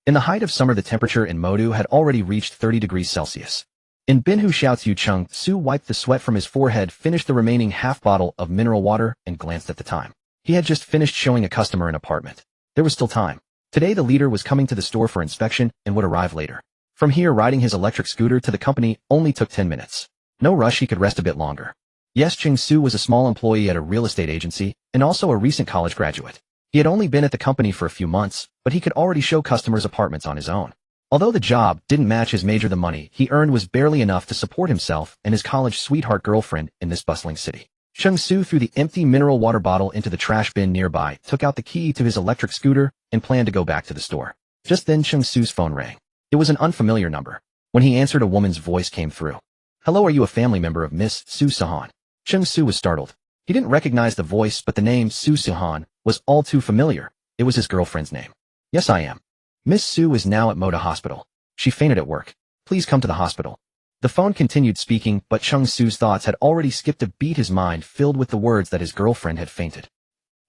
In the height of summer, the temperature in Modu had already reached 30 degrees Celsius. In Bin Hu Xiaoziu, Cheng Su wiped the sweat from his forehead, finished the remaining half bottle of mineral water, and glanced at the time. He had just finished showing a customer an apartment. There was still time. Today the leader was coming to the store for inspection and would arrive later. From here, riding his electric scooter to the company only took 10 minutes. No rush, he could rest a bit longer. Yes, Cheng Su was a small employee at a real estate agency and also a recent college graduate. He had only been at the company for a few months, but he could already show customers apartments on his own. Although the job didn't match his major, the money he earned was barely enough to support himself and his college sweetheart girlfriend in this bustling city. Cheng Su threw the empty mineral water bottle into the trash bin nearby, took out the key to his electric scooter, and planned to go back to the store. Just then Cheng Su's phone rang. It was an unfamiliar number. When he answered, a woman's voice came through. "Hello, are you a family member of Miss Su Sihan?" Cheng Su was startled. He didn't recognize the voice, but the name Su Sihan was all too familiar. It was his girlfriend's name. "Yes, I am. Miss Su is now at Moda Hospital. She fainted at work. Please come to the hospital." The phone continued speaking, but Cheng Su's thoughts had already skipped a beat, his mind filled with the words that his girlfriend had fainted.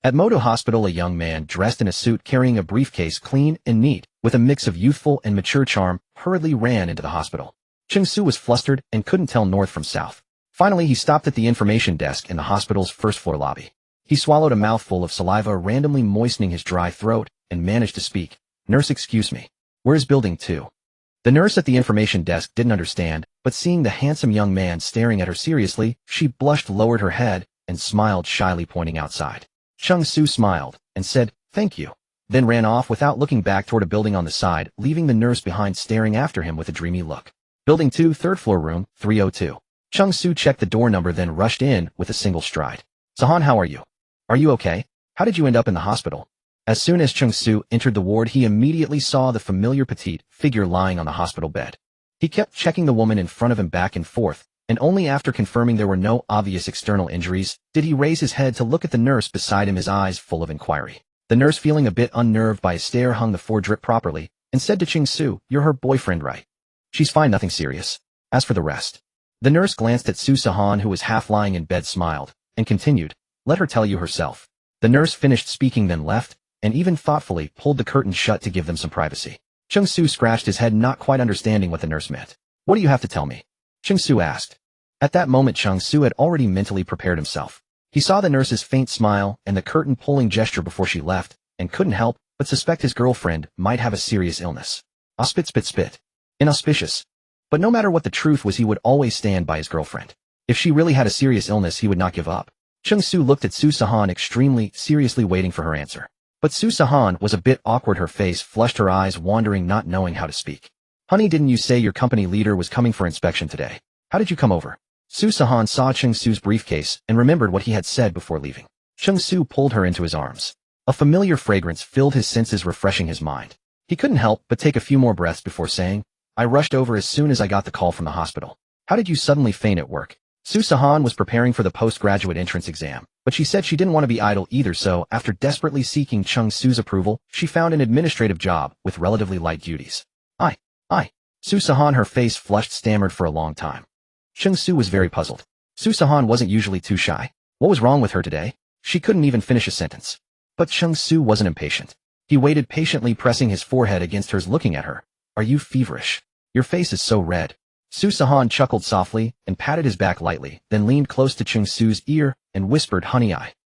At Moda Hospital, a young man dressed in a suit carrying a briefcase clean and neat, with a mix of youthful and mature charm, hurriedly ran into the hospital. Cheng Su was flustered and couldn't tell north from south. Finally, he stopped at the information desk in the hospital's first-floor lobby. He swallowed a mouthful of saliva, randomly moistening his dry throat, and managed to speak. "Nurse, excuse me. Where's building 2? The nurse at the information desk didn't understand, but seeing the handsome young man staring at her seriously, she blushed, lowered her head, and smiled shyly, pointing outside. Cheng Su smiled and said, "Thank you," then ran off without looking back toward a building on the side, leaving the nurse behind staring after him with a dreamy look. Building 2, third floor, room 302. Cheng Su checked the door number, then rushed in with a single stride. "Sihan, how are you? Are you okay? How did you end up in the hospital?" As soon as Cheng Su entered the ward, he immediately saw the familiar petite figure lying on the hospital bed. He kept checking the woman in front of him back and forth, and only after confirming there were no obvious external injuries did he raise his head to look at the nurse beside him, his eyes full of inquiry. The nurse, feeling a bit unnerved by his stare, hung the foredrip properly and said to Cheng Su, "You're her boyfriend, right? She's fine, nothing serious. As for the rest." The nurse glanced at Su Sihan, who was half lying in bed, smiled, and continued, "Let her tell you herself." The nurse finished speaking, then left, and even thoughtfully pulled the curtain shut to give them some privacy. Cheng Su scratched his head, not quite understanding what the nurse meant. "What do you have to tell me?" Cheng Su asked. At that moment, Cheng Su had already mentally prepared himself. He saw the nurse's faint smile and the curtain-pulling gesture before she left, and couldn't help but suspect his girlfriend might have a serious illness. Spit. Inauspicious. But no matter what the truth was, he would always stand by his girlfriend. If she really had a serious illness, he would not give up. Cheng Su looked at Su Sihan extremely seriously, waiting for her answer. But Su Sihan was a bit awkward, her face flushed, her eyes wandering, not knowing how to speak. "Honey, didn't you say your company leader was coming for inspection today? How did you come over?" Su Sihan saw Cheng Su's briefcase and remembered what he had said before leaving. Cheng Su pulled her into his arms. A familiar fragrance filled his senses, refreshing his mind. He couldn't help but take a few more breaths before saying, "I rushed over as soon as I got the call from the hospital. How did you suddenly faint at work?" Su Sihan was preparing for the postgraduate entrance exam, but she said she didn't want to be idle either, so after desperately seeking Cheng Su's approval, she found an administrative job with relatively light duties. I. Su Sihan, her face flushed, stammered for a long time. Cheng Su was very puzzled. Su Sihan wasn't usually too shy. What was wrong with her today? She couldn't even finish a sentence. But Cheng Su wasn't impatient. He waited patiently, pressing his forehead against hers, looking at her. "Are you feverish? Your face is so red." Su Sihan chuckled softly and patted his back lightly, then leaned close to Cheng Su's ear and whispered, "Honey,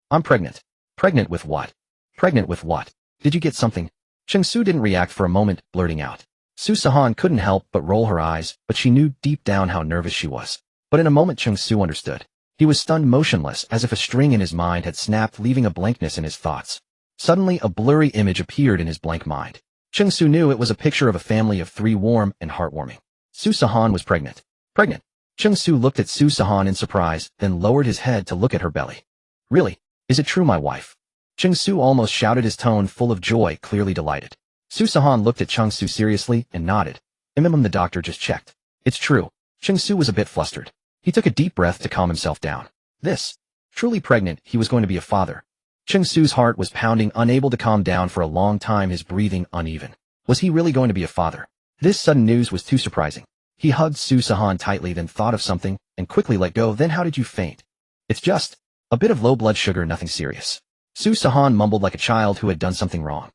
I'm pregnant." "Pregnant with what? Pregnant with what? Did you get something?" Cheng Su didn't react for a moment, blurting out. Su Sihan couldn't help but roll her eyes, but she knew deep down how nervous she was. But in a moment Cheng Su understood. He was stunned, motionless, as if a string in his mind had snapped, leaving a blankness in his thoughts. Suddenly, a blurry image appeared in his blank mind. Cheng Su knew it was a picture of a family of 3, warm and heartwarming. Su Sihan was pregnant. Pregnant. Cheng Su looked at Su Sihan in surprise, then lowered his head to look at her belly. "Really? Is it true, my wife?" Cheng Su almost shouted, his tone full of joy, clearly delighted. Su Sihan looked at Cheng Su seriously and nodded. The doctor just checked. It's true." Cheng Su was a bit flustered. He took a deep breath to calm himself down. This. Truly pregnant, he was going to be a father. Cheng Su's heart was pounding, unable to calm down for a long time, his breathing uneven. Was he really going to be a father? This sudden news was too surprising. He hugged Su Sihan tightly, then thought of something and quickly let go. "Then how did you faint?" "It's just a bit of low blood sugar, nothing serious." Su Sihan mumbled like a child who had done something wrong.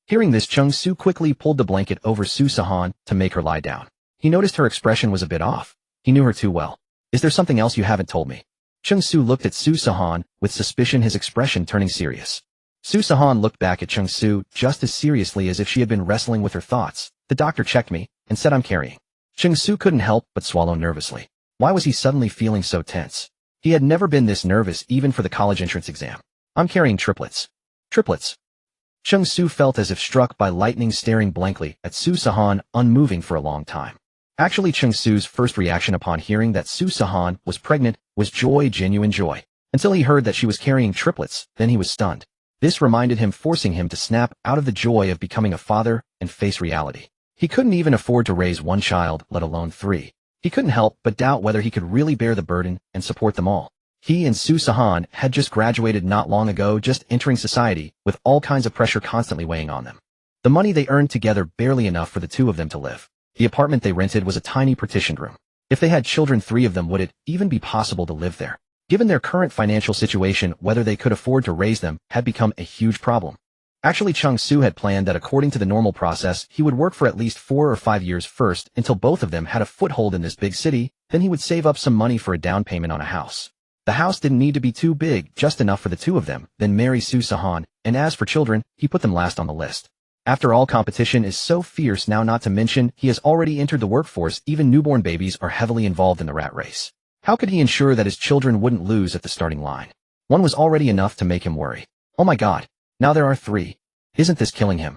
Hearing this, Cheng Su quickly pulled the blanket over Su Sihan to make her lie down. He noticed her expression was a bit off. He knew her too well. Is there something else you haven't told me? Cheng Su looked at Su Sihan with suspicion, his expression turning serious. Su Sihan looked back at Cheng Su just as seriously as if she had been wrestling with her thoughts. The doctor checked me and said I'm carrying. Cheng Su couldn't help but swallow nervously. Why was he suddenly feeling so tense? He had never been this nervous even for the college entrance exam. I'm carrying triplets. Triplets. Cheng Su felt as if struck by lightning, staring blankly at Su Sihan, unmoving for a long time. Actually, Cheng Su's first reaction upon hearing that Su Sihan was pregnant was joy, genuine joy. Until he heard that she was carrying triplets, then he was stunned. This reminded him, forcing him to snap out of the joy of becoming a father and face reality. He couldn't even afford to raise one child, let alone 3. He couldn't help but doubt whether he could really bear the burden and support them all. He and Su Sihan had just graduated not long ago, just entering society, with all kinds of pressure constantly weighing on them. The money they earned together barely enough for the two of them to live. The apartment they rented was a tiny partitioned room. If they had children, 3 of them, would it even be possible to live there? Given their current financial situation, whether they could afford to raise them had become a huge problem. Actually, Cheng Su had planned that according to the normal process, he would work for at least 4 or 5 years first until both of them had a foothold in this big city, then he would save up some money for a down payment on a house. The house didn't need to be too big, just enough for the two of them, then marry Su Sihan, and as for children, he put them last on the list. After all, competition is so fierce now, not to mention he has already entered the workforce. Even newborn babies are heavily involved in the rat race. How could he ensure that his children wouldn't lose at the starting line? 1 was already enough to make him worry. Oh my god, now there are 3. Isn't this killing him?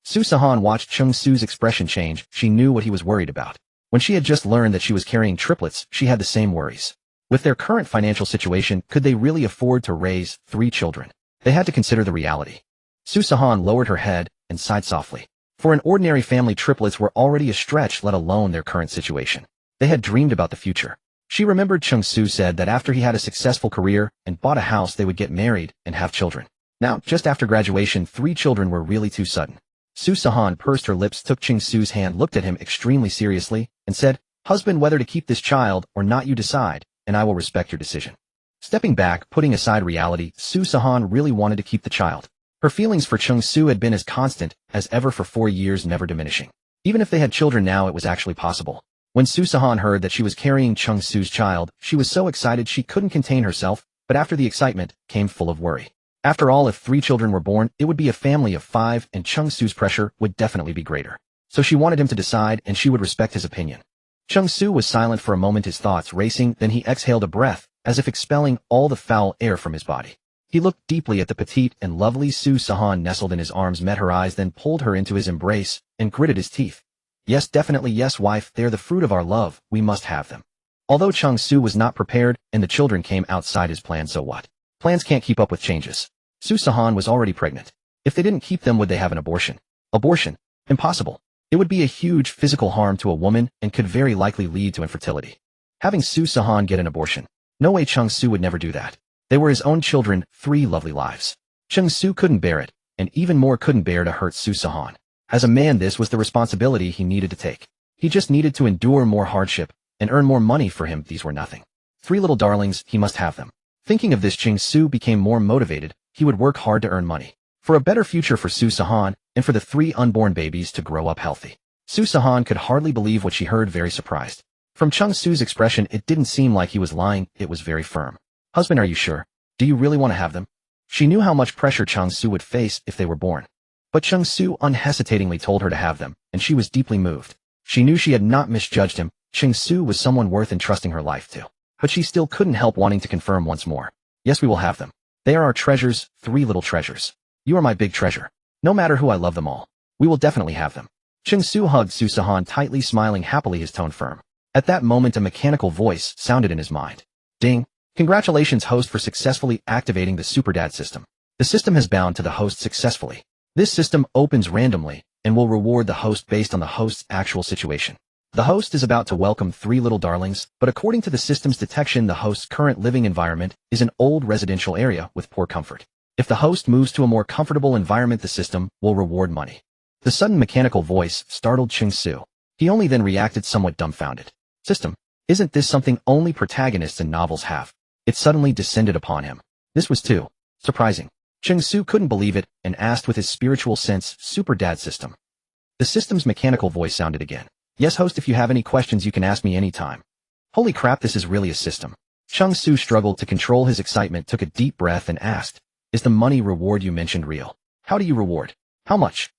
Su Sihan watched Cheng Su's expression change. She knew what he was worried about. When she had just learned that she was carrying triplets, she had the same worries. With their current financial situation, could they really afford to raise 3 children? They had to consider the reality. Su Sihan lowered her head and sighed softly. For an ordinary family, triplets were already a stretch, let alone their current situation. They had dreamed about the future. She remembered Cheng Su said that after he had a successful career and bought a house, they would get married and have children. Now, just after graduation, 3 children were really too sudden. Su Sihan pursed her lips, took Cheng Su's hand, looked at him extremely seriously, and said, "Husband, whether to keep this child or not you decide, and I will respect your decision." Stepping back, putting aside reality, Su Sihan really wanted to keep the child. Her feelings for Cheng Su had been as constant as ever for 4 years, never diminishing. Even if they had children now, it was actually possible. When Su Sihan heard that she was carrying Cheng Su's child, she was so excited she couldn't contain herself, but after the excitement came full of worry. After all, if 3 children were born, it would be a family of 5, and Cheng Su's pressure would definitely be greater. So she wanted him to decide, and she would respect his opinion. Cheng Su was silent for a moment, his thoughts racing, then he exhaled a breath, as if expelling all the foul air from his body. He looked deeply at the petite and lovely Su Sihan, nestled in his arms, met her eyes, then pulled her into his embrace, and gritted his teeth. "Yes, definitely yes, wife, they're the fruit of our love, we must have them." Although Cheng Su was not prepared, and the children came outside his plan, so what? Plans can't keep up with changes. Su Sihan was already pregnant. If they didn't keep them, would they have an abortion? Abortion? Impossible. It would be a huge physical harm to a woman and could very likely lead to infertility. Having Su Sihan get an abortion? No way, Cheng Su would never do that. They were his own children, 3 lovely lives. Cheng Su couldn't bear it, and even more couldn't bear to hurt Su Sihan. As a man, this was the responsibility he needed to take. He just needed to endure more hardship and earn more money. For him, these were nothing. 3 little darlings, he must have them. Thinking of this, Cheng Su became more motivated. He would work hard to earn money. For a better future for Su Sihan, and for the 3 unborn babies to grow up healthy. Su Sihan could hardly believe what she heard, very surprised. From Cheng Su's expression, it didn't seem like he was lying, it was very firm. "Husband, are you sure? Do you really want to have them?" She knew how much pressure Cheng Su would face if they were born. But Cheng Su unhesitatingly told her to have them, and she was deeply moved. She knew she had not misjudged him. Cheng Su was someone worth entrusting her life to. But she still couldn't help wanting to confirm once more. "Yes, we will have them. They are our treasures, 3 little treasures. You are my big treasure. No matter who, I love them all. We will definitely have them." Cheng Su hugged Su Sihan tightly, smiling happily, his tone firm. At that moment, a mechanical voice sounded in his mind. Ding. "Congratulations, host, for successfully activating the SuperDad system. The system has bound to the host successfully. This system opens randomly and will reward the host based on the host's actual situation. The host is about to welcome 3 little darlings, but according to the system's detection, the host's current living environment is an old residential area with poor comfort. If the host moves to a more comfortable environment, the system will reward money." The sudden mechanical voice startled Cheng Su. He only then reacted somewhat dumbfounded. "System? Isn't this something only protagonists in novels have?" It suddenly descended upon him. This was too surprising. Cheng Su couldn't believe it and asked with his spiritual sense, super dad system. The system's mechanical voice sounded again. Yes, host, if you have any questions you can ask me anytime. Holy crap, this is really a system. Cheng Su struggled to control his excitement, took a deep breath and asked, is the money reward you mentioned real? How do you reward? How much?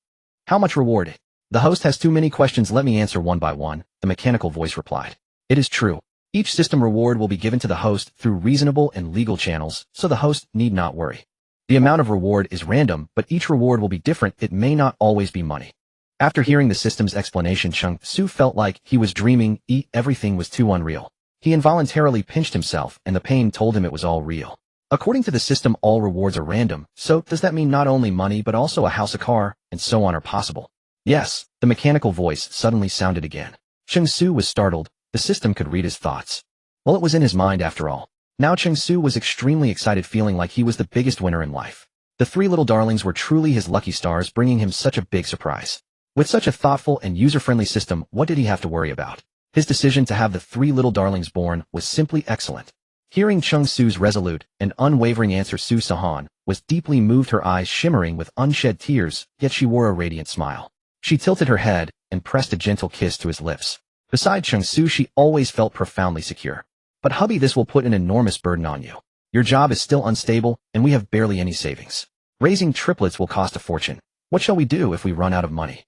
How much reward? The host has too many questions, let me answer one by one, the mechanical voice replied. It is true. Each system reward will be given to the host through reasonable and legal channels, so the host need not worry. The amount of reward is random, but each reward will be different, it may not always be money. After hearing the system's explanation, Cheng Su felt like he was dreaming, everything was too unreal. He involuntarily pinched himself, and the pain told him it was all real. According to the system, all rewards are random, so does that mean not only money but also a house, a car, and so on are possible? Yes, the mechanical voice suddenly sounded again. Cheng Su was startled, the system could read his thoughts. Well, it was in his mind after all. Now Cheng Su was extremely excited, feeling like he was the biggest winner in life. The three little darlings were truly his lucky stars, bringing him such a big surprise. With such a thoughtful and user-friendly system, what did he have to worry about? His decision to have the three little darlings born was simply excellent. Hearing Cheng Su's resolute and unwavering answer, Sihan was deeply moved, her eyes shimmering with unshed tears, yet she wore a radiant smile. She tilted her head and pressed a gentle kiss to his lips. Beside Cheng Su, she always felt profoundly secure. But hubby, this will put an enormous burden on you. Your job is still unstable, and we have barely any savings. Raising triplets will cost a fortune. What shall we do if we run out of money?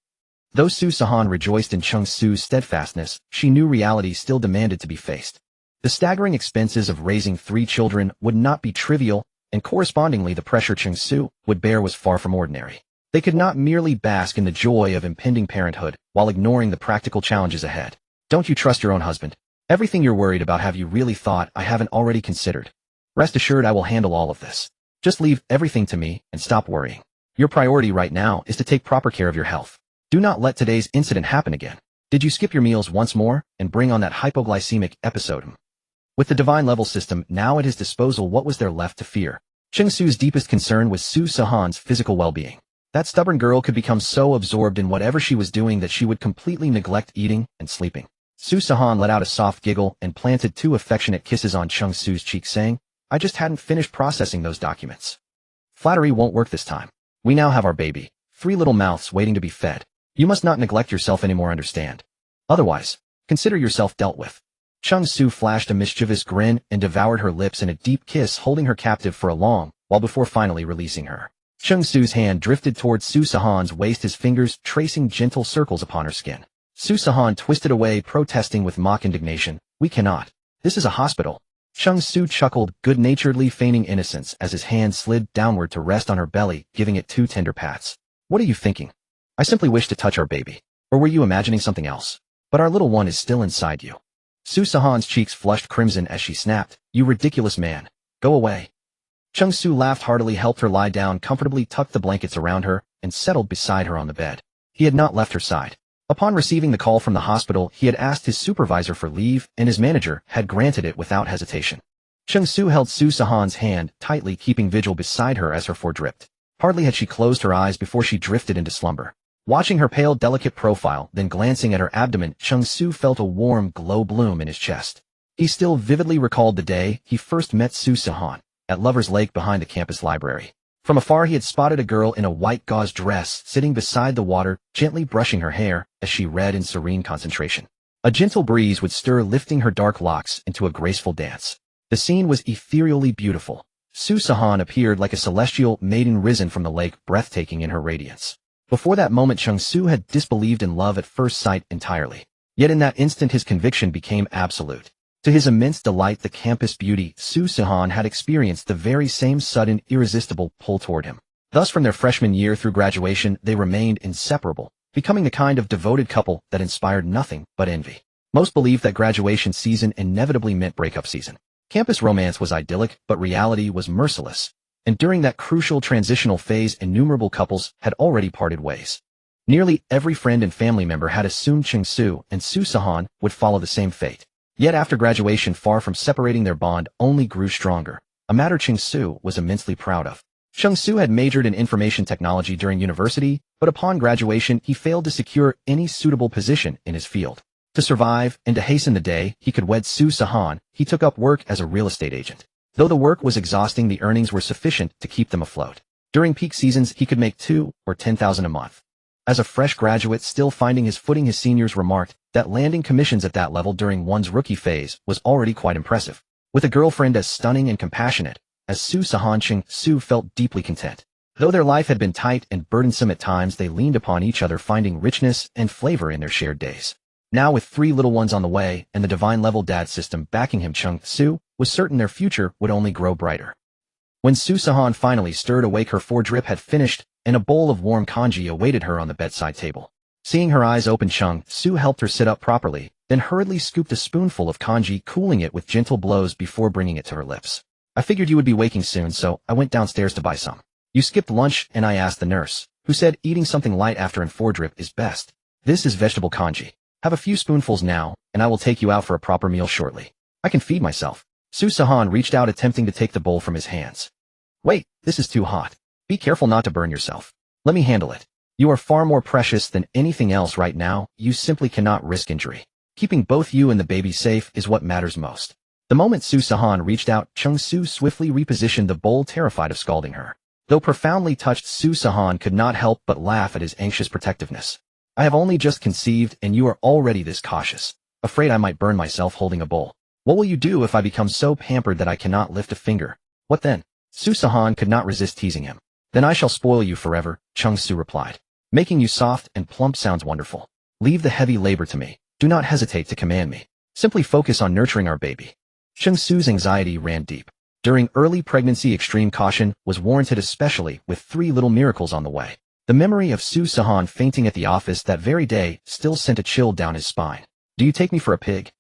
Though Sihan rejoiced in Cheng Su's steadfastness, she knew reality still demanded to be faced. The staggering expenses of raising 3 children would not be trivial, and correspondingly the pressure Cheng Su would bear was far from ordinary. They could not merely bask in the joy of impending parenthood while ignoring the practical challenges ahead. Don't you trust your own husband? Everything you're worried about, have you really thought I haven't already considered? Rest assured I will handle all of this. Just leave everything to me and stop worrying. Your priority right now is to take proper care of your health. Do not let today's incident happen again. Did you skip your meals once more and bring on that hypoglycemic episode? With the divine level system now at his disposal, what was there left to fear? Cheng Su's deepest concern was Sihan's physical well-being. That stubborn girl could become so absorbed in whatever she was doing that she would completely neglect eating and sleeping. Sihan let out a soft giggle and planted 2 affectionate kisses on Cheng Su's cheek, saying, I just hadn't finished processing those documents. Flattery won't work this time. We now have our baby, 3 little mouths waiting to be fed. You must not neglect yourself anymore, understand? Otherwise, consider yourself dealt with. Cheng Su flashed a mischievous grin and devoured her lips in a deep kiss, holding her captive for a long while before finally releasing her. Cheng Su's hand drifted towards Sihan's waist, his fingers tracing gentle circles upon her skin. Sihan twisted away, protesting with mock indignation. We cannot. This is a hospital. Cheng Su chuckled good-naturedly, feigning innocence as his hand slid downward to rest on her belly, giving it 2 tender pats. What are you thinking? I simply wish to touch our baby. Or were you imagining something else? But our little one is still inside you. Sihan's cheeks flushed crimson as she snapped, You ridiculous man. Go away. Cheng Su laughed heartily, helped her lie down comfortably, tucked the blankets around her, and settled beside her on the bed. He had not left her side. Upon receiving the call from the hospital, he had asked his supervisor for leave, and his manager had granted it without hesitation. Cheng Su held Sihan's hand tightly, keeping vigil beside her as her foredripped. Hardly had she closed her eyes before she drifted into slumber. Watching her pale, delicate profile, then glancing at her abdomen, Cheng Su felt a warm glow bloom in his chest. He still vividly recalled the day he first met Sihan, at Lover's Lake behind the campus library. From afar he had spotted a girl in a white gauze dress sitting beside the water, gently brushing her hair as she read in serene concentration. A gentle breeze would stir, lifting her dark locks into a graceful dance. The scene was ethereally beautiful. Sihan appeared like a celestial maiden risen from the lake, breathtaking in her radiance. Before that moment, Cheng Su had disbelieved in love at first sight entirely. Yet in that instant his conviction became absolute. To his immense delight, the campus beauty, Sihan had experienced the very same sudden, irresistible pull toward him. Thus from their freshman year through graduation, they remained inseparable, becoming the kind of devoted couple that inspired nothing but envy. Most believed that graduation season inevitably meant breakup season. Campus romance was idyllic, but reality was merciless. And during that crucial transitional phase, innumerable couples had already parted ways. Nearly every friend and family member had assumed Cheng Su and Sihan would follow the same fate. Yet after graduation, far from separating, their bond only grew stronger, a matter Cheng Su was immensely proud of. Cheng Su had majored in information technology during university, but upon graduation he failed to secure any suitable position in his field. To survive and to hasten the day he could wed Sihan, he took up work as a real estate agent. Though the work was exhausting, the earnings were sufficient to keep them afloat. During peak seasons, he could make 2 or 10,000 a month. As a fresh graduate still finding his footing, his seniors remarked that landing commissions at that level during one's rookie phase was already quite impressive. With a girlfriend as stunning and compassionate as Sihan, Cheng Su felt deeply content. Though their life had been tight and burdensome at times, they leaned upon each other, finding richness and flavor in their shared days. Now with 3 little ones on the way and the divine-level dad system backing him, Cheng Su was certain their future would only grow brighter. When Sihan finally stirred awake, her 4 drip had finished, and a bowl of warm congee awaited her on the bedside table. Seeing her eyes open, Cheng Su helped her sit up properly, then hurriedly scooped a spoonful of congee, cooling it with gentle blows before bringing it to her lips. I figured you would be waking soon, so I went downstairs to buy some. You skipped lunch, and I asked the nurse, who said eating something light after an 4 drip is best. This is vegetable congee. Have a few spoonfuls now, and I will take you out for a proper meal shortly. I can feed myself. Sihan reached out, attempting to take the bowl from his hands. Wait, this is too hot. Be careful not to burn yourself. Let me handle it. You are far more precious than anything else right now. You simply cannot risk injury. Keeping both you and the baby safe is what matters most. The moment Sihan reached out, Cheng Su swiftly repositioned the bowl, terrified of scalding her. Though profoundly touched, Sihan could not help but laugh at his anxious protectiveness. I have only just conceived, and you are already this cautious. Afraid I might burn myself holding a bowl. What will you do if I become so pampered that I cannot lift a finger? What then? Sihan could not resist teasing him. Then I shall spoil you forever, Cheng Su replied. Making you soft and plump sounds wonderful. Leave the heavy labor to me. Do not hesitate to command me. Simply focus on nurturing our baby. Cheng Su's anxiety ran deep. During early pregnancy, extreme caution was warranted, especially with 3 little miracles on the way. The memory of Sihan fainting at the office that very day still sent a chill down his spine. Do you take me for a pig?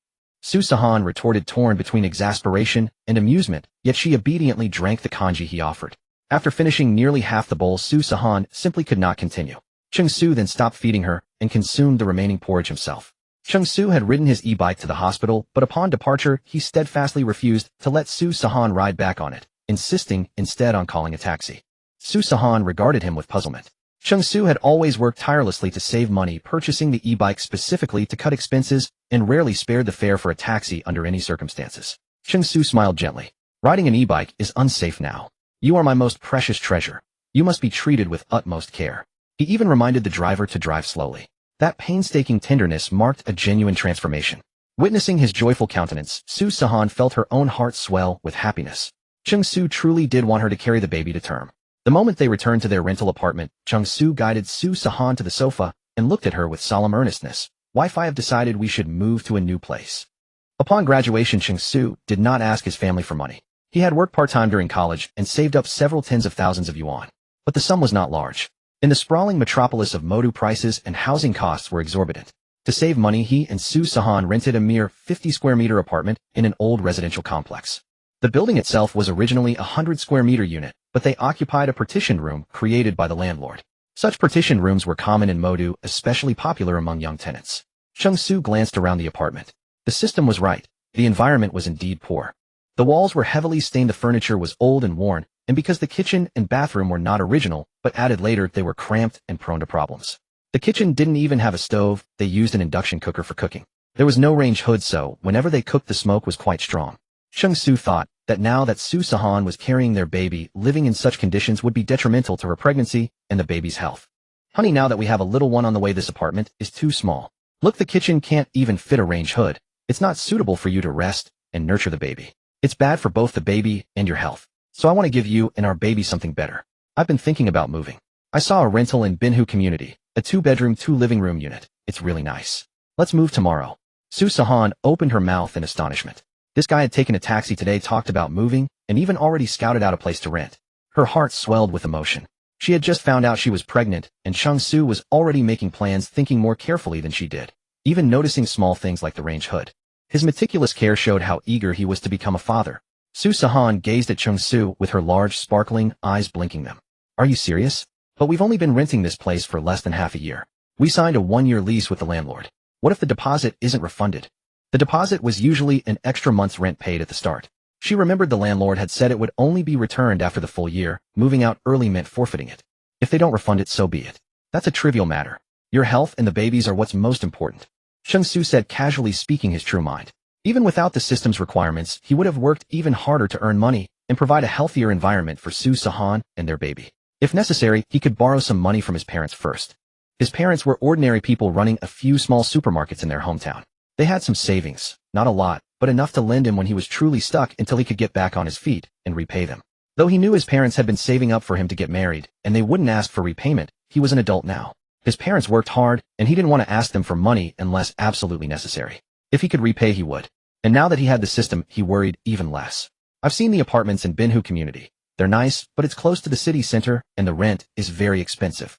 Sihan retorted, torn between exasperation and amusement, yet she obediently drank the congee he offered. After finishing nearly half the bowl, Sihan simply could not continue. Cheng Su then stopped feeding her and consumed the remaining porridge himself. Cheng Su had ridden his e-bike to the hospital, but upon departure, he steadfastly refused to let Sihan ride back on it, insisting instead on calling a taxi. Sihan regarded him with puzzlement. Cheng Su had always worked tirelessly to save money, purchasing the e-bike specifically to cut expenses, and rarely spared the fare for a taxi under any circumstances. Cheng Su smiled gently. Riding an e-bike is unsafe now. You are my most precious treasure. You must be treated with utmost care. He even reminded the driver to drive slowly. That painstaking tenderness marked a genuine transformation. Witnessing his joyful countenance, Sihan felt her own heart swell with happiness. Cheng Su truly did want her to carry the baby to term. The moment they returned to their rental apartment, Cheng Su guided Sihan to the sofa and looked at her with solemn earnestness. Wife, I have decided we should move to a new place. Upon graduation, Cheng Su did not ask his family for money. He had worked part-time during college and saved up several tens of thousands of yuan. But the sum was not large. In the sprawling metropolis of Modu, prices and housing costs were exorbitant. To save money, he and Sihan rented a mere 50-square-meter apartment in an old residential complex. The building itself was originally a 100-square-meter unit, but they occupied a partitioned room created by the landlord. Such partitioned rooms were common in Modu, especially popular among young tenants. Cheng Su glanced around the apartment. The system was right. The environment was indeed poor. The walls were heavily stained, the furniture was old and worn, and because the kitchen and bathroom were not original, but added later, they were cramped and prone to problems. The kitchen didn't even have a stove. They used an induction cooker for cooking. There was no range hood, so whenever they cooked, the smoke was quite strong. Cheng Su thought that now that Sihan was carrying their baby, living in such conditions would be detrimental to her pregnancy and the baby's health. Honey, now that we have a little one on the way, this apartment is too small. Look, the kitchen can't even fit a range hood. It's not suitable for you to rest and nurture the baby. It's bad for both the baby and your health. So I want to give you and our baby something better. I've been thinking about moving. I saw a rental in Binhu community, a 2-bedroom, 2-living-room unit. It's really nice. Let's move tomorrow. Sihan opened her mouth in astonishment. This guy had taken a taxi today, talked about moving, and even already scouted out a place to rent. Her heart swelled with emotion. She had just found out she was pregnant, and Cheng Su was already making plans, thinking more carefully than she did, even noticing small things like the range hood. His meticulous care showed how eager he was to become a father. Sihan gazed at Cheng Su with her large, sparkling eyes blinking them. Are you serious? But we've only been renting this place for less than half a year. We signed a 1-year lease with the landlord. What if the deposit isn't refunded? The deposit was usually an extra month's rent paid at the start. She remembered the landlord had said it would only be returned after the full year. Moving out early meant forfeiting it. If they don't refund it, so be it. That's a trivial matter. Your health and the babies are what's most important. Cheng Su said, casually, speaking his true mind. Even without the system's requirements, he would have worked even harder to earn money and provide a healthier environment for Sihan and their baby. If necessary, he could borrow some money from his parents first. His parents were ordinary people running a few small supermarkets in their hometown. They had some savings, not a lot, but enough to lend him when he was truly stuck until he could get back on his feet and repay them. Though he knew his parents had been saving up for him to get married, and they wouldn't ask for repayment, he was an adult now. His parents worked hard, and he didn't want to ask them for money unless absolutely necessary. If he could repay, he would. And now that he had the system, he worried even less. I've seen the apartments in Binhu community. They're nice, but it's close to the city center, and the rent is very expensive.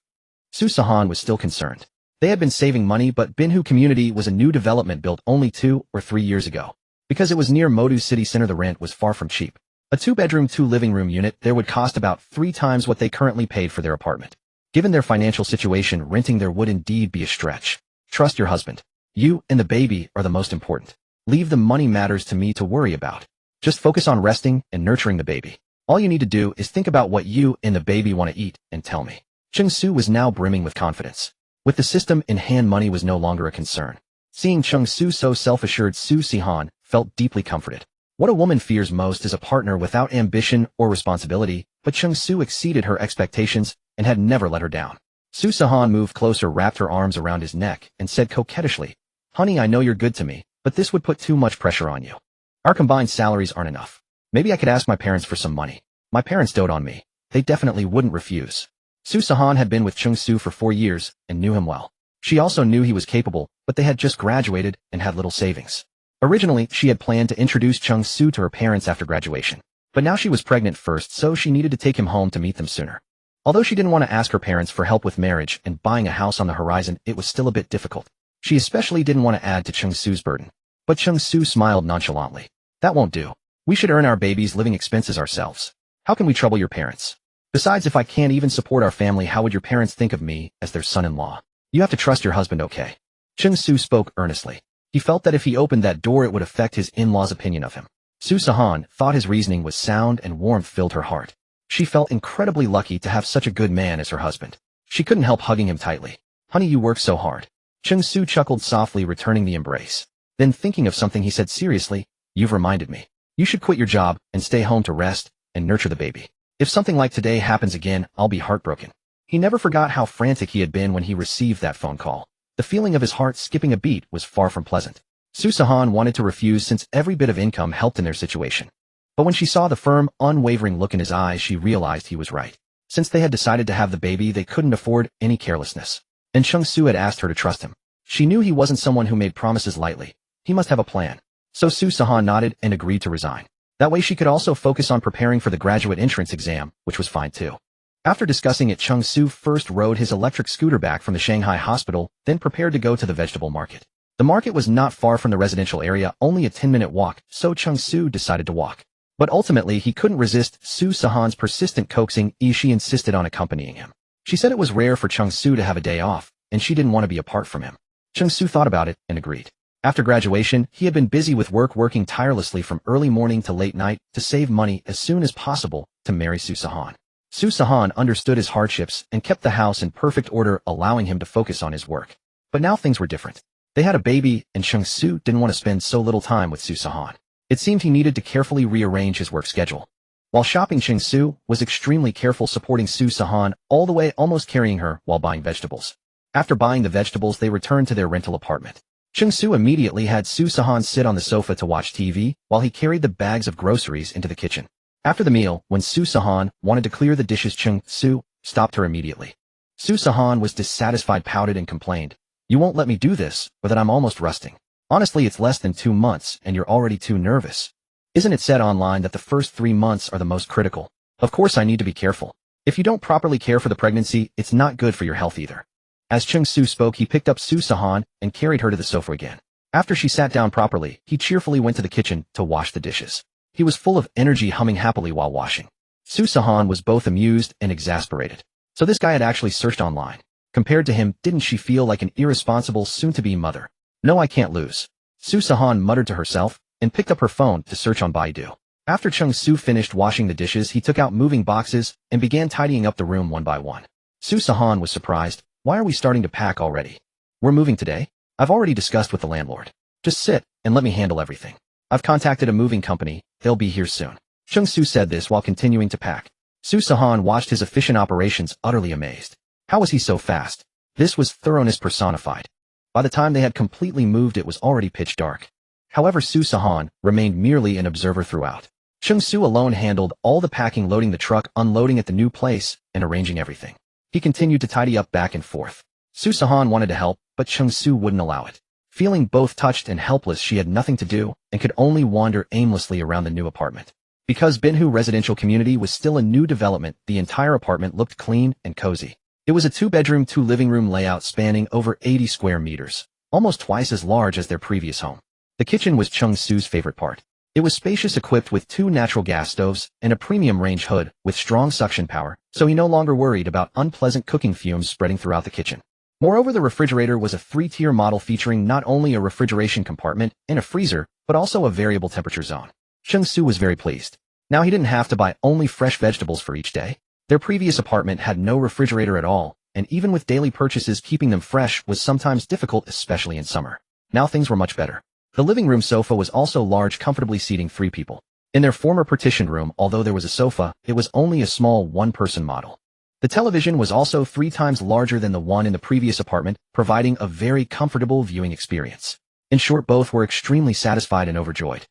Sihan was still concerned. They had been saving money, but Binhu community was a new development built only 2 or 3 years ago. Because it was near Modu's city center, the rent was far from cheap. A 2-bedroom, 2-living-room unit there would cost about 3 times what they currently paid for their apartment. Given their financial situation, renting there would indeed be a stretch. Trust your husband. You and the baby are the most important. Leave the money matters to me to worry about. Just focus on resting and nurturing the baby. All you need to do is think about what you and the baby want to eat and tell me. Cheng Su was now brimming with confidence. With the system in hand, money was no longer a concern. Seeing Cheng Su so self-assured, Sihan felt deeply comforted. What a woman fears most is a partner without ambition or responsibility, but Cheng Su exceeded her expectations and had never let her down. Sihan moved closer, wrapped her arms around his neck, and said coquettishly, "Honey, I know you're good to me, but this would put too much pressure on you. Our combined salaries aren't enough. Maybe I could ask my parents for some money. My parents dote on me. They definitely wouldn't refuse." Sihan had been with Cheng Su for 4 years and knew him well. She also knew he was capable, but they had just graduated and had little savings. Originally, she had planned to introduce Cheng Su to her parents after graduation. But now she was pregnant first, so she needed to take him home to meet them sooner. Although she didn't want to ask her parents for help with marriage and buying a house on the horizon, it was still a bit difficult. She especially didn't want to add to Cheng Su's burden. But Cheng Su smiled nonchalantly. "That won't do. We should earn our baby's living expenses ourselves. How can we trouble your parents? Besides, if I can't even support our family, how would your parents think of me as their son-in-law? You have to trust your husband, okay?" Cheng Su spoke earnestly. He felt that if he opened that door, it would affect his in-laws' opinion of him. Sihan thought his reasoning was sound, and warmth filled her heart. She felt incredibly lucky to have such a good man as her husband. She couldn't help hugging him tightly. "Honey, you work so hard." Cheng Su chuckled softly, returning the embrace. Then, thinking of something, he said seriously, "You've reminded me. You should quit your job and stay home to rest and nurture the baby. If something like today happens again, I'll be heartbroken." He never forgot how frantic he had been when he received that phone call. The feeling of his heart skipping a beat was far from pleasant. Sihan wanted to refuse since every bit of income helped in their situation. But when she saw the firm, unwavering look in his eyes, she realized he was right. Since they had decided to have the baby, they couldn't afford any carelessness. And Cheng Su had asked her to trust him. She knew he wasn't someone who made promises lightly. He must have a plan. So Sihan nodded and agreed to resign. That way she could also focus on preparing for the graduate entrance exam, which was fine too. After discussing it, Cheng Su first rode his electric scooter back from the Shanghai hospital, then prepared to go to the vegetable market. The market was not far from the residential area, only a 10-minute walk, so Cheng Su decided to walk. But ultimately, he couldn't resist Sihan's persistent coaxing. She insisted on accompanying him. She said it was rare for Cheng Su to have a day off, and she didn't want to be apart from him. Cheng Su thought about it and agreed. After graduation, he had been busy with work, working tirelessly from early morning to late night to save money as soon as possible to marry Sihan. Sihan understood his hardships and kept the house in perfect order, allowing him to focus on his work. But now things were different. They had a baby, and Cheng Su didn't want to spend so little time with Sihan. It seemed he needed to carefully rearrange his work schedule. While shopping, Cheng Su was extremely careful, supporting Sihan all the way, almost carrying her while buying vegetables. After buying the vegetables, they returned to their rental apartment. Cheng Su immediately had Sihan sit on the sofa to watch TV while he carried the bags of groceries into the kitchen. After the meal, when Sihan wanted to clear the dishes, Cheng Su stopped her immediately. Sihan was dissatisfied, pouted, and complained, "You won't let me do this, or that I'm almost rusting. Honestly, it's less than 2 months, and you're already too nervous. Isn't it said online that the first 3 months are the most critical? Of course I need to be careful. If you don't properly care for the pregnancy, it's not good for your health either." As Cheng Su spoke, he picked up Sihan and carried her to the sofa again. After she sat down properly, he cheerfully went to the kitchen to wash the dishes. He was full of energy, humming happily while washing. Sihan was both amused and exasperated. So this guy had actually searched online. Compared to him, didn't she feel like an irresponsible soon-to-be mother? "No, I can't lose." Sihan muttered to herself and picked up her phone to search on Baidu. After Cheng Su finished washing the dishes, he took out moving boxes and began tidying up the room one by one. Sihan was surprised. "Why are we starting to pack already? We're moving today? I've already discussed with the landlord. Just sit and let me handle everything. I've contacted a moving company. They'll be here soon." Cheng Su said this while continuing to pack. Su Sihan watched his efficient operations utterly amazed. How was he so fast? This was thoroughness personified. By the time they had completely moved, it was already pitch dark. However, Su Sihan remained merely an observer throughout. Cheng Su alone handled all the packing, loading the truck, unloading at the new place, and arranging everything. He continued to tidy up back and forth. Su Sihan wanted to help, but Cheng Su wouldn't allow it. Feeling both touched and helpless, she had nothing to do and could only wander aimlessly around the new apartment. Because Binhu residential community was still a new development, the entire apartment looked clean and cozy. It was a 2-bedroom, 2-living room layout spanning over 80 square meters, almost twice as large as their previous home. The kitchen was Cheng Su's favorite part. It was spacious, equipped with 2 natural gas stoves and a premium range hood with strong suction power, so he no longer worried about unpleasant cooking fumes spreading throughout the kitchen. Moreover, the refrigerator was a 3-tier model featuring not only a refrigeration compartment and a freezer, but also a variable temperature zone. Cheng Su was very pleased. Now he didn't have to buy only fresh vegetables for each day. Their previous apartment had no refrigerator at all, and even with daily purchases, keeping them fresh was sometimes difficult, especially in summer. Now things were much better. The living room sofa was also large, comfortably seating 3 people. In their former partitioned room, although there was a sofa, it was only a small 1-person model. The television was also 3 times larger than the one in the previous apartment, providing a very comfortable viewing experience. In short, both were extremely satisfied and overjoyed.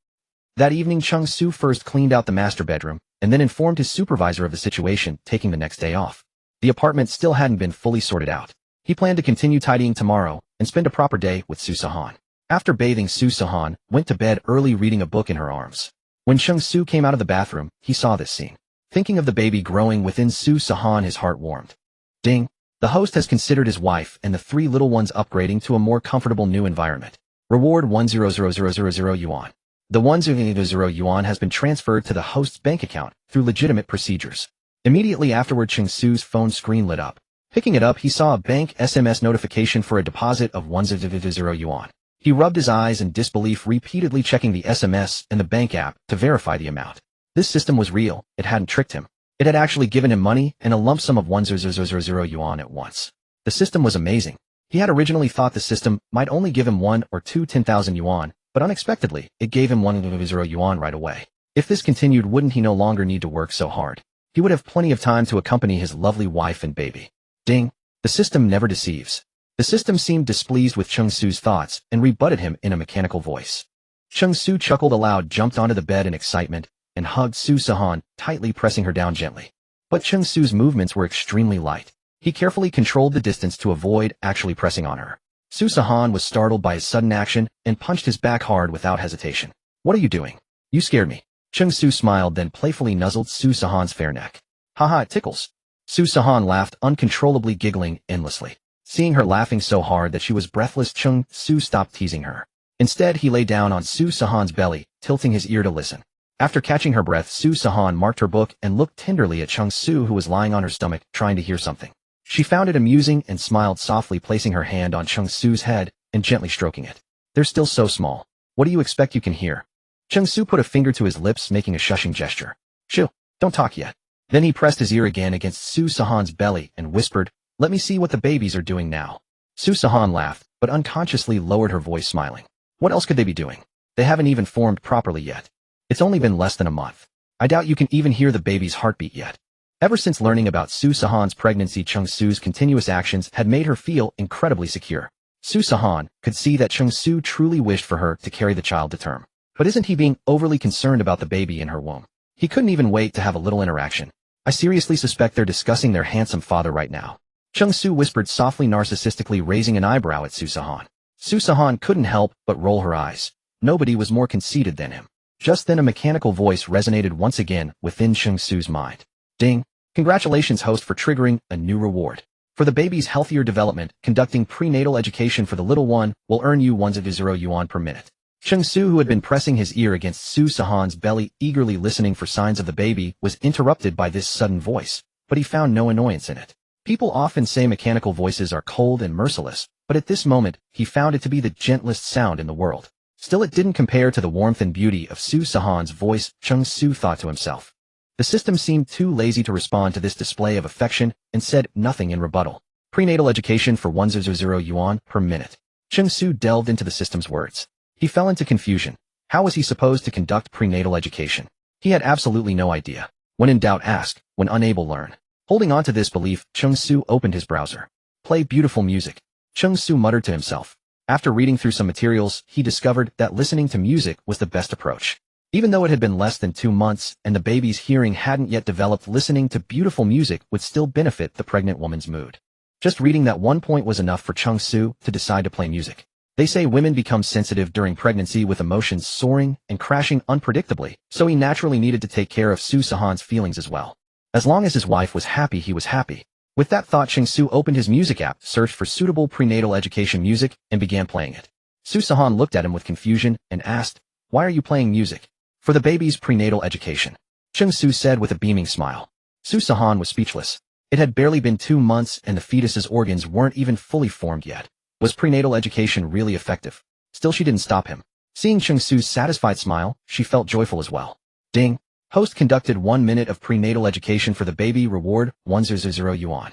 That evening, Cheng Su first cleaned out the master bedroom, and then informed his supervisor of the situation, taking the next day off. The apartment still hadn't been fully sorted out. He planned to continue tidying tomorrow and spend a proper day with Su Sihan. After bathing, Su Sihan went to bed early, reading a book in her arms. When Cheng Su came out of the bathroom, he saw this scene. Thinking of the baby growing within Su Sihan, his heart warmed. Ding! The host has considered his wife and the 3 little ones upgrading to a more comfortable new environment. Reward 100,000 yuan. The 100,000 yuan has been transferred to the host's bank account through legitimate procedures. Immediately afterward, Cheng Su's phone screen lit up. Picking it up, he saw a bank SMS notification for a deposit of 100,000 yuan. He rubbed his eyes in disbelief, repeatedly checking the SMS and the bank app to verify the amount. This system was real. It hadn't tricked him. It had actually given him money and a lump sum of 100,000 yuan at once. The system was amazing. He had originally thought the system might only give him 1 or 2 10,000 yuan, but unexpectedly, it gave him 100 yuan right away. If this continued, wouldn't he no longer need to work so hard? He would have plenty of time to accompany his lovely wife and baby. Ding! The system never deceives. The system seemed displeased with Cheng Su's thoughts and rebutted him in a mechanical voice. Cheng Su chuckled aloud, jumped onto the bed in excitement, and hugged Su Sihan, tightly pressing her down gently. But Cheng Su's movements were extremely light. He carefully controlled the distance to avoid actually pressing on her. Su Sihan was startled by his sudden action and punched his back hard without hesitation. What are you doing? You scared me. Cheng Su smiled, then playfully nuzzled Su Sihan's fair neck. Haha, it tickles. Su Sihan laughed uncontrollably, giggling endlessly. Seeing her laughing so hard that she was breathless, Cheng Su stopped teasing her. Instead, he lay down on Su Sihan's belly, tilting his ear to listen. After catching her breath, Su Sihan marked her book and looked tenderly at Cheng Su, who was lying on her stomach, trying to hear something. She found it amusing and smiled softly, placing her hand on Cheng Su's head and gently stroking it. They're still so small. What do you expect you can hear? Cheng Su put a finger to his lips, making a shushing gesture. Shoo, don't talk yet. Then he pressed his ear again against Su Sihan's belly and whispered, let me see what the babies are doing now. Su Sihan laughed, but unconsciously lowered her voice, smiling. What else could they be doing? They haven't even formed properly yet. It's only been less than a month. I doubt you can even hear the baby's heartbeat yet. Ever since learning about Su Sihan's pregnancy, Cheng Su's continuous actions had made her feel incredibly secure. Su Sihan could see that Cheng Su truly wished for her to carry the child to term. But isn't he being overly concerned about the baby in her womb? He couldn't even wait to have a little interaction. I seriously suspect they're discussing their handsome father right now. Cheng Su whispered softly, narcissistically raising an eyebrow at Su Sihan. Su Sihan couldn't help but roll her eyes. Nobody was more conceited than him. Just then a mechanical voice resonated once again within Cheng Su's mind. Ding! Congratulations, host, for triggering a new reward. For the baby's healthier development, conducting prenatal education for the little one will earn you 100 yuan per minute. Cheng Su, who had been pressing his ear against Su Sihan's belly, eagerly listening for signs of the baby, was interrupted by this sudden voice, but he found no annoyance in it. People often say mechanical voices are cold and merciless, but at this moment, he found it to be the gentlest sound in the world. Still, it didn't compare to the warmth and beauty of Su Sihan's voice, Cheng Su thought to himself. The system seemed too lazy to respond to this display of affection and said nothing in rebuttal. Prenatal education for 100 yuan per minute. Cheng Su delved into the system's words. He fell into confusion. How was he supposed to conduct prenatal education? He had absolutely no idea. When in doubt, ask. When unable, learn. Holding on to this belief, Cheng Su opened his browser. Play beautiful music. Cheng Su muttered to himself. After reading through some materials, he discovered that listening to music was the best approach. Even though it had been less than 2 months and the baby's hearing hadn't yet developed, listening to beautiful music would still benefit the pregnant woman's mood. Just reading that one point was enough for Cheng Su to decide to play music. They say women become sensitive during pregnancy with emotions soaring and crashing unpredictably, so he naturally needed to take care of Sihan's feelings as well. As long as his wife was happy, he was happy. With that thought, Cheng Su opened his music app, searched for suitable prenatal education music, and began playing it. Sihan looked at him with confusion and asked, "Why are you playing music?" "For the baby's prenatal education," Cheng Su said with a beaming smile. Sihan was speechless. It had barely been 2 months and the fetus's organs weren't even fully formed yet. Was prenatal education really effective? Still, she didn't stop him. Seeing Cheng Su's satisfied smile, she felt joyful as well. Ding! Host conducted 1 minute of prenatal education for the baby. Reward, 1,000 yuan.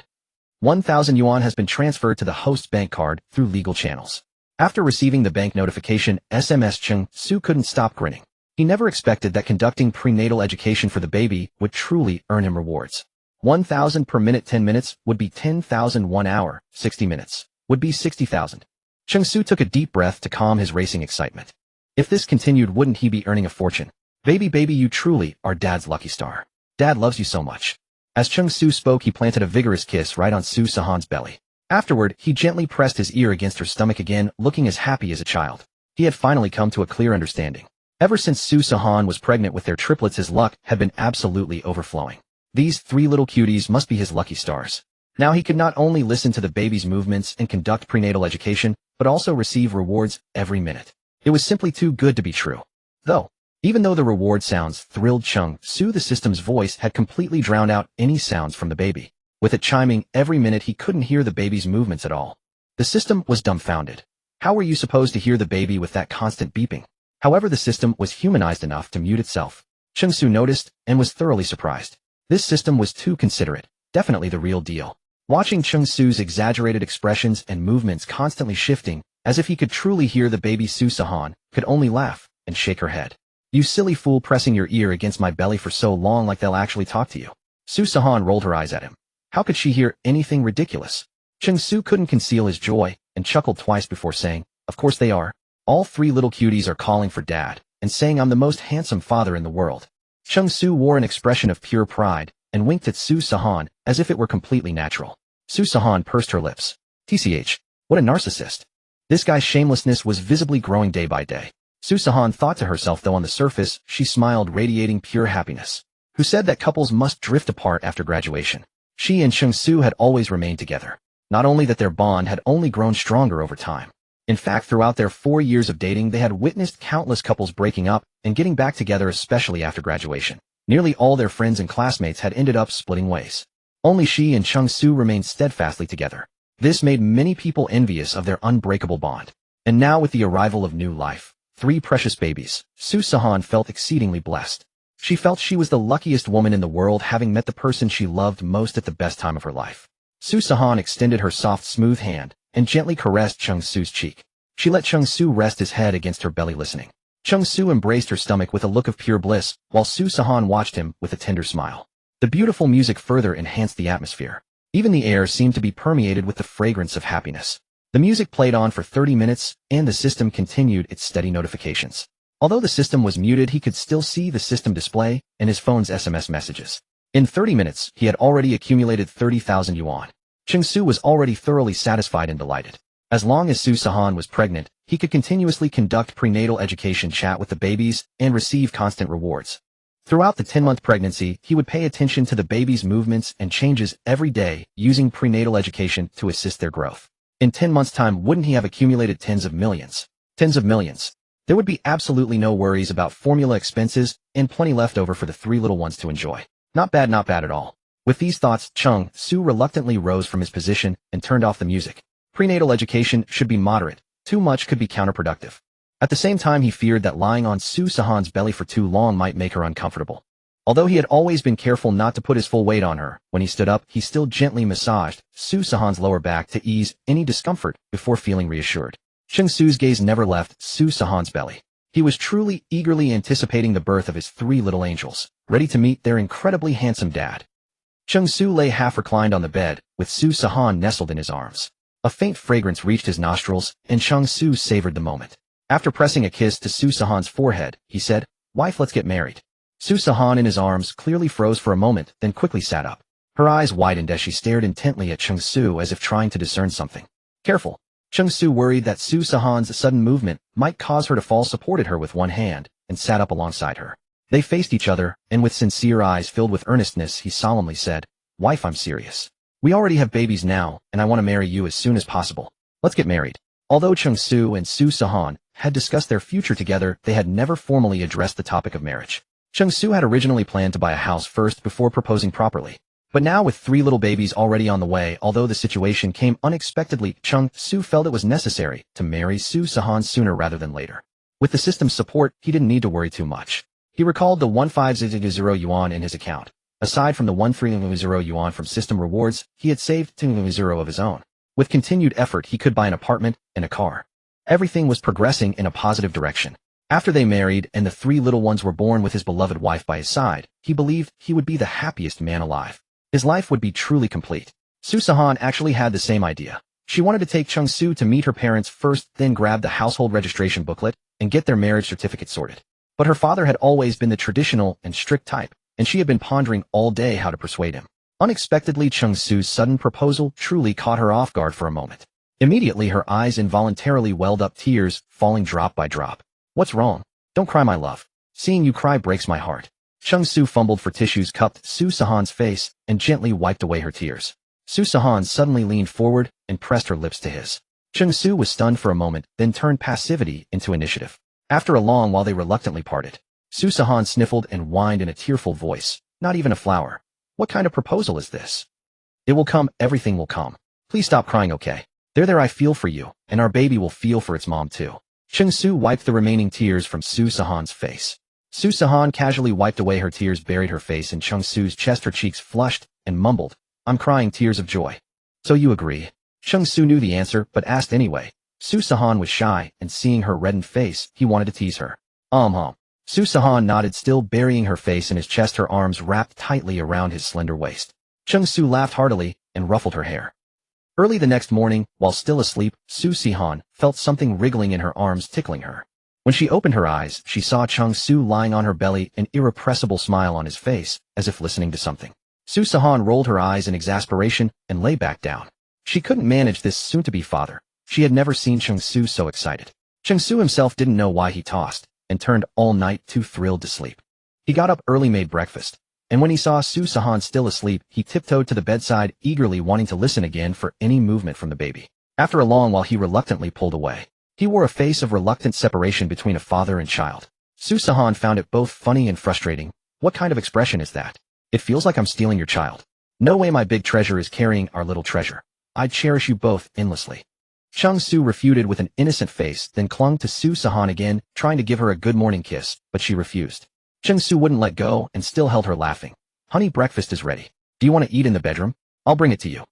1,000 yuan has been transferred to the host's bank card through legal channels. After receiving the bank notification SMS, Cheng Su couldn't stop grinning. He never expected that conducting prenatal education for the baby would truly earn him rewards. 1,000 per minute. 10 minutes would be 10,000. 1 hour, 60 minutes, would be 60,000. Cheng Su took a deep breath to calm his racing excitement. If this continued, wouldn't he be earning a fortune? Baby, you truly are Dad's lucky star. Dad loves you so much. As Cheng Su spoke, he planted a vigorous kiss right on Sihan's belly. Afterward, he gently pressed his ear against her stomach again, looking as happy as a child. He had finally come to a clear understanding. Ever since Sihan was pregnant with their triplets, his luck had been absolutely overflowing. These 3 little cuties must be his lucky stars. Now he could not only listen to the baby's movements and conduct prenatal education, but also receive rewards every minute. It was simply too good to be true. Even though the reward sounds thrilled Cheng Su, the system's voice had completely drowned out any sounds from the baby. With it chiming every minute, he couldn't hear the baby's movements at all. The system was dumbfounded. How were you supposed to hear the baby with that constant beeping? However, the system was humanized enough to mute itself. Cheng Su noticed and was thoroughly surprised. This system was too considerate, definitely the real deal. Watching Cheng Su's exaggerated expressions and movements constantly shifting, as if he could truly hear the baby, Sihan could only laugh and shake her head. "You silly fool, pressing your ear against my belly for so long, like they'll actually talk to you." Sihan rolled her eyes at him. How could she hear anything ridiculous? Cheng Su couldn't conceal his joy and chuckled twice before saying, "Of course they are. All 3 little cuties are calling for Dad and saying I'm the most handsome father in the world." Cheng Su wore an expression of pure pride and winked at Sihan as if it were completely natural. Sihan pursed her lips. TCH, what a narcissist. This guy's shamelessness was visibly growing day by day. Sihan thought to herself, though on the surface, she smiled, radiating pure happiness. Who said that couples must drift apart after graduation? She and Cheng Su had always remained together. Not only that, their bond had only grown stronger over time. In fact, throughout their 4 years of dating, they had witnessed countless couples breaking up and getting back together, especially after graduation. Nearly all their friends and classmates had ended up splitting ways. Only she and Cheng Su remained steadfastly together. This made many people envious of their unbreakable bond. And now, with the arrival of new life, 3 precious babies, Sihan felt exceedingly blessed. She felt she was the luckiest woman in the world, having met the person she loved most at the best time of her life. Sihan extended her soft, smooth hand and gently caressed Cheng Su's cheek. She let Cheng Su rest his head against her belly, listening. Cheng Su embraced her stomach with a look of pure bliss, while Sihan watched him with a tender smile. The beautiful music further enhanced the atmosphere. Even the air seemed to be permeated with the fragrance of happiness. The music played on for 30 minutes, and the system continued its steady notifications. Although the system was muted, he could still see the system display and his phone's SMS messages. In 30 minutes, he had already accumulated 30,000 yuan. Cheng Su was already thoroughly satisfied and delighted. As long as Sihan was pregnant, he could continuously conduct prenatal education, chat with the babies, and receive constant rewards. Throughout the 10-month pregnancy, he would pay attention to the baby's movements and changes every day, using prenatal education to assist their growth. In 10 months' time, wouldn't he have accumulated tens of millions? Tens of millions. There would be absolutely no worries about formula expenses and plenty left over for the 3 little ones to enjoy. Not bad at all. With these thoughts, Cheng Su reluctantly rose from his position and turned off the music. Prenatal education should be moderate. Too much could be counterproductive. At the same time, he feared that lying on Sihan's belly for too long might make her uncomfortable. Although he had always been careful not to put his full weight on her, when he stood up, he still gently massaged Sihan's lower back to ease any discomfort before feeling reassured. Cheng Su's gaze never left Sihan's belly. He was truly eagerly anticipating the birth of his three little angels, ready to meet their incredibly handsome dad. Cheng Su lay half reclined on the bed, with Su Sihan nestled in his arms. A faint fragrance reached his nostrils, and Cheng Su savored the moment. After pressing a kiss to Su Sihan's forehead, he said, "Wife, let's get married." Su Sihan in his arms clearly froze for a moment, then quickly sat up. Her eyes widened as she stared intently at Cheng Su as if trying to discern something. Careful. Cheng Su, worried that Su Sihan's sudden movement might cause her to fall, supported her with one hand and sat up alongside her. They faced each other, and with sincere eyes filled with earnestness, he solemnly said, "Wife, I'm serious. We already have babies now, and I want to marry you as soon as possible. Let's get married." Although Cheng Su and Su Sihan had discussed their future together, they had never formally addressed the topic of marriage. Cheng Su had originally planned to buy a house first before proposing properly. But now, with three little babies already on the way, although the situation came unexpectedly, Cheng Su felt it was necessary to marry Su Sihan sooner rather than later. With the system's support, he didn't need to worry too much. He recalled the 1500 yuan in his account. Aside from the 1300 yuan from system rewards, he had saved 200 of his own. With continued effort, he could buy an apartment and a car. Everything was progressing in a positive direction. After they married and the three little ones were born with his beloved wife by his side, he believed he would be the happiest man alive. His life would be truly complete. Su Sihan actually had the same idea. She wanted to take Cheng Su to meet her parents first, then grab the household registration booklet and get their marriage certificate sorted. But her father had always been the traditional and strict type, and she had been pondering all day how to persuade him. Unexpectedly, Cheng Su's sudden proposal truly caught her off guard for a moment. Immediately, her eyes involuntarily welled up, tears falling drop by drop. "What's wrong? Don't cry, my love. Seeing you cry breaks my heart." Cheng Su fumbled for tissues, cupped Su Sihan's face, and gently wiped away her tears. Su Sihan suddenly leaned forward and pressed her lips to his. Cheng Su was stunned for a moment, then turned passivity into initiative. After a long while, they reluctantly parted. Su Sihan sniffled and whined in a tearful voice, "Not even a flower. What kind of proposal is this?" "It will come, everything will come. Please stop crying, okay? There, I feel for you, and our baby will feel for its mom too." Cheng Su wiped the remaining tears from Su Sihan's face. Su Sihan casually wiped away her tears, buried her face in Cheng Su's chest, her cheeks flushed, and mumbled, "I'm crying tears of joy." "So you agree?" Cheng Su knew the answer, but asked anyway. Su Sihan was shy, and seeing her reddened face, he wanted to tease her. Su Sihan nodded, still burying her face in his chest, her arms wrapped tightly around his slender waist. Cheng Su laughed heartily and ruffled her hair. Early the next morning, while still asleep, Su Sihan felt something wriggling in her arms, tickling her. When she opened her eyes, she saw Cheng Su lying on her belly, an irrepressible smile on his face, as if listening to something. Su Sihan rolled her eyes in exasperation and lay back down. She couldn't manage this soon-to-be father. She had never seen Cheng Su so excited. Cheng Su himself didn't know why he tossed and turned all night, too thrilled to sleep. He got up early, made breakfast, and when he saw Su Sihan still asleep, he tiptoed to the bedside, eagerly wanting to listen again for any movement from the baby. After a long while, he reluctantly pulled away. He wore a face of reluctant separation between a father and child. Su Sihan found it both funny and frustrating. "What kind of expression is that? It feels like I'm stealing your child. No way, my big treasure is carrying our little treasure. I'd cherish you both endlessly." Cheng Su refuted with an innocent face, then clung to Su Sihan again, trying to give her a good morning kiss, but she refused. Cheng Su wouldn't let go and still held her, laughing. "Honey, breakfast is ready. Do you want to eat in the bedroom? I'll bring it to you.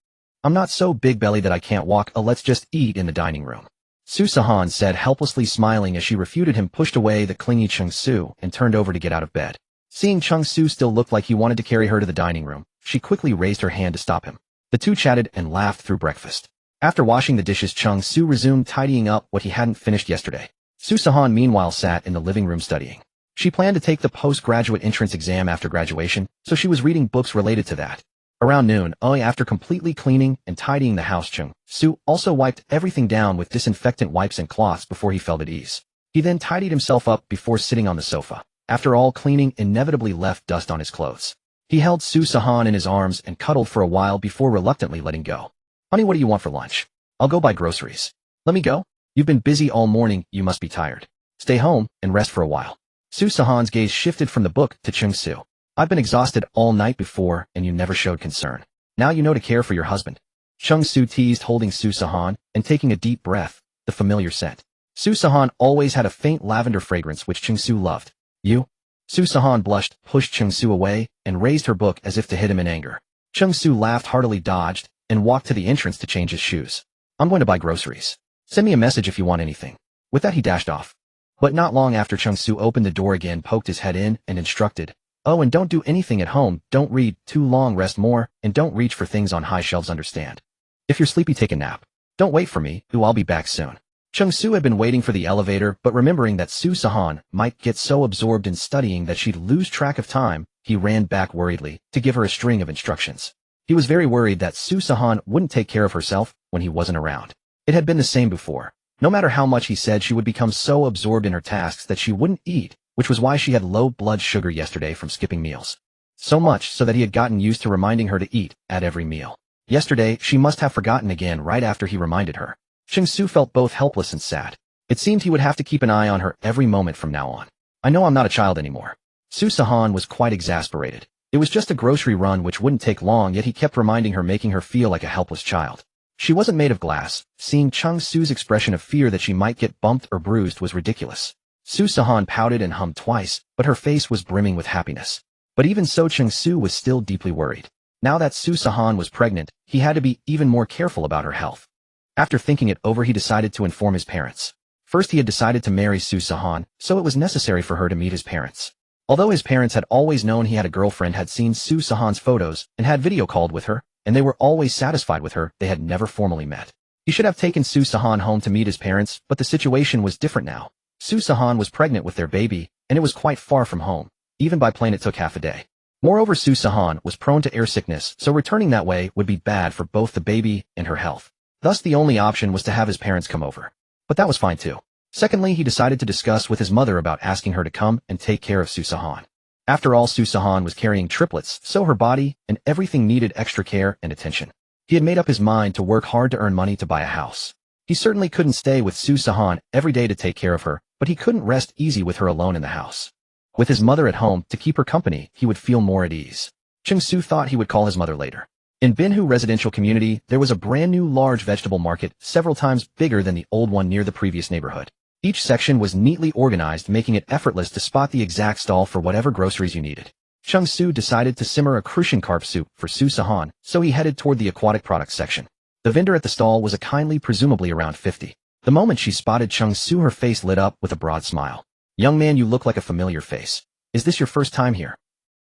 I'm not so big-bellied that I can't walk. Let's just eat in the dining room." Su Sihan said, helplessly smiling as she refuted him, pushed away the clingy Cheng Su, and turned over to get out of bed. Seeing Cheng Su still looked like he wanted to carry her to the dining room, she quickly raised her hand to stop him. The two chatted and laughed through breakfast. After washing the dishes, Cheng Su resumed tidying up what he hadn't finished yesterday. Su Sihan meanwhile sat in the living room studying. She planned to take the postgraduate entrance exam after graduation, so she was reading books related to that. Around noon, after completely cleaning and tidying the house, Cheng Su also wiped everything down with disinfectant wipes and cloths before he felt at ease. He then tidied himself up before sitting on the sofa. After all, cleaning inevitably left dust on his clothes. He held Su Sihan in his arms and cuddled for a while before reluctantly letting go. "Honey, what do you want for lunch? I'll go buy groceries." "Let me go? You've been busy all morning, you must be tired. Stay home and rest for a while." Su Sihan's gaze shifted from the book to Cheng Su. "I've been exhausted all night before, and you never showed concern. Now you know to care for your husband." Cheng Su teased, holding Su Sihan and taking a deep breath, the familiar scent. Su Sihan always had a faint lavender fragrance which Cheng Su loved. "You?" Su Sihan blushed, pushed Cheng Su away, and raised her book as if to hit him in anger. Cheng Su laughed heartily, dodged, and walked to the entrance to change his shoes. "I'm going to buy groceries. Send me a message if you want anything." With that, he dashed off. But not long after, Cheng Su opened the door again, poked his head in, and instructed, "Oh, and don't do anything at home, don't read too long, rest more, and don't reach for things on high shelves, understand? If you're sleepy, take a nap. Don't wait for me, I'll be back soon." Cheng Su had been waiting for the elevator, but remembering that Sihan might get so absorbed in studying that she'd lose track of time, he ran back worriedly to give her a string of instructions. He was very worried that Sihan wouldn't take care of herself when he wasn't around. It had been the same before. No matter how much he said, she would become so absorbed in her tasks that she wouldn't eat, which was why she had low blood sugar yesterday from skipping meals. So much so that he had gotten used to reminding her to eat at every meal. Yesterday, she must have forgotten again right after he reminded her. Cheng Su felt both helpless and sad. It seemed he would have to keep an eye on her every moment from now on. "I know I'm not a child anymore." Sihan was quite exasperated. It was just a grocery run which wouldn't take long, yet he kept reminding her, making her feel like a helpless child. She wasn't made of glass. Seeing Cheng Su's expression of fear that she might get bumped or bruised was ridiculous. Sihan pouted and hummed twice, but her face was brimming with happiness. But even so, Cheng Su was still deeply worried. Now that Sihan was pregnant, he had to be even more careful about her health. After thinking it over, he decided to inform his parents. First, he had decided to marry Sihan, so it was necessary for her to meet his parents. Although his parents had always known he had a girlfriend, had seen Sihan's photos, and had video called with her, and they were always satisfied with her, they had never formally met. He should have taken Sihan home to meet his parents, but the situation was different now. Sihan was pregnant with their baby, and it was quite far from home. Even by plane it took half a day. Moreover, Sihan was prone to air sickness, so returning that way would be bad for both the baby and her health. Thus, the only option was to have his parents come over. But that was fine too. Secondly, he decided to discuss with his mother about asking her to come and take care of Sihan. After all, Sihan was carrying triplets, so her body and everything needed extra care and attention. He had made up his mind to work hard to earn money to buy a house. He certainly couldn't stay with Sihan every day to take care of her, but he couldn't rest easy with her alone in the house. With his mother at home to keep her company, he would feel more at ease. Cheng Su thought he would call his mother later. In Binhu residential community, there was a brand new large vegetable market, several times bigger than the old one near the previous neighborhood. Each section was neatly organized, making it effortless to spot the exact stall for whatever groceries you needed. Cheng Su decided to simmer a crucian carp soup for Sihan, so he headed toward the aquatic products section. The vendor at the stall was a kindly, presumably around 50. The moment she spotted Cheng Su, her face lit up with a broad smile. "Young man, you look like a familiar face. Is this your first time here?"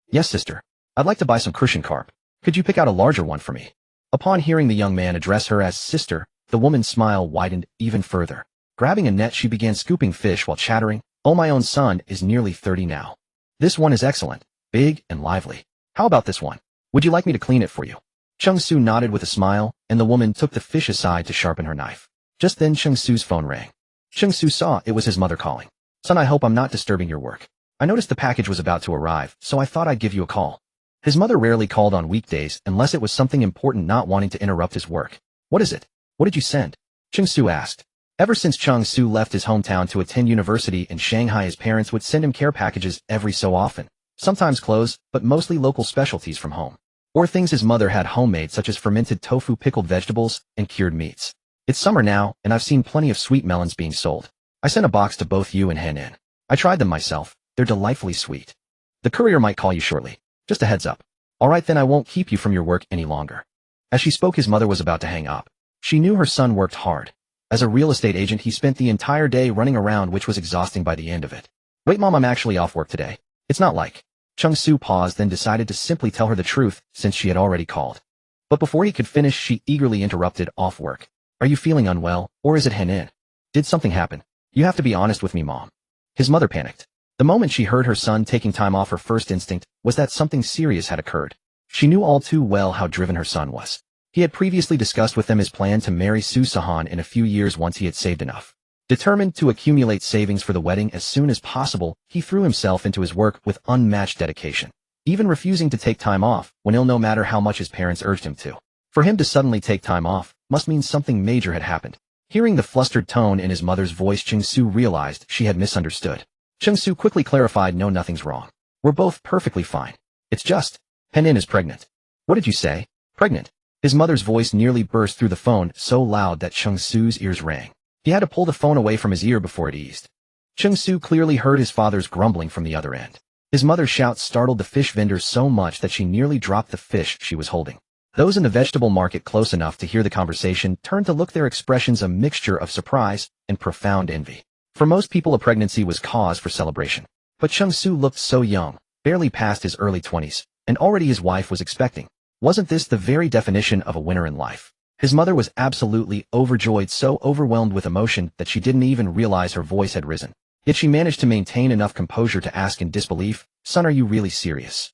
"Yes, sister. I'd like to buy some crucian carp. Could you pick out a larger one for me?" Upon hearing the young man address her as sister, the woman's smile widened even further. Grabbing a net, she began scooping fish while chattering, "Oh, my own son is nearly 30 now. This one is excellent, big and lively. How about this one? Would you like me to clean it for you?" Cheng Su nodded with a smile, and the woman took the fish aside to sharpen her knife. Just then Cheng Su's phone rang. Cheng Su saw it was his mother calling. "Son, I hope I'm not disturbing your work. I noticed the package was about to arrive, so I thought I'd give you a call." His mother rarely called on weekdays unless it was something important, not wanting to interrupt his work. "What is it? What did you send?" Cheng Su asked. Ever since Cheng Su left his hometown to attend university in Shanghai, his parents would send him care packages every so often. Sometimes clothes, but mostly local specialties from home. Or things his mother had homemade, such as fermented tofu, pickled vegetables, and cured meats. "It's summer now, and I've seen plenty of sweet melons being sold. I sent a box to both you and Hen. I tried them myself. They're delightfully sweet. The courier might call you shortly. Just a heads up." "All right, then I won't keep you from your work any longer." As she spoke, his mother was about to hang up. She knew her son worked hard. As a real estate agent, he spent the entire day running around, which was exhausting by the end of it. "Wait, Mom, I'm actually off work today. It's not like..." Cheng Su paused, then decided to simply tell her the truth, since she had already called. But before he could finish, she eagerly interrupted, "Off work? Are you feeling unwell, or is it Hen? Did something happen? You have to be honest with me, Mom." His mother panicked. The moment she heard her son taking time off, her first instinct was that something serious had occurred. She knew all too well how driven her son was. He had previously discussed with them his plan to marry Sihan in a few years once he had saved enough. Determined to accumulate savings for the wedding as soon as possible, he threw himself into his work with unmatched dedication, even refusing to take time off when ill, no matter how much his parents urged him to. For him to suddenly take time off must mean something major had happened. Hearing the flustered tone in his mother's voice, Cheng Su realized she had misunderstood. Cheng Su quickly clarified, "No, nothing's wrong. We're both perfectly fine. It's just, Hen is pregnant." "What did you say? Pregnant?" His mother's voice nearly burst through the phone, so loud that Cheng Su's ears rang. He had to pull the phone away from his ear before it eased. Cheng Su clearly heard his father's grumbling from the other end. His mother's shout startled the fish vendor so much that she nearly dropped the fish she was holding. Those in the vegetable market close enough to hear the conversation turned to look, their expressions a mixture of surprise and profound envy. For most people, a pregnancy was cause for celebration. But Cheng Su looked so young, barely past his early 20s, and already his wife was expecting. Wasn't this the very definition of a winner in life? His mother was absolutely overjoyed, so overwhelmed with emotion that she didn't even realize her voice had risen. Yet she managed to maintain enough composure to ask in disbelief, "Son, are you really serious?"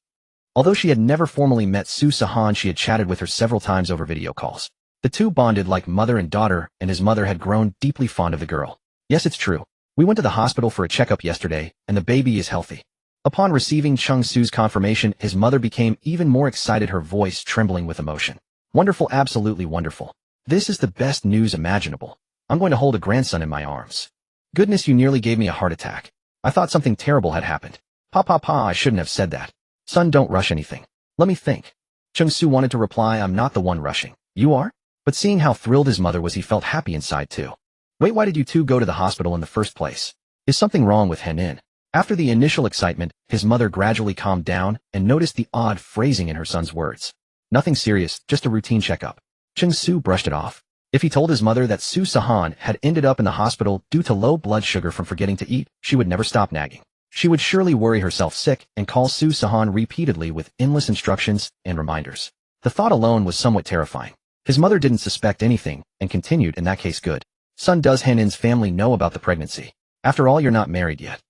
Although she had never formally met Sihan, she had chatted with her several times over video calls. The two bonded like mother and daughter, and his mother had grown deeply fond of the girl. "Yes, it's true. We went to the hospital for a checkup yesterday, and the baby is healthy." Upon receiving Cheng Su's confirmation, his mother became even more excited, her voice trembling with emotion. "Wonderful, absolutely wonderful. This is the best news imaginable. I'm going to hold a grandson in my arms. Goodness, you nearly gave me a heart attack. I thought something terrible had happened. Pa, I shouldn't have said that. Son, don't rush anything. Let me think." Cheng Su wanted to reply, "I'm not the one rushing. You are?" But seeing how thrilled his mother was, he felt happy inside too. "Wait, why did you two go to the hospital in the first place? Is something wrong with Henin?" After the initial excitement, his mother gradually calmed down and noticed the odd phrasing in her son's words. "Nothing serious, just a routine checkup." Cheng Su brushed it off. If he told his mother that Sihan had ended up in the hospital due to low blood sugar from forgetting to eat, she would never stop nagging. She would surely worry herself sick and call Sihan repeatedly with endless instructions and reminders. The thought alone was somewhat terrifying. His mother didn't suspect anything and continued, "In that case, good. Son, does Henin's family know about the pregnancy? After all, you're not married yet."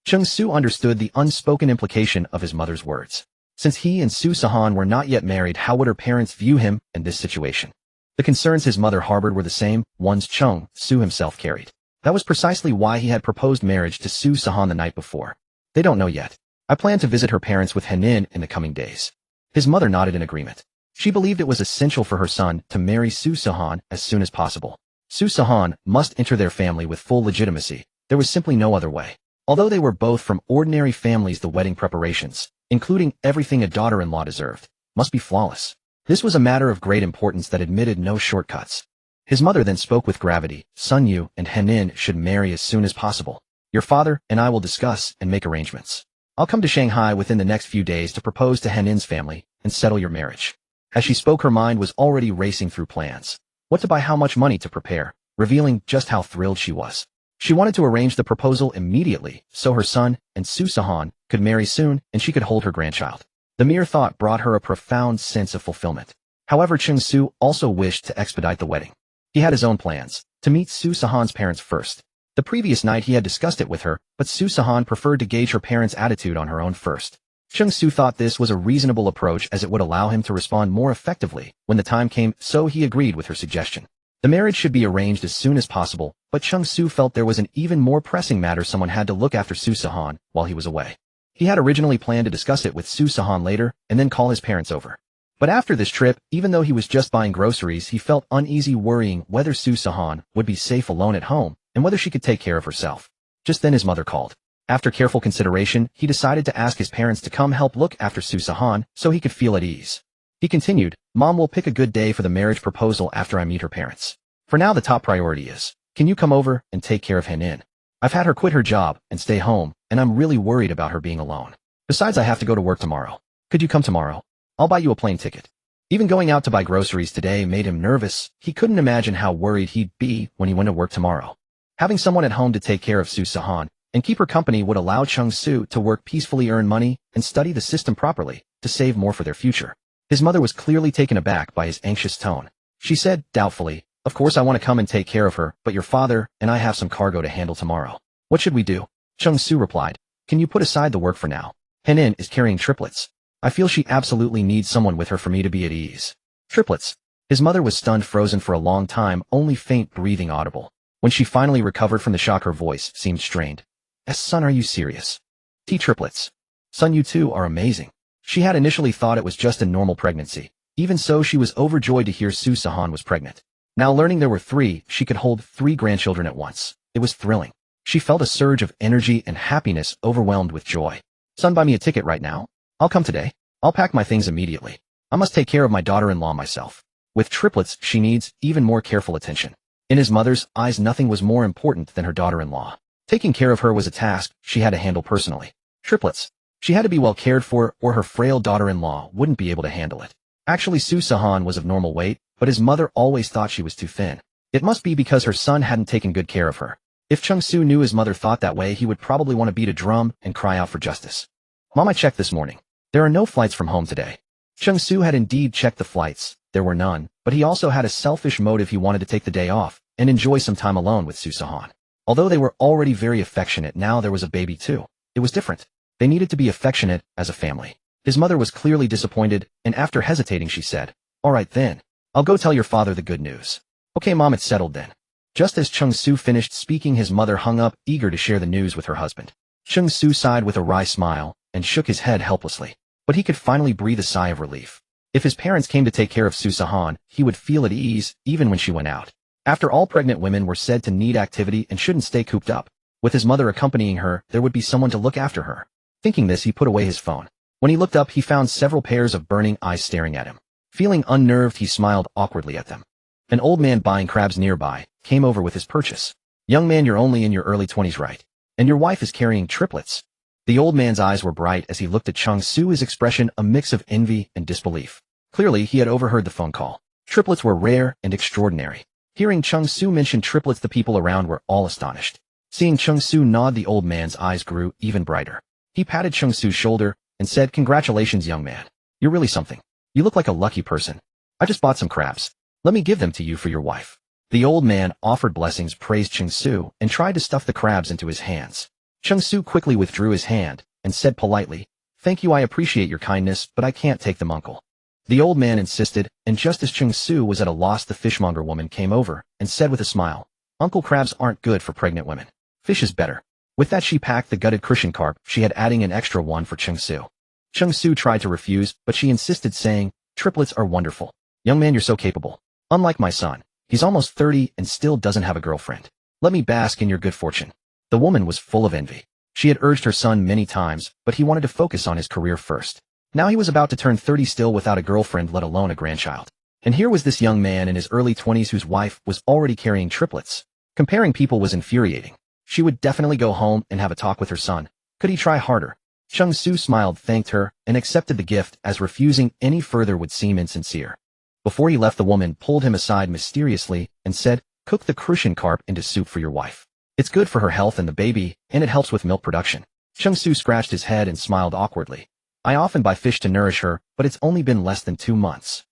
Cheng Su understood the unspoken implication of his mother's words. Since he and Sihan were not yet married, how would her parents view him in this situation? The concerns his mother harbored were the same ones Cheng Su himself carried. That was precisely why he had proposed marriage to Sihan the night before. "They don't know yet. I plan to visit her parents with Henin in the coming days." His mother nodded in agreement. She believed it was essential for her son to marry Sihan as soon as possible. Sihan must enter their family with full legitimacy. There was simply no other way. Although they were both from ordinary families, the wedding preparations, including everything a daughter-in-law deserved, must be flawless. This was a matter of great importance that admitted no shortcuts. His mother then spoke with gravity. "Son, you and Henin should marry as soon as possible. Your father and I will discuss and make arrangements. I'll come to Shanghai within the next few days to propose to Henin's family and settle your marriage." As she spoke, her mind was already racing through plans. What to buy, how much money to prepare, revealing just how thrilled she was. She wanted to arrange the proposal immediately so her son and Sihan could marry soon and she could hold her grandchild. The mere thought brought her a profound sense of fulfillment. However, Cheng Su also wished to expedite the wedding. He had his own plans, to meet Sihan's parents first. The previous night he had discussed it with her, but Sihan preferred to gauge her parents' attitude on her own first. Cheng Su thought this was a reasonable approach as it would allow him to respond more effectively when the time came, so he agreed with her suggestion. The marriage should be arranged as soon as possible, but Cheng Su felt there was an even more pressing matter: someone had to look after Sihan while he was away. He had originally planned to discuss it with Sihan later and then call his parents over. But after this trip, even though he was just buying groceries, he felt uneasy, worrying whether Sihan would be safe alone at home and whether she could take care of herself. Just then his mother called. After careful consideration, he decided to ask his parents to come help look after Sihan so he could feel at ease. He continued, "Mom will pick a good day for the marriage proposal after I meet her parents. For now, the top priority is, can you come over and take care of Henin? I've had her quit her job and stay home, and I'm really worried about her being alone. Besides, I have to go to work tomorrow. Could you come tomorrow? I'll buy you a plane ticket." Even going out to buy groceries today made him nervous. He couldn't imagine how worried he'd be when he went to work tomorrow. Having someone at home to take care of Sihan and keep her company would allow Cheng Su to work peacefully, earn money, and study the system properly to save more for their future. His mother was clearly taken aback by his anxious tone. She said, doubtfully, "Of course I want to come and take care of her, but your father and I have some cargo to handle tomorrow. What should we do?" Cheng Su replied, "Can you put aside the work for now? Henin is carrying triplets. I feel she absolutely needs someone with her for me to be at ease." Triplets. His mother was stunned, frozen for a long time, only faint breathing audible. When she finally recovered from the shock, her voice seemed strained. "Son, are you serious? Triplets. Son, you two are amazing." She had initially thought it was just a normal pregnancy. Even so, she was overjoyed to hear Sihan was pregnant. Now learning there were 3, she could hold 3 grandchildren at once. It was thrilling. She felt a surge of energy and happiness, overwhelmed with joy. "Son, buy me a ticket right now. I'll come today. I'll pack my things immediately. I must take care of my daughter-in-law myself." With triplets, she needs even more careful attention. In his mother's eyes, nothing was more important than her daughter-in-law. Taking care of her was a task she had to handle personally. Triplets. She had to be well cared for, or her frail daughter-in-law wouldn't be able to handle it. Actually, Sihan was of normal weight, but his mother always thought she was too thin. It must be because her son hadn't taken good care of her. If Cheng Su knew his mother thought that way, he would probably want to beat a drum and cry out for justice. Mom, I checked this morning. There are no flights from home today. Cheng Su had indeed checked the flights. There were none, but he also had a selfish motive. He wanted to take the day off and enjoy some time alone with Sihan. Although they were already very affectionate, now there was a baby too. It was different. They needed to be affectionate as a family. His mother was clearly disappointed, and after hesitating she said, "All right then. I'll go tell your father the good news." "Okay, Mom, it's settled then." Just as Cheng Su finished speaking, his mother hung up, eager to share the news with her husband. Cheng Su sighed with a wry smile and shook his head helplessly, but he could finally breathe a sigh of relief. If his parents came to take care of Sihan, he would feel at ease even when she went out. After all, pregnant women were said to need activity and shouldn't stay cooped up. With his mother accompanying her, there would be someone to look after her. Thinking this, he put away his phone. When he looked up, he found several pairs of burning eyes staring at him. Feeling unnerved, he smiled awkwardly at them. An old man buying crabs nearby came over with his purchase. "Young man, you're only in your early 20s, right? And your wife is carrying triplets." The old man's eyes were bright as he looked at Cheng Su, his expression a mix of envy and disbelief. Clearly, he had overheard the phone call. Triplets were rare and extraordinary. Hearing Cheng Su mention triplets, the people around were all astonished. Seeing Cheng Su nod, the old man's eyes grew even brighter. He patted Cheng Su's shoulder and said, "Congratulations, young man. You're really something. You look like a lucky person. I just bought some crabs. Let me give them to you for your wife." The old man offered blessings, praised Cheng Su, and tried to stuff the crabs into his hands. Cheng Su quickly withdrew his hand and said politely, "Thank you, I appreciate your kindness, but I can't take them, uncle." The old man insisted, and just as Cheng Su was at a loss, the fishmonger woman came over and said with a smile, "Uncle, crabs aren't good for pregnant women. Fish is better." With that, she packed the gutted crucian carp she had, adding an extra one for Cheng Su. Cheng Su tried to refuse, but she insisted, saying, "Triplets are wonderful. Young man, you're so capable. Unlike my son, he's almost 30 and still doesn't have a girlfriend. Let me bask in your good fortune." The woman was full of envy. She had urged her son many times, but he wanted to focus on his career first. Now he was about to turn 30 still without a girlfriend, let alone a grandchild. And here was this young man in his early 20s whose wife was already carrying triplets. Comparing people was infuriating. She would definitely go home and have a talk with her son. Could he try harder? Cheng Su smiled, thanked her, and accepted the gift, as refusing any further would seem insincere. Before he left, the woman pulled him aside mysteriously and said, "Cook the crucian carp into soup for your wife. It's good for her health and the baby, and it helps with milk production." Cheng Su scratched his head and smiled awkwardly. "I often buy fish to nourish her, but it's only been less than 2 months."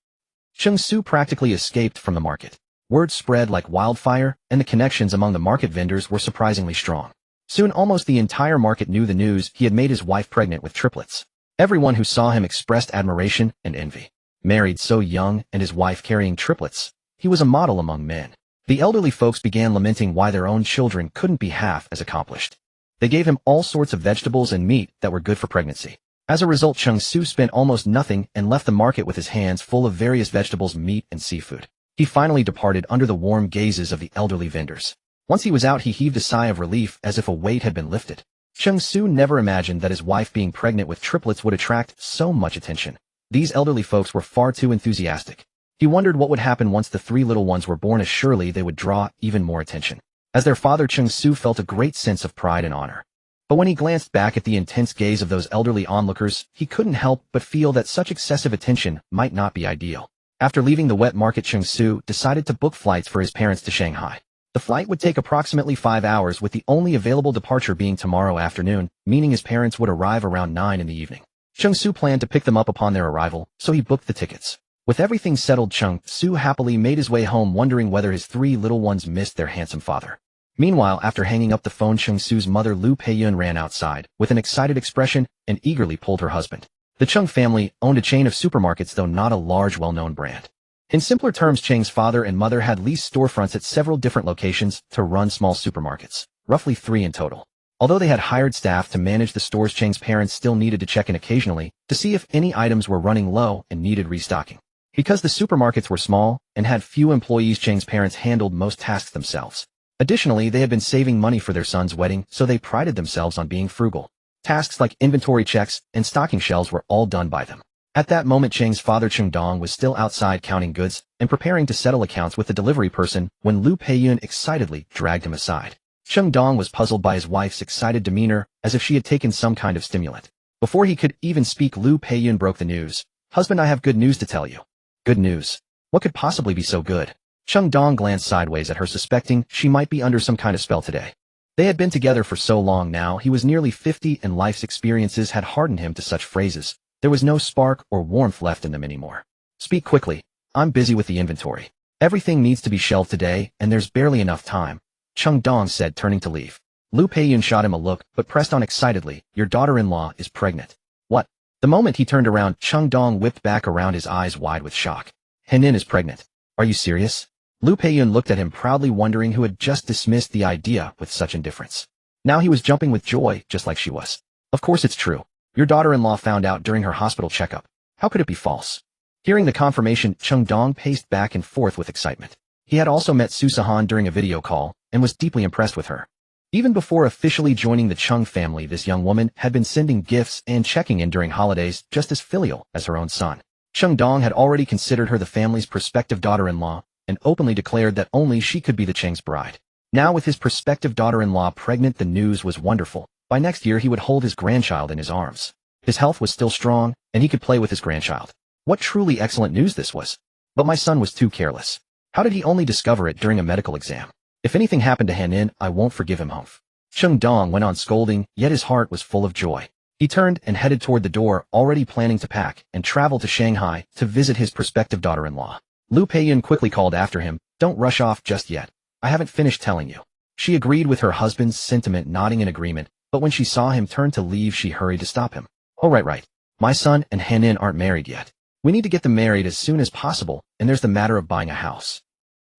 Cheng Su practically escaped from the market. Word spread like wildfire, and the connections among the market vendors were surprisingly strong. Soon almost the entire market knew the news: he had made his wife pregnant with triplets. Everyone who saw him expressed admiration and envy. Married so young and his wife carrying triplets, he was a model among men. The elderly folks began lamenting why their own children couldn't be half as accomplished. They gave him all sorts of vegetables and meat that were good for pregnancy. As a result, Cheng Su spent almost nothing and left the market with his hands full of various vegetables, meat, and seafood. He finally departed under the warm gazes of the elderly vendors. Once he was out, he heaved a sigh of relief as if a weight had been lifted. Cheng Su never imagined that his wife being pregnant with triplets would attract so much attention. These elderly folks were far too enthusiastic. He wondered what would happen once the 3 little ones were born, as surely they would draw even more attention. As their father, Cheng Su felt a great sense of pride and honor. But when he glanced back at the intense gaze of those elderly onlookers, he couldn't help but feel that such excessive attention might not be ideal. After leaving the wet market, Cheng Su decided to book flights for his parents to Shanghai. The flight would take approximately 5 hours, with the only available departure being tomorrow afternoon, meaning his parents would arrive around 9 in the evening. Cheng Su planned to pick them up upon their arrival, so he booked the tickets. With everything settled, Cheng Su happily made his way home, wondering whether his 3 little ones missed their handsome father. Meanwhile, after hanging up the phone, Cheng Su's mother Lu Peiyun ran outside with an excited expression and eagerly pulled her husband. The Cheng family owned a chain of supermarkets, though not a large, well-known brand. In simpler terms, Cheng's father and mother had leased storefronts at several different locations to run small supermarkets, roughly 3 in total. Although they had hired staff to manage the stores, Cheng's parents still needed to check in occasionally to see if any items were running low and needed restocking. Because the supermarkets were small and had few employees, Cheng's parents handled most tasks themselves. Additionally, they had been saving money for their son's wedding, so they prided themselves on being frugal. Tasks like inventory checks and stocking shelves were all done by them. At that moment, Cheng's father Cheng Dong was still outside counting goods and preparing to settle accounts with the delivery person when Lu Peiyun excitedly dragged him aside. Cheng Dong was puzzled by his wife's excited demeanor, as if she had taken some kind of stimulant. Before he could even speak, Lu Peiyun broke the news. "Husband, I have good news to tell you." "Good news? What could possibly be so good?" Cheng Dong glanced sideways at her, suspecting she might be under some kind of spell today. They had been together for so long now, he was nearly 50 and life's experiences had hardened him to such phrases. There was no spark or warmth left in them anymore. Speak quickly. I'm busy with the inventory. Everything needs to be shelved today, and there's barely enough time, Cheng Dong said, turning to leave. Lu Peiyun shot him a look, but pressed on excitedly, your daughter-in-law is pregnant. What? The moment he turned around, Cheng Dong whipped back around, his eyes wide with shock. Henin is pregnant. Are you serious? Lu Peiyun looked at him proudly, wondering who had just dismissed the idea with such indifference. Now he was jumping with joy, just like she was. Of course it's true. Your daughter-in-law found out during her hospital checkup. How could it be false? Hearing the confirmation, Cheng Dong paced back and forth with excitement. He had also met Sihan during a video call, and was deeply impressed with her. Even before officially joining the Cheng family, this young woman had been sending gifts and checking in during holidays, just as filial as her own son. Cheng Dong had already considered her the family's prospective daughter-in-law, and openly declared that only she could be the Cheng's bride. Now with his prospective daughter-in-law pregnant, the news was wonderful. By next year he would hold his grandchild in his arms. His health was still strong, and he could play with his grandchild. What truly excellent news this was. But my son was too careless. How did he only discover it during a medical exam? If anything happened to Henin, I won't forgive him, humph. Cheng Dong went on scolding, yet his heart was full of joy. He turned and headed toward the door, already planning to pack and travel to Shanghai to visit his prospective daughter-in-law. Lu Peiyun quickly called after him, don't rush off just yet. I haven't finished telling you. She agreed with her husband's sentiment, nodding in agreement, but when she saw him turn to leave, she hurried to stop him. Oh, right. My son and Henin aren't married yet. We need to get them married as soon as possible, and there's the matter of buying a house.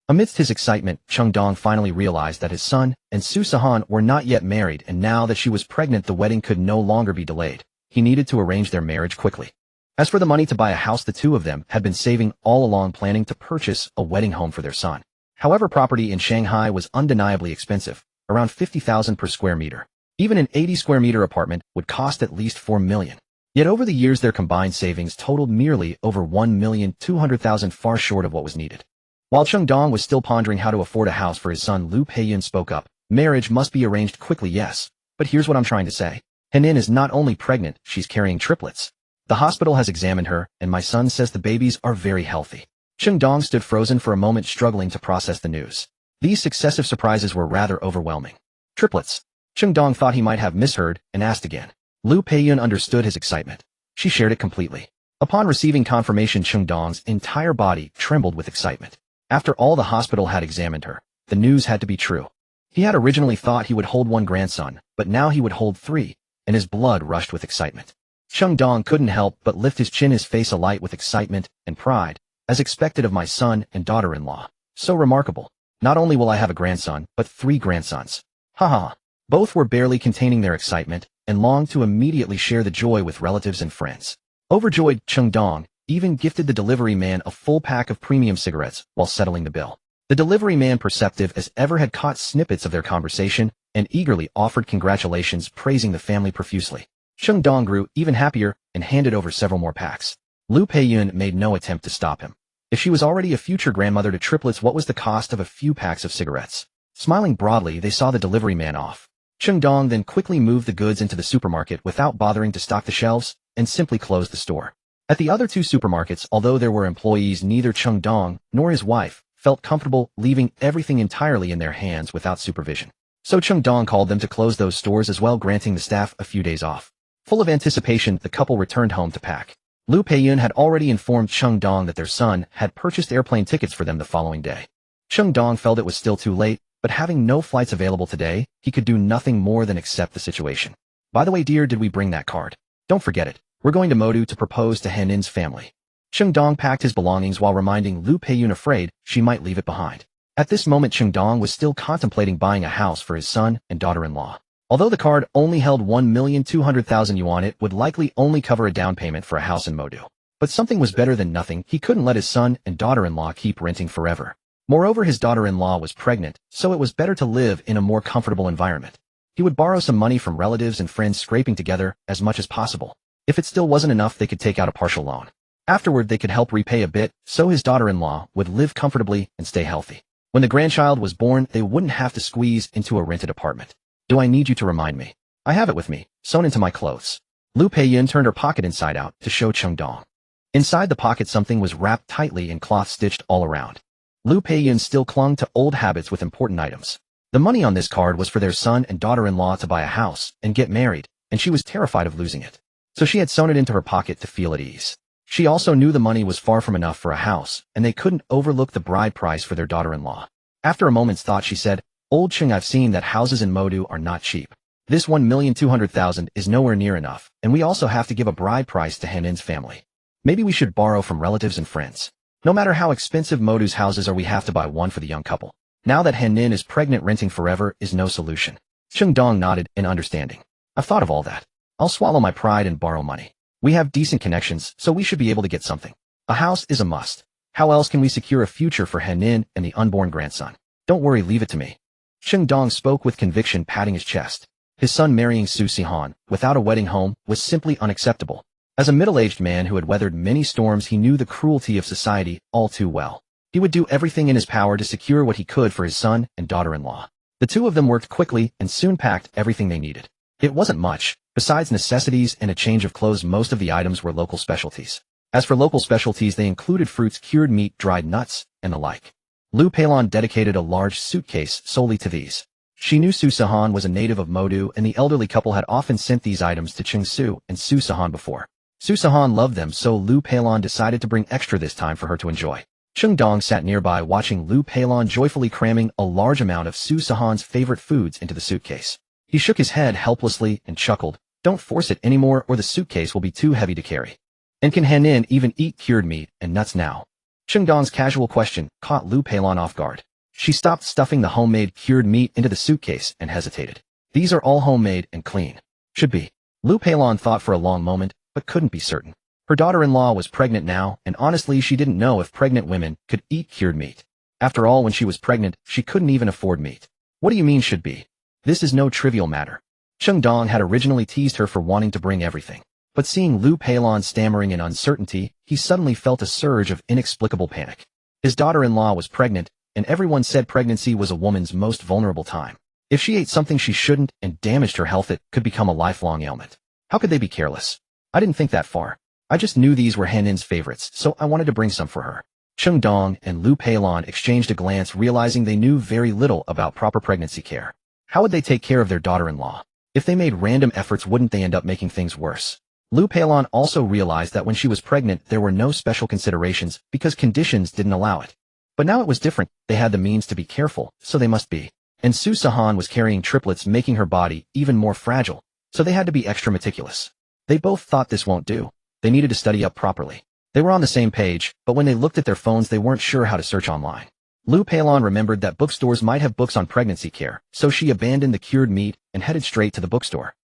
Amidst his excitement, Cheng Dong finally realized that his son and Sihan were not yet married, and now that she was pregnant, the wedding could no longer be delayed. He needed to arrange their marriage quickly. As for the money to buy a house, the two of them had been saving all along, planning to purchase a wedding home for their son. However, property in Shanghai was undeniably expensive, around 50,000 per square meter. Even an 80 square meter apartment would cost at least 4 million. Yet over the years their combined savings totaled merely over 1,200,000, far short of what was needed. While Cheng Dong was still pondering how to afford a house for his son, Lu Peiyun spoke up. Marriage must be arranged quickly, yes. But here's what I'm trying to say. Henin is not only pregnant, she's carrying triplets. The hospital has examined her, and my son says the babies are very healthy. Cheng Dong stood frozen for a moment, struggling to process the news. These successive surprises were rather overwhelming. Triplets. Cheng Dong thought he might have misheard, and asked again. Lu Peiyun understood his excitement. She shared it completely. Upon receiving confirmation, Cheng Dong's entire body trembled with excitement. After all, the hospital had examined her. The news had to be true. He had originally thought he would hold one grandson, but now he would hold 3, and his blood rushed with excitement. Cheng Dong couldn't help but lift his chin, his face alight with excitement and pride, as expected of my son and daughter-in-law. So remarkable. Not only will I have a grandson, but 3 grandsons. Ha ha. Both were barely containing their excitement, and longed to immediately share the joy with relatives and friends. Overjoyed, Cheng Dong even gifted the delivery man a full pack of premium cigarettes while settling the bill. The delivery man, perceptive as ever, had caught snippets of their conversation and eagerly offered congratulations, praising the family profusely. Cheng Dong grew even happier and handed over several more packs. Lu Peiyun made no attempt to stop him. If she was already a future grandmother to triplets, what was the cost of a few packs of cigarettes? Smiling broadly, they saw the delivery man off. Cheng Dong then quickly moved the goods into the supermarket without bothering to stock the shelves, and simply closed the store. At the other 2 supermarkets, although there were employees, neither Cheng Dong nor his wife felt comfortable leaving everything entirely in their hands without supervision. So Cheng Dong called them to close those stores as well, granting the staff a few days off. Full of anticipation, the couple returned home to pack. Lu Peiyun had already informed Cheng Dong that their son had purchased airplane tickets for them the following day. Cheng Dong felt it was still too late, but having no flights available today, he could do nothing more than accept the situation. By the way, dear, did we bring that card? Don't forget it. We're going to Modu to propose to Henin's family. Cheng Dong packed his belongings while reminding Lu Peiyun, afraid she might leave it behind. At this moment, Cheng Dong was still contemplating buying a house for his son and daughter-in-law. Although the card only held 1,200,000 yuan, it would likely only cover a down payment for a house in Modu. But something was better than nothing. He couldn't let his son and daughter-in-law keep renting forever. Moreover, his daughter-in-law was pregnant, so it was better to live in a more comfortable environment. He would borrow some money from relatives and friends, scraping together as much as possible. If it still wasn't enough, they could take out a partial loan. Afterward, they could help repay a bit, so his daughter-in-law would live comfortably and stay healthy. When the grandchild was born, they wouldn't have to squeeze into a rented apartment. Do I need you to remind me? I have it with me, sewn into my clothes. Lu Peiyun turned her pocket inside out to show Cheng Dong. Inside the pocket, something was wrapped tightly in cloth, stitched all around. Lu Peiyun still clung to old habits with important items. The money on this card was for their son and daughter-in-law to buy a house and get married, and she was terrified of losing it. So she had sewn it into her pocket to feel at ease. She also knew the money was far from enough for a house, and they couldn't overlook the bride price for their daughter-in-law. After a moment's thought, she said, "Old Cheng, I've seen that houses in Modu are not cheap. This 1,200,000 is nowhere near enough, and we also have to give a bride price to Han-in's family. Maybe we should borrow from relatives and friends. No matter how expensive Modu's houses are, we have to buy one for the young couple. Now that Han-in is pregnant, renting forever is no solution." Cheng Dong nodded in understanding. "I've thought of all that. I'll swallow my pride and borrow money. We have decent connections, so we should be able to get something. A house is a must. How else can we secure a future for Han-in and the unborn grandson? Don't worry, leave it to me." Cheng Dong spoke with conviction, patting his chest. His son marrying Su Sihan, without a wedding home, was simply unacceptable. As a middle-aged man who had weathered many storms, he knew the cruelty of society all too well. He would do everything in his power to secure what he could for his son and daughter-in-law. The two of them worked quickly and soon packed everything they needed. It wasn't much. Besides necessities and a change of clothes, most of the items were local specialties. As for local specialties, they included fruits, cured meat, dried nuts, and the like. Lu Peilon dedicated a large suitcase solely to these. She knew Su Sihan was a native of Modu, and the elderly couple had often sent these items to Cheng Su and Su Sihan before. Su Sihan loved them, so Lu Peilon decided to bring extra this time for her to enjoy. Cheng Dong sat nearby watching Lu Peilon joyfully cramming a large amount of Su Sihan's favorite foods into the suitcase. He shook his head helplessly and chuckled. "Don't force it anymore, or the suitcase will be too heavy to carry. And can Han-in even eat cured meat and nuts now?" Cheng Dong's casual question caught Lu Peilon off guard. She stopped stuffing the homemade cured meat into the suitcase and hesitated. "These are all homemade and clean. Should be." Lu Peilon thought for a long moment, but couldn't be certain. Her daughter-in-law was pregnant now, and honestly she didn't know if pregnant women could eat cured meat. After all, when she was pregnant, she couldn't even afford meat. "What do you mean should be? This is no trivial matter." Cheng Dong had originally teased her for wanting to bring everything. But seeing Lu Peilon stammering in uncertainty, he suddenly felt a surge of inexplicable panic. His daughter-in-law was pregnant, and everyone said pregnancy was a woman's most vulnerable time. If she ate something she shouldn't and damaged her health, it could become a lifelong ailment. How could they be careless? "I didn't think that far. I just knew these were Han-in's favorites, so I wanted to bring some for her." Cheng Dong and Lu Peilon exchanged a glance, realizing they knew very little about proper pregnancy care. How would they take care of their daughter-in-law? If they made random efforts, wouldn't they end up making things worse? Lu Peilon also realized that when she was pregnant, there were no special considerations because conditions didn't allow it. But now it was different. They had the means to be careful, so they must be. And Su Sihan was carrying triplets, making her body even more fragile, so they had to be extra meticulous. They both thought this won't do. They needed to study up properly. They were on the same page, but when they looked at their phones, they weren't sure how to search online. Lu Peilon remembered that bookstores might have books on pregnancy care, so she abandoned the cured meat and headed straight to the bookstore.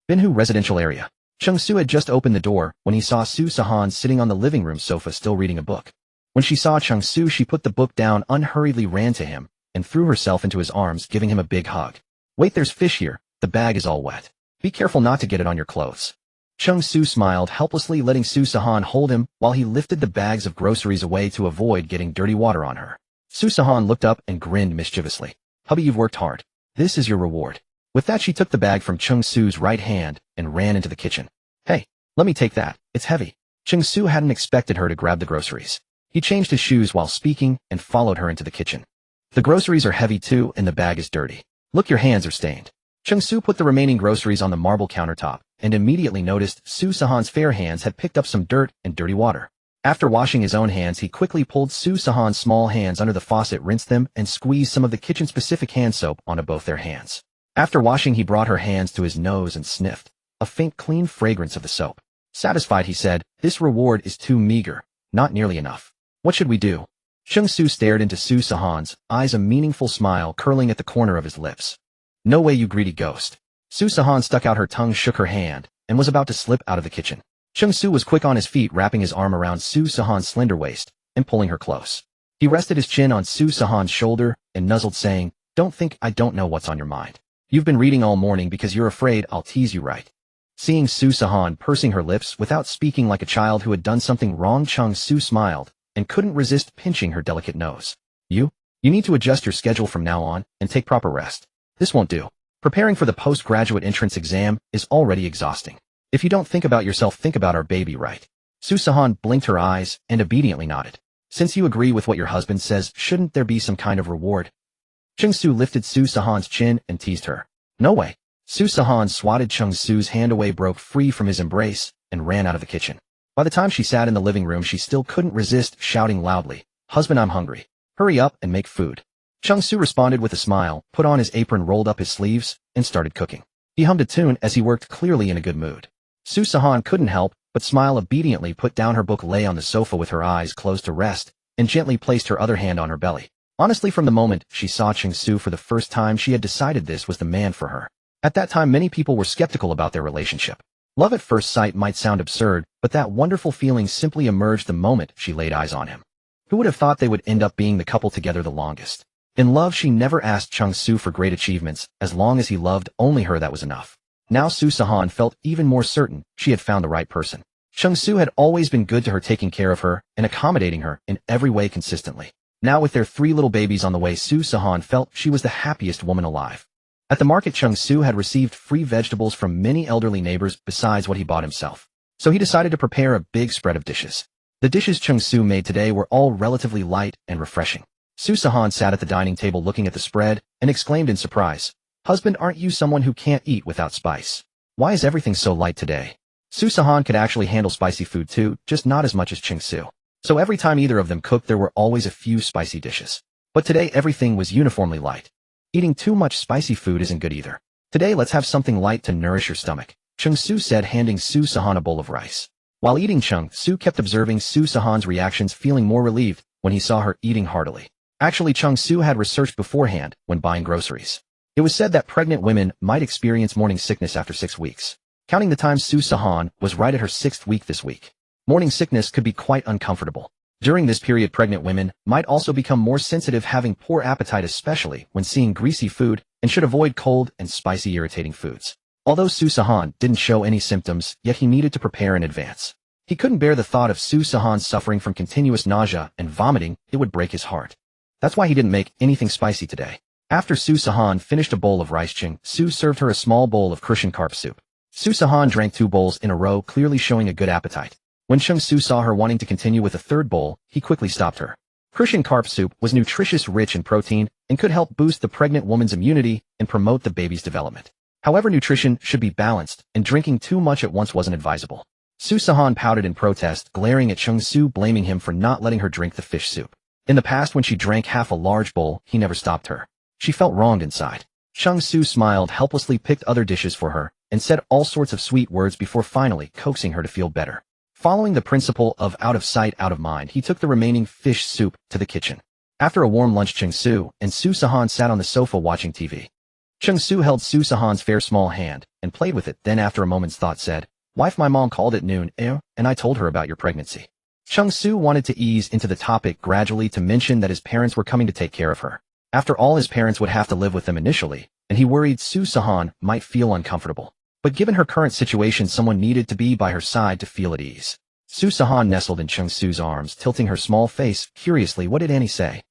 Binhu residential area. Cheng Su had just opened the door when he saw Su Sihan sitting on the living room sofa still reading a book. When she saw Cheng Su, she put the book down, unhurriedly ran to him, and threw herself into his arms, giving him a big hug. "Wait, there's fish here. The bag is all wet. Be careful not to get it on your clothes." Cheng Su smiled helplessly, letting Su Sihan hold him while he lifted the bags of groceries away to avoid getting dirty water on her. Su Sihan looked up and grinned mischievously. "Hubby, you've worked hard. This is your reward." With that, she took the bag from Cheng Su's right hand and ran into the kitchen. "Hey, let me take that. It's heavy." Cheng Su hadn't expected her to grab the groceries. He changed his shoes while speaking and followed her into the kitchen. "The groceries are heavy too, and the bag is dirty. Look, your hands are stained." Cheng Su put the remaining groceries on the marble countertop and immediately noticed Su Sihan's fair hands had picked up some dirt and dirty water. After washing his own hands, he quickly pulled Su Sihan's small hands under the faucet, rinsed them, and squeezed some of the kitchen-specific hand soap onto both their hands. After washing, he brought her hands to his nose and sniffed a faint, clean fragrance of the soap. Satisfied, he said, "This reward is too meager, not nearly enough. What should we do?" Cheng Su stared into Su Sihan's eyes, a meaningful smile curling at the corner of his lips. "No way, you greedy ghost." Su Sihan stuck out her tongue, shook her hand, and was about to slip out of the kitchen. Cheng Su was quick on his feet, wrapping his arm around Su Sihan's slender waist and pulling her close. He rested his chin on Su Sihan's shoulder and nuzzled, saying, "Don't think I don't know what's on your mind. You've been reading all morning because you're afraid I'll tease you, right?" Seeing Su Sihan pursing her lips without speaking like a child who had done something wrong, Cheng Su smiled and couldn't resist pinching her delicate nose. You need to adjust your schedule from now on and take proper rest. This won't do. Preparing for the postgraduate entrance exam is already exhausting. If you don't think about yourself, think about our baby, right?" Su Sihan blinked her eyes and obediently nodded. "Since you agree with what your husband says, shouldn't there be some kind of reward?" Cheng Su lifted Su Sihan's chin and teased her. No way. Su Sihan swatted Cheng Su's hand away, broke free from his embrace, and ran out of the kitchen. By the time she sat in the living room, she still couldn't resist shouting loudly, "Husband, I'm hungry. Hurry up and make food." Cheng Su responded with a smile, put on his apron, rolled up his sleeves, and started cooking. He hummed a tune as he worked, clearly in a good mood. Su Sihan couldn't help but smile obediently, put down her book, lay on the sofa with her eyes closed to rest, and gently placed her other hand on her belly. Honestly, from the moment she saw Cheng Su for the first time, she had decided this was the man for her. At that time, many people were skeptical about their relationship. Love at first sight might sound absurd, but that wonderful feeling simply emerged the moment she laid eyes on him. Who would have thought they would end up being the couple together the longest? In love, she never asked Cheng Su for great achievements. As long as he loved only her, that was enough. Now Su Sihan felt even more certain she had found the right person. Cheng Su had always been good to her, taking care of her and accommodating her in every way consistently. Now with their 3 little babies on the way, Su Sihan felt she was the happiest woman alive. At the market, Cheng Su had received free vegetables from many elderly neighbors besides what he bought himself. So he decided to prepare a big spread of dishes. The dishes Cheng Su made today were all relatively light and refreshing. Su Sihan sat at the dining table looking at the spread and exclaimed in surprise, "Husband, aren't you someone who can't eat without spice? Why is everything so light today?" Su Sihan could actually handle spicy food too, just not as much as Cheng Su. So every time either of them cooked, there were always a few spicy dishes. But today everything was uniformly light. Eating too much spicy food isn't good either. Today let's have something light to nourish your stomach, Cheng Su said, handing Su Sihan a bowl of rice. While eating, Cheng Su kept observing Su Sihan's reactions, feeling more relieved when he saw her eating heartily. Actually, Cheng Su had researched beforehand when buying groceries. It was said that pregnant women might experience morning sickness after 6 weeks. Counting the time, Su Sihan was right at her 6th week this week. Morning sickness could be quite uncomfortable. During this period, pregnant women might also become more sensitive, having poor appetite, especially when seeing greasy food, and should avoid cold and spicy, irritating foods. Although Su Sihan didn't show any symptoms, yet he needed to prepare in advance. He couldn't bear the thought of Su Sihan suffering from continuous nausea and vomiting. It would break his heart. That's why he didn't make anything spicy today. After Su Sihan finished a bowl of rice, Cheng Su served her a small bowl of Crucian carp soup. Su Sihan drank 2 bowls in a row, clearly showing a good appetite. When Cheng Su saw her wanting to continue with a 3rd bowl, he quickly stopped her. Crucian carp soup was nutritious, rich in protein, and could help boost the pregnant woman's immunity and promote the baby's development. However, nutrition should be balanced, and drinking too much at once wasn't advisable. Su Sihan pouted in protest, glaring at Cheng Su, blaming him for not letting her drink the fish soup. In the past, when she drank half a large bowl, he never stopped her. She felt wronged inside. Cheng Su smiled helplessly, picked other dishes for her, and said all sorts of sweet words before finally coaxing her to feel better. Following the principle of out of sight, out of mind, he took the remaining fish soup to the kitchen. After a warm lunch, Cheng Su and Su Sihan sat on the sofa watching TV. Cheng Su held Su Sihan's fair small hand and played with it, then after a moment's thought said, "Wife, my mom called at noon, and I told her about your pregnancy." Cheng Su wanted to ease into the topic gradually, to mention that his parents were coming to take care of her. After all, his parents would have to live with them initially, and he worried Su Sihan might feel uncomfortable. But given her current situation, someone needed to be by her side to feel at ease. Su Sihan nestled in Cheng Su's arms, tilting her small face curiously. "What did Annie say?"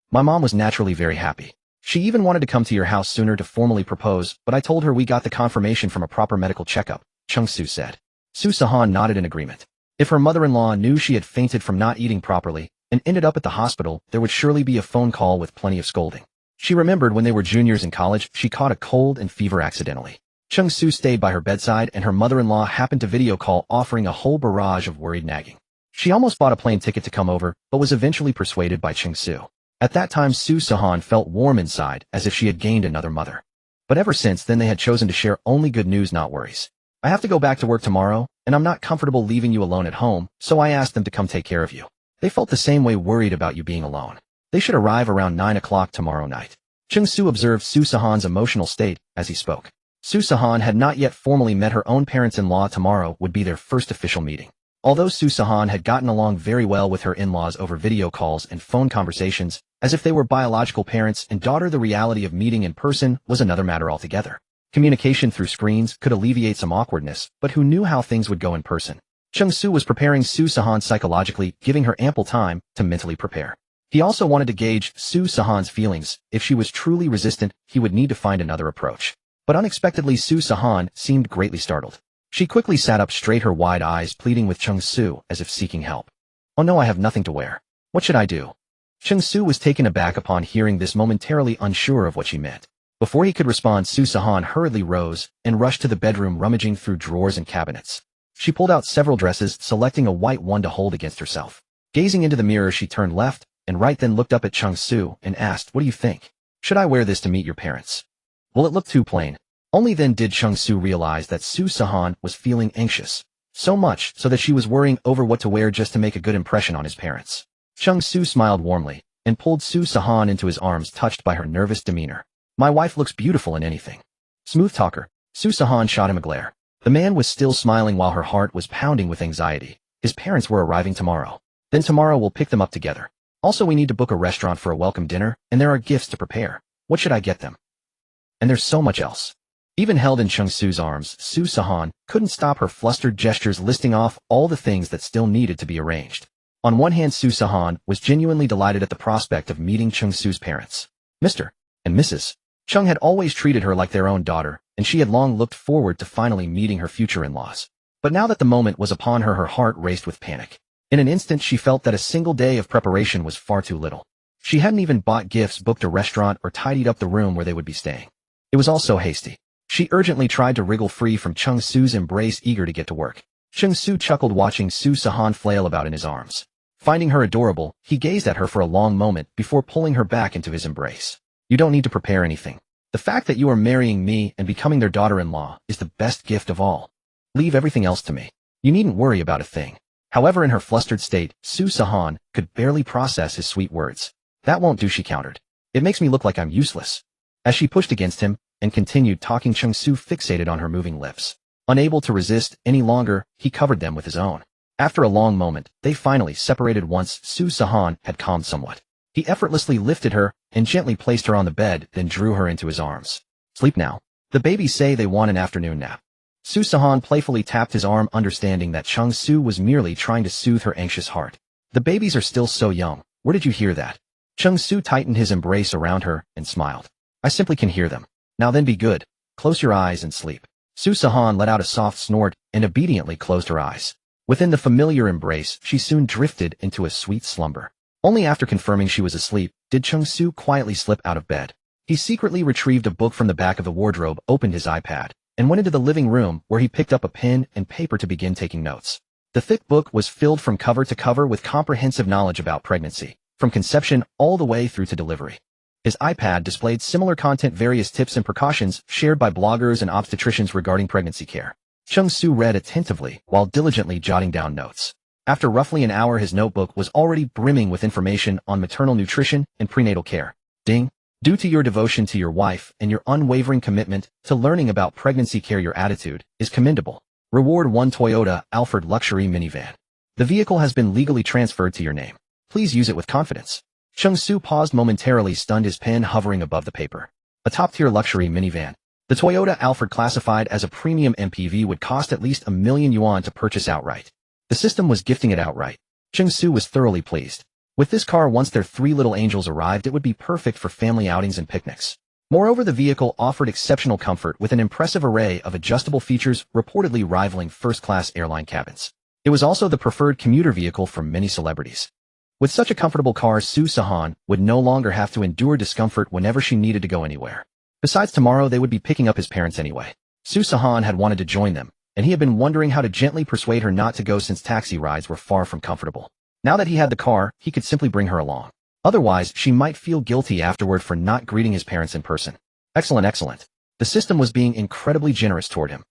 "My mom was naturally very happy. She even wanted to come to your house sooner to formally propose, but I told her we got the confirmation from a proper medical checkup," Cheng Su said. Su Sihan nodded in agreement. If her mother-in-law knew she had fainted from not eating properly and ended up at the hospital, there would surely be a phone call with plenty of scolding. She remembered when they were juniors in college, she caught a cold and fever accidentally. Cheng Su stayed by her bedside, and her mother-in-law happened to video call, offering a whole barrage of worried nagging. She almost bought a plane ticket to come over, but was eventually persuaded by Cheng Su. At that time, Su Sihan felt warm inside, as if she had gained another mother. But ever since then, they had chosen to share only good news, not worries. "I have to go back to work tomorrow, and I'm not comfortable leaving you alone at home, so I asked them to come take care of you. They felt the same way, worried about you being alone. They should arrive around 9 o'clock tomorrow night." Cheng Su observed Su Sihan's emotional state as he spoke. Su Sihan had not yet formally met her own parents-in-law. Tomorrow would be their first official meeting. Although Su Sihan had gotten along very well with her in-laws over video calls and phone conversations, as if they were biological parents and daughter, the reality of meeting in person was another matter altogether. Communication through screens could alleviate some awkwardness, but who knew how things would go in person? Cheng Su was preparing Su Sihan psychologically, giving her ample time to mentally prepare. He also wanted to gauge Su Sihan's feelings. If she was truly resistant, he would need to find another approach. But unexpectedly, Su Sihan seemed greatly startled. She quickly sat up straight, her wide eyes pleading with Cheng Su as if seeking help. "Oh no, I have nothing to wear. What should I do?" Cheng Su was taken aback upon hearing this, momentarily unsure of what she meant. Before he could respond, Sihan hurriedly rose and rushed to the bedroom, rummaging through drawers and cabinets. She pulled out several dresses, selecting a white one to hold against herself. Gazing into the mirror, she turned left and right, then looked up at Cheng Su and asked, "What do you think? Should I wear this to meet your parents? Will it look too plain?" Only then did Cheng Su realize that Sihan was feeling anxious. So much so that she was worrying over what to wear just to make a good impression on his parents. Cheng Su smiled warmly and pulled Sihan into his arms, touched by her nervous demeanor. "My wife looks beautiful in anything." Smooth talker. Sihan shot him a glare. The man was still smiling while her heart was pounding with anxiety. His parents were arriving tomorrow. Then tomorrow we'll pick them up together. Also, we need to book a restaurant for a welcome dinner, and there are gifts to prepare. What should I get them? And there's so much else. Even held in Cheng Su's arms, Sihan couldn't stop her flustered gestures, listing off all the things that still needed to be arranged. On one hand, Sihan was genuinely delighted at the prospect of meeting Cheng Su's parents. Mr. and Mrs. Cheng had always treated her like their own daughter, and she had long looked forward to finally meeting her future in-laws. But now that the moment was upon her, her heart raced with panic. In an instant, she felt that a single day of preparation was far too little. She hadn't even bought gifts, booked a restaurant, or tidied up the room where they would be staying. It was all so hasty. She urgently tried to wriggle free from Cheng Su's embrace, eager to get to work. Cheng Su chuckled, watching Sihan flail about in his arms. Finding her adorable, he gazed at her for a long moment before pulling her back into his embrace. "You don't need to prepare anything. The fact that you are marrying me and becoming their daughter-in-law is the best gift of all. Leave everything else to me. You needn't worry about a thing." However, in her flustered state, Sihan could barely process his sweet words. "That won't do," she countered. "It makes me look like I'm useless." As she pushed against him and continued talking, Cheng Su fixated on her moving lips. Unable to resist any longer, he covered them with his own. After a long moment, they finally separated. Once Sihan had calmed somewhat, he effortlessly lifted her and gently placed her on the bed, then drew her into his arms. "Sleep now. The babies say they want an afternoon nap." Sihan playfully tapped his arm, understanding that Cheng Su was merely trying to soothe her anxious heart. "The babies are still so young. Where did you hear that?" Cheng Su tightened his embrace around her and smiled. "I simply can hear them. Now then, be good. Close your eyes and sleep." Sihan let out a soft snort and obediently closed her eyes. Within the familiar embrace, she soon drifted into a sweet slumber. Only after confirming she was asleep did Cheng Su quietly slip out of bed. He secretly retrieved a book from the back of the wardrobe, opened his iPad, and went into the living room, where he picked up a pen and paper to begin taking notes. The thick book was filled from cover to cover with comprehensive knowledge about pregnancy, from conception all the way through to delivery. His iPad displayed similar content, various tips and precautions shared by bloggers and obstetricians regarding pregnancy care. Cheng Su read attentively while diligently jotting down notes. After roughly an hour, his notebook was already brimming with information on maternal nutrition and prenatal care. Ding! Due to your devotion to your wife and your unwavering commitment to learning about pregnancy care, your attitude is commendable. Reward 1 Toyota Alphard luxury minivan. The vehicle has been legally transferred to your name. Please use it with confidence. Cheng Su paused momentarily, stunned, his pen hovering above the paper. A top-tier luxury minivan. The Toyota Alphard, classified as a premium MPV, would cost at least $1,000,000 to purchase outright. The system was gifting it outright. Cheng Su was thoroughly pleased. With this car, once their 3 little angels arrived, it would be perfect for family outings and picnics. Moreover, the vehicle offered exceptional comfort with an impressive array of adjustable features, reportedly rivaling first-class airline cabins. It was also the preferred commuter vehicle for many celebrities. With such a comfortable car, Sihan would no longer have to endure discomfort whenever she needed to go anywhere. Besides, tomorrow they would be picking up his parents anyway. Sihan had wanted to join them, and he had been wondering how to gently persuade her not to go, since taxi rides were far from comfortable. Now that he had the car, he could simply bring her along. Otherwise, she might feel guilty afterward for not greeting his parents in person. Excellent, excellent. The system was being incredibly generous toward him.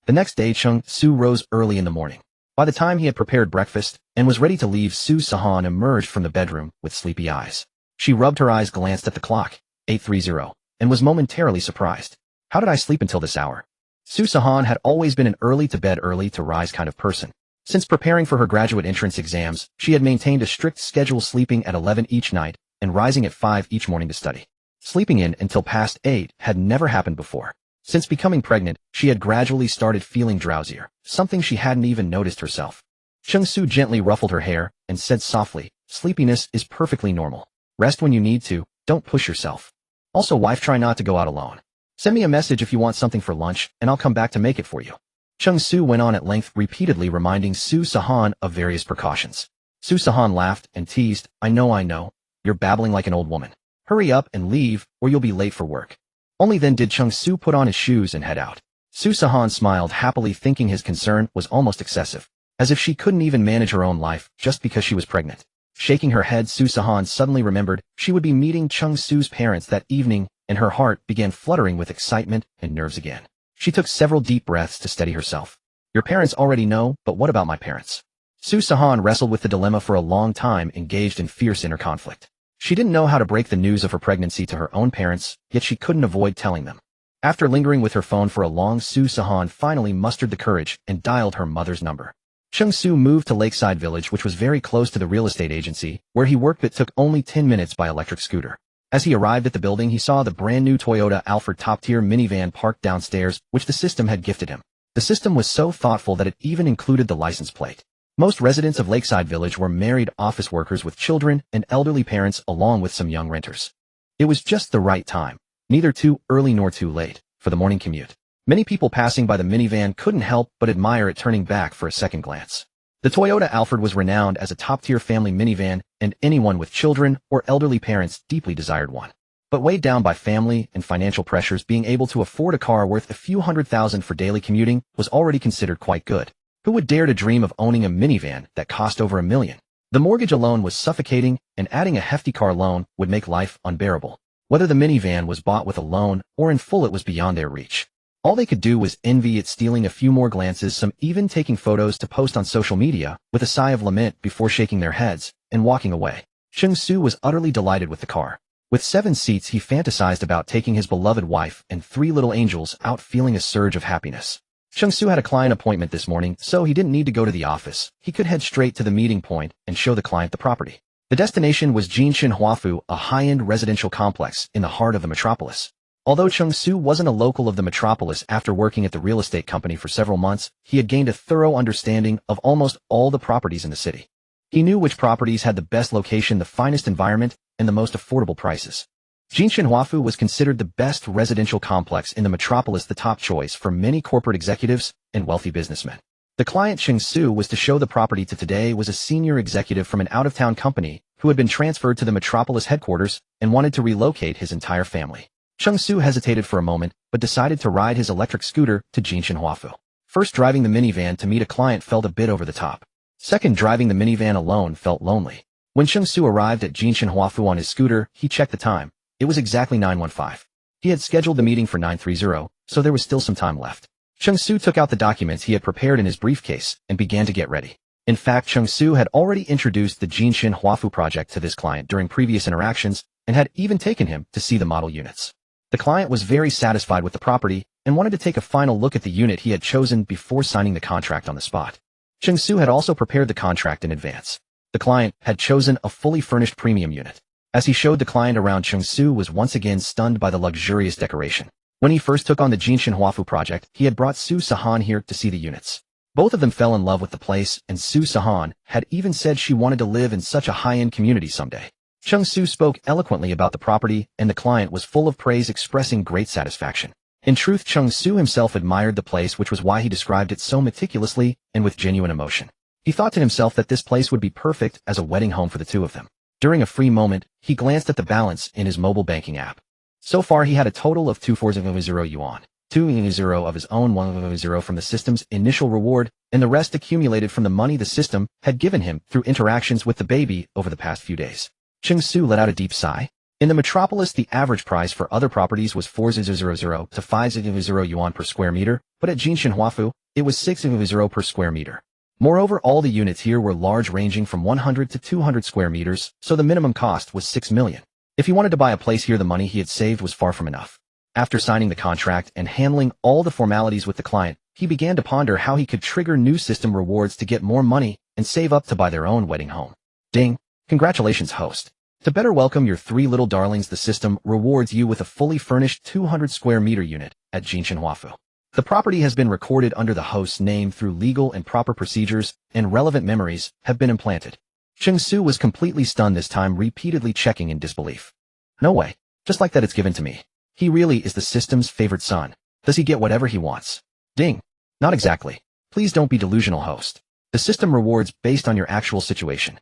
The next day, Cheng Su rose early in the morning. By the time he had prepared breakfast and was ready to leave, Sihan emerged from the bedroom with sleepy eyes. She rubbed her eyes, glanced at the clock, 8:30, and was momentarily surprised. How did I sleep until this hour? Sihan had always been an early-to-bed, early-to-rise kind of person. Since preparing for her graduate entrance exams, she had maintained a strict schedule, sleeping at 11 each night and rising at 5 each morning to study. Sleeping in until past 8 had never happened before. Since becoming pregnant, she had gradually started feeling drowsier, something she hadn't even noticed herself. Cheng Su gently ruffled her hair and said softly, "Sleepiness is perfectly normal. Rest when you need to, don't push yourself. Also, wife, try not to go out alone. Send me a message if you want something for lunch, and I'll come back to make it for you." Cheng Su went on at length, repeatedly reminding Sihan of various precautions. Sihan laughed and teased, I know. You're babbling like an old woman. Hurry up and leave, or you'll be late for work. Only then did Cheng Su put on his shoes and head out. Sihan smiled happily, thinking his concern was almost excessive, as if she couldn't even manage her own life just because she was pregnant. Shaking her head, Sihan suddenly remembered she would be meeting Cheng Su's parents that evening, and her heart began fluttering with excitement and nerves again. She took several deep breaths to steady herself. Your parents already know, but what about my parents? Sihan wrestled with the dilemma for a long time, engaged in fierce inner conflict. She didn't know how to break the news of her pregnancy to her own parents, yet she couldn't avoid telling them. After lingering with her phone for a long, Sihan finally mustered the courage and dialed her mother's number. Cheng Su moved to Lakeside Village, which was very close to the real estate agency, where he worked, but took only 10 minutes by electric scooter. As he arrived at the building, he saw the brand new Toyota Alphard top-tier minivan parked downstairs, which the system had gifted him. The system was so thoughtful that it even included the license plate. Most residents of Lakeside Village were married office workers with children and elderly parents, along with some young renters. It was just the right time, neither too early nor too late, for the morning commute. Many people passing by the minivan couldn't help but admire it, turning back for a second glance. The Toyota Alphard was renowned as a top-tier family minivan, and anyone with children or elderly parents deeply desired one. But weighed down by family and financial pressures, being able to afford a car worth a few $100,000 for daily commuting was already considered quite good. Who would dare to dream of owning a minivan that cost over $1 million? The mortgage alone was suffocating, and adding a hefty car loan would make life unbearable. Whether the minivan was bought with a loan or in full, it was beyond their reach. All they could do was envy it, stealing a few more glances, some even taking photos to post on social media, with a sigh of lament before shaking their heads and walking away. Cheng Su was utterly delighted with the car. With 7 seats, he fantasized about taking his beloved wife and 3 little angels out, feeling a surge of happiness. Cheng Su had a client appointment this morning, so he didn't need to go to the office. He could head straight to the meeting point and show the client the property. The destination was Jinshan Huafu, a high-end residential complex in the heart of the metropolis. Although Cheng Su wasn't a local of the metropolis, after working at the real estate company for several months, he had gained a thorough understanding of almost all the properties in the city. He knew which properties had the best location, the finest environment, and the most affordable prices. Jinshan Huafu was considered the best residential complex in the metropolis, the top choice for many corporate executives and wealthy businessmen. The client Cheng Su was to show the property to today was a senior executive from an out-of-town company who had been transferred to the metropolis headquarters and wanted to relocate his entire family. Cheng Su hesitated for a moment, but decided to ride his electric scooter to Jinshan Huafu. First, driving the minivan to meet a client felt a bit over the top. Second, driving the minivan alone felt lonely. When Cheng Su arrived at Jinshan Huafu on his scooter, he checked the time. It was exactly 9:15. He had scheduled the meeting for 9:30, so there was still some time left. Cheng Su took out the documents he had prepared in his briefcase and began to get ready. In fact, Cheng Su had already introduced the Jinshan Huafu project to this client during previous interactions and had even taken him to see the model units. The client was very satisfied with the property and wanted to take a final look at the unit he had chosen before signing the contract on the spot. Cheng Su had also prepared the contract in advance. The client had chosen a fully furnished premium unit. As he showed the client around, Cheng Su was once again stunned by the luxurious decoration. When he first took on the Jinshan Huafu project, he had brought Sihan here to see the units. Both of them fell in love with the place, and Sihan had even said she wanted to live in such a high-end community someday. Cheng Su spoke eloquently about the property, and the client was full of praise, expressing great satisfaction. In truth, Cheng Su himself admired the place, which was why he described it so meticulously and with genuine emotion. He thought to himself that this place would be perfect as a wedding home for the two of them. During a free moment, he glanced at the balance in his mobile banking app. So far, he had a total of 240 yuan, 200 of his own, 100 from the system's initial reward, and the rest accumulated from the money the system had given him through interactions with the baby over the past few days. Cheng Su let out a deep sigh. In the metropolis, the average price for other properties was 400 to 500 yuan per square meter, but at Jinshan Huafu, it was 600 per square meter. Moreover, all the units here were large, ranging from 100 to 200 square meters, so the minimum cost was 6 million. If he wanted to buy a place here, the money he had saved was far from enough. After signing the contract and handling all the formalities with the client, he began to ponder how he could trigger new system rewards to get more money and save up to buy their own wedding home. Ding! Congratulations, host. To better welcome your 3 little darlings, the system rewards you with a fully furnished 200 square meter unit at Jinshan Huafu. The property has been recorded under the host's name through legal and proper procedures, and relevant memories have been implanted. Cheng Su was completely stunned this time, repeatedly checking in disbelief. No way. Just like that, it's given to me. He really is the system's favorite son. Does he get whatever he wants? Ding. Not exactly. Please don't be delusional, host. The system rewards based on your actual situation.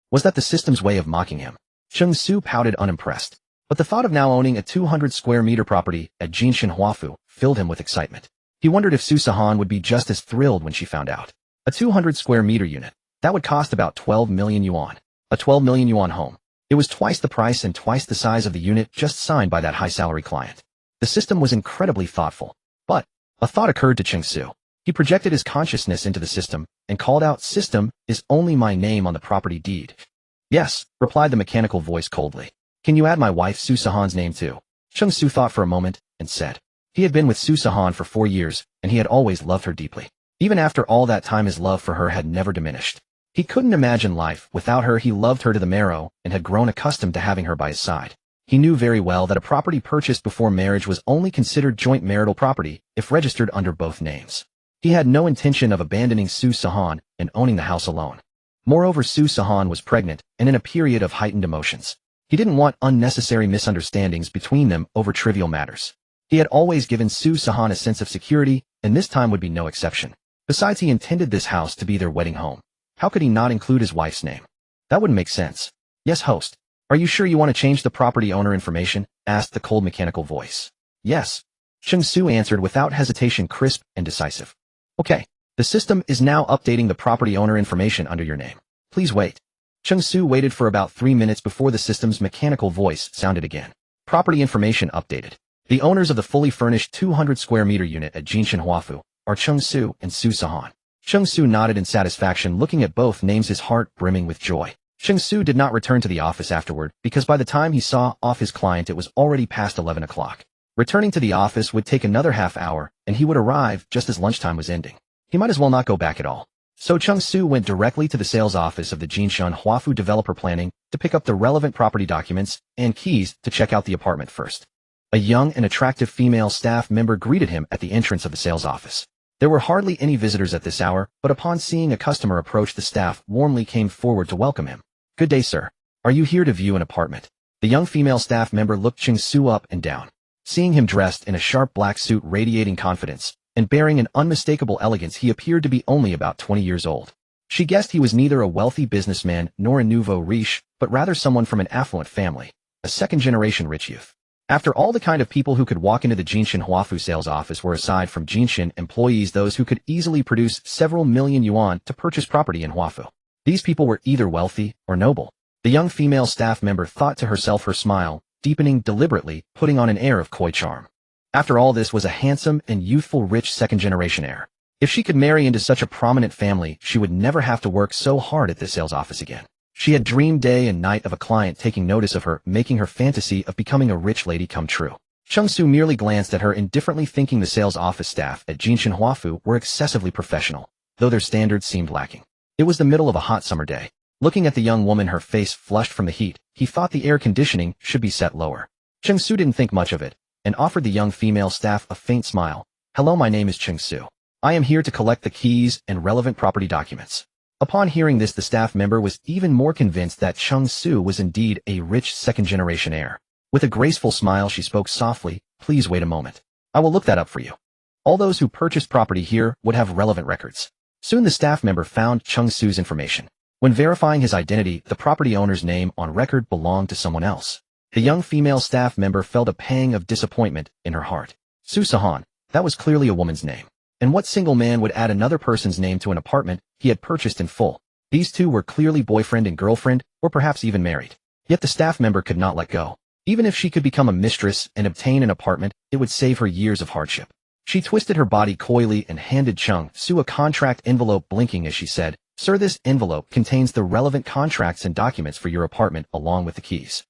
Was that the system's way of mocking him? Cheng Su pouted unimpressed. But the thought of now owning a 200-square-meter property at Jinshan Huafu filled him with excitement. He wondered if Sihan would be just as thrilled when she found out. A 200-square-meter unit. That would cost about 12 million yuan. A 12 million yuan home. It was twice the price and twice the size of the unit just signed by that high-salary client. The system was incredibly thoughtful. But a thought occurred to Cheng Su. He projected his consciousness into the system and called out, "System is only my name on the property deed." "Yes," replied the mechanical voice coldly. "Can you add my wife Sihan's name too?" Cheng Su thought for a moment and said. He had been with Sihan for 4 years, and he had always loved her deeply. Even after all that time, his love for her had never diminished. He couldn't imagine life without her. He loved her to the marrow and had grown accustomed to having her by his side. He knew very well that a property purchased before marriage was only considered joint marital property if registered under both names. He had no intention of abandoning Sihan and owning the house alone. Moreover, Sihan was pregnant and in a period of heightened emotions. He didn't want unnecessary misunderstandings between them over trivial matters. He had always given Sihan a sense of security, and this time would be no exception. Besides, he intended this house to be their wedding home. How could he not include his wife's name? That wouldn't make sense. "Yes, host. Are you sure you want to change the property owner information?" asked the cold mechanical voice. "Yes." Cheng Su answered without hesitation, crisp and decisive. "Okay. The system is now updating the property owner information under your name. Please wait." Cheng Su waited for about 3 minutes before the system's mechanical voice sounded again. Property information updated. The owners of the fully furnished 200-square-meter unit at Jinshan Huafu are Cheng Su and Sihan. Cheng Su nodded in satisfaction, looking at both names, his heart brimming with joy. Cheng Su did not return to the office afterward because by the time he saw off his client it was already past 11 o'clock. Returning to the office would take another half hour, and he would arrive just as lunchtime was ending. He might as well not go back at all. So Cheng Su went directly to the sales office of the Jinshan Huafu developer planning to pick up the relevant property documents and keys to check out the apartment first. A young and attractive female staff member greeted him at the entrance of the sales office. There were hardly any visitors at this hour, but upon seeing a customer approach, the staff warmly came forward to welcome him. "Good day, sir. Are you here to view an apartment?" The young female staff member looked Cheng Su up and down. Seeing him dressed in a sharp black suit radiating confidence and bearing an unmistakable elegance, he appeared to be only about 20 years old. She guessed he was neither a wealthy businessman nor a nouveau riche, but rather someone from an affluent family, a second-generation rich youth. After all, the kind of people who could walk into the Jinshan Huafu sales office were, aside from Jinshan employees, those who could easily produce several million yuan to purchase property in Huafu. These people were either wealthy or noble. The young female staff member thought to herself, her smile deepening deliberately, putting on an air of coy charm. After all, this was a handsome and youthful rich second-generation heir. If she could marry into such a prominent family, she would never have to work so hard at this sales office again. She had dreamed day and night of a client taking notice of her, making her fantasy of becoming a rich lady come true. Cheng Su merely glanced at her indifferently, thinking the sales office staff at Jinshan Huafu were excessively professional, though their standards seemed lacking. It was the middle of a hot summer day. Looking at the young woman, her face flushed from the heat, he thought the air conditioning should be set lower. Cheng Su didn't think much of it, and offered the young female staff a faint smile. "Hello, my name is Cheng Su. I am here to collect the keys and relevant property documents." Upon hearing this, the staff member was even more convinced that Cheng Su was indeed a rich second-generation heir. With a graceful smile, she spoke softly, "Please wait a moment. I will look that up for you." All those who purchased property here would have relevant records. Soon the staff member found Cheng Su's information. When verifying his identity, the property owner's name on record belonged to someone else. The young female staff member felt a pang of disappointment in her heart. Sihan, that was clearly a woman's name. And what single man would add another person's name to an apartment he had purchased in full? These two were clearly boyfriend and girlfriend, or perhaps even married. Yet the staff member could not let go. Even if she could become a mistress and obtain an apartment, it would save her years of hardship. She twisted her body coyly and handed Cheng Su a contract envelope, blinking as she said, "Sir, this envelope contains the relevant contracts and documents for your apartment along with the keys.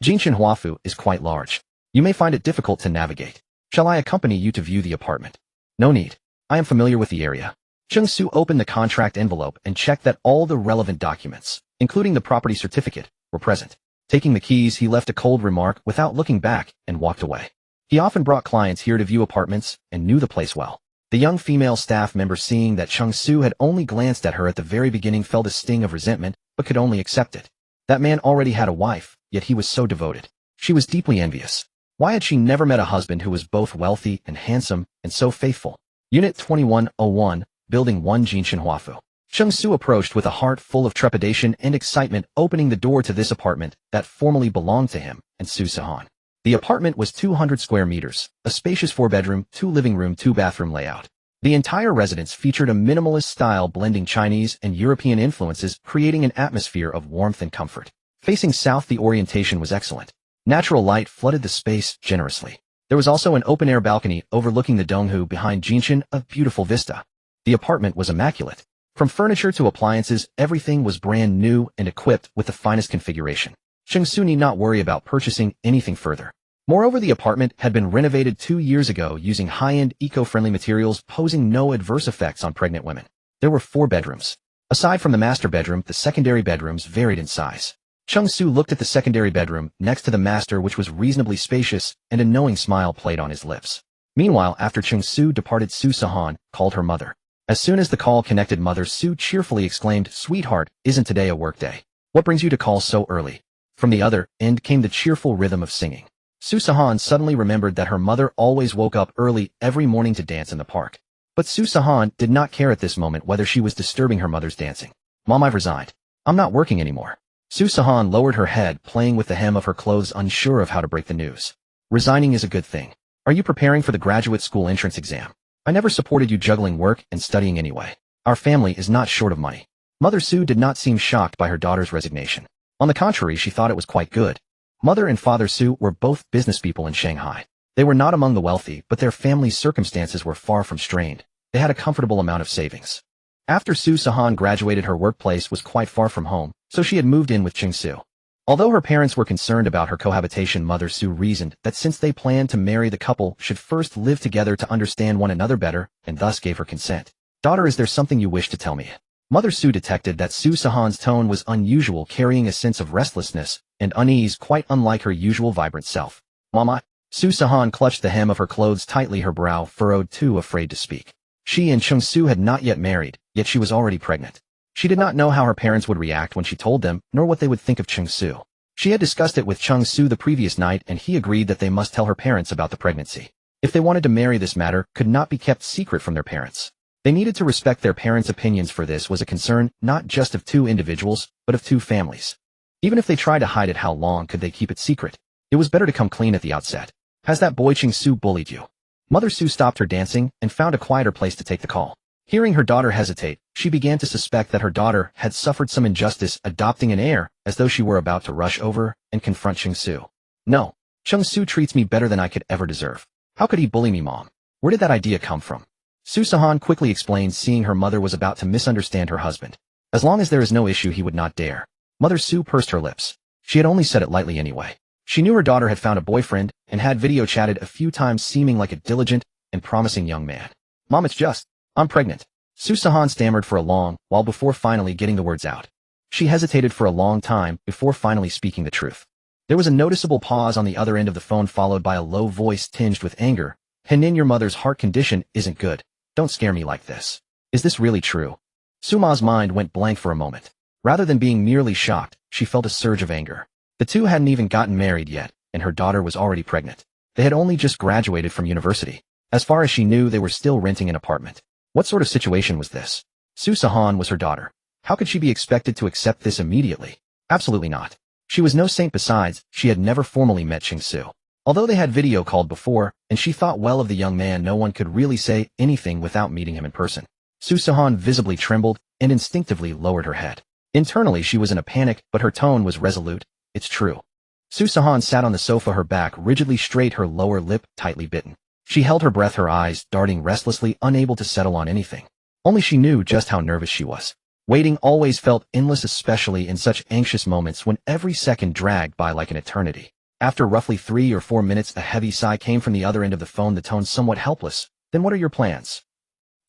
Jinshan Huafu is quite large. You may find it difficult to navigate. Shall I accompany you to view the apartment?" "No need. I am familiar with the area." Cheng Su opened the contract envelope and checked that all the relevant documents, including the property certificate, were present. Taking the keys, he left a cold remark without looking back and walked away. He often brought clients here to view apartments and knew the place well. The young female staff member, seeing that Cheng Su had only glanced at her at the very beginning, felt a sting of resentment, but could only accept it. That man already had a wife, yet he was so devoted. She was deeply envious. Why had she never met a husband who was both wealthy and handsome and so faithful? Unit 2101, Building 1, Jinshan Huafu. Cheng Su approached with a heart full of trepidation and excitement, opening the door to this apartment that formerly belonged to him and Su Sihan. The apartment was 200 square meters, a spacious 4-bedroom, 2 living room, 2 bathroom layout. The entire residence featured a minimalist style blending Chinese and European influences, creating an atmosphere of warmth and comfort. Facing south, the orientation was excellent. Natural light flooded the space generously. There was also an open-air balcony overlooking the Donghu behind Jinshan, a beautiful vista. The apartment was immaculate. From furniture to appliances, everything was brand new and equipped with the finest configuration. Cheng Su need not worry about purchasing anything further. Moreover, the apartment had been renovated 2 years ago using high-end eco-friendly materials, posing no adverse effects on pregnant women. There were 4 bedrooms. Aside from the master bedroom, the secondary bedrooms varied in size. Cheng Su looked at the secondary bedroom next to the master, which was reasonably spacious, and a knowing smile played on his lips. Meanwhile, after Cheng Su departed, Su Sihan called her mother. As soon as the call connected, Mother Su cheerfully exclaimed, "Sweetheart, isn't today a work day? What brings you to call so early?" From the other end came the cheerful rhythm of singing. Su Sihan suddenly remembered that her mother always woke up early every morning to dance in the park. But Su Sihan did not care at this moment whether she was disturbing her mother's dancing. "Mom, I've resigned. I'm not working anymore." Su Sihan lowered her head, playing with the hem of her clothes, unsure of how to break the news. "Resigning is a good thing. Are you preparing for the graduate school entrance exam? I never supported you juggling work and studying anyway. Our family is not short of money." Mother Su did not seem shocked by her daughter's resignation. On the contrary, she thought it was quite good. Mother and Father Su were both business people in Shanghai. They were not among the wealthy, but their family's circumstances were far from strained. They had a comfortable amount of savings. After Su Sihan graduated, her workplace was quite far from home, so she had moved in with Cheng Su. Although her parents were concerned about her cohabitation, Mother Su reasoned that since they planned to marry, the couple should first live together to understand one another better, and thus gave her consent. "Daughter, is there something you wish to tell me?" Mother Su detected that Su Sihan's tone was unusual, carrying a sense of restlessness and unease quite unlike her usual vibrant self. "Mama." Su Sihan clutched the hem of her clothes tightly, her brow furrowed, too afraid to speak. She and Cheng Su had not yet married, yet she was already pregnant. She did not know how her parents would react when she told them, nor what they would think of Cheng Su. She had discussed it with Cheng Su the previous night, and he agreed that they must tell her parents about the pregnancy. If they wanted to marry, this matter could not be kept secret from their parents. They needed to respect their parents' opinions, for this was a concern not just of 2 individuals, but of 2 families. Even if they tried to hide it, how long could they keep it secret? It was better to come clean at the outset. "Has that boy Cheng Su bullied you?" Mother Su stopped her dancing and found a quieter place to take the call. Hearing her daughter hesitate, she began to suspect that her daughter had suffered some injustice, adopting an air as though she were about to rush over and confront Cheng Su. "No. Cheng Su treats me better than I could ever deserve. How could he bully me, Mom? Where did that idea come from?" Su Sihan quickly explained, seeing her mother was about to misunderstand her husband. "As long as there is no issue, he would not dare." Mother Su pursed her lips. She had only said it lightly anyway. She knew her daughter had found a boyfriend and had video chatted a few times, seeming like a diligent and promising young man. "Mom, it's just, I'm pregnant." Su Sihan stammered for a long while before finally getting the words out. She hesitated for a long time before finally speaking the truth. There was a noticeable pause on the other end of the phone, followed by a low voice tinged with anger. "Henin, your mother's heart condition isn't good. Don't scare me like this. Is this really true?" Suma's mind went blank for a moment. Rather than being merely shocked, she felt a surge of anger. The 2 hadn't even gotten married yet, and her daughter was already pregnant. They had only just graduated from university. As far as she knew, they were still renting an apartment. What sort of situation was this? Su Sihan was her daughter. How could she be expected to accept this immediately? Absolutely not. She was no saint. Besides, she had never formally met Cheng Su. Although they had video called before, and she thought well of the young man, no one could really say anything without meeting him in person. Su Sihan visibly trembled and instinctively lowered her head. Internally, she was in a panic, but her tone was resolute. "It's true." Su Sihan sat on the sofa, her back rigidly straight, her lower lip tightly bitten. She held her breath, her eyes darting restlessly, unable to settle on anything. Only she knew just how nervous she was. Waiting always felt endless, especially in such anxious moments when every second dragged by like an eternity. After roughly 3 or 4 minutes, a heavy sigh came from the other end of the phone, the tone somewhat helpless. "Then what are your plans?"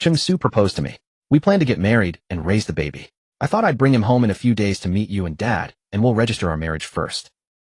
"Cheng Su proposed to me. We plan to get married and raise the baby. I thought I'd bring him home in a few days to meet you and Dad, and we'll register our marriage first."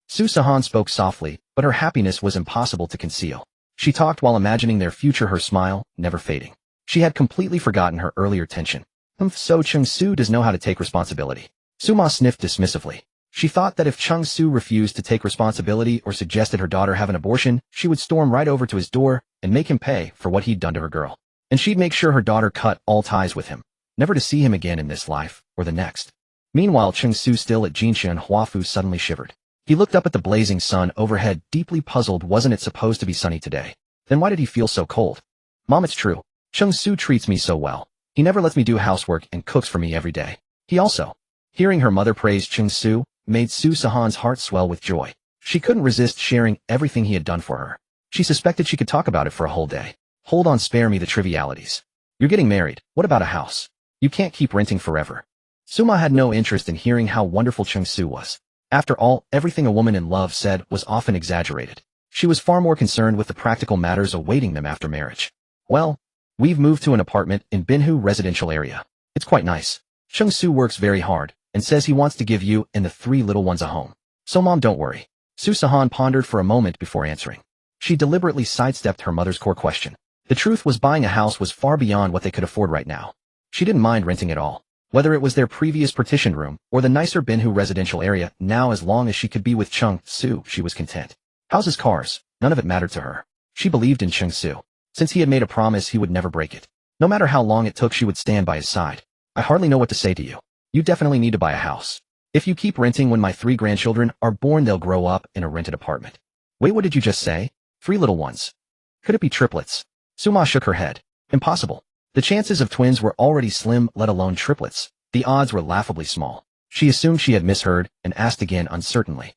Su Sihan spoke softly, but her happiness was impossible to conceal. She talked while imagining their future, her smile never fading. She had completely forgotten her earlier tension. So Cheng Su does know how to take responsibility." Suma sniffed dismissively. She thought that if Cheng Su refused to take responsibility or suggested her daughter have an abortion, she would storm right over to his door and make him pay for what he'd done to her girl. And she'd make sure her daughter cut all ties with him. never to see him again in this life or the next. Meanwhile, Cheng Su, still at Jinshan Huafu, suddenly shivered. He looked up at the blazing sun overhead, deeply puzzled. Wasn't it supposed to be sunny today? Then why did he feel so cold? Mom, it's true. Cheng Su treats me so well. He never lets me do housework and cooks for me every day. He also. Hearing her mother praise Cheng Su made Su Sihan's heart swell with joy. She couldn't resist sharing everything he had done for her. She suspected she could talk about it for a whole day. Hold on, spare me the trivialities. You're getting married. What about a house? You can't keep renting forever. Suma had no interest in hearing how wonderful Cheng Su was. After all, everything a woman in love said was often exaggerated. She was far more concerned with the practical matters awaiting them after marriage. Well, we've moved to an apartment in Binhu residential area. It's quite nice. Cheng Su works very hard and says he wants to give you and the 3 little ones a home. So Mom, don't worry. Su Sihan pondered for a moment before answering. She deliberately sidestepped her mother's core question. The truth was, buying a house was far beyond what they could afford right now. She didn't mind renting at all. Whether it was their previous partitioned room or the nicer Binhu residential area, now as long as she could be with Cheng Su, she was content. Houses, cars, none of it mattered to her. She believed in Cheng Su. Since he had made a promise, he would never break it. No matter how long it took, she would stand by his side. I hardly know what to say to you. You definitely need to buy a house. If you keep renting, when my 3 grandchildren are born, they'll grow up in a rented apartment. Wait, what did you just say? 3 little ones. Could it be triplets? Suma shook her head. Impossible. The chances of twins were already slim, let alone triplets. The odds were laughably small. She assumed she had misheard and asked again uncertainly.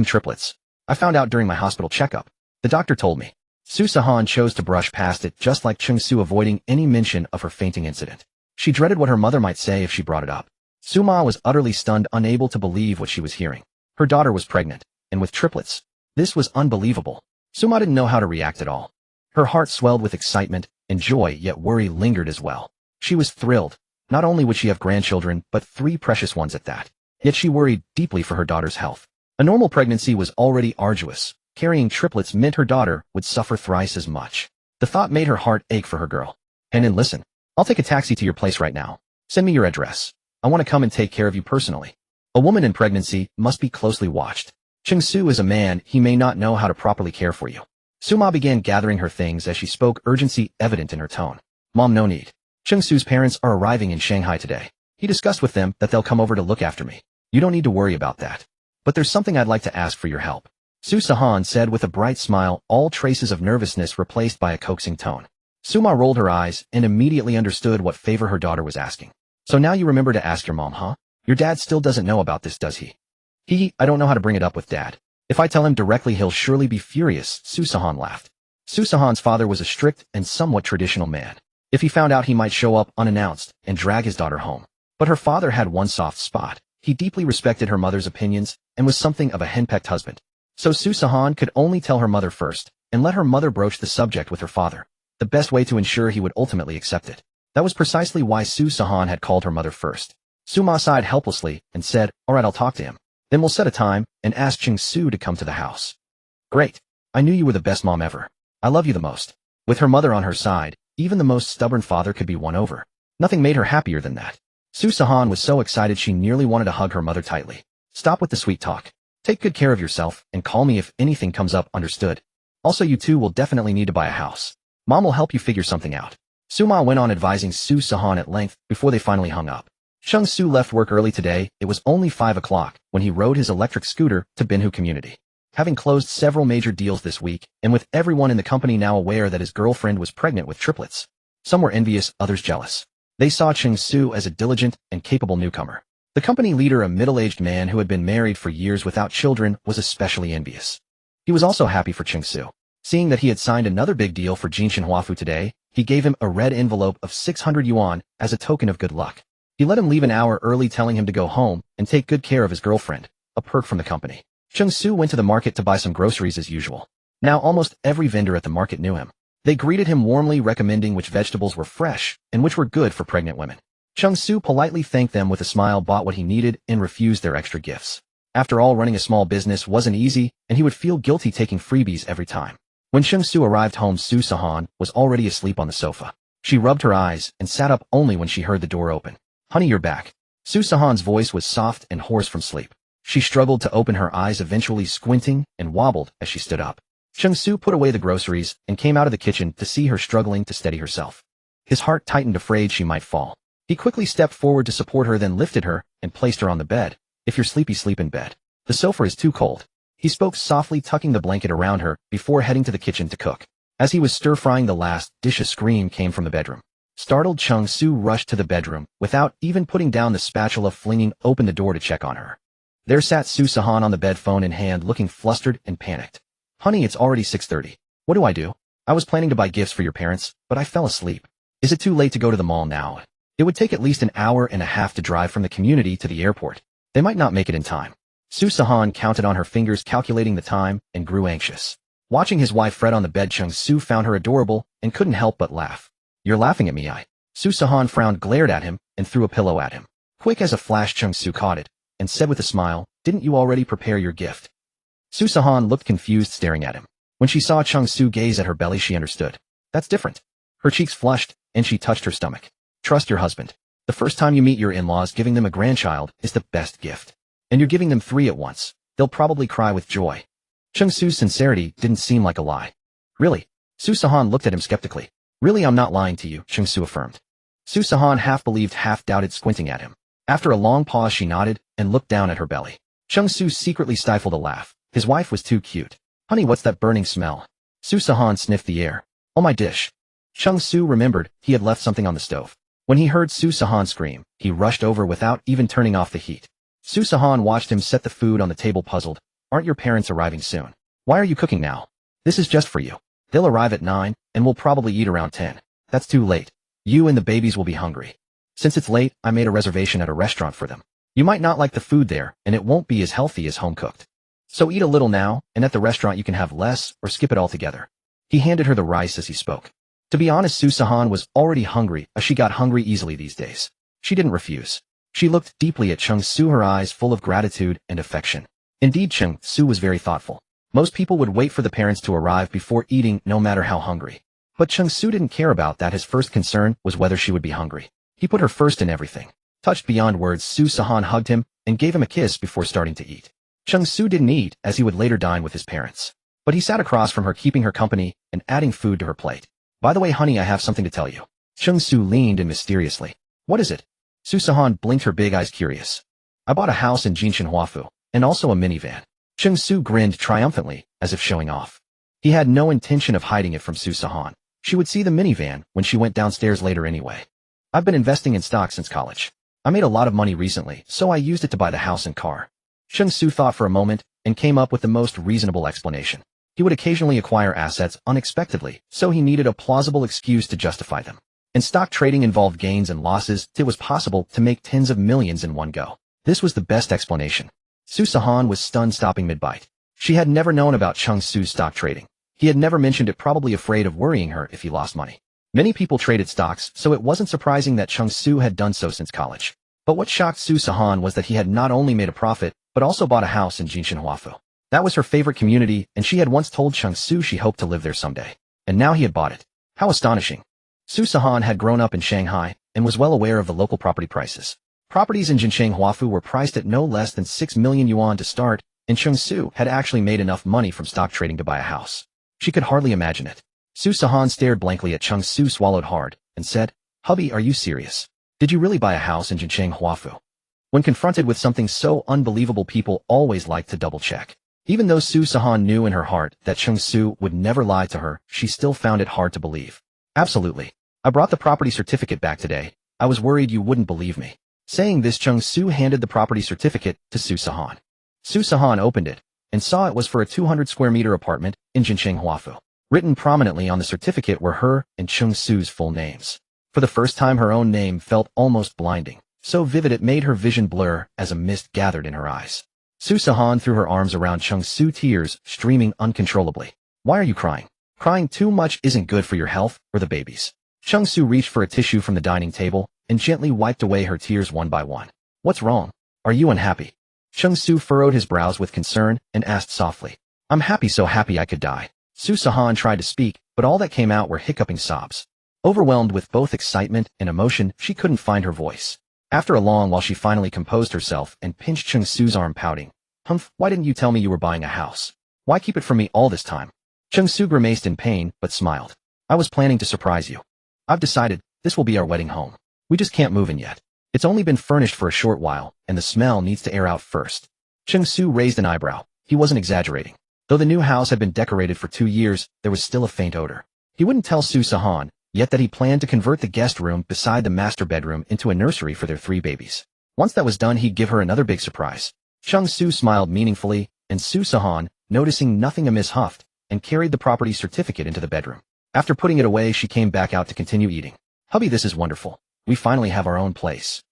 Triplets. I found out during my hospital checkup. The doctor told me. Su Sihan chose to brush past it, just like Cheng Su, avoiding any mention of her fainting incident. She dreaded what her mother might say if she brought it up. Suma was utterly stunned, unable to believe what she was hearing. Her daughter was pregnant, and with triplets. This was unbelievable. Suma didn't know how to react at all. Her heart swelled with excitement and joy, yet worry lingered as well. She was thrilled. Not only would she have grandchildren, but 3 precious ones at that. Yet she worried deeply for her daughter's health. A normal pregnancy was already arduous. Carrying triplets meant her daughter would suffer thrice as much. The thought made her heart ache for her girl. And then listen. I'll take a taxi to your place right now. Send me your address. I want to come and take care of you personally. A woman in pregnancy must be closely watched. Cheng Su is a man, he may not know how to properly care for you. Suma began gathering her things as she spoke, urgency evident in her tone. Mom, no need. Cheng Su's parents are arriving in Shanghai today. He discussed with them that they'll come over to look after me. You don't need to worry about that. But there's something I'd like to ask for your help. Su Sihan said with a bright smile, all traces of nervousness replaced by a coaxing tone. Suma rolled her eyes and immediately understood what favor her daughter was asking. So now you remember to ask your mom, huh? Your dad still doesn't know about this, does he? I don't know how to bring it up with Dad. If I tell him directly, he'll surely be furious, Su Sihan laughed. Su Sihan's father was a strict and somewhat traditional man. If he found out, he might show up unannounced and drag his daughter home. But her father had one soft spot. He deeply respected her mother's opinions and was something of a henpecked husband. So Su Sihan could only tell her mother first and let her mother broach the subject with her father. The best way to ensure he would ultimately accept it. That was precisely why Su Sihan had called her mother first. Suma sighed helplessly and said, all right, I'll talk to him. Then we'll set a time and ask Cheng Su to come to the house. Great. I knew you were the best mom ever. I love you the most. With her mother on her side, even the most stubborn father could be won over. Nothing made her happier than that. Su Sihan was so excited she nearly wanted to hug her mother tightly. Stop with the sweet talk. Take good care of yourself and call me if anything comes up, understood? Also, you two will definitely need to buy a house. Mom will help you figure something out. Suma went on advising Su Sihan at length before they finally hung up. Cheng Su left work early today. It was only 5 o'clock when he rode his electric scooter to Binhu community. Having closed several major deals this week, and with everyone in the company now aware that his girlfriend was pregnant with triplets. Some were envious, others jealous. They saw Cheng Su as a diligent and capable newcomer. The company leader, a middle-aged man who had been married for years without children, was especially envious. He was also happy for Cheng Su. Seeing that he had signed another big deal for Jinshan Huafu today, he gave him a red envelope of 600 yuan as a token of good luck. He let him leave an hour early, telling him to go home and take good care of his girlfriend, a perk from the company. Cheng Su went to the market to buy some groceries as usual. Now almost every vendor at the market knew him. They greeted him warmly, recommending which vegetables were fresh and which were good for pregnant women. Cheng Su politely thanked them with a smile, bought what he needed, and refused their extra gifts. After all, running a small business wasn't easy, and he would feel guilty taking freebies every time. When Cheng Su arrived home, Su Sihan was already asleep on the sofa. She rubbed her eyes and sat up only when she heard the door open. Honey, you're back. Su Sihan's voice was soft and hoarse from sleep. She struggled to open her eyes, eventually squinting and wobbled as she stood up. Cheng Su put away the groceries and came out of the kitchen to see her struggling to steady herself. His heart tightened, afraid she might fall. He quickly stepped forward to support her, then lifted her and placed her on the bed. If you're sleepy, sleep in bed. The sofa is too cold. He spoke softly, tucking the blanket around her before heading to the kitchen to cook. As he was stir-frying the last dish, a scream came from the bedroom. Startled, Cheng Su rushed to the bedroom, without even putting down the spatula, flinging open the door to check on her. There sat Sihan on the bed, phone in hand, looking flustered and panicked. Honey, it's already 6:30. What do I do? I was planning to buy gifts for your parents, but I fell asleep. Is it too late to go to the mall now? It would take at least an hour and a half to drive from the community to the airport. They might not make it in time. Sihan counted on her fingers, calculating the time, and grew anxious. Watching his wife fret on the bed, Cheng Su found her adorable and couldn't help but laugh. You're laughing at me, Sihan frowned, glared at him, and threw a pillow at him. Quick as a flash, Cheng Su caught it, and said with a smile, didn't you already prepare your gift? Sihan looked confused, staring at him. When she saw Cheng Su gaze at her belly, she understood. That's different. Her cheeks flushed, and she touched her stomach. Trust your husband. The first time you meet your in-laws, giving them a grandchild is the best gift. And you're giving them 3 at once. They'll probably cry with joy. Cheng Su's sincerity didn't seem like a lie. Really? Sihan looked at him skeptically. Really, I'm not lying to you, Cheng Su affirmed. Sihan half believed, half doubted, squinting at him. After a long pause, she nodded and looked down at her belly. Cheng Su secretly stifled a laugh. His wife was too cute. Honey, what's that burning smell? Sihan sniffed the air. Oh, my dish. Cheng Su remembered he had left something on the stove. When he heard Sihan scream, he rushed over without even turning off the heat. Sihan watched him set the food on the table, puzzled. Aren't your parents arriving soon? Why are you cooking now? This is just for you. They'll arrive at 9, and we'll probably eat around 10. That's too late. You and the babies will be hungry. Since it's late, I made a reservation at a restaurant for them. You might not like the food there, and it won't be as healthy as home-cooked. So eat a little now, and at the restaurant you can have less, or skip it altogether. He handed her the rice as he spoke. To be honest, Sihan was already hungry, as she got hungry easily these days. She didn't refuse. She looked deeply at Cheng Su, her eyes full of gratitude and affection. Indeed, Cheng Su was very thoughtful. Most people would wait for the parents to arrive before eating, no matter how hungry. But Cheng Su didn't care about that. His first concern was whether she would be hungry. He put her first in everything. Touched beyond words, Sihan hugged him and gave him a kiss before starting to eat. Cheng Su didn't eat, as he would later dine with his parents. But he sat across from her, keeping her company and adding food to her plate. By the way, honey, I have something to tell you. Cheng Su leaned in mysteriously. What is it? Sihan blinked, her big eyes curious. I bought a house in Jinshanhuafu, and also a minivan. Cheng Su grinned triumphantly, as if showing off. He had no intention of hiding it from Sihan. She would see the minivan when she went downstairs later anyway. I've been investing in stocks since college. I made a lot of money recently, so I used it to buy the house and car. Cheng Su thought for a moment and came up with the most reasonable explanation. He would occasionally acquire assets unexpectedly, so he needed a plausible excuse to justify them. And stock trading involved gains and losses. It was possible to make tens of millions in one go. This was the best explanation. Sihan was stunned, stopping mid-bite. She had never known about Cheng Su's stock trading. He had never mentioned it, probably afraid of worrying her if he lost money. Many people traded stocks, so it wasn't surprising that Cheng Su had done so since college. But what shocked Sihan was that he had not only made a profit, but also bought a house in Jinshanhuafu. That was her favorite community, and she had once told Cheng Su she hoped to live there someday. And now he had bought it. How astonishing. Sihan had grown up in Shanghai and was well aware of the local property prices. Properties in Jinshanhuafu were priced at no less than 6 million yuan to start, and Cheng Su had actually made enough money from stock trading to buy a house. She could hardly imagine it. Sihan stared blankly at Cheng Su, swallowed hard, and said, Hubby, are you serious? Did you really buy a house in Jinshanhuafu? When confronted with something so unbelievable, people always like to double-check. Even though Sihan knew in her heart that Cheng Su would never lie to her, she still found it hard to believe. Absolutely. I brought the property certificate back today. I was worried you wouldn't believe me. Saying this, Cheng Su handed the property certificate to Sihan. Sihan opened it and saw it was for a 200-square-meter apartment in Jinshanhuafu. Written prominently on the certificate were her and Cheng Su's full names. For the first time, her own name felt almost blinding, so vivid it made her vision blur as a mist gathered in her eyes. Sihan threw her arms around Cheng Su, tears streaming uncontrollably. Why are you crying? Crying too much isn't good for your health or the baby's. Cheng Su reached for a tissue from the dining table and gently wiped away her tears one by one. What's wrong? Are you unhappy? Cheng Su furrowed his brows with concern and asked softly. I'm happy, so happy I could die. Sihan tried to speak, but all that came out were hiccuping sobs. Overwhelmed with both excitement and emotion, she couldn't find her voice. After a long while, she finally composed herself and pinched Cheng Su's arm, pouting. Humph, why didn't you tell me you were buying a house? Why keep it from me all this time? Cheng Su grimaced in pain, but smiled. I was planning to surprise you. I've decided, this will be our wedding home. We just can't move in yet. It's only been furnished for a short while, and the smell needs to air out first. Cheng Su raised an eyebrow. He wasn't exaggerating. Though the new house had been decorated for 2 years, there was still a faint odor. He wouldn't tell Sihan yet that he planned to convert the guest room beside the master bedroom into a nursery for their 3 babies. Once that was done, he'd give her another big surprise. Cheng Su smiled meaningfully, and Sihan, noticing nothing amiss, huffed and carried the property certificate into the bedroom. After putting it away, she came back out to continue eating. Hubby, this is wonderful. We finally have our own place.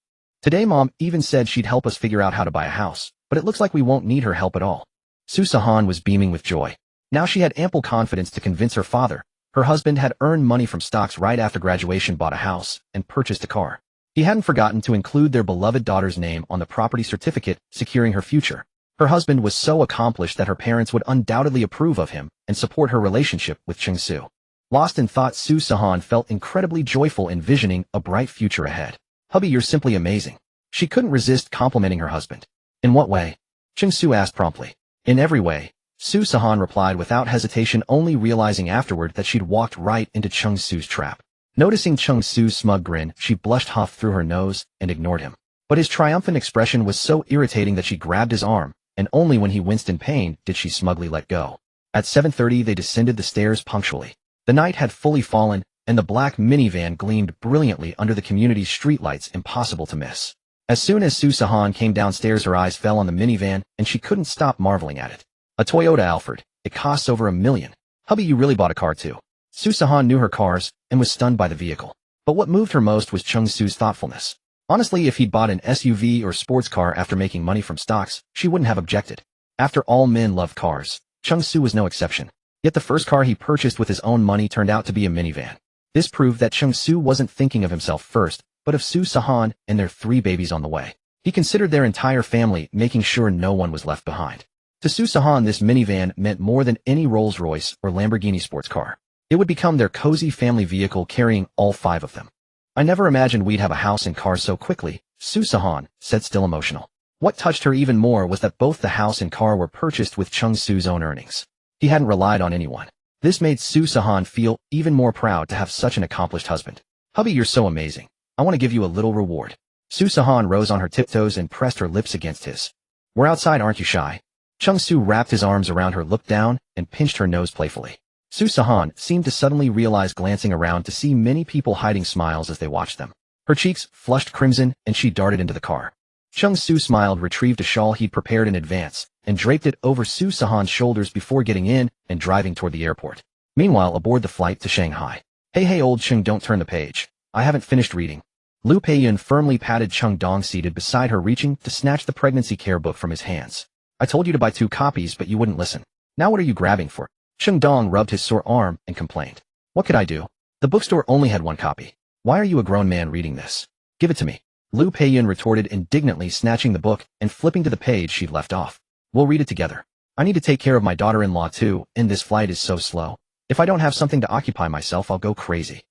Today Mom even said she'd help us figure out how to buy a house, but it looks like we won't need her help at all. Sihan was beaming with joy. Now she had ample confidence to convince her father. Her husband had earned money from stocks right after graduation, bought a house, and purchased a car. He hadn't forgotten to include their beloved daughter's name on the property certificate, securing her future. Her husband was so accomplished that her parents would undoubtedly approve of him and support her relationship with Cheng Su. Lost in thought, Sihan felt incredibly joyful, envisioning a bright future ahead. Hubby, you're simply amazing. She couldn't resist complimenting her husband. In what way? Cheng Su asked promptly. In every way, Sihan replied without hesitation, only realizing afterward that she'd walked right into Cheng Su's trap. Noticing Cheng Su's smug grin, she blushed, huffed through her nose, and ignored him. But his triumphant expression was so irritating that she grabbed his arm, and only when he winced in pain did she smugly let go. At 7:30 they descended the stairs punctually. The night had fully fallen, and the black minivan gleamed brilliantly under the community's streetlights, impossible to miss. As soon as Sihan came downstairs, her eyes fell on the minivan, and she couldn't stop marveling at it. A Toyota Alphard. It costs over $1 million. Hubby, you really bought a car too. Sihan knew her cars, and was stunned by the vehicle. But what moved her most was Cheng Su's thoughtfulness. Honestly, if he'd bought an SUV or sports car after making money from stocks, she wouldn't have objected. After all, men love cars. Cheng Su was no exception. Yet the first car he purchased with his own money turned out to be a minivan. This proved that Cheng Su wasn't thinking of himself first, but of Sihan and their 3 babies on the way. He considered their entire family, making sure no one was left behind. To Sihan, this minivan meant more than any Rolls-Royce or Lamborghini sports car. It would become their cozy family vehicle, carrying all 5 of them. I never imagined we'd have a house and car so quickly, Sihan said, still emotional. What touched her even more was that both the house and car were purchased with Cheng Su's own earnings. He hadn't relied on anyone. This made Sihan feel even more proud to have such an accomplished husband. Hubby, you're so amazing. I want to give you a little reward. Sihan rose on her tiptoes and pressed her lips against his. We're outside, aren't you shy? Cheng Su wrapped his arms around her, looked down, and pinched her nose playfully. Sihan seemed to suddenly realize, glancing around to see many people hiding smiles as they watched them. Her cheeks flushed crimson, and she darted into the car. Cheng Su smiled, retrieved a shawl he'd prepared in advance, and draped it over Sihan's shoulders before getting in and driving toward the airport. Meanwhile, aboard the flight to Shanghai. Hey, old Cheng, don't turn the page. I haven't finished reading. Lu Peiyun firmly patted Cheng Dong, seated beside her, reaching to snatch the pregnancy care book from his hands. I told you to buy 2 copies, but you wouldn't listen. Now what are you grabbing for? Cheng Dong rubbed his sore arm and complained. What could I do? The bookstore only had 1 copy. Why are you a grown man reading this? Give it to me. Lu Peiyun retorted indignantly, snatching the book and flipping to the page she'd left off. We'll read it together. I need to take care of my daughter-in-law too, and this flight is so slow. If I don't have something to occupy myself, I'll go crazy.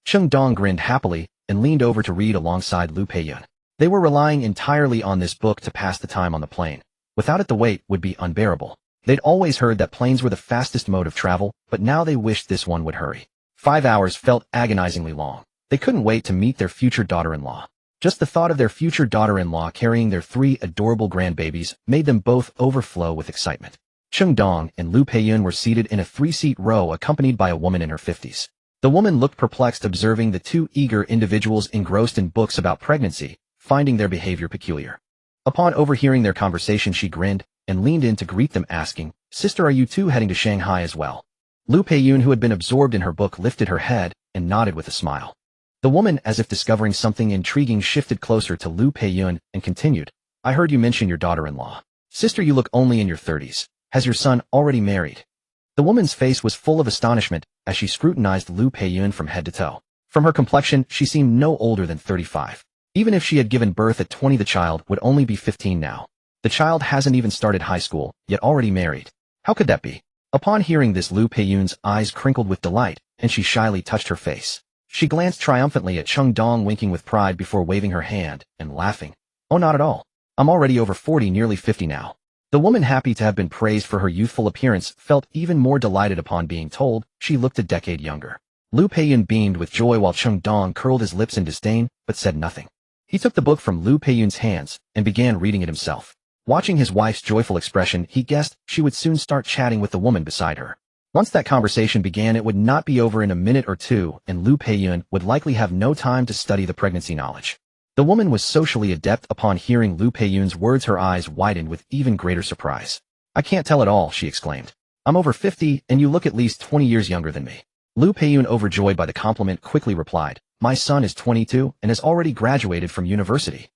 Cheng Dong grinned happily and leaned over to read alongside Lu Peiyun. They were relying entirely on this book to pass the time on the plane. Without it, the wait would be unbearable. They'd always heard that planes were the fastest mode of travel, but now they wished this one would hurry. 5 hours felt agonizingly long. They couldn't wait to meet their future daughter-in-law. Just the thought of their future daughter-in-law carrying their 3 adorable grandbabies made them both overflow with excitement. Cheng Dong and Lu Peiyun were seated in a 3-seat row, accompanied by a woman in her 50s. The woman looked perplexed, observing the 2 eager individuals engrossed in books about pregnancy, finding their behavior peculiar. Upon overhearing their conversation, she grinned and leaned in to greet them, asking, Sister, are you two heading to Shanghai as well? Lu Peiyun, who had been absorbed in her book, lifted her head and nodded with a smile. The woman, as if discovering something intriguing, shifted closer to Lu Peiyun and continued, I heard you mention your daughter-in-law. Sister, you look only in your 30s. Has your son already married? The woman's face was full of astonishment as she scrutinized Lu Peiyun from head to toe. From her complexion, she seemed no older than 35. Even if she had given birth at 20, the child would only be 15 now. The child hasn't even started high school, yet already married. How could that be? Upon hearing this, Lu Peiyun's eyes crinkled with delight, and she shyly touched her face. She glanced triumphantly at Cheng Dong, winking with pride before waving her hand and laughing. Oh, not at all. I'm already over 40, nearly 50 now. The woman, happy to have been praised for her youthful appearance, felt even more delighted upon being told she looked a decade younger. Lu Peiyun beamed with joy while Cheng Dong curled his lips in disdain, but said nothing. He took the book from Lu Peiyun's hands and began reading it himself. Watching his wife's joyful expression, he guessed she would soon start chatting with the woman beside her. Once that conversation began, it would not be over in a minute or two, and Lu Peiyun would likely have no time to study the pregnancy knowledge. The woman was socially adept. Upon hearing Lu Peiyun's words, her eyes widened with even greater surprise. "I can't tell at all," she exclaimed. "I'm over 50, and you look at least 20 years younger than me." Lu Peiyun, overjoyed by the compliment, quickly replied, "My son is 22 and has already graduated from university.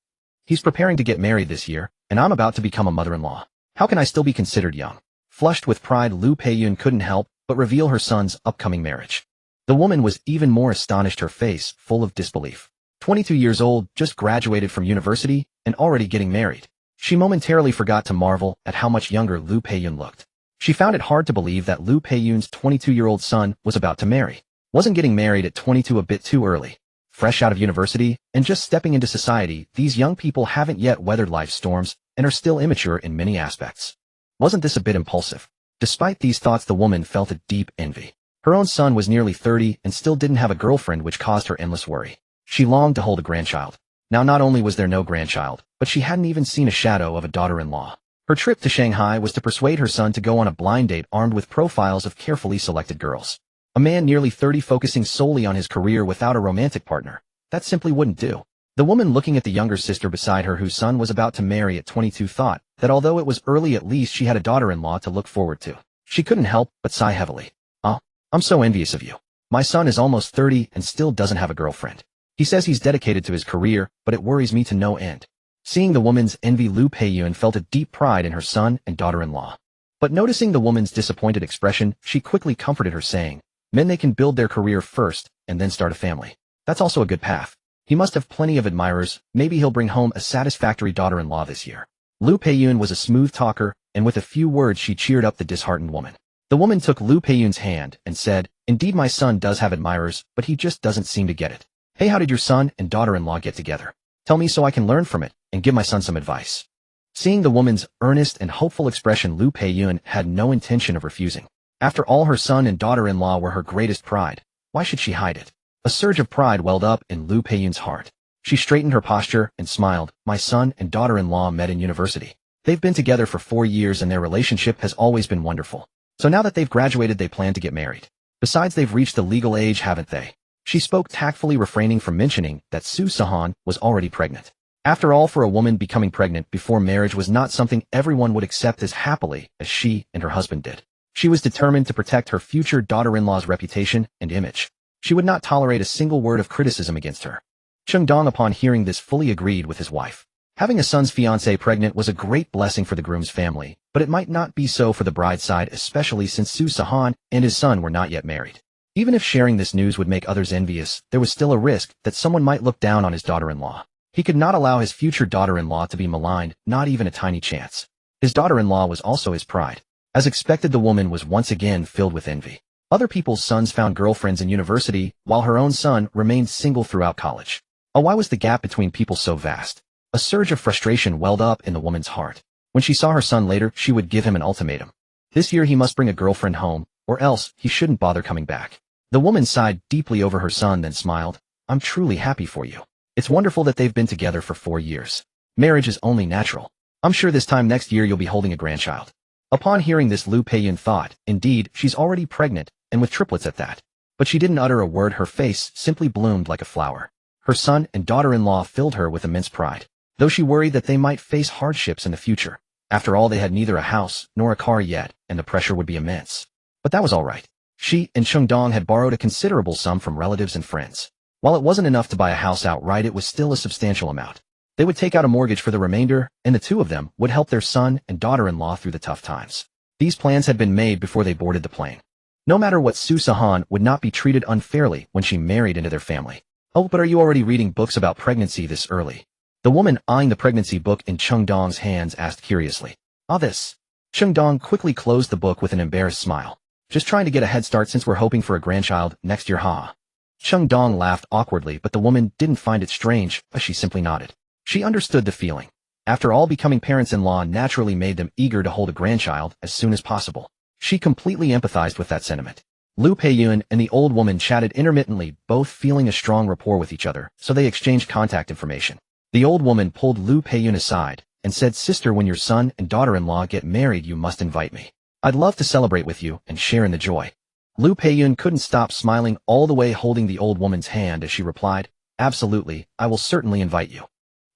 He's preparing to get married this year, and I'm about to become a mother-in-law. How can I still be considered young?" Flushed with pride, Lu Peiyun couldn't help but reveal her son's upcoming marriage. The woman was even more astonished, her face full of disbelief. 22 years old, just graduated from university, and already getting married. She momentarily forgot to marvel at how much younger Lu Peiyun looked. She found it hard to believe that Lu Peiyun's 22-year-old son was about to marry. Wasn't getting married at 22 a bit too early? Fresh out of university and just stepping into society, these young people haven't yet weathered life's storms and are still immature in many aspects. Wasn't this a bit impulsive? Despite these thoughts, the woman felt a deep envy. Her own son was nearly 30 and still didn't have a girlfriend, which caused her endless worry. She longed to hold a grandchild. Now, not only was there no grandchild, but she hadn't even seen a shadow of a daughter-in-law. Her trip to Shanghai was to persuade her son to go on a blind date armed with profiles of carefully selected girls. A man nearly 30 focusing solely on his career without a romantic partner. That simply wouldn't do. The woman, looking at the younger sister beside her whose son was about to marry at 22, thought that although it was early, at least she had a daughter-in-law to look forward to. She couldn't help but sigh heavily. "Oh, I'm so envious of you. My son is almost 30 and still doesn't have a girlfriend. He says he's dedicated to his career, but it worries me to no end." Seeing the woman's envy, Lu Peiyun felt a deep pride in her son and daughter-in-law. But noticing the woman's disappointed expression, she quickly comforted her, saying, "Men, they can build their career first and then start a family. That's also a good path. He must have plenty of admirers. Maybe he'll bring home a satisfactory daughter-in-law this year." Lu Peiyun was a smooth talker, and with a few words she cheered up the disheartened woman. The woman took Lu Peiyun's hand and said, "Indeed, my son does have admirers, but he just doesn't seem to get it. Hey, how did your son and daughter-in-law get together? Tell me so I can learn from it and give my son some advice." Seeing the woman's earnest and hopeful expression, Lu Peiyun had no intention of refusing. After all, her son and daughter-in-law were her greatest pride. Why should she hide it? A surge of pride welled up in Lu Peiyun's heart. She straightened her posture and smiled. "My son and daughter-in-law met in university. They've been together for 4 years and their relationship has always been wonderful. So now that they've graduated, they plan to get married. Besides, they've reached the legal age, haven't they?" She spoke tactfully, refraining from mentioning that Sihan was already pregnant. After all, for a woman, becoming pregnant before marriage was not something everyone would accept as happily as she and her husband did. She was determined to protect her future daughter-in-law's reputation and image. She would not tolerate a single word of criticism against her. Cheng Dong, upon hearing this, fully agreed with his wife. Having a son's fiancée pregnant was a great blessing for the groom's family, but it might not be so for the bride's side, especially since Sihan and his son were not yet married. Even if sharing this news would make others envious, there was still a risk that someone might look down on his daughter-in-law. He could not allow his future daughter-in-law to be maligned, not even a tiny chance. His daughter-in-law was also his pride. As expected, the woman was once again filled with envy. Other people's sons found girlfriends in university, while her own son remained single throughout college. Oh, why was the gap between people so vast? A surge of frustration welled up in the woman's heart. When she saw her son later, she would give him an ultimatum. This year he must bring a girlfriend home, or else he shouldn't bother coming back. The woman sighed deeply over her son, then smiled. "I'm truly happy for you. It's wonderful that they've been together for 4 years. Marriage is only natural. I'm sure this time next year you'll be holding a grandchild." Upon hearing this, Lu Peiyun thought, indeed, she's already pregnant, and with triplets at that. But she didn't utter a word. Her face simply bloomed like a flower. Her son and daughter-in-law filled her with immense pride, though she worried that they might face hardships in the future. After all, they had neither a house nor a car yet, and the pressure would be immense. But that was all right. She and Cheng Dong had borrowed a considerable sum from relatives and friends. While it wasn't enough to buy a house outright, it was still a substantial amount. They would take out a mortgage for the remainder, and the two of them would help their son and daughter-in-law through the tough times. These plans had been made before they boarded the plane. No matter what, Sihan would not be treated unfairly when she married into their family. "Oh, but are you already reading books about pregnancy this early?" The woman, eyeing the pregnancy book in Cheng Dong's hands, asked curiously. "Ah, this." Cheng Dong quickly closed the book with an embarrassed smile. "Just trying to get a head start since we're hoping for a grandchild next year, ha." Cheng Dong laughed awkwardly, but the woman didn't find it strange, as she simply nodded. She understood the feeling. After all, becoming parents-in-law naturally made them eager to hold a grandchild as soon as possible. She completely empathized with that sentiment. Lu Peiyun and the old woman chatted intermittently, both feeling a strong rapport with each other, so they exchanged contact information. The old woman pulled Lu Peiyun aside and said, "Sister, when your son and daughter-in-law get married, you must invite me. I'd love to celebrate with you and share in the joy." Lu Peiyun couldn't stop smiling all the way, holding the old woman's hand as she replied, "Absolutely, I will certainly invite you."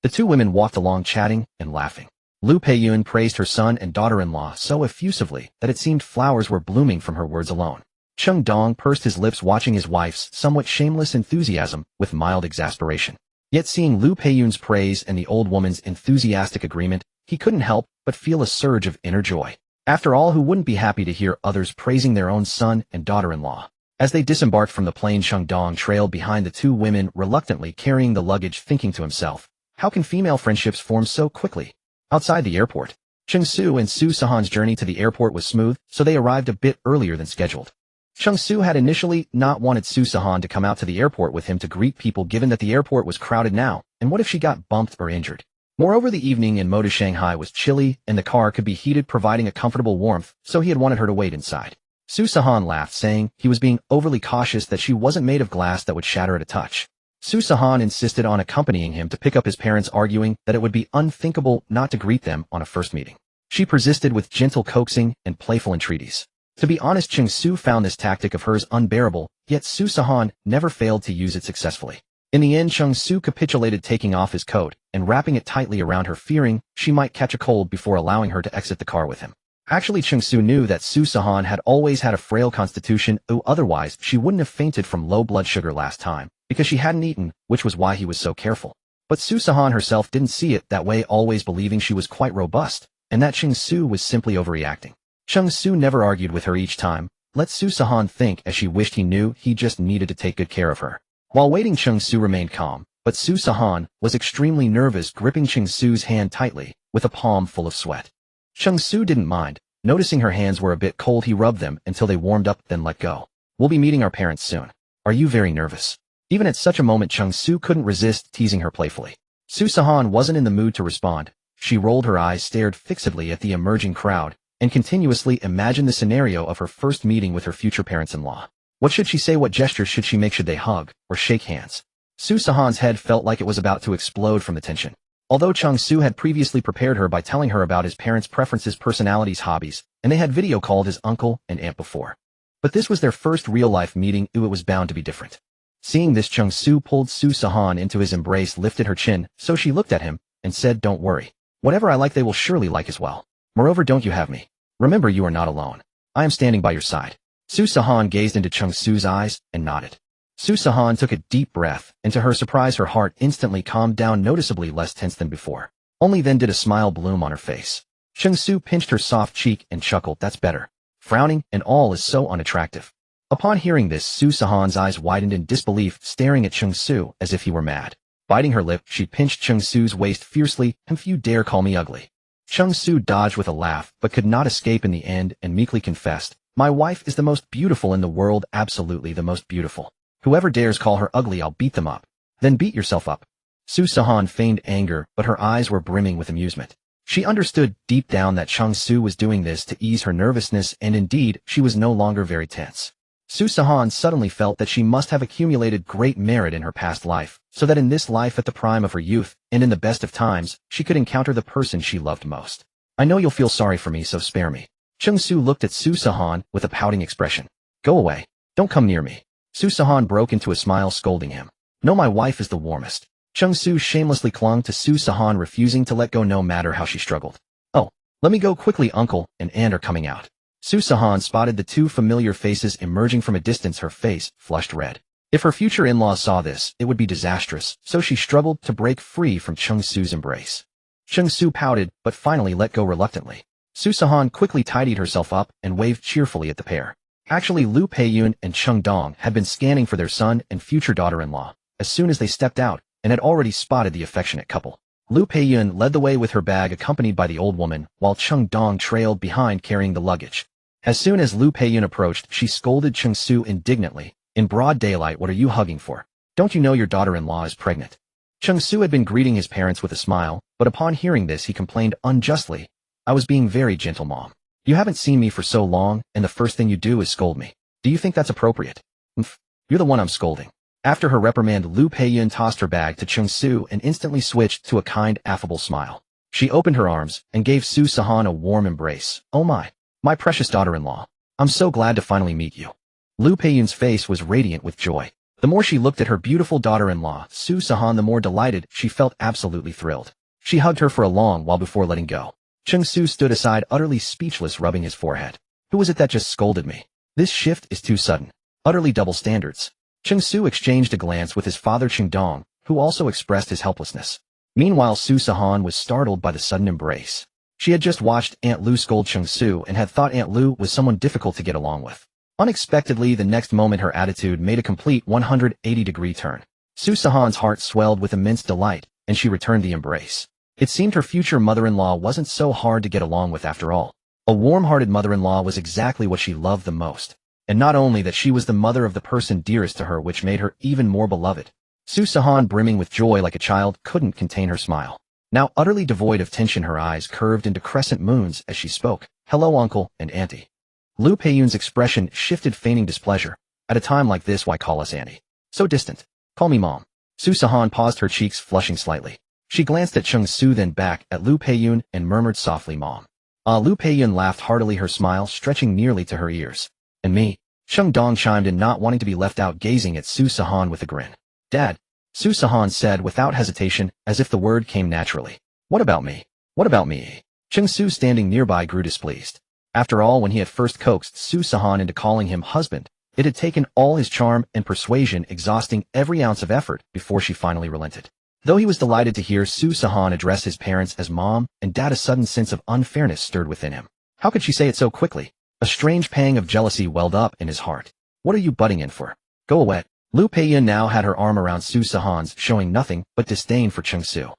The two women walked along chatting and laughing. Lu Peiyun praised her son and daughter-in-law so effusively that it seemed flowers were blooming from her words alone. Cheng Dong pursed his lips, watching his wife's somewhat shameless enthusiasm with mild exasperation. Yet seeing Lu Peiyun's praise and the old woman's enthusiastic agreement, he couldn't help but feel a surge of inner joy. After all, who wouldn't be happy to hear others praising their own son and daughter-in-law? As they disembarked from the plane, Cheng Dong trailed behind the two women, reluctantly carrying the luggage, thinking to himself, how can female friendships form so quickly? Outside the airport, Cheng Su and Su Sihan's journey to the airport was smooth, so they arrived a bit earlier than scheduled. Cheng Su had initially not wanted Su Sihan to come out to the airport with him to greet people, given that the airport was crowded now, and what if she got bumped or injured? Moreover, the evening in Modu Shanghai was chilly, and the car could be heated, providing a comfortable warmth, so he had wanted her to wait inside. Su Sihan laughed, saying he was being overly cautious, that she wasn't made of glass that would shatter at a touch. Su Sihan insisted on accompanying him to pick up his parents, arguing that it would be unthinkable not to greet them on a first meeting. She persisted with gentle coaxing and playful entreaties. To be honest, Cheng Su found this tactic of hers unbearable, yet Su Sihan never failed to use it successfully. In the end, Cheng Su capitulated, taking off his coat and wrapping it tightly around her, fearing she might catch a cold, before allowing her to exit the car with him. Actually, Cheng Su knew that Su Sihan had always had a frail constitution, otherwise she wouldn't have fainted from low blood sugar last time, because she hadn't eaten, which was why he was so careful. But Su Sihan herself didn't see it that way, always believing she was quite robust, and that Cheng Su was simply overreacting. Cheng Su never argued with her each time, let Su Sihan think as she wished. He knew he just needed to take good care of her. While waiting, Cheng Su remained calm, but Su Sihan was extremely nervous, gripping Cheng Su's hand tightly, with a palm full of sweat. Cheng Su didn't mind. Noticing her hands were a bit cold, he rubbed them until they warmed up, then let go. "We'll be meeting our parents soon. Are you very nervous?" Even at such a moment, Cheng Su couldn't resist teasing her playfully. Su Sihan wasn't in the mood to respond. She rolled her eyes, stared fixedly at the emerging crowd, and continuously imagined the scenario of her first meeting with her future parents-in-law. What should she say? What gestures should she make? Should they hug or shake hands? Su Sihan's head felt like it was about to explode from the tension. Although Cheng Su had previously prepared her by telling her about his parents' preferences, personalities, hobbies, and they had video called his uncle and aunt before. But this was their first real-life meeting, it was bound to be different. Seeing this, Cheng Su pulled Su Sihan into his embrace, lifted her chin, so she looked at him, and said, "Don't worry. Whatever I like, they will surely like as well. Moreover, don't you have me? Remember, you are not alone. I am standing by your side." Su Sihan gazed into Cheng Su's eyes and nodded. Su Sihan took a deep breath, and to her surprise, her heart instantly calmed down, noticeably less tense than before. Only then did a smile bloom on her face. Cheng Su pinched her soft cheek and chuckled, "That's better. Frowning and all is so unattractive." Upon hearing this, Su Sihan's eyes widened in disbelief, staring at Cheng Su as if he were mad. Biting her lip, she pinched Cheng Su's waist fiercely. "If you dare call me ugly." Cheng Su dodged with a laugh, but could not escape in the end, and meekly confessed, "My wife is the most beautiful in the world, absolutely the most beautiful. Whoever dares call her ugly, I'll beat them up." "Then beat yourself up." Su Sihan feigned anger, but her eyes were brimming with amusement. She understood deep down that Cheng Su was doing this to ease her nervousness, and indeed, she was no longer very tense. Su Sihan suddenly felt that she must have accumulated great merit in her past life, so that in this life, at the prime of her youth, and in the best of times, she could encounter the person she loved most. "I know you'll feel sorry for me, so spare me." Cheng Su looked at Su Sihan with a pouting expression. "Go away. Don't come near me." Su Sihan broke into a smile, scolding him. "No, my wife is the warmest." Cheng Su shamelessly clung to Su Sihan, refusing to let go no matter how she struggled. "Oh, let me go quickly, uncle and aunt are coming out." Su Sihan spotted the two familiar faces emerging from a distance, her face flushed red. If her future in-laws saw this, it would be disastrous, so she struggled to break free from Cheng Su's embrace. Cheng Su pouted, but finally let go reluctantly. Su Sihan quickly tidied herself up and waved cheerfully at the pair. Actually, Lu Peiyun and Cheng Dong had been scanning for their son and future daughter-in-law as soon as they stepped out, and had already spotted the affectionate couple. Lu Peiyun led the way with her bag, accompanied by the old woman, while Cheng Dong trailed behind carrying the luggage. As soon as Lu Peiyun approached, she scolded Cheng Su indignantly. "In broad daylight, what are you hugging for? Don't you know your daughter-in-law is pregnant?" Cheng Su had been greeting his parents with a smile, but upon hearing this he complained unjustly. "I was being very gentle, Mom. You haven't seen me for so long, and the first thing you do is scold me. Do you think that's appropriate? Umph. You're the one I'm scolding. After her reprimand, Lu Peiyun tossed her bag to Cheng Su and instantly switched to a kind, affable smile. She opened her arms and gave Su Sihan a warm embrace. Oh my precious daughter-in-law. I'm so glad to finally meet you. Lu Peiyun's face was radiant with joy. The more she looked at her beautiful daughter-in-law, Su Sihan, the more delighted she felt, absolutely thrilled. She hugged her for a long while before letting go. Cheng Su stood aside, utterly speechless, rubbing his forehead. Who was it that just scolded me? This shift is too sudden. Utterly double standards. Cheng Su exchanged a glance with his father Cheng Dong, who also expressed his helplessness. Meanwhile, Su Sihan was startled by the sudden embrace. She had just watched Aunt Lu scold Cheng Su and had thought Aunt Lu was someone difficult to get along with. Unexpectedly, the next moment her attitude made a complete 180-degree turn. Su Sihan's heart swelled with immense delight, and she returned the embrace. It seemed her future mother-in-law wasn't so hard to get along with after all. A warm-hearted mother-in-law was exactly what she loved the most. And not only that, she was the mother of the person dearest to her, which made her even more beloved. Su Sihan, brimming with joy like a child, couldn't contain her smile. Now utterly devoid of tension, her eyes curved into crescent moons as she spoke. Hello, uncle and auntie. Lu Peiyun's expression shifted, feigning displeasure. At a time like this, why call us auntie? So distant. Call me mom. Su Sihan paused, her cheeks flushing slightly. She glanced at Cheng Su, then back at Lu Peiyun, and murmured softly, Mom. Lu Peiyun laughed heartily, her smile stretching nearly to her ears. And me? Cheng Dong chimed in, not wanting to be left out, gazing at Su Sihan with a grin. Dad, Su Sihan said without hesitation, as if the word came naturally. What about me? What about me? Cheng Su, standing nearby, grew displeased. After all, when he had first coaxed Su Sihan into calling him husband, it had taken all his charm and persuasion, exhausting every ounce of effort before she finally relented. Though he was delighted to hear Su Sihan address his parents as mom and dad, a sudden sense of unfairness stirred within him. How could she say it so quickly? A strange pang of jealousy welled up in his heart. What are you butting in for? Go away. Lu Peiyun now had her arm around Su Sihan's, showing nothing but disdain for Cheng Su.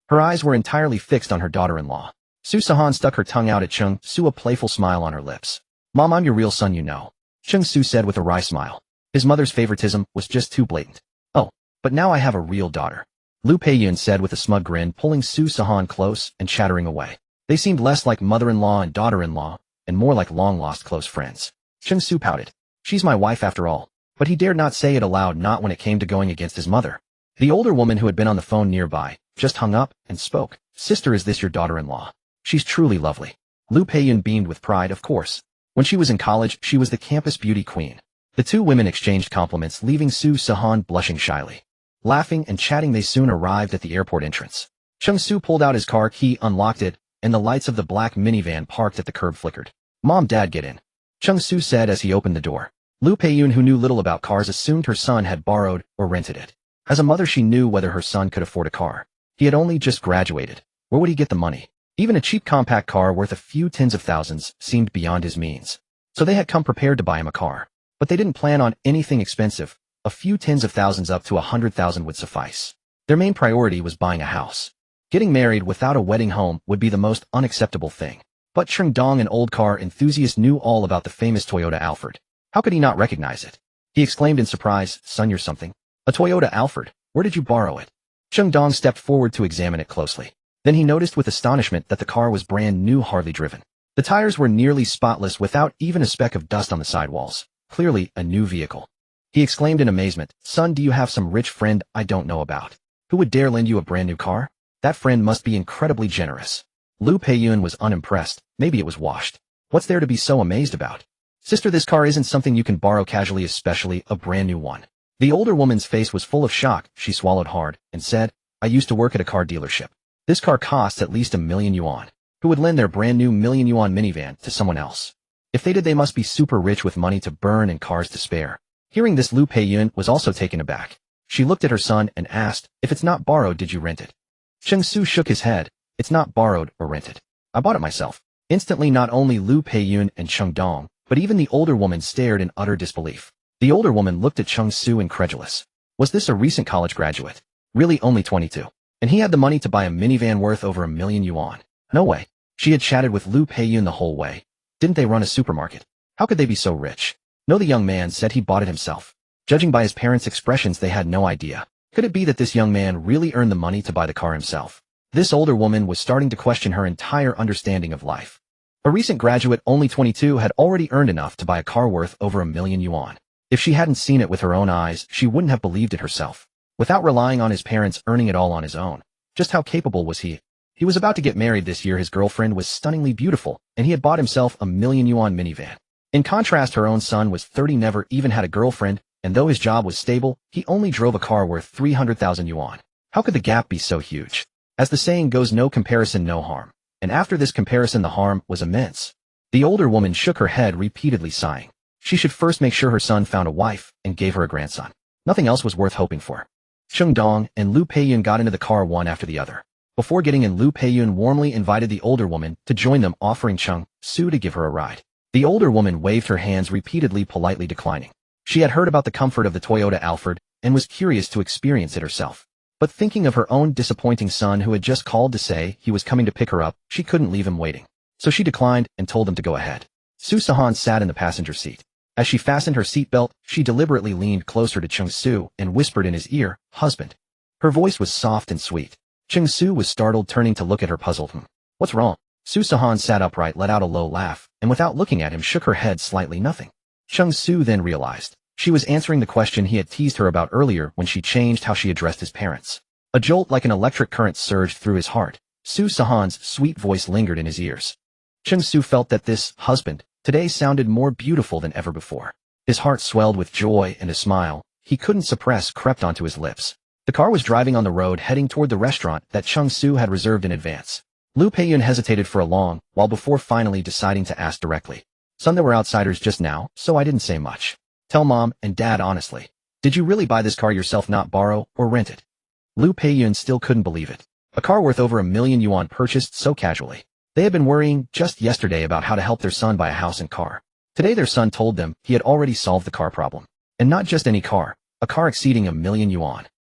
Her eyes were entirely fixed on her daughter-in-law. Su Sihan stuck her tongue out at Cheng Su, a playful smile on her lips. Mom, I'm your real son, you know. Cheng Su said with a wry smile. His mother's favoritism was just too blatant. Oh, but now I have a real daughter. Lu Peiyun said with a smug grin, pulling Su Sihan close and chattering away. They seemed less like mother-in-law and daughter-in-law, and more like long-lost close friends. Cheng Su pouted. She's my wife after all. But he dared not say it aloud, not when it came to going against his mother. The older woman, who had been on the phone nearby, just hung up and spoke. Sister, is this your daughter-in-law? She's truly lovely. Lu Peiyun beamed with pride. Of course. When she was in college, she was the campus beauty queen. The two women exchanged compliments, leaving Su Sihan blushing shyly. Laughing and chatting, they soon arrived at the airport entrance. Cheng Su pulled out his car key, unlocked it, and the lights of the black minivan parked at the curb flickered. Mom, Dad, get in. Cheng Su said as he opened the door. Lu Peiyun, who knew little about cars, assumed her son had borrowed or rented it. As a mother, she knew whether her son could afford a car. He had only just graduated. Where would he get the money? Even a cheap compact car worth a few tens of thousands seemed beyond his means. So they had come prepared to buy him a car. But they didn't plan on anything expensive. A few tens of thousands up to 100,000 would suffice. Their main priority was buying a house. Getting married without a wedding home would be the most unacceptable thing. But Cheng Dong, an old car enthusiast, knew all about the famous Toyota Alphard. How could he not recognize it? He exclaimed in surprise, Son, you're something. A Toyota Alphard? Where did you borrow it? Cheng Dong stepped forward to examine it closely. Then he noticed with astonishment that the car was brand new, hardly driven. The tires were nearly spotless, without even a speck of dust on the sidewalls. Clearly a new vehicle. He exclaimed in amazement, Son, do you have some rich friend I don't know about? Who would dare lend you a brand new car? That friend must be incredibly generous. Lu Peiyun was unimpressed. Maybe it was washed. What's there to be so amazed about? Sister, this car isn't something you can borrow casually, especially a brand new one. The older woman's face was full of shock. She swallowed hard and said, I used to work at a car dealership. This car costs at least 1,000,000 yuan. Who would lend their brand new 1,000,000 yuan minivan to someone else? If they did, they must be super rich with money to burn and cars to spare. Hearing this, Lu Peiyun was also taken aback. She looked at her son and asked, If it's not borrowed, did you rent it? Cheng Su shook his head. It's not borrowed or rented. I bought it myself. Instantly, not only Lu Peiyun and Cheng Dong, but even the older woman stared in utter disbelief. The older woman looked at Cheng Su, incredulous. Was this a recent college graduate? Really only 22. And he had the money to buy a minivan worth over 1,000,000 yuan. No way. She had chatted with Lu Peiyun the whole way. Didn't they run a supermarket? How could they be so rich? No, the young man said he bought it himself. Judging by his parents' expressions, they had no idea. Could it be that this young man really earned the money to buy the car himself? This older woman was starting to question her entire understanding of life. A recent graduate, only 22, had already earned enough to buy a car worth over $1 million. If she hadn't seen it with her own eyes, she wouldn't have believed it herself. Without relying on his parents, earning it all on his own. Just how capable was he? He was about to get married this year. His girlfriend was stunningly beautiful, and he had bought himself a $1 million minivan. In contrast, her own son was 30, never even had a girlfriend, and though his job was stable, he only drove a car worth 300,000 yuan. How could the gap be so huge? As the saying goes, no comparison, no harm. And after this comparison, the harm was immense. The older woman shook her head, repeatedly sighing. She should first make sure her son found a wife and gave her a grandson. Nothing else was worth hoping for. Cheng Dong and Liu Peiyun got into the car one after the other. Before getting in, Liu Peiyun warmly invited the older woman to join them, offering Cheng Su to give her a ride. The older woman waved her hands repeatedly, politely declining. She had heard about the comfort of the Toyota Alphard and was curious to experience it herself. But thinking of her own disappointing son who had just called to say he was coming to pick her up, she couldn't leave him waiting. So she declined and told them to go ahead. Sihan sat in the passenger seat. As she fastened her seatbelt, she deliberately leaned closer to Cheng Su and whispered in his ear, "Husband." Her voice was soft and sweet. Cheng Su was startled, turning to look at her, puzzled. What's wrong? Sihan sat upright, let out a low laugh, and without looking at him shook her head slightly. Nothing. Cheng Su then realized. She was answering the question he had teased her about earlier when she changed how she addressed his parents. A jolt like an electric current surged through his heart. Sihan's sweet voice lingered in his ears. Cheng Su felt that this husband today sounded more beautiful than ever before. His heart swelled with joy, and a smile he couldn't suppress crept onto his lips. The car was driving on the road, heading toward the restaurant that Cheng Su had reserved in advance. Liu Peiyun hesitated for a long while before finally deciding to ask directly. Son, there were outsiders just now, so I didn't say much. Tell Mom and Dad honestly. Did you really buy this car yourself, not borrow or rent it? Liu Peiyun still couldn't believe it. A car worth over $1 million purchased so casually. They had been worrying just yesterday about how to help their son buy a house and car. Today their son told them he had already solved the car problem. And not just any car, a car exceeding $1 million.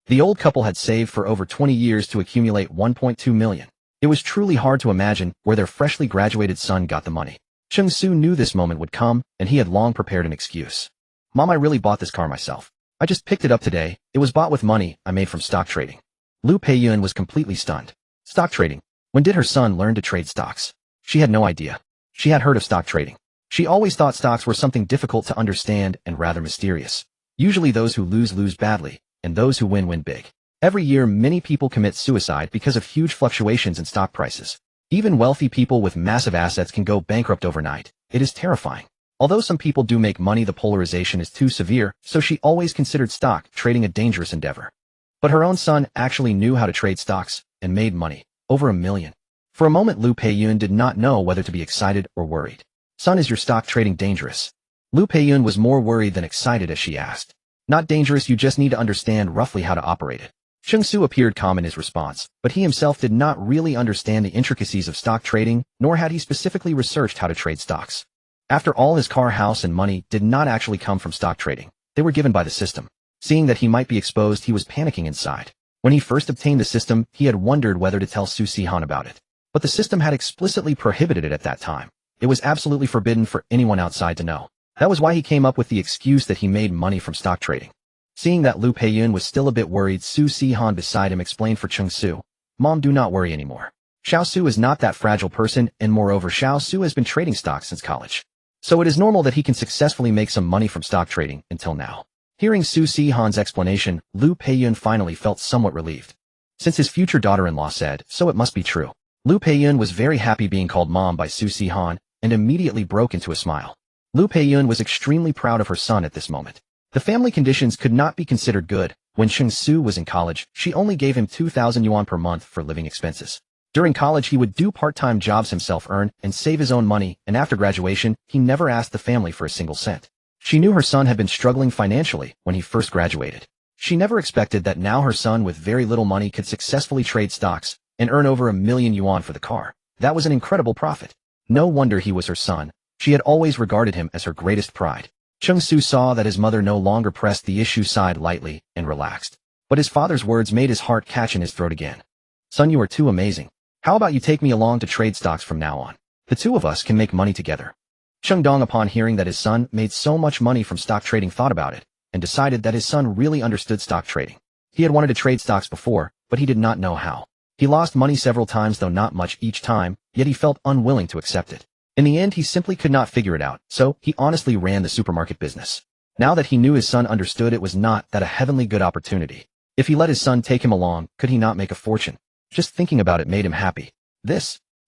The old couple had saved for over 20 years to accumulate 1.2 million. It was truly hard to imagine where their freshly graduated son got the money. Cheng Su knew this moment would come, and he had long prepared an excuse. Mom, I really bought this car myself. I just picked it up today. It was bought with money I made from stock trading. Liu Peiyun was completely stunned. Stock trading? When did her son learn to trade stocks? She had no idea. She had heard of stock trading. She always thought stocks were something difficult to understand and rather mysterious. Usually those who lose badly, and those who win big. Every year many people commit suicide because of huge fluctuations in stock prices. Even wealthy people with massive assets can go bankrupt overnight. It is terrifying. Although some people do make money, the polarization is too severe, so she always considered stock trading a dangerous endeavor. But her own son actually knew how to trade stocks and made money. Over $1 million. For a moment Liu Peiyun did not know whether to be excited or worried. Son, is your stock trading dangerous? Liu Peiyun was more worried than excited as she asked. Not dangerous, you just need to understand roughly how to operate it. Cheng Su appeared calm in his response, but he himself did not really understand the intricacies of stock trading, nor had he specifically researched how to trade stocks. After all, his car, house, and money did not actually come from stock trading. They were given by the system. Seeing that he might be exposed, he was panicking inside. When he first obtained the system, he had wondered whether to tell Sihan about it. But the system had explicitly prohibited it at that time. It was absolutely forbidden for anyone outside to know. That was why he came up with the excuse that he made money from stock trading. Seeing that Liu Peiyun was still a bit worried, Sihan beside him explained for Cheng Su. Mom, do not worry anymore. Xiao Su is not that fragile person, and moreover Xiao Su has been trading stocks since college. So it is normal that he can successfully make some money from stock trading until now. Hearing Sihan's explanation, Liu Peiyun finally felt somewhat relieved. Since his future daughter-in-law said so, it must be true. Liu Peiyun was very happy being called Mom by Sihan, and immediately broke into a smile. Liu Peiyun was extremely proud of her son at this moment. The family conditions could not be considered good. When Cheng Su was in college, she only gave him 2,000 yuan per month for living expenses. During college he would do part-time jobs himself, earn and save his own money, and after graduation he never asked the family for a single cent. She knew her son had been struggling financially when he first graduated. She never expected that now her son with very little money could successfully trade stocks and earn over $1 million yuan for the car. That was an incredible profit. No wonder he was her son. She had always regarded him as her greatest pride. Cheng Su saw that his mother no longer pressed the issue side lightly and relaxed. But his father's words made his heart catch in his throat again. Son, you are too amazing. How about you take me along to trade stocks from now on? The two of us can make money together. Cheng Dong, upon hearing that his son made so much money from stock trading, thought about it and decided that his son really understood stock trading. He had wanted to trade stocks before, but he did not know how. He lost money several times, though not much each time, yet he felt unwilling to accept it. In the end, he simply could not figure it out, so he honestly ran the supermarket business. Now that he knew his son understood, it was not that a heavenly good opportunity. If he let his son take him along, could he not make a fortune? Just thinking about it made him happy.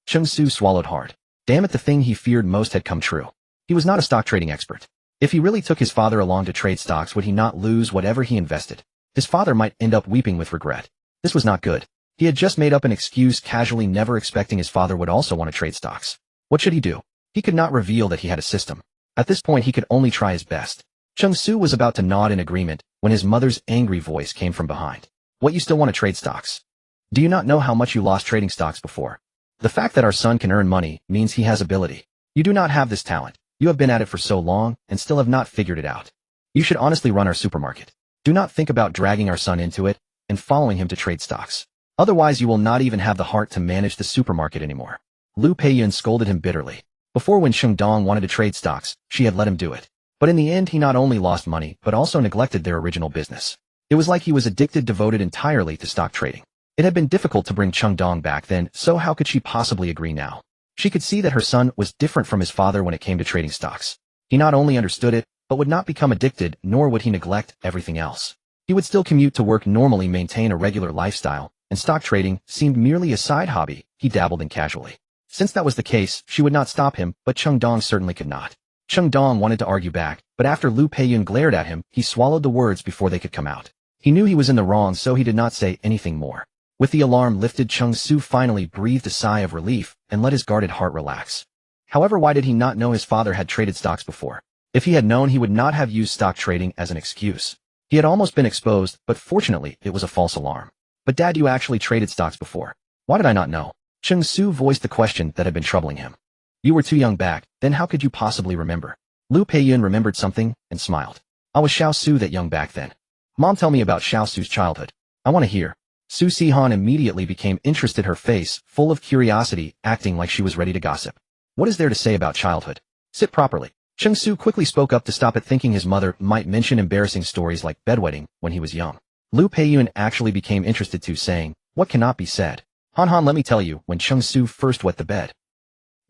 Cheng Su swallowed hard. Damn it, the thing he feared most had come true. He was not a stock trading expert. If he really took his father along to trade stocks, would he not lose whatever he invested? His father might end up weeping with regret. This was not good. He had just made up an excuse casually, never expecting his father would also want to trade stocks. What should he do? He could not reveal that he had a system. At this point, he could only try his best. Cheng Su was about to nod in agreement when his mother's angry voice came from behind. What, you still want to trade stocks? Do you not know how much you lost trading stocks before? The fact that our son can earn money means he has ability. You do not have this talent. You have been at it for so long and still have not figured it out. You should honestly run our supermarket. Do not think about dragging our son into it and following him to trade stocks. Otherwise, you will not even have the heart to manage the supermarket anymore. Lu Peiyun scolded him bitterly. Before, when Sheng Dong wanted to trade stocks, she had let him do it. But in the end, he not only lost money, but also neglected their original business. It was like he was addicted, devoted entirely to stock trading. It had been difficult to bring Cheng Dong back then, so how could she possibly agree now? She could see that her son was different from his father when it came to trading stocks. He not only understood it, but would not become addicted, nor would he neglect everything else. He would still commute to work normally, maintain a regular lifestyle, and stock trading seemed merely a side hobby he dabbled in casually. Since that was the case, she would not stop him, but Cheng Dong certainly could not. Cheng Dong wanted to argue back, but after Lu Peiyun glared at him, he swallowed the words before they could come out. He knew he was in the wrong, so he did not say anything more. With the alarm lifted, Cheng Su finally breathed a sigh of relief and let his guarded heart relax. However, why did he not know his father had traded stocks before? If he had known, he would not have used stock trading as an excuse. He had almost been exposed, but fortunately, it was a false alarm. But Dad, you actually traded stocks before. Why did I not know? Cheng Su voiced the question that had been troubling him. You were too young back then, how could you possibly remember? Lu Peiyun remembered something and smiled. I was Xiao Su that young back then. Mom, tell me about Xiao Su's childhood. I want to hear. Sihan immediately became interested, her face full of curiosity, acting like she was ready to gossip. What is there to say about childhood? Sit properly. Cheng Su quickly spoke up to stop it, thinking his mother might mention embarrassing stories like bedwetting when he was young. Lu Peiyun actually became interested too, saying, what cannot be said? Han, let me tell you, when Cheng Su first wet the bed.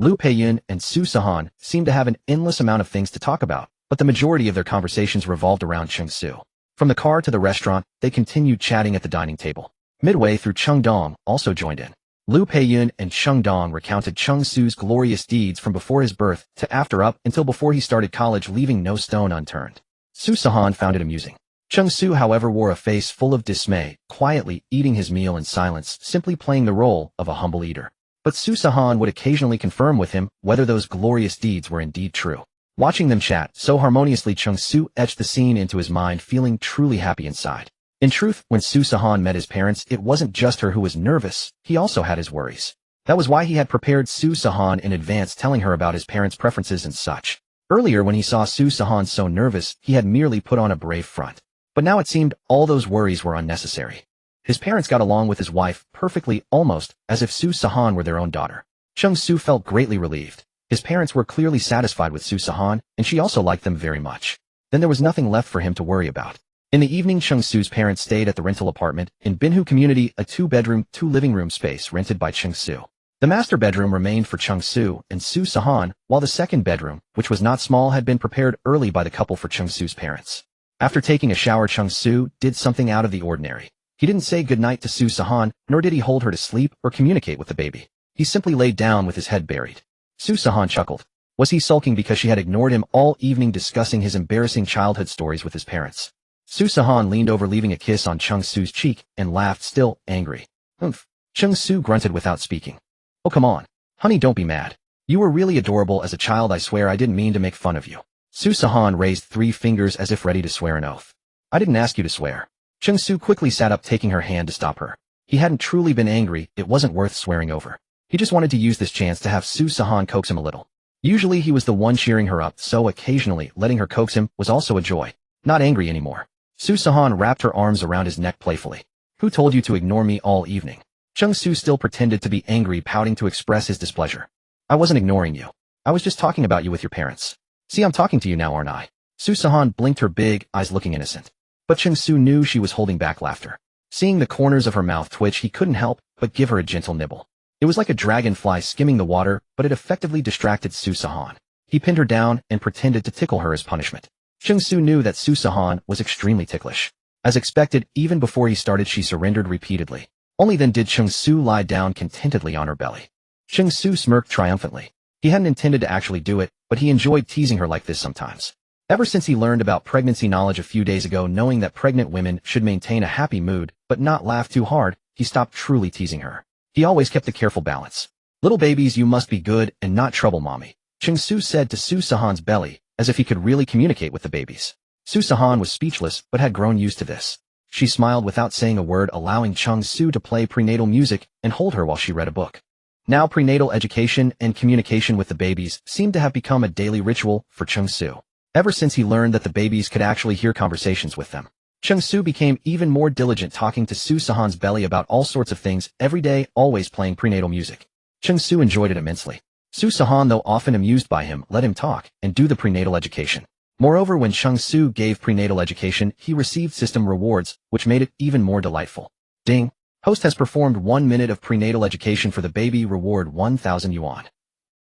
Lu Peiyun and Sihan seemed to have an endless amount of things to talk about, but the majority of their conversations revolved around Cheng Su. From the car to the restaurant, they continued chatting at the dining table. Midway through, Cheng Dong also joined in. Lu Peiyun and Cheng Dong recounted Cheng Su's glorious deeds from before his birth to after, up until before he started college, leaving no stone unturned. Sihan found it amusing. Cheng Su, however, wore a face full of dismay, quietly eating his meal in silence, simply playing the role of a humble eater. But Sihan would occasionally confirm with him whether those glorious deeds were indeed true. Watching them chat so harmoniously, Cheng Su etched the scene into his mind, feeling truly happy inside. In truth, when Sihan met his parents, it wasn't just her who was nervous, he also had his worries. That was why he had prepared Sihan in advance, telling her about his parents' preferences and such. Earlier, when he saw Sihan so nervous, he had merely put on a brave front. But now it seemed all those worries were unnecessary. His parents got along with his wife perfectly, almost as if Sihan were their own daughter. Cheng Su felt greatly relieved. His parents were clearly satisfied with Sihan, and she also liked them very much. Then there was nothing left for him to worry about. In the evening, Cheng Su's parents stayed at the rental apartment in Binhu Community, a 2-bedroom, 2-living-room space rented by Cheng Su. The master bedroom remained for Cheng Su and Sihan, while the second bedroom, which was not small, had been prepared early by the couple for Cheng Su's parents. After taking a shower, Cheng Su did something out of the ordinary. He didn't say goodnight to Sihan, nor did he hold her to sleep or communicate with the baby. He simply laid down with his head buried. Sihan chuckled. Was he sulking because she had ignored him all evening, discussing his embarrassing childhood stories with his parents? Sihan leaned over, leaving a kiss on Cheng Su's cheek, and laughed, still angry. Humph. Cheng Su grunted without speaking. Oh, come on. Honey, don't be mad. You were really adorable as a child. I swear I didn't mean to make fun of you. Sihan raised 3 fingers as if ready to swear an oath. I didn't ask you to swear. Cheng Su quickly sat up, taking her hand to stop her. He hadn't truly been angry, it wasn't worth swearing over. He just wanted to use this chance to have Sihan coax him a little. Usually he was the one cheering her up, so occasionally letting her coax him was also a joy. Not angry anymore. Sihan wrapped her arms around his neck playfully. Who told you to ignore me all evening? Cheng Su still pretended to be angry, pouting to express his displeasure. I wasn't ignoring you. I was just talking about you with your parents. See, I'm talking to you now, aren't I? Sihan blinked, her big eyes looking innocent. But Cheng Su knew she was holding back laughter. Seeing the corners of her mouth twitch, he couldn't help but give her a gentle nibble. It was like a dragonfly skimming the water, but it effectively distracted Sihan. He pinned her down and pretended to tickle her as punishment. Cheng Su knew that Sihan was extremely ticklish. As expected, even before he started, she surrendered repeatedly. Only then did Cheng Su lie down contentedly on her belly. Cheng Su smirked triumphantly. He hadn't intended to actually do it, but he enjoyed teasing her like this sometimes. Ever since he learned about pregnancy knowledge a few days ago, knowing that pregnant women should maintain a happy mood but not laugh too hard, he stopped truly teasing her. He always kept a careful balance. "Little babies, you must be good and not trouble mommy," Cheng Su said to Sihan's belly, as if he could really communicate with the babies. Sihan was speechless but had grown used to this. She smiled without saying a word, allowing Cheng Su to play prenatal music and hold her while she read a book. Now prenatal education and communication with the babies seemed to have become a daily ritual for Cheng Su. Ever since he learned that the babies could actually hear conversations with them, Cheng Su became even more diligent, talking to Sihan's belly about all sorts of things every day, always playing prenatal music. Cheng Su enjoyed it immensely. Sihan, though often amused by him, let him talk and do the prenatal education. Moreover, when Cheng Su gave prenatal education, he received system rewards, which made it even more delightful. Ding! Host has performed 1 minute of prenatal education for the baby. Reward 1,000 yuan.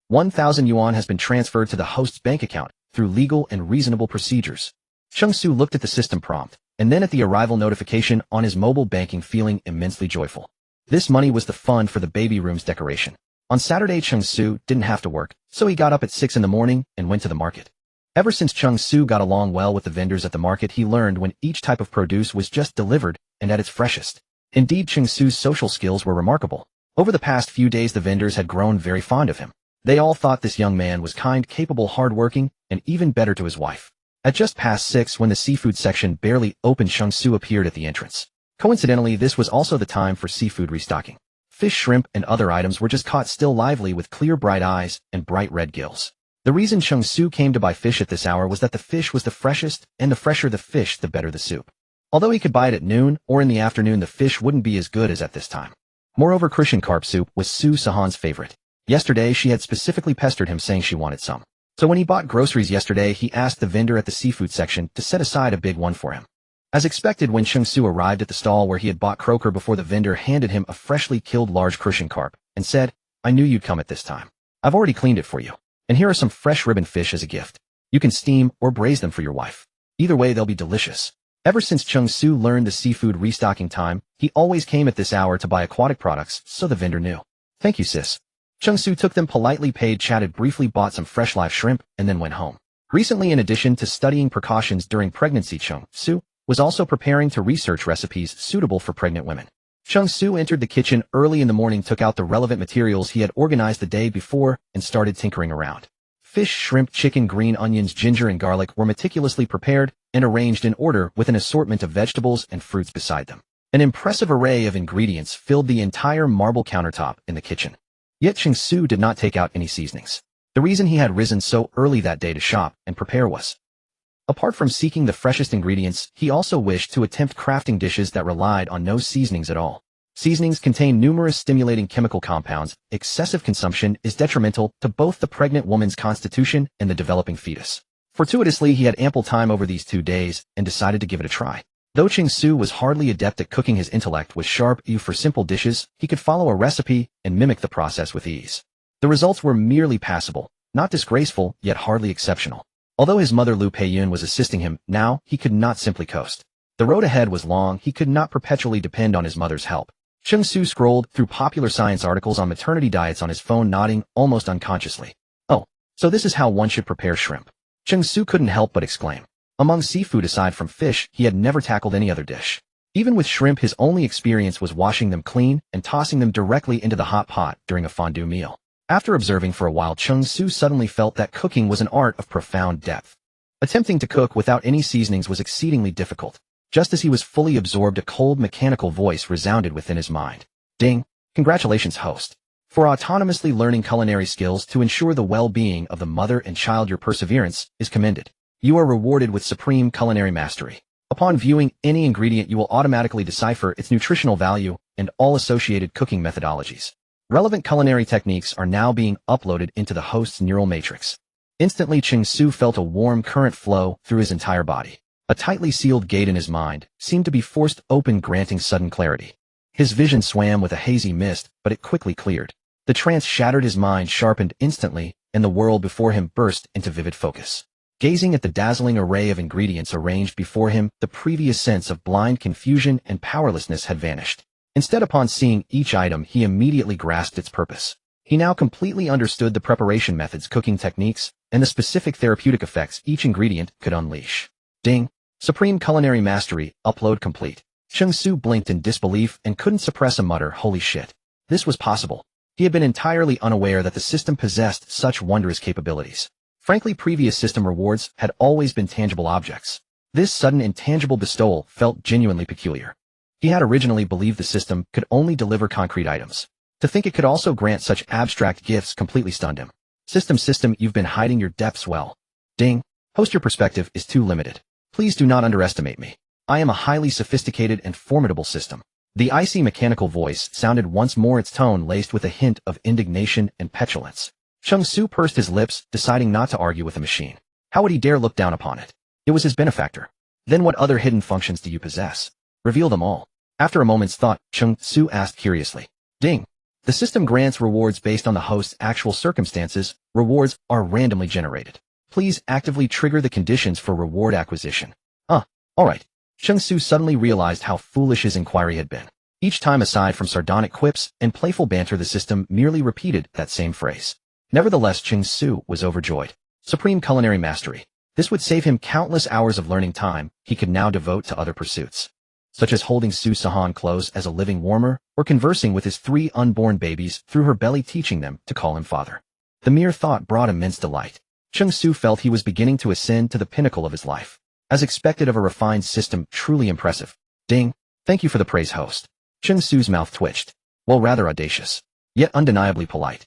1,000 yuan has been transferred to the host's bank account through legal and reasonable procedures. Cheng Su looked at the system prompt, and then at the arrival notification on his mobile banking, feeling immensely joyful. This money was the fund for the baby room's decoration. On Saturday, Cheng Su didn't have to work, so he got up at 6 in the morning and went to the market. Ever since Cheng Su got along well with the vendors at the market, he learned when each type of produce was just delivered and at its freshest. Indeed, Cheng Su's social skills were remarkable. Over the past few days, the vendors had grown very fond of him. They all thought this young man was kind, capable, hardworking, and even better to his wife. At just past 6, when the seafood section barely opened, Cheng Su appeared at the entrance. Coincidentally, this was also the time for seafood restocking. Fish, shrimp, and other items were just caught, still lively with clear, bright eyes and bright red gills. The reason Cheng Su came to buy fish at this hour was that the fish was the freshest, and the fresher the fish, the better the soup. Although he could buy it at noon or in the afternoon, the fish wouldn't be as good as at this time. Moreover, Christian carp soup was Sihan's favorite. Yesterday, she had specifically pestered him, saying she wanted some. So when he bought groceries yesterday, he asked the vendor at the seafood section to set aside a big one for him. As expected, when Cheng Su arrived at the stall where he had bought croaker before, the vendor handed him a freshly killed large Christian carp and said, "I knew you'd come at this time. I've already cleaned it for you. And here are some fresh ribbon fish as a gift. You can steam or braise them for your wife. Either way, they'll be delicious." Ever since Cheng Su learned the seafood restocking time, he always came at this hour to buy aquatic products, so the vendor knew. "Thank you, sis." Cheng Su took them, politely paid, chatted briefly, bought some fresh live shrimp, and then went home. Recently, in addition to studying precautions during pregnancy, Cheng Su was also preparing to research recipes suitable for pregnant women. Cheng Su entered the kitchen early in the morning, took out the relevant materials he had organized the day before, and started tinkering around. Fish, shrimp, chicken, green onions, ginger, and garlic were meticulously prepared and arranged in order with an assortment of vegetables and fruits beside them. An impressive array of ingredients filled the entire marble countertop in the kitchen. Yet Cheng Su did not take out any seasonings. The reason he had risen so early that day to shop and prepare was, apart from seeking the freshest ingredients, he also wished to attempt crafting dishes that relied on no seasonings at all. Seasonings contain numerous stimulating chemical compounds. Excessive consumption is detrimental to both the pregnant woman's constitution and the developing fetus. Fortuitously, he had ample time over these 2 days and decided to give it a try. Though Cheng Su was hardly adept at cooking, his intellect was sharp. For simple dishes, he could follow a recipe and mimic the process with ease. The results were merely passable, not disgraceful, yet hardly exceptional. Although his mother Lu Peiyun was assisting him, now he could not simply coast. The road ahead was long. He could not perpetually depend on his mother's help. Cheng Su scrolled through popular science articles on maternity diets on his phone, nodding almost unconsciously. "Oh, so this is how one should prepare shrimp." Cheng Su couldn't help but exclaim. Among seafood aside from fish, he had never tackled any other dish. Even with shrimp, his only experience was washing them clean and tossing them directly into the hot pot during a fondue meal. After observing for a while, Cheng Su suddenly felt that cooking was an art of profound depth. Attempting to cook without any seasonings was exceedingly difficult. Just as he was fully absorbed, a cold mechanical voice resounded within his mind. "Ding! Congratulations, host. For autonomously learning culinary skills to ensure the well-being of the mother and child, your perseverance is commended. You are rewarded with supreme culinary mastery. Upon viewing any ingredient, you will automatically decipher its nutritional value and all associated cooking methodologies. Relevant culinary techniques are now being uploaded into the host's neural matrix." Instantly, Cheng Su felt a warm current flow through his entire body. A tightly sealed gate in his mind seemed to be forced open, granting sudden clarity. His vision swam with a hazy mist, but it quickly cleared. The trance shattered his mind, sharpened instantly, and the world before him burst into vivid focus. Gazing at the dazzling array of ingredients arranged before him, the previous sense of blind confusion and powerlessness had vanished. Instead, upon seeing each item, he immediately grasped its purpose. He now completely understood the preparation methods, cooking techniques, and the specific therapeutic effects each ingredient could unleash. Ding! Supreme culinary mastery, upload complete. Cheng Su blinked in disbelief and couldn't suppress a mutter, holy shit. This was possible. He had been entirely unaware that the system possessed such wondrous capabilities. Frankly, previous system rewards had always been tangible objects. This sudden intangible bestowal felt genuinely peculiar. He had originally believed the system could only deliver concrete items. To think it could also grant such abstract gifts completely stunned him. System, you've been hiding your depths well. Ding. Host, your perspective is too limited. Please do not underestimate me. I am a highly sophisticated and formidable system. The icy mechanical voice sounded once more, its tone laced with a hint of indignation and petulance. Cheng Su pursed his lips, deciding not to argue with the machine. How would he dare look down upon it? It was his benefactor. Then what other hidden functions do you possess? Reveal them all. After a moment's thought, Cheng Su asked curiously. Ding. The system grants rewards based on the host's actual circumstances. Rewards are randomly generated. Please actively trigger the conditions for reward acquisition. Alright. Cheng Su suddenly realized how foolish his inquiry had been. Each time, aside from sardonic quips and playful banter, the system merely repeated that same phrase. Nevertheless, Cheng Su was overjoyed. Supreme culinary mastery. This would save him countless hours of learning time he could now devote to other pursuits, such as holding Su Sihan close as a living warmer, or conversing with his 3 unborn babies through her belly, teaching them to call him father. The mere thought brought immense delight. Cheng Su felt he was beginning to ascend to the pinnacle of his life. As expected of a refined system, truly impressive. Ding. Thank you for the praise, host. Cheng Su's mouth twitched. Well, rather audacious, yet undeniably polite.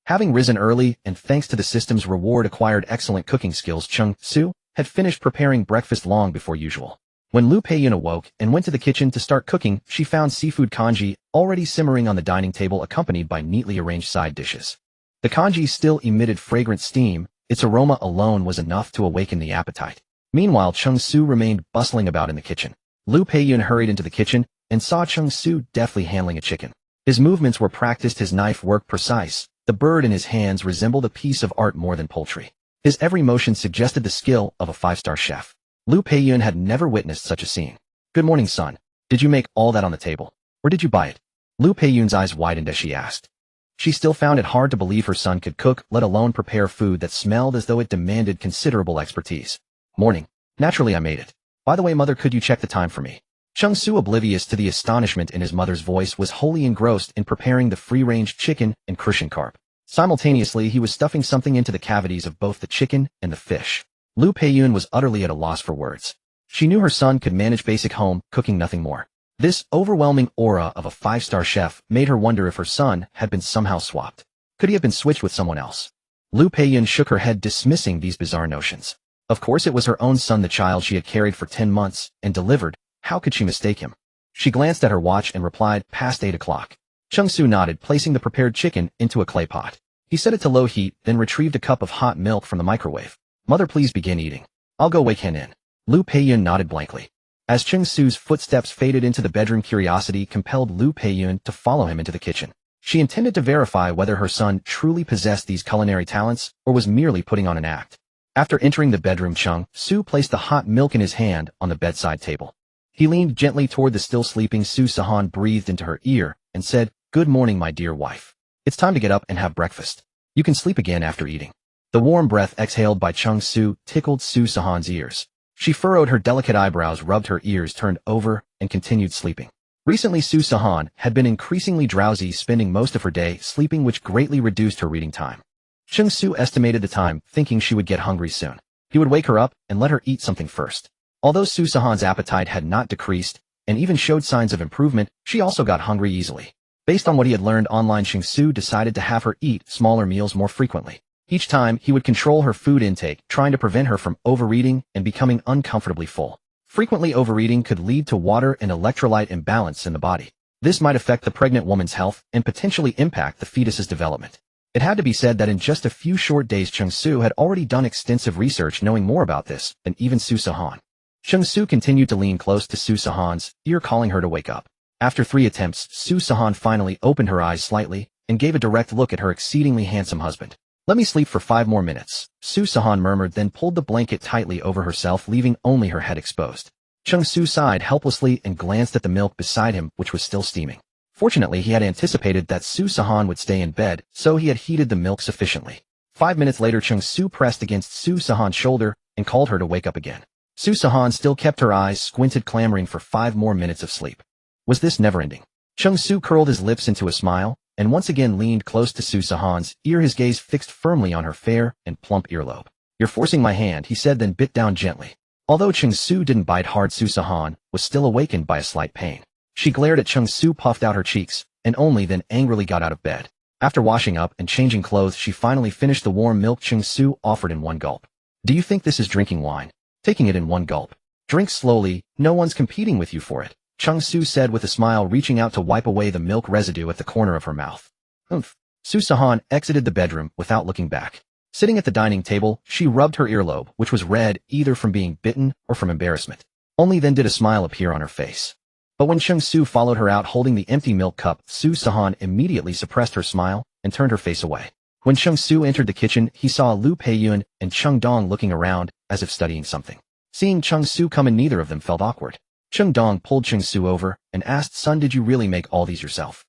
Having risen early and thanks to the system's reward acquired excellent cooking skills, Cheng Su had finished preparing breakfast long before usual. When Lu Peiyun awoke and went to the kitchen to start cooking, she found seafood congee already simmering on the dining table, accompanied by neatly arranged side dishes. The congee still emitted fragrant steam. Its aroma alone was enough to awaken the appetite. Meanwhile, Cheng Su remained bustling about in the kitchen. Lu Peiyun hurried into the kitchen and saw Cheng Su deftly handling a chicken. His movements were practiced, his knife work precise. The bird in his hands resembled a piece of art more than poultry. His every motion suggested the skill of a 5-star chef. Lu Peiyun had never witnessed such a scene. Good morning, son. Did you make all that on the table? Or did you buy it? Lu Peiyun's eyes widened as she asked. She still found it hard to believe her son could cook, let alone prepare food that smelled as though it demanded considerable expertise. Morning. Naturally, I made it. By the way, mother, could you check the time for me? Cheng Su, oblivious to the astonishment in his mother's voice, was wholly engrossed in preparing the free-range chicken and crucian carp. Simultaneously, he was stuffing something into the cavities of both the chicken and the fish. Lu Peiyun was utterly at a loss for words. She knew her son could manage basic home cooking, nothing more. This overwhelming aura of a 5-star chef made her wonder if her son had been somehow swapped. Could he have been switched with someone else? Lu Peiyun shook her head, dismissing these bizarre notions. Of course, it was her own son, the child she had carried for 10 months and delivered. How could she mistake him? She glanced at her watch and replied, past 8 o'clock. Cheng Su nodded, placing the prepared chicken into a clay pot. He set it to low heat, then retrieved a cup of hot milk from the microwave. Mother, please begin eating. I'll go wake Hen in. Lu Peiyun nodded blankly. As Cheng Su's footsteps faded into the bedroom, curiosity compelled Lu Peiyun to follow him into the kitchen. She intended to verify whether her son truly possessed these culinary talents or was merely putting on an act. After entering the bedroom, Cheng Su placed the hot milk in his hand on the bedside table. He leaned gently toward the still sleeping Su Sihan, breathed into her ear, and said, Good morning, my dear wife. It's time to get up and have breakfast. You can sleep again after eating. The warm breath exhaled by Cheng Su tickled Su Sihan's ears. She furrowed her delicate eyebrows, rubbed her ears, turned over, and continued sleeping. Recently, Su Sihan had been increasingly drowsy, spending most of her day sleeping, which greatly reduced her reading time. Cheng Su estimated the time, thinking she would get hungry soon. He would wake her up and let her eat something first. Although Su Sihan's appetite had not decreased, and even showed signs of improvement, she also got hungry easily. Based on what he had learned online, Cheng Su decided to have her eat smaller meals more frequently. Each time, he would control her food intake, trying to prevent her from overeating and becoming uncomfortably full. Frequently overeating could lead to water and electrolyte imbalance in the body. This might affect the pregnant woman's health and potentially impact the fetus's development. It had to be said that in just a few short days, Cheng Su had already done extensive research, knowing more about this than even Su Sihan. Cheng Su continued to lean close to Su Sihan's ear, calling her to wake up. After 3 attempts, Su Sihan finally opened her eyes slightly and gave a direct look at her exceedingly handsome husband. "Let me sleep for 5 more minutes," Sihan murmured, then pulled the blanket tightly over herself, leaving only her head exposed. Cheng Su sighed helplessly and glanced at the milk beside him, which was still steaming. Fortunately, he had anticipated that Sihan would stay in bed, so he had heated the milk sufficiently. 5 minutes later, Cheng Su pressed against Sihan's shoulder and called her to wake up again. Sihan still kept her eyes squinted, clamoring for 5 more minutes of sleep. Was this never-ending? Cheng Su curled his lips into a smile, and once again leaned close to Sihan's ear, his gaze fixed firmly on her fair and plump earlobe. "You're forcing my hand," he said, then bit down gently. Although Cheng Su didn't bite hard, Sihan was still awakened by a slight pain. She glared at Cheng Su, puffed out her cheeks, and only then angrily got out of bed. After washing up and changing clothes, she finally finished the warm milk Cheng Su offered in one gulp. "Do you think this is drinking wine? Taking it in one gulp. Drink slowly, no one's competing with you for it," Cheng Su said with a smile, reaching out to wipe away the milk residue at the corner of her mouth. "Oomph." Sihan exited the bedroom without looking back. Sitting at the dining table, she rubbed her earlobe, which was red either from being bitten or from embarrassment. Only then did a smile appear on her face. But when Cheng Su followed her out holding the empty milk cup, Sihan immediately suppressed her smile and turned her face away. When Cheng Su entered the kitchen, he saw Lu Peiyun and Cheng Dong looking around as if studying something. Seeing Cheng Su come in, neither of them felt awkward. Cheng Dong pulled Cheng Su over and asked, "Son, did you really make all these yourself?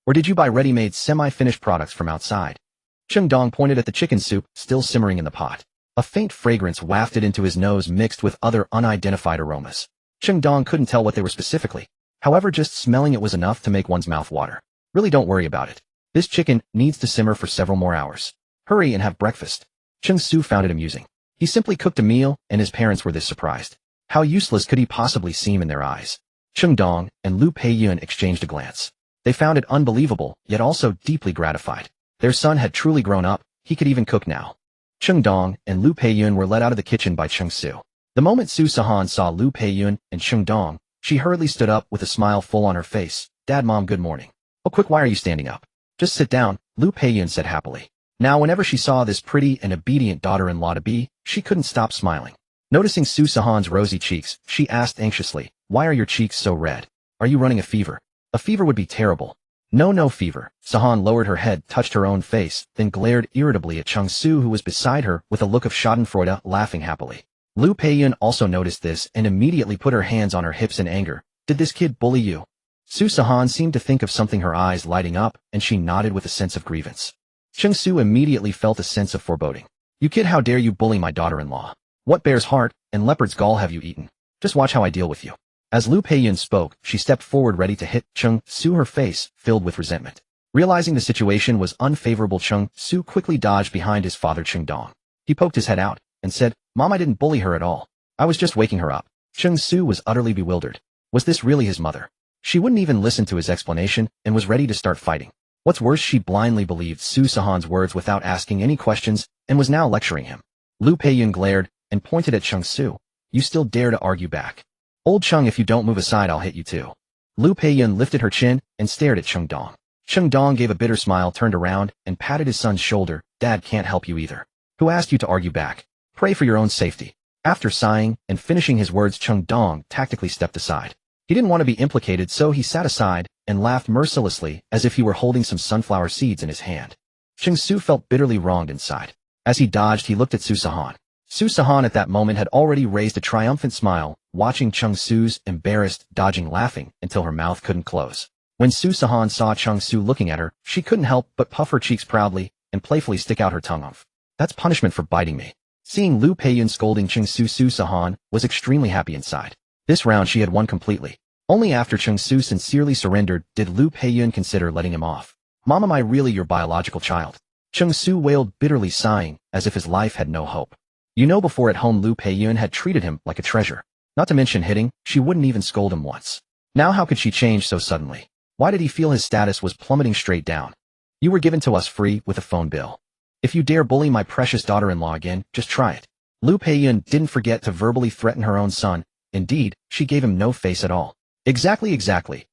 Or did you buy ready-made semi-finished products from outside?" Cheng Dong pointed at the chicken soup still simmering in the pot. A faint fragrance wafted into his nose, mixed with other unidentified aromas. Cheng Dong couldn't tell what they were specifically. However, just smelling it was enough to make one's mouth water. "Really, don't worry about it. This chicken needs to simmer for several more hours. Hurry and have breakfast." Cheng Su found it amusing. He simply cooked a meal, and his parents were this surprised. How useless could he possibly seem in their eyes? Cheng Dong and Lu Peiyun exchanged a glance. They found it unbelievable, yet also deeply gratified. Their son had truly grown up. He could even cook now. Cheng Dong and Lu Peiyun were led out of the kitchen by Cheng Su. The moment Sihan saw Lu Peiyun and Cheng Dong, she hurriedly stood up with a smile full on her face. "Dad, Mom, good morning." "Oh, quick, why are you standing up?" "Just sit down," Lu Peiyun said happily. Now, whenever she saw this pretty and obedient daughter-in-law-to-be, she couldn't stop smiling. Noticing Sihan's rosy cheeks, she asked anxiously, "Why are your cheeks so red? Are you running a fever?" "A fever would be terrible." No fever." Sihan lowered her head, touched her own face, then glared irritably at Cheng Su, who was beside her, with a look of schadenfreude, laughing happily. Lu Peiyun also noticed this and immediately put her hands on her hips in anger. "Did this kid bully you?" Sihan seemed to think of something, her eyes lighting up, and she nodded with a sense of grievance. Cheng Su immediately felt a sense of foreboding. "You kid, how dare you bully my daughter-in-law? What bear's heart and leopard's gall have you eaten? Just watch how I deal with you." As Lu Peiyun spoke, she stepped forward ready to hit Cheng Su, her face filled with resentment. Realizing the situation was unfavorable, Cheng Su quickly dodged behind his father Cheng Dong. He poked his head out and said, "Mom, I didn't bully her at all. I was just waking her up." Cheng Su was utterly bewildered. Was this really his mother? She wouldn't even listen to his explanation and was ready to start fighting. What's worse, she blindly believed Sihan's words without asking any questions and was now lecturing him. Lu Peiyun glared and pointed at Cheng Su. "You still dare to argue back? Old Cheng, if you don't move aside, I'll hit you too." Lu Peiyun lifted her chin and stared at Cheng Dong. Cheng Dong gave a bitter smile, turned around, and patted his son's shoulder. "Dad can't help you either. Who asked you to argue back? Pray for your own safety." After sighing and finishing his words, Cheng Dong tactically stepped aside. He didn't want to be implicated, so he sat aside and laughed mercilessly as if he were holding some sunflower seeds in his hand. Cheng Su felt bitterly wronged inside. As he dodged, he looked at Sihan. Sihan at that moment had already raised a triumphant smile, watching Cheng Su's embarrassed, dodging, laughing until her mouth couldn't close. When Sihan saw Cheng Su looking at her, she couldn't help but puff her cheeks proudly and playfully stick out her tongue off. "That's punishment for biting me." Seeing Lu Peiyun scolding Cheng Su, Sihan was extremely happy inside. This round she had won completely. Only after Cheng Su sincerely surrendered did Lu Peiyun consider letting him off. "Mom, am I really your biological child?" Cheng Su wailed bitterly, sighing as if his life had no hope. You know, before at home Lu Peiyun had treated him like a treasure. Not to mention hitting, she wouldn't even scold him once. Now how could she change so suddenly? Why did he feel his status was plummeting straight down? "You were given to us free with a phone bill. If you dare bully my precious daughter-in-law again, just try it." Lu Peiyun didn't forget to verbally threaten her own son. Indeed, she gave him no face at all. Exactly.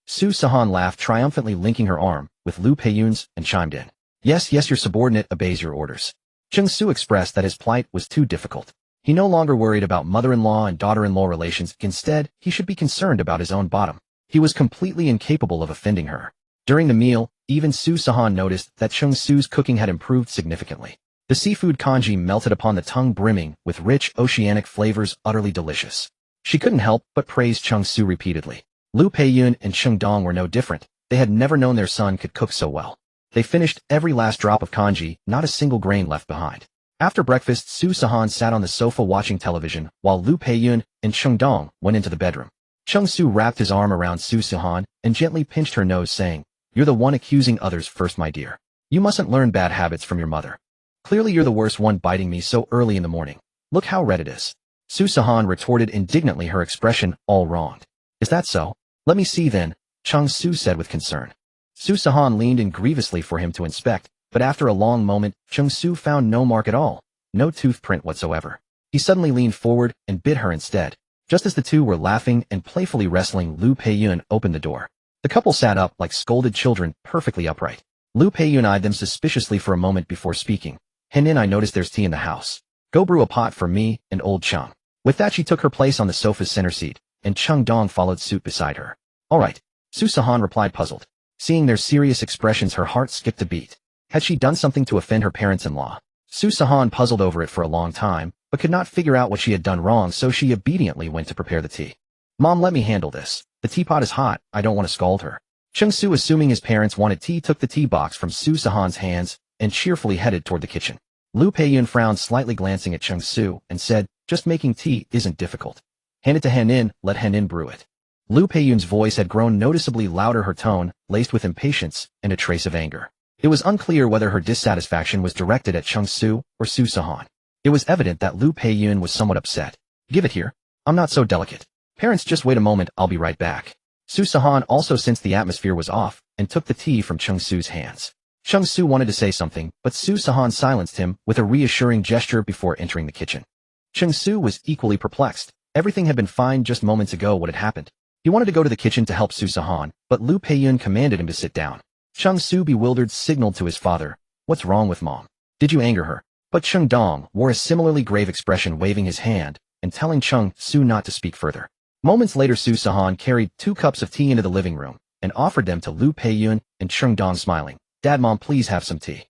Sihan laughed triumphantly, linking her arm with Lu Peiyun's and chimed in. Yes, your subordinate obeys your orders." Cheng Su expressed that his plight was too difficult. He no longer worried about mother-in-law and daughter-in-law relations. Instead, he should be concerned about his own bottom. He was completely incapable of offending her. During the meal, even Su Sihan noticed that Cheng Su's cooking had improved significantly. The seafood congee melted upon the tongue, brimming with rich oceanic flavors, utterly delicious. She couldn't help but praise Cheng Su repeatedly. Lu Peiyun and Cheng Dong were no different. They had never known their son could cook so well. They finished every last drop of congee, not a single grain left behind. After breakfast, Su Sihan sat on the sofa watching television, while Lu Peiyun and Cheng Dong went into the bedroom. Cheng Su wrapped his arm around Su Sihan and gently pinched her nose, saying, "You're the one accusing others first, my dear. You mustn't learn bad habits from your mother. Clearly you're the worst one, biting me so early in the morning. Look how red it is." Su Sihan retorted indignantly, her expression all wronged. "Is that so? Let me see then," Cheng Su said with concern. Su Sihan leaned in grievously for him to inspect, but after a long moment, Cheng Su found no mark at all, no tooth print whatsoever. He suddenly leaned forward and bit her instead. Just as the two were laughing and playfully wrestling, Lu Peiyun opened the door. The couple sat up like scolded children, perfectly upright. Lu Peiyun eyed them suspiciously for a moment before speaking. "Henin, I noticed there's tea in the house. Go brew a pot for me and old Cheng." With that, she took her place on the sofa's center seat, and Cheng Dong followed suit beside her. "All right," Su Sihan replied, puzzled. Seeing their serious expressions, her heart skipped a beat. Had she done something to offend her parents-in-law? Su Sihan puzzled over it for a long time, but could not figure out what she had done wrong, so she obediently went to prepare the tea. "Mom, let me handle this. The teapot is hot. I don't want to scald her." Cheng Su, assuming his parents wanted tea, took the tea box from Su Sihan's hands and cheerfully headed toward the kitchen. Lu Peiyun frowned slightly, glancing at Cheng Su, and said, "Just making tea isn't difficult. Hand it to Henin, let Henin brew it." Lu Peiyun's voice had grown noticeably louder, her tone laced with impatience and a trace of anger. It was unclear whether her dissatisfaction was directed at Cheng Su or Su Sihan. It was evident that Lu Peiyun was somewhat upset. "Give it here. I'm not so delicate. Parents, just wait a moment, I'll be right back." Su Sihan also sensed the atmosphere was off and took the tea from Cheng Su's hands. Cheng Su wanted to say something, but Su Sihan silenced him with a reassuring gesture before entering the kitchen. Cheng Su was equally perplexed. Everything had been fine just moments ago. What had happened? He wanted to go to the kitchen to help Su Sihan, but Lu Peiyun commanded him to sit down. Cheng Su, bewildered, signaled to his father, "What's wrong with Mom? Did you anger her?" But Cheng Dong wore a similarly grave expression, waving his hand and telling Cheng Su not to speak further. Moments later, Su Sihan carried 2 cups of tea into the living room and offered them to Lu Peiyun and Cheng Dong, smiling. "Dad, Mom, please have some tea."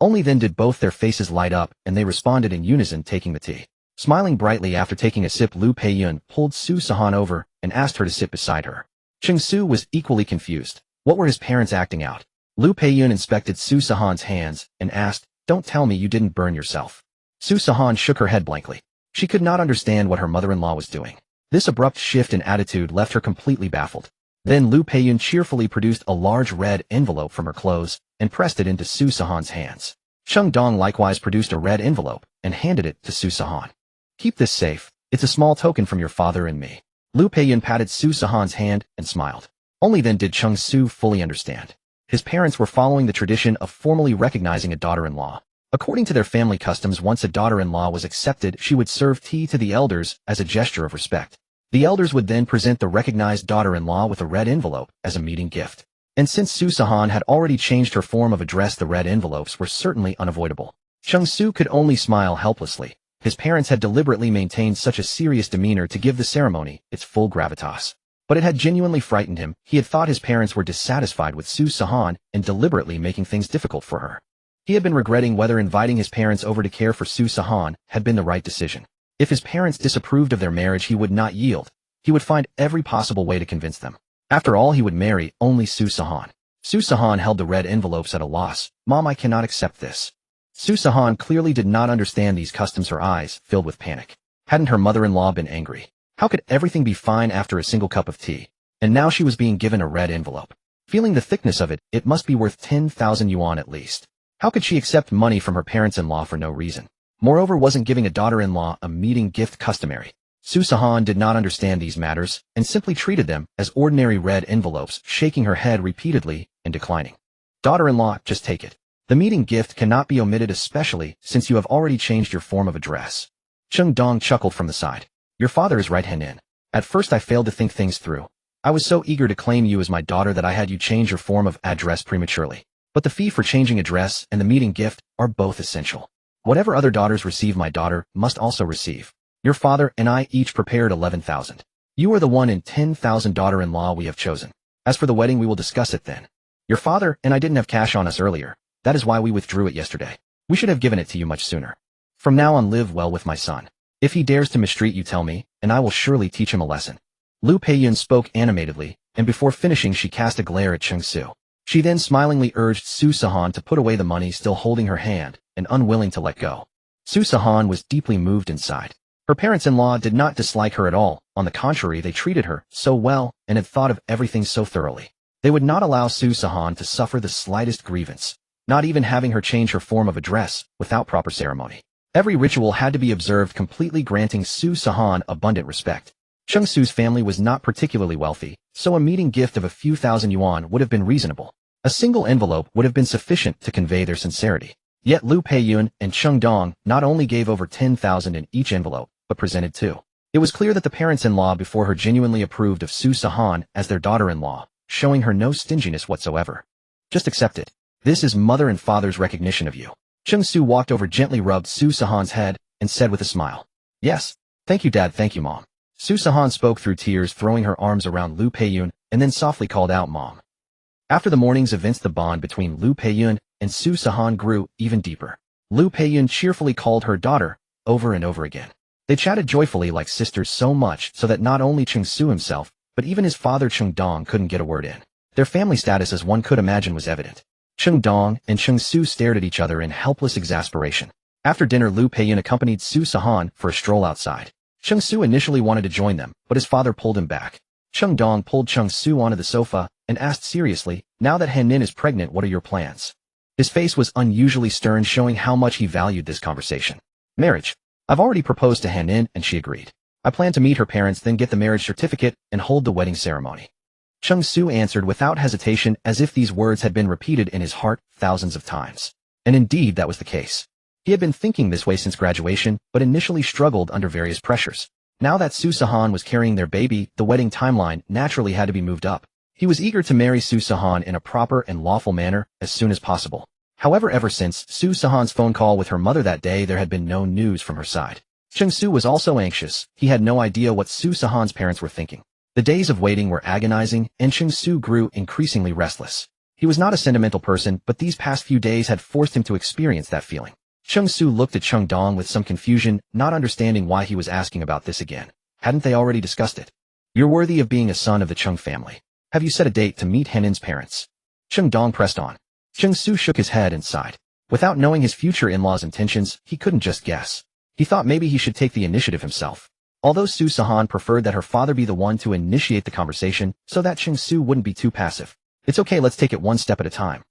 Only then did both their faces light up, and they responded in unison, taking the tea. Smiling brightly after taking a sip, Lu Peiyun pulled Su Sihan over and asked her to sit beside her. Cheng Su was equally confused. What were his parents acting out? Lu Peiyun inspected Su Sihan's hands and asked, "Don't tell me you didn't burn yourself." Su Sihan shook her head blankly. She could not understand what her mother-in-law was doing. This abrupt shift in attitude left her completely baffled. Then Lu Peiyun cheerfully produced a large red envelope from her clothes and pressed it into Su Sihan's hands. Cheng Dong likewise produced a red envelope and handed it to Su Sihan. "Keep this safe. It's a small token from your father and me." Lu Peiyun patted Su Sihan's hand and smiled. Only then did Cheng Su fully understand. His parents were following the tradition of formally recognizing a daughter-in-law. According to their family customs, once a daughter-in-law was accepted, she would serve tea to the elders as a gesture of respect. The elders would then present the recognized daughter-in-law with a red envelope as a meeting gift. And since Su Sihan had already changed her form of address, the red envelopes were certainly unavoidable. Cheng Su could only smile helplessly. His parents had deliberately maintained such a serious demeanor to give the ceremony its full gravitas. But it had genuinely frightened him. He had thought his parents were dissatisfied with Su Sihan and deliberately making things difficult for her. He had been regretting whether inviting his parents over to care for Su Sihan had been the right decision. If his parents disapproved of their marriage, he would not yield. He would find every possible way to convince them. After all, he would marry only Su Sihan. Su Sihan held the red envelopes at a loss. "Mom, I cannot accept this." Su Sihan clearly did not understand these customs, her eyes filled with panic. Hadn't her mother-in-law been angry? How could everything be fine after a single cup of tea? And now she was being given a red envelope. Feeling the thickness of it, it must be worth 10,000 yuan at least. How could she accept money from her parents-in-law for no reason? Moreover, wasn't giving a daughter-in-law a meeting gift customary? Su Sihan did not understand these matters and simply treated them as ordinary red envelopes, shaking her head repeatedly and declining. "Daughter-in-law, just take it. The meeting gift cannot be omitted, especially since you have already changed your form of address." Cheng Dong chuckled from the side. "Your father is right, Henin. At first I failed to think things through. I was so eager to claim you as my daughter that I had you change your form of address prematurely. But the fee for changing address and the meeting gift are both essential. Whatever other daughters receive, my daughter must also receive. Your father and I each prepared 11,000. You are the 1 in 10,000 daughter-in-law we have chosen. As for the wedding, we will discuss it then." Your father and I didn't have cash on us earlier. That is why we withdrew it yesterday. We should have given it to you much sooner. From now on, live well with my son. If he dares to mistreat you, tell me, and I will surely teach him a lesson." Liu Peiyun spoke animatedly, and before finishing she cast a glare at Cheng Su. She then smilingly urged Su Sihan to put away the money, still holding her hand, and unwilling to let go. Su Sihan was deeply moved inside. Her parents-in-law did not dislike her at all. On the contrary, they treated her so well and had thought of everything so thoroughly. They would not allow Su Sihan to suffer the slightest grievance, not even having her change her form of address without proper ceremony. Every ritual had to be observed completely, granting Su Sihan abundant respect. Cheng Su's family was not particularly wealthy, so a meeting gift of a few thousand yuan would have been reasonable. A single envelope would have been sufficient to convey their sincerity. Yet Liu Peiyun and Cheng Dong not only gave over 10,000 in each envelope, but presented two. It was clear that the parents-in-law before her genuinely approved of Su Sihan as their daughter-in-law, showing her no stinginess whatsoever. "Just accept it. This is mother and father's recognition of you." Cheng Su walked over, gently rubbed Su Sihan's head, and said with a smile, "Yes. Thank you, Dad. Thank you, Mom." Su Sihan spoke through tears, throwing her arms around Liu Peiyun, and then softly called out, "Mom." After the morning's events, the bond between Liu Peiyun and Su Sihan grew even deeper. Liu Peiyun cheerfully called her daughter over and over again. They chatted joyfully like sisters, so much so that not only Cheng Su himself, but even his father Cheng Dong couldn't get a word in. Their family status, as one could imagine, was evident. Cheng Dong and Cheng Su stared at each other in helpless exasperation. After dinner, Liu Peiyun accompanied Su Sihan for a stroll outside. Cheng Su initially wanted to join them, but his father pulled him back. Cheng Dong pulled Cheng Su onto the sofa and asked seriously, "Now that Han Nin is pregnant, what are your plans?" His face was unusually stern, showing how much he valued this conversation. "Marriage. I've already proposed to Han Nin and she agreed. I plan to meet her parents, then get the marriage certificate and hold the wedding ceremony." Cheng Su answered without hesitation, as if these words had been repeated in his heart thousands of times. And indeed that was the case. He had been thinking this way since graduation, but initially struggled under various pressures. Now that Su Sihan was carrying their baby, the wedding timeline naturally had to be moved up. He was eager to marry Su Sihan in a proper and lawful manner as soon as possible. However, ever since Su Sihan's phone call with her mother that day, there had been no news from her side. Cheng Su was also anxious. He had no idea what Su Sihan's parents were thinking. The days of waiting were agonizing, and Cheng Su grew increasingly restless. He was not a sentimental person, but these past few days had forced him to experience that feeling. Cheng Su looked at Cheng Dong with some confusion, not understanding why he was asking about this again. Hadn't they already discussed it? "You're worthy of being a son of the Cheng family. Have you set a date to meet Han Nin's parents?" Cheng Dong pressed on. Cheng Su shook his head and sighed. Without knowing his future in-law's intentions, he couldn't just guess. He thought maybe he should take the initiative himself. Although Su Sihan preferred that her father be the one to initiate the conversation so that Cheng Su wouldn't be too passive. "It's okay, let's take it one step at a time."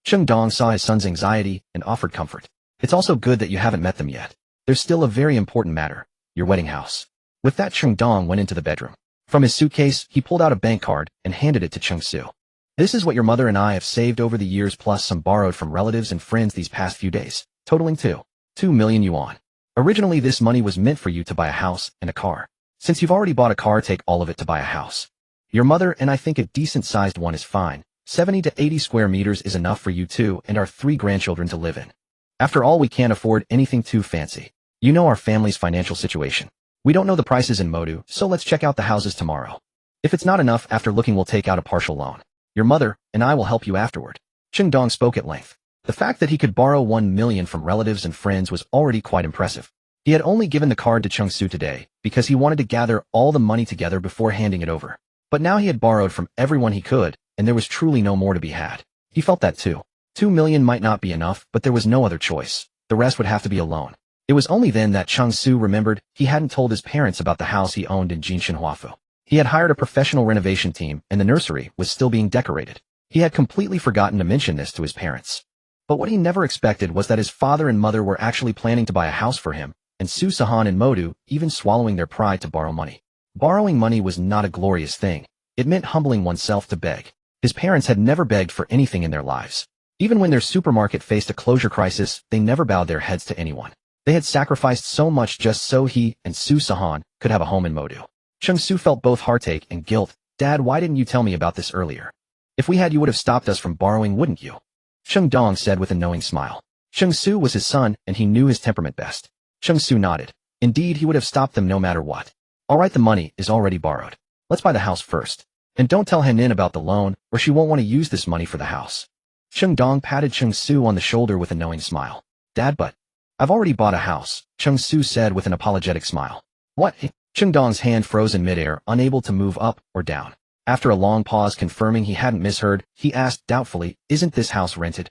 Cheng Dong saw his son's anxiety and offered comfort. "It's also good that you haven't met them yet. There's still a very important matter, your wedding house." With that, Cheng Dong went into the bedroom. From his suitcase, he pulled out a bank card and handed it to Cheng Su. "This is what your mother and I have saved over the years, plus some borrowed from relatives and friends these past few days, totaling 2 million yuan. Originally, this money was meant for you to buy a house and a car. Since you've already bought a car, take all of it to buy a house. Your mother and I think a decent-sized one is fine. 70 to 80 square meters is enough for you two and our 3 grandchildren to live in. After all, we can't afford anything too fancy. You know our family's financial situation. We don't know the prices in Modu, so let's check out the houses tomorrow. If it's not enough, after looking, we'll take out a partial loan. Your mother and I will help you afterward." Cheng Dong spoke at length. The fact that he could borrow 1 million from relatives and friends was already quite impressive. He had only given the card to Cheng Su today because he wanted to gather all the money together before handing it over. But now he had borrowed from everyone he could, and there was truly no more to be had. He felt that too. 2 million might not be enough, but there was no other choice. The rest would have to be a loan. It was only then that Cheng Su remembered he hadn't told his parents about the house he owned in Jinshanhuafu. He had hired a professional renovation team, and the nursery was still being decorated. He had completely forgotten to mention this to his parents. But what he never expected was that his father and mother were actually planning to buy a house for him, and Su Sihan and Modu even swallowing their pride to borrow money. Borrowing money was not a glorious thing. It meant humbling oneself to beg. His parents had never begged for anything in their lives. Even when their supermarket faced a closure crisis, they never bowed their heads to anyone. They had sacrificed so much just so he and Su Sihan could have a home in Modu. Cheng Su felt both heartache and guilt. "Dad, why didn't you tell me about this earlier? If we had, you would have stopped us from borrowing, wouldn't you?" Cheng Dong said with a knowing smile. Cheng Su was his son, and he knew his temperament best. Cheng Su nodded. Indeed, he would have stopped them no matter what. "All right, the money is already borrowed. Let's buy the house first. And don't tell Henin about the loan, or she won't want to use this money for the house. Cheng Dong patted Cheng Su on the shoulder with a knowing smile. Dad, but I've already bought a house, Cheng Su said with an apologetic smile. What? Cheng Dong's hand froze in midair, unable to move up or down. After a long pause confirming he hadn't misheard, he asked doubtfully, isn't this house rented?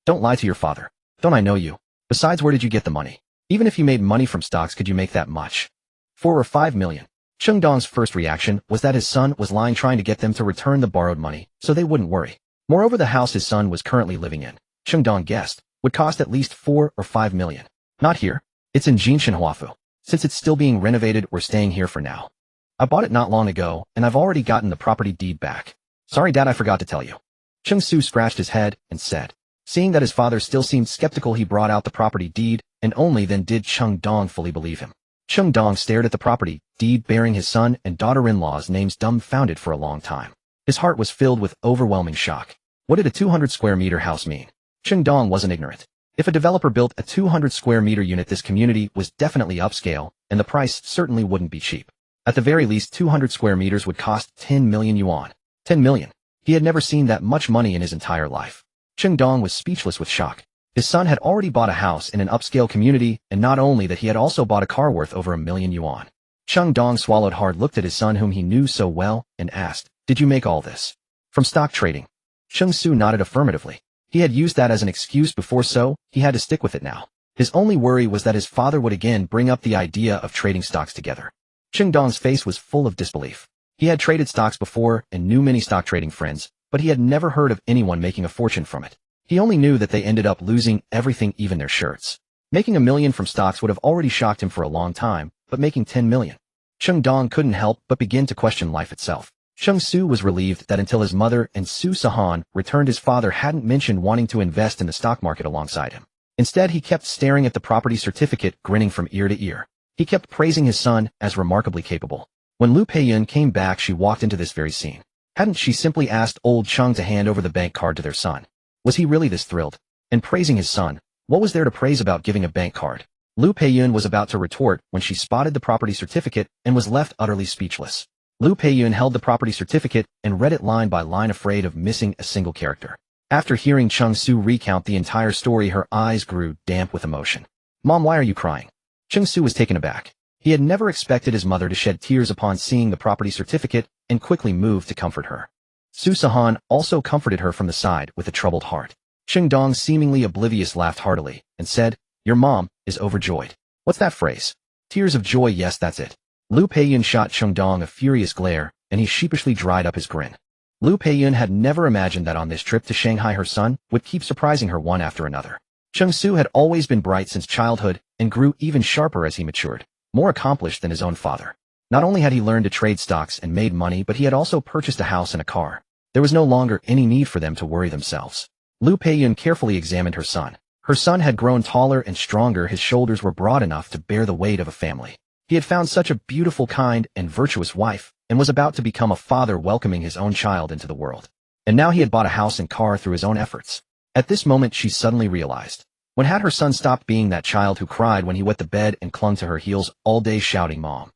Don't lie to your father. Don't I know you? Besides, where did you get the money? Even if you made money from stocks, could you make that much? 4 or 5 million. Cheng Dong's first reaction was that his son was lying, trying to get them to return the borrowed money, so they wouldn't worry. Moreover, the house his son was currently living in, Cheng Dong guessed, would cost at least 4 or 5 million. Not here. It's in Jinshanhuafu. Since it's still being renovated, we're staying here for now. I bought it not long ago, and I've already gotten the property deed back. Sorry, Dad, I forgot to tell you. Cheng Su scratched his head and said. Seeing that his father still seemed skeptical, he brought out the property deed, and only then did Cheng Dong fully believe him. Cheng Dong stared at the property deed bearing his son and daughter-in-law's names, dumbfounded for a long time. His heart was filled with overwhelming shock. What did a 200-square-meter house mean? Cheng Dong wasn't ignorant. If a developer built a 200-square-meter unit, this community was definitely upscale, and the price certainly wouldn't be cheap. At the very least, 200 square meters would cost 10 million yuan. 10 million. He had never seen that much money in his entire life. Cheng Dong was speechless with shock. His son had already bought a house in an upscale community, and not only that, he had also bought a car worth over 1 million yuan. Cheng Dong swallowed hard, looked at his son whom he knew so well, and asked, did you make all this from stock trading? Cheng Su nodded affirmatively. He had used that as an excuse before, so he had to stick with it now. His only worry was that his father would again bring up the idea of trading stocks together. Cheng Dong's face was full of disbelief. He had traded stocks before and knew many stock trading friends, but he had never heard of anyone making a fortune from it. He only knew that they ended up losing everything, even their shirts. Making 1 million from stocks would have already shocked him for a long time, but making 10 million. Cheng Dong couldn't help but begin to question life itself. Cheng Su was relieved that until his mother and Sihan returned, his father hadn't mentioned wanting to invest in the stock market alongside him. Instead, he kept staring at the property certificate, grinning from ear to ear. He kept praising his son as remarkably capable. When Lu Peiyun came back, she walked into this very scene. Hadn't she simply asked old Cheng to hand over the bank card to their son? Was he really this thrilled? And praising his son, what was there to praise about giving a bank card? Lu Peiyun was about to retort when she spotted the property certificate and was left utterly speechless. Lu Peiyun held the property certificate and read it line by line, afraid of missing a single character. After hearing Cheng Su recount the entire story, her eyes grew damp with emotion. Mom, why are you crying? Cheng Su was taken aback. He had never expected his mother to shed tears upon seeing the property certificate, and quickly moved to comfort her. Sihan also comforted her from the side with a troubled heart. Cheng Dong, seemingly oblivious, laughed heartily and said, your mom is overjoyed. What's that phrase? Tears of joy, yes, that's it. Lu Peiyun shot Cheng Dong a furious glare, and he sheepishly dried up his grin. Lu Peiyun had never imagined that on this trip to Shanghai her son would keep surprising her one after another. Cheng Su had always been bright since childhood and grew even sharper as he matured, more accomplished than his own father. Not only had he learned to trade stocks and made money, but he had also purchased a house and a car. There was no longer any need for them to worry themselves. Lu Peiyun carefully examined her son. Her son had grown taller and stronger. His shoulders were broad enough to bear the weight of a family. He had found such a beautiful, kind, and virtuous wife, and was about to become a father, welcoming his own child into the world. And now he had bought a house and car through his own efforts. At this moment, she suddenly realized. When had her son stopped being that child who cried when he wet the bed and clung to her heels all day shouting mom?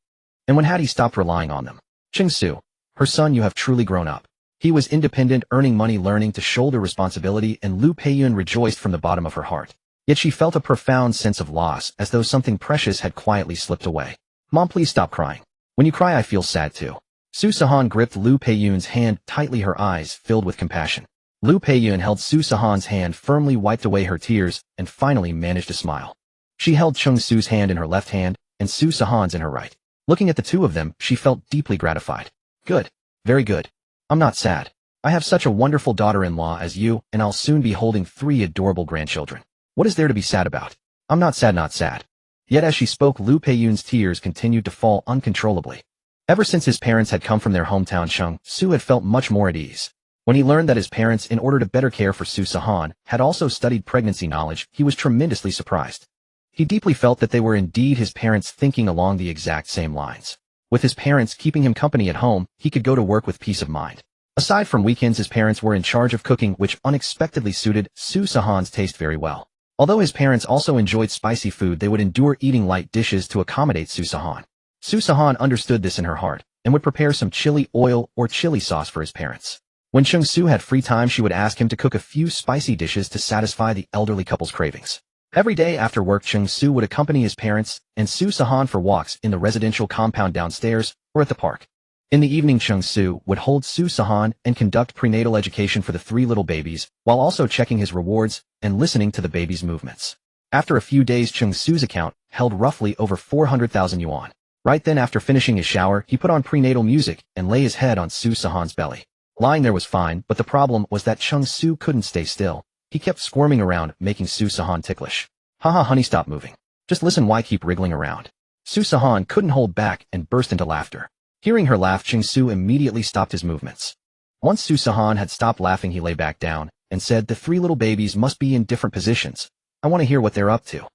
And when had he stopped relying on them? Cheng Su, her son, you have truly grown up. He was independent, earning money, learning to shoulder responsibility, and Lu Peiyun rejoiced from the bottom of her heart. Yet she felt a profound sense of loss, as though something precious had quietly slipped away. Mom, please stop crying. When you cry, I feel sad too. Sihan gripped Lu Peiyun's hand tightly, her eyes filled with compassion. Lu Peiyun held Sihan's hand firmly, wiped away her tears, and finally managed to smile. She held Cheng Su's hand in her left hand, and Sihan's in her right. Looking at the two of them, she felt deeply gratified. Good. Very good. I'm not sad. I have such a wonderful daughter-in-law as you, and I'll soon be holding 3 adorable grandchildren. What is there to be sad about? I'm not sad, not sad. Yet as she spoke, Lu Peiyun's tears continued to fall uncontrollably. Ever since his parents had come from their hometown, Cheng Su had felt much more at ease. When he learned that his parents, in order to better care for Sihan, had also studied pregnancy knowledge, he was tremendously surprised. He deeply felt that they were indeed his parents, thinking along the exact same lines. With his parents keeping him company at home, he could go to work with peace of mind. Aside from weekends, his parents were in charge of cooking, which unexpectedly suited Sihan's taste very well. Although his parents also enjoyed spicy food, they would endure eating light dishes to accommodate Sihan. Sihan understood this in her heart, and would prepare some chili oil or chili sauce for his parents. When Cheng Su had free time, she would ask him to cook a few spicy dishes to satisfy the elderly couple's cravings. Every day after work, Cheng Su would accompany his parents and Su Sihan for walks in the residential compound downstairs or at the park. In the evening, Cheng Su would hold Su Sihan and conduct prenatal education for the three little babies, while also checking his rewards and listening to the baby's movements. After a few days, Cheng Su's account held roughly over 400,000 yuan. Right then, after finishing his shower, he put on prenatal music and lay his head on Su Sihan's belly. Lying there was fine, but the problem was that Cheng Su couldn't stay still. He kept squirming around, making Su Sihan ticklish. Haha, honey, stop moving. Just listen, why keep wriggling around? Su Sihan couldn't hold back and burst into laughter. Hearing her laugh, Cheng Su immediately stopped his movements. Once Su Sihan had stopped laughing, he lay back down and said, "The three little babies must be in different positions. I want to hear what they're up to."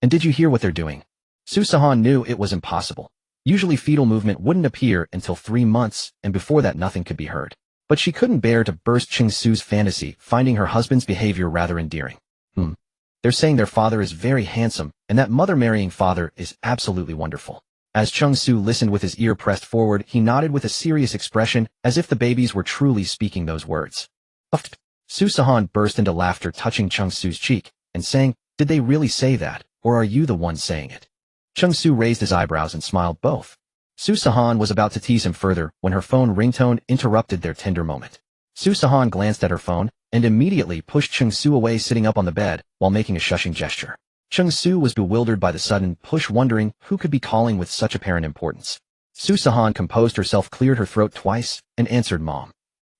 "And did you hear what they're doing?" Su Sihan knew it was impossible. Usually fetal movement wouldn't appear until 3 months, and before that nothing could be heard. But she couldn't bear to burst Cheng Su's fantasy, finding her husband's behavior rather endearing. They're saying their father is very handsome, and that mother marrying father is absolutely wonderful. As Cheng Su listened with his ear pressed forward, he nodded with a serious expression, as if the babies were truly speaking those words. Su Sihan burst into laughter, touching Cheng Su's cheek, and saying, "Did they really say that, or are you the one saying it?" Cheng Su raised his eyebrows and smiled. "Both." Su Sihan was about to tease him further when her phone ringtone interrupted their tender moment. Su Sihan glanced at her phone and immediately pushed Cheng Su away, sitting up on the bed while making a shushing gesture. Cheng Su was bewildered by the sudden push, wondering who could be calling with such apparent importance. Su Sihan composed herself, cleared her throat twice, and answered, "Mom."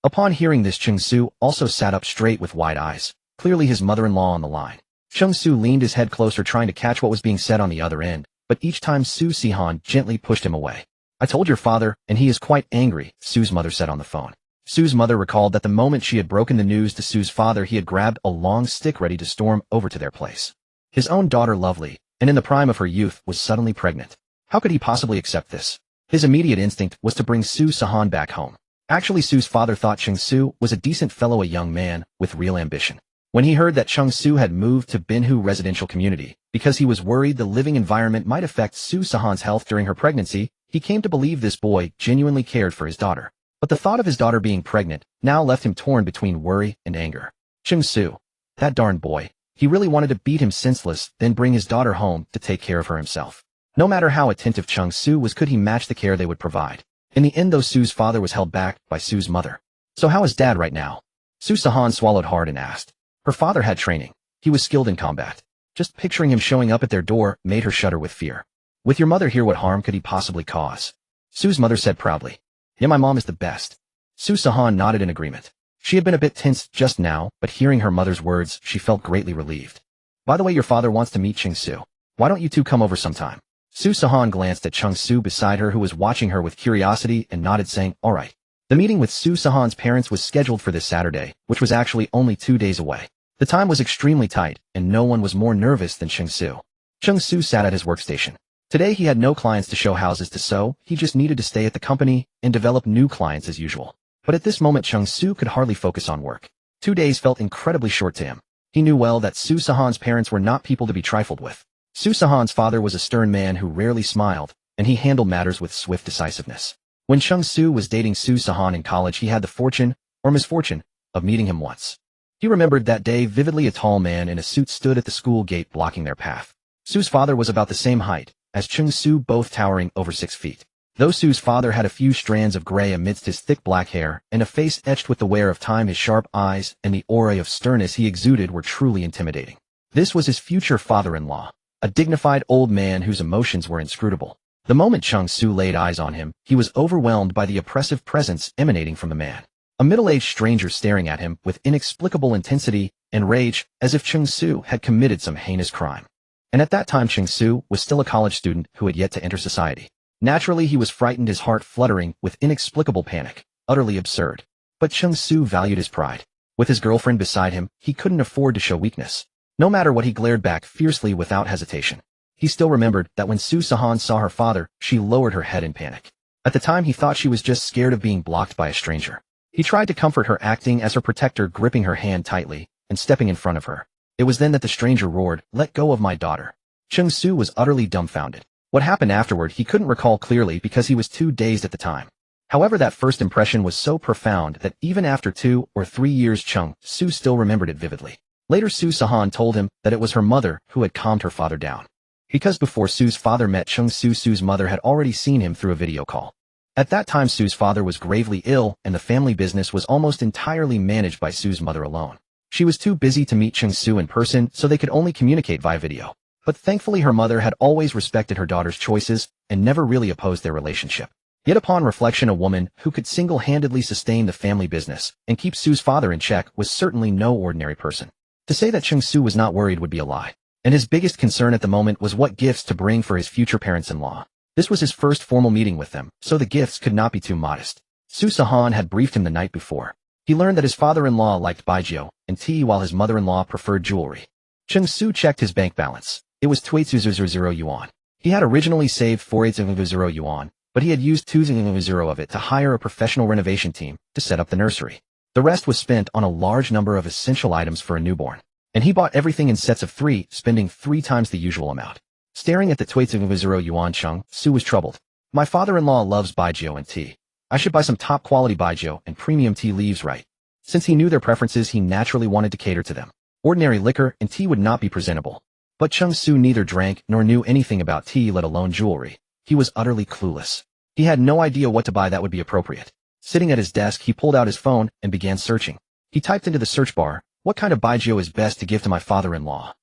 Upon hearing this, Cheng Su also sat up straight with wide eyes, clearly his mother-in-law on the line. Cheng Su leaned his head closer, trying to catch what was being said on the other end, but each time Su Sihan gently pushed him away. "I told your father, and he is quite angry," Su's mother said on the phone. Su's mother recalled that the moment she had broken the news to Su's father, he had grabbed a long stick ready to storm over to their place. His own daughter, lovely, and in the prime of her youth, was suddenly pregnant. How could he possibly accept this? His immediate instinct was to bring Su Sihan back home. Actually, Su's father thought Cheng Su was a decent fellow, a young man with real ambition. When he heard that Cheng Su had moved to Binhu residential community because he was worried the living environment might affect Su Sihan's health during her pregnancy, he came to believe this boy genuinely cared for his daughter. But the thought of his daughter being pregnant now left him torn between worry and anger. Cheng Su, that darn boy, he really wanted to beat him senseless, then bring his daughter home to take care of her himself. No matter how attentive Cheng Su was, could he match the care they would provide? In the end, though, Su's father was held back by Su's mother. "So how is Dad right now?" Su Sihan swallowed hard and asked. Her father had training. He was skilled in combat. Just picturing him showing up at their door made her shudder with fear. "With your mother here, what harm could he possibly cause?" Su's mother said proudly. "Yeah, my mom is the best." Su Sihan nodded in agreement. She had been a bit tense just now, but hearing her mother's words, she felt greatly relieved. "By the way, your father wants to meet Cheng Su. Why don't you two come over sometime?" Su Sihan glanced at Cheng Su beside her, who was watching her with curiosity, and nodded, saying, "All right." The meeting with Su Sihan's parents was scheduled for this Saturday, which was actually only 2 days away. The time was extremely tight, and no one was more nervous than Cheng Su. Cheng Su sat at his workstation. Today he had no clients to show houses to, so he just needed to stay at the company and develop new clients as usual. But at this moment, Cheng Su could hardly focus on work. 2 days felt incredibly short to him. He knew well that Su Sihan's parents were not people to be trifled with. Su Sihan's father was a stern man who rarely smiled, and he handled matters with swift decisiveness. When Cheng Su was dating Su Sihan in college, he had the fortune, or misfortune, of meeting him once. He remembered that day vividly. A tall man in a suit stood at the school gate, blocking their path. Su's father was about the same height as Cheng Su, both towering over 6 feet. Though Su's father had a few strands of gray amidst his thick black hair and a face etched with the wear of time, his sharp eyes and the aura of sternness he exuded were truly intimidating. This was his future father-in-law, a dignified old man whose emotions were inscrutable. The moment Cheng Su laid eyes on him, he was overwhelmed by the oppressive presence emanating from the man. A middle-aged stranger staring at him with inexplicable intensity and rage, as if Cheng Su had committed some heinous crime. And at that time, Cheng Su was still a college student who had yet to enter society. Naturally, he was frightened, his heart fluttering with inexplicable panic, utterly absurd. But Cheng Su valued his pride. With his girlfriend beside him, he couldn't afford to show weakness. No matter what, he glared back fiercely without hesitation. He still remembered that when Su Sihan saw her father, she lowered her head in panic. At the time, he thought she was just scared of being blocked by a stranger. He tried to comfort her, acting as her protector, gripping her hand tightly and stepping in front of her. It was then that the stranger roared, "Let go of my daughter." Cheng Su was utterly dumbfounded. What happened afterward he couldn't recall clearly because he was too dazed at the time. However, that first impression was so profound that even after 2 or 3 years, Cheng Su still remembered it vividly. Later, Sihan told him that it was her mother who had calmed her father down. Because before Su's father met Cheng Su, Su's mother had already seen him through a video call. At that time, Su's father was gravely ill, and the family business was almost entirely managed by Su's mother alone. She was too busy to meet Cheng Su in person, so they could only communicate via video. But thankfully, her mother had always respected her daughter's choices and never really opposed their relationship. Yet upon reflection, a woman who could single-handedly sustain the family business and keep Su's father in check was certainly no ordinary person. To say that Cheng Su was not worried would be a lie, and his biggest concern at the moment was what gifts to bring for his future parents-in-law. This was his first formal meeting with them, so the gifts could not be too modest. Sihan had briefed him the night before. He learned that his father-in-law liked baijiu and tea while his mother-in-law preferred jewelry. Cheng Su checked his bank balance. It was 2,800 yuan. He had originally saved 4,800 yuan, but he had used 2,000 of it to hire a professional renovation team to set up the nursery. The rest was spent on a large number of essential items for a newborn, and he bought everything in sets of 3, spending 3 times the usual amount. Staring at the 2,000 yuan, Cheng Su was troubled. My father-in-law loves baijiu and tea. I should buy some top-quality baijiu and premium tea leaves, right? Since he knew their preferences, he naturally wanted to cater to them. Ordinary liquor and tea would not be presentable. But Cheng Su neither drank nor knew anything about tea, let alone jewelry. He was utterly clueless. He had no idea what to buy that would be appropriate. Sitting at his desk, he pulled out his phone and began searching. He typed into the search bar, "What kind of baijiu is best to give to my father-in-law?"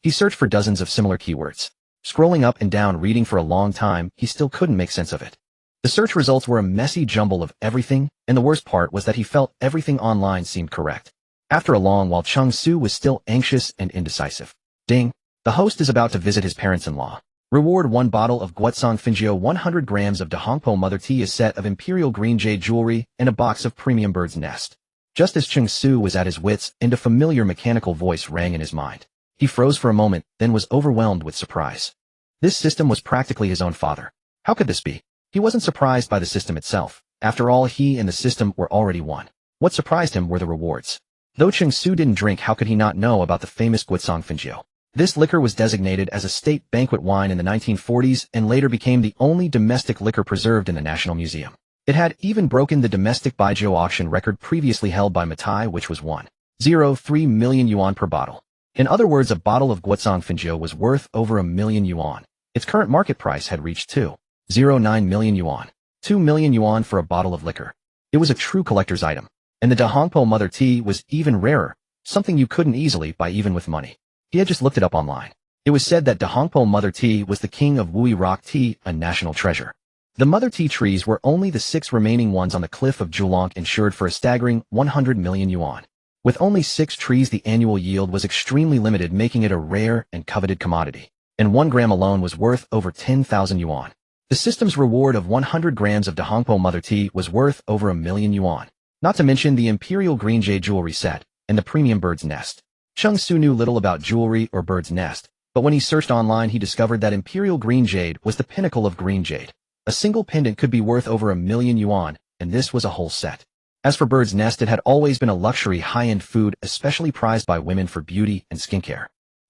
He searched for dozens of similar keywords. Scrolling up and down, reading for a long time, he still couldn't make sense of it. The search results were a messy jumble of everything, and the worst part was that he felt everything online seemed correct. After a long while, Cheng Su was still anxious and indecisive. Ding! The host is about to visit his parents-in-law. Reward: 1 bottle of Guotsong Fingio, 100 grams of Dahongpo mother tea, a set of imperial green jade jewelry, and a box of premium bird's nest. Just as Cheng Su was at his wits' end, a familiar mechanical voice rang in his mind. He froze for a moment, then was overwhelmed with surprise. This system was practically his own father. How could this be? He wasn't surprised by the system itself. After all, he and the system were already one. What surprised him were the rewards. Though Cheng Su didn't drink, how could he not know about the famous Guotsong Fingio? This liquor was designated as a state banquet wine in the 1940s and later became the only domestic liquor preserved in the National Museum. It had even broken the domestic baijiu auction record previously held by Matai, which was 1.03 million yuan per bottle. In other words, a bottle of Guotsong Fingio was worth over 1 million yuan. Its current market price had reached 2.09 million yuan. 2 million yuan for a bottle of liquor. It was a true collector's item. And the Dahongpo mother tea was even rarer, something you couldn't easily buy even with money. He had just looked it up online. It was said that Dahongpo mother tea was the king of Wui rock tea, a national treasure. The mother tea trees were only the 6 remaining ones on the cliff of Julong, insured for a staggering 100 million yuan. With only 6 trees, the annual yield was extremely limited, making it a rare and coveted commodity. And 1 gram alone was worth over 10,000 yuan. The system's reward of 100 grams of Dahongpo mother tea was worth over 1 million yuan. Not to mention the imperial green jade jewelry set and the premium bird's nest. Cheng Su knew little about jewelry or bird's nest, but when he searched online, he discovered that imperial green jade was the pinnacle of green jade. A single pendant could be worth over 1 million yuan, and this was a whole set. As for bird's nest, it had always been a luxury high-end food, especially prized by women for beauty and skincare.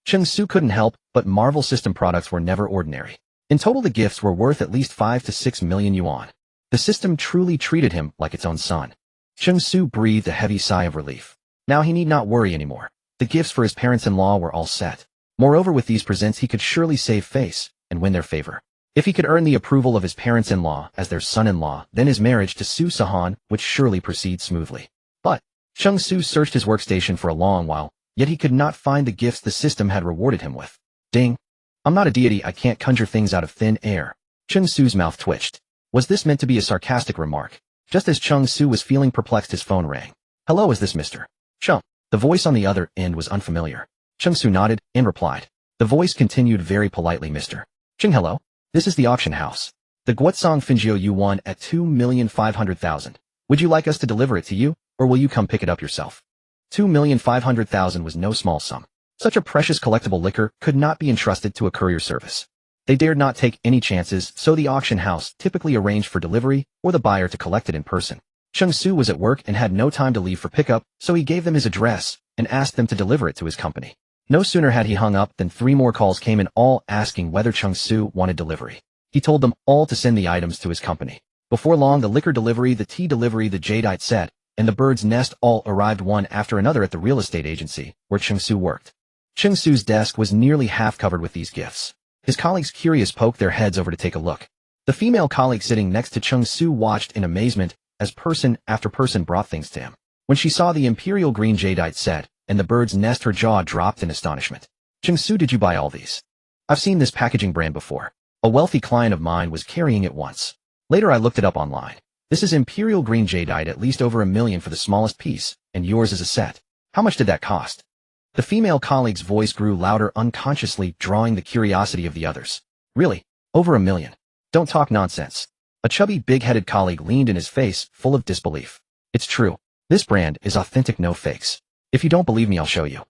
Cheng Su couldn't help but marvel. System products were never ordinary. In total, the gifts were worth at least 5 to 6 million yuan. The system truly treated him like its own son. Cheng Su breathed a heavy sigh of relief. Now he need not worry anymore. The gifts for his parents-in-law were all set. Moreover, with these presents, he could surely save face and win their favor. If he could earn the approval of his parents-in-law as their son-in-law, then his marriage to Sihan would surely proceed smoothly. But Cheng Su searched his workstation for a long while, yet he could not find the gifts the system had rewarded him with. Ding! I'm not a deity, I can't conjure things out of thin air. Cheng Su's mouth twitched. Was this meant to be a sarcastic remark? Just as Cheng Su was feeling perplexed, his phone rang. Hello, is this Mr. Cheng? The voice on the other end was unfamiliar. Cheng Su nodded and replied. The voice continued very politely, Mr. Cheng, hello? This is the auction house. The Guotsong Fingio you won at 2,500,000. Would you like us to deliver it to you, or will you come pick it up yourself? 2,500,000 was no small sum. Such a precious collectible liquor could not be entrusted to a courier service. They dared not take any chances, so the auction house typically arranged for delivery or the buyer to collect it in person. Cheng Su was at work and had no time to leave for pickup, so he gave them his address and asked them to deliver it to his company. No sooner had he hung up than 3 more calls came in, all asking whether Cheng Su wanted delivery. He told them all to send the items to his company. Before long, the liquor delivery, the tea delivery, the jadeite set, and the bird's nest all arrived one after another at the real estate agency where Cheng Su worked. Cheng Su's desk was nearly half covered with these gifts. His colleagues, curious, poked their heads over to take a look. The female colleague sitting next to Cheng Su watched in amazement as person after person brought things to him. When she saw the imperial green jadeite set and the bird's nest, her jaw dropped in astonishment. Cheng Su, did you buy all these? I've seen this packaging brand before. A wealthy client of mine was carrying it once. Later I looked it up online. This is imperial green jadeite, at least over $1 million for the smallest piece, and yours is a set. How much did that cost? The female colleague's voice grew louder, unconsciously drawing the curiosity of the others. Really? Over $1 million? Don't talk nonsense. A chubby, big-headed colleague leaned in his face, full of disbelief. It's true. This brand is authentic, no fakes. If you don't believe me, I'll show you.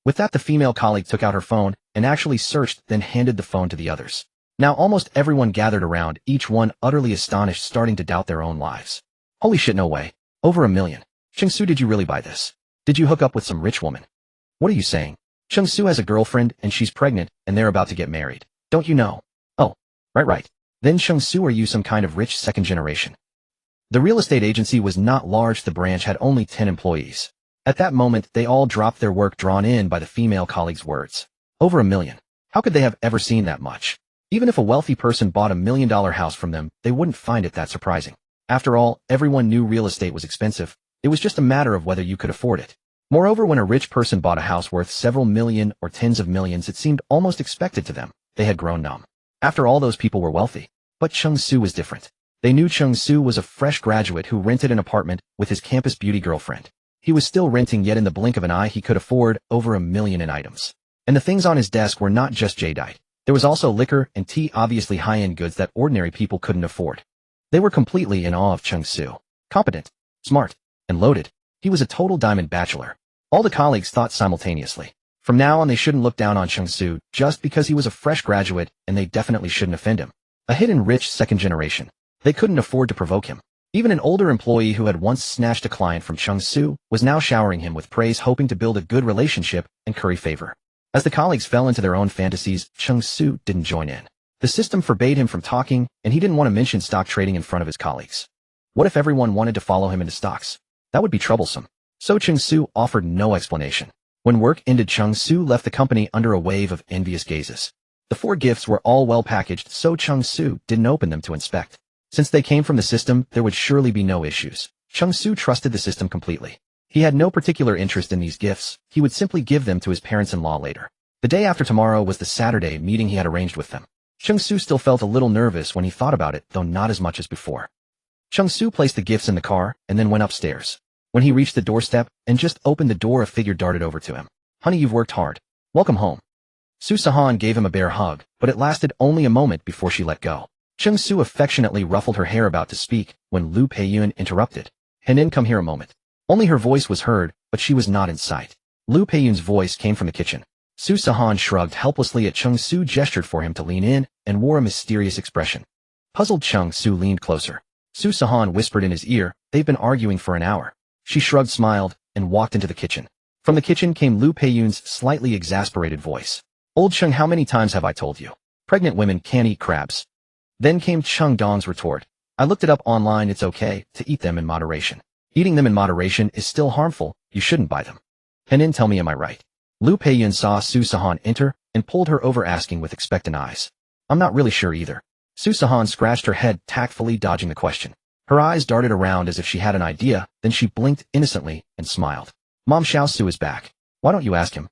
With that, the female colleague took out her phone and actually searched, then handed the phone to the others. Now almost everyone gathered around, each one utterly astonished, starting to doubt their own lives. Holy shit, no way. Over $1 million. Cheng Su, did you really buy this? Did you hook up with some rich woman? What are you saying? Cheng Su has a girlfriend and she's pregnant and they're about to get married. Don't you know? Oh, right. Then Cheng Su, are you some kind of rich second generation? The real estate agency was not large. The branch had only 10 employees. At that moment, they all dropped their work, drawn in by the female colleague's words. Over $1 million. How could they have ever seen that much? Even if a wealthy person bought $1 million house from them, they wouldn't find it that surprising. After all, everyone knew real estate was expensive. It was just a matter of whether you could afford it. Moreover, when a rich person bought a house worth several million or tens of millions, it seemed almost expected to them. They had grown numb. After all, those people were wealthy. But Cheng Su was different. They knew Cheng Su was a fresh graduate who rented an apartment with his campus beauty girlfriend. He was still renting, yet in the blink of an eye he could afford over $1 million in items. And the things on his desk were not just jadeite. There was also liquor and tea, obviously high-end goods that ordinary people couldn't afford. They were completely in awe of Cheng Su. Competent, smart, and loaded. He was a total diamond bachelor. All the colleagues thought simultaneously. From now on, they shouldn't look down on Cheng Su just because he was a fresh graduate, and they definitely shouldn't offend him. A hidden rich second generation. They couldn't afford to provoke him. Even an older employee who had once snatched a client from Cheng Su was now showering him with praise, hoping to build a good relationship and curry favor. As the colleagues fell into their own fantasies, Cheng Su didn't join in. The system forbade him from talking, and he didn't want to mention stock trading in front of his colleagues. What if everyone wanted to follow him into stocks? That would be troublesome. So Cheng Su offered no explanation. When work ended, Cheng Su left the company under a wave of envious gazes. The 4 gifts were all well packaged, so Cheng Su didn't open them to inspect. Since they came from the system, there would surely be no issues. Cheng Su trusted the system completely. He had no particular interest in these gifts. He would simply give them to his parents-in-law later. The day after tomorrow was the Saturday meeting he had arranged with them. Cheng Su still felt a little nervous when he thought about it, though not as much as before. Cheng Su placed the gifts in the car and then went upstairs. When he reached the doorstep and just opened the door, a figure darted over to him. Honey, you've worked hard. Welcome home. Sihan gave him a bear hug, but it lasted only a moment before she let go. Cheng Su affectionately ruffled her hair, about to speak, when Liu Peiyun interrupted. Henin, come here a moment. Only her voice was heard, but she was not in sight. Liu Peiyun's voice came from the kitchen. Sihan shrugged helplessly at Cheng Su, gestured for him to lean in, and wore a mysterious expression. Puzzled, Cheng Su leaned closer. Sihan whispered in his ear, they've been arguing for an hour. She shrugged, smiled, and walked into the kitchen. From the kitchen came Liu Peiyun's slightly exasperated voice. Old Cheng, how many times have I told you? Pregnant women can't eat crabs. Then came Cheng Dong's retort. I looked it up online, it's okay to eat them in moderation. Eating them in moderation is still harmful, you shouldn't buy them. Henin, tell me, am I right? Liu Peiyun saw Sihan enter and pulled her over, asking with expectant eyes. I'm not really sure either. Sihan scratched her head, tactfully dodging the question. Her eyes darted around as if she had an idea, then she blinked innocently and smiled. Mom, Xiao Su is back. Why don't you ask him?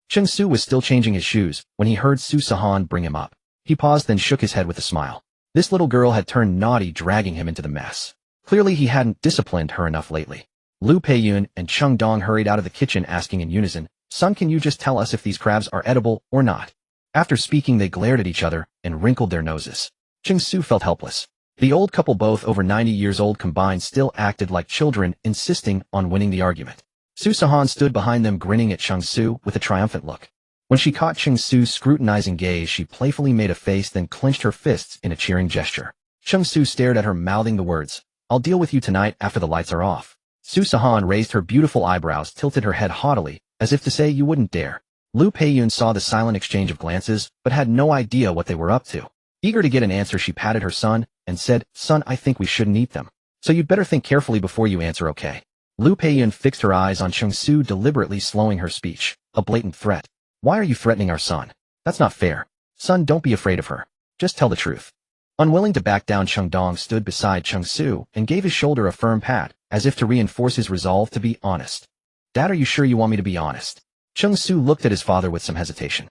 Cheng Su was still changing his shoes when he heard Sihan bring him up. He paused, then shook his head with a smile. This little girl had turned naughty, dragging him into the mess. Clearly he hadn't disciplined her enough lately. Liu Peiyun and Cheng Dong hurried out of the kitchen, asking in unison, Son, can you just tell us if these crabs are edible or not? After speaking, they glared at each other and wrinkled their noses. Cheng Su felt helpless. The old couple, both over 90 years old combined, still acted like children, insisting on winning the argument. Sihan stood behind them, grinning at Cheng Su with a triumphant look. When she caught Cheng Su's scrutinizing gaze, she playfully made a face, then clenched her fists in a cheering gesture. Cheng Su stared at her, mouthing the words, I'll deal with you tonight after the lights are off. Sihan raised her beautiful eyebrows, tilted her head haughtily, as if to say, you wouldn't dare. Liu Peiyun saw the silent exchange of glances, but had no idea what they were up to. Eager to get an answer, she patted her son and said, "Son, I think we shouldn't eat them. So you'd better think carefully before you answer, okay?" Lu Peiyun fixed her eyes on Cheng Su, deliberately slowing her speech. A blatant threat. "Why are you threatening our son? That's not fair. Son, don't be afraid of her. Just tell the truth." Unwilling to back down, Cheng Dong stood beside Cheng Su and gave his shoulder a firm pat, as if to reinforce his resolve to be honest. "Dad, are you sure you want me to be honest?" Cheng Su looked at his father with some hesitation.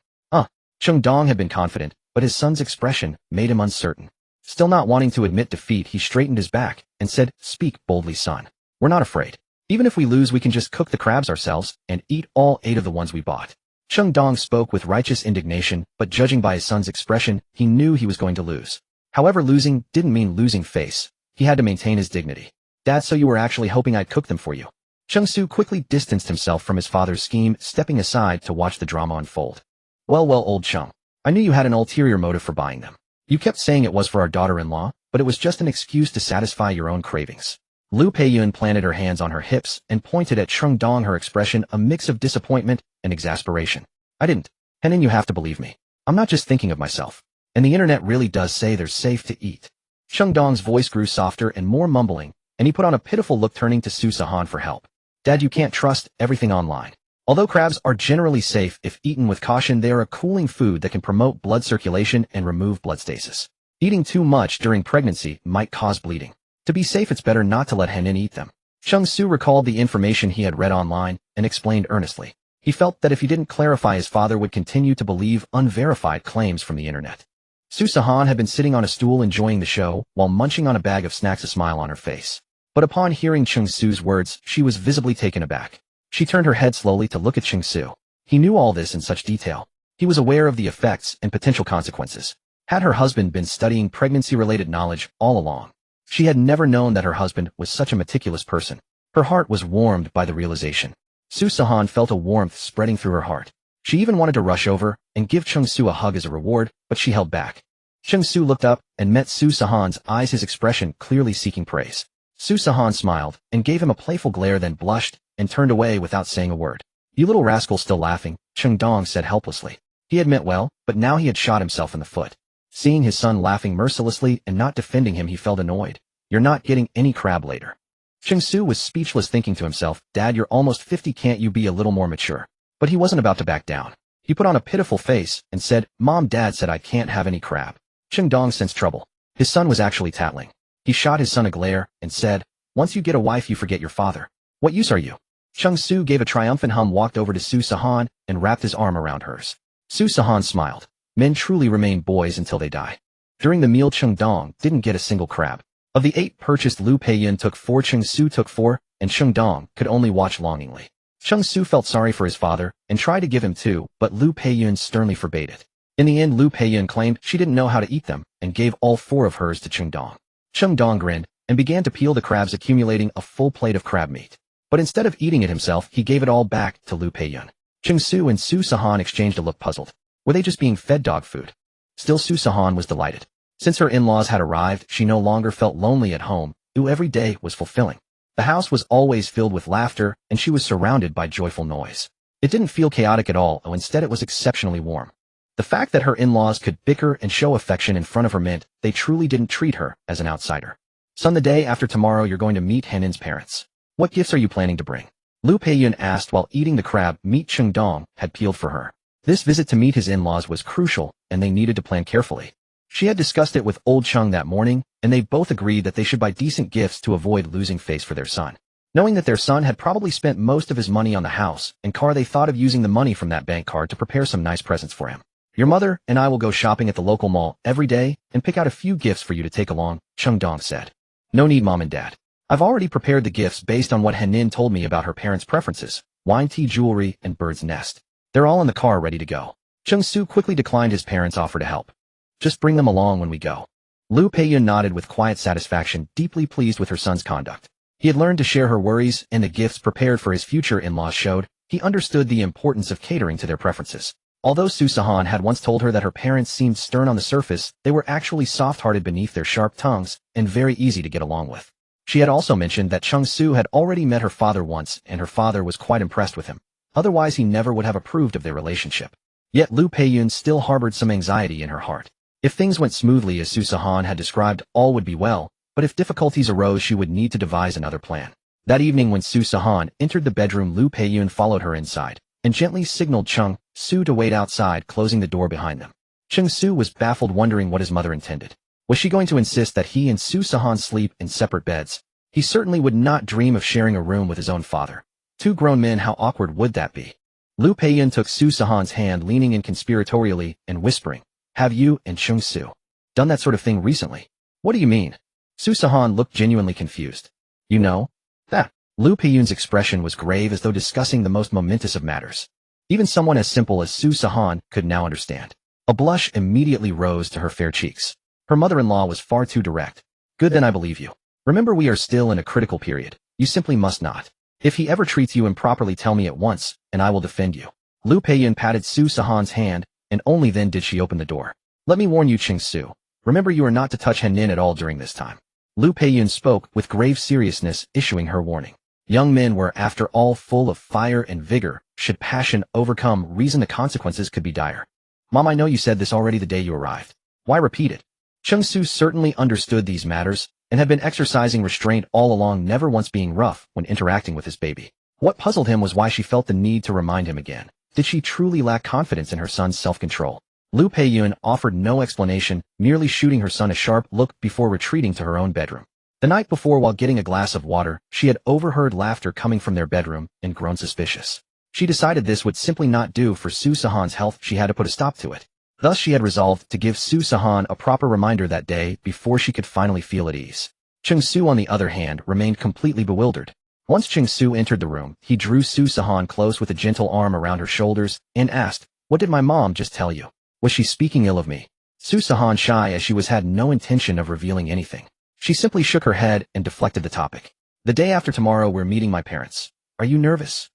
Cheng Dong had been confident, but his son's expression made him uncertain. Still not wanting to admit defeat, he straightened his back and said, "Speak boldly, son. We're not afraid. Even if we lose, we can just cook the crabs ourselves and eat all 8 of the ones we bought." Cheng Dong spoke with righteous indignation, but judging by his son's expression, he knew he was going to lose. However, losing didn't mean losing face. He had to maintain his dignity. "Dad, so you were actually hoping I'd cook them for you?" Cheng Su quickly distanced himself from his father's scheme, stepping aside to watch the drama unfold. Well, old chum. I knew you had an ulterior motive for buying them. You kept saying it was for our daughter-in-law, but it was just an excuse to satisfy your own cravings. Lu Peiyun planted her hands on her hips and pointed at Cheng Dong, her expression a mix of disappointment and exasperation. "I didn't. Henin, you have to believe me. I'm not just thinking of myself. And the internet really does say they're safe to eat." Cheng Dong's voice grew softer and more mumbling, and he put on a pitiful look, turning to Sihan for help. "Dad, you can't trust everything online. Although crabs are generally safe if eaten with caution, they are a cooling food that can promote blood circulation and remove blood stasis. Eating too much during pregnancy might cause bleeding. To be safe, it's better not to let Henin eat them." Cheng Su recalled the information he had read online and explained earnestly. He felt that if he didn't clarify, his father would continue to believe unverified claims from the internet. Sihan had been sitting on a stool enjoying the show while munching on a bag of snacks, a smile on her face. But upon hearing Cheng Su's words, she was visibly taken aback. She turned her head slowly to look at Cheng Su. He knew all this in such detail. He was aware of the effects and potential consequences. Had her husband been studying pregnancy-related knowledge all along? She had never known that her husband was such a meticulous person. Her heart was warmed by the realization. Sihan felt a warmth spreading through her heart. She even wanted to rush over and give Cheng Su a hug as a reward, but she held back. Cheng Su looked up and met Sihan's eyes, his expression clearly seeking praise. Sihan smiled and gave him a playful glare, then blushed and turned away without saying a word. "You little rascal, still laughing," Cheng Dong said helplessly. He had meant well, but now he had shot himself in the foot. Seeing his son laughing mercilessly and not defending him, he felt annoyed. "You're not getting any crab later." Cheng Su was speechless, thinking to himself, "Dad, you're almost 50, can't you be a little more mature?" But he wasn't about to back down. He put on a pitiful face and said, "Mom, Dad said I can't have any crab." Cheng Dong sensed trouble. His son was actually tattling. He shot his son a glare and said, "Once you get a wife, you forget your father. What use are you?" Cheng Su gave a triumphant hum, walked over to Sihan and wrapped his arm around hers. Sihan smiled. Men truly remain boys until they die. During the meal, Cheng Dong didn't get a single crab. Of the 8 purchased, Lu Peiyun took 4, Cheng Su took 4, and Cheng Dong could only watch longingly. Cheng Su felt sorry for his father and tried to give him 2, but Lu Peiyun sternly forbade it. In the end, Lu Peiyun claimed she didn't know how to eat them and gave all 4 of hers to Cheng Dong. Cheng Dong grinned and began to peel the crabs, accumulating a full plate of crab meat. But instead of eating it himself, he gave it all back to Lu Peiyun. Cheng Su and Sihan exchanged a look, puzzled. Were they just being fed dog food? Still, Sihan was delighted. Since her in-laws had arrived, she no longer felt lonely at home. Every day was fulfilling. The house was always filled with laughter, and she was surrounded by joyful noise. It didn't feel chaotic at all, instead it was exceptionally warm. The fact that her in-laws could bicker and show affection in front of her meant they truly didn't treat her as an outsider. "Son, the day after tomorrow you're going to meet Henin's parents. What gifts are you planning to bring?" Lu Peiyun asked while eating the crab meat Cheng Dong had peeled for her. This visit to meet his in-laws was crucial, and they needed to plan carefully. She had discussed it with old Cheng that morning, and they both agreed that they should buy decent gifts to avoid losing face for their son. Knowing that their son had probably spent most of his money on the house and car, they thought of using the money from that bank card to prepare some nice presents for him. "Your mother and I will go shopping at the local mall every day and pick out a few gifts for you to take along," Cheng Dong said. "No need, Mom and Dad. I've already prepared the gifts based on what Henin told me about her parents' preferences: wine, tea, jewelry, and bird's nest. They're all in the car ready to go." Cheng Su quickly declined his parents' offer to help. "Just bring them along when we go." Lu Peiyun nodded with quiet satisfaction, deeply pleased with her son's conduct. He had learned to share her worries, and the gifts prepared for his future in-laws showed he understood the importance of catering to their preferences. Although Sihan had once told her that her parents seemed stern on the surface, they were actually soft-hearted beneath their sharp tongues and very easy to get along with. She had also mentioned that Cheng Su had already met her father once, and her father was quite impressed with him. Otherwise, he never would have approved of their relationship. Yet Lu Peiyun still harbored some anxiety in her heart. If things went smoothly as Su Sihan had described, all would be well, but if difficulties arose she would need to devise another plan. That evening when Su Sihan entered the bedroom, Lu Peiyun followed her inside and gently signaled Cheng Su to wait outside, closing the door behind them. Cheng Su was baffled, wondering what his mother intended. Was she going to insist that he and Su Sihan sleep in separate beds? He certainly would not dream of sharing a room with his own father. Two grown men, how awkward would that be? Lu Peiyun took Su Sihan's hand, leaning in conspiratorially and whispering, "Have you and Cheng Su done that sort of thing recently?" "What do you mean?" Su Sihan looked genuinely confused. "You know that?" Lu Peiyun's expression was grave, as though discussing the most momentous of matters. Even someone as simple as Su Sihan could now understand. A blush immediately rose to her fair cheeks. Her mother-in-law was far too direct. "Good, then I believe you. Remember, we are still in a critical period. You simply must not. If he ever treats you improperly, tell me at once, and I will defend you." Lu Peiyun patted Su Sihan's hand, and only then did she open the door. "Let me warn you, Cheng Su. Remember, you are not to touch Henin at all during this time." Lu Peiyun spoke with grave seriousness, issuing her warning. Young men were, after all, full of fire and vigor. Should passion overcome reason, the consequences could be dire. "Mom, I know you said this already the day you arrived. Why repeat it?" Cheng Su certainly understood these matters, and had been exercising restraint all along, never once being rough when interacting with his baby. What puzzled him was why she felt the need to remind him again. Did she truly lack confidence in her son's self-control? Lu Peiyun offered no explanation, merely shooting her son a sharp look before retreating to her own bedroom. The night before, while getting a glass of water, she had overheard laughter coming from their bedroom and grown suspicious. She decided this would simply not do for Su Sihan's health. She had to put a stop to it. Thus she had resolved to give Su Sihan a proper reminder that day before she could finally feel at ease. Cheng Su, on the other hand, remained completely bewildered. Once Cheng Su entered the room, he drew Su Sihan close with a gentle arm around her shoulders and asked, "What did my mom just tell you? Was she speaking ill of me?" Su Sihan, shy as she was, had no intention of revealing anything. She simply shook her head and deflected the topic. "The day after tomorrow we're meeting my parents. Are you nervous?"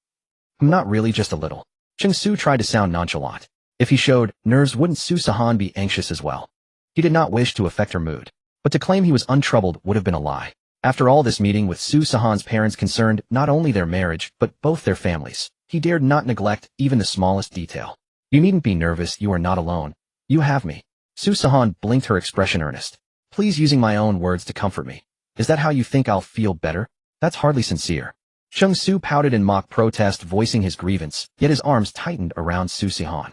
"Not really, just a little." Cheng Su tried to sound nonchalant. If he showed nerves, wouldn't Su Sihan be anxious as well? He did not wish to affect her mood. But to claim he was untroubled would have been a lie. After all, this meeting with Su Sihan's parents concerned not only their marriage, but both their families. He dared not neglect even the smallest detail. "You needn't be nervous, you are not alone. You have me." Su Sihan blinked, her expression earnest. "Please, using my own words to comfort me. Is that how you think I'll feel better? That's hardly sincere." Cheng Su pouted in mock protest, voicing his grievance, yet his arms tightened around Su Sihan.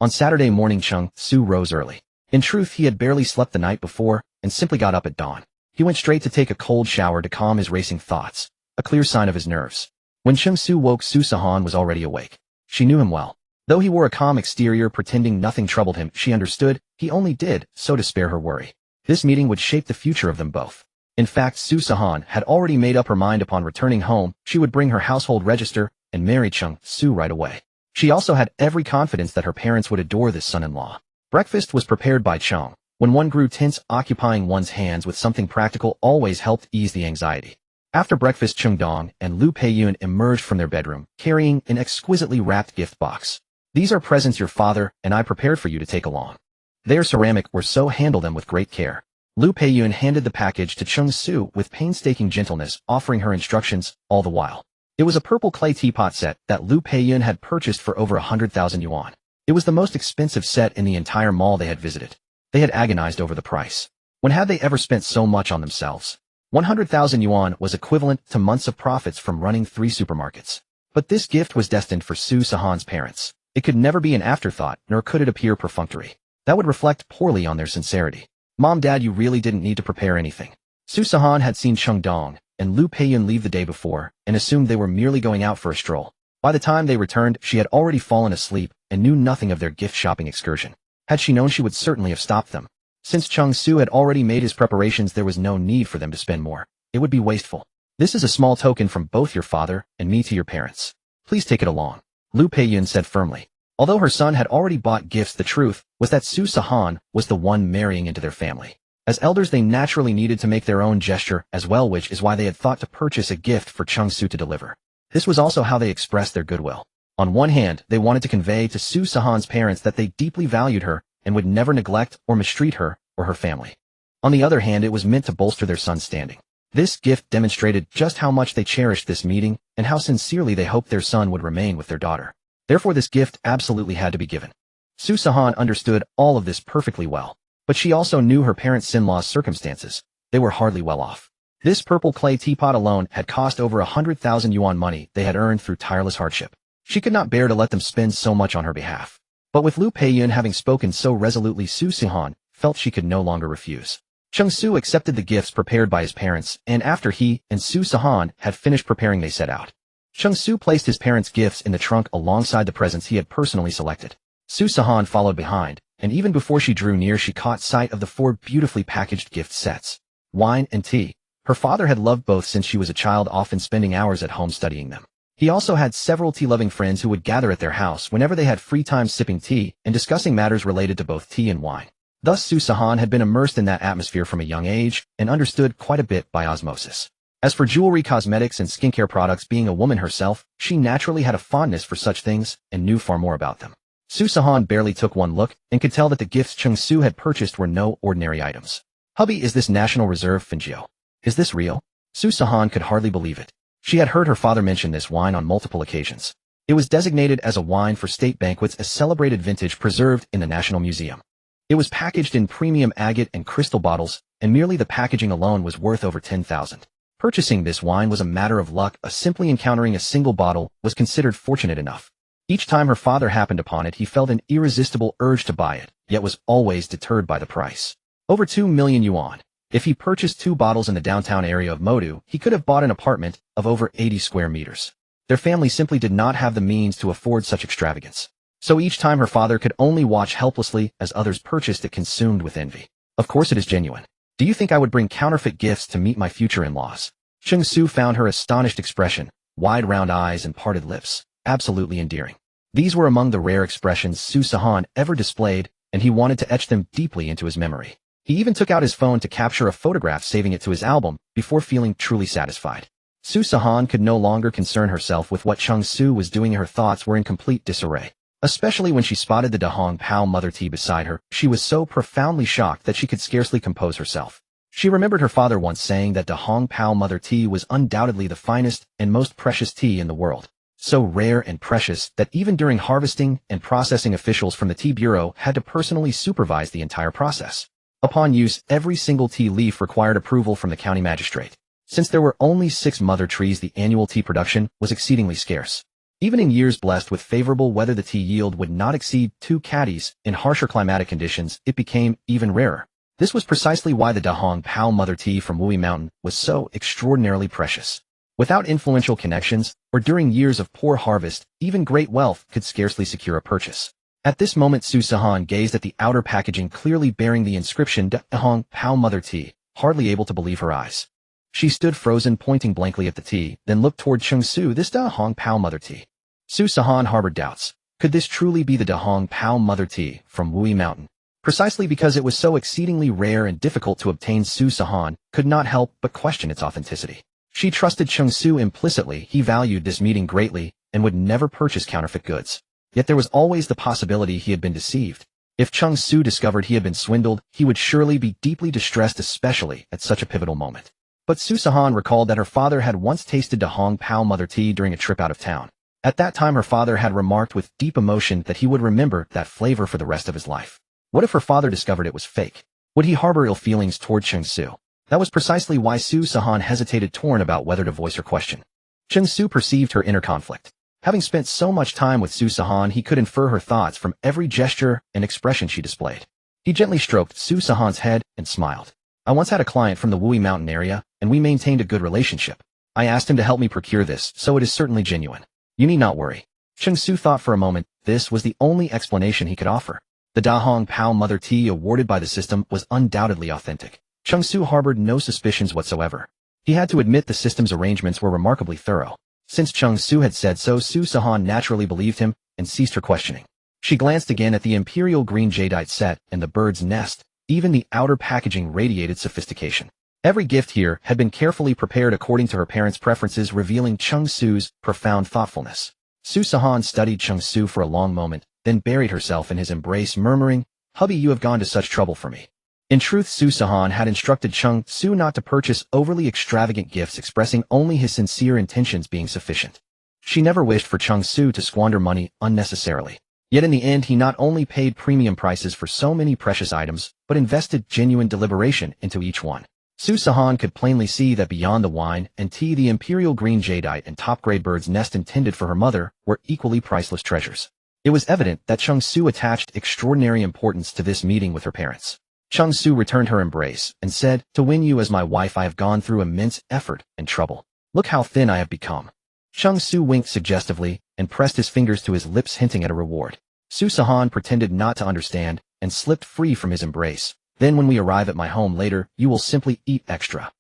On Saturday morning, Cheng Su rose early. In truth, he had barely slept the night before, and simply got up at dawn. He went straight to take a cold shower to calm his racing thoughts, a clear sign of his nerves. When Cheng Su woke, Su Sihan was already awake. She knew him well. Though he wore a calm exterior, pretending nothing troubled him, she understood he only did so to spare her worry. This meeting would shape the future of them both. In fact, Su Sihan had already made up her mind upon returning home. She would bring her household register and marry Cheng Su right away. She also had every confidence that her parents would adore this son-in-law. Breakfast was prepared by Cheng. When one grew tense, occupying one's hands with something practical always helped ease the anxiety. After breakfast, Cheng Dong and Lu Peiyun emerged from their bedroom, carrying an exquisitely wrapped gift box. "These are presents your father and I prepared for you to take along. They are ceramic, so handle them with great care." Lu Peiyun handed the package to Cheng Su with painstaking gentleness, offering her instructions all the while. It was a purple clay teapot set that Lu Peiyun had purchased for over 100,000 yuan. It was the most expensive set in the entire mall they had visited. They had agonized over the price. When had they ever spent so much on themselves? 100,000 yuan was equivalent to months of profits from running 3 supermarkets. But this gift was destined for Su Sihan's parents. It could never be an afterthought, nor could it appear perfunctory. That would reflect poorly on their sincerity. "Mom, Dad, you really didn't need to prepare anything." Su Sihan had seen Cheng Dong and Lu Peiyun leave the day before, and assumed they were merely going out for a stroll. By the time they returned, she had already fallen asleep and knew nothing of their gift shopping excursion. Had she known, she would certainly have stopped them. Since Cheng Su had already made his preparations, there was no need for them to spend more. It would be wasteful. "This is a small token from both your father and me to your parents. Please take it along," Lu Peiyun said firmly. Although her son had already bought gifts, the truth was that Su Sihan was the one marrying into their family. As elders, they naturally needed to make their own gesture as well, which is why they had thought to purchase a gift for Cheng Su to deliver. This was also how they expressed their goodwill. On one hand, they wanted to convey to Su Sihan's parents that they deeply valued her and would never neglect or mistreat her or her family. On the other hand, it was meant to bolster their son's standing. This gift demonstrated just how much they cherished this meeting and how sincerely they hoped their son would remain with their daughter. Therefore, this gift absolutely had to be given. Su Sihan understood all of this perfectly well. But she also knew her parents'-in-law's circumstances. They were hardly well off. This purple clay teapot alone had cost over 100,000 yuan money they had earned through tireless hardship. She could not bear to let them spend so much on her behalf. But with Liu Peiyun having spoken so resolutely, Sihan felt she could no longer refuse. Cheng Su accepted the gifts prepared by his parents, and after he and Sihan had finished preparing, they set out. Cheng Su placed his parents' gifts in the trunk alongside the presents he had personally selected. Sihan followed behind, and even before she drew near, she caught sight of the 4 beautifully packaged gift sets. Wine and tea. Her father had loved both since she was a child, often spending hours at home studying them. He also had several tea-loving friends who would gather at their house whenever they had free time, sipping tea and discussing matters related to both tea and wine. Thus Sihan had been immersed in that atmosphere from a young age and understood quite a bit by osmosis. As for jewelry, cosmetics, and skincare products, being a woman herself, she naturally had a fondness for such things and knew far more about them. Sihan barely took one look and could tell that the gifts Cheng Su had purchased were no ordinary items. "Hubby, is this National Reserve Fingio? Is this real?" Sihan could hardly believe it. She had heard her father mention this wine on multiple occasions. It was designated as a wine for state banquets, a celebrated vintage preserved in the National Museum. It was packaged in premium agate and crystal bottles, and merely the packaging alone was worth over 10,000. Purchasing this wine was a matter of luck. Simply encountering a single bottle was considered fortunate enough. Each time her father happened upon it, he felt an irresistible urge to buy it, yet was always deterred by the price. Over 2 million yuan. If he purchased 2 bottles in the downtown area of Modu, he could have bought an apartment of over 80 square meters. Their family simply did not have the means to afford such extravagance. So each time her father could only watch helplessly as others purchased it, consumed with envy. "Of course it is genuine. Do you think I would bring counterfeit gifts to meet my future in-laws?" Cheng Su found her astonished expression, wide round eyes and parted lips, absolutely endearing. These were among the rare expressions Sihan ever displayed, and he wanted to etch them deeply into his memory. He even took out his phone to capture a photograph, saving it to his album, before feeling truly satisfied. Sihan could no longer concern herself with what Cheng Su was doing. Her thoughts were in complete disarray. Especially when she spotted the Dahong Pao mother tea beside her, she was so profoundly shocked that she could scarcely compose herself. She remembered her father once saying that Dahong Pao mother tea was undoubtedly the finest and most precious tea in the world. So rare and precious that even during harvesting and processing, officials from the tea bureau had to personally supervise the entire process. Upon use, every single tea leaf required approval from the county magistrate. Since there were only 6 mother trees, the annual tea production was exceedingly scarce. Even in years blessed with favorable weather, the tea yield would not exceed 2 caddies. In harsher climatic conditions, it became even rarer. This was precisely why the Dahong Pao mother tea from Wui Mountain was so extraordinarily precious. Without influential connections, or during years of poor harvest, even great wealth could scarcely secure a purchase. At this moment, Sihan gazed at the outer packaging, clearly bearing the inscription Dahong Pao mother tea, hardly able to believe her eyes. She stood frozen, pointing blankly at the tea, then looked toward Cheng Su. "This Dahong Pao mother tea." Sihan harbored doubts. Could this truly be the Dahong Pao mother tea from Wui Mountain? Precisely because it was so exceedingly rare and difficult to obtain, Sihan could not help but question its authenticity. She trusted Cheng Su implicitly. He valued this meeting greatly and would never purchase counterfeit goods. Yet there was always the possibility he had been deceived. If Cheng Su discovered he had been swindled, he would surely be deeply distressed, especially at such a pivotal moment. But Sihan recalled that her father had once tasted Dahong Pao mother tea during a trip out of town. At that time, her father had remarked with deep emotion that he would remember that flavor for the rest of his life. What if her father discovered it was fake? Would he harbor ill feelings toward Cheng Su? That was precisely why Sihan hesitated, torn about whether to voice her question. Cheng Su perceived her inner conflict. Having spent so much time with Sihan, he could infer her thoughts from every gesture and expression she displayed. He gently stroked Sihan's head and smiled. "I once had a client from the Wui Mountain area, and we maintained a good relationship. I asked him to help me procure this, so it is certainly genuine. You need not worry." Cheng Su thought for a moment. This was the only explanation he could offer. The Dahong Pao mother tea awarded by the system was undoubtedly authentic. Cheng Su harbored no suspicions whatsoever. He had to admit the system's arrangements were remarkably thorough. Since Cheng Su had said so, Sihan naturally believed him and ceased her questioning. She glanced again at the imperial green jadeite set and the bird's nest. Even the outer packaging radiated sophistication. Every gift here had been carefully prepared according to her parents' preferences, revealing Cheng Su's profound thoughtfulness. Sihan studied Cheng Su for a long moment, then buried herself in his embrace, murmuring, "Hubby, you have gone to such trouble for me." In truth, Sihan had instructed Cheng Su not to purchase overly extravagant gifts, expressing only his sincere intentions being sufficient. She never wished for Cheng Su to squander money unnecessarily. Yet in the end he not only paid premium prices for so many precious items, but invested genuine deliberation into each one. Su Sihan could plainly see that beyond the wine and tea, the imperial green jadeite and top-grade bird's nest intended for her mother were equally priceless treasures. It was evident that Cheng Su attached extraordinary importance to this meeting with her parents. Cheng Su returned her embrace and said, "To win you as my wife I have gone through immense effort and trouble. Look how thin I have become." Cheng Su winked suggestively and pressed his fingers to his lips, hinting at a reward. Su Sihan pretended not to understand and slipped free from his embrace. "Then when we arrive at my home later, you will simply eat extra."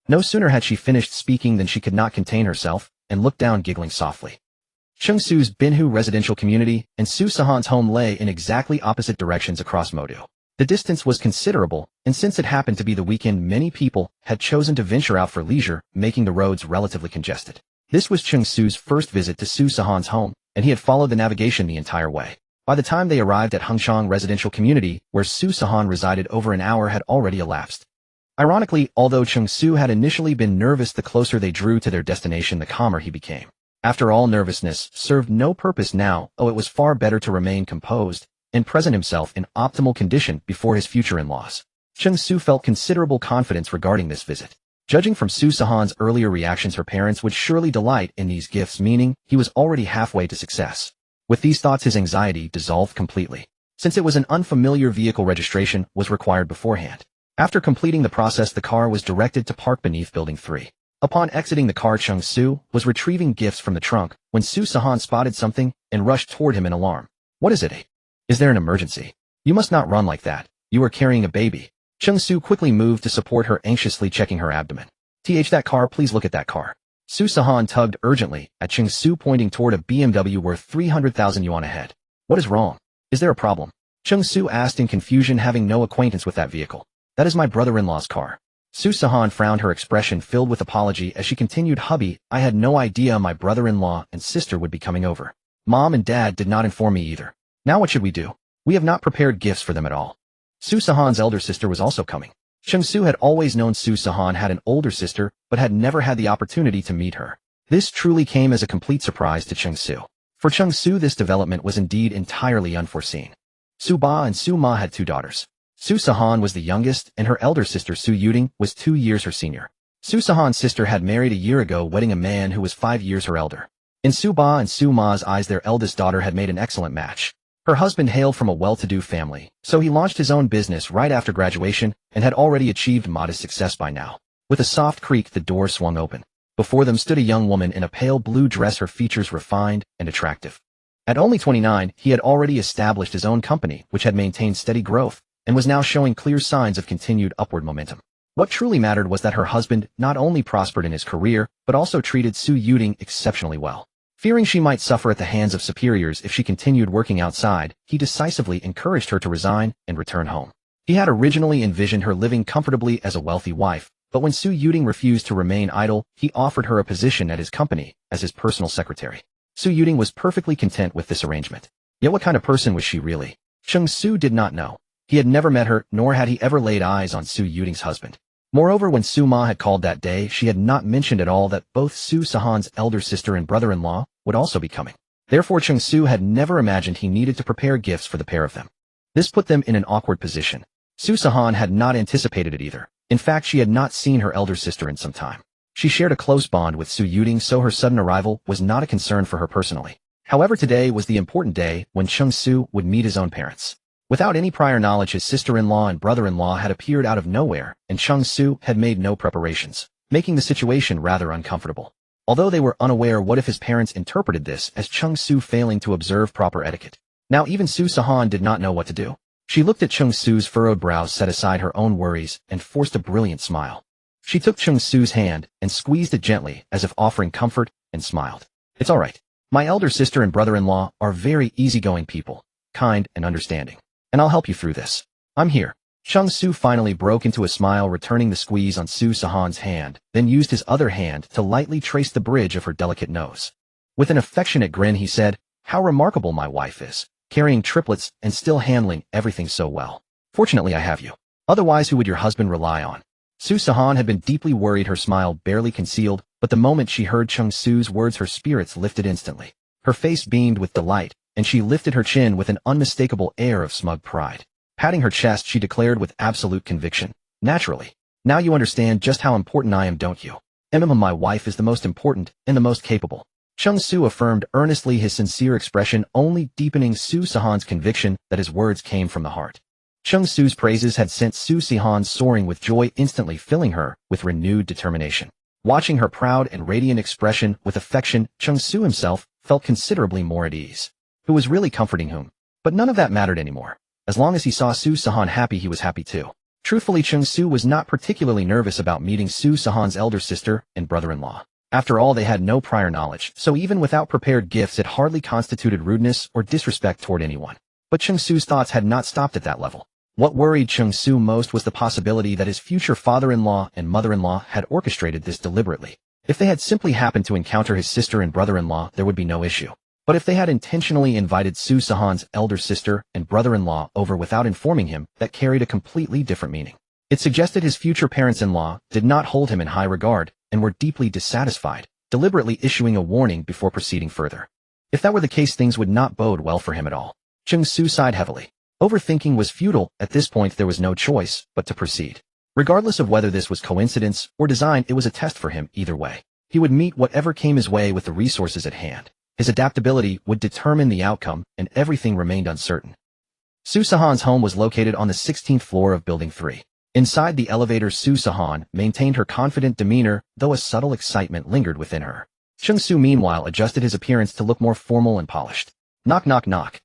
No sooner had she finished speaking than she could not contain herself and looked down, giggling softly. Cheng Su's Binhu residential community and Su Sihan's home lay in exactly opposite directions across Modu. The distance was considerable, and since it happened to be the weekend, many people had chosen to venture out for leisure, making the roads relatively congested. This was Cheng Su's first visit to Su Sihan's home, and he had followed the navigation the entire way. By the time they arrived at Hengchang residential community, where Su Sihan resided, over an hour had already elapsed. Ironically, although Cheng Su had initially been nervous, the closer they drew to their destination, the calmer he became. After all, nervousness served no purpose now. It was far better to remain composed and present himself in optimal condition before his future in-laws. Cheng Su felt considerable confidence regarding this visit. Judging from Su Sihan's earlier reactions, her parents would surely delight in these gifts, meaning he was already halfway to success. With these thoughts, his anxiety dissolved completely, since it was an unfamiliar vehicle. Registration was required beforehand. After completing the process, the car was directed to park beneath Building 3. Upon exiting the car, Cheng Su was retrieving gifts from the trunk when Su Sihan spotted something and rushed toward him in alarm. "What is it? Is there an emergency? You must not run like that. You are carrying a baby." Cheng Su quickly moved to support her, anxiously checking her abdomen. That car, please look at that car." Su Sihan tugged urgently at Cheng Su, pointing toward a BMW worth 300,000 yuan ahead. "What is wrong? Is there a problem?" Cheng Su asked in confusion, having no acquaintance with that vehicle. "That is my brother-in-law's car." Su Sihan frowned, her expression filled with apology as she continued, "Hubby, I had no idea my brother-in-law and sister would be coming over. Mom and Dad did not inform me either. Now what should we do? We have not prepared gifts for them at all." Su Sihan's elder sister was also coming. Cheng Su had always known Su Sihan had an older sister, but had never had the opportunity to meet her. This truly came as a complete surprise to Cheng Su. For Cheng Su, this development was indeed entirely unforeseen. Su Ba and Su Ma had two daughters. Su Sihan was the youngest, and her elder sister Su Yuding was 2 years her senior. Su Sihan's sister had married a year ago, wedding a man who was 5 years her elder. In Su Ba and Su Ma's eyes, their eldest daughter had made an excellent match. Her husband hailed from a well-to-do family, so he launched his own business right after graduation and had already achieved modest success by now. With a soft creak, the door swung open. Before them stood a young woman in a pale blue dress, her features refined and attractive. At only 29, he had already established his own company, which had maintained steady growth and was now showing clear signs of continued upward momentum. What truly mattered was that her husband not only prospered in his career, but also treated Su Yuding exceptionally well. Fearing she might suffer at the hands of superiors if she continued working outside, he decisively encouraged her to resign and return home. He had originally envisioned her living comfortably as a wealthy wife, but when Su Yuding refused to remain idle, he offered her a position at his company as his personal secretary. Su Yuding was perfectly content with this arrangement. Yet what kind of person was she really? Cheng Su did not know. He had never met her, nor had he ever laid eyes on Su Yuding's husband. Moreover, when Su Ma had called that day, she had not mentioned at all that both Su Sihan's elder sister and brother-in-law would also be coming. Therefore, Cheng Su had never imagined he needed to prepare gifts for the pair of them. This put them in an awkward position. Su Sihan had not anticipated it either. In fact, she had not seen her elder sister in some time. She shared a close bond with Su Yuding, so her sudden arrival was not a concern for her personally. However, today was the important day when Cheng Su would meet his own parents. Without any prior knowledge, his sister-in-law and brother-in-law had appeared out of nowhere, and Cheng Su had made no preparations, making the situation rather uncomfortable. Although they were unaware, what if his parents interpreted this as Cheng Su failing to observe proper etiquette? Now even Su Sihan did not know what to do. She looked at Cheng Su's furrowed brows, set aside her own worries, and forced a brilliant smile. She took Cheng Su's hand and squeezed it gently, as if offering comfort, and smiled. "It's all right. My elder sister and brother-in-law are very easygoing people, kind and understanding. And I'll help you through this. I'm here." Cheng Su finally broke into a smile, returning the squeeze on Su Sihan's hand, then used his other hand to lightly trace the bridge of her delicate nose. With an affectionate grin, he said, "How remarkable my wife is, carrying triplets and still handling everything so well. Fortunately, I have you. Otherwise, who would your husband rely on?" Su Sihan had been deeply worried, her smile barely concealed, but the moment she heard Cheng Su's words, her spirits lifted instantly. Her face beamed with delight, and she lifted her chin with an unmistakable air of smug pride. Patting her chest, she declared with absolute conviction, "Naturally. Now you understand just how important I am, don't you? My wife is the most important and the most capable." Cheng Su affirmed earnestly, his sincere expression only deepening Su Sihan's conviction that his words came from the heart. Cheng Su's praises had sent Su Sihan soaring with joy, instantly filling her with renewed determination. Watching her proud and radiant expression with affection, Cheng Su himself felt considerably more at ease. Who was really comforting whom? But none of that mattered anymore. As long as he saw Su Sihan happy, he was happy too. Truthfully, Cheng Su was not particularly nervous about meeting Su Sihan's elder sister and brother-in-law. After all, they had no prior knowledge, so even without prepared gifts it hardly constituted rudeness or disrespect toward anyone. But Cheng Su's thoughts had not stopped at that level. What worried Cheng Su most was the possibility that his future father-in-law and mother-in-law had orchestrated this deliberately. If they had simply happened to encounter his sister and brother-in-law, there would be no issue. But if they had intentionally invited Su Sihan's elder sister and brother-in-law over without informing him, that carried a completely different meaning. It suggested his future parents-in-law did not hold him in high regard and were deeply dissatisfied, deliberately issuing a warning before proceeding further. If that were the case, things would not bode well for him at all. Cheng Su sighed heavily. Overthinking was futile. At this point there was no choice but to proceed. Regardless of whether this was coincidence or design, it was a test for him either way. He would meet whatever came his way with the resources at hand. His adaptability would determine the outcome, and everything remained uncertain. Su Sihan's home was located on the 16th floor of Building 3. Inside the elevator, Su Sihan maintained her confident demeanor, though a subtle excitement lingered within her. Cheng Su meanwhile adjusted his appearance to look more formal and polished. Knock, knock, knock.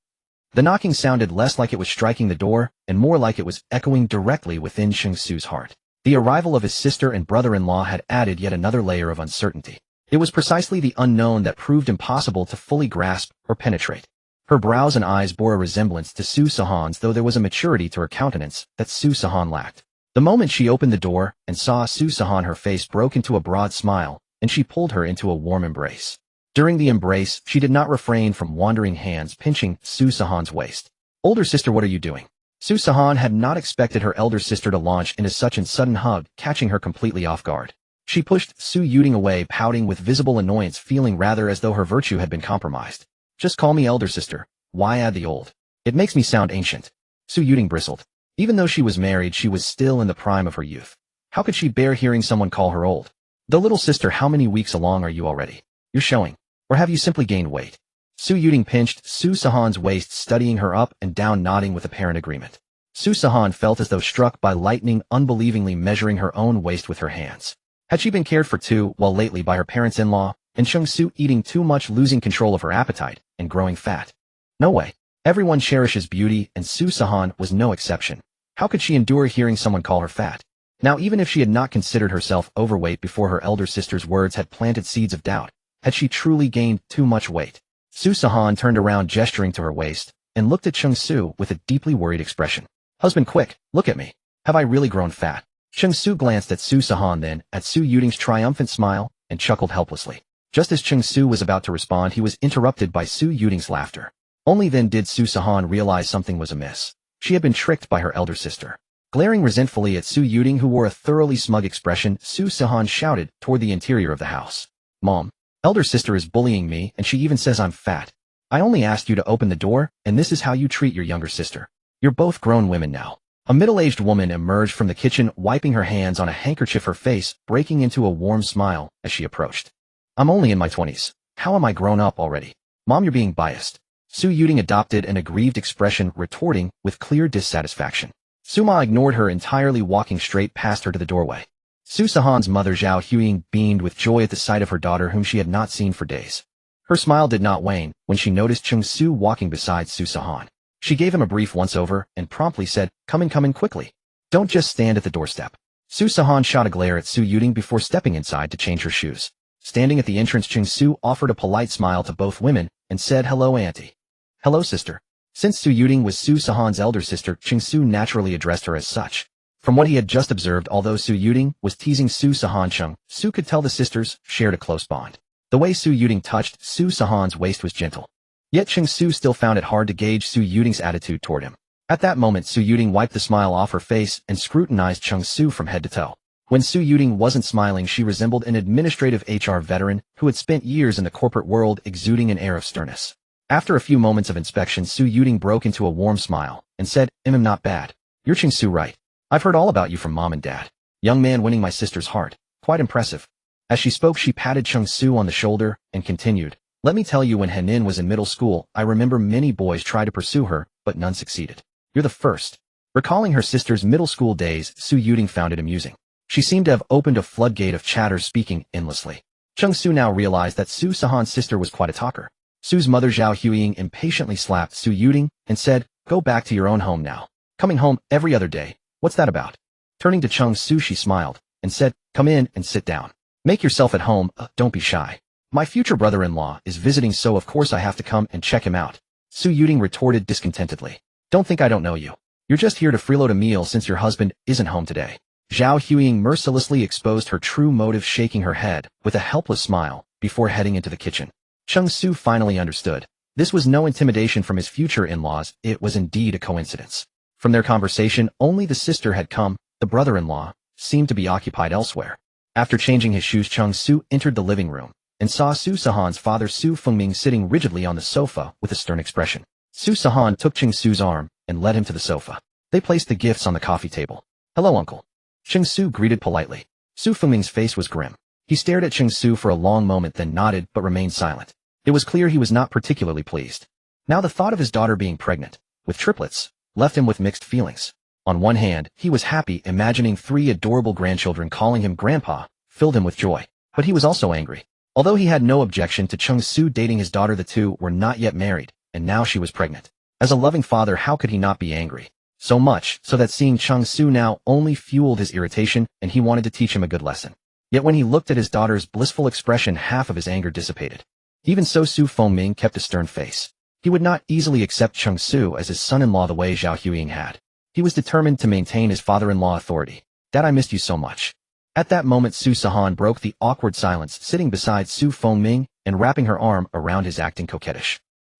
The knocking sounded less like it was striking the door, and more like it was echoing directly within Cheng Su's heart. The arrival of his sister and brother-in-law had added yet another layer of uncertainty. It was precisely the unknown that proved impossible to fully grasp or penetrate. Her brows and eyes bore a resemblance to Su Sihan's, though there was a maturity to her countenance that Su Sihan lacked. The moment she opened the door and saw Su Sihan, her face broke into a broad smile, and she pulled her into a warm embrace. During the embrace, she did not refrain from wandering hands pinching Su Sihan's waist. "Older sister, what are you doing?" Su Sihan had not expected her elder sister to launch into such a sudden hug, catching her completely off guard. She pushed Su Yuting away, pouting with visible annoyance, feeling rather as though her virtue had been compromised. "Just call me elder sister. Why add the old? It makes me sound ancient." Su Yuting bristled. Even though she was married, she was still in the prime of her youth. How could she bear hearing someone call her old? "The little sister, how many weeks along are you already? You're showing. Or have you simply gained weight?" Su Yuting pinched Su Sihan's waist, studying her up and down, nodding with apparent agreement. Su Sihan felt as though struck by lightning, unbelievingly measuring her own waist with her hands. Had she been cared for too well lately by her parents-in-law, and Cheng Su eating too much, losing control of her appetite, and growing fat? No way. Everyone cherishes beauty, and Su Sihan was no exception. How could she endure hearing someone call her fat? Now, even if she had not considered herself overweight before her elder sister's words had planted seeds of doubt, had she truly gained too much weight? Su Sihan turned around, gesturing to her waist, and looked at Cheng Su with a deeply worried expression. "Husband, quick, look at me. Have I really grown fat?" Cheng Su glanced at Su Sihan, then at Su Yuting's triumphant smile, and chuckled helplessly. Just as Cheng Su was about to respond, he was interrupted by Su Yuting's laughter. Only then did Su Sihan realize something was amiss. She had been tricked by her elder sister. Glaring resentfully at Su Yuting, who wore a thoroughly smug expression, Su Sihan shouted toward the interior of the house. "Mom, elder sister is bullying me, and she even says I'm fat. I only asked you to open the door, and this is how you treat your younger sister. You're both grown women now." A middle-aged woman emerged from the kitchen, wiping her hands on a handkerchief, her face breaking into a warm smile as she approached. "I'm only in my 20s. How am I grown up already? Mom, you're being biased." Su Yuting adopted an aggrieved expression, retorting with clear dissatisfaction. Suma ignored her entirely, walking straight past her to the doorway. Su Sihan's mother, Zhao Huiying, beamed with joy at the sight of her daughter, whom she had not seen for days. Her smile did not wane when she noticed Cheng Su walking beside Su Sihan. She gave him a brief once-over and promptly said, come in quickly. Don't just stand at the doorstep." Su Sihan shot a glare at Su Yuting before stepping inside to change her shoes. Standing at the entrance, Cheng Su offered a polite smile to both women and said, "Hello, auntie." "Hello, sister." Since Su Yuting was Su Sihan's elder sister, Cheng Su naturally addressed her as such. From what he had just observed, although Su Yuting was teasing Su Sihan, Cheng Su could tell the sisters shared a close bond. The way Su Yuting touched Su Sihan's waist was gentle. Yet Cheng Su still found it hard to gauge Su Yuting's attitude toward him. At that moment, Su Yuting wiped the smile off her face and scrutinized Cheng Su from head to toe. When Su Yuting wasn't smiling, she resembled an administrative HR veteran who had spent years in the corporate world, exuding an air of sternness. After a few moments of inspection, Su Yuding broke into a warm smile and said, Not bad. You're Cheng Su, right? I've heard all about you from Mom and Dad. Young man winning my sister's heart. Quite impressive. As she spoke, she patted Cheng Su on the shoulder and continued, Let me tell you, when Henin was in middle school, I remember many boys tried to pursue her, but none succeeded. You're the first. Recalling her sister's middle school days, Su Yuding found it amusing. She seemed to have opened a floodgate of chatter, speaking endlessly. Cheng Su now realized that Su Sihan's sister was quite a talker. Su's mother Zhao Huiying impatiently slapped Su Yuding and said, Go back to your own home now. Coming home every other day. What's that about? Turning to Cheng Su, she smiled and said, Come in and sit down. Make yourself at home, don't be shy. My future brother-in-law is visiting, so of course I have to come and check him out. Su Yuding retorted discontentedly. Don't think I don't know you. You're just here to freeload a meal since your husband isn't home today. Zhao Huiying mercilessly exposed her true motive, shaking her head with a helpless smile before heading into the kitchen. Cheng Su finally understood. This was no intimidation from his future in-laws, it was indeed a coincidence. From their conversation, only the sister had come, the brother-in-law seemed to be occupied elsewhere. After changing his shoes, Cheng Su entered the living room and saw Su Sihan's father Su Fengming sitting rigidly on the sofa with a stern expression. Su Sihan took Cheng Su's arm and led him to the sofa. They placed the gifts on the coffee table. Hello, uncle. Cheng Su greeted politely. Su Fengming's face was grim. He stared at Cheng Su for a long moment, then nodded but remained silent. It was clear he was not particularly pleased. Now the thought of his daughter being pregnant with triplets left him with mixed feelings. On one hand, he was happy, imagining 3 adorable grandchildren calling him grandpa filled him with joy. But he was also angry. Although he had no objection to Cheng Su dating his daughter, the two were not yet married, and now she was pregnant. As a loving father, how could he not be angry? So much so that seeing Cheng Su now only fueled his irritation, and he wanted to teach him a good lesson. Yet when he looked at his daughter's blissful expression, half of his anger dissipated. Even so, Su Fengming kept a stern face. He would not easily accept Cheng Su as his son-in-law the way Zhao Huiying had. He was determined to maintain his father-in-law authority. Dad, I missed you so much. At that moment, Su Sihan broke the awkward silence, sitting beside Su Fengming and wrapping her arm around his, acting coquettish.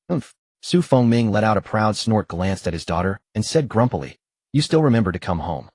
Oomph. Su Fengming let out a proud snort, glanced at his daughter, and said grumpily, You still remember to come home.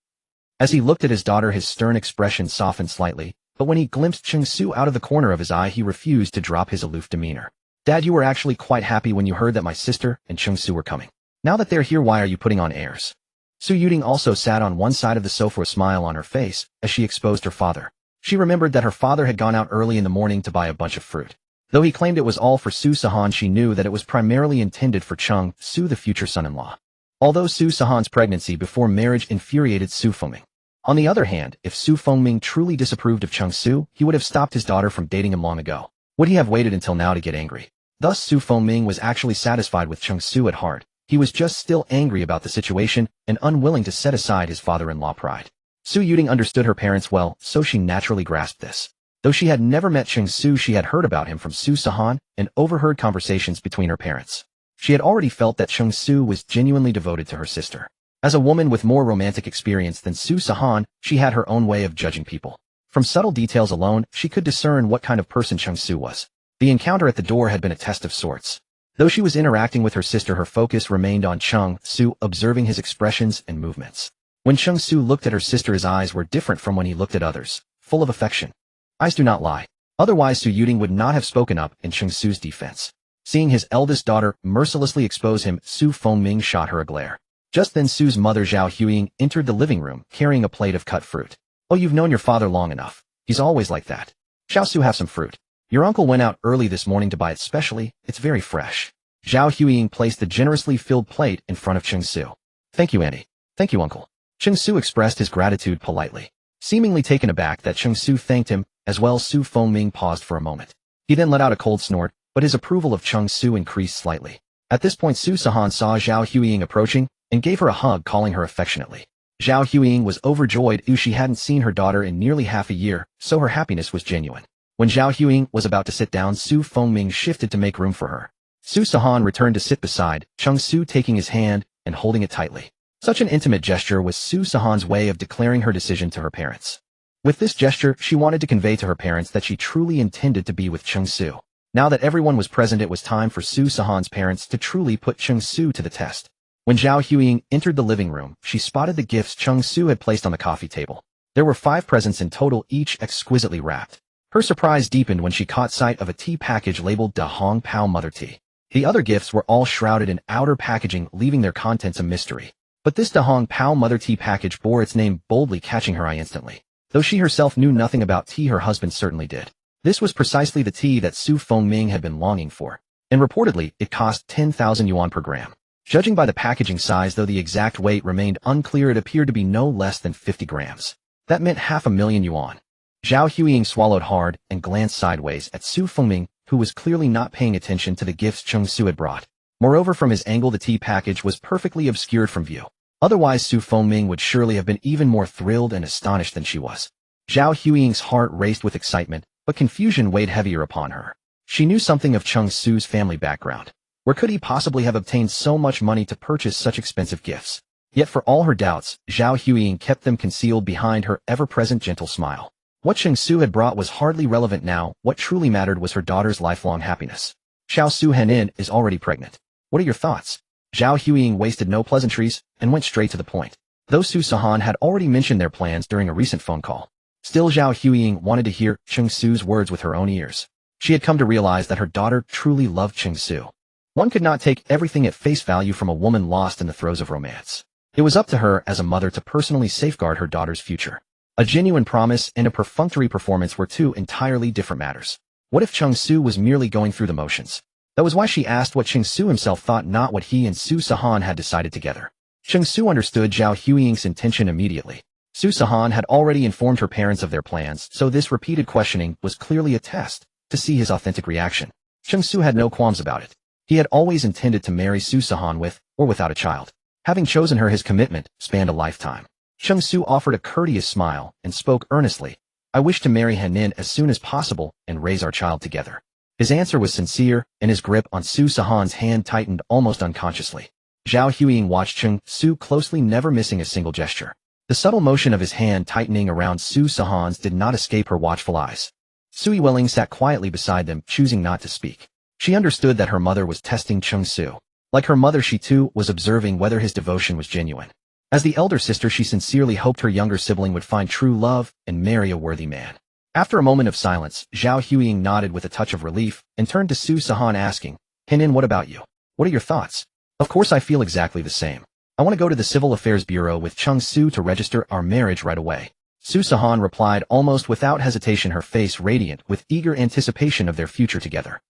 As he looked at his daughter, his stern expression softened slightly, but when he glimpsed Cheng Su out of the corner of his eye, he refused to drop his aloof demeanor. Dad, you were actually quite happy when you heard that my sister and Cheng Su were coming. Now that they're here, why are you putting on airs? Su Yuding also sat on one side of the sofa, a smile on her face as she exposed her father. She remembered that her father had gone out early in the morning to buy a bunch of fruit. Though he claimed it was all for Su Sihan, she knew that it was primarily intended for Cheng Su, the future son-in-law. Although Su Sihan's pregnancy before marriage infuriated Su Fengming. On the other hand, if Su Fengming truly disapproved of Cheng Su, he would have stopped his daughter from dating him long ago. Would he have waited until now to get angry? Thus, Su Fengming was actually satisfied with Cheng Su at heart. He was just still angry about the situation and unwilling to set aside his father-in-law pride. Su Yuding understood her parents well, so she naturally grasped this. Though she had never met Cheng Su, she had heard about him from Su Sihan and overheard conversations between her parents. She had already felt that Cheng Su was genuinely devoted to her sister. As a woman with more romantic experience than Su Sihan, she had her own way of judging people. From subtle details alone, she could discern what kind of person Cheng Su was. The encounter at the door had been a test of sorts. Though she was interacting with her sister, her focus remained on Cheng Su, observing his expressions and movements. When Cheng Su looked at her sister, his eyes were different from when he looked at others, full of affection. Eyes do not lie. Otherwise, Su Yuding would not have spoken up in Cheng Su's defense. Seeing his eldest daughter mercilessly expose him, Su Fengming shot her a glare. Just then, Su's mother Zhao Huiying entered the living room, carrying a plate of cut fruit. Oh, you've known your father long enough. He's always like that. Xiao Su, have some fruit. Your uncle went out early this morning to buy it specially. It's very fresh. Zhao Huiying placed the generously filled plate in front of Cheng Su. Thank you, auntie. Thank you, uncle. Cheng Su expressed his gratitude politely. Seemingly taken aback that Cheng Su thanked him, as well, Su Fengming paused for a moment. He then let out a cold snort, but his approval of Cheng Su increased slightly. At this point, Su Sihan saw Zhao Huiying approaching and gave her a hug, calling her affectionately. Zhao Huiying was overjoyed. She hadn't seen her daughter in nearly half a year, so her happiness was genuine. When Zhao Huiying was about to sit down, Su Fengming shifted to make room for her. Su Sihan returned to sit beside Cheng Su, taking his hand and holding it tightly. Such an intimate gesture was Su Sihan's way of declaring her decision to her parents. With this gesture, she wanted to convey to her parents that she truly intended to be with Cheng Su. Now that everyone was present, it was time for Su Sihan's parents to truly put Cheng Su to the test. When Zhao Huiying entered the living room, she spotted the gifts Cheng Su had placed on the coffee table. There were 5 presents in total, each exquisitely wrapped. Her surprise deepened when she caught sight of a tea package labeled Da Hong Pao Mother Tea. The other gifts were all shrouded in outer packaging, leaving their contents a mystery. But this Da Hong Pao mother tea package bore its name, boldly catching her eye instantly. Though she herself knew nothing about tea, her husband certainly did. This was precisely the tea that Su Fengming had been longing for, and reportedly it cost 10,000 yuan per gram. Judging by the packaging size, though the exact weight remained unclear, it appeared to be no less than 50 grams. That meant 500,000 yuan. Zhao Huiying swallowed hard and glanced sideways at Su Fengming, who was clearly not paying attention to the gifts Cheng Su had brought. Moreover, from his angle, the tea package was perfectly obscured from view. Otherwise, Su Fengming would surely have been even more thrilled and astonished than she was. Zhao Huiying's heart raced with excitement, but confusion weighed heavier upon her. She knew something of Cheng Su's family background. Where could he possibly have obtained so much money to purchase such expensive gifts? Yet for all her doubts, Zhao Huiying kept them concealed behind her ever-present gentle smile. What Cheng Su had brought was hardly relevant now. What truly mattered was her daughter's lifelong happiness. Xiao Su Henin is already pregnant. What are your thoughts? Zhao Huiying wasted no pleasantries and went straight to the point. Though Su Sihan had already mentioned their plans during a recent phone call, still Zhao Huiying wanted to hear Cheng Su's words with her own ears. She had come to realize that her daughter truly loved Cheng Su. One could not take everything at face value from a woman lost in the throes of romance. It was up to her as a mother to personally safeguard her daughter's future. A genuine promise and a perfunctory performance were two entirely different matters. What if Cheng Su was merely going through the motions? That was why she asked what Cheng Su himself thought, not what he and Su Sihan had decided together. Cheng Su understood Zhao Huiying's intention immediately. Su Sihan had already informed her parents of their plans, so this repeated questioning was clearly a test to see his authentic reaction. Cheng Su had no qualms about it. He had always intended to marry Su Sihan with or without a child. Having chosen her, his commitment spanned a lifetime. Cheng Su offered a courteous smile and spoke earnestly. I wish to marry Henin as soon as possible and raise our child together. His answer was sincere, and his grip on Su Sihan's hand tightened almost unconsciously. Zhao Huiying watched Cheng Su closely, never missing a single gesture. The subtle motion of his hand tightening around Su Sihan's did not escape her watchful eyes. Sui Welling sat quietly beside them, choosing not to speak. She understood that her mother was testing Cheng Su. Like her mother, she too was observing whether his devotion was genuine. As the elder sister, she sincerely hoped her younger sibling would find true love and marry a worthy man. After a moment of silence, Zhao Huiying nodded with a touch of relief and turned to Su Sihan, asking, Henin, what about you? What are your thoughts? Of course, I feel exactly the same. I want to go to the Civil Affairs Bureau with Cheng Su to register our marriage right away. Su Sihan replied almost without hesitation, her face radiant with eager anticipation of their future together.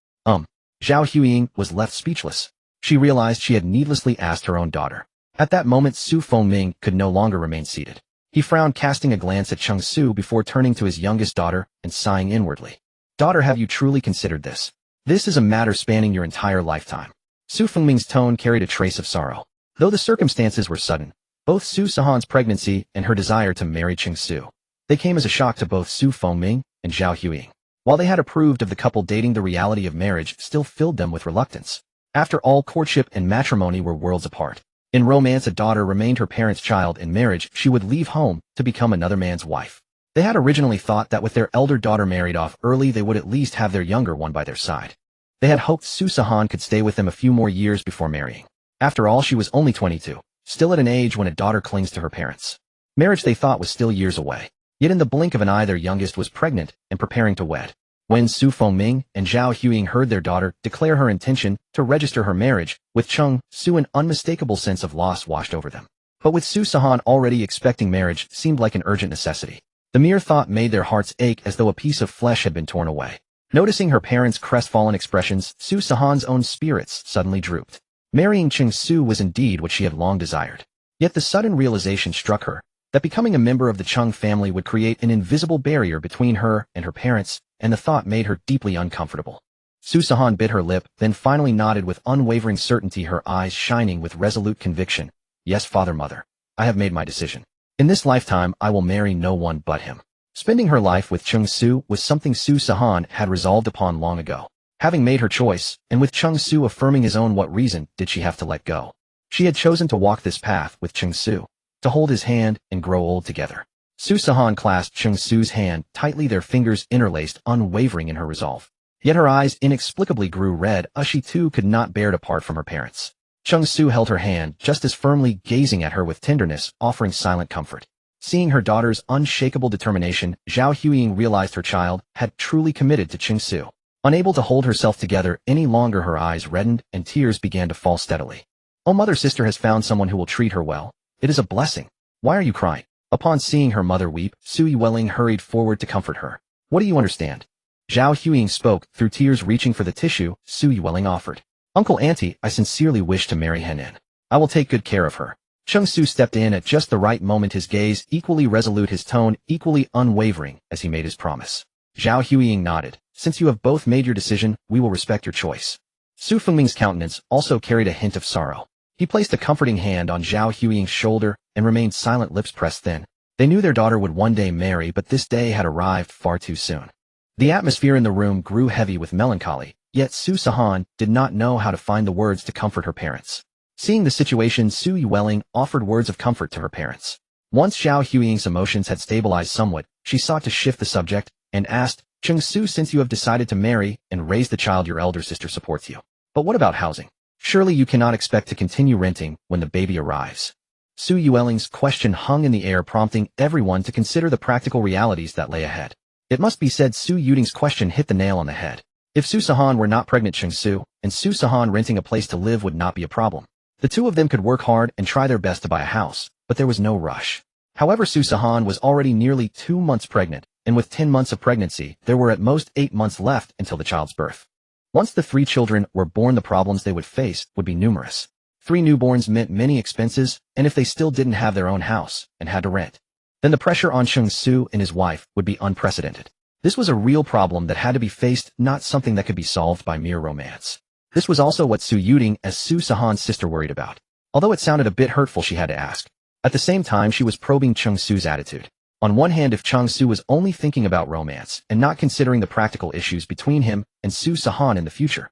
Zhao Huiying was left speechless. She realized she had needlessly asked her own daughter. At that moment, Su Fengming could no longer remain seated. He frowned, casting a glance at Cheng Su before turning to his youngest daughter and sighing inwardly. Daughter, have you truly considered this? This is a matter spanning your entire lifetime. Su Fengming's tone carried a trace of sorrow. Though the circumstances were sudden, both Su Sihan's pregnancy and her desire to marry Cheng Su, they came as a shock to both Su Fengming and Zhao Huiying. While they had approved of the couple dating, the reality of marriage still filled them with reluctance. After all, courtship and matrimony were worlds apart. In romance, a daughter remained her parents' child. In marriage, she would leave home to become another man's wife. They had originally thought that with their elder daughter married off early, they would at least have their younger one by their side. They had hoped Su Sihan could stay with them a few more years before marrying. After all, she was only 22, still at an age when a daughter clings to her parents. Marriage, they thought, was still years away. Yet in the blink of an eye, their youngest was pregnant and preparing to wed. When Su Fengming and Zhao Huiying heard their daughter declare her intention to register her marriage with Cheng Su, an unmistakable sense of loss washed over them. But with Su Sihan already expecting, marriage seemed like an urgent necessity. The mere thought made their hearts ache as though a piece of flesh had been torn away. Noticing her parents' crestfallen expressions, Su Sihan's own spirits suddenly drooped. Marrying Cheng Su was indeed what she had long desired. Yet the sudden realization struck her that becoming a member of the Cheng family would create an invisible barrier between her and her parents, and the thought made her deeply uncomfortable. Su Sihan bit her lip, then finally nodded with unwavering certainty, her eyes shining with resolute conviction. Yes, father, mother, I have made my decision. In this lifetime, I will marry no one but him. Spending her life with Cheng Su was something Su Sihan had resolved upon long ago. Having made her choice, and with Cheng Su affirming his own, what reason did she have to let go? She had chosen to walk this path with Cheng Su, to hold his hand and grow old together. Su Sihan clasped Cheng Su's hand tightly, their fingers interlaced, unwavering in her resolve. Yet her eyes inexplicably grew red, as she too could not bear to part from her parents. Cheng Su held her hand just as firmly, gazing at her with tenderness, offering silent comfort. Seeing her daughter's unshakable determination, Zhao Huiying realized her child had truly committed to Cheng Su. Unable to hold herself together any longer, her eyes reddened and tears began to fall steadily. Oh, mother, sister has found someone who will treat her well. It is a blessing. Why are you crying? Upon seeing her mother weep, Su Yueling hurried forward to comfort her. What do you understand? Zhao Huiying spoke, through tears reaching for the tissue. Su Yueling offered. Uncle, auntie, I sincerely wish to marry Henin. I will take good care of her. Cheng Su stepped in at just the right moment, his gaze equally resolute, his tone equally unwavering as he made his promise. Zhao Huiying nodded. Since you have both made your decision, we will respect your choice. Su Fengming's countenance also carried a hint of sorrow. He placed a comforting hand on Zhao Huiying's shoulder and remained silent, lips pressed thin. They knew their daughter would one day marry, but this day had arrived far too soon. The atmosphere in the room grew heavy with melancholy, yet Su Sihan did not know how to find the words to comfort her parents. Seeing the situation, Su Yueling offered words of comfort to her parents. Once Zhao Huiying's emotions had stabilized somewhat, she sought to shift the subject and asked, Cheng Su, since you have decided to marry and raise the child, your elder sister supports you. But what about housing? Surely you cannot expect to continue renting when the baby arrives. Su Yueling's question hung in the air, prompting everyone to consider the practical realities that lay ahead. It must be said, Su Yueling's question hit the nail on the head. If Su Sihan were not pregnant, Cheng Su and Su Sihan renting a place to live would not be a problem. The two of them could work hard and try their best to buy a house, but there was no rush. However, Su Sihan was already nearly 2 months pregnant, and with 10 months of pregnancy, there were at most 8 months left until the child's birth. Once the 3 children were born, the problems they would face would be numerous. 3 newborns meant many expenses, and if they still didn't have their own house and had to rent, then the pressure on Cheng Su and his wife would be unprecedented. This was a real problem that had to be faced, not something that could be solved by mere romance. This was also what Su Yueling, as Su Sihan's sister, worried about. Although it sounded a bit hurtful, she had to ask. At the same time, she was probing Cheng Su's attitude. On one hand, if Cheng Su was only thinking about romance and not considering the practical issues between him and Su Sihan in the future,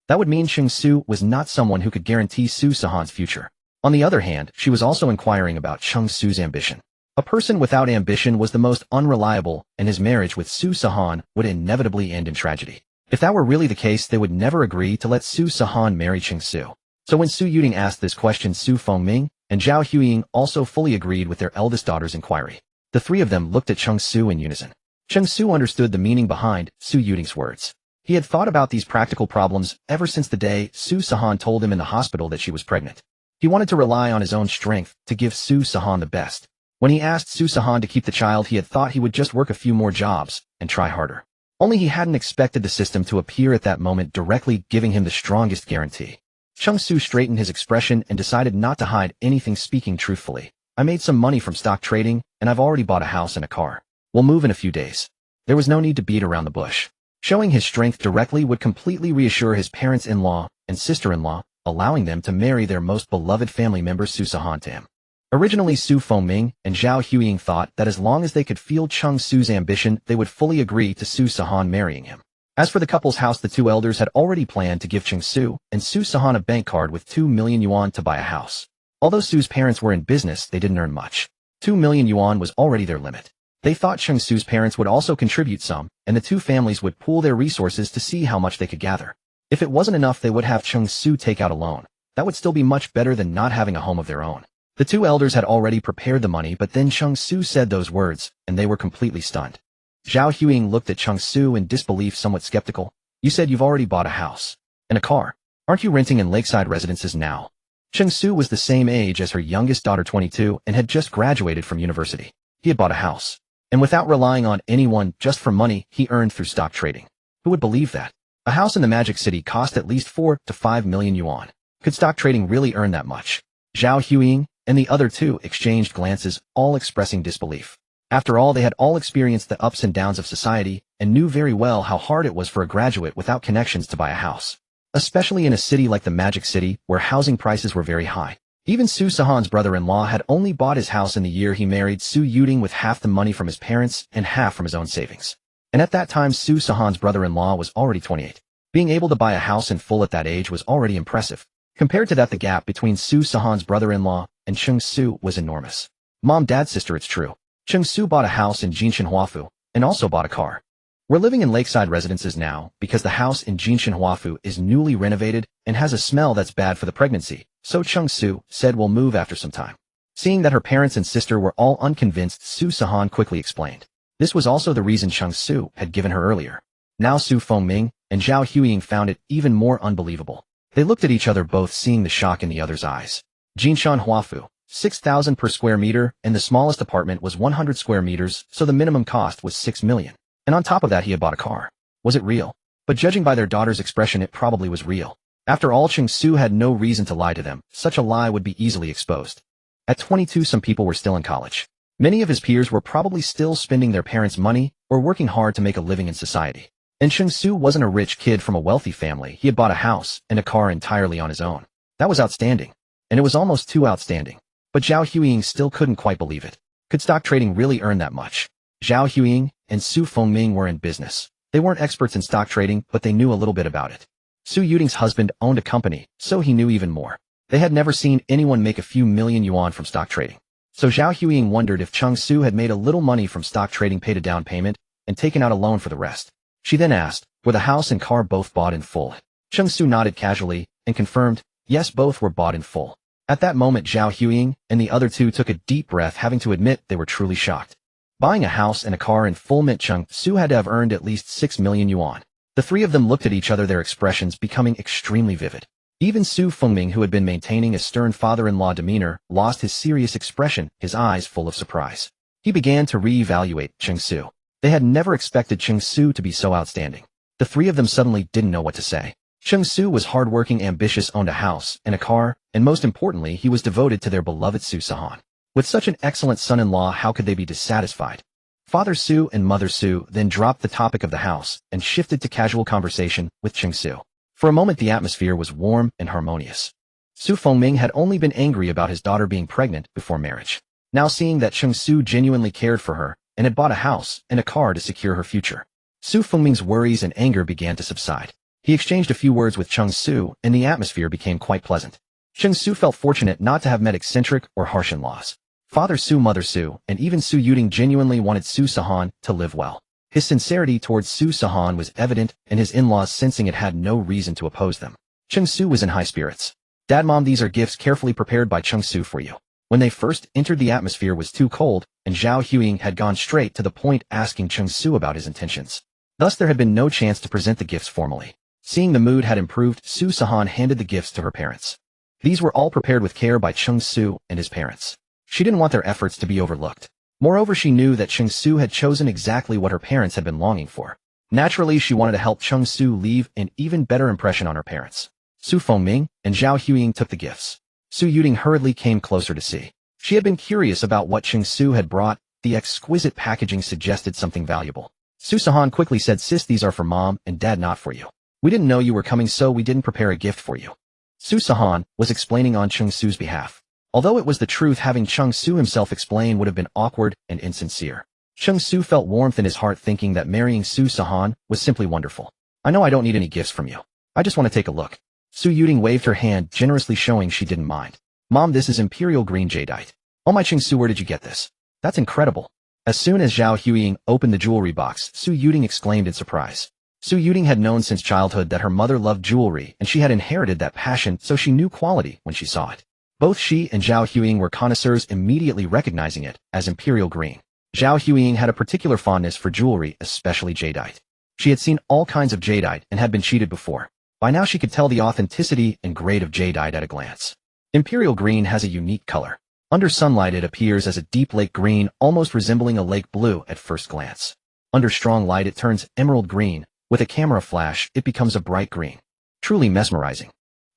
that would mean Cheng Su was not someone who could guarantee Su Sihan's future. On the other hand, she was also inquiring about Cheng Su's ambition. A person without ambition was the most unreliable, and his marriage with Su Sihan would inevitably end in tragedy. If that were really the case, they would never agree to let Su Sihan marry Cheng Su. So when Su Yueling asked this question, Su Fengming and Zhao Huiying also fully agreed with their eldest daughter's inquiry. The 3 of them looked at Cheng Su in unison. Cheng Su understood the meaning behind Su Yueling's words. He had thought about these practical problems ever since the day Su Sihan told him in the hospital that she was pregnant. He wanted to rely on his own strength to give Su Sihan the best. When he asked Su Sihan to keep the child, he had thought he would just work a few more jobs and try harder. Only he hadn't expected the system to appear at that moment, directly giving him the strongest guarantee. Cheng Su straightened his expression and decided not to hide anything, speaking truthfully. I made some money from stock trading, and I've already bought a house and a car. We'll move in a few days. There was no need to beat around the bush. Showing his strength directly would completely reassure his parents-in-law and sister-in-law, allowing them to marry their most beloved family member Su Sihan to him. Originally, Su Fengming and Zhao Huiying thought that as long as they could feel Cheng Su's ambition, they would fully agree to Su Sihan marrying him. As for the couple's house, the 2 elders had already planned to give Cheng Su and Su Sihan a bank card with 2 million yuan to buy a house. Although Su's parents were in business, they didn't earn much. 2 million yuan was already their limit. They thought Cheng Su's parents would also contribute some, and the 2 families would pool their resources to see how much they could gather. If it wasn't enough, they would have Cheng Su take out a loan. That would still be much better than not having a home of their own. The 2 elders had already prepared the money, but then Cheng Su said those words, and they were completely stunned. Zhao Huiying looked at Cheng Su in disbelief, somewhat skeptical. You said you've already bought a house and a car. Aren't you renting in lakeside residences now? Cheng Su was the same age as her youngest daughter, 22, and had just graduated from university. He had bought a house, and without relying on anyone, just from money he earned through stock trading. Who would believe that? A house in the Magic City cost at least 4 to 5 million yuan. Could stock trading really earn that much? Zhao Huiying and the other 2 exchanged glances, all expressing disbelief. After all, they had all experienced the ups and downs of society and knew very well how hard it was for a graduate without connections to buy a house, especially in a city like the Magic City where housing prices were very high. Even Su Sihan's brother-in-law had only bought his house in the year he married Su Yueling with half the money from his parents and half from his own savings. And at that time, Su Sihan's brother-in-law was already 28. Being able to buy a house in full at that age was already impressive. Compared to that, the gap between Su Sihan's brother-in-law and Cheng Su was enormous. Mom, dad, sister, it's true. Cheng Su bought a house in Jinshanhuafu and also bought a car. We're living in lakeside residences now because the house in Jinshanhuafu is newly renovated and has a smell that's bad for the pregnancy, so Cheng Su said we'll move after some time. Seeing that her parents and sister were all unconvinced, Su Sihan quickly explained. This was also the reason Cheng Su had given her earlier. Now Su Fengming and Zhao Huiying found it even more unbelievable. They looked at each other, both seeing the shock in the other's eyes. Jinshan Huafu, 6,000 per square meter, and the smallest apartment was 100 square meters, so the minimum cost was 6 million. And on top of that he had bought a car. Was it real? But judging by their daughter's expression, it probably was real. After all, Cheng Su had no reason to lie to them. Such a lie would be easily exposed. At 22, some people were still in college. Many of his peers were probably still spending their parents' money or working hard to make a living in society. And Cheng Su wasn't a rich kid from a wealthy family. He had bought a house and a car entirely on his own. That was outstanding. And it was almost too outstanding. But Zhao Huiying still couldn't quite believe it. Could stock trading really earn that much? Zhao Huiying and Su Fengming were in business. They weren't experts in stock trading, but they knew a little bit about it. Su Yuting's husband owned a company, so he knew even more. They had never seen anyone make a few million yuan from stock trading. So Zhao Huiying wondered if Cheng Su had made a little money from stock trading, paid a down payment, and taken out a loan for the rest. She then asked, were the house and car both bought in full? Cheng Su nodded casually and confirmed, yes, both were bought in full. At that moment, Zhao Huiying and the other two took a deep breath, having to admit they were truly shocked. Buying a house and a car in full meant Cheng Su had to have earned at least 6 million yuan. The three of them looked at each other, their expressions becoming extremely vivid. Even Su Fengming, who had been maintaining a stern father-in-law demeanor, lost his serious expression, his eyes full of surprise. He began to re-evaluate Cheng Su. They had never expected Cheng Su to be so outstanding. The three of them suddenly didn't know what to say. Cheng Su was hardworking, ambitious, owned a house and a car, and most importantly, he was devoted to their beloved Su Sihan. With such an excellent son-in-law, how could they be dissatisfied? Father Su and Mother Su then dropped the topic of the house and shifted to casual conversation with Cheng Su. For a moment, the atmosphere was warm and harmonious. Su Fengming had only been angry about his daughter being pregnant before marriage. Now seeing that Cheng Su genuinely cared for her and had bought a house and a car to secure her future, Su Fengming's worries and anger began to subside. He exchanged a few words with Cheng Su, and the atmosphere became quite pleasant. Cheng Su felt fortunate not to have met eccentric or harsh in-laws. Father Su, Mother Su, and even Su Yuting genuinely wanted Su Sihan to live well. His sincerity towards Su Sihan was evident, and his in-laws, sensing it, had no reason to oppose them. Cheng Su was in high spirits. Dad, Mom, these are gifts carefully prepared by Cheng Su for you. When they first entered, the atmosphere was too cold, and Zhao Huiying had gone straight to the point, asking Cheng Su about his intentions. Thus there had been no chance to present the gifts formally. Seeing the mood had improved, Su Sihan handed the gifts to her parents. These were all prepared with care by Cheng Su and his parents. She didn't want their efforts to be overlooked. Moreover, she knew that Cheng Su had chosen exactly what her parents had been longing for. Naturally, she wanted to help Cheng Su leave an even better impression on her parents. Su Fengming and Zhao Huiying took the gifts. Su Yuting hurriedly came closer to see. She had been curious about what Cheng Su had brought. The exquisite packaging suggested something valuable. Su Sihan quickly said, sis, these are for Mom and Dad, not for you. We didn't know you were coming, so we didn't prepare a gift for you. Su Sihan was explaining on Cheng Su's behalf. Although it was the truth, having Cheng Su himself explain would have been awkward and insincere. Cheng Su felt warmth in his heart, thinking that marrying Su Sihan was simply wonderful. I know I don't need any gifts from you. I just want to take a look. Su Yuting waved her hand, generously showing she didn't mind. Mom, this is imperial green jadeite. Oh my, Cheng Su, where did you get this? That's incredible. As soon as Zhao Huiying opened the jewelry box, Su Yuting exclaimed in surprise. Su Yuting had known since childhood that her mother loved jewelry, and she had inherited that passion, so she knew quality when she saw it. Both she and Zhao Huiying were connoisseurs, immediately recognizing it as imperial green. Zhao Huiying had a particular fondness for jewelry, especially jadeite. She had seen all kinds of jadeite and had been cheated before. By now she could tell the authenticity and grade of jadeite at a glance. Imperial green has a unique color. Under sunlight it appears as a deep lake green, almost resembling a lake blue at first glance. Under strong light it turns emerald green. With a camera flash, it becomes a bright green. Truly mesmerizing.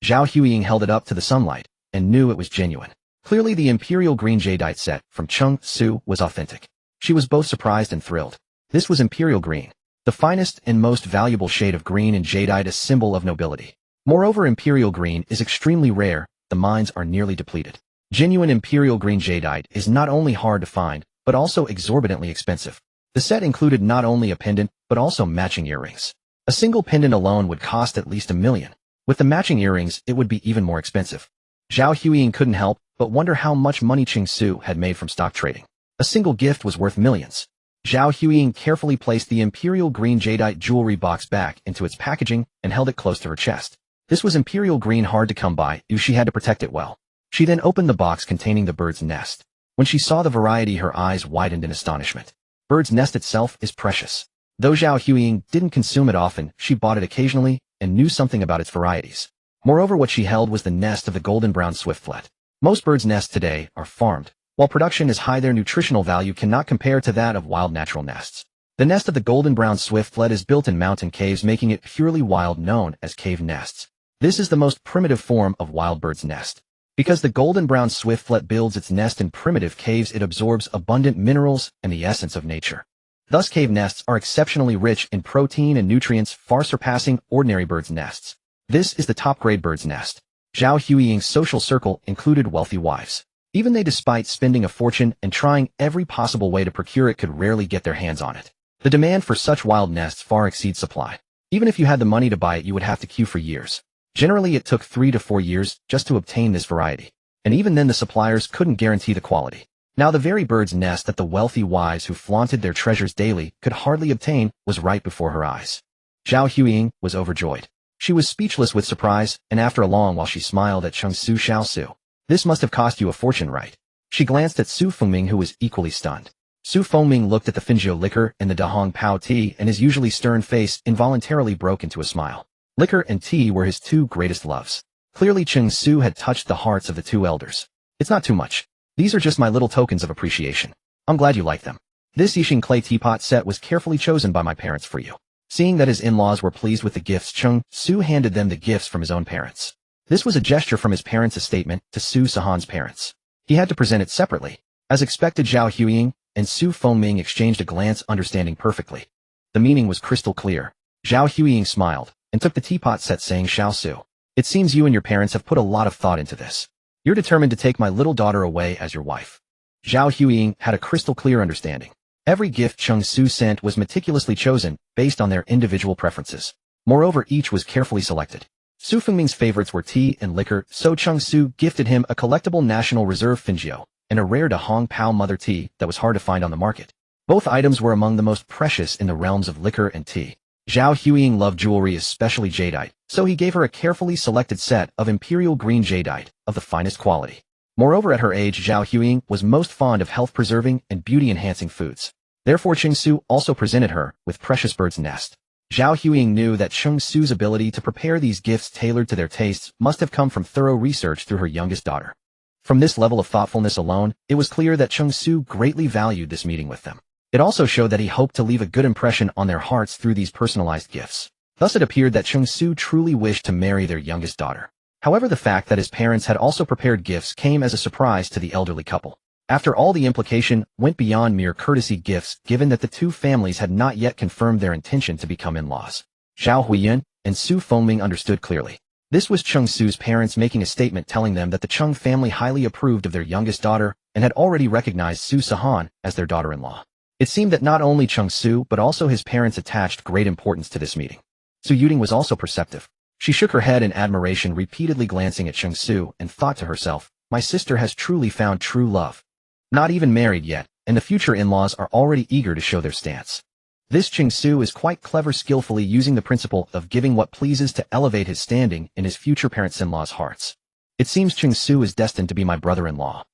Zhao Huiying held it up to the sunlight and knew it was genuine. Clearly the imperial green jadeite set from Cheng Su was authentic. She was both surprised and thrilled. This was imperial green, the finest and most valuable shade of green in jadeite, a symbol of nobility. Moreover, imperial green is extremely rare, the mines are nearly depleted. Genuine imperial green jadeite is not only hard to find, but also exorbitantly expensive. The set included not only a pendant, but also matching earrings. A single pendant alone would cost at least 1 million. With the matching earrings, it would be even more expensive. Zhao Huiying couldn't help but wonder how much money Cheng Su had made from stock trading. A single gift was worth millions. Zhao Huiying carefully placed the imperial green jadeite jewelry box back into its packaging and held it close to her chest. This was imperial green, hard to come by, so she had to protect it well. She then opened the box containing the bird's nest. When she saw the variety, her eyes widened in astonishment. Bird's nest itself is precious. Though Zhao Huiying didn't consume it often, she bought it occasionally and knew something about its varieties. Moreover, what she held was the nest of the golden brown swiftlet. Most birds' nests today are farmed. While production is high, their nutritional value cannot compare to that of wild natural nests. The nest of the golden brown swiftlet is built in mountain caves, making it purely wild, known as cave nests. This is the most primitive form of wild bird's nest. Because the golden brown swiftlet builds its nest in primitive caves, it absorbs abundant minerals and the essence of nature. Thus, cave nests are exceptionally rich in protein and nutrients, far surpassing ordinary birds' nests. This is the top-grade bird's nest. Zhao Huiying's social circle included wealthy wives. Even they, despite spending a fortune and trying every possible way to procure it, could rarely get their hands on it. The demand for such wild nests far exceeds supply. Even if you had the money to buy it, you would have to queue for years. Generally, it took 3 to 4 years just to obtain this variety. And even then, the suppliers couldn't guarantee the quality. Now, the very bird's nest that the wealthy wives who flaunted their treasures daily could hardly obtain was right before her eyes. Zhao Huiying was overjoyed. She was speechless with surprise, and after a long while she smiled at Cheng Su. Su. This must have cost you a fortune, right? She glanced at Su Fengming, who was equally stunned. Su Fengming looked at the Finjiu liquor and the Dahong Pao tea, and his usually stern face involuntarily broke into a smile. Liquor and tea were his two greatest loves. Clearly, Cheng Su had touched the hearts of the two elders. It's not too much. These are just my little tokens of appreciation. I'm glad you like them. This Yixing clay teapot set was carefully chosen by my parents for you. Seeing that his in-laws were pleased with the gifts, Cheng Su handed them the gifts from his own parents. This was a gesture from his parents, a statement to Su Sihan's parents. He had to present it separately. As expected, Zhao Huiying and Su Fengming exchanged a glance, understanding perfectly. The meaning was crystal clear. Zhao Huiying smiled and took the teapot set, saying, "Xiao Su, it seems you and your parents have put a lot of thought into this. You're determined to take my little daughter away as your wife." Zhao Huiying had a crystal clear understanding. Every gift Cheng Su sent was meticulously chosen based on their individual preferences. Moreover, each was carefully selected. Su Fengming's favorites were tea and liquor, so Cheng Su gifted him a collectible National Reserve Finjiu and a rare Dahong Pao mother tea that was hard to find on the market. Both items were among the most precious in the realms of liquor and tea. Zhao Huiying loved jewelry, especially jadeite, so he gave her a carefully selected set of imperial green jadeite of the finest quality. Moreover, at her age, Zhao Huiying was most fond of health-preserving and beauty-enhancing foods. Therefore, Cheng Su also presented her with precious bird's nest. Zhao Huiying knew that Cheng Su's ability to prepare these gifts tailored to their tastes must have come from thorough research through her youngest daughter. From this level of thoughtfulness alone, it was clear that Cheng Su greatly valued this meeting with them. It also showed that he hoped to leave a good impression on their hearts through these personalized gifts. Thus, it appeared that Cheng Su truly wished to marry their youngest daughter. However, the fact that his parents had also prepared gifts came as a surprise to the elderly couple. After all, the implication went beyond mere courtesy gifts, given that the two families had not yet confirmed their intention to become in-laws. Zhao Huiying and Su Fengming understood clearly. This was Cheng Su's parents making a statement telling them that the Cheng family highly approved of their youngest daughter and had already recognized Su Sihan as their daughter-in-law. It seemed that not only Cheng Su but also his parents attached great importance to this meeting. Su Yuting was also perceptive. She shook her head in admiration, repeatedly glancing at Cheng Su, and thought to herself, "My sister has truly found true love." Not even married yet, and the future in-laws are already eager to show their stance. This Cheng Su is quite clever, skillfully using the principle of giving what pleases to elevate his standing in his future parents-in-law's hearts. It seems Cheng Su is destined to be my brother-in-law.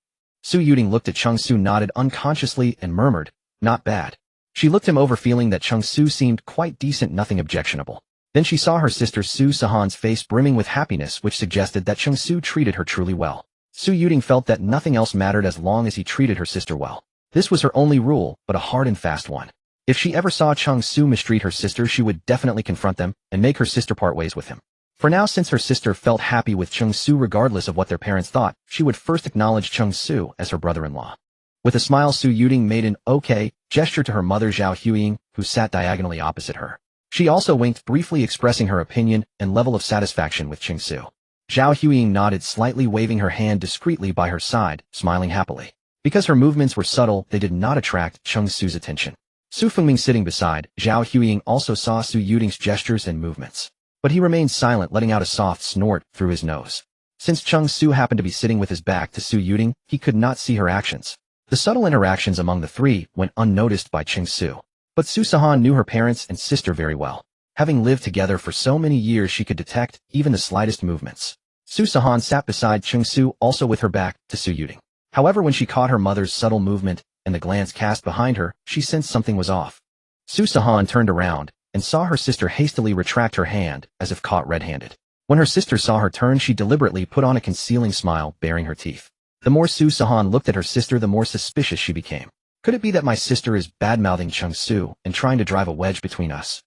Su Yuting looked at Cheng Su, nodded unconsciously, and murmured, "Not bad." She looked him over, feeling that Cheng Su seemed quite decent, nothing objectionable. Then she saw her sister Su Sihan's face brimming with happiness, which suggested that Cheng Su treated her truly well. Su Yuting felt that nothing else mattered as long as he treated her sister well. This was her only rule, but a hard and fast one. If she ever saw Cheng Su mistreat her sister, she would definitely confront them and make her sister part ways with him. For now, since her sister felt happy with Cheng Su regardless of what their parents thought, she would first acknowledge Cheng Su as her brother-in-law. With a smile, Su Yuting made an "okay" gesture to her mother Zhao Huiying, who sat diagonally opposite her. She also winked, briefly expressing her opinion and level of satisfaction with Cheng Su. Zhao Huiying nodded slightly, waving her hand discreetly by her side, smiling happily. Because her movements were subtle, they did not attract Cheng Su's attention. Su Fengming, sitting beside Zhao Huiying, also saw Su Yuting's gestures and movements. But he remained silent, letting out a soft snort through his nose. Since Cheng Su happened to be sitting with his back to Su Yuting, he could not see her actions. The subtle interactions among the three went unnoticed by Cheng Su. But Su Sihan knew her parents and sister very well. Having lived together for so many years, she could detect even the slightest movements. Su Sihan sat beside Cheng Su, also with her back to Su Yuting. However, when she caught her mother's subtle movement and the glance cast behind her, she sensed something was off. Su Sihan turned around and saw her sister hastily retract her hand as if caught red-handed. When her sister saw her turn, she deliberately put on a concealing smile, baring her teeth. The more Su Sihan looked at her sister, the more suspicious she became. Could it be that my sister is bad-mouthing Cheng Su and trying to drive a wedge between us?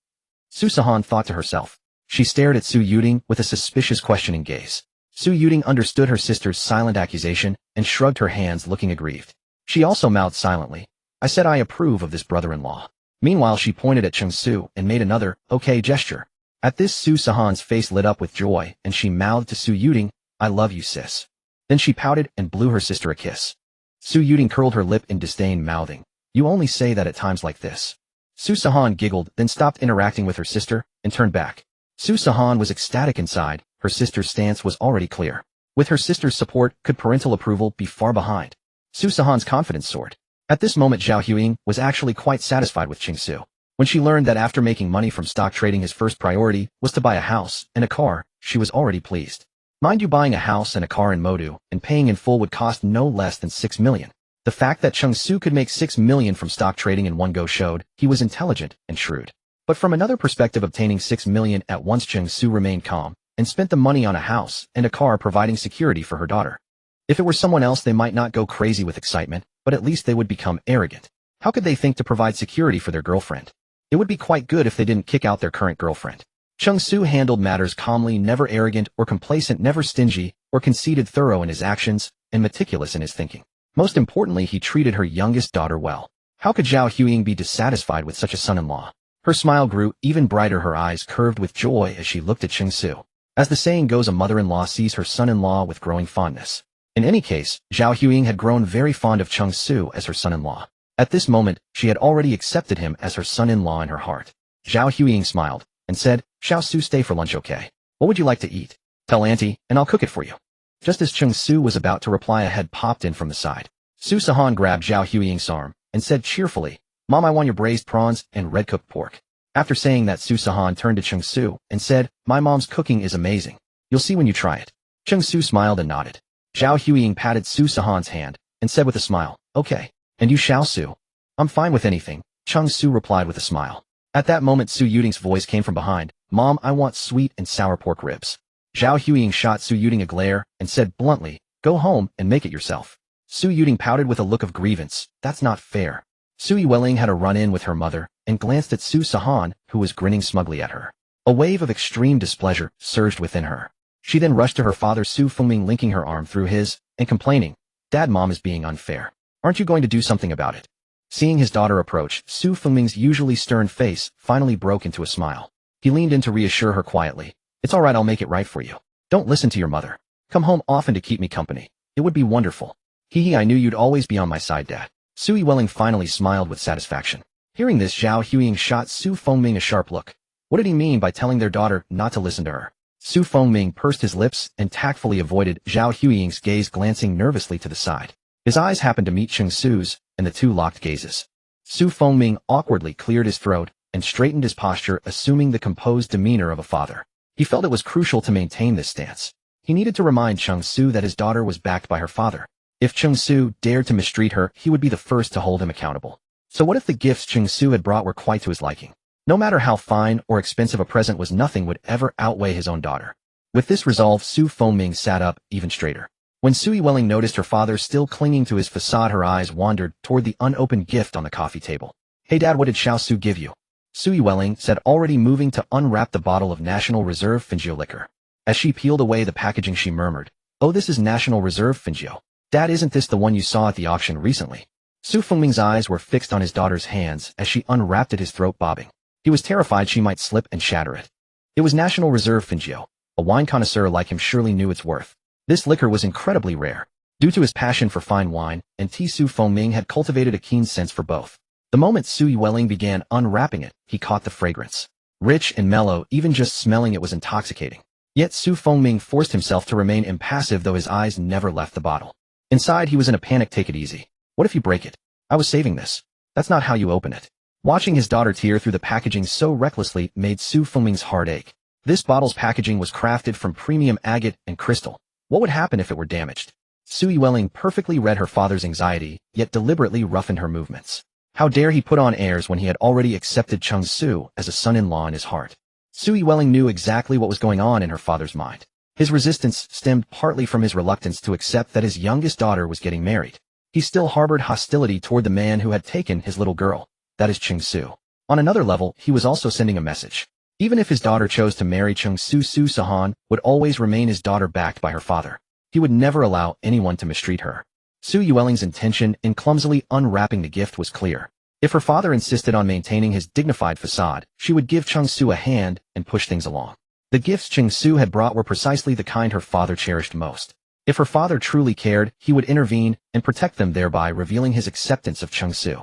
Su Sihan thought to herself. She stared at Su Yuding with a suspicious questioning gaze. Su Yuding understood her sister's silent accusation and shrugged her hands, looking aggrieved. She also mouthed silently, "I said I approve of this brother-in-law." Meanwhile, she pointed at Cheng Su and made another, "okay" gesture. At this, Su Sihan's face lit up with joy, and she mouthed to Su Yuding, "I love you, sis." Then she pouted and blew her sister a kiss. Su Yuding curled her lip in disdain, mouthing, "You only say that at times like this." Su Sihan giggled, then stopped interacting with her sister and turned back. Su Sihan was ecstatic inside. Her sister's stance was already clear. With her sister's support, could parental approval be far behind? Su Sihan's confidence soared. At this moment, Zhao Huiying was actually quite satisfied with Cheng Su. When she learned that after making money from stock trading his first priority was to buy a house and a car, she was already pleased. Mind you, buying a house and a car in Modu and paying in full would cost no less than 6 million. The fact that Cheng Su could make 6 million from stock trading in one go showed he was intelligent and shrewd. But from another perspective, obtaining 6 million at once, Cheng Su remained calm and spent the money on a house and a car, providing security for her daughter. If it were someone else, they might not go crazy with excitement, but at least they would become arrogant. How could they think to provide security for their girlfriend? It would be quite good if they didn't kick out their current girlfriend. Cheng Su handled matters calmly, never arrogant or complacent, never stingy or conceited, thorough in his actions and meticulous in his thinking. Most importantly, he treated her youngest daughter well. How could Zhao Huiying be dissatisfied with such a son-in-law? Her smile grew even brighter, her eyes curved with joy as she looked at Cheng Su. As the saying goes, a mother-in-law sees her son-in-law with growing fondness. In any case, Zhao Huiying had grown very fond of Cheng Su as her son-in-law. At this moment, she had already accepted him as her son-in-law in her heart. Zhao Huiying smiled and said, "Xiao Su, stay for lunch, okay? What would you like to eat? Tell Auntie, and I'll cook it for you." Just as Cheng Su was about to reply, a head popped in from the side. Su Sihan grabbed Zhao Huiying's arm and said cheerfully, "Mom, I want your braised prawns and red-cooked pork." After saying that, Su Sihan turned to Cheng Su and said, "My mom's cooking is amazing. You'll see when you try it." Cheng Su smiled and nodded. Zhao Huiying patted Su Sihan's hand and said with a smile, "Okay. And you, Xiao Su?" "I'm fine with anything," Cheng Su replied with a smile. At that moment, Su Yuding's voice came from behind, "Mom, I want sweet and sour pork ribs." Zhao Huiying shot Su Yuding a glare and said bluntly, "Go home and make it yourself." Su Yuding pouted with a look of grievance, "That's not fair." Su Yiweling had a run-in with her mother and glanced at Su Sihan, who was grinning smugly at her. A wave of extreme displeasure surged within her. She then rushed to her father Su Fengming, linking her arm through his and complaining, "Dad, Mom is being unfair. Aren't you going to do something about it?" Seeing his daughter approach, Su Fengming's usually stern face finally broke into a smile. He leaned in to reassure her quietly, "It's all right, I'll make it right for you. Don't listen to your mother. Come home often to keep me company. It would be wonderful." "Hee, I knew you'd always be on my side, Dad." Su Yiweling finally smiled with satisfaction. Hearing this, Zhao Huiying shot Su Fengming a sharp look. What did he mean by telling their daughter not to listen to her? Su Fengming pursed his lips and tactfully avoided Zhao Huiying's gaze, glancing nervously to the side. His eyes happened to meet Cheng Su's, and the two locked gazes. Su Fengming awkwardly cleared his throat and straightened his posture, assuming the composed demeanor of a father. He felt it was crucial to maintain this stance. He needed to remind Cheng Su that his daughter was backed by her father. If Cheng Su dared to mistreat her, he would be the first to hold him accountable. So what if the gifts Cheng Su had brought were quite to his liking? No matter how fine or expensive a present was, nothing would ever outweigh his own daughter. With this resolve, Su Fengming sat up even straighter. When Su Yiweling noticed her father still clinging to his facade, her eyes wandered toward the unopened gift on the coffee table. "Hey Dad, what did Xiao Su give you?" Su Yiweling said, already moving to unwrap the bottle of National Reserve Fingio liquor. As she peeled away the packaging, she murmured, "Oh, this is National Reserve Fingio. Dad, isn't this the one you saw at the auction recently?" Su Fengming's eyes were fixed on his daughter's hands as she unwrapped it, his throat bobbing. He was terrified she might slip and shatter it. It was National Reserve Fingio. A wine connoisseur like him surely knew its worth. This liquor was incredibly rare. Due to his passion for fine wine and tea, Su Fengming had cultivated a keen sense for both. The moment Su Yiweling began unwrapping it, he caught the fragrance. Rich and mellow, even just smelling it was intoxicating. Yet Su Fengming forced himself to remain impassive, though his eyes never left the bottle. Inside, he was in a panic. "Take it easy. What if you break it? I was saving this. That's not how you open it." Watching his daughter tear through the packaging so recklessly made Su Fengming's heart ache. This bottle's packaging was crafted from premium agate and crystal. What would happen if it were damaged? Su Yiweling perfectly read her father's anxiety, yet deliberately roughened her movements. How dare he put on airs when he had already accepted Cheng Su as a son-in-law in his heart. Su Yueling knew exactly what was going on in her father's mind. His resistance stemmed partly from his reluctance to accept that his youngest daughter was getting married. He still harbored hostility toward the man who had taken his little girl, that is Cheng Su. On another level, he was also sending a message. Even if his daughter chose to marry Cheng Su, Sihan would always remain his daughter backed by her father. He would never allow anyone to mistreat her. Su Yueling's intention in clumsily unwrapping the gift was clear. If her father insisted on maintaining his dignified facade, she would give Cheng Su a hand and push things along. The gifts Cheng Su had brought were precisely the kind her father cherished most. If her father truly cared, he would intervene and protect them, thereby revealing his acceptance of Cheng Su.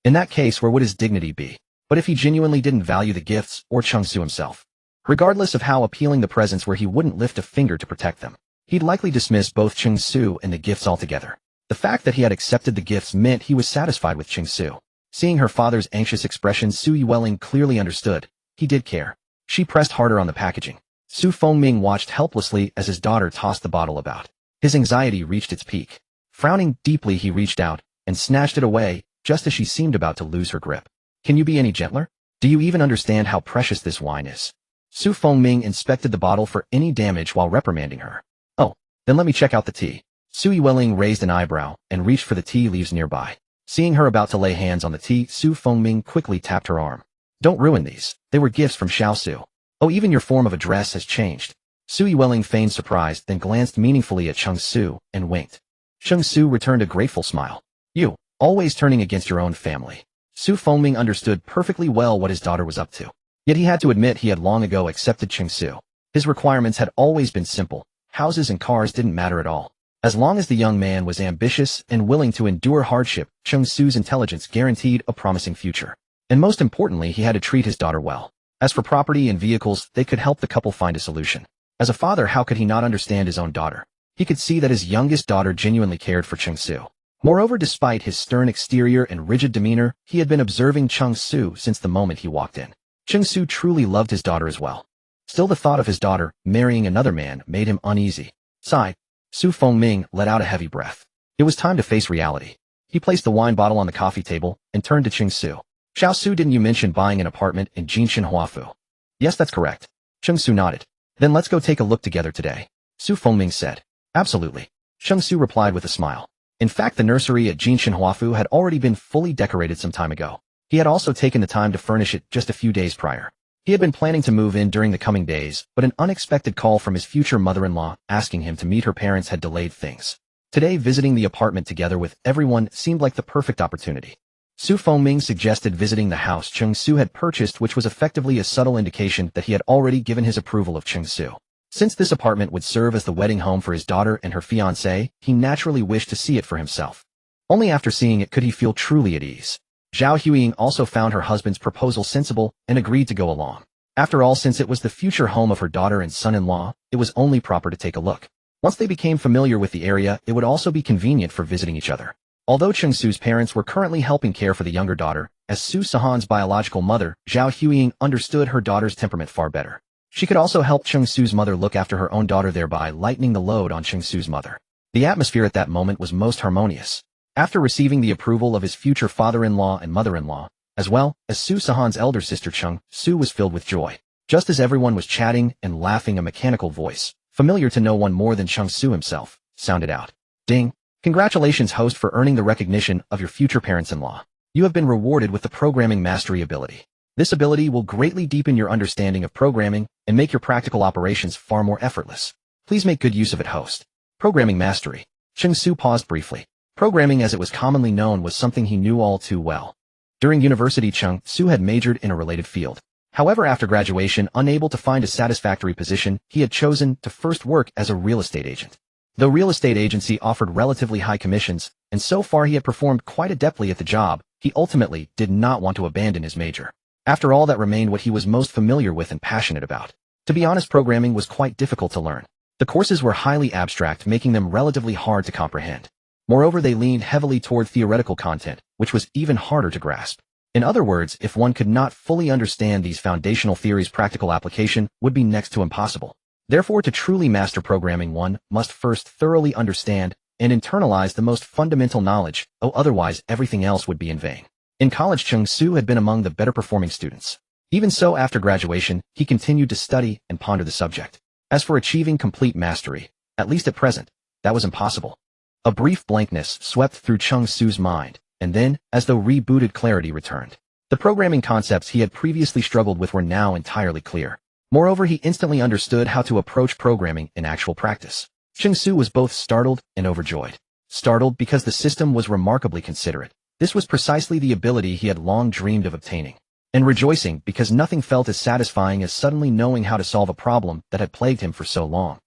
In that case, where would his dignity be? But if he genuinely didn't value the gifts or Cheng Su himself, regardless of how appealing the presents were, he wouldn't lift a finger to protect them. He'd likely dismiss both Cheng Su and the gifts altogether. The fact that he had accepted the gifts meant he was satisfied with Cheng Su. Seeing her father's anxious expression, Su Yueling clearly understood. He did care. She pressed harder on the packaging. Su Fengming watched helplessly as his daughter tossed the bottle about. His anxiety reached its peak. Frowning deeply, he reached out and snatched it away, just as she seemed about to lose her grip. Can you be any gentler? Do you even understand how precious this wine is? Su Fengming inspected the bottle for any damage while reprimanding her. Oh, then let me check out the tea. Su Yueling raised an eyebrow and reached for the tea leaves nearby. Seeing her about to lay hands on the tea, Su Fengming quickly tapped her arm. Don't ruin these. They were gifts from Xiao Su. Oh, even your form of address has changed. Su Yueling feigned surprise, then glanced meaningfully at Cheng Su and winked. Cheng Su returned a grateful smile. You, always turning against your own family. Su Fengming understood perfectly well what his daughter was up to. Yet he had to admit he had long ago accepted Cheng Su. His requirements had always been simple. Houses and cars didn't matter at all. As long as the young man was ambitious and willing to endure hardship, Cheng Su's intelligence guaranteed a promising future. And most importantly, he had to treat his daughter well. As for property and vehicles, they could help the couple find a solution. As a father, how could he not understand his own daughter? He could see that his youngest daughter genuinely cared for Cheng Su. Moreover, despite his stern exterior and rigid demeanor, he had been observing Cheng Su since the moment he walked in. Cheng Su truly loved his daughter as well. Still, the thought of his daughter marrying another man made him uneasy. Sighed. Su Fengming let out a heavy breath. It was time to face reality. He placed the wine bottle on the coffee table and turned to Cheng Su. Xiao Su, didn't you mention buying an apartment in Jinshan Huafu? Yes, that's correct. Cheng Su nodded. Then let's go take a look together today. Su Fengming said. Absolutely. Cheng Su replied with a smile. In fact, the nursery at Jinshan Huafu had already been fully decorated some time ago. He had also taken the time to furnish it just a few days prior. He had been planning to move in during the coming days, but an unexpected call from his future mother-in-law asking him to meet her parents had delayed things. Today, visiting the apartment together with everyone seemed like the perfect opportunity. Su Fengming suggested visiting the house Cheng Su had purchased, which was effectively a subtle indication that he had already given his approval of Cheng Su. Since this apartment would serve as the wedding home for his daughter and her fiancé, he naturally wished to see it for himself. Only after seeing it could he feel truly at ease. Zhao Huiying also found her husband's proposal sensible and agreed to go along. After all, since it was the future home of her daughter and son-in-law, it was only proper to take a look. Once they became familiar with the area, it would also be convenient for visiting each other. Although Cheng Su's parents were currently helping care for the younger daughter, as Su Sihan's biological mother, Zhao Huiying understood her daughter's temperament far better. She could also help Cheng Su's mother look after her own daughter, thereby lightening the load on Cheng Su's mother. The atmosphere at that moment was most harmonious. After receiving the approval of his future father-in-law and mother-in-law, as well as Su Sihan's elder sister Cheng Su, was filled with joy. Just as everyone was chatting and laughing, a mechanical voice, familiar to no one more than Cheng Su himself, sounded out. Ding! Congratulations, host, for earning the recognition of your future parents-in-law. You have been rewarded with the programming mastery ability. This ability will greatly deepen your understanding of programming and make your practical operations far more effortless. Please make good use of it, host. Programming mastery. Cheng Su paused briefly. Programming, as it was commonly known, was something he knew all too well. During university, Cheng Su had majored in a related field. However, after graduation, unable to find a satisfactory position, he had chosen to first work as a real estate agent. The real estate agency offered relatively high commissions, and so far he had performed quite adeptly at the job, he ultimately did not want to abandon his major. After all, that remained what he was most familiar with and passionate about. To be honest, programming was quite difficult to learn. The courses were highly abstract, making them relatively hard to comprehend. Moreover, they leaned heavily toward theoretical content, which was even harder to grasp. In other words, if one could not fully understand these foundational theories, practical application would be next to impossible. Therefore, to truly master programming, one must first thoroughly understand and internalize the most fundamental knowledge, otherwise everything else would be in vain. In college, Cheng Su had been among the better performing students. Even so, after graduation, he continued to study and ponder the subject. As for achieving complete mastery, at least at present, that was impossible. A brief blankness swept through Cheng Su's mind, and then, as though rebooted, clarity returned. The programming concepts he had previously struggled with were now entirely clear. Moreover, he instantly understood how to approach programming in actual practice. Cheng Su was both startled and overjoyed. Startled because the system was remarkably considerate. This was precisely the ability he had long dreamed of obtaining. And rejoicing because nothing felt as satisfying as suddenly knowing how to solve a problem that had plagued him for so long.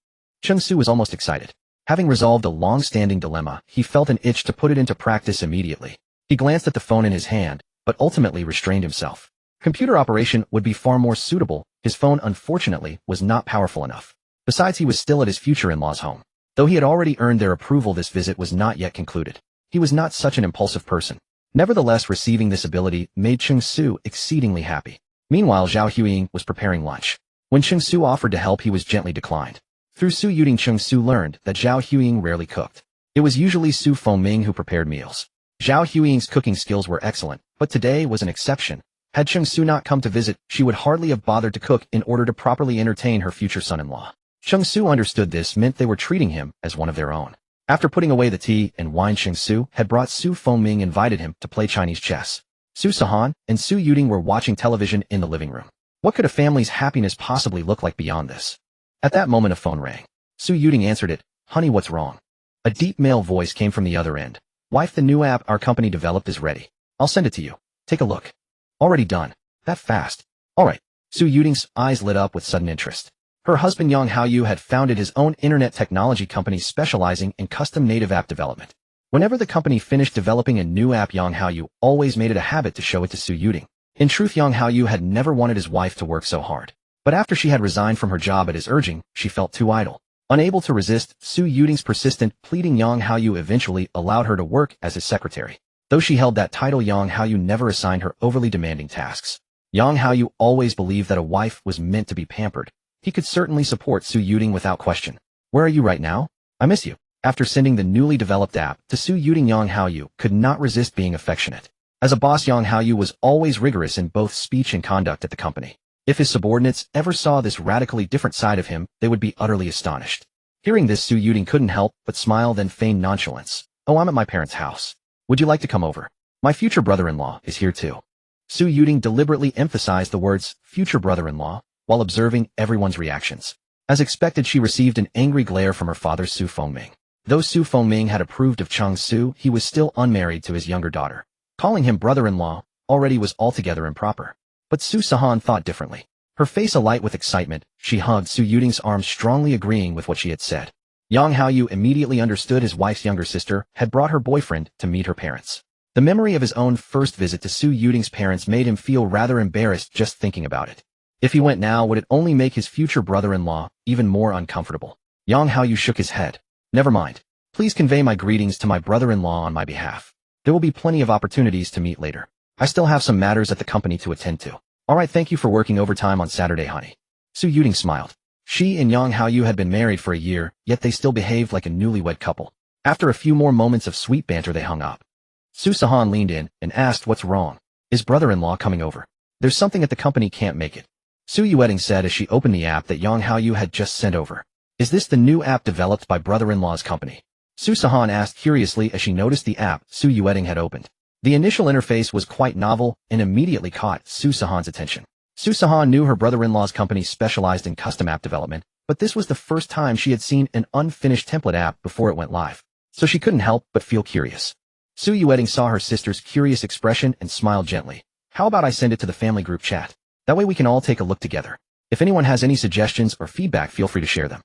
Cheng Su was almost excited. Having resolved a long-standing dilemma, he felt an itch to put it into practice immediately. He glanced at the phone in his hand, but ultimately restrained himself. Computer operation would be far more suitable. His phone, unfortunately, was not powerful enough. Besides, he was still at his future in-laws' home. Though he had already earned their approval, this visit was not yet concluded. He was not such an impulsive person. Nevertheless, receiving this ability made Cheng Su exceedingly happy. Meanwhile, Zhao Huiying was preparing lunch. When Cheng Su offered to help, he was gently declined. Through Su Yuting, Cheng Su learned that Zhao Huiying rarely cooked. It was usually Su Fengming who prepared meals. Zhao Huiying's cooking skills were excellent, but today was an exception. Had Cheng Su not come to visit, she would hardly have bothered to cook in order to properly entertain her future son-in-law. Cheng Su understood this meant they were treating him as one of their own. After putting away the tea and wine, Cheng Su had brought Su Fengming invited him to play Chinese chess. Su Sihan and Su Yuting were watching television in the living room. What could a family's happiness possibly look like beyond this? At that moment, a phone rang. Su Yuting answered it. "Honey, what's wrong?" A deep male voice came from the other end. "Wife, the new app our company developed is ready. I'll send it to you. Take a look." "Already done. That fast." "All right." Su Yuting's eyes lit up with sudden interest. Her husband Yang Haoyu had founded his own internet technology company specializing in custom native app development. Whenever the company finished developing a new app, Yang Haoyu always made it a habit to show it to Su Yuting. In truth, Yang Haoyu had never wanted his wife to work so hard. But after she had resigned from her job at his urging, she felt too idle. Unable to resist, Su Yuting's persistent pleading, Yang Haoyu eventually allowed her to work as his secretary. Though she held that title, Yang Haoyu never assigned her overly demanding tasks. Yang Haoyu always believed that a wife was meant to be pampered. He could certainly support Su Yuting without question. "Where are you right now? I miss you." After sending the newly developed app to Su Yuting, Yang Haoyu could not resist being affectionate. As a boss, Yang Haoyu was always rigorous in both speech and conduct at the company. If his subordinates ever saw this radically different side of him, they would be utterly astonished. Hearing this, Su Yuting couldn't help but smile, then feign nonchalance. "Oh, I'm at my parents' house. Would you like to come over? My future brother-in-law is here too." Su Yuting deliberately emphasized the words future brother-in-law while observing everyone's reactions. As expected, she received an angry glare from her father, Su Fengming. Though Su Fengming had approved of Cheng Su, he was still unmarried to his younger daughter. Calling him brother-in-law already was altogether improper. But Su Sihan thought differently. Her face alight with excitement, she hugged Su Yuting's arms, strongly agreeing with what she had said. Yang Haoyu immediately understood his wife's younger sister had brought her boyfriend to meet her parents. The memory of his own first visit to Su Yuting's parents made him feel rather embarrassed just thinking about it. If he went now, would it only make his future brother-in-law even more uncomfortable? Yang Haoyu shook his head. "Never mind. Please convey my greetings to my brother-in-law on my behalf. There will be plenty of opportunities to meet later. I still have some matters at the company to attend to." "All right, thank you for working overtime on Saturday, honey." Su Yuting smiled. She and Yang Haoyu had been married for a year, yet they still behaved like a newlywed couple. After a few more moments of sweet banter, they hung up. Su Sihan leaned in and asked, "What's wrong? Is brother-in-law coming over?" "There's something at the company, can't make it," Su Yuting said as she opened the app that Yang Haoyu had just sent over. "Is this the new app developed by brother-in-law's company?" Su Sihan asked curiously as she noticed the app Su Yuting had opened. The initial interface was quite novel and immediately caught Su Sihan's attention. Su Sihan knew her brother-in-law's company specialized in custom app development, but this was the first time she had seen an unfinished template app before it went live, so she couldn't help but feel curious. Su Yuting saw her sister's curious expression and smiled gently. "How about I send it to the family group chat? That way we can all take a look together. If anyone has any suggestions or feedback, feel free to share them."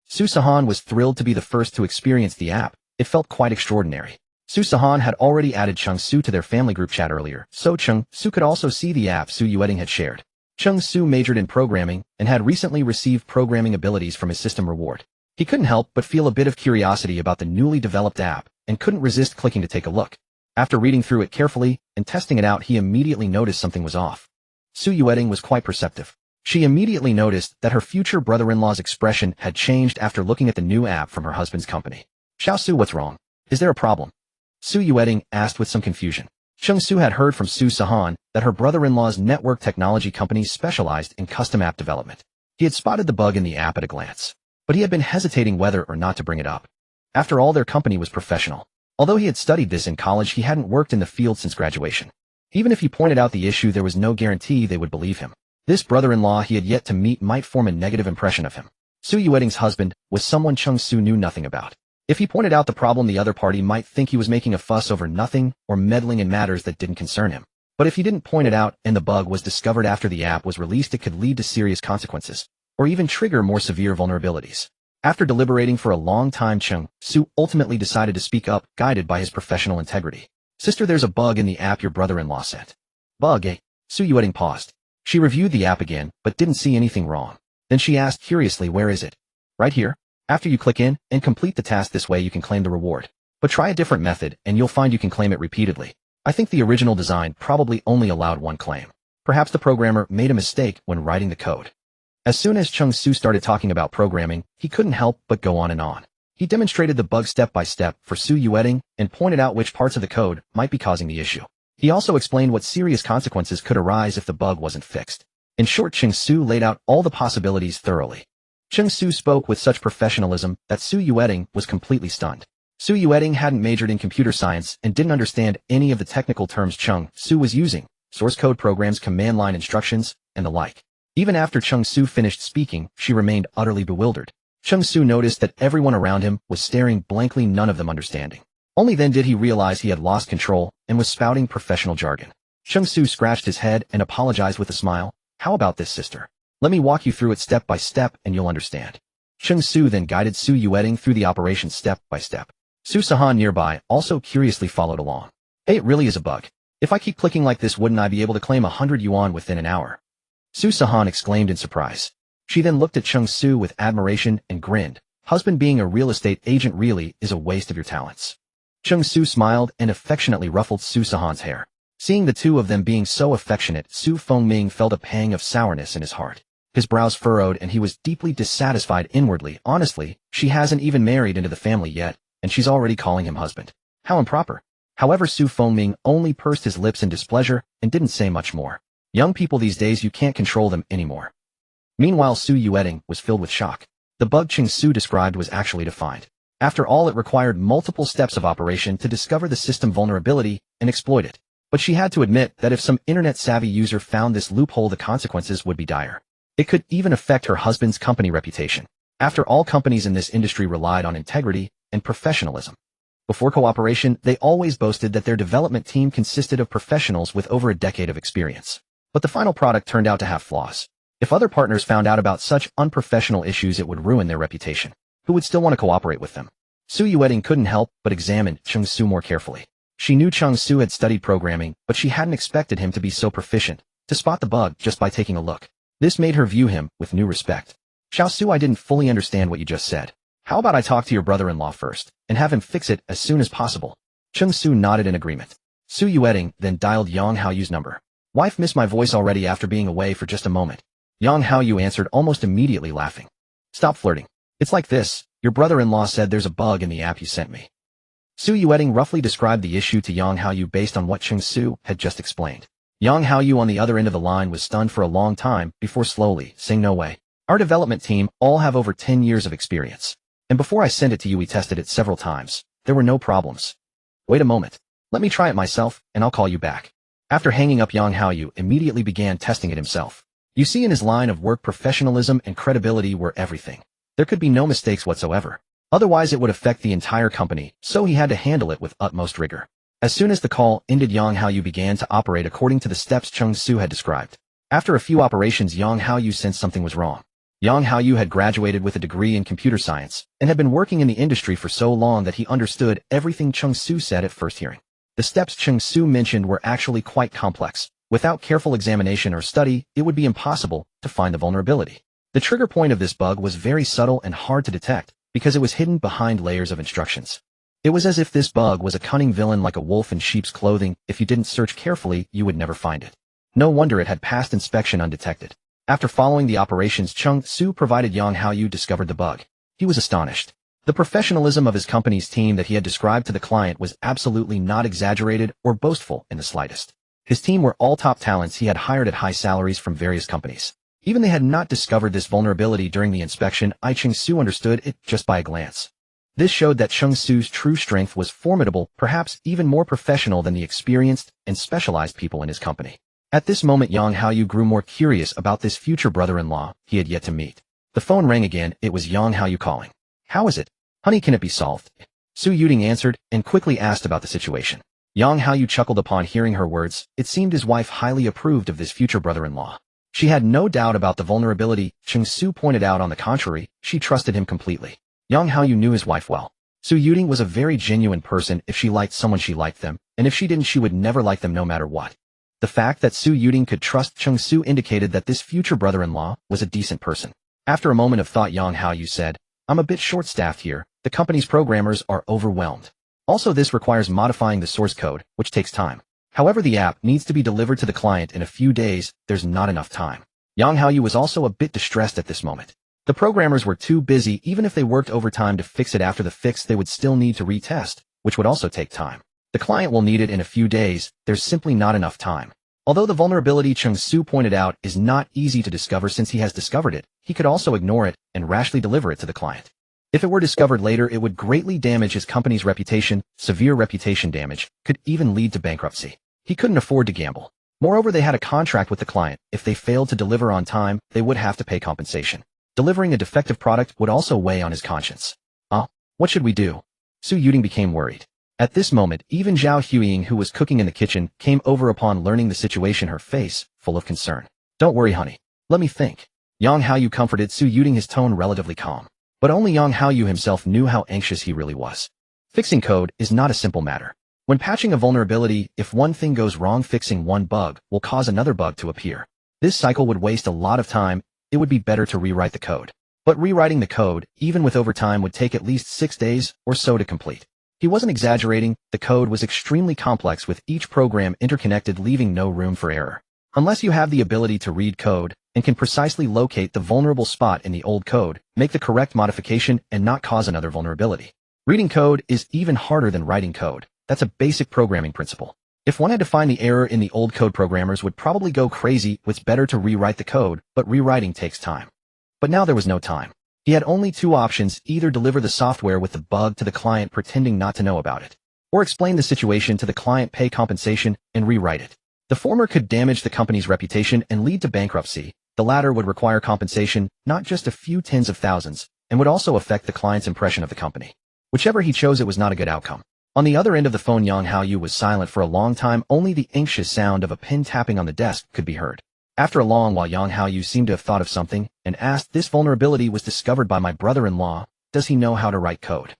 Su Sihan was thrilled to be the first to experience the app. It felt quite extraordinary. Su Sihan had already added Cheng Su to their family group chat earlier, so Cheng Su could also see the app Su Yuting had shared. Cheng Su majored in programming and had recently received programming abilities from his system reward. He couldn't help but feel a bit of curiosity about the newly developed app and couldn't resist clicking to take a look. After reading through it carefully and testing it out, he immediately noticed something was off. Su Yuting was quite perceptive. She immediately noticed that her future brother-in-law's expression had changed after looking at the new app from her husband's company. "Xiao Su, what's wrong? Is there a problem?" Su Yuting asked with some confusion. Cheng Su had heard from Sihan that her brother-in-law's network technology company specialized in custom app development. He had spotted the bug in the app at a glance, but he had been hesitating whether or not to bring it up. After all, their company was professional. Although he had studied this in college, he hadn't worked in the field since graduation. Even if he pointed out the issue, there was no guarantee they would believe him. This brother-in-law he had yet to meet might form a negative impression of him. Su Yueting's husband was someone Cheng Su knew nothing about. If he pointed out the problem, the other party might think he was making a fuss over nothing or meddling in matters that didn't concern him. But if he didn't point it out and the bug was discovered after the app was released, it could lead to serious consequences, or even trigger more severe vulnerabilities. After deliberating for a long time, Cheng Su ultimately decided to speak up, guided by his professional integrity. "Sister, there's a bug in the app your brother-in-law sent." "Bug, eh?" Su Yueting paused. She reviewed the app again, but didn't see anything wrong. Then she asked curiously, "Where is it?" "Right here. After you click in and complete the task this way, you can claim the reward. But try a different method and you'll find you can claim it repeatedly." I think the original design probably only allowed one claim. Perhaps the programmer made a mistake when writing the code. As soon as Cheng Su started talking about programming, he couldn't help but go on and on. He demonstrated the bug step by step for Su Yueting and pointed out which parts of the code might be causing the issue. He also explained what serious consequences could arise if the bug wasn't fixed. In short, Cheng Su laid out all the possibilities thoroughly. Cheng Su spoke with such professionalism that Su Yueting was completely stunned. Su Yueting hadn't majored in computer science and didn't understand any of the technical terms Cheng Su was using, source code programs, command line instructions, and the like. Even after Cheng Su finished speaking, she remained utterly bewildered. Cheng Su noticed that everyone around him was staring blankly, none of them understanding. Only then did he realize he had lost control and was spouting professional jargon. Cheng Su scratched his head and apologized with a smile. "How about this, sister? Let me walk you through it step by step and you'll understand." Cheng Su then guided Su Yueting through the operation step by step. Sihan nearby also curiously followed along. "Hey, it really is a bug. If I keep clicking like this, wouldn't I be able to claim 100 yuan within an hour?" Sihan exclaimed in surprise. She then looked at Cheng Su with admiration and grinned. "Husband, being a real estate agent really is a waste of your talents." Cheng Su smiled and affectionately ruffled Sihan's hair. Seeing the two of them being so affectionate, Su Fengming felt a pang of sourness in his heart. His brows furrowed and he was deeply dissatisfied inwardly. Honestly, she hasn't even married into the family yet, and she's already calling him husband. How improper. However, Su Fengming only pursed his lips in displeasure and didn't say much more. Young people these days, you can't control them anymore. Meanwhile, Su Yueting was filled with shock. The bug Cheng Su described was actually defined. After all, it required multiple steps of operation to discover the system vulnerability and exploit it. But she had to admit that if some internet-savvy user found this loophole, the consequences would be dire. It could even affect her husband's company reputation. After all, companies in this industry relied on integrity and professionalism. Before cooperation, they always boasted that their development team consisted of professionals with over a decade of experience. But the final product turned out to have flaws. If other partners found out about such unprofessional issues, it would ruin their reputation. Who would still want to cooperate with them? Su Yueting couldn't help but examine Cheng Su more carefully. She knew Cheng Su had studied programming, but she hadn't expected him to be so proficient, to spot the bug just by taking a look. This made her view him with new respect. "Xiao Su, I didn't fully understand what you just said. How about I talk to your brother-in-law first, and have him fix it as soon as possible?" Cheng Su nodded in agreement. Su Yueting then dialed Yang Haoyu's number. "Wife, miss my voice already after being away for just a moment." Yang Haoyu answered almost immediately, laughing. "Stop flirting. It's like this. Your brother-in-law said there's a bug in the app you sent me." Su Yueting roughly described the issue to Yang Haoyu based on what Cheng Su had just explained. Yang Haoyu on the other end of the line was stunned for a long time before slowly saying, "No way. Our development team all have over 10 years of experience. And before I sent it to you, we tested it several times. There were no problems. Wait a moment. Let me try it myself, and I'll call you back." After hanging up, Yang Haoyu immediately began testing it himself. You see, in his line of work, professionalism and credibility were everything. There could be no mistakes whatsoever. Otherwise, it would affect the entire company, so he had to handle it with utmost rigor. As soon as the call ended, Yang Haoyu began to operate according to the steps Cheng Su had described. After a few operations, Yang Haoyu sensed something was wrong. Yang Haoyu had graduated with a degree in computer science and had been working in the industry for so long that he understood everything Cheng Su said at first hearing. The steps Cheng Su mentioned were actually quite complex. Without careful examination or study, it would be impossible to find the vulnerability. The trigger point of this bug was very subtle and hard to detect because it was hidden behind layers of instructions. It was as if this bug was a cunning villain like a wolf in sheep's clothing. If you didn't search carefully, you would never find it. No wonder it had passed inspection undetected. After following the operations Cheng Su provided, Yang Haoyu discovered the bug. He was astonished. The professionalism of his company's team that he had described to the client was absolutely not exaggerated or boastful in the slightest. His team were all top talents he had hired at high salaries from various companies. Even they had not discovered this vulnerability during the inspection, Cheng Su understood it just by a glance. This showed that Cheng Su's true strength was formidable, perhaps even more professional than the experienced and specialized people in his company. At this moment Yang Haoyu grew more curious about this future brother-in-law he had yet to meet. The phone rang again. It was Yang Haoyu calling. "How is it? Honey, can it be solved?" Su Yuding answered and quickly asked about the situation. Yang Haoyu chuckled upon hearing her words. It seemed his wife highly approved of this future brother-in-law. She had no doubt about the vulnerability Cheng Su pointed out. On the contrary, she trusted him completely. Yang Haoyu knew his wife well. Su Yuding was a very genuine person. If she liked someone, she liked them, and if she didn't, she would never like them no matter what. The fact that Su Yuding could trust Cheng Su indicated that this future brother-in-law was a decent person. After a moment of thought, Yang Haoyu said, "I'm a bit short-staffed here. The company's programmers are overwhelmed. Also, this requires modifying the source code, which takes time. However, the app needs to be delivered to the client in a few days. There's not enough time." Yang Haoyu was also a bit distressed at this moment. The programmers were too busy. Even if they worked overtime to fix it, after the fix they would still need to retest, which would also take time. The client will need it in a few days. There's simply not enough time. Although the vulnerability Cheng Su pointed out is not easy to discover, since he has discovered it, he could also ignore it and rashly deliver it to the client. If it were discovered later, it would greatly damage his company's reputation. Severe reputation damage could even lead to bankruptcy. He couldn't afford to gamble. Moreover, they had a contract with the client. If they failed to deliver on time, they would have to pay compensation. Delivering a defective product would also weigh on his conscience. What should we do? Su Yuding became worried. At this moment, even Zhao Huiying, who was cooking in the kitchen, came over upon learning the situation, her face full of concern. "Don't worry, honey. Let me think." Yang Haoyu comforted Su Yuding, his tone relatively calm. But only Yang Haoyu himself knew how anxious he really was. Fixing code is not a simple matter. When patching a vulnerability, if one thing goes wrong, fixing one bug will cause another bug to appear. This cycle would waste a lot of time. It would be better to rewrite the code. But rewriting the code, even with overtime, would take at least 6 days or so to complete. He wasn't exaggerating. The code was extremely complex, with each program interconnected, leaving no room for error. Unless you have the ability to read code and can precisely locate the vulnerable spot in the old code, make the correct modification, and not cause another vulnerability. Reading code is even harder than writing code. That's a basic programming principle. If one had to find the error in the old code, programmers would probably go crazy. It's better to rewrite the code, but rewriting takes time. But now there was no time. He had only two options: either deliver the software with the bug to the client pretending not to know about it, or explain the situation to the client, pay compensation, and rewrite it. The former could damage the company's reputation and lead to bankruptcy. The latter would require compensation, not just a few tens of thousands, and would also affect the client's impression of the company. Whichever he chose, it was not a good outcome. On the other end of the phone, Yang Haoyu was silent for a long time. Only the anxious sound of a pen tapping on the desk could be heard. After a long while, Yang Haoyu seemed to have thought of something and asked, "This vulnerability was discovered by my brother-in-law. Does he know how to write code?"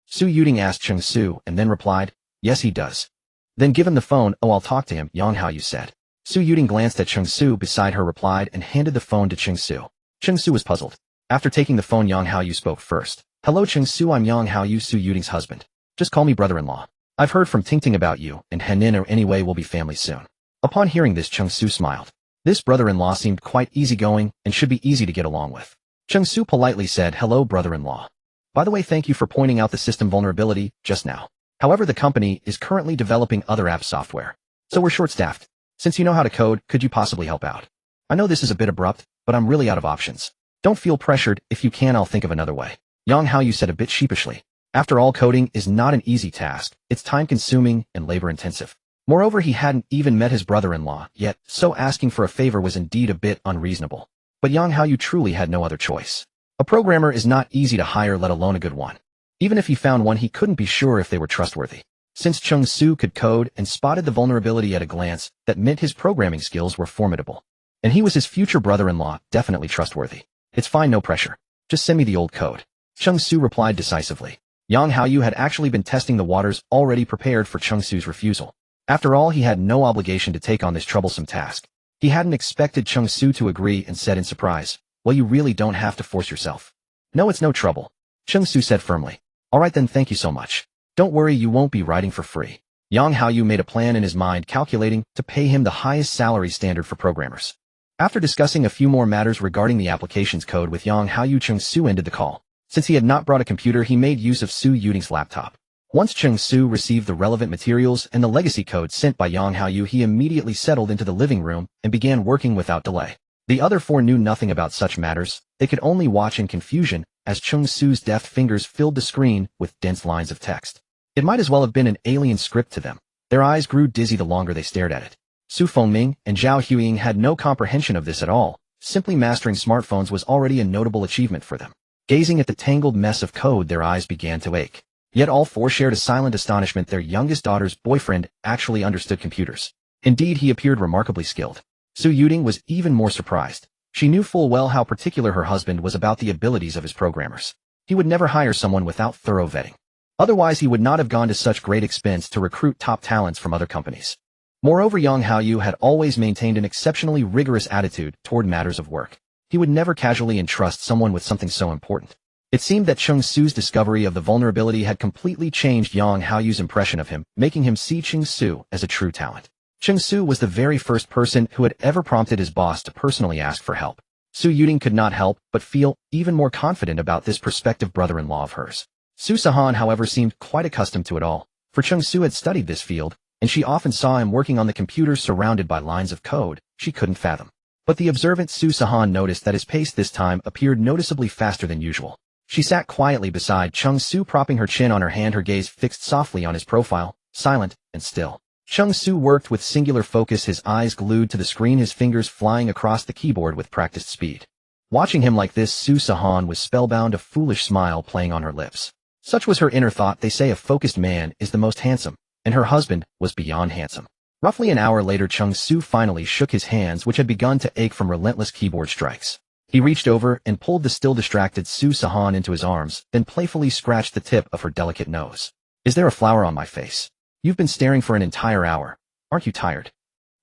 Su Yuding asked Cheng Su and then replied, "Yes, he does." "Then give him the phone." "Oh, I'll talk to him," Yang Haoyu said. Su Yuding glanced at Cheng Su beside her, replied, and handed the phone to Cheng Su. Cheng Su was puzzled. After taking the phone, Yang Haoyu spoke first. "Hello, Cheng Su. I'm Yang Haoyu, Su Yuding's husband. Just call me brother-in-law. I've heard from Tingting about you, and Henin or anyway will be family soon." Upon hearing this, Cheng Su smiled. This brother-in-law seemed quite easygoing and should be easy to get along with. Cheng Su politely said, "Hello, brother-in-law. By the way, thank you for pointing out the system vulnerability just now. However, the company is currently developing other app software, so we're short-staffed. Since you know how to code, could you possibly help out? I know this is a bit abrupt, but I'm really out of options. Don't feel pressured. If you can, I'll think of another way." Yang Haoyu said a bit sheepishly. After all, coding is not an easy task. It's time-consuming and labor-intensive. Moreover, he hadn't even met his brother-in-law yet, so asking for a favor was indeed a bit unreasonable. But Yang Haoyu truly had no other choice. A programmer is not easy to hire, let alone a good one. Even if he found one, he couldn't be sure if they were trustworthy. Since Cheng Su could code and spotted the vulnerability at a glance, that meant his programming skills were formidable. And he was his future brother-in-law, definitely trustworthy. "It's fine, no pressure. Just send me the old code," Cheng Su replied decisively. Yang Haoyu had actually been testing the waters, already prepared for Cheng Su's refusal. After all, he had no obligation to take on this troublesome task. He hadn't expected Cheng Su to agree and said in surprise, "Well, you really don't have to force yourself." "No, it's no trouble," Cheng Su said firmly. "All right then, thank you so much. Don't worry, you won't be writing for free." Yang Haoyu made a plan in his mind, calculating to pay him the highest salary standard for programmers. After discussing a few more matters regarding the application's code with Yang Haoyu, Cheng Su ended the call. Since he had not brought a computer, he made use of Su Yuting's laptop. Once Cheng Su received the relevant materials and the legacy code sent by Yang Haoyu, he immediately settled into the living room and began working without delay. The other four knew nothing about such matters. They could only watch in confusion as Cheng Su's deft fingers filled the screen with dense lines of text. It might as well have been an alien script to them. Their eyes grew dizzy the longer they stared at it. Su Fengming and Zhao Huiying had no comprehension of this at all. Simply mastering smartphones was already a notable achievement for them. Gazing at the tangled mess of code, their eyes began to ache. Yet all four shared a silent astonishment. Their youngest daughter's boyfriend actually understood computers. Indeed, he appeared remarkably skilled. Su Yuting was even more surprised. She knew full well how particular her husband was about the abilities of his programmers. He would never hire someone without thorough vetting. Otherwise, he would not have gone to such great expense to recruit top talents from other companies. Moreover, Yang Haoyu had always maintained an exceptionally rigorous attitude toward matters of work. He would never casually entrust someone with something so important. It seemed that Cheng Su's discovery of the vulnerability had completely changed Yang Haoyu's impression of him, making him see Cheng Su as a true talent. Cheng Su was the very first person who had ever prompted his boss to personally ask for help. Su Yuting could not help but feel even more confident about this prospective brother-in-law of hers. Su Sihan, however, seemed quite accustomed to it all, for Cheng Su had studied this field, and she often saw him working on the computer surrounded by lines of code she couldn't fathom. But the observant Su Sihan noticed that his pace this time appeared noticeably faster than usual. She sat quietly beside Cheng Su, propping her chin on her hand, her gaze fixed softly on his profile, silent and still. Cheng Su worked with singular focus, his eyes glued to the screen, his fingers flying across the keyboard with practiced speed. Watching him like this, Su Sihan was spellbound, a foolish smile playing on her lips. Such was her inner thought. They say a focused man is the most handsome, and her husband was beyond handsome. Roughly an hour later, Cheng Su finally shook his hands, which had begun to ache from relentless keyboard strikes. He reached over and pulled the still distracted Su Sihan into his arms, then playfully scratched the tip of her delicate nose. "Is there a flower on my face? You've been staring for an entire hour. Aren't you tired?"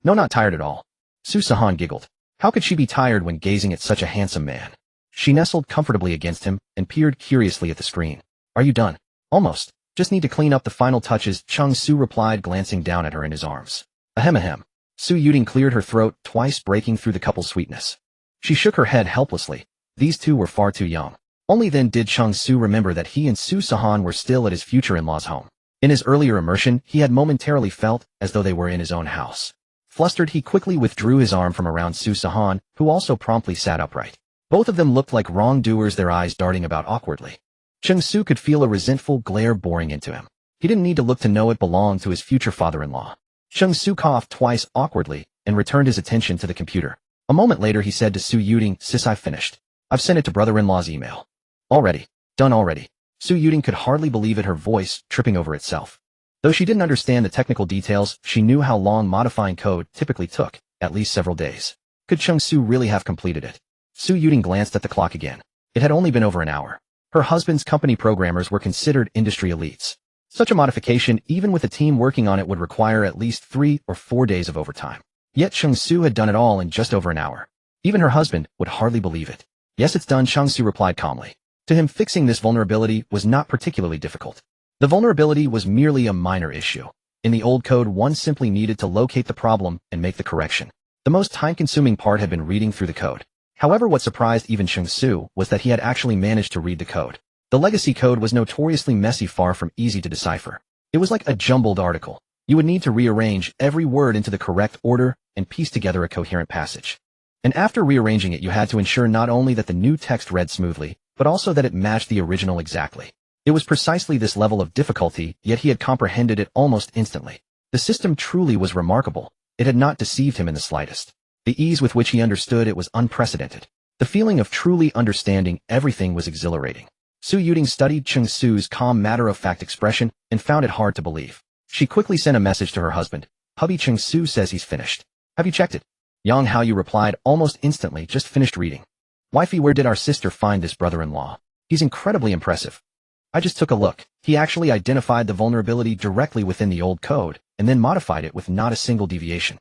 "No, not tired at all." Su Sihan giggled. How could she be tired when gazing at such a handsome man? She nestled comfortably against him and peered curiously at the screen. "Are you done?" "Almost. Just need to clean up the final touches," Cheng Su replied, glancing down at her in his arms. Ahem ahem. Su Yuting cleared her throat, twice breaking through the couple's sweetness. She shook her head helplessly. These two were far too young. Only then did Cheng Su remember that he and Su Sihan were still at his future in-law's home. In his earlier immersion, he had momentarily felt as though they were in his own house. Flustered, he quickly withdrew his arm from around Su Sihan, who also promptly sat upright. Both of them looked like wrongdoers, their eyes darting about awkwardly. Cheng Su could feel a resentful glare boring into him. He didn't need to look to know it belonged to his future father-in-law. Cheng Su coughed twice awkwardly and returned his attention to the computer. A moment later, he said to Su Yuting, "Sis, I've finished. I've sent it to brother-in-law's email." "Already? Done already?" Su Yuting could hardly believe it, her voice tripping over itself. Though she didn't understand the technical details, she knew how long modifying code typically took, at least several days. Could Cheng Su really have completed it? Su Yuting glanced at the clock again. It had only been over an hour. Her husband's company programmers were considered industry elites. Such a modification, even with a team working on it, would require at least 3 or 4 days of overtime. Yet Cheng Su had done it all in just over an hour. Even her husband would hardly believe it. "Yes, it's done," Cheng Su replied calmly. To him, fixing this vulnerability was not particularly difficult. The vulnerability was merely a minor issue. In the old code, one simply needed to locate the problem and make the correction. The most time-consuming part had been reading through the code. However, what surprised even Cheng Su was that he had actually managed to read the code. The legacy code was notoriously messy, far from easy to decipher. It was like a jumbled article. You would need to rearrange every word into the correct order and piece together a coherent passage. And after rearranging it, you had to ensure not only that the new text read smoothly, but also that it matched the original exactly. It was precisely this level of difficulty, yet he had comprehended it almost instantly. The system truly was remarkable. It had not deceived him in the slightest. The ease with which he understood it was unprecedented. The feeling of truly understanding everything was exhilarating. Su Yuting studied Cheng Su's calm, matter-of-fact expression and found it hard to believe. She quickly sent a message to her husband. "Hubby, Cheng Su says he's finished. Have you checked it?" Yang Haoyu replied almost instantly, "Just finished reading." "Wifey, where did our sister find this brother-in-law? He's incredibly impressive." "I just took a look. He actually identified the vulnerability directly within the old code and then modified it with not a single deviation.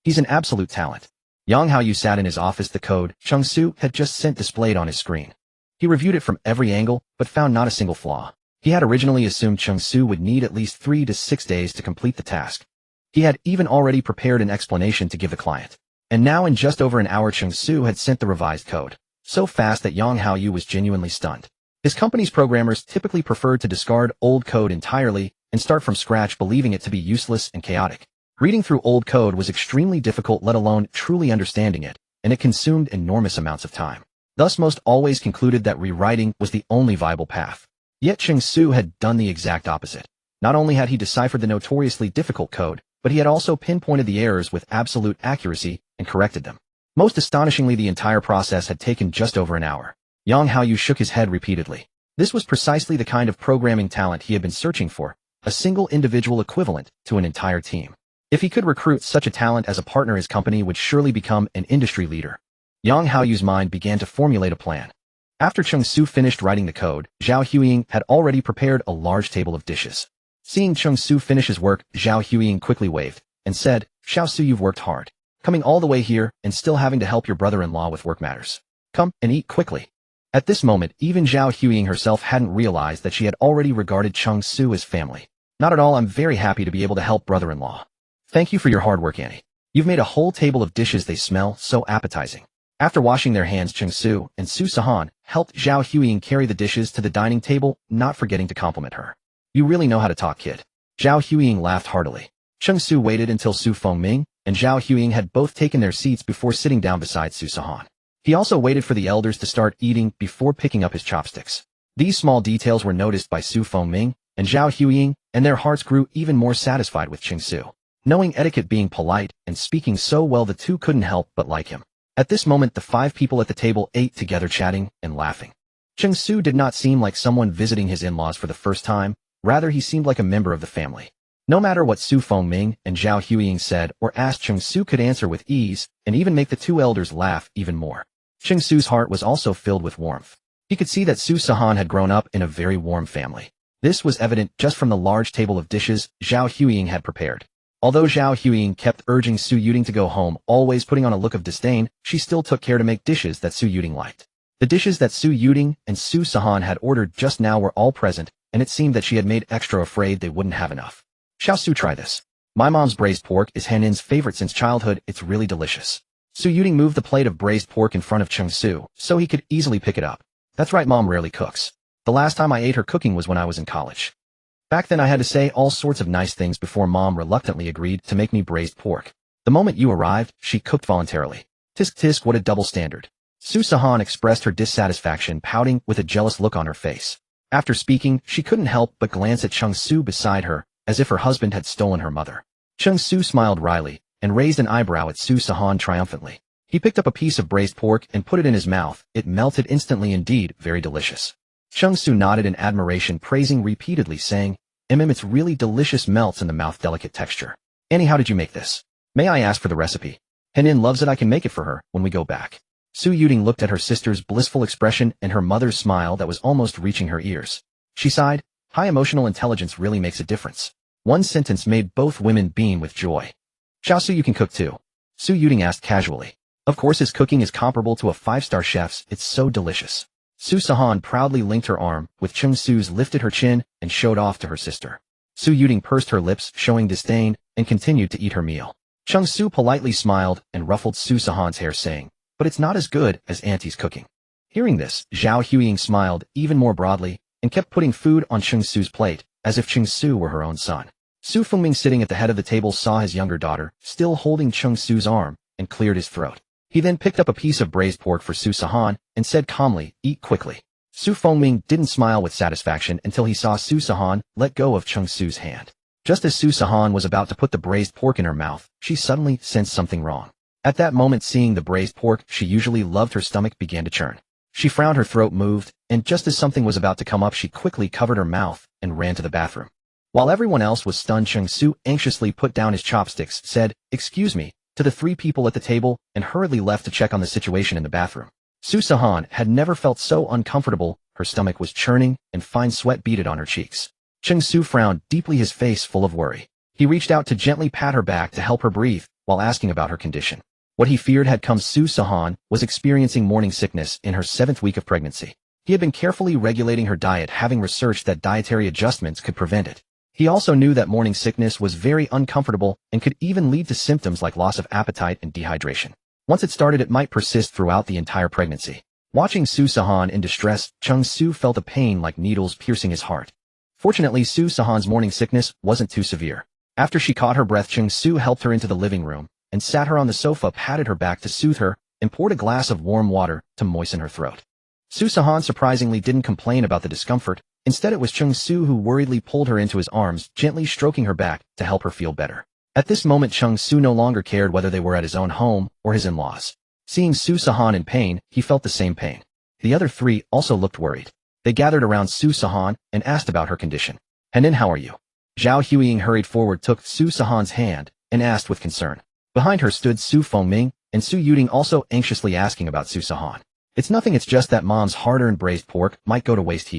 He's an absolute talent." Yang Haoyu sat in his office. The code Cheng Su had just sent displayed on his screen. He reviewed it from every angle, but found not a single flaw. He had originally assumed Cheng Su would need at least 3 to 6 days to complete the task. He had even already prepared an explanation to give the client. And now in just over an hour, Cheng Su had sent the revised code. So fast that Yang Haoyu was genuinely stunned. His company's programmers typically preferred to discard old code entirely and start from scratch, believing it to be useless and chaotic. Reading through old code was extremely difficult, let alone truly understanding it, and it consumed enormous amounts of time. Thus, most always concluded that rewriting was the only viable path. Yet Cheng Su had done the exact opposite. Not only had he deciphered the notoriously difficult code, but he had also pinpointed the errors with absolute accuracy and corrected them. Most astonishingly, the entire process had taken just over an hour. Yang Haoyu shook his head repeatedly. This was precisely the kind of programming talent he had been searching for, a single individual equivalent to an entire team. If he could recruit such a talent as a partner, his company would surely become an industry leader. Yang Haoyu's mind began to formulate a plan. After Cheng Su finished writing the code, Zhao Huiying had already prepared a large table of dishes. Seeing Cheng Su finish his work, Zhao Huiying quickly waved and said, "Xiao Su, you've worked hard. Coming all the way here and still having to help your brother-in-law with work matters. Come and eat quickly." At this moment, even Zhao Huiying herself hadn't realized that she had already regarded Cheng Su as family. "Not at all, I'm very happy to be able to help brother-in-law. Thank you for your hard work, Annie. You've made a whole table of dishes, they smell so appetizing." After washing their hands, Cheng Su and Su Sihan helped Zhao Huiying carry the dishes to the dining table, not forgetting to compliment her. "You really know how to talk, kid." Zhao Huiying laughed heartily. Cheng Su waited until Su Fengming and Zhao Huiying had both taken their seats before sitting down beside Su Sihan. He also waited for the elders to start eating before picking up his chopsticks. These small details were noticed by Su Fengming and Zhao Huiying, and their hearts grew even more satisfied with Cheng Su. Knowing etiquette, being polite, and speaking so well, the two couldn't help but like him. At this moment, the 5 people at the table ate together, chatting and laughing. Cheng Su did not seem like someone visiting his in-laws for the first time, rather he seemed like a member of the family. No matter what Su Fengming and Zhao Huiying said or asked, Cheng Su could answer with ease and even make the 2 elders laugh even more. Cheng Su's heart was also filled with warmth. He could see that Su Sihan had grown up in a very warm family. This was evident just from the large table of dishes Zhao Huiying had prepared. Although Zhao Huiying kept urging Su Yuding to go home, always putting on a look of disdain, she still took care to make dishes that Su Yuding liked. The dishes that Su Yuding and Su Sihan had ordered just now were all present, and it seemed that she had made extra, afraid they wouldn't have enough. "Xiao Su, try this. My mom's braised pork is Henin's favorite since childhood, it's really delicious." Su Yuding moved the plate of braised pork in front of Cheng Su, so he could easily pick it up. "That's right, Mom rarely cooks. The last time I ate her cooking was when I was in college. Back then I had to say all sorts of nice things before Mom reluctantly agreed to make me braised pork. The moment you arrived, she cooked voluntarily. Tisk tisk, what a double standard." Su Sihan expressed her dissatisfaction, pouting with a jealous look on her face. After speaking, she couldn't help but glance at Cheng Su beside her, as if her husband had stolen her mother. Cheng Su smiled wryly and raised an eyebrow at Su Sihan triumphantly. He picked up a piece of braised pork and put it in his mouth. It melted instantly, indeed, very delicious. Cheng Su nodded in admiration, praising repeatedly, saying, It's really delicious, melts in the mouth, delicate texture. Annie, how did you make this? May I ask for the recipe? Henin loves it, I can make it for her when we go back." Su Yuding looked at her sister's blissful expression and her mother's smile that was almost reaching her ears. She sighed, "High emotional intelligence really makes a difference." One sentence made both women beam with joy. "Xiao Su, you can cook too?" Su Yuding asked casually. Of course his cooking is comparable to a 5-star chef's, it's so delicious. Su Sihan proudly linked her arm with Cheng Su's, lifted her chin, and showed off to her sister. Su Yuding pursed her lips, showing disdain, and continued to eat her meal. Cheng Su politely smiled and ruffled Su Sihan's hair, saying, "But it's not as good as Auntie's cooking." Hearing this, Zhao Huiying smiled even more broadly and kept putting food on Cheng Su's plate, as if Cheng Su were her own son. Su Fengming, sitting at the head of the table, saw his younger daughter, still holding Cheng Su's arm, and cleared his throat. He then picked up a piece of braised pork for Su Sihan and said calmly, "Eat quickly." Su Fengming didn't smile with satisfaction until he saw Su Sihan let go of Cheng Su's hand. Just as Su Sihan was about to put the braised pork in her mouth, she suddenly sensed something wrong. At that moment, seeing the braised pork she usually loved, her stomach began to churn. She frowned, her throat moved, and just as something was about to come up, she quickly covered her mouth and ran to the bathroom. While everyone else was stunned, Cheng Su anxiously put down his chopsticks, said, "Excuse me," to the 3 people at the table, and hurriedly left to check on the situation in the bathroom. Su Sihan had never felt so uncomfortable, her stomach was churning, and fine sweat beaded on her cheeks. Cheng Su frowned deeply, his face full of worry. He reached out to gently pat her back to help her breathe, while asking about her condition. What he feared had come. Su Sihan was experiencing morning sickness in her 7th week of pregnancy. He had been carefully regulating her diet, having researched that dietary adjustments could prevent it. He also knew that morning sickness was very uncomfortable and could even lead to symptoms like loss of appetite and dehydration. Once it started, it might persist throughout the entire pregnancy. Watching Su Sihan in distress, Cheng Su felt a pain like needles piercing his heart. Fortunately, Su Sihan's morning sickness wasn't too severe. After she caught her breath, Cheng Su helped her into the living room and sat her on the sofa, patted her back to soothe her, and poured a glass of warm water to moisten her throat. Su Sihan surprisingly didn't complain about the discomfort. Instead, it was Cheng Su who worriedly pulled her into his arms, gently stroking her back to help her feel better. At this moment, Cheng Su no longer cared whether they were at his own home or his in-laws. Seeing Su Sihan in pain, he felt the same pain. The other three also looked worried. They gathered around Su Sihan and asked about her condition. "Henin, how are you?" Zhao Huiying hurried forward, took Su Sihan's hand, and asked with concern. Behind her stood Su Fengming, and Su Yuding also anxiously asking about Su Sihan. "It's nothing, it's just that mom's hard-earned braised pork might go to waste."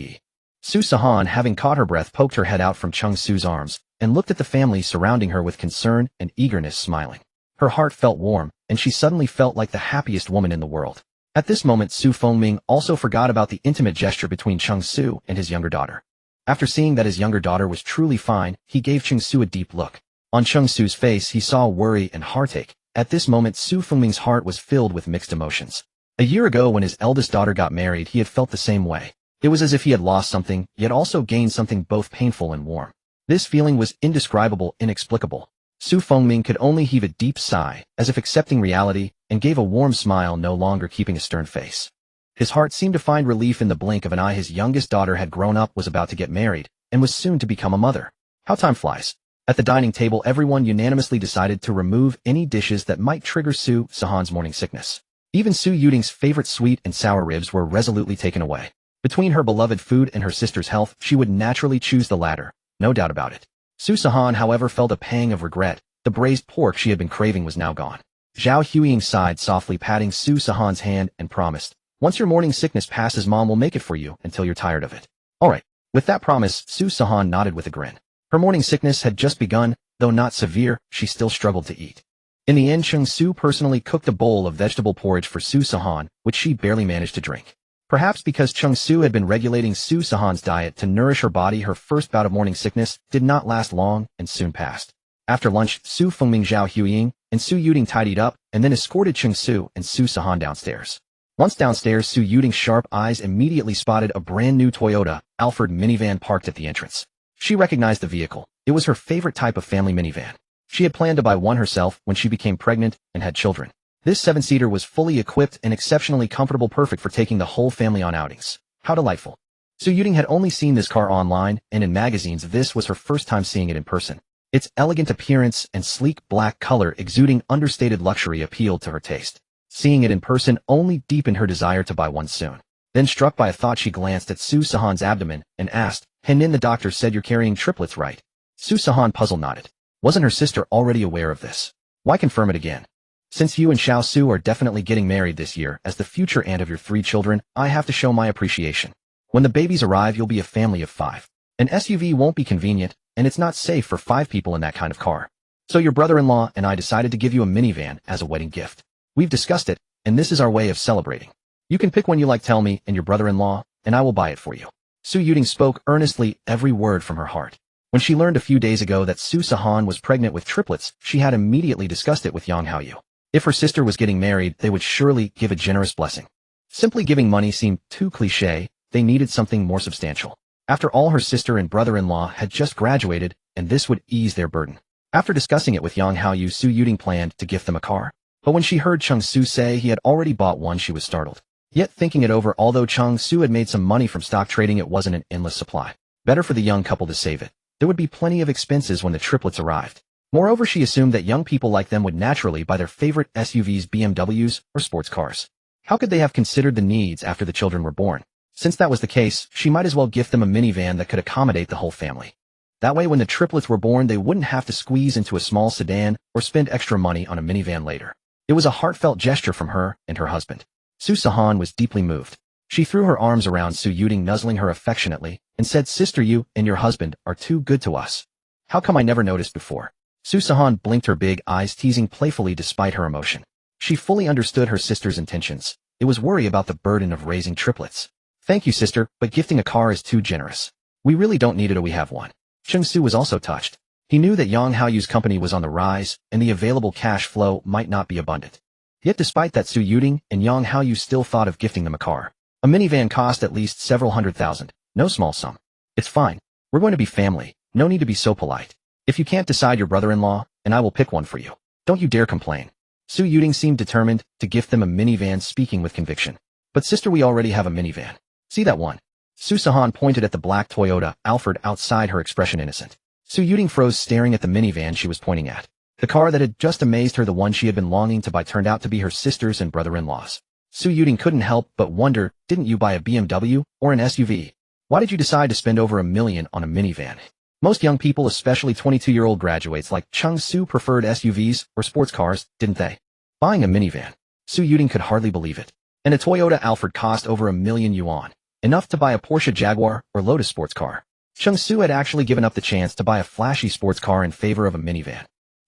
Su Sihan, having caught her breath, poked her head out from Cheng Su's arms, and looked at the family surrounding her with concern and eagerness, smiling. Her heart felt warm, and she suddenly felt like the happiest woman in the world. At this moment, Su Fengming also forgot about the intimate gesture between Cheng Su and his younger daughter. After seeing that his younger daughter was truly fine, he gave Cheng Su a deep look. On Cheng Su's face, he saw worry and heartache. At this moment, Su Fengming's heart was filled with mixed emotions. A year ago, when his eldest daughter got married, he had felt the same way. It was as if he had lost something, yet also gained something both painful and warm. This feeling was indescribable, inexplicable. Su Fengming could only heave a deep sigh, as if accepting reality, and gave a warm smile, no longer keeping a stern face. His heart seemed to find relief in the blink of an eye. His youngest daughter had grown up, was about to get married, and was soon to become a mother. How time flies. At the dining table, everyone unanimously decided to remove any dishes that might trigger Su Sihan's morning sickness. Even Su Yuding's favorite sweet and sour ribs were resolutely taken away. Between her beloved food and her sister's health, she would naturally choose the latter, no doubt about it. Su Sihan, however, felt a pang of regret. The braised pork she had been craving was now gone. Zhao Huiying sighed softly, patting Su Sihan's hand, and promised, "Once your morning sickness passes, Mom will make it for you until you're tired of it." "All right." With that promise, Su Sihan nodded with a grin. Her morning sickness had just begun, though not severe. She still struggled to eat. In the end, Cheng Su personally cooked a bowl of vegetable porridge for Su Sihan, which she barely managed to drink. Perhaps because Cheng Su had been regulating Su Sihan's diet to nourish her body, her first bout of morning sickness did not last long and soon passed. After lunch, Su Fengming, Zhao Huiying, and Su Yuding tidied up and then escorted Cheng Su and Su Sihan downstairs. Once downstairs, Su Yuding's sharp eyes immediately spotted a brand new Toyota Alphard minivan parked at the entrance. She recognized the vehicle. It was her favorite type of family minivan. She had planned to buy one herself when she became pregnant and had children. This 7-seater was fully equipped and exceptionally comfortable, perfect for taking the whole family on outings. How delightful. Su Yuding had only seen this car online and in magazines. This was her first time seeing it in person. Its elegant appearance and sleek black color exuding understated luxury appealed to her taste. Seeing it in person only deepened her desire to buy one soon. Then, struck by a thought, she glanced at Su Sihan's abdomen and asked, "Henin, the doctor said you're carrying triplets, right?" Su Sihan, puzzled, nodded. Wasn't her sister already aware of this? Why confirm it again? "Since you and Xiao Su are definitely getting married this year, as the future aunt of your 3 children, I have to show my appreciation. When the babies arrive, you'll be a family of 5. An SUV won't be convenient, and it's not safe for 5 people in that kind of car. So your brother-in-law and I decided to give you a minivan as a wedding gift. We've discussed it, and this is our way of celebrating. You can pick when you like, tell me and your brother-in-law, and I will buy it for you." Su Yuding spoke earnestly, every word from her heart. When she learned a few days ago that Su Sihan was pregnant with triplets, she had immediately discussed it with Yang Haoyu. If her sister was getting married, they would surely give a generous blessing. Simply giving money seemed too cliché. They needed something more substantial. After all, her sister and brother-in-law had just graduated, and this would ease their burden. After discussing it with Yang Haoyu, Su Yuding planned to gift them a car. But when she heard Cheng Su say he had already bought one, she was startled. Yet thinking it over, although Cheng Su had made some money from stock trading, it wasn't an endless supply. Better for the young couple to save it. There would be plenty of expenses when the triplets arrived. Moreover, she assumed that young people like them would naturally buy their favorite SUVs, BMWs, or sports cars. How could they have considered the needs after the children were born? Since that was the case, she might as well gift them a minivan that could accommodate the whole family. That way, when the triplets were born, they wouldn't have to squeeze into a small sedan or spend extra money on a minivan later. It was a heartfelt gesture from her and her husband. Su Sihan was deeply moved. She threw her arms around Su Yuding, nuzzling her affectionately, and said, "Sister, you and your husband are too good to us. How come I never noticed before?" Su Sihan blinked her big eyes, teasing playfully despite her emotion. She fully understood her sister's intentions. It was worry about the burden of raising triplets. "Thank you, sister, but gifting a car is too generous. We really don't need it, or we have one." Cheng Su was also touched. He knew that Yang Haoyu's company was on the rise, and the available cash flow might not be abundant. Yet despite that, Su Yuding and Yang Haoyu still thought of gifting them a car. A minivan cost at least several $100,000, no small sum. It's fine. We're going to be family, no need to be so polite. If you can't decide your brother-in-law, and I will pick one for you. Don't you dare complain. Su Yuding seemed determined to gift them a minivan, speaking with conviction. But sister, we already have a minivan. See that one? Su Sihan pointed at the black Toyota Alphard outside, her expression innocent. Su Yuding froze, staring at the minivan she was pointing at. The car that had just amazed her, the one she had been longing to buy, turned out to be her sister's and brother-in-law's. Su Yuding couldn't help but wonder, didn't you buy a BMW or an SUV? Why did you decide to spend over $1 million on a minivan? Most young people, especially 22-year-old graduates like Cheng Su, preferred SUVs or sports cars, didn't they? Buying a minivan. Su Yuding could hardly believe it. And a Toyota Alphard cost over $1 million yuan, enough to buy a Porsche Jaguar or Lotus sports car. Cheng Su had actually given up the chance to buy a flashy sports car in favor of a minivan.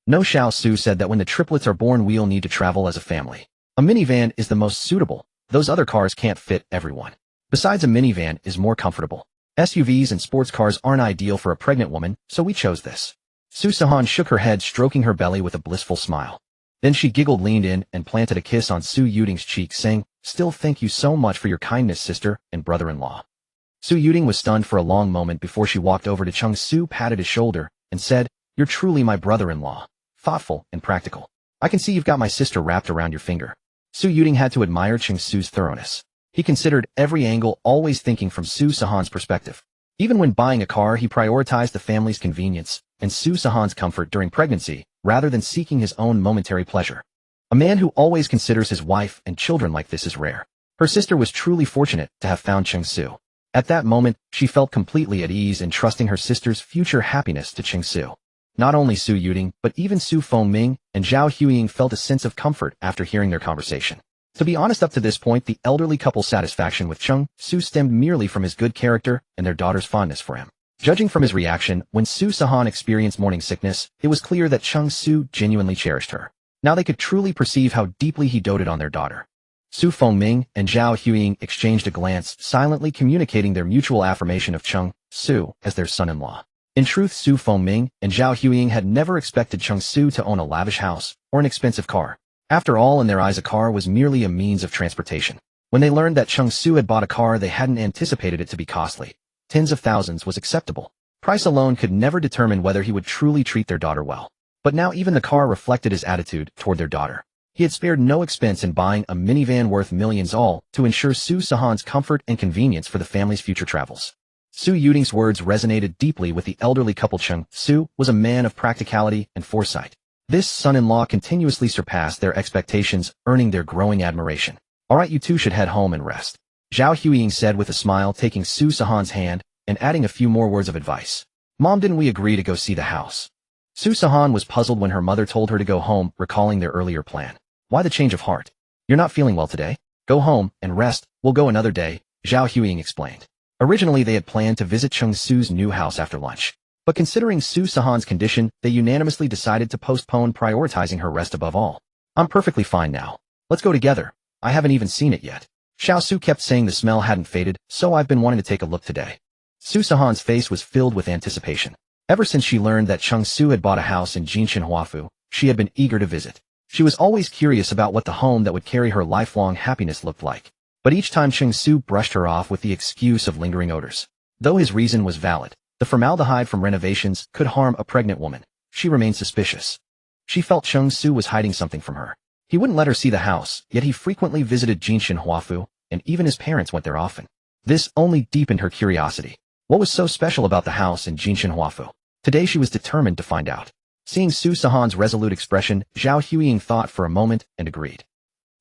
No, Xiao Su said that when the triplets are born, we'll need to travel as a family. A minivan is the most suitable. Those other cars can't fit everyone. Besides, a minivan is more comfortable. SUVs and sports cars aren't ideal for a pregnant woman, so we chose this. Su Sihan shook her head, stroking her belly with a blissful smile. Then she giggled, leaned in, and planted a kiss on Su Yuding's cheek, saying, "Still, thank you so much for your kindness, sister and brother-in-law." Su Yuding was stunned for a long moment before she walked over to Cheng Su, patted his shoulder, and said, "You're truly my brother-in-law. Thoughtful and practical. I can see you've got my sister wrapped around your finger." Su Yuding had to admire Cheng Su's thoroughness. He considered every angle, always thinking from Su Sihan's perspective. Even when buying a car, he prioritized the family's convenience and Su Sihan's comfort during pregnancy, rather than seeking his own momentary pleasure. A man who always considers his wife and children like this is rare. Her sister was truly fortunate to have found Cheng Su. At that moment, she felt completely at ease, entrusting her sister's future happiness to Cheng Su. Not only Su Yuding, but even Su Fengming and Zhao Huiying felt a sense of comfort after hearing their conversation. To be honest, up to this point, the elderly couple's satisfaction with Cheng Su stemmed merely from his good character and their daughter's fondness for him. Judging from his reaction when Su Sihan experienced morning sickness, it was clear that Cheng Su genuinely cherished her. Now they could truly perceive how deeply he doted on their daughter. Su Fengming and Zhao Huiying exchanged a glance, silently communicating their mutual affirmation of Cheng Su as their son-in-law. In truth, Su Fengming and Zhao Huiying had never expected Cheng Su to own a lavish house or an expensive car. After all, in their eyes, a car was merely a means of transportation. When they learned that Cheng Su had bought a car, they hadn't anticipated it to be costly. Tens of thousands was acceptable. Price alone could never determine whether he would truly treat their daughter well. But now even the car reflected his attitude toward their daughter. He had spared no expense in buying a minivan worth millions, all to ensure Su Sihan's comfort and convenience for the family's future travels. Su Yuding's words resonated deeply with the elderly couple. Cheng Su was a man of practicality and foresight. This son-in-law continuously surpassed their expectations, earning their growing admiration. "All right, you two should head home and rest," Zhao Huiying said with a smile, taking Su Sihan's hand and adding a few more words of advice. "Mom, didn't we agree to go see the house?" Su Sihan was puzzled when her mother told her to go home, recalling their earlier plan. "Why the change of heart? You're not feeling well today? Go home and rest, we'll go another day," Zhao Huiying explained. Originally, they had planned to visit Cheng Su's new house after lunch. But considering Su Sihan's condition, they unanimously decided to postpone, prioritizing her rest above all. "I'm perfectly fine now. Let's go together. I haven't even seen it yet." Xiao Su kept saying the smell hadn't faded, so I've been wanting to take a look today. Su Sihan's face was filled with anticipation. Ever since she learned that Cheng Su had bought a house in Jinshan Huafu, she had been eager to visit. She was always curious about what the home that would carry her lifelong happiness looked like. But each time Cheng Su brushed her off with the excuse of lingering odors. Though his reason was valid, the formaldehyde from renovations could harm a pregnant woman. She remained suspicious. She felt Cheng Su was hiding something from her. He wouldn't let her see the house, yet he frequently visited Jinshan Huafu, and even his parents went there often. This only deepened her curiosity. What was so special about the house in Jinshan Huafu? Today she was determined to find out. Seeing Su Sihan's resolute expression, Zhao Huiying thought for a moment and agreed.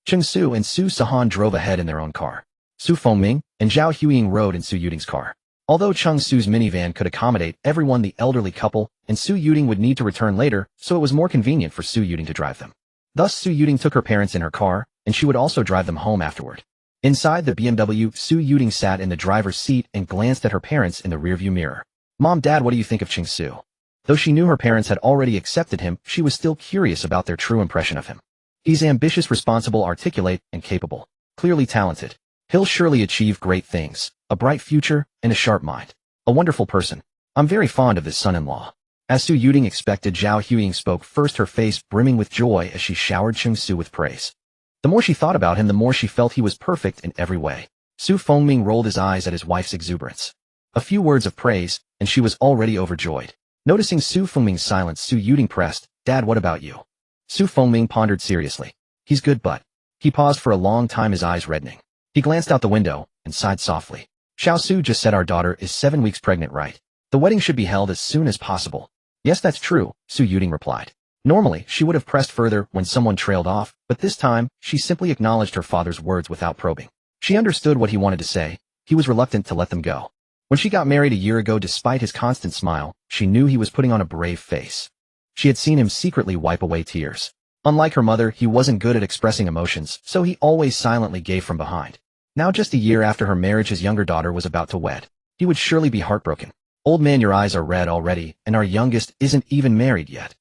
Cheng Su and Su Sihan drove ahead in their own car. Su Fengming and Zhao Huiying rode in Su Yuding's car. Although Cheng Su's minivan could accommodate everyone, the elderly couple and Su Yuding would need to return later, so it was more convenient for Su Yuding to drive them. Thus, Su Yuding took her parents in her car, and she would also drive them home afterward. Inside the BMW, Su Yuding sat in the driver's seat and glanced at her parents in the rearview mirror. "Mom, Dad, what do you think of Cheng Su?" Though she knew her parents had already accepted him, she was still curious about their true impression of him. "He's ambitious, responsible, articulate, and capable. Clearly talented. He'll surely achieve great things, a bright future, and a sharp mind. A wonderful person. I'm very fond of this son-in-law." As Su Yuding expected, Zhao Huiying spoke first, her face brimming with joy as she showered Cheng Su with praise. The more she thought about him, the more she felt he was perfect in every way. Su Fengming rolled his eyes at his wife's exuberance. A few words of praise, and she was already overjoyed. Noticing Su Fengming's silence, Su Yuting pressed, "Dad, what about you?" Su Fengming pondered seriously. "He's good, but..." He paused for a long time, his eyes reddening. He glanced out the window and sighed softly. "Xiao Su just said our daughter is 7 weeks pregnant, right? The wedding should be held as soon as possible." "Yes, that's true," Su Yuting replied. Normally, she would have pressed further when someone trailed off, but this time, she simply acknowledged her father's words without probing. She understood what he wanted to say. He was reluctant to let them go. When she got married a year ago, despite his constant smile, she knew he was putting on a brave face. She had seen him secretly wipe away tears. Unlike her mother, he wasn't good at expressing emotions, so he always silently gave from behind. Now, just a year after her marriage, his younger daughter was about to wed. He would surely be heartbroken. "Old man, your eyes are red already, and our youngest isn't even married yet."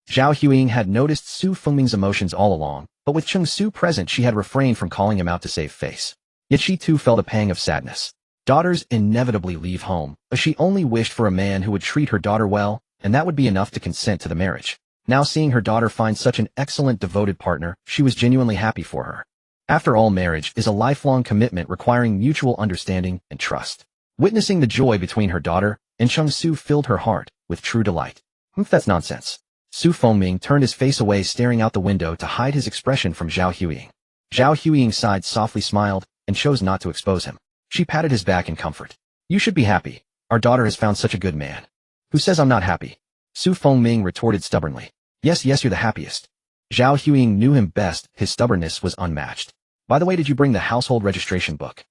Zhao Huiying had noticed Su Fengming's emotions all along, but with Cheng Su present, she had refrained from calling him out to save face. Yet she too felt a pang of sadness. Daughters inevitably leave home, but she only wished for a man who would treat her daughter well, and that would be enough to consent to the marriage. Now, seeing her daughter find such an excellent, devoted partner, she was genuinely happy for her. After all, marriage is a lifelong commitment requiring mutual understanding and trust. Witnessing the joy between her daughter and Cheng Su filled her heart with true delight. That's nonsense." Su Fengming turned his face away, staring out the window to hide his expression from Zhao Huiying. Zhao Huiying sighed, softly smiled, and chose not to expose him. She patted his back in comfort. "You should be happy. Our daughter has found such a good man." "Who says I'm not happy?" Su Fengming retorted stubbornly. Yes, you're the happiest." Zhao Huiying knew him best. His stubbornness was unmatched. "By the way, did you bring the household registration book?"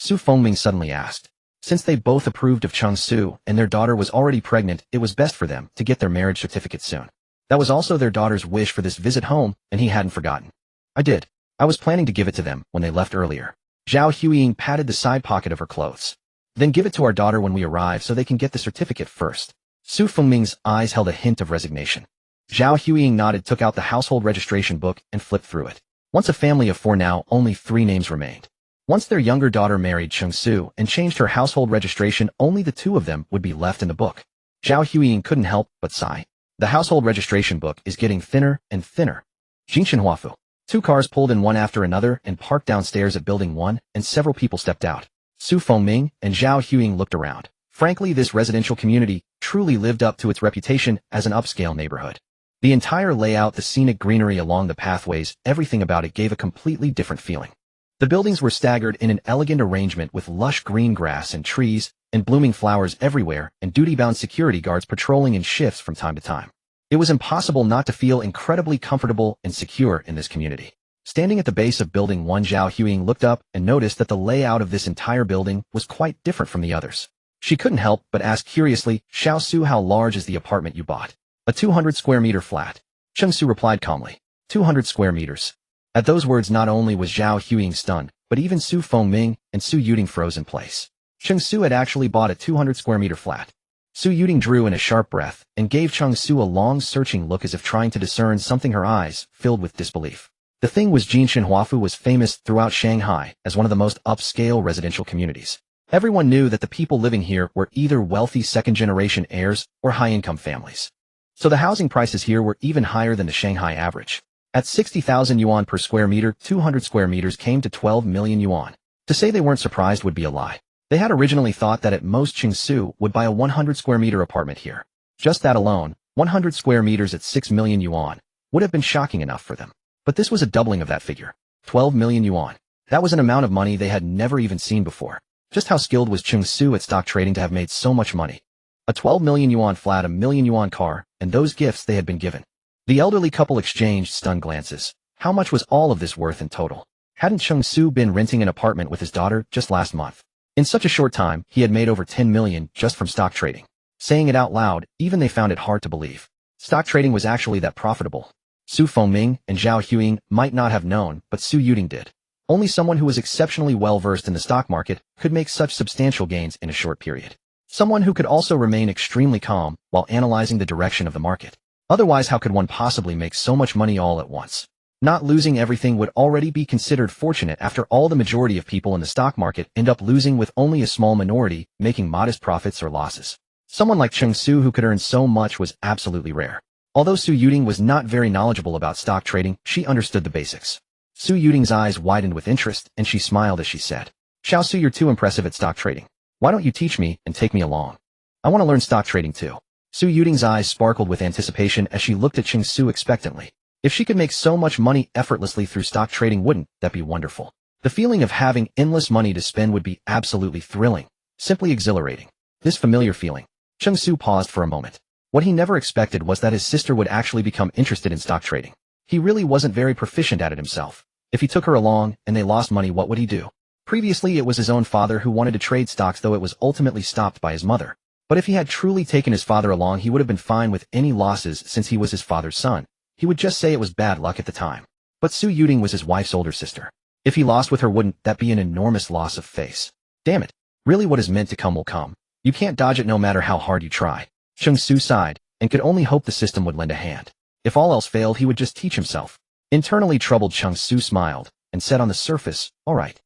Su Fengming suddenly asked. Since they both approved of Cheng Su and their daughter was already pregnant, it was best for them to get their marriage certificate soon. That was also their daughter's wish for this visit home, and he hadn't forgotten. "I did. I was planning to give it to them when they left earlier." Zhao Huiying patted the side pocket of her clothes. "Then give it to our daughter when we arrive so they can get the certificate first." Su Fengming's eyes held a hint of resignation. Zhao Huiying nodded, took out the household registration book, and flipped through it. Once a family of 4, now only 3 names remained. Once their younger daughter married Cheng Su and changed her household registration, only the 2 of them would be left in the book. Zhao Huiying couldn't help but sigh. The household registration book is getting thinner and thinner. Jinshinhuafu. 2 cars pulled in one after another and parked downstairs at Building 1, and several people stepped out. Su Fengming and Zhao Huiying looked around. Frankly, this residential community truly lived up to its reputation as an upscale neighborhood. The entire layout, the scenic greenery along the pathways, everything about it gave a completely different feeling. The buildings were staggered in an elegant arrangement with lush green grass and trees and blooming flowers everywhere, and duty-bound security guards patrolling in shifts from time to time. It was impossible not to feel incredibly comfortable and secure in this community. Standing at the base of Building 1, Zhao Huiying looked up and noticed that the layout of this entire building was quite different from the others. She couldn't help but ask curiously, "Xiao Su, how large is the apartment you bought?" "A 200 square meter flat." Cheng Su replied calmly. 200 square meters. At those words, not only was Zhao Huiying stunned, but even Su Fengming and Su Yuting froze in place. Cheng Su had actually bought a 200 square meter flat. Su Yuting drew in a sharp breath and gave Cheng Su a long, searching look as if trying to discern something, her eyes filled with disbelief. The thing was, Jinshinhuafu was famous throughout Shanghai as one of the most upscale residential communities. Everyone knew that the people living here were either wealthy second-generation heirs or high-income families. So the housing prices here were even higher than the Shanghai average. At 60,000 yuan per square meter, 200 square meters came to 12 million yuan. To say they weren't surprised would be a lie. They had originally thought that at most Cheng Su would buy a 100 square meter apartment here. Just that alone, 100 square meters at 6 million yuan, would have been shocking enough for them. But this was a doubling of that figure. 12 million yuan. That was an amount of money they had never even seen before. Just how skilled was Cheng Su at stock trading to have made so much money? A 12 million yuan flat, a million yuan car, and those gifts they had been given. The elderly couple exchanged stunned glances. How much was all of this worth in total? Hadn't Cheng Su been renting an apartment with his daughter just last month? In such a short time, he had made over 10 million just from stock trading. Saying it out loud, even they found it hard to believe. Stock trading was actually that profitable. Su Fengming and Zhao Huiying might not have known, but Su Yuting did. Only someone who was exceptionally well-versed in the stock market could make such substantial gains in a short period. Someone who could also remain extremely calm while analyzing the direction of the market. Otherwise, how could one possibly make so much money all at once? Not losing everything would already be considered fortunate. After all, the majority of people in the stock market end up losing, with only a small minority making modest profits or losses. Someone like Cheng Su who could earn so much was absolutely rare. Although Su Yuting was not very knowledgeable about stock trading, she understood the basics. Su Yuting's eyes widened with interest, and she smiled as she said, Xiao Su, you're too impressive at stock trading. Why don't you teach me and take me along? I want to learn stock trading too. Su Yuting's eyes sparkled with anticipation as she looked at Cheng Su expectantly. If she could make so much money effortlessly through stock trading, wouldn't that be wonderful? The feeling of having endless money to spend would be absolutely thrilling, simply exhilarating. This familiar feeling. Cheng Su paused for a moment. What he never expected was that his sister would actually become interested in stock trading. He really wasn't very proficient at it himself. If he took her along and they lost money, what would he do? Previously, it was his own father who wanted to trade stocks, though it was ultimately stopped by his mother. But if he had truly taken his father along, he would have been fine with any losses since he was his father's son. He would just say it was bad luck at the time. But Su Yuting was his wife's older sister. If he lost with her, wouldn't that be an enormous loss of face? Damn it. Really, what is meant to come will come. You can't dodge it no matter how hard you try. Cheng Su sighed, and could only hope the system would lend a hand. If all else failed, he would just teach himself. Internally troubled, Cheng Su smiled, and said on the surface, all right.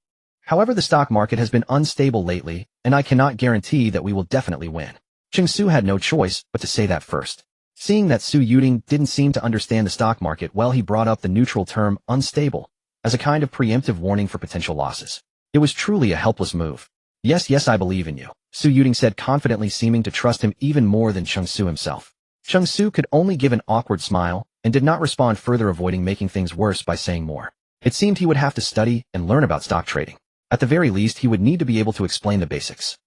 However, the stock market has been unstable lately, and I cannot guarantee that we will definitely win. Cheng Su had no choice but to say that first. Seeing that Su Yuting didn't seem to understand the stock market well, he brought up the neutral term unstable as a kind of preemptive warning for potential losses. It was truly a helpless move. Yes, I believe in you, Su Yuting said confidently, seeming to trust him even more than Cheng Su himself. Cheng Su could only give an awkward smile and did not respond further, avoiding making things worse by saying more. It seemed he would have to study and learn about stock trading. At the very least, he would need to be able to explain the basics.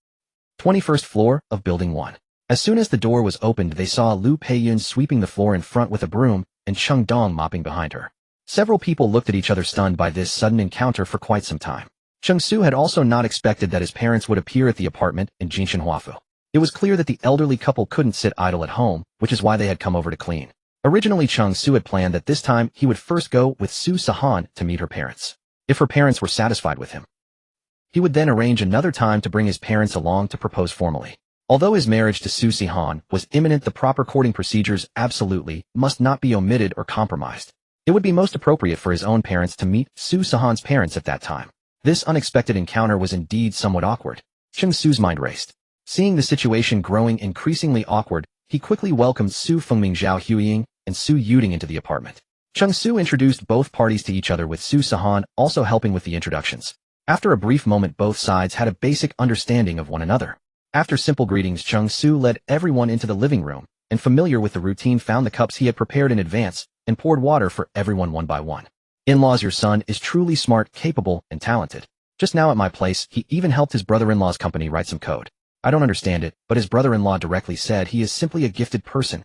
21st floor of Building 1. As soon as the door was opened, they saw Lu Peiyun sweeping the floor in front with a broom and Cheng Dong mopping behind her. Several people looked at each other, stunned by this sudden encounter for quite some time. Cheng Su had also not expected that his parents would appear at the apartment in Jinshanhuafu. It was clear that the elderly couple couldn't sit idle at home, which is why they had come over to clean. Originally, Cheng Su had planned that this time he would first go with Su Sihan to meet her parents. If her parents were satisfied with him, he would then arrange another time to bring his parents along to propose formally. Although his marriage to Su Sihan was imminent, the proper courting procedures absolutely must not be omitted or compromised. It would be most appropriate for his own parents to meet Su Sihan's parents at that time. This unexpected encounter was indeed somewhat awkward. Cheng Su's mind raced. Seeing the situation growing increasingly awkward, he quickly welcomed Su Fengming, Zhao Huiying, and Su Yuting into the apartment. Cheng Su introduced both parties to each other, with Su Sihan also helping with the introductions. After a brief moment, both sides had a basic understanding of one another. After simple greetings, Cheng Su led everyone into the living room, and familiar with the routine, found the cups he had prepared in advance and poured water for everyone one by one. In-laws, your son is truly smart, capable, and talented. Just now at my place, he even helped his brother-in-law's company write some code. I don't understand it, but his brother-in-law directly said he is simply a gifted person.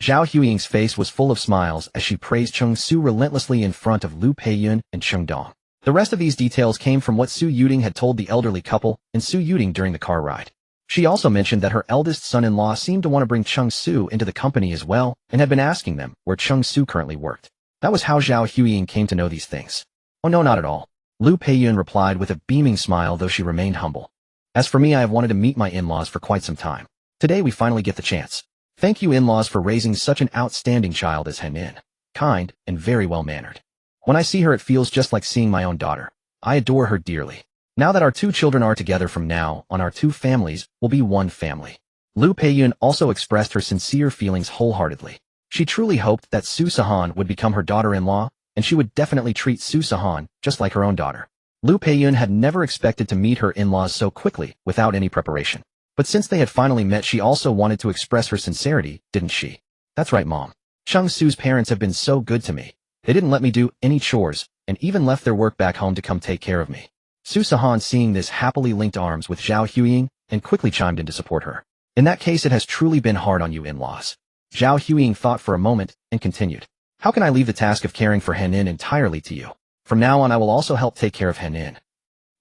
Zhao Huiying's face was full of smiles as she praised Cheng Su relentlessly in front of Lu Peiyun and Cheng Dong. The rest of these details came from what Su Yuting had told the elderly couple and Su Yuting during the car ride. She also mentioned that her eldest son-in-law seemed to want to bring Cheng Su into the company as well and had been asking them where Cheng Su currently worked. That was how Zhao Huiying came to know these things. Oh no, not at all, Lu Peiyun replied with a beaming smile, though she remained humble. As for me, I have wanted to meet my in-laws for quite some time. Today we finally get the chance. Thank you, in-laws, for raising such an outstanding child as Henin. Kind and very well-mannered. When I see her, it feels just like seeing my own daughter. I adore her dearly. Now that our two children are together, from now on our two families will be one family. Lu Peiyun also expressed her sincere feelings wholeheartedly. She truly hoped that Su Sihan would become her daughter-in-law, and she would definitely treat Su Sihan just like her own daughter. Lu Peiyun had never expected to meet her in-laws so quickly without any preparation. But since they had finally met, she also wanted to express her sincerity, didn't she? That's right, Mom. Cheng Su's parents have been so good to me. They didn't let me do any chores, and even left their work back home to come take care of me. Su Sihan, seeing this, happily linked arms with Zhao Huiying and quickly chimed in to support her. In that case, it has truly been hard on you, in-laws. Zhao Huiying thought for a moment and continued. How can I leave the task of caring for Henin entirely to you? From now on, I will also help take care of Henin.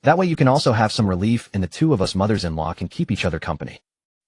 That way you can also have some relief, and the two of us mothers-in-law can keep each other company.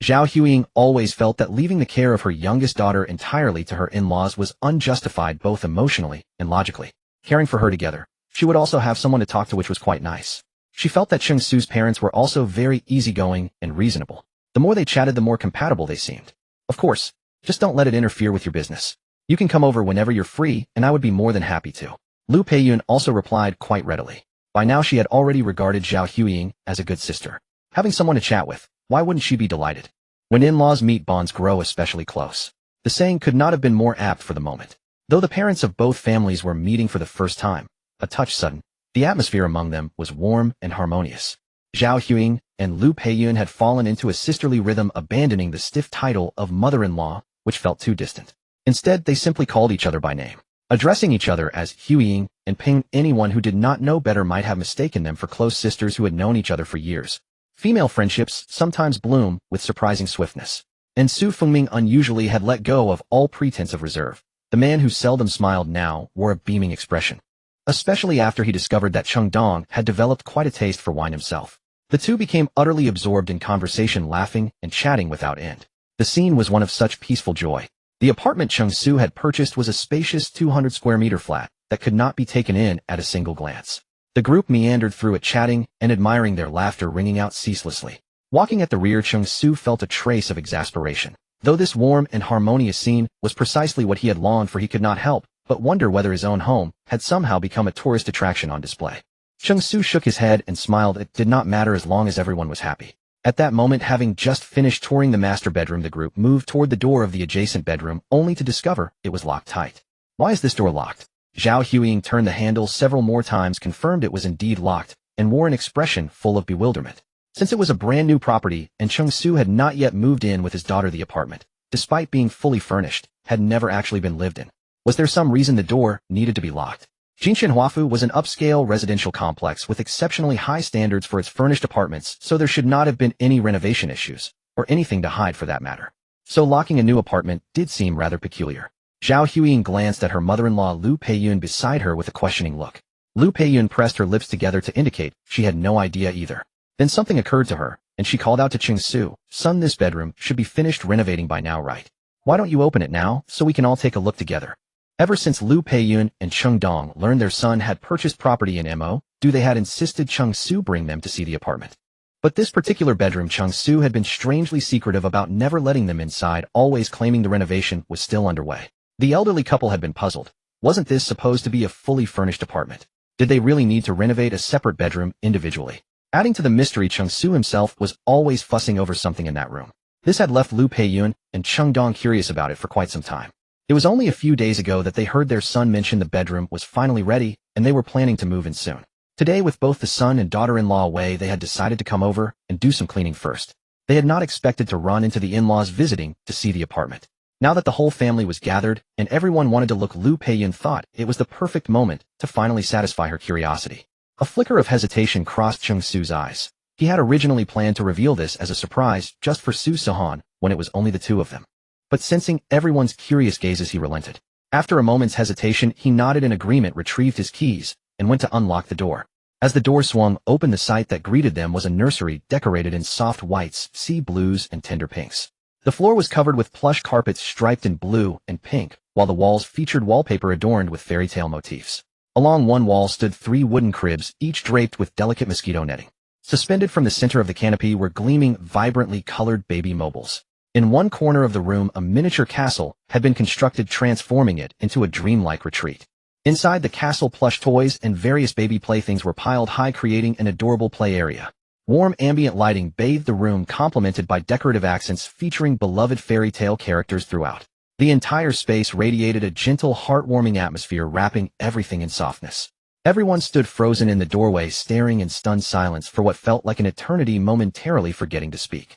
Zhao Huiying always felt that leaving the care of her youngest daughter entirely to her in-laws was unjustified, both emotionally and logically. Caring for her together, she would also have someone to talk to, which was quite nice. She felt that Cheng Su's parents were also very easygoing and reasonable. The more they chatted, the more compatible they seemed. Of course, just don't let it interfere with your business. You can come over whenever you're free, and I would be more than happy to. Lu Peiyun also replied quite readily. By now she had already regarded Zhao Huiying as a good sister. Having someone to chat with, why wouldn't she be delighted? When in-laws meet, bonds grow especially close. The saying could not have been more apt for the moment. Though the parents of both families were meeting for the first time, a touch sudden. The atmosphere among them was warm and harmonious. Zhao Huiying and Lu Peiyun had fallen into a sisterly rhythm, abandoning the stiff title of mother-in-law, which felt too distant. Instead, they simply called each other by name, addressing each other as Huiying and Ping. Anyone who did not know better might have mistaken them for close sisters who had known each other for years. Female friendships sometimes bloom with surprising swiftness, and Su Fengming unusually had let go of all pretense of reserve. The man who seldom smiled now wore a beaming expression, especially after he discovered that Cheng Dong had developed quite a taste for wine himself. The two became utterly absorbed in conversation, laughing and chatting without end. The scene was one of such peaceful joy. The apartment Cheng Su had purchased was a spacious 200 square meter flat that could not be taken in at a single glance. The group meandered through it, chatting and admiring, their laughter ringing out ceaselessly. Walking at the rear, Cheng Su felt a trace of exasperation. Though this warm and harmonious scene was precisely what he had longed for, he could not help but wonder whether his own home had somehow become a tourist attraction on display. Cheng Su shook his head and smiled. It did not matter as long as everyone was happy. At that moment, having just finished touring the master bedroom, the group moved toward the door of the adjacent bedroom, only to discover it was locked tight. Why is this door locked? Zhao Huiying turned the handle several more times, confirmed it was indeed locked, and wore an expression full of bewilderment. Since it was a brand new property and Cheng Su had not yet moved in with his daughter, the apartment, despite being fully furnished, had never actually been lived in. Was there some reason the door needed to be locked? Jinshan Huafu was an upscale residential complex with exceptionally high standards for its furnished apartments, so there should not have been any renovation issues, or anything to hide for that matter. So locking a new apartment did seem rather peculiar. Zhao Huiying glanced at her mother-in-law Lu Peiyun beside her with a questioning look. Lu Peiyun pressed her lips together to indicate she had no idea either. Then something occurred to her, and she called out to Cheng Su, "Son, this bedroom should be finished renovating by now, right? Why don't you open it now so we can all take a look together?" Ever since Lu Peiyun and Cheng Dong learned their son had purchased property in Mo, they had insisted Cheng Su bring them to see the apartment. But this particular bedroom, Cheng Su had been strangely secretive about, never letting them inside, always claiming the renovation was still underway. The elderly couple had been puzzled. Wasn't this supposed to be a fully furnished apartment? Did they really need to renovate a separate bedroom individually? Adding to the mystery, Cheng Su himself was always fussing over something in that room. This had left Lu Peiyun and Cheng Dong curious about it for quite some time. It was only a few days ago that they heard their son mention the bedroom was finally ready, and they were planning to move in soon. Today, with both the son and daughter-in-law away, they had decided to come over and do some cleaning first. They had not expected to run into the in-laws visiting to see the apartment. Now that the whole family was gathered and everyone wanted to look, Lu Peiyun thought it was the perfect moment to finally satisfy her curiosity. A flicker of hesitation crossed Cheng Su's eyes. He had originally planned to reveal this as a surprise just for Sihan when it was only the two of them. But sensing everyone's curious gazes, he relented. After a moment's hesitation, he nodded in agreement, retrieved his keys, and went to unlock the door. As the door swung open, the sight that greeted them was a nursery decorated in soft whites, sea blues, and tender pinks. The floor was covered with plush carpets striped in blue and pink, while the walls featured wallpaper adorned with fairy tale motifs. Along one wall stood 3 wooden cribs, each draped with delicate mosquito netting. Suspended from the center of the canopy were gleaming, vibrantly colored baby mobiles. In one corner of the room, a miniature castle had been constructed, transforming it into a dreamlike retreat. Inside the castle, plush toys and various baby playthings were piled high, creating an adorable play area. Warm ambient lighting bathed the room, complemented by decorative accents featuring beloved fairy tale characters throughout. The entire space radiated a gentle, heartwarming atmosphere, wrapping everything in softness. Everyone stood frozen in the doorway, staring in stunned silence for what felt like an eternity, momentarily forgetting to speak.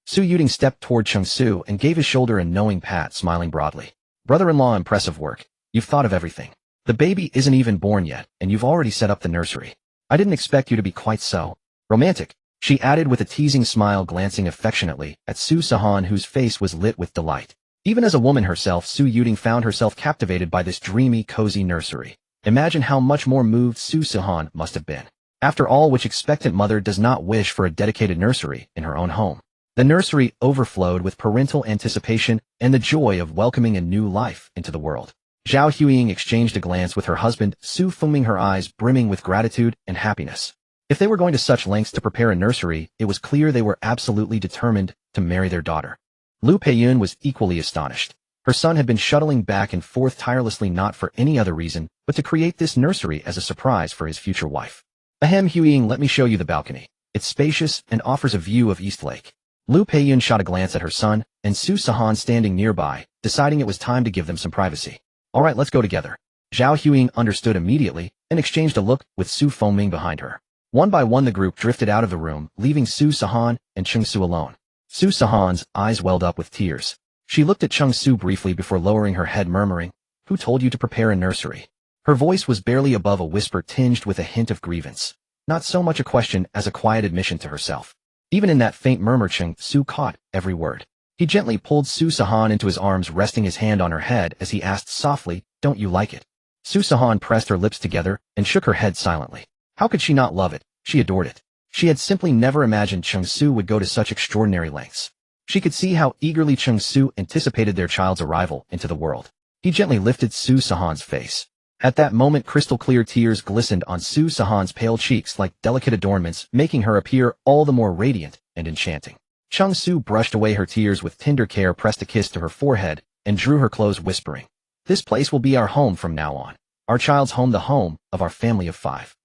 Su Yuting stepped toward Cheng Su and gave his shoulder a knowing pat, smiling broadly. "Brother-in-law, impressive work. You've thought of everything. The baby isn't even born yet, and you've already set up the nursery. I didn't expect you to be quite so romantic," she added with a teasing smile, glancing affectionately at Sihan, whose face was lit with delight. Even as a woman herself, Su Yuting found herself captivated by this dreamy, cozy nursery. Imagine how much more moved Sihan must have been. After all, which expectant mother does not wish for a dedicated nursery in her own home? The nursery overflowed with parental anticipation and the joy of welcoming a new life into the world. Zhao Huiying exchanged a glance with her husband, Su Fengming, her eyes brimming with gratitude and happiness. If they were going to such lengths to prepare a nursery, it was clear they were absolutely determined to marry their daughter. Lu Peiyun was equally astonished. Her son had been shuttling back and forth tirelessly, not for any other reason, but to create this nursery as a surprise for his future wife. "Ahem, Huiying, let me show you the balcony. It's spacious and offers a view of East Lake." Lu Peiyun shot a glance at her son and Sihan standing nearby, deciding it was time to give them some privacy. "All right, let's go together." Zhao Huiying understood immediately and exchanged a look with Su foaming behind her. One by one the group drifted out of the room, leaving Su Sihan and Cheng Su alone. Su Sihan's eyes welled up with tears. She looked at Cheng Su briefly before lowering her head, murmuring, "Who told you to prepare a nursery?" Her voice was barely above a whisper tinged with a hint of grievance. Not so much a question as a quiet admission to herself. Even in that faint murmur Cheng Su caught every word. He gently pulled Su Sihan into his arms, resting his hand on her head as he asked softly, "Don't you like it?" Su Sihan pressed her lips together and shook her head silently. How could she not love it? She adored it. She had simply never imagined Cheng Su would go to such extraordinary lengths. She could see how eagerly Cheng Su anticipated their child's arrival into the world. He gently lifted Su Sihan's face. At that moment crystal-clear tears glistened on Su Sihan's pale cheeks like delicate adornments, making her appear all the more radiant and enchanting. Cheng Su brushed away her tears with tender care, pressed a kiss to her forehead, and drew her close, whispering, "This place will be our home from now on. Our child's home, the home of our family of 5.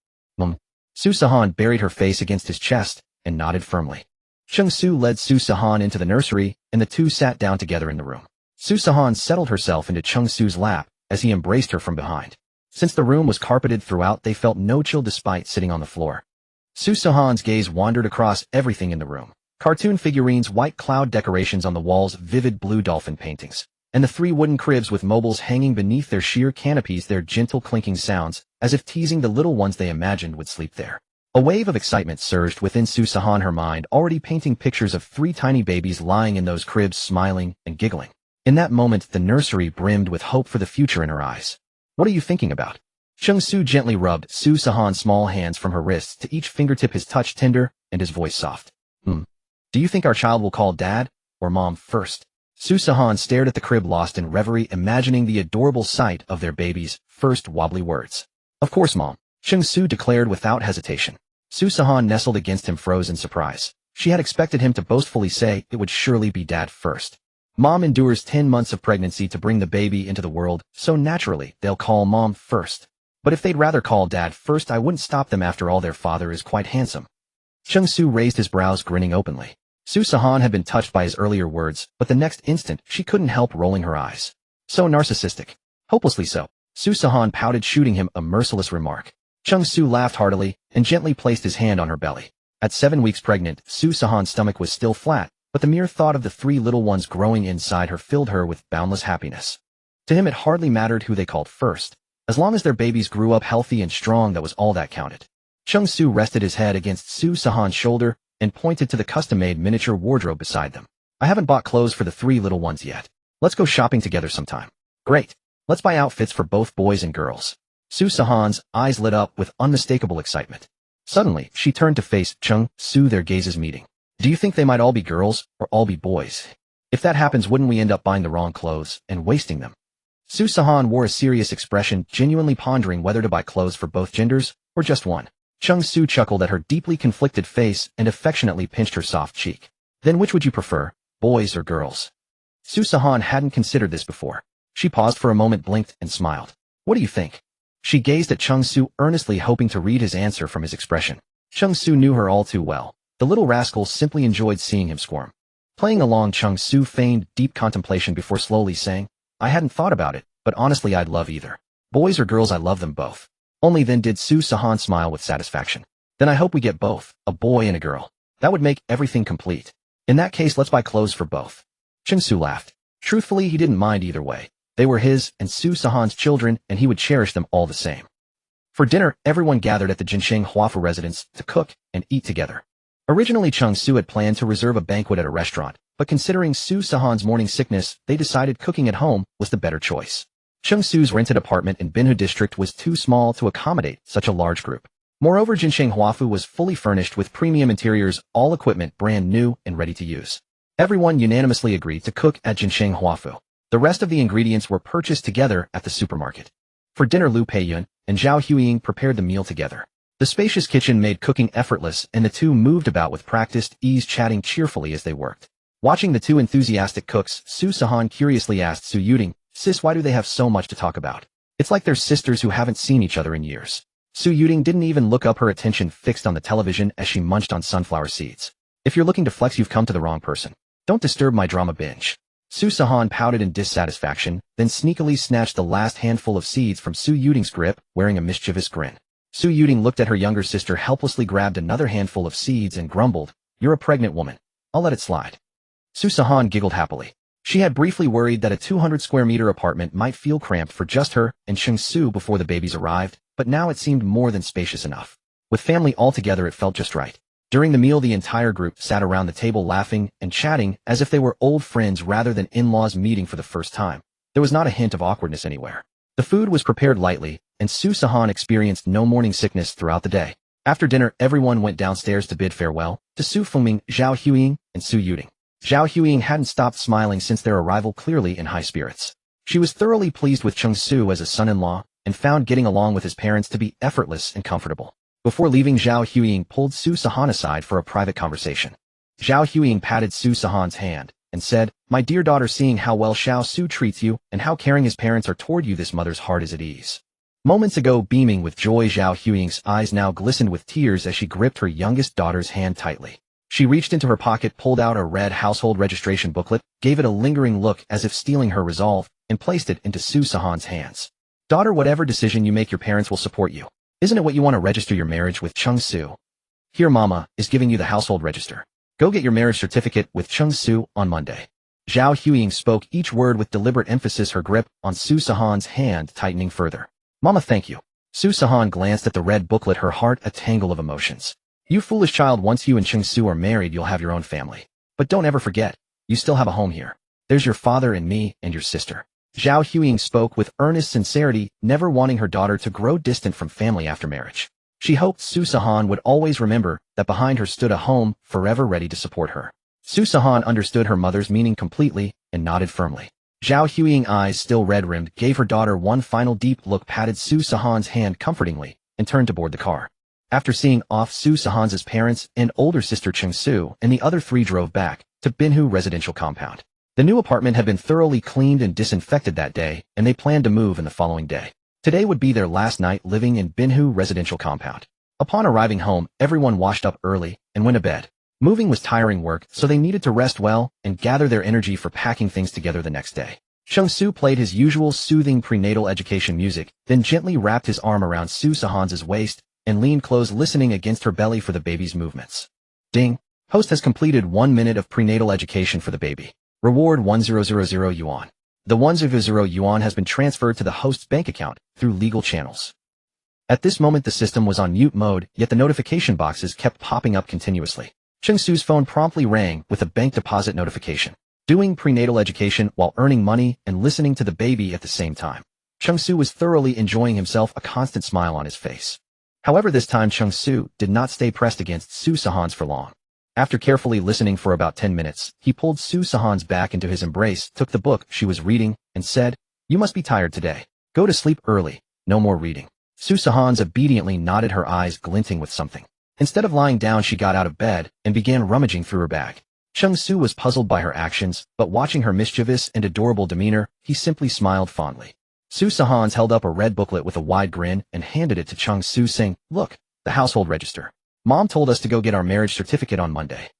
Su Sihan buried her face against his chest and nodded firmly. Cheng Su led Su Sihan into the nursery, and the two sat down together in the room. Su Sihan settled herself into Cheng Su's lap as he embraced her from behind. Since the room was carpeted throughout, they felt no chill despite sitting on the floor. Su Sihan's gaze wandered across everything in the room. Cartoon figurines, white cloud decorations on the walls, vivid blue dolphin paintings, and the 3 wooden cribs with mobiles hanging beneath their sheer canopies, their gentle clinking sounds, as if teasing the little ones they imagined would sleep there. A wave of excitement surged within Su Sihan, her mind already painting pictures of 3 tiny babies lying in those cribs, smiling and giggling. In that moment, the nursery brimmed with hope for the future in her eyes. "What are you thinking about?" Cheng Su gently rubbed Su Sihan's small hands from her wrists, to each fingertip his touch tender and his voice soft. Do you think our child will call Dad or Mom first?" Su Sihan stared at the crib, lost in reverie, imagining the adorable sight of their baby's first wobbly words. "Of course, Mom," Cheng Su declared without hesitation. Su Sihan nestled against him, froze in surprise. She had expected him to boastfully say it would surely be Dad first. Mom endures 10 months of pregnancy to bring the baby into the world, so naturally they'll call Mom first. But if they'd rather call Dad first, I wouldn't stop them. After all, their father is quite handsome. Cheng Su raised his brows, grinning openly. Su Sihan had been touched by his earlier words, but the next instant she couldn't help rolling her eyes. So narcissistic. Hopelessly so. Su Sihan pouted, shooting him a merciless remark. Cheng Su laughed heartily and gently placed his hand on her belly. At 7 weeks pregnant, Su Sihan's stomach was still flat, but the mere thought of the 3 little ones growing inside her filled her with boundless happiness. To him it hardly mattered who they called first. As long as their babies grew up healthy and strong, that was all that counted. Cheng Su rested his head against Su Sihan's shoulder and pointed to the custom-made miniature wardrobe beside them. "I haven't bought clothes for the 3 little ones yet. Let's go shopping together sometime." "Great. Let's buy outfits for both boys and girls." Su Sihan's eyes lit up with unmistakable excitement. Suddenly, she turned to face Cheng Su, their gazes meeting. "Do you think they might all be girls or all be boys? If that happens, wouldn't we end up buying the wrong clothes and wasting them?" Su Sihan wore a serious expression, genuinely pondering whether to buy clothes for both genders or just one. Cheng Su chuckled at her deeply conflicted face and affectionately pinched her soft cheek. "Then which would you prefer, boys or girls?" Su Sihan hadn't considered this before. She paused for a moment, blinked, and smiled. "What do you think?" She gazed at Cheng Su earnestly, hoping to read his answer from his expression. Cheng Su knew her all too well. The little rascal simply enjoyed seeing him squirm. Playing along, Cheng Su feigned deep contemplation before slowly saying, "I hadn't thought about it, but honestly I'd love either. Boys or girls, I love them both." Only then did Su Sihan smile with satisfaction. "Then I hope we get both, a boy and a girl. That would make everything complete. In that case, let's buy clothes for both." Cheng Su laughed. Truthfully, he didn't mind either way. They were his and Su Sihan's children, and he would cherish them all the same. For dinner, everyone gathered at the Jincheng Huafu residence to cook and eat together. Originally, Cheng Su had planned to reserve a banquet at a restaurant, but considering Su Sihan's morning sickness, they decided cooking at home was the better choice. Cheng Su's rented apartment in Binhu district was too small to accommodate such a large group. Moreover, Jincheng Huafu was fully furnished with premium interiors, all equipment brand new and ready to use. Everyone unanimously agreed to cook at Jincheng Huafu. The rest of the ingredients were purchased together at the supermarket. For dinner, Lu Peiyun and Zhao Huiying prepared the meal together. The spacious kitchen made cooking effortless, and the two moved about with practiced ease, chatting cheerfully as they worked. Watching the two enthusiastic cooks, Su Sihan curiously asked Su Yuding, "Sis, why do they have so much to talk about? It's like they're sisters who haven't seen each other in years." Su Yuding didn't even look up, her attention fixed on the television as she munched on sunflower seeds. "If you're looking to flex, you've come to the wrong person. Don't disturb my drama binge." Su Sihan pouted in dissatisfaction, then sneakily snatched the last handful of seeds from Su Yuding's grip, wearing a mischievous grin. Su Yuding looked at her younger sister, helplessly grabbed another handful of seeds and grumbled, "You're a pregnant woman. I'll let it slide." Su Sihan giggled happily. She had briefly worried that a 200-square-meter apartment might feel cramped for just her and Cheng Su before the babies arrived, but now it seemed more than spacious enough. With family all together, it felt just right. During the meal, the entire group sat around the table laughing and chatting as if they were old friends rather than in-laws meeting for the first time. There was not a hint of awkwardness anywhere. The food was prepared lightly, and Su Sihan experienced no morning sickness throughout the day. After dinner, everyone went downstairs to bid farewell to Su Fengming, Zhao Huiying, and Su Yuding. Zhao Huiying hadn't stopped smiling since their arrival, clearly in high spirits. She was thoroughly pleased with Cheng Su as a son-in-law and found getting along with his parents to be effortless and comfortable. Before leaving, Zhao Huiying pulled Su Sihan aside for a private conversation. Zhao Huiying patted Su Sihan's hand and said, "My dear daughter, seeing how well Xiao Su treats you and how caring his parents are toward you, this mother's heart is at ease." Moments ago beaming with joy, Zhao Huiying's eyes now glistened with tears as she gripped her youngest daughter's hand tightly. She reached into her pocket, pulled out a red household registration booklet, gave it a lingering look as if stealing her resolve, and placed it into Su Sihan's hands. "Daughter, whatever decision you make, your parents will support you. Isn't it what you want to register your marriage with Cheng Su? Here, Mama is giving you the household register. Go get your marriage certificate with Cheng Su on Monday." Zhao Huiying spoke each word with deliberate emphasis, her grip on Su Sihan's hand tightening further. "Mama, thank you." Su Sihan glanced at the red booklet, her heart a tangle of emotions. "You foolish child, once you and Cheng Su are married, you'll have your own family. But don't ever forget, you still have a home here. There's your father and me and your sister." Zhao Huiying spoke with earnest sincerity, never wanting her daughter to grow distant from family after marriage. She hoped Su Sihan would always remember that behind her stood a home forever ready to support her. Su Sihan understood her mother's meaning completely and nodded firmly. Zhao Huiying's eyes, still red-rimmed, gave her daughter one final deep look, patted Su Sihan's hand comfortingly, and turned to board the car. After seeing off Su Sihan's parents and older sister Cheng Su, and the other three drove back to Binhu residential compound. The new apartment had been thoroughly cleaned and disinfected that day, and they planned to move in the following day. Today would be their last night living in Binhu residential compound. Upon arriving home, everyone washed up early and went to bed. Moving was tiring work, so they needed to rest well and gather their energy for packing things together the next day. Cheng Su played his usual soothing prenatal education music, then gently wrapped his arm around Su Sihan's waist and leaned close, listening against her belly for the baby's movements. Ding! Host has completed 1 minute of prenatal education for the baby. Reward 1000 yuan. The 100 yuan has been transferred to the host's bank account through legal channels. At this moment, the system was on mute mode, yet the notification boxes kept popping up continuously. Cheng Su's phone promptly rang with a bank deposit notification. Doing prenatal education while earning money and listening to the baby at the same time. Cheng Su was thoroughly enjoying himself, a constant smile on his face. However, this time Cheng Su did not stay pressed against Su Sihan's for long. After carefully listening for about 10 minutes, he pulled Su Sihan's back into his embrace, took the book she was reading, and said, "You must be tired today. Go to sleep early. No more reading." Su Sihan's obediently nodded, her eyes glinting with something. Instead of lying down, she got out of bed and began rummaging through her bag. Cheng Su was puzzled by her actions, but watching her mischievous and adorable demeanor, he simply smiled fondly. Su Sihan's held up a red booklet with a wide grin and handed it to Cheng Su, saying, "Look, the household register. Mom told us to go get our marriage certificate on Monday."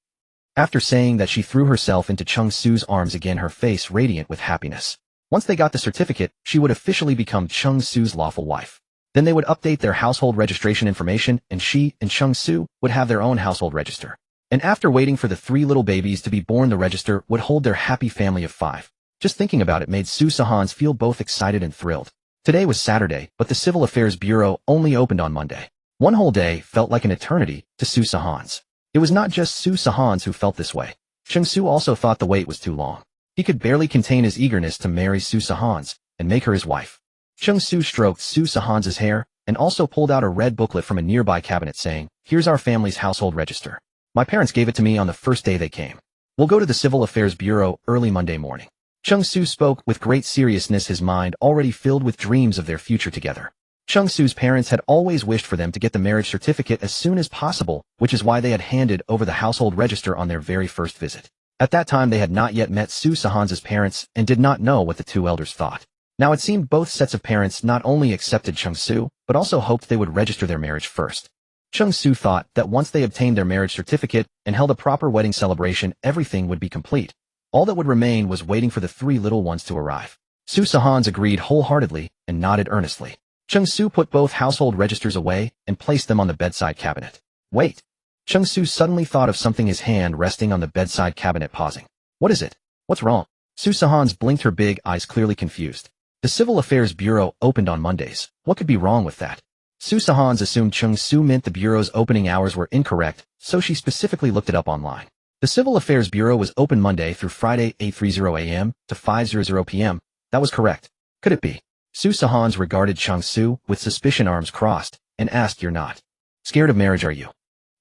After saying that, she threw herself into Cheng Su's arms again, her face radiant with happiness. Once they got the certificate, she would officially become Cheng Su's lawful wife. Then they would update their household registration information, and she and Cheng Su would have their own household register. And after waiting for the 3 little babies to be born, the register would hold their happy family of 5. Just thinking about it made Su Sihan's feel both excited and thrilled. Today was Saturday, but the Civil Affairs Bureau only opened on Monday. One whole day felt like an eternity to Su Sihan's. It was not just Su Sihan's who felt this way. Cheng Su also thought the wait was too long. He could barely contain his eagerness to marry Su Sihan's and make her his wife. Cheng Su stroked Su Sihan's hair and also pulled out a red booklet from a nearby cabinet, saying, "Here's our family's household register. My parents gave it to me on the first day they came. We'll go to the Civil Affairs Bureau early Monday morning." Cheng Su spoke with great seriousness, his mind already filled with dreams of their future together. Cheng Su's parents had always wished for them to get the marriage certificate as soon as possible, which is why they had handed over the household register on their very first visit. At that time, they had not yet met Su Sihan's parents and did not know what the 2 elders thought. Now it seemed both sets of parents not only accepted Cheng Su, but also hoped they would register their marriage first. Cheng Su thought that once they obtained their marriage certificate and held a proper wedding celebration, everything would be complete. All that would remain was waiting for the three little ones to arrive. Su Sihan agreed wholeheartedly and nodded earnestly. Cheng Su put both household registers away and placed them on the bedside cabinet. Wait. Cheng Su suddenly thought of something, his hand resting on the bedside cabinet, pausing. What is it? What's wrong? Su Sihan blinked, her big eyes clearly confused. The Civil Affairs Bureau opened on Mondays. What could be wrong with that? Su Sihan assumed Cheng Su meant the Bureau's opening hours were incorrect, so she specifically looked it up online. The Civil Affairs Bureau was open Monday through Friday 8:30 a.m. to 5:00 p.m. That was correct. Could it be? Su Sihan regarded Cheng Su with suspicion, arms crossed, and asked, You're not scared of marriage, are you?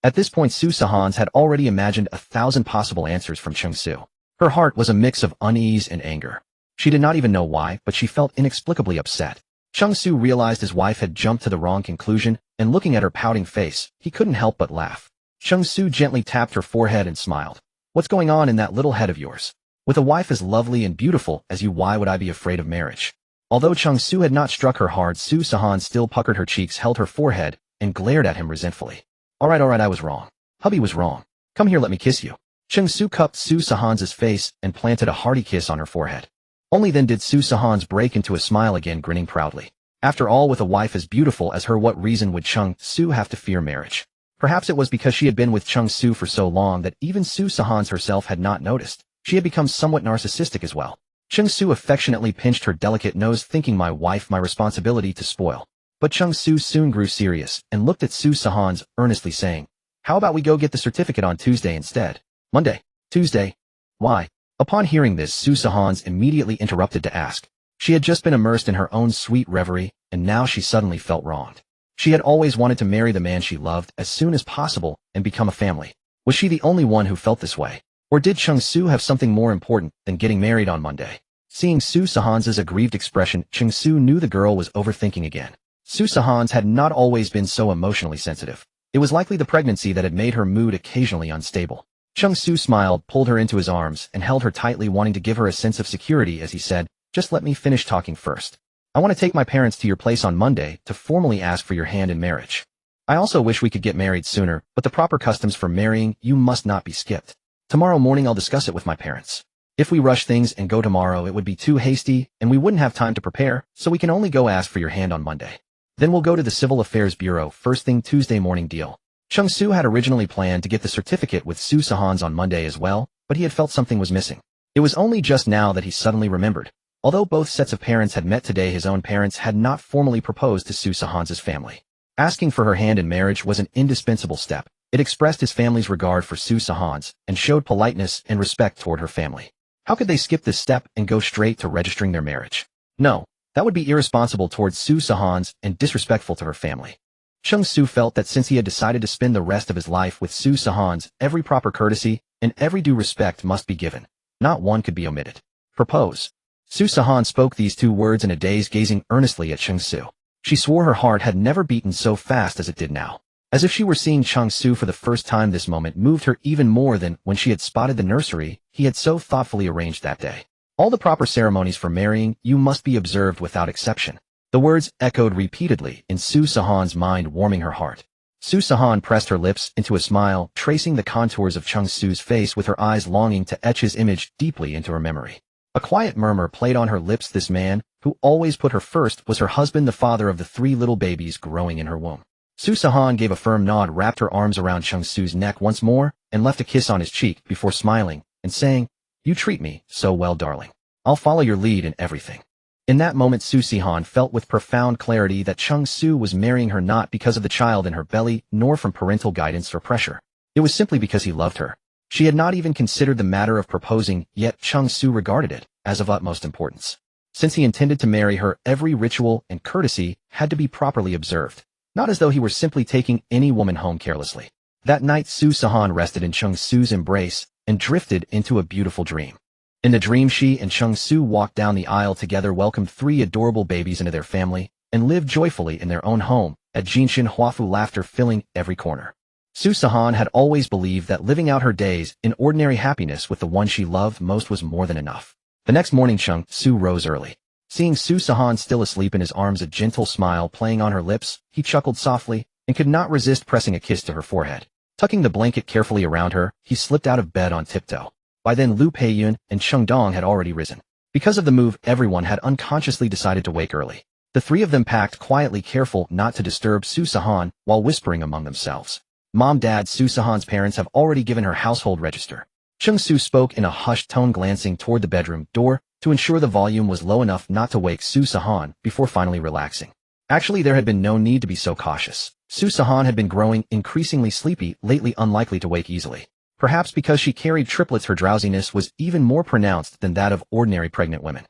At this point, Su Sihan had already imagined 1,000 possible answers from Cheng Su. Her heart was a mix of unease and anger. She did not even know why, but she felt inexplicably upset. Cheng Su realized his wife had jumped to the wrong conclusion, and looking at her pouting face, he couldn't help but laugh. Cheng Su gently tapped her forehead and smiled. What's going on in that little head of yours? With a wife as lovely and beautiful as you, why would I be afraid of marriage? Although Cheng Su had not struck her hard, Su Sihan still puckered her cheeks, held her forehead, and glared at him resentfully. All right, I was wrong. Hubby was wrong. Come here, let me kiss you. Cheng Su cupped Su Sihan's face and planted a hearty kiss on her forehead. Only then did Su Sihan break into a smile again, grinning proudly. After all, with a wife as beautiful as her, what reason would Cheng Su have to fear marriage? Perhaps it was because she had been with Cheng Su for so long that even Su Sihan herself had not noticed. She had become somewhat narcissistic as well. Cheng Su affectionately pinched her delicate nose, thinking, my wife, my responsibility to spoil. But Cheng Su soon grew serious and looked at Su Sihan earnestly, saying, How about we go get the certificate on Tuesday instead? Monday. Tuesday. Why? Upon hearing this, Su Sihan immediately interrupted to ask. She had just been immersed in her own sweet reverie, and now she suddenly felt wronged. She had always wanted to marry the man she loved as soon as possible and become a family. Was she the only one who felt this way? Or did Cheng Su have something more important than getting married on Monday? Seeing Su Sihan's aggrieved expression, Cheng Su knew the girl was overthinking again. Su Sihan had not always been so emotionally sensitive. It was likely the pregnancy that had made her mood occasionally unstable. Cheng Su smiled, pulled her into his arms, and held her tightly, wanting to give her a sense of security as he said, Just let me finish talking first. I want to take my parents to your place on Monday to formally ask for your hand in marriage. I also wish we could get married sooner, but the proper customs for marrying you must not be skipped. Tomorrow morning I'll discuss it with my parents. If we rush things and go tomorrow, it would be too hasty, and we wouldn't have time to prepare, so we can only go ask for your hand on Monday. Then we'll go to the Civil Affairs Bureau first thing Tuesday morning. Deal. Cheng Su had originally planned to get the certificate with Su Sihan on Monday as well, but he had felt something was missing. It was only just now that he suddenly remembered. Although both sets of parents had met today, his own parents had not formally proposed to Su Sihan's family. Asking for her hand in marriage was an indispensable step. It expressed his family's regard for Su Sihan and showed politeness and respect toward her family. How could they skip this step and go straight to registering their marriage? No, that would be irresponsible towards Su Sihan and disrespectful to her family. Cheng Su felt that since he had decided to spend the rest of his life with Su Sihan, every proper courtesy and every due respect must be given. Not one could be omitted. Propose. Su Sihan spoke these two words in a daze, gazing earnestly at Cheng Su. She swore her heart had never beaten so fast as it did now. As if she were seeing Cheng Su for the first time, this moment moved her even more than when she had spotted the nursery he had so thoughtfully arranged that day. All the proper ceremonies for marrying you must be observed without exception. The words echoed repeatedly in Su Sihan's mind, warming her heart. Su Sihan pressed her lips into a smile, tracing the contours of Cheng Su's face with her eyes, longing to etch his image deeply into her memory. A quiet murmur played on her lips. This man, who always put her first, was her husband, the father of the 3 little babies growing in her womb. Su Sihan gave a firm nod, wrapped her arms around Cheng Su's neck once more, and left a kiss on his cheek before smiling and saying, You treat me so well, darling. I'll follow your lead in everything. In that moment, Su Sihan felt with profound clarity that Cheng Su was marrying her not because of the child in her belly, nor from parental guidance or pressure. It was simply because he loved her. She had not even considered the matter of proposing, yet Cheng Su regarded it as of utmost importance. Since he intended to marry her, every ritual and courtesy had to be properly observed, not as though he were simply taking any woman home carelessly. That night, Su Sihan rested in Cheng Su's embrace and drifted into a beautiful dream. In the dream, she and Cheng Su walked down the aisle together, welcomed 3 adorable babies into their family, and lived joyfully in their own home at Jinshin Huafu, laughter filling every corner. Su Sihan had always believed that living out her days in ordinary happiness with the one she loved most was more than enough. The next morning, Cheng Su rose early. Seeing Su Sihan still asleep in his arms, a gentle smile playing on her lips, he chuckled softly and could not resist pressing a kiss to her forehead. Tucking the blanket carefully around her, he slipped out of bed on tiptoe. By then Lu Peiyun and Cheng Dong had already risen. Because of the move, everyone had unconsciously decided to wake early. The three of them packed quietly, careful not to disturb Su Sihan while whispering among themselves. Mom, Dad, Su Sihan's parents have already given her household register. Cheng Su spoke in a hushed tone, glancing toward the bedroom door to ensure the volume was low enough not to wake Su Sihan before finally relaxing. Actually, there had been no need to be so cautious. Su Sihan had been growing increasingly sleepy, lately unlikely to wake easily. Perhaps because she carried triplets, her drowsiness was even more pronounced than that of ordinary pregnant women.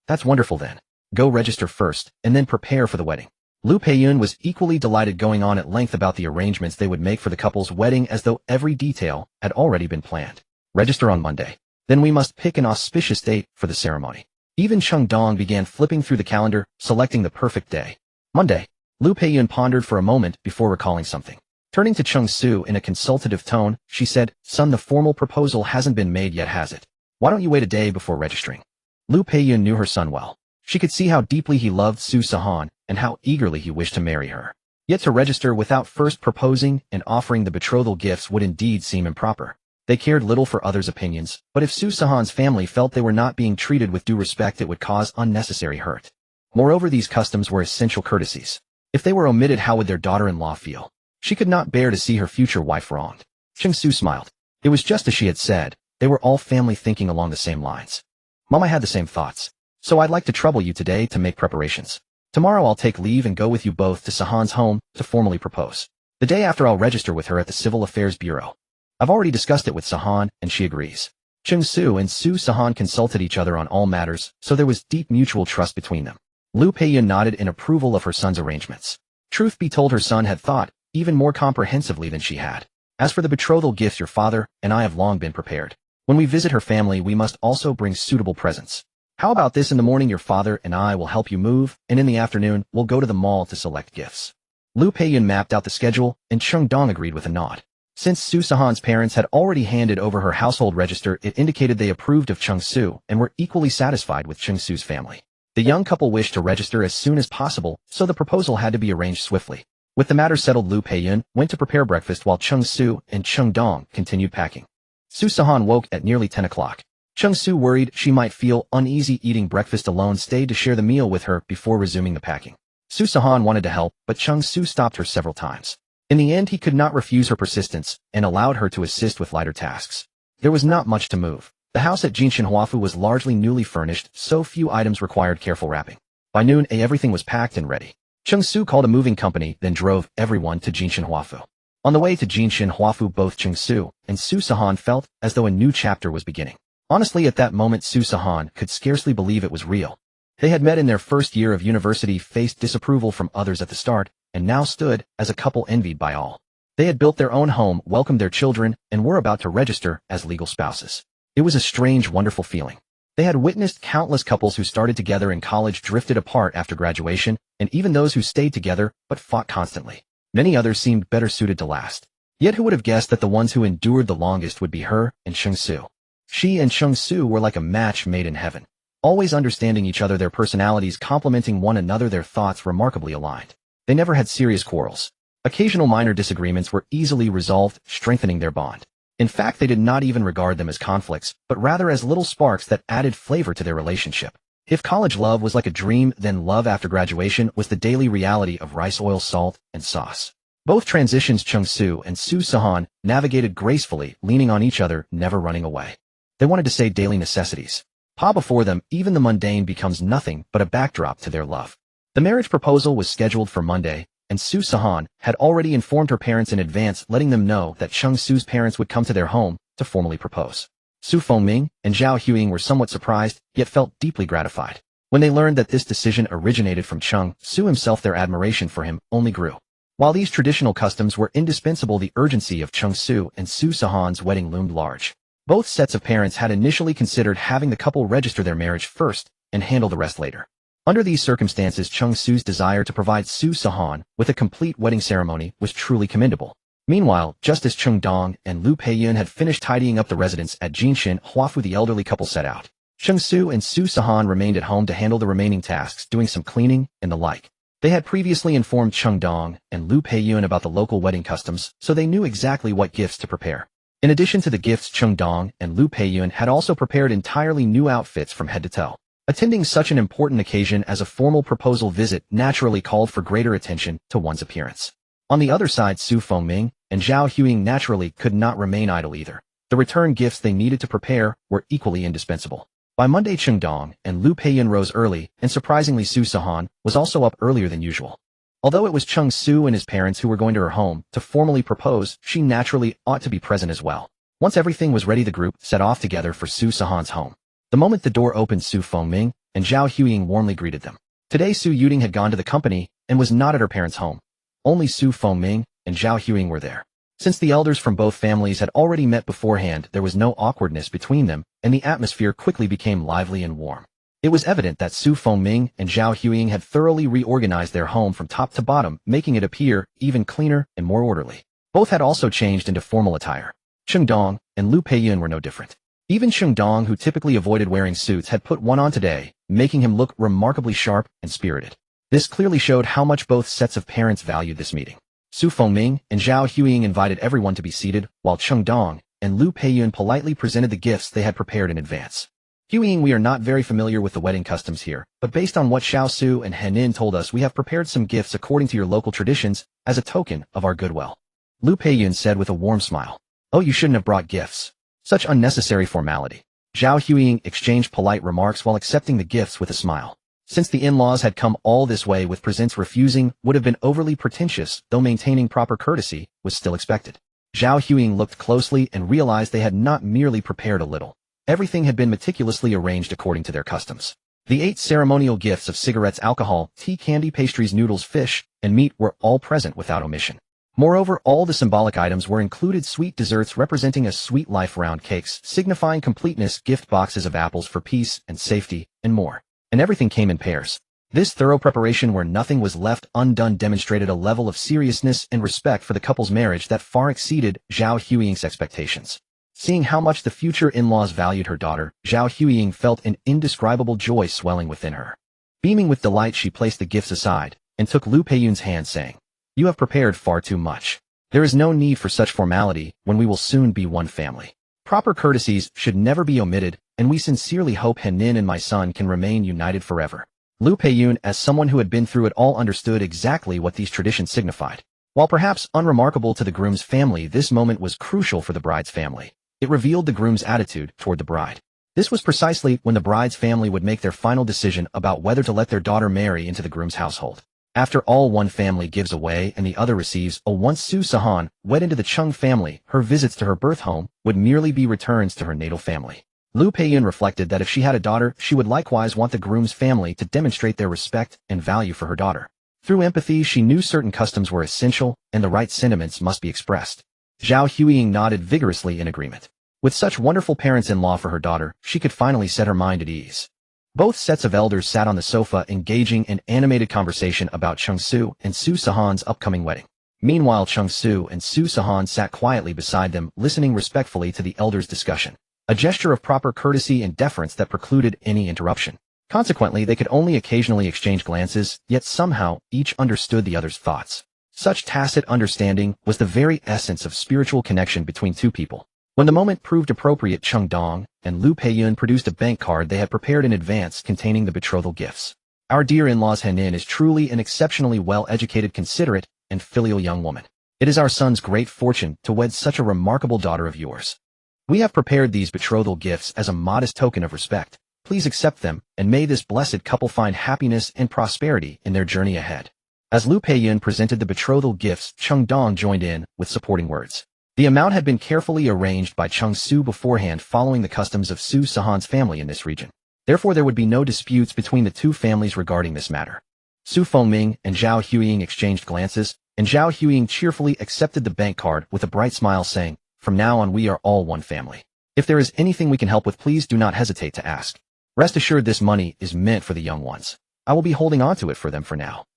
That's wonderful then. Go register first, and then prepare for the wedding. Lu Peiyun was equally delighted, going on at length about the arrangements they would make for the couple's wedding as though every detail had already been planned. Register on Monday. Then we must pick an auspicious date for the ceremony. Even Cheng Dong began flipping through the calendar, selecting the perfect day. Monday. Lu Peiyun pondered for a moment before recalling something. Turning to Cheng Su in a consultative tone, she said, "Son, the formal proposal hasn't been made yet, has it? Why don't you wait a day before registering?" Lu Peiyun knew her son well. She could see how deeply he loved Su Sihan and how eagerly he wished to marry her. Yet to register without first proposing and offering the betrothal gifts would indeed seem improper. They cared little for others' opinions, but if Su Sihan's family felt they were not being treated with due respect, it would cause unnecessary hurt. Moreover, these customs were essential courtesies. If they were omitted, how would their daughter-in-law feel? She could not bear to see her future wife wronged. Cheng Su smiled. It was just as she had said. They were all family, thinking along the same lines. Mom, I had the same thoughts. So I'd like to trouble you today to make preparations. Tomorrow I'll take leave and go with you both to Sihan's home to formally propose. The day after I'll register with her at the Civil Affairs Bureau. I've already discussed it with Sihan, and she agrees. Cheng Su and Su Sihan consulted each other on all matters, so there was deep mutual trust between them. Lu Peiyun nodded in approval of her son's arrangements. Truth be told, her son had thought even more comprehensively than she had. As for the betrothal gifts, your father and I have long been prepared. When we visit her family, we must also bring suitable presents. How about this? In the morning, your father and I will help you move, and in the afternoon, we'll go to the mall to select gifts. Lu Peiyun mapped out the schedule, and Cheng Dong agreed with a nod. Since Su Sihan's parents had already handed over her household register, it indicated they approved of Cheng Su and were equally satisfied with Cheng Su's family. The young couple wished to register as soon as possible, so the proposal had to be arranged swiftly. With the matter settled, Lu Peiyun went to prepare breakfast while Cheng Su and Cheng Dong continued packing. Su Sihan woke at nearly 10 o'clock. Cheng Su, worried she might feel uneasy eating breakfast alone, stayed to share the meal with her before resuming the packing. Su Sihan wanted to help, but Cheng Su stopped her several times. In the end, he could not refuse her persistence and allowed her to assist with lighter tasks. There was not much to move. The house at Jinshanhuafu was largely newly furnished, so few items required careful wrapping. By noon, everything was packed and ready. Cheng Su called a moving company, then drove everyone to Jinshanhuafu. On the way to Jinshanhuafu, both Cheng Su and Su Sihan felt as though a new chapter was beginning. Honestly, at that moment, Su Sihan could scarcely believe it was real. They had met in their first year of university, faced disapproval from others at the start, and now stood as a couple envied by all. They had built their own home, welcomed their children, and were about to register as legal spouses. It was a strange, wonderful feeling. They had witnessed countless couples who started together in college, drifted apart after graduation, and even those who stayed together but fought constantly. Many others seemed better suited to last. Yet who would have guessed that the ones who endured the longest would be her and Cheng Su? She and Cheng Su were like a match made in heaven. Always understanding each other, their personalities complementing one another, their thoughts remarkably aligned. They never had serious quarrels. Occasional minor disagreements were easily resolved, strengthening their bond. In fact, they did not even regard them as conflicts, but rather as little sparks that added flavor to their relationship. If college love was like a dream, then love after graduation was the daily reality of rice, oil, salt, and sauce. Both transitions, Cheng Su and Su Sihan navigated gracefully, leaning on each other, never running away. They wanted to say daily necessities. Before them, even the mundane becomes nothing but a backdrop to their love. The marriage proposal was scheduled for Monday, and Su Sihan had already informed her parents in advance, letting them know that Cheng Su's parents would come to their home to formally propose. Su Fengming and Zhao Huiying were somewhat surprised, yet felt deeply gratified. When they learned that this decision originated from Cheng Su himself, their admiration for him only grew. While these traditional customs were indispensable, the urgency of Cheng Su and Su Sihan's wedding loomed large. Both sets of parents had initially considered having the couple register their marriage first and handle the rest later. Under these circumstances, Cheng Su's desire to provide Su Sihan with a complete wedding ceremony was truly commendable. Meanwhile, just as Cheng Dong and Lu Peiyun had finished tidying up the residence at Jinshanhuafu, the elderly couple set out. Cheng Su and Su Sihan remained at home to handle the remaining tasks, doing some cleaning and the like. They had previously informed Cheng Dong and Lu Peiyun about the local wedding customs, so they knew exactly what gifts to prepare. In addition to the gifts, Cheng Dong and Lu Peiyun had also prepared entirely new outfits from head to toe. Attending such an important occasion as a formal proposal visit naturally called for greater attention to one's appearance. On the other side, Su Fengming and Zhao Huiying naturally could not remain idle either. The return gifts they needed to prepare were equally indispensable. By Monday, Cheng Dong and Lu Peiyun rose early, and surprisingly Sihan was also up earlier than usual. Although it was Cheng Su and his parents who were going to her home to formally propose, she naturally ought to be present as well. Once everything was ready, the group set off together for Sihan's home. The moment the door opened, Su Fengming and Zhao Huiying warmly greeted them. Today Su Yuting had gone to the company and was not at her parents' home. Only Su Fengming and Zhao Huiying were there. Since the elders from both families had already met beforehand, there was no awkwardness between them, and the atmosphere quickly became lively and warm. It was evident that Su Fengming and Zhao Huiying had thoroughly reorganized their home from top to bottom, making it appear even cleaner and more orderly. Both had also changed into formal attire. Cheng Dong and Lu Peiyun were no different. Even Cheng Dong, who typically avoided wearing suits, had put one on today, making him look remarkably sharp and spirited. This clearly showed how much both sets of parents valued this meeting. Su Fengming and Zhao Huiying invited everyone to be seated, while Cheng Dong and Lu Peiyun politely presented the gifts they had prepared in advance. Huiying, we are not very familiar with the wedding customs here, but based on what Xiao Su and Henin told us, we have prepared some gifts according to your local traditions as a token of our goodwill. Lu Peiyun said with a warm smile. Oh, you shouldn't have brought gifts. Such unnecessary formality. Zhao Huiying exchanged polite remarks while accepting the gifts with a smile. Since the in-laws had come all this way with presents, refusing would have been overly pretentious, though maintaining proper courtesy was still expected. Zhao Huiying looked closely and realized they had not merely prepared a little. Everything had been meticulously arranged according to their customs. The 8 ceremonial gifts of cigarettes, alcohol, tea, candy, pastries, noodles, fish, and meat were all present without omission. Moreover, all the symbolic items were included: sweet desserts representing a sweet life, round cakes signifying completeness, gift boxes of apples for peace and safety, and more. And everything came in pairs. This thorough preparation, where nothing was left undone, demonstrated a level of seriousness and respect for the couple's marriage that far exceeded Zhao Huiying's expectations. Seeing how much the future in-laws valued her daughter, Zhao Huiying felt an indescribable joy swelling within her. Beaming with delight, she placed the gifts aside and took Lu Peiyun's hand, saying, "You have prepared far too much. There is no need for such formality when we will soon be one family. Proper courtesies should never be omitted, and we sincerely hope Henin and my son can remain united forever." Lu Peiyun, as someone who had been through it all, understood exactly what these traditions signified. While perhaps unremarkable to the groom's family, this moment was crucial for the bride's family. It revealed the groom's attitude toward the bride. This was precisely when the bride's family would make their final decision about whether to let their daughter marry into the groom's household. After all, one family gives away and the other receives. Once Sihan wed into the Cheng family, her visits to her birth home would merely be returns to her natal family. Lu Peiyun reflected that if she had a daughter, she would likewise want the groom's family to demonstrate their respect and value for her daughter. Through empathy, she knew certain customs were essential and the right sentiments must be expressed. Zhao Huiying nodded vigorously in agreement. With such wonderful parents-in-law for her daughter, she could finally set her mind at ease. Both sets of elders sat on the sofa, engaging in animated conversation about Cheng Su and Sihan's upcoming wedding. Meanwhile, Cheng Su and Sihan sat quietly beside them, listening respectfully to the elders' discussion, a gesture of proper courtesy and deference that precluded any interruption. Consequently, they could only occasionally exchange glances, yet somehow each understood the other's thoughts. Such tacit understanding was the very essence of spiritual connection between two people. When the moment proved appropriate, Cheng Dong and Lu Peiyun produced a bank card they had prepared in advance containing the betrothal gifts. Our dear in-laws Henin is truly an exceptionally well-educated, considerate, and filial young woman. It is our son's great fortune to wed such a remarkable daughter of yours. We have prepared these betrothal gifts as a modest token of respect. Please accept them, and may this blessed couple find happiness and prosperity in their journey ahead. As Lu Peiyun presented the betrothal gifts, Cheng Dong joined in with supporting words. The amount had been carefully arranged by Cheng Su beforehand, following the customs of Sihan's family in this region. Therefore, there would be no disputes between the two families regarding this matter. Su Fengming and Zhao Huiying exchanged glances, and Zhao Huiying cheerfully accepted the bank card with a bright smile, saying, "From now on we are all one family. If there is anything we can help with, please do not hesitate to ask. Rest assured this money is meant for the young ones. I will be holding on to it for them for now."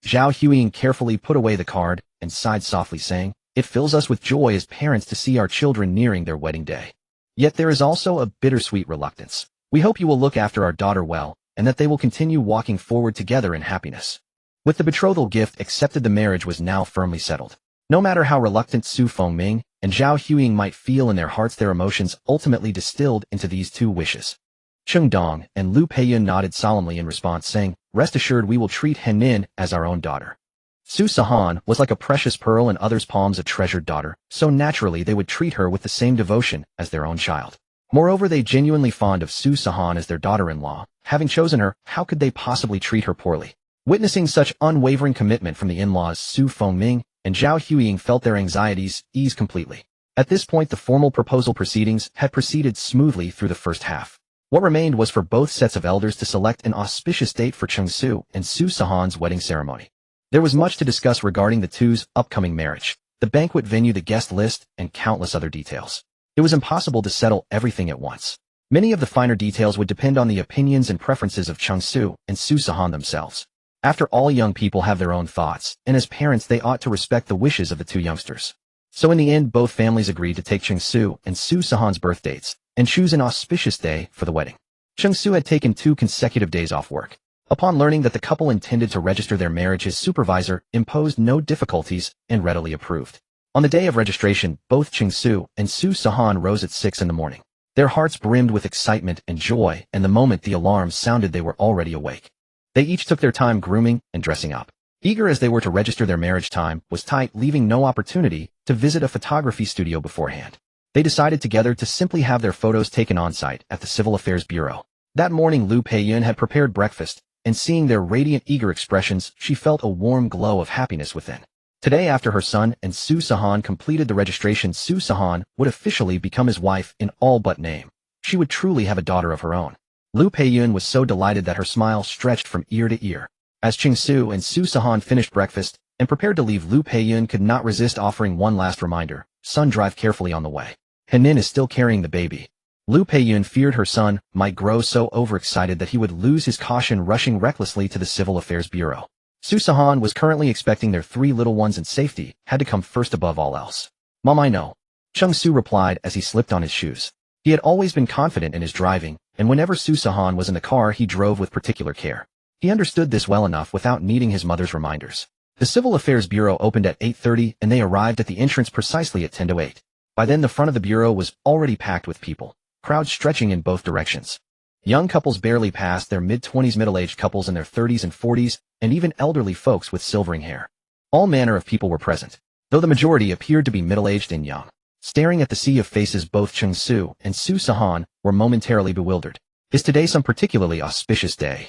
Zhao Huiying carefully put away the card and sighed softly, saying, "It fills us with joy as parents to see our children nearing their wedding day. Yet there is also a bittersweet reluctance. We hope you will look after our daughter well, and that they will continue walking forward together in happiness." With the betrothal gift accepted, the marriage was now firmly settled. No matter how reluctant Su Fengming and Zhao Huiying might feel in their hearts their emotions ultimately distilled into these two wishes. Cheng Dong and Lu Peiyun nodded solemnly in response, saying, "Rest assured we will treat Henin as our own daughter." Su Sihan was like a precious pearl in others' palms, a treasured daughter, so naturally they would treat her with the same devotion as their own child. Moreover, they genuinely fond of Su Sihan as their daughter-in-law. Having chosen her, how could they possibly treat her poorly? Witnessing such unwavering commitment from the in-laws, Su Fengming and Zhao Huiying felt their anxieties ease completely. At this point, the formal proposal proceedings had proceeded smoothly through the first half. What remained was for both sets of elders to select an auspicious date for Cheng Su and Su Sihan's wedding ceremony. There was much to discuss regarding the two's upcoming marriage, the banquet venue, the guest list, and countless other details. It was impossible to settle everything at once. Many of the finer details would depend on the opinions and preferences of Cheng Su and Su Sihan themselves. After all, young people have their own thoughts, and as parents they ought to respect the wishes of the two youngsters. So in the end, both families agreed to take Cheng Su and Su Sihan's birth dates and choose an auspicious day for the wedding. Cheng Su had taken 2 consecutive days off work. Upon learning that the couple intended to register their marriage, his supervisor imposed no difficulties and readily approved. On the day of registration, both Cheng Su and Su Sihan rose at 6 in the morning. Their hearts brimmed with excitement and joy, and the moment the alarm sounded they were already awake. They each took their time grooming and dressing up. Eager as they were to register their marriage, time was tight, leaving no opportunity to visit a photography studio beforehand. They decided together to simply have their photos taken on-site at the Civil Affairs Bureau. That morning, Lu Peiyun had prepared breakfast, and seeing their radiant, eager expressions, she felt a warm glow of happiness within. Today, after her son and Su Sihan completed the registration, Su Sihan would officially become his wife in all but name. She would truly have a daughter of her own. Lu Peiyun was so delighted that her smile stretched from ear to ear. As Cheng Su and Su Sihan finished breakfast and prepared to leave, Lu Peiyun could not resist offering one last reminder. "Son, drive carefully on the way. Henin is still carrying the baby." Lu Peiyun feared her son might grow so overexcited that he would lose his caution, rushing recklessly to the Civil Affairs Bureau. Su Sihan was currently expecting their 3 little ones, and safety had to come first above all else. "Mom, I know," Cheng Su replied as he slipped on his shoes. He had always been confident in his driving, and whenever Su Sihan was in the car, he drove with particular care. He understood this well enough without needing his mother's reminders. The Civil Affairs Bureau opened at 8:30, and they arrived at the entrance precisely at 10:08. By then, the front of the bureau was already packed with people, crowds stretching in both directions. Young couples barely passed, their mid-20s, middle-aged couples in their 30s and 40s, and even elderly folks with silvering hair. All manner of people were present, though the majority appeared to be middle-aged and young. Staring at the sea of faces, both Cheng Su and Su Sihan were momentarily bewildered. Is today some particularly auspicious day?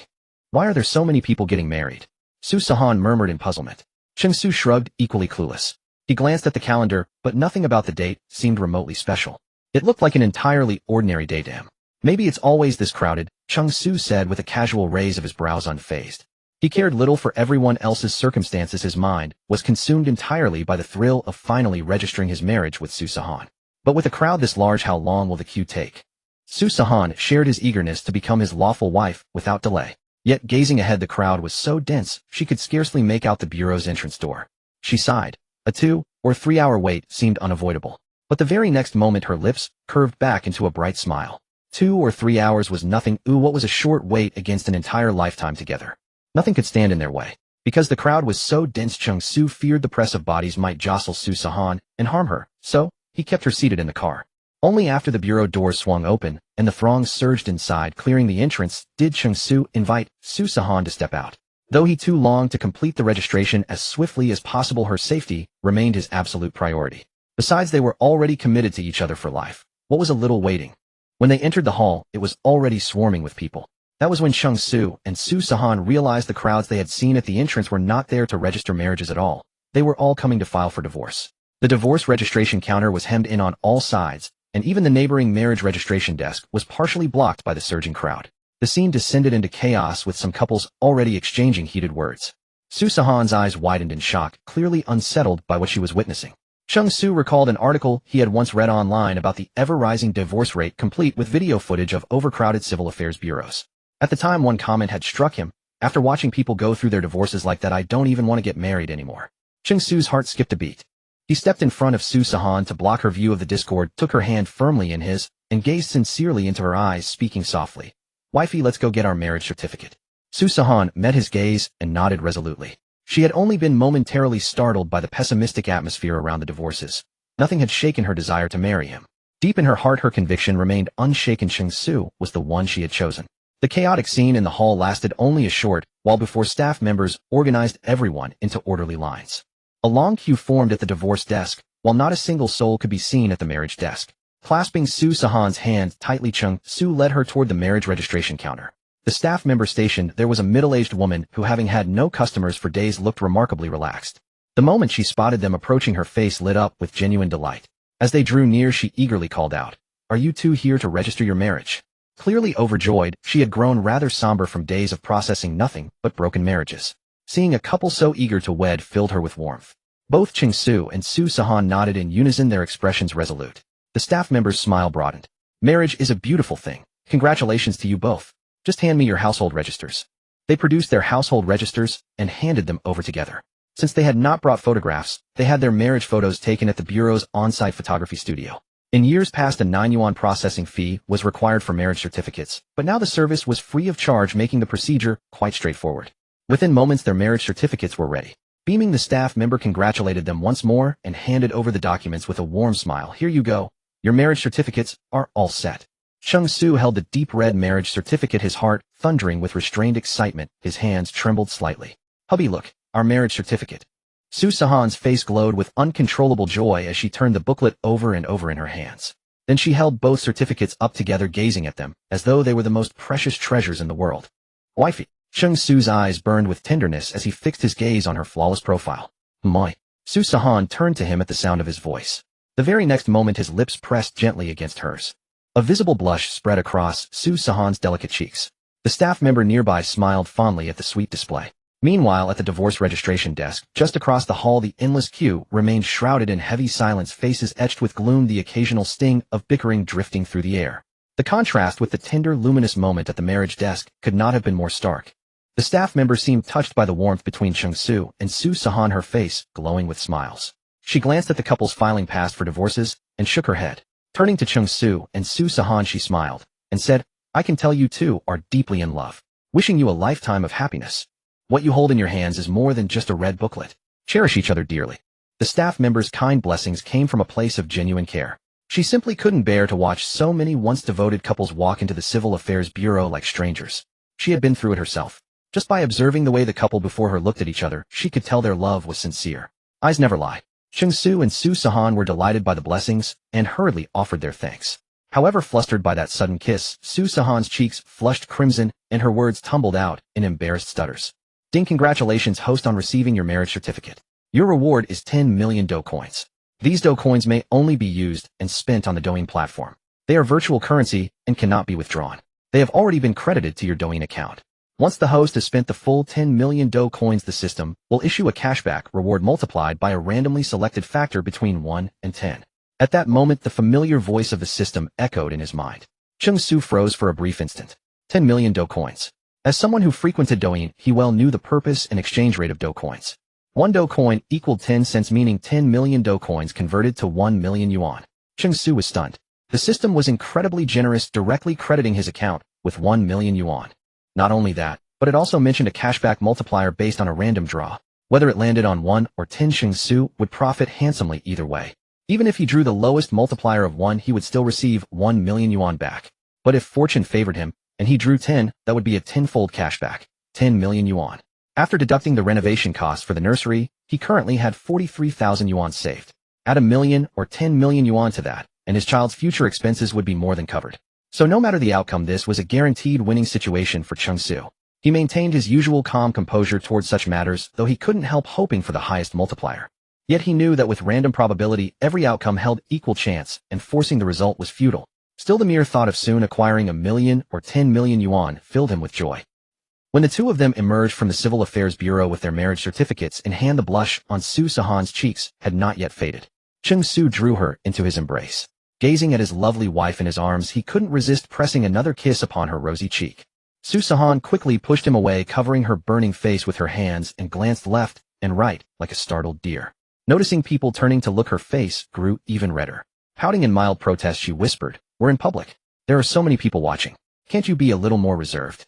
Why are there so many people getting married? Su Sihan murmured in puzzlement. Cheng Su shrugged, equally clueless. He glanced at the calendar, but nothing about the date seemed remotely special. It looked like an entirely ordinary day to him. "Maybe it's always this crowded," Cheng Su said with a casual raise of his brows, unfazed. He cared little for everyone else's circumstances. His mind was consumed entirely by the thrill of finally registering his marriage with Su Sihan. But with a crowd this large, how long will the queue take? Su Sihan shared his eagerness to become his lawful wife without delay. Yet gazing ahead, the crowd was so dense she could scarcely make out the bureau's entrance door. She sighed. A 2 or 3 hour wait seemed unavoidable. But the very next moment her lips curved back into a bright smile. 2 or 3 hours was nothing. What was a short wait against an entire lifetime together? Nothing could stand in their way. Because the crowd was so dense, Cheng Su feared the press of bodies might jostle Su Sihan and harm her, so he kept her seated in the car. Only after the bureau doors swung open and the throng surged inside, clearing the entrance, did Cheng Su invite Su Sihan to step out. Though he too longed to complete the registration as swiftly as possible, her safety remained his absolute priority. Besides, they were already committed to each other for life. What was a little waiting? When they entered the hall, it was already swarming with people. That was when Cheng Su and Su Sihan realized the crowds they had seen at the entrance were not there to register marriages at all. They were all coming to file for divorce. The divorce registration counter was hemmed in on all sides, and even the neighboring marriage registration desk was partially blocked by the surging crowd. The scene descended into chaos, with some couples already exchanging heated words. Su Sihan's eyes widened in shock, clearly unsettled by what she was witnessing. Cheng Su recalled an article he had once read online about the ever-rising divorce rate, complete with video footage of overcrowded civil affairs bureaus. At the time, one comment had struck him: "After watching people go through their divorces like that, I don't even want to get married anymore." Cheng Su's heart skipped a beat. He stepped in front of Su Sihan to block her view of the discord, took her hand firmly in his, and gazed sincerely into her eyes, speaking softly. "Wifey, let's go get our marriage certificate." Su Sihan met his gaze and nodded resolutely. She had only been momentarily startled by the pessimistic atmosphere around the divorces. Nothing had shaken her desire to marry him. Deep in her heart, her conviction remained unshaken. Cheng Su was the one she had chosen. The chaotic scene in the hall lasted only a short while before staff members organized everyone into orderly lines. A long queue formed at the divorce desk, while not a single soul could be seen at the marriage desk. Clasping Sihan's hand tightly, Cheng Su led her toward the marriage registration counter. The staff member stationed there was a middle-aged woman who, having had no customers for days, looked remarkably relaxed. The moment she spotted them approaching, her face lit up with genuine delight. As they drew near, she eagerly called out, "Are you two here to register your marriage?" Clearly overjoyed, she had grown rather somber from days of processing nothing but broken marriages. Seeing a couple so eager to wed filled her with warmth. Both Cheng Su and Sihan nodded in unison, their expressions resolute. The staff member's smile broadened. "Marriage is a beautiful thing. Congratulations to you both. Just hand me your household registers." They produced their household registers and handed them over together. Since they had not brought photographs, they had their marriage photos taken at the bureau's on-site photography studio. In years past, a 9 yuan processing fee was required for marriage certificates, but now the service was free of charge, making the procedure quite straightforward. Within moments, their marriage certificates were ready. Beaming, the staff member congratulated them once more and handed over the documents with a warm smile. "Here you go. Your marriage certificates are all set." Cheng Su held the deep red marriage certificate, his heart thundering with restrained excitement. His hands trembled slightly. "Hubby, look, our marriage certificate." Sihan's face glowed with uncontrollable joy as she turned the booklet over and over in her hands. Then she held both certificates up together, gazing at them as though they were the most precious treasures in the world. "Wifey." Cheng Su's eyes burned with tenderness as he fixed his gaze on her flawless profile. "My." Sihan turned to him at the sound of his voice. The very next moment, his lips pressed gently against hers. A visible blush spread across Sihan's delicate cheeks. The staff member nearby smiled fondly at the sweet display. Meanwhile, at the divorce registration desk, just across the hall, the endless queue remained shrouded in heavy silence, faces etched with gloom, the occasional sting of bickering drifting through the air. The contrast with the tender, luminous moment at the marriage desk could not have been more stark. The staff member seemed touched by the warmth between Cheng Su and Sihan, her face glowing with smiles. She glanced at the couples filing past for divorces and shook her head. Turning to Cheng Su and Sihan, she smiled and said, "I can tell you two are deeply in love. Wishing you a lifetime of happiness. What you hold in your hands is more than just a red booklet. Cherish each other dearly." The staff member's kind blessings came from a place of genuine care. She simply couldn't bear to watch so many once devoted couples walk into the Civil Affairs Bureau like strangers. She had been through it herself. Just by observing the way the couple before her looked at each other, she could tell their love was sincere. Eyes never lie. Cheng Su and Sihan were delighted by the blessings and hurriedly offered their thanks. However, flustered by that sudden kiss, Sihan's cheeks flushed crimson and her words tumbled out in embarrassed stutters. "Ding, congratulations, host, on receiving your marriage certificate. Your reward is 10 million Do coins. These Do coins may only be used and spent on the Douyin platform. They are virtual currency and cannot be withdrawn. They have already been credited to your Douyin account. Once the host has spent the full 10 million Do coins, the system will issue a cashback reward multiplied by a randomly selected factor between 1 and 10. At that moment, the familiar voice of the system echoed in his mind. Cheng Su froze for a brief instant. 10 million Do coins. As someone who frequented Douyin, he well knew the purpose and exchange rate of Do coins. 1 Do coin equaled 10 cents, meaning 10 million Do coins converted to 1 million yuan. Cheng Su was stunned. The system was incredibly generous, directly crediting his account with 1 million yuan. Not only that, but it also mentioned a cashback multiplier based on a random draw. Whether it landed on 1 or 10, Cheng Su would profit handsomely either way. Even if he drew the lowest multiplier of 1, he would still receive 1 million yuan back. But if fortune favored him, and he drew 10, that would be a tenfold cashback, 10 million yuan. After deducting the renovation costs for the nursery, he currently had 43,000 yuan saved. Add a million or 10 million yuan to that, and his child's future expenses would be more than covered. So no matter the outcome, this was a guaranteed winning situation for Cheng Su. He maintained his usual calm composure towards such matters, though he couldn't help hoping for the highest multiplier. Yet he knew that with random probability, every outcome held equal chance, and forcing the result was futile. Still, the mere thought of soon acquiring a million or 10 million yuan filled him with joy. When the two of them emerged from the Civil Affairs Bureau with their marriage certificates in hand, the blush on Sihan's cheeks had not yet faded. Cheng Su drew her into his embrace. Gazing at his lovely wife in his arms, he couldn't resist pressing another kiss upon her rosy cheek. Sihan quickly pushed him away, covering her burning face with her hands, and glanced left and right like a startled deer. Noticing people turning to look, her face grew even redder. Pouting in mild protest, she whispered, "We're in public. There are so many people watching. Can't you be a little more reserved?"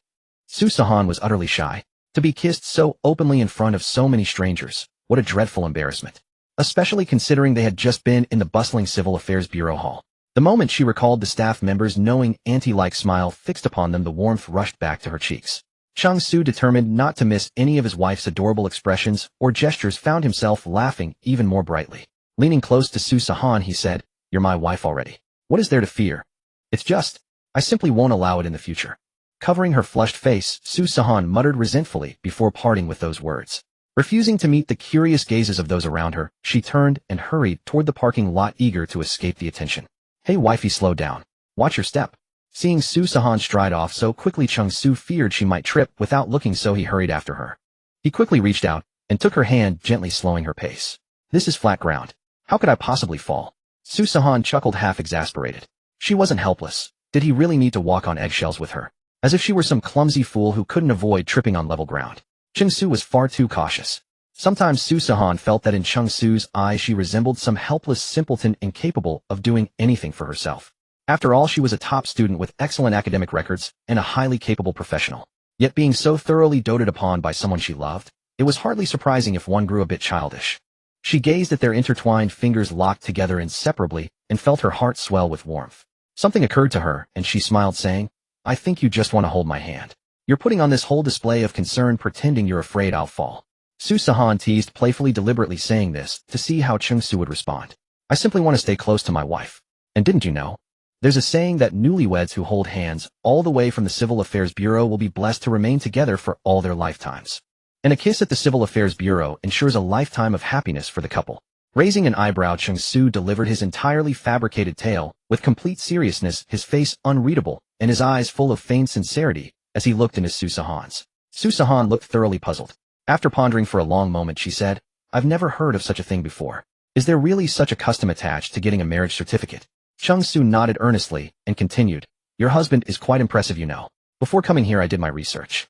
Sihan was utterly shy. To be kissed so openly in front of so many strangers, what a dreadful embarrassment. especially considering they had just been in the bustling Civil Affairs Bureau hall. The moment she recalled the staff members' knowing, auntie-like smile fixed upon them, the warmth rushed back to her cheeks. Cheng Su, determined not to miss any of his wife's adorable expressions or gestures, found himself laughing even more brightly. Leaning close to Sihan, he said, "You're my wife already. What is there to fear? It's just, I simply won't allow it in the future." Covering her flushed face, Sihan muttered resentfully before parting with those words. Refusing to meet the curious gazes of those around her, she turned and hurried toward the parking lot, eager to escape the attention. "Hey wifey, slow down. Watch your step." Seeing Sihan stride off so quickly, Cheng Su feared she might trip without looking, so he hurried after her. He quickly reached out and took her hand, gently slowing her pace. "This is flat ground. How could I possibly fall?" Sihan chuckled, half exasperated. She wasn't helpless. Did he really need to walk on eggshells with her? As if she were some clumsy fool who couldn't avoid tripping on level ground. Cheng Su was far too cautious. Sometimes Sihan felt that in Cheng Su's eyes she resembled some helpless simpleton incapable of doing anything for herself. After all, she was a top student with excellent academic records and a highly capable professional. Yet being so thoroughly doted upon by someone she loved, it was hardly surprising if one grew a bit childish. She gazed at their intertwined fingers locked together inseparably and felt her heart swell with warmth. Something occurred to her, and she smiled, saying, "I think you just want to hold my hand. You're putting on this whole display of concern, pretending you're afraid I'll fall." Sihan teased playfully, deliberately saying this to see how Cheng Su would respond. "I simply want to stay close to my wife. And didn't you know? There's a saying that newlyweds who hold hands all the way from the Civil Affairs Bureau will be blessed to remain together for all their lifetimes. And a kiss at the Civil Affairs Bureau ensures a lifetime of happiness for the couple." Raising an eyebrow, Cheng Su delivered his entirely fabricated tale with complete seriousness, his face unreadable and his eyes full of feigned sincerity as he looked into Sihan's. Sihan looked thoroughly puzzled. After pondering for a long moment, she said, "I've never heard of such a thing before. Is there really such a custom attached to getting a marriage certificate?" Cheng Su nodded earnestly and continued, "Your husband is quite impressive, you know. Before coming here I did my research.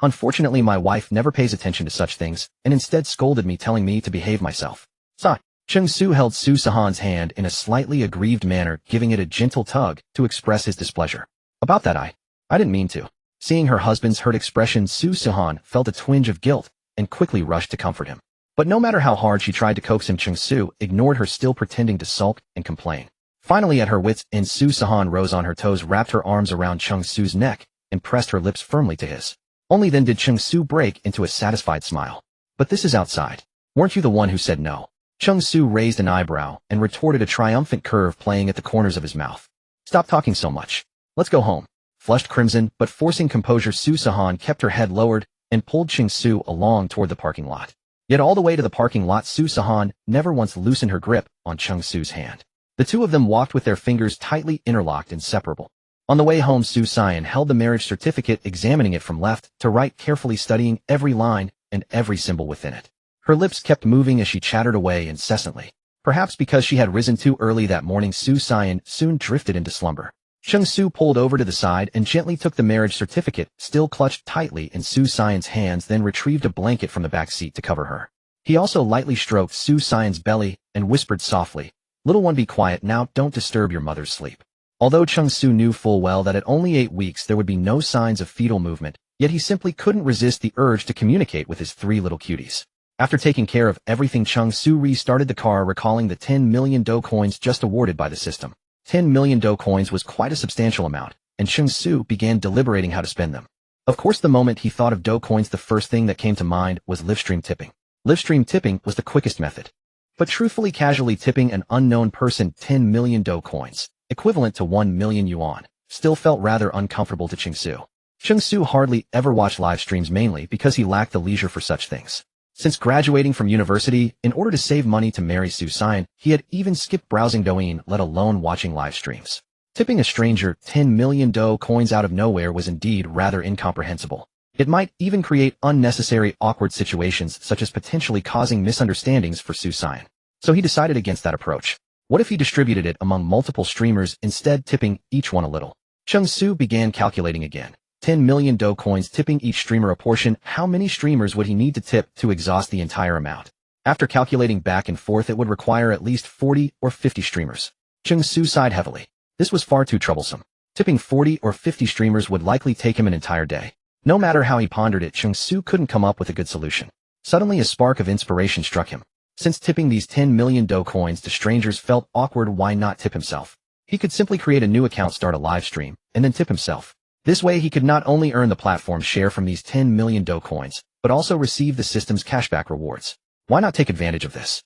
Unfortunately, my wife never pays attention to such things and instead scolded me, telling me to behave myself." Sigh. Cheng Su held Sihan's hand in a slightly aggrieved manner, giving it a gentle tug to express his displeasure. "About that I didn't mean to." Seeing her husband's hurt expression, Sihan felt a twinge of guilt and quickly rushed to comfort him. But no matter how hard she tried to coax him, Cheng Su ignored her, still pretending to sulk and complain. Finally, at her wits' end, Sihan rose on her toes, wrapped her arms around Cheng Su's neck, and pressed her lips firmly to his. Only then did Cheng Su break into a satisfied smile. "But this is outside. Weren't you the one who said no?" Cheng Su raised an eyebrow and retorted, a triumphant curve playing at the corners of his mouth. "Stop talking so much. Let's go home." Flushed crimson, but forcing composure, Sihan kept her head lowered and pulled Cheng Su along toward the parking lot. Yet all the way to the parking lot, Sihan never once loosened her grip on Cheng Su's hand. The two of them walked with their fingers tightly interlocked, inseparable. On the way home, Sihan held the marriage certificate, examining it from left to right, carefully studying every line and every symbol within it. Her lips kept moving as she chattered away incessantly. Perhaps because she had risen too early that morning, Sihan soon drifted into slumber. Cheng Su pulled over to the side and gently took the marriage certificate, still clutched tightly in Sihan's hands, then retrieved a blanket from the back seat to cover her. He also lightly stroked Sihan's belly and whispered softly, "Little one, be quiet now, don't disturb your mother's sleep." Although Cheng Su knew full well that at only 8 weeks there would be no signs of fetal movement, yet he simply couldn't resist the urge to communicate with his 3 little cuties. After taking care of everything, Cheng Su restarted the car, recalling the 10 million dough coins just awarded by the system. 10 million dough coins was quite a substantial amount, and Cheng Su began deliberating how to spend them. Of course, the moment he thought of dough coins, the first thing that came to mind was livestream tipping. Livestream tipping was the quickest method. But truthfully, casually tipping an unknown person 10 million dough coins, equivalent to 1 million yuan, still felt rather uncomfortable to Cheng Su. Cheng Su hardly ever watched live streams, mainly because he lacked the leisure for such things. Since graduating from university, in order to save money to marry Sihan, he had even skipped browsing Douyin, let alone watching live streams. Tipping a stranger 10 million dough coins out of nowhere was indeed rather incomprehensible. It might even create unnecessary awkward situations, such as potentially causing misunderstandings for Sihan. So he decided against that approach. What if he distributed it among multiple streamers, instead tipping each one a little? Cheng Su began calculating again. 10 million dough coins, tipping each streamer a portion. How many streamers would he need to tip to exhaust the entire amount? After calculating back and forth, it would require at least 40 or 50 streamers. Cheng Su sighed heavily. This was far too troublesome. Tipping 40 or 50 streamers would likely take him an entire day. No matter how he pondered it, Cheng Su couldn't come up with a good solution. Suddenly, a spark of inspiration struck him. Since tipping these 10 million dough coins to strangers felt awkward, why not tip himself? He could simply create a new account, start a live stream, and then tip himself. This way he could not only earn the platform's share from these 10 million dough coins, but also receive the system's cashback rewards. Why not take advantage of this?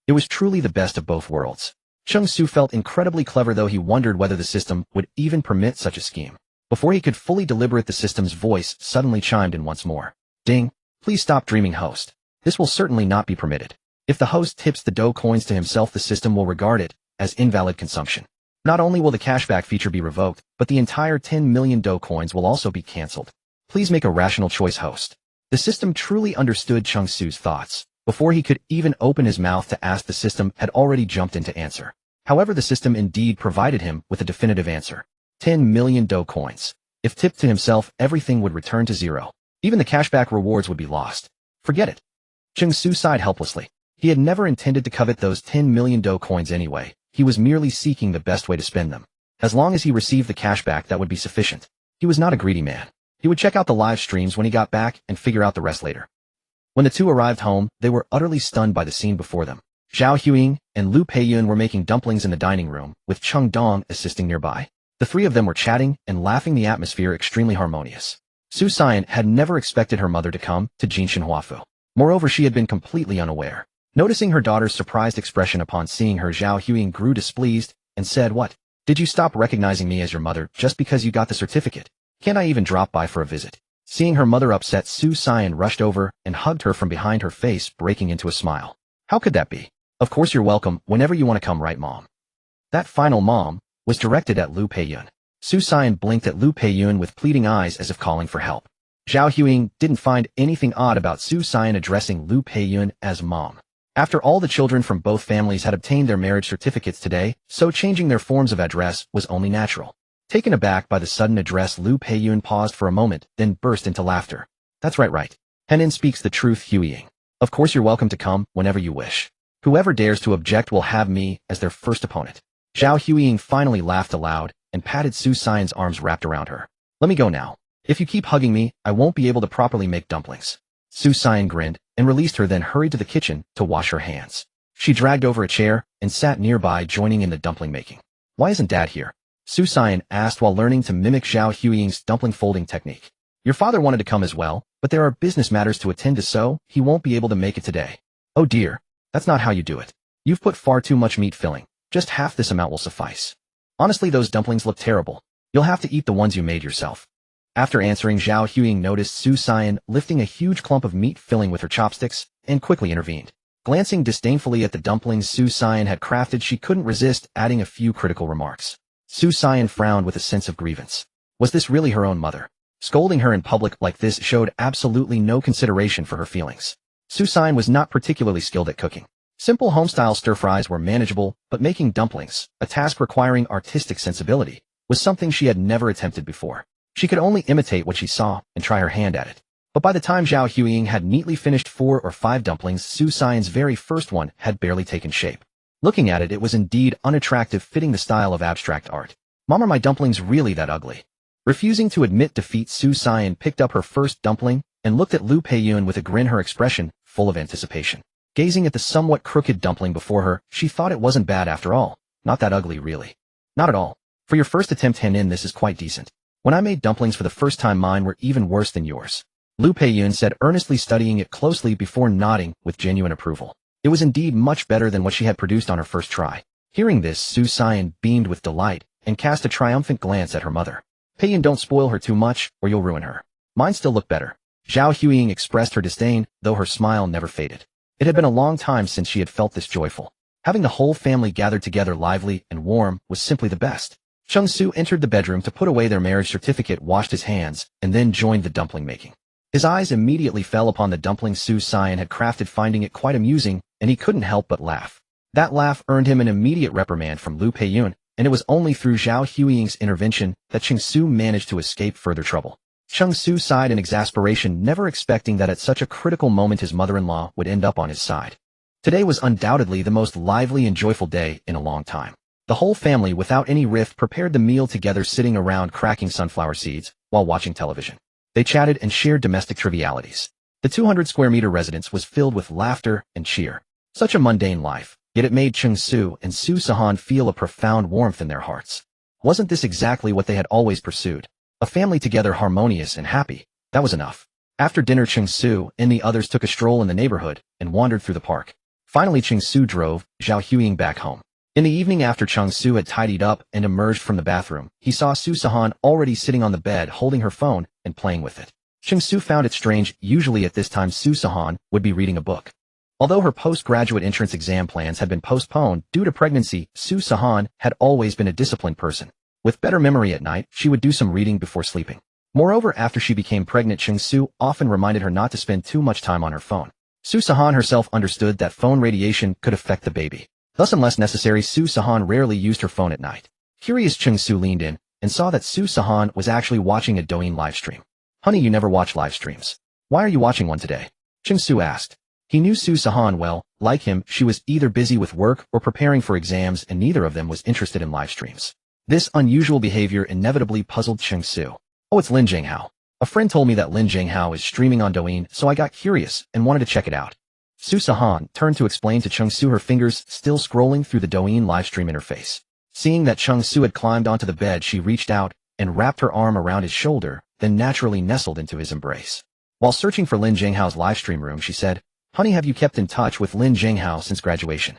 It was truly the best of both worlds. Cheng Su felt incredibly clever, though he wondered whether the system would even permit such a scheme. Before he could fully deliberate, the system's voice suddenly chimed in once more. Ding! Please stop dreaming, host. This will certainly not be permitted. If the host tips the dough coins to himself, the system will regard it as invalid consumption. Not only will the cashback feature be revoked, but the entire 10 million dough coins will also be cancelled. Please make a rational choice, host. The system truly understood Cheng Su's thoughts. Before he could even open his mouth to ask, the system had already jumped in to answer. However, the system indeed provided him with a definitive answer. 10 million dough coins. If tipped to himself, everything would return to zero. Even the cashback rewards would be lost. Forget it. Cheng Su sighed helplessly. He had never intended to covet those 10 million dough coins anyway. He was merely seeking the best way to spend them. As long as he received the cashback, that would be sufficient. He was not a greedy man. He would check out the live streams when he got back and figure out the rest later. When the two arrived home, they were utterly stunned by the scene before them. Zhao Huiying and Lu Peiyun were making dumplings in the dining room, with Cheng Dong assisting nearby. The three of them were chatting and laughing, the atmosphere extremely harmonious. Su Sihan had never expected her mother to come to Jinshan Huafu. Moreover, she had been completely unaware. Noticing her daughter's surprised expression upon seeing her, Zhao Huiying grew displeased and said, "What? Did you stop recognizing me as your mother just because you got the certificate? Can't I even drop by for a visit?" Seeing her mother upset, Su Sihan rushed over and hugged her from behind, her face breaking into a smile. "How could that be? Of course you're welcome whenever you want to come, right, Mom?" That final "Mom" was directed at Lu Peiyun. Su Sihan blinked at Lu Peiyun with pleading eyes as if calling for help. Zhao Huiying didn't find anything odd about Su Sihan addressing Lu Peiyun as Mom. After all, the children from both families had obtained their marriage certificates today, so changing their forms of address was only natural. Taken aback by the sudden address, Lu Peiyun paused for a moment, then burst into laughter. "That's right. Henin speaks the truth, Huiying. Of course you're welcome to come whenever you wish. Whoever dares to object will have me as their first opponent." Zhao Huiying finally laughed aloud and patted Su Sihan's arms wrapped around her. "Let me go now. If you keep hugging me, I won't be able to properly make dumplings." Su Sihan grinned and released her, then hurried to the kitchen to wash her hands. She dragged over a chair and sat nearby, joining in the dumpling making. "Why isn't Dad here?" Su Sihan asked while learning to mimic Zhao Huiying's dumpling folding technique. "Your father wanted to come as well, but there are business matters to attend to, so he won't be able to make it today." "Oh dear, that's not how you do it. You've put far too much meat filling. Just half this amount will suffice. Honestly, those dumplings look terrible. You'll have to eat the ones you made yourself." After answering, Zhao Huiying noticed Su Sihan lifting a huge clump of meat filling with her chopsticks and quickly intervened. Glancing disdainfully at the dumplings Su Sihan had crafted, she couldn't resist adding a few critical remarks. Su Sihan frowned with a sense of grievance. Was this really her own mother? Scolding her in public like this showed absolutely no consideration for her feelings. Su Sihan was not particularly skilled at cooking. Simple home-style stir-fries were manageable, but making dumplings, a task requiring artistic sensibility, was something she had never attempted before. She could only imitate what she saw and try her hand at it. But by the time Zhao Huiying had neatly finished 4 or 5 dumplings, Su Sihan's very first one had barely taken shape. Looking at it, it was indeed unattractive, fitting the style of abstract art. "Mom, are my dumplings really that ugly?" Refusing to admit defeat, Su Sihan picked up her first dumpling and looked at Lu Peiyun with a grin, her expression full of anticipation. Gazing at the somewhat crooked dumpling before her, she thought it wasn't bad after all. Not that ugly, really. Not at all. For your first attempt, Henin, this is quite decent. When I made dumplings for the first time, mine were even worse than yours," Lu Peiyun said, earnestly studying it closely before nodding with genuine approval. It was indeed much better than what she had produced on her first try. Hearing this, Su Sihan beamed with delight and cast a triumphant glance at her mother. "Peiyun, don't spoil her too much, or you'll ruin her. Mine still look better." Zhao Huiying expressed her disdain, though her smile never faded. It had been a long time since she had felt this joyful. Having the whole family gathered together lively and warm was simply the best. Cheng Su entered the bedroom to put away their marriage certificate, washed his hands, and then joined the dumpling making. His eyes immediately fell upon the dumpling Su Sihan had crafted, finding it quite amusing, and he couldn't help but laugh. That laugh earned him an immediate reprimand from Lu Peiyun, and it was only through Zhao Huiying's intervention that Cheng Su managed to escape further trouble. Cheng Su sighed in exasperation, never expecting that at such a critical moment his mother-in-law would end up on his side. Today was undoubtedly the most lively and joyful day in a long time. The whole family, without any rift, prepared the meal together, sitting around cracking sunflower seeds while watching television. They chatted and shared domestic trivialities. The 200 square meter residence was filled with laughter and cheer. Such a mundane life, yet it made Cheng Su and Su Sihan feel a profound warmth in their hearts. Wasn't this exactly what they had always pursued? A family together harmonious and happy. That was enough. After dinner, Cheng Su and the others took a stroll in the neighborhood and wandered through the park. Finally, Cheng Su drove Zhao Huiying back home. In the evening, after Cheng Su had tidied up and emerged from the bathroom, he saw Su Sihan already sitting on the bed holding her phone and playing with it. Cheng Su found it strange. Usually at this time Su Sihan would be reading a book. Although her postgraduate entrance exam plans had been postponed due to pregnancy, Su Sihan had always been a disciplined person. With better memory at night, she would do some reading before sleeping. Moreover, after she became pregnant, Cheng Su often reminded her not to spend too much time on her phone. Su Sihan herself understood that phone radiation could affect the baby. Thus, unless necessary, Su Sihan rarely used her phone at night. Curious, Cheng Su leaned in and saw that Su Sihan was actually watching a Douyin livestream. "Honey, you never watch live streams. Why are you watching one today?" Cheng Su asked. He knew Su Sihan well. Like him, she was either busy with work or preparing for exams, and neither of them was interested in live streams. This unusual behavior inevitably puzzled Cheng Su. "Oh, it's Lin Jinghao. A friend told me that Lin Jinghao is streaming on Douyin, so I got curious and wanted to check it out." Su Sihan turned to explain to Cheng Su, her fingers still scrolling through the Douyin livestream interface. Seeing that Cheng Su had climbed onto the bed, she reached out and wrapped her arm around his shoulder, then naturally nestled into his embrace. While searching for Lin Jinghao's livestream room, she said, "Honey, have you kept in touch with Lin Jinghao since graduation?"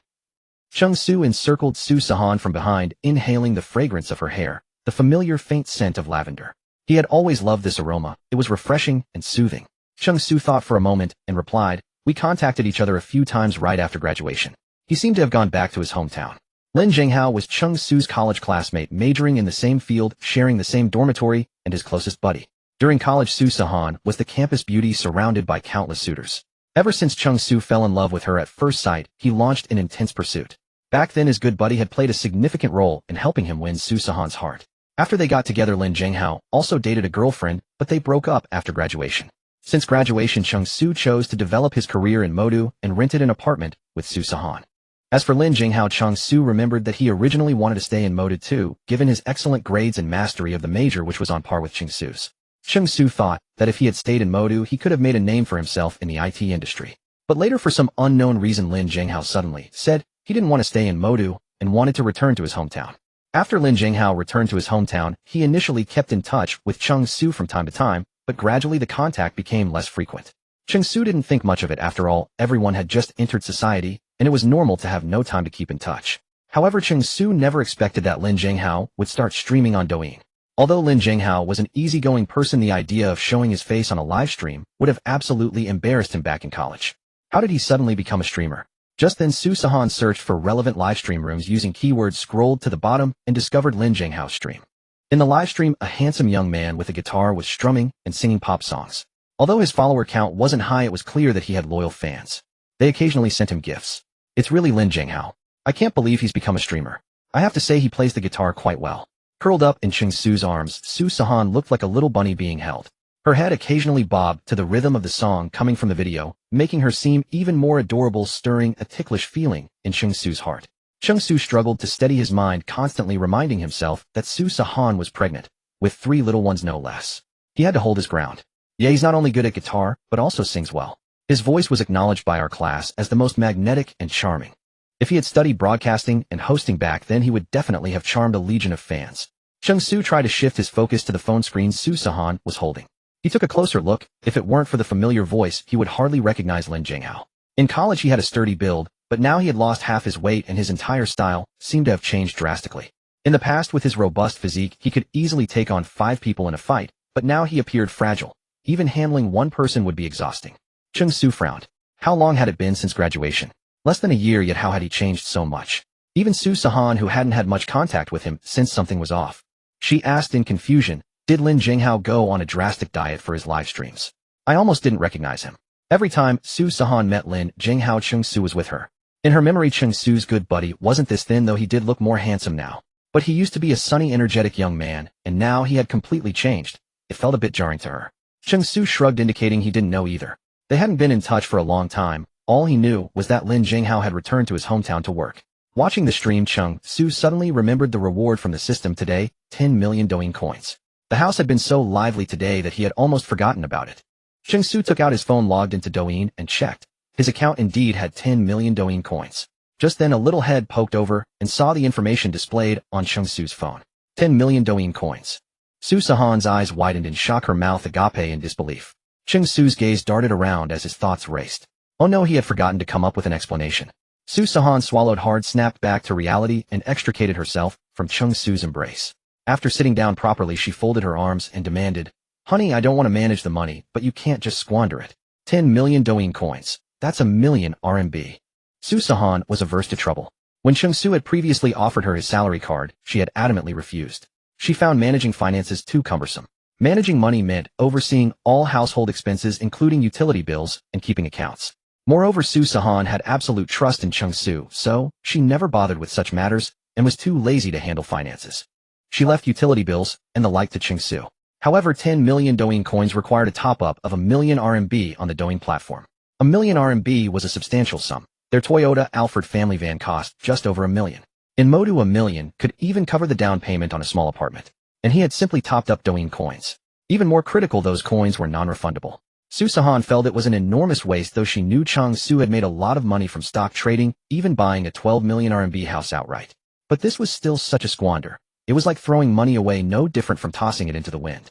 Cheng Su encircled Su Sihan from behind, inhaling the fragrance of her hair, the familiar faint scent of lavender. He had always loved this aroma. It was refreshing and soothing. Cheng Su thought for a moment and replied, "We contacted each other a few times right after graduation." He seemed to have gone back to his hometown. Lin Jinghao was Cheng Su's college classmate, majoring in the same field, sharing the same dormitory, and his closest buddy. During college, Su Sihan was the campus beauty surrounded by countless suitors. Ever since Cheng Su fell in love with her at first sight, he launched an intense pursuit. Back then, his good buddy had played a significant role in helping him win Su Sihan's heart. After they got together, Lin Jinghao also dated a girlfriend, but they broke up after graduation. Since graduation, Cheng Su chose to develop his career in Modu and rented an apartment with Su Sihan. As for Lin Jinghao, Cheng Su remembered that he originally wanted to stay in Modu too, given his excellent grades and mastery of the major, which was on par with Cheng Su's. Cheng Su thought that if he had stayed in Modu, he could have made a name for himself in the IT industry. But later, for some unknown reason, Lin Jinghao suddenly said he didn't want to stay in Modu and wanted to return to his hometown. After Lin Jinghao returned to his hometown, he initially kept in touch with Cheng Su from time to time, but gradually the contact became less frequent. Cheng Su didn't think much of it. After all, everyone had just entered society, and it was normal to have no time to keep in touch. However, Cheng Su never expected that Lin Jinghao would start streaming on Douyin. Although Lin Jinghao was an easygoing person, the idea of showing his face on a live stream would have absolutely embarrassed him back in college. How did he suddenly become a streamer? Just then, Su Sihan searched for relevant live stream rooms using keywords, scrolled to the bottom, and discovered Lin Jinghao's stream. In the live stream, a handsome young man with a guitar was strumming and singing pop songs. Although his follower count wasn't high, it was clear that he had loyal fans. They occasionally sent him gifts. "It's really Lin Jinghao. I can't believe he's become a streamer. I have to say he plays the guitar quite well." Curled up in Cheng Su's arms, Su Sihan looked like a little bunny being held. Her head occasionally bobbed to the rhythm of the song coming from the video, making her seem even more adorable, stirring a ticklish feeling in Cheng Su's heart. Cheng Su struggled to steady his mind, constantly reminding himself that Su Sihan was pregnant, with 3 little ones no less. He had to hold his ground. Yeah, he's not only good at guitar, but also sings well. His voice was acknowledged by our class as the most magnetic and charming. If he had studied broadcasting and hosting back then, he would definitely have charmed a legion of fans. Cheng Su tried to shift his focus to the phone screen Su Sihan was holding. He took a closer look. If it weren't for the familiar voice, he would hardly recognize Lin Jinghao. In college, he had a sturdy build, but now he had lost half his weight and his entire style seemed to have changed drastically. In the past, with his robust physique, he could easily take on 5 people in a fight, but now he appeared fragile. Even handling one person would be exhausting. Cheng Su frowned. How long had it been since graduation? Less than a year, yet how had he changed so much? Even Su Sihan, who hadn't had much contact with him, sensed something was off. She asked in confusion, did Lin Jinghao go on a drastic diet for his live streams? I almost didn't recognize him. Every time Su Sihan met Lin Jinghao, Cheng Su was with her. In her memory, Cheng Su's good buddy wasn't this thin, though he did look more handsome now. But he used to be a sunny, energetic young man, and now he had completely changed. It felt a bit jarring to her. Cheng Su shrugged, indicating he didn't know either. They hadn't been in touch for a long time. All he knew was that Lin Jinghao had returned to his hometown to work. Watching the stream, Cheng Su suddenly remembered the reward from the system today, 10 million Douyin coins. The house had been so lively today that he had almost forgotten about it. Cheng Su took out his phone, logged into Douyin, and checked. His account indeed had 10 million Douyin coins. Just then a little head poked over and saw the information displayed on Cheng Su's phone. 10 million Douyin coins. Su Sihan's eyes widened in shock, her mouth agape in disbelief. Cheng Su's gaze darted around as his thoughts raced. Oh no, he had forgotten to come up with an explanation. Su Sihan swallowed hard, snapped back to reality, and extricated herself from Cheng Su's embrace. After sitting down properly, she folded her arms and demanded, "Honey, I don't want to manage the money, but you can't just squander it. 10 million Douyin coins. That's a million RMB. Su Sihan was averse to trouble. When Cheng Su had previously offered her his salary card, she had adamantly refused. She found managing finances too cumbersome. Managing money meant overseeing all household expenses, including utility bills, and keeping accounts. Moreover, Su Sihan had absolute trust in Cheng Su, so she never bothered with such matters and was too lazy to handle finances. She left utility bills and the like to Cheng Su. However, 10 million Douyin coins required a top-up of a million RMB on the Douyin platform. A million RMB was a substantial sum. Their Toyota Alphard family van cost just over a million. In Modu, a million could even cover the down payment on a small apartment. And he had simply topped up Douyin coins. Even more critical, those coins were non-refundable. Su Sihan felt it was an enormous waste, though she knew Cheng Su had made a lot of money from stock trading, even buying a 12 million RMB house outright. But this was still such a squander. It was like throwing money away, no different from tossing it into the wind.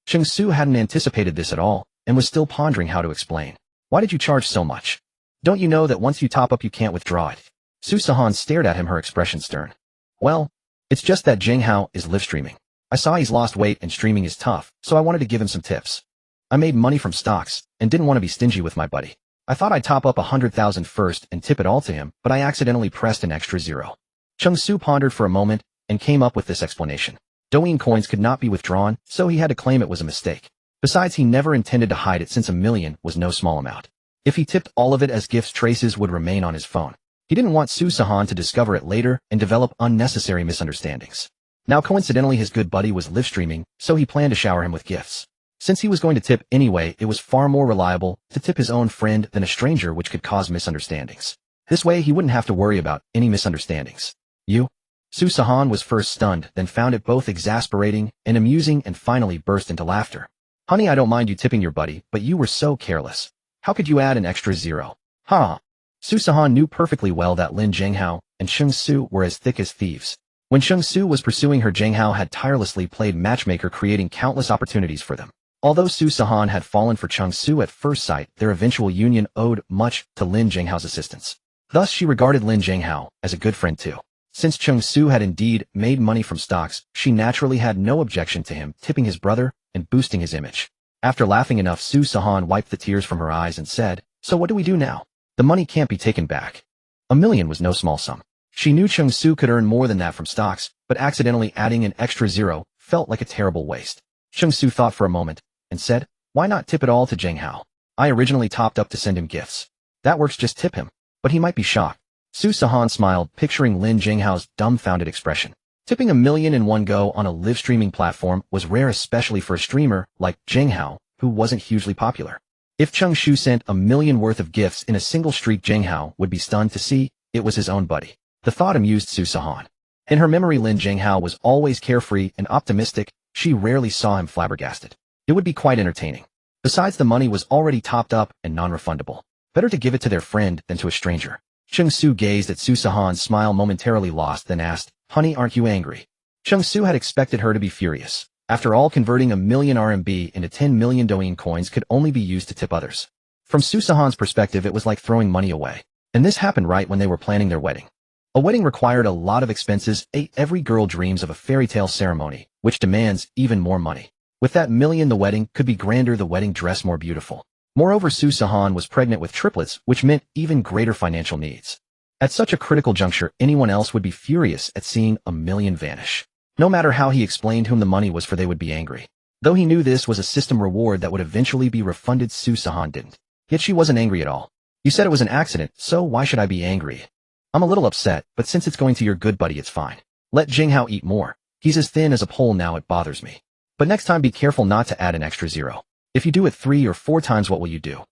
Cheng Su hadn't anticipated this at all, and was still pondering how to explain. Why did you charge so much? Don't you know that once you top up you can't withdraw it? Su Sihan stared at him, her expression stern. Well, it's just that Zheng Hao is live streaming. I saw he's lost weight and streaming is tough, so I wanted to give him some tips. I made money from stocks, and didn't want to be stingy with my buddy. I thought I'd top up 100,000 first and tip it all to him, but I accidentally pressed an extra zero. Cheng Su pondered for a moment, and came up with this explanation. Douyin coins could not be withdrawn, so he had to claim it was a mistake. Besides, he never intended to hide it, since a million was no small amount. If he tipped all of it as gifts, traces would remain on his phone. He didn't want Su Sihan to discover it later and develop unnecessary misunderstandings. Now coincidentally his good buddy was live streaming, so he planned to shower him with gifts. Since he was going to tip anyway, it was far more reliable to tip his own friend than a stranger, which could cause misunderstandings. This way he wouldn't have to worry about any misunderstandings. Su Sihan was first stunned, then found it both exasperating and amusing, and finally burst into laughter. Honey, I don't mind you tipping your buddy, but you were so careless. How could you add an extra zero? Su Sihan knew perfectly well that Lin Zhenghao and Cheng Su were as thick as thieves. When Cheng Su was pursuing her, Zhenghao had tirelessly played matchmaker, creating countless opportunities for them. Although Su Sihan had fallen for Cheng Su at first sight, their eventual union owed much to Lin Zhenghao's assistance. Thus she regarded Lin Zhenghao as a good friend too. Since Cheng Su had indeed made money from stocks, she naturally had no objection to him tipping his brother and boosting his image. After laughing enough, Su Sihan wiped the tears from her eyes and said, "So what do we do now? The money can't be taken back." A million was no small sum. She knew Cheng Su could earn more than that from stocks, but accidentally adding an extra zero felt like a terrible waste. Cheng Su thought for a moment and said, "Why not tip it all to Zheng Hao? I originally topped up to send him gifts. That works, just tip him. But he might be shocked." Su Sihan smiled, picturing Lin Zhenghao's dumbfounded expression. Tipping a million in one go on a live streaming platform was rare, especially for a streamer like Zheng Hao, who wasn't hugely popular. If Cheng Su sent a million worth of gifts in a single streak, Zheng Hao would be stunned to see it was his own buddy. The thought amused Su Sihan. In her memory, Lin Zhenghao was always carefree and optimistic. She rarely saw him flabbergasted. It would be quite entertaining. Besides, the money was already topped up and non-refundable. Better to give it to their friend than to a stranger. Cheng Su gazed at Su Sihan's smile, momentarily lost, then asked, "Honey, aren't you angry?" Cheng Su had expected her to be furious. After all, converting a million RMB into 10 million Douyin coins could only be used to tip others. From Su Sihan's perspective, it was like throwing money away. And this happened right when they were planning their wedding. A wedding required a lot of expenses. Every girl dreams of a fairy tale ceremony, which demands even more money. With that million, the wedding could be grander, the wedding dress more beautiful. Moreover, Su Sihan was pregnant with triplets, which meant even greater financial needs. At such a critical juncture, anyone else would be furious at seeing a million vanish. No matter how he explained whom the money was for, they would be angry. Though he knew this was a system reward that would eventually be refunded, Su Sihan didn't. Yet she wasn't angry at all. "You said it was an accident, so why should I be angry? I'm a little upset, but since it's going to your good buddy, it's fine. Let Zheng Hao eat more. He's as thin as a pole now, it bothers me. But next time be careful not to add an extra zero. If you do it 3 or 4 times, what will you do?"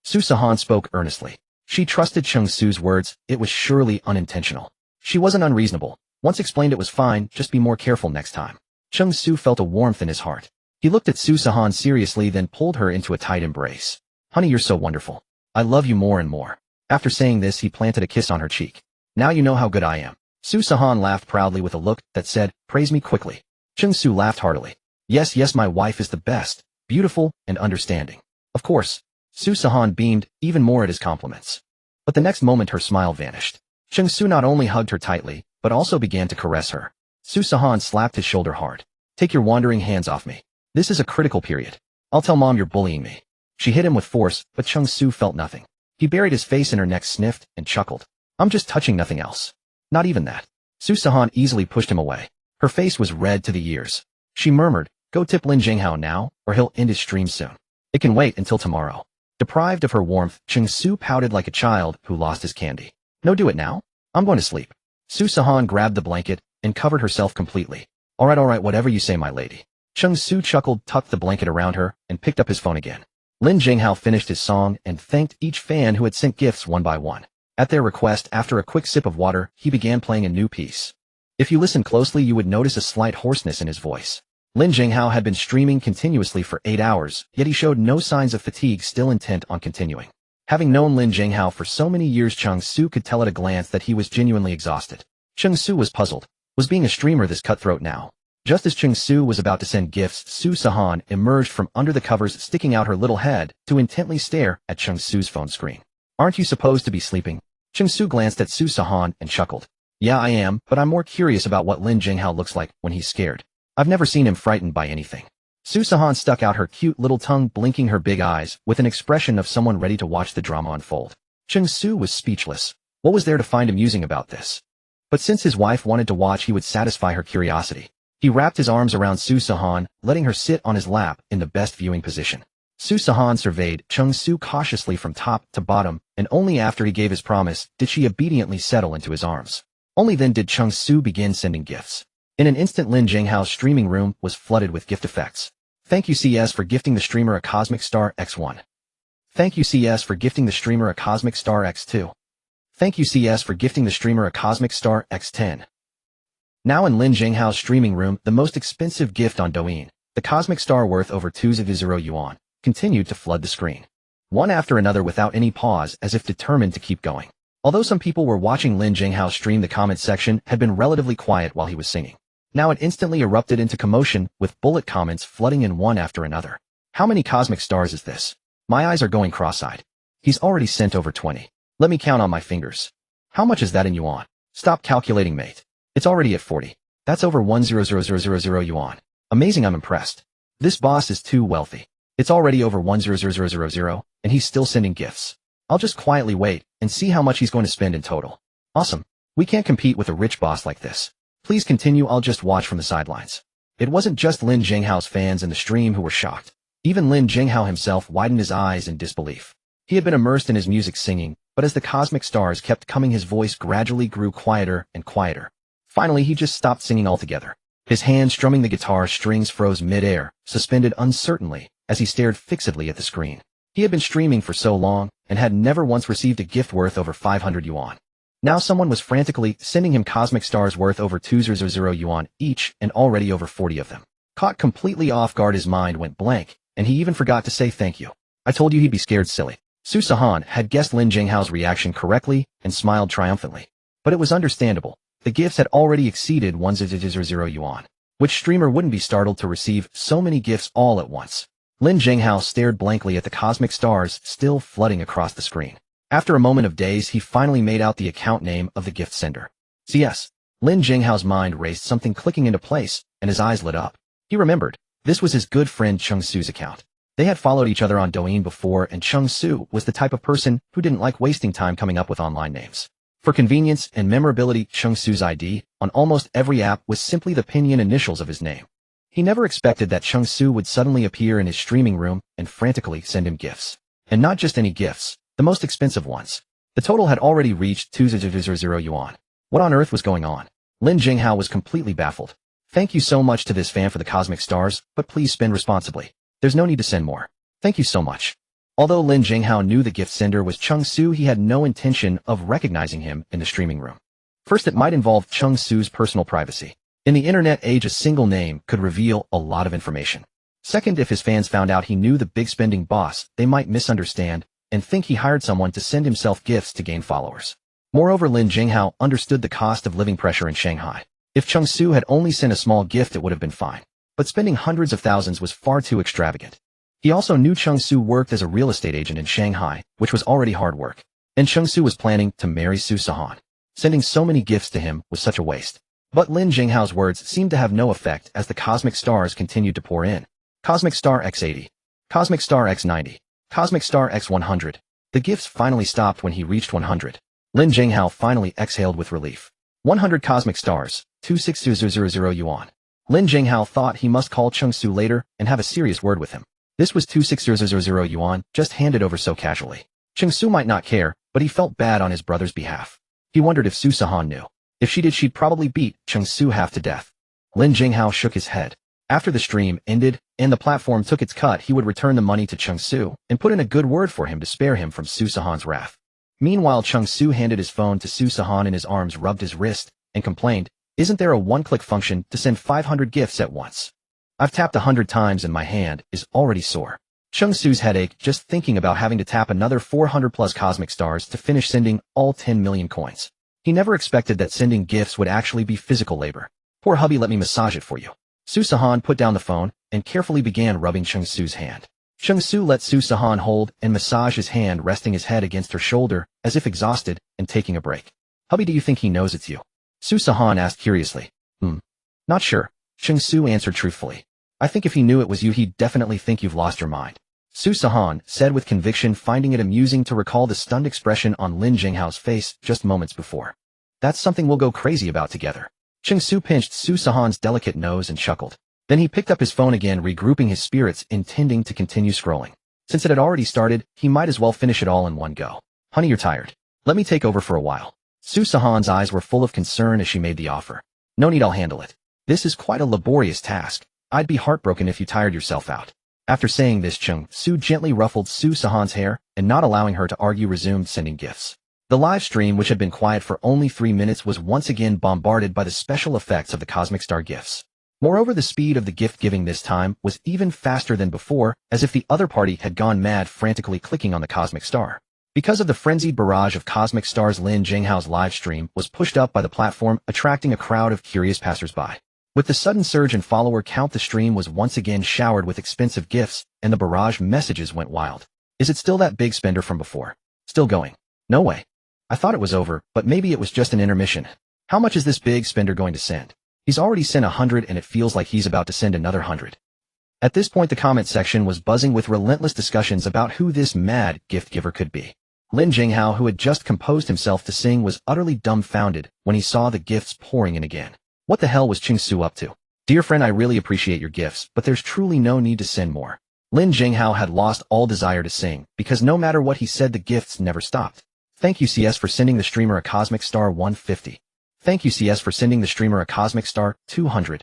Su Sihan spoke earnestly. She trusted Cheng Su's words. It was surely unintentional. She wasn't unreasonable. Once explained, it was fine, just be more careful next time. Cheng Su felt a warmth in his heart. He looked at Su Sihan seriously, then pulled her into a tight embrace. "Honey, you're so wonderful. I love you more and more. After saying this, he planted a kiss on her cheek. Now you know how good I am. Sihan laughed proudly with a look that said, praise me quickly. Cheng Su laughed heartily. Yes, yes, my wife is the best, beautiful, and understanding. Of course. Sihan beamed even more at his compliments. But the next moment her smile vanished. Cheng Su not only hugged her tightly, but also began to caress her. Sihan slapped his shoulder hard. Take your wandering hands off me. This is a critical period. I'll tell Mom you're bullying me. She hit him with force, but Cheng Su felt nothing. He buried his face in her neck, sniffed, and chuckled. I'm just touching, nothing else. Not even that. Sihan easily pushed him away. Her face was red to the ears. She murmured, go tip Lin Jinghao now, or he'll end his stream soon. It can wait until tomorrow. Deprived of her warmth, Cheng Su pouted like a child who lost his candy. No, do it now. I'm going to sleep. Sihan grabbed the blanket and covered herself completely. All right, whatever you say, my lady. Cheng Su chuckled, tucked the blanket around her, and picked up his phone again. Lin Jinghao finished his song and thanked each fan who had sent gifts one by one. At their request, after a quick sip of water, he began playing a new piece. If you listen closely, you would notice a slight hoarseness in his voice. Lin Jinghao had been streaming continuously for 8 hours, yet he showed no signs of fatigue, still intent on continuing. Having known Lin Jinghao for so many years, Cheng Su could tell at a glance that he was genuinely exhausted. Cheng Su was puzzled. Was being a streamer this cutthroat now? Just as Cheng Su was about to send gifts, Sihan emerged from under the covers, sticking out her little head to intently stare at Cheng Su's phone screen. Aren't you supposed to be sleeping? Cheng Su glanced at Sihan and chuckled. Yeah, I am, but I'm more curious about what Lin Jinghao looks like when he's scared. I've never seen him frightened by anything. Sihan stuck out her cute little tongue, blinking her big eyes with an expression of someone ready to watch the drama unfold. Cheng Su was speechless. What was there to find amusing about this? But since his wife wanted to watch, he would satisfy her curiosity. He wrapped his arms around Sihan, letting her sit on his lap in the best viewing position. Sihan surveyed Cheng Su cautiously from top to bottom, and only after he gave his promise did she obediently settle into his arms. Only then did Cheng Su begin sending gifts. In an instant, Lin Jinghao's streaming room was flooded with gift effects. Thank you CS for gifting the streamer a Cosmic Star X1. Thank you CS for gifting the streamer a Cosmic Star X2. Thank you CS for gifting the streamer a Cosmic Star X10. Now in Lin Jinghao's streaming room, the most expensive gift on Douyin, the Cosmic Star worth over 200 yuan, continued to flood the screen. One after another without any pause, as if determined to keep going. Although some people were watching Lin Jinghao stream, the comment section had been relatively quiet while he was singing. Now it instantly erupted into commotion, with bullet comments flooding in one after another. How many cosmic stars is this? My eyes are going cross-eyed. He's already sent over 20. Let me count on my fingers. How much is that in yuan? Stop calculating, mate. It's already at 40. That's over 100,000 yuan. Amazing, I'm impressed. This boss is too wealthy. It's already over 100,000, and he's still sending gifts. I'll just quietly wait and see how much he's going to spend in total. Awesome. We can't compete with a rich boss like this. Please continue, I'll just watch from the sidelines. It wasn't just Lin Jinghao's fans in the stream who were shocked. Even Lin Jinghao himself widened his eyes in disbelief. He had been immersed in his music singing, but as the cosmic stars kept coming, his voice gradually grew quieter and quieter. Finally, he just stopped singing altogether. His hand strumming the guitar strings froze mid-air, suspended uncertainly, as he stared fixedly at the screen. He had been streaming for so long, and had never once received a gift worth over 500 yuan. Now someone was frantically sending him cosmic stars worth over 200 yuan each, and already over 40 of them. Caught completely off guard, his mind went blank, and he even forgot to say thank you. I told you he'd be scared, silly. Sihan had guessed Lin Jinghao's reaction correctly and smiled triumphantly. But it was understandable. The gifts had already exceeded 100 yuan. Which streamer wouldn't be startled to receive so many gifts all at once? Lin Jinghao stared blankly at the cosmic stars still flooding across the screen. After a moment of daze, he finally made out the account name of the gift sender. CS. Lin Jinghao's mind raced, something clicking into place, and his eyes lit up. He remembered. This was his good friend Cheng Su's account. They had followed each other on Douyin before, and Cheng Su was the type of person who didn't like wasting time coming up with online names. For convenience and memorability, Cheng Su's ID on almost every app was simply the pinyin initials of his name. He never expected that Cheng Su would suddenly appear in his streaming room and frantically send him gifts. And not just any gifts, the most expensive ones. The total had already reached 200 yuan. What on earth was going on? Lin Jinghao was completely baffled. Thank you so much to this fan for the cosmic stars, but please spend responsibly. There's no need to send more. Thank you so much. Although Lin Jinghao knew the gift sender was Cheng Su, he had no intention of recognizing him in the streaming room. First, it might involve Cheng Su's personal privacy. In the internet age, a single name could reveal a lot of information. Second, if his fans found out he knew the big spending boss, they might misunderstand and think he hired someone to send himself gifts to gain followers. Moreover, Lin Jinghao understood the cost of living pressure in Shanghai. If Cheng Su had only sent a small gift, it would have been fine. But spending hundreds of thousands was far too extravagant. He also knew Cheng Su worked as a real estate agent in Shanghai, which was already hard work. And Cheng Su was planning to marry Su Sihan. Sending so many gifts to him was such a waste. But Lin Jinghao's words seemed to have no effect as the cosmic stars continued to pour in. Cosmic Star X80. Cosmic Star X90. Cosmic Star X100. The gifts finally stopped when he reached 100. Lin Jinghao finally exhaled with relief. 100 Cosmic Stars, 26,000 yuan. Lin Jinghao thought he must call Cheng Su later and have a serious word with him. This was 26,000 yuan, just handed over so casually. Cheng Su might not care, but he felt bad on his brother's behalf. He wondered if Su Sihan knew. If she did, she'd probably beat Cheng Su half to death. Lin Jinghao shook his head. After the stream ended and the platform took its cut, he would return the money to Cheng Su and put in a good word for him to spare him from Su Sihan's wrath. Meanwhile, Cheng Su handed his phone to Su Sihan in his arms, rubbed his wrist, and complained, "Isn't there a one-click function to send 500 gifts at once? I've tapped 100 times and my hand is already sore." Cheng Su's headache just thinking about having to tap another 400 plus cosmic stars to finish sending all 10 million coins. He never expected that sending gifts would actually be physical labor. "Poor hubby, let me massage it for you." Su Sihan put down the phone and carefully began rubbing Cheng Su's hand. Cheng Su let Su Sihan hold and massage his hand, resting his head against her shoulder as if exhausted and taking a break. "Hubby, do you think he knows it's you?" Su Sihan asked curiously. Not sure," Cheng Su answered truthfully. "I think if he knew it was you, he'd definitely think you've lost your mind," Su Sihan said with conviction, finding it amusing to recall the stunned expression on Lin Jinghao's face just moments before. "That's something we'll go crazy about together." Cheng Su pinched Su Sihan's delicate nose and chuckled. Then he picked up his phone again, regrouping his spirits, intending to continue scrolling. Since it had already started, he might as well finish it all in one go. "Honey, you're tired. Let me take over for a while." Su Sihan's eyes were full of concern as she made the offer. "No need, I'll handle it. This is quite a laborious task. I'd be heartbroken if you tired yourself out." After saying this, Cheng Su gently ruffled Su Sihan's hair and, not allowing her to argue, resumed sending gifts. The live stream, which had been quiet for only 3 minutes, was once again bombarded by the special effects of the cosmic star gifts. Moreover, the speed of the gift giving this time was even faster than before, as if the other party had gone mad, frantically clicking on the cosmic star. Because of the frenzied barrage of cosmic stars, Lin Jinghao's live stream was pushed up by the platform, attracting a crowd of curious passersby. With the sudden surge in follower count, the stream was once again showered with expensive gifts, and the barrage messages went wild. "Is it still that big spender from before? Still going? No way. I thought it was over, but maybe it was just an intermission. How much is this big spender going to send? He's already sent 100 and it feels like he's about to send another 100. At this point, the comment section was buzzing with relentless discussions about who this mad gift giver could be. Lin Jinghao, who had just composed himself to sing, was utterly dumbfounded when he saw the gifts pouring in again. What the hell was Cheng Su up to? "Dear friend, I really appreciate your gifts, but there's truly no need to send more." Lin Jinghao had lost all desire to sing, because no matter what he said, the gifts never stopped. "Thank you, CS, for sending the streamer a Cosmic Star 150. Thank you, CS, for sending the streamer a Cosmic Star 200.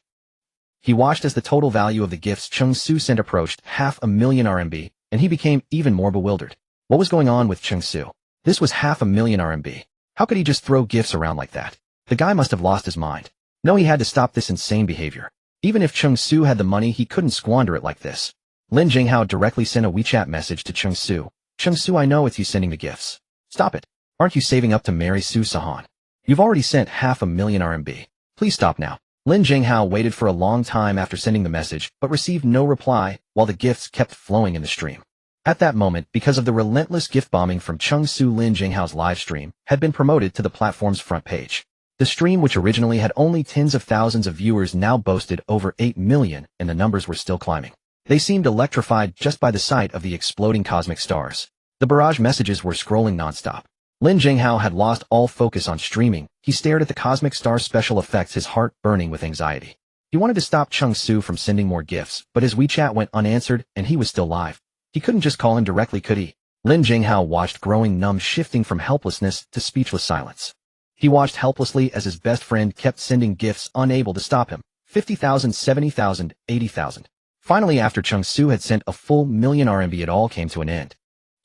He watched as the total value of the gifts Cheng Su sent approached 500,000 RMB, and he became even more bewildered. What was going on with Cheng Su? This was 500,000 RMB. How could he just throw gifts around like that? The guy must have lost his mind. No, he had to stop this insane behavior. Even if Cheng Su had the money, he couldn't squander it like this. Lin Jinghao directly sent a WeChat message to Cheng Su. "Cheng Su, I know it's you sending the gifts. Stop it. Aren't you saving up to marry Su Sihan? You've already sent 500,000 RMB. Please stop now." Lin Jinghao waited for a long time after sending the message, but received no reply, while the gifts kept flowing in the stream. At that moment, because of the relentless gift bombing from Cheng Su, Lin Jinghao's live stream had been promoted to the platform's front page. The stream, which originally had only tens of thousands of viewers, now boasted over 8 million, and the numbers were still climbing. They seemed electrified just by the sight of the exploding cosmic stars. The barrage messages were scrolling nonstop. Lin Jinghao had lost all focus on streaming. He stared at the cosmic star special effects, his heart burning with anxiety. He wanted to stop Cheng Su from sending more gifts, but his WeChat went unanswered and he was still live. He couldn't just call him directly, could he? Lin Jinghao watched, growing numb, shifting from helplessness to speechless silence. He watched helplessly as his best friend kept sending gifts, unable to stop him. 50,000, 70,000, 80,000. Finally, after Cheng Su had sent a full million RMB, it all came to an end.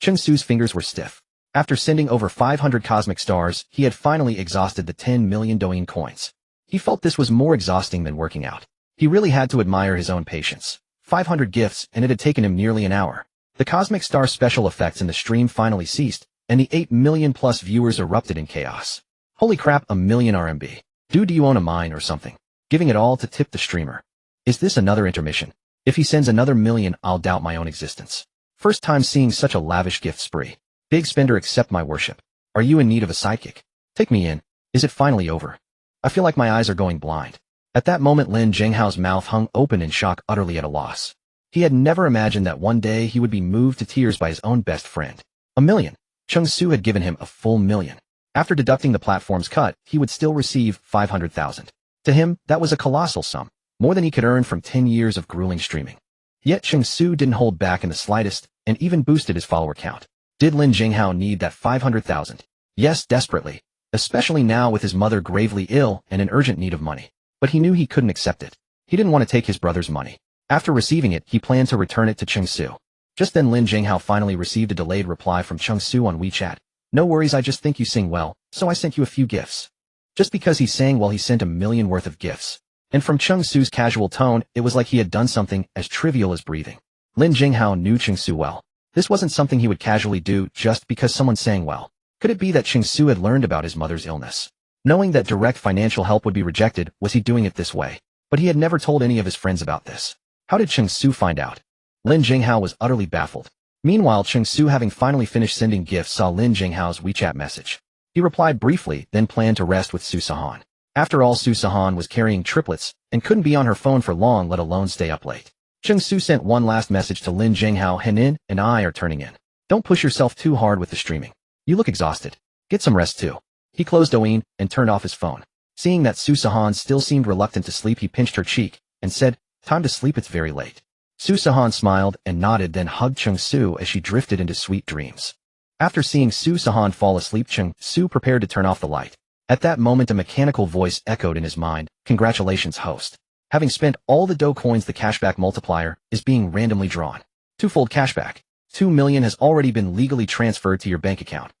Cheng Su's fingers were stiff. After sending over 500 cosmic stars, he had finally exhausted the 10 million Douyin coins. He felt this was more exhausting than working out. He really had to admire his own patience. 500 gifts, and it had taken him nearly an hour. The cosmic star special effects in the stream finally ceased, and the 8 million plus viewers erupted in chaos. Holy crap, a million RMB. Dude, do you own a mine or something? Giving it all to tip the streamer. Is this another intermission? If he sends another million, I'll doubt my own existence. First time seeing such a lavish gift spree. Big spender, accept my worship. Are you in need of a sidekick? Take me in. Is it finally over? I feel like my eyes are going blind. At that moment, Lin Jinghao's mouth hung open in shock, utterly at a loss. He had never imagined that one day he would be moved to tears by his own best friend. A million. Cheng Su had given him a full million. After deducting the platform's cut, he would still receive 500,000. To him, that was a colossal sum, more than he could earn from 10 years of grueling streaming. Yet Cheng Su didn't hold back in the slightest, and even boosted his follower count. Did Lin Jinghao need that 500,000? Yes, desperately, especially now with his mother gravely ill and in urgent need of money. But he knew he couldn't accept it. He didn't want to take his brother's money. After receiving it, he planned to return it to Cheng Su. Just then Lin Jinghao finally received a delayed reply from Cheng Su on WeChat. No worries, I just think you sing well, so I sent you a few gifts. Just because he sang well, he sent a million worth of gifts. And from Cheng Su's casual tone, it was like he had done something as trivial as breathing. Lin Jinghao knew Cheng Su well. This wasn't something he would casually do just because someone sang well. Could it be that Cheng Su had learned about his mother's illness? Knowing that direct financial help would be rejected, was he doing it this way? But he had never told any of his friends about this. How did Cheng Su find out? Lin Jinghao was utterly baffled. Meanwhile, Cheng Su, having finally finished sending gifts, saw Lin Jinghao's WeChat message. He replied briefly, then planned to rest with Sihan. After all, Sihan was carrying triplets and couldn't be on her phone for long, let alone stay up late. Cheng Su sent one last message to Lin Jinghao. Henin and I are turning in. Don't push yourself too hard with the streaming. You look exhausted. Get some rest too. He closed Douyin and turned off his phone. Seeing that Sihan still seemed reluctant to sleep, he pinched her cheek and said, "Time to sleep, it's very late." Sihan smiled and nodded, then hugged Cheng Su as she drifted into sweet dreams. After seeing Sihan fall asleep, Cheng Su prepared to turn off the light. At that moment, a mechanical voice echoed in his mind. Congratulations, host. Having spent all the dough coins, the cashback multiplier is being randomly drawn. Twofold cashback. 2 million has already been legally transferred to your bank account.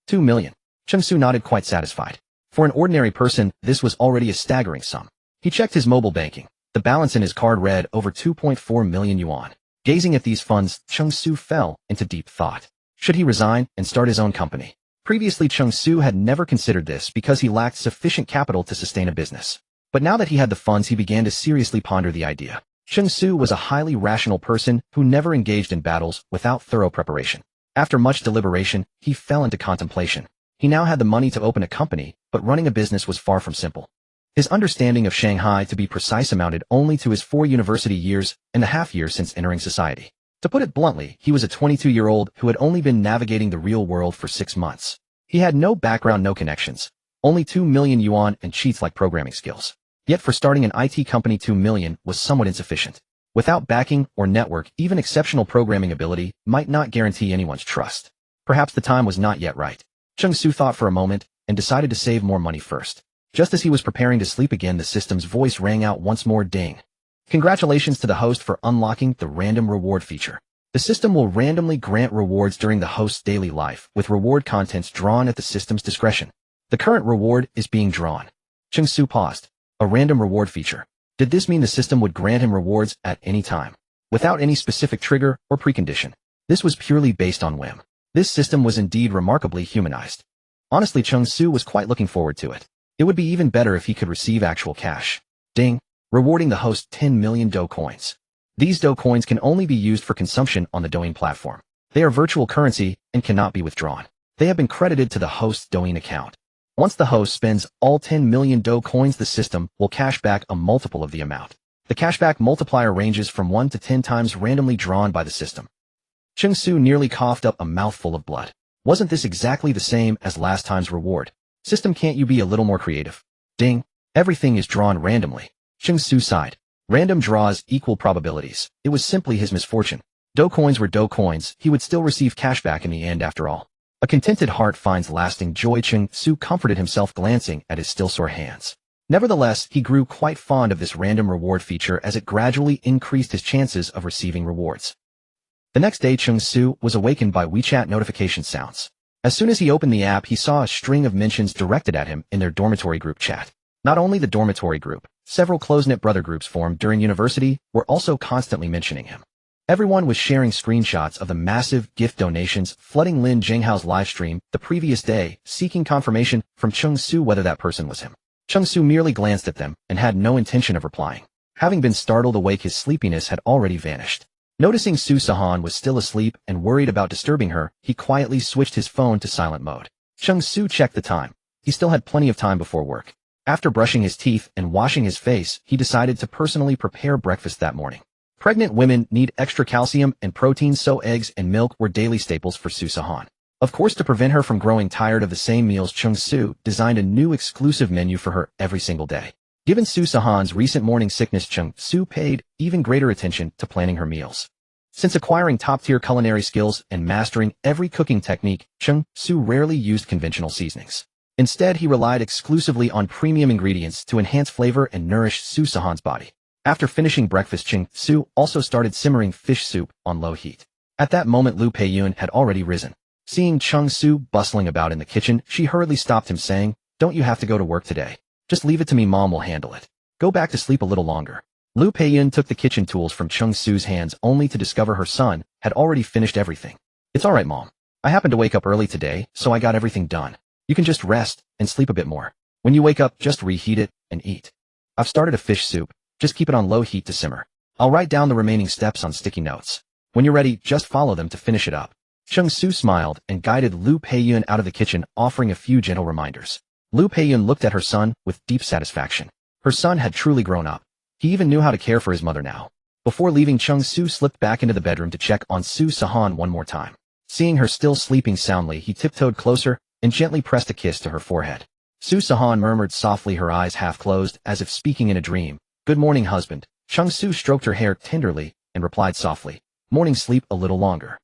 2 million. Cheng Su nodded, quite satisfied. For an ordinary person, this was already a staggering sum. He checked his mobile banking. The balance in his card read over 2.4 million yuan. Gazing at these funds, Cheng Su fell into deep thought. Should he resign and start his own company? Previously, Cheng Su had never considered this because he lacked sufficient capital to sustain a business. But now that he had the funds, he began to seriously ponder the idea. Cheng Su was a highly rational person who never engaged in battles without thorough preparation. After much deliberation, he fell into contemplation. He now had the money to open a company, but running a business was far from simple. His understanding of Shanghai, to be precise, amounted only to his 4 university years and a half years since entering society. To put it bluntly, he was a 22-year-old who had only been navigating the real world for 6 months. He had no background, no connections, only 2 million yuan and cheats like programming skills. Yet for starting an IT company, 2 million was somewhat insufficient. Without backing or network, even exceptional programming ability might not guarantee anyone's trust. Perhaps the time was not yet right. Cheng Su thought for a moment and decided to save more money first. Just as he was preparing to sleep again, the system's voice rang out once more. Ding. Congratulations to the host for unlocking the random reward feature. The system will randomly grant rewards during the host's daily life, with reward contents drawn at the system's discretion. The current reward is being drawn. Cheng Su paused. A random reward feature. Did this mean the system would grant him rewards at any time, without any specific trigger or precondition? This was purely based on whim. This system was indeed remarkably humanized. Honestly, Cheng Su was quite looking forward to it. It would be even better if he could receive actual cash. Ding. Rewarding the host 10 million dough coins. These dough coins can only be used for consumption on the Douyin platform. They are virtual currency and cannot be withdrawn. They have been credited to the host's Douyin account. Once the host spends all 10 million dough coins, the system will cash back a multiple of the amount. The cashback multiplier ranges from 1 to 10 times, randomly drawn by the system. Cheng Su nearly coughed up a mouthful of blood. Wasn't this exactly the same as last time's reward? System, can't you be a little more creative? Ding. Everything is drawn randomly. Cheng Su sighed. Random draws equal probabilities. It was simply his misfortune. Dough coins were dough coins. He would still receive cashback in the end after all. A contented heart finds lasting joy. Cheng Su comforted himself, glancing at his still sore hands. Nevertheless, he grew quite fond of this random reward feature as it gradually increased his chances of receiving rewards. The next day, Cheng Su was awakened by WeChat notification sounds. As soon as he opened the app, he saw a string of mentions directed at him in their dormitory group chat. Not only the dormitory group, several close-knit brother groups formed during university were also constantly mentioning him. Everyone was sharing screenshots of the massive gift donations flooding Lin Jinghao's livestream the previous day, seeking confirmation from Cheng Su whether that person was him. Cheng Su merely glanced at them and had no intention of replying. Having been startled awake, his sleepiness had already vanished. Noticing Sihan was still asleep and worried about disturbing her, he quietly switched his phone to silent mode. Cheng Su checked the time. He still had plenty of time before work. After brushing his teeth and washing his face, he decided to personally prepare breakfast that morning. Pregnant women need extra calcium and protein, so eggs and milk were daily staples for Sihan. Of course, to prevent her from growing tired of the same meals, Cheng Su designed a new exclusive menu for her every single day. Given Sihan's recent morning sickness, Cheng Su paid even greater attention to planning her meals. Since acquiring top-tier culinary skills and mastering every cooking technique, Cheng Su rarely used conventional seasonings. Instead, he relied exclusively on premium ingredients to enhance flavor and nourish Sihan's body. After finishing breakfast, Cheng Su also started simmering fish soup on low heat. At that moment, Lu Peiyun had already risen. Seeing Cheng Su bustling about in the kitchen, she hurriedly stopped him, saying, "Don't you have to go to work today? Just leave it to me, Mom will handle it. Go back to sleep a little longer." Lu Peiyun took the kitchen tools from Cheng Su's hands only to discover her son had already finished everything. "It's alright, Mom. I happened to wake up early today, so I got everything done. You can just rest and sleep a bit more. When you wake up, just reheat it and eat. I've started a fish soup. Just keep it on low heat to simmer. I'll write down the remaining steps on sticky notes. When you're ready, just follow them to finish it up." Cheng Su smiled and guided Lu Peiyun out of the kitchen, offering a few gentle reminders. Lu Peiyun looked at her son with deep satisfaction. Her son had truly grown up. He even knew how to care for his mother now. Before leaving, Cheng Su slipped back into the bedroom to check on Sihan one more time. Seeing her still sleeping soundly, he tiptoed closer and gently pressed a kiss to her forehead. Sihan murmured softly, her eyes half closed, as if speaking in a dream. "Good morning, husband." Cheng Su stroked her hair tenderly and replied softly, "Morning, sleep a little longer."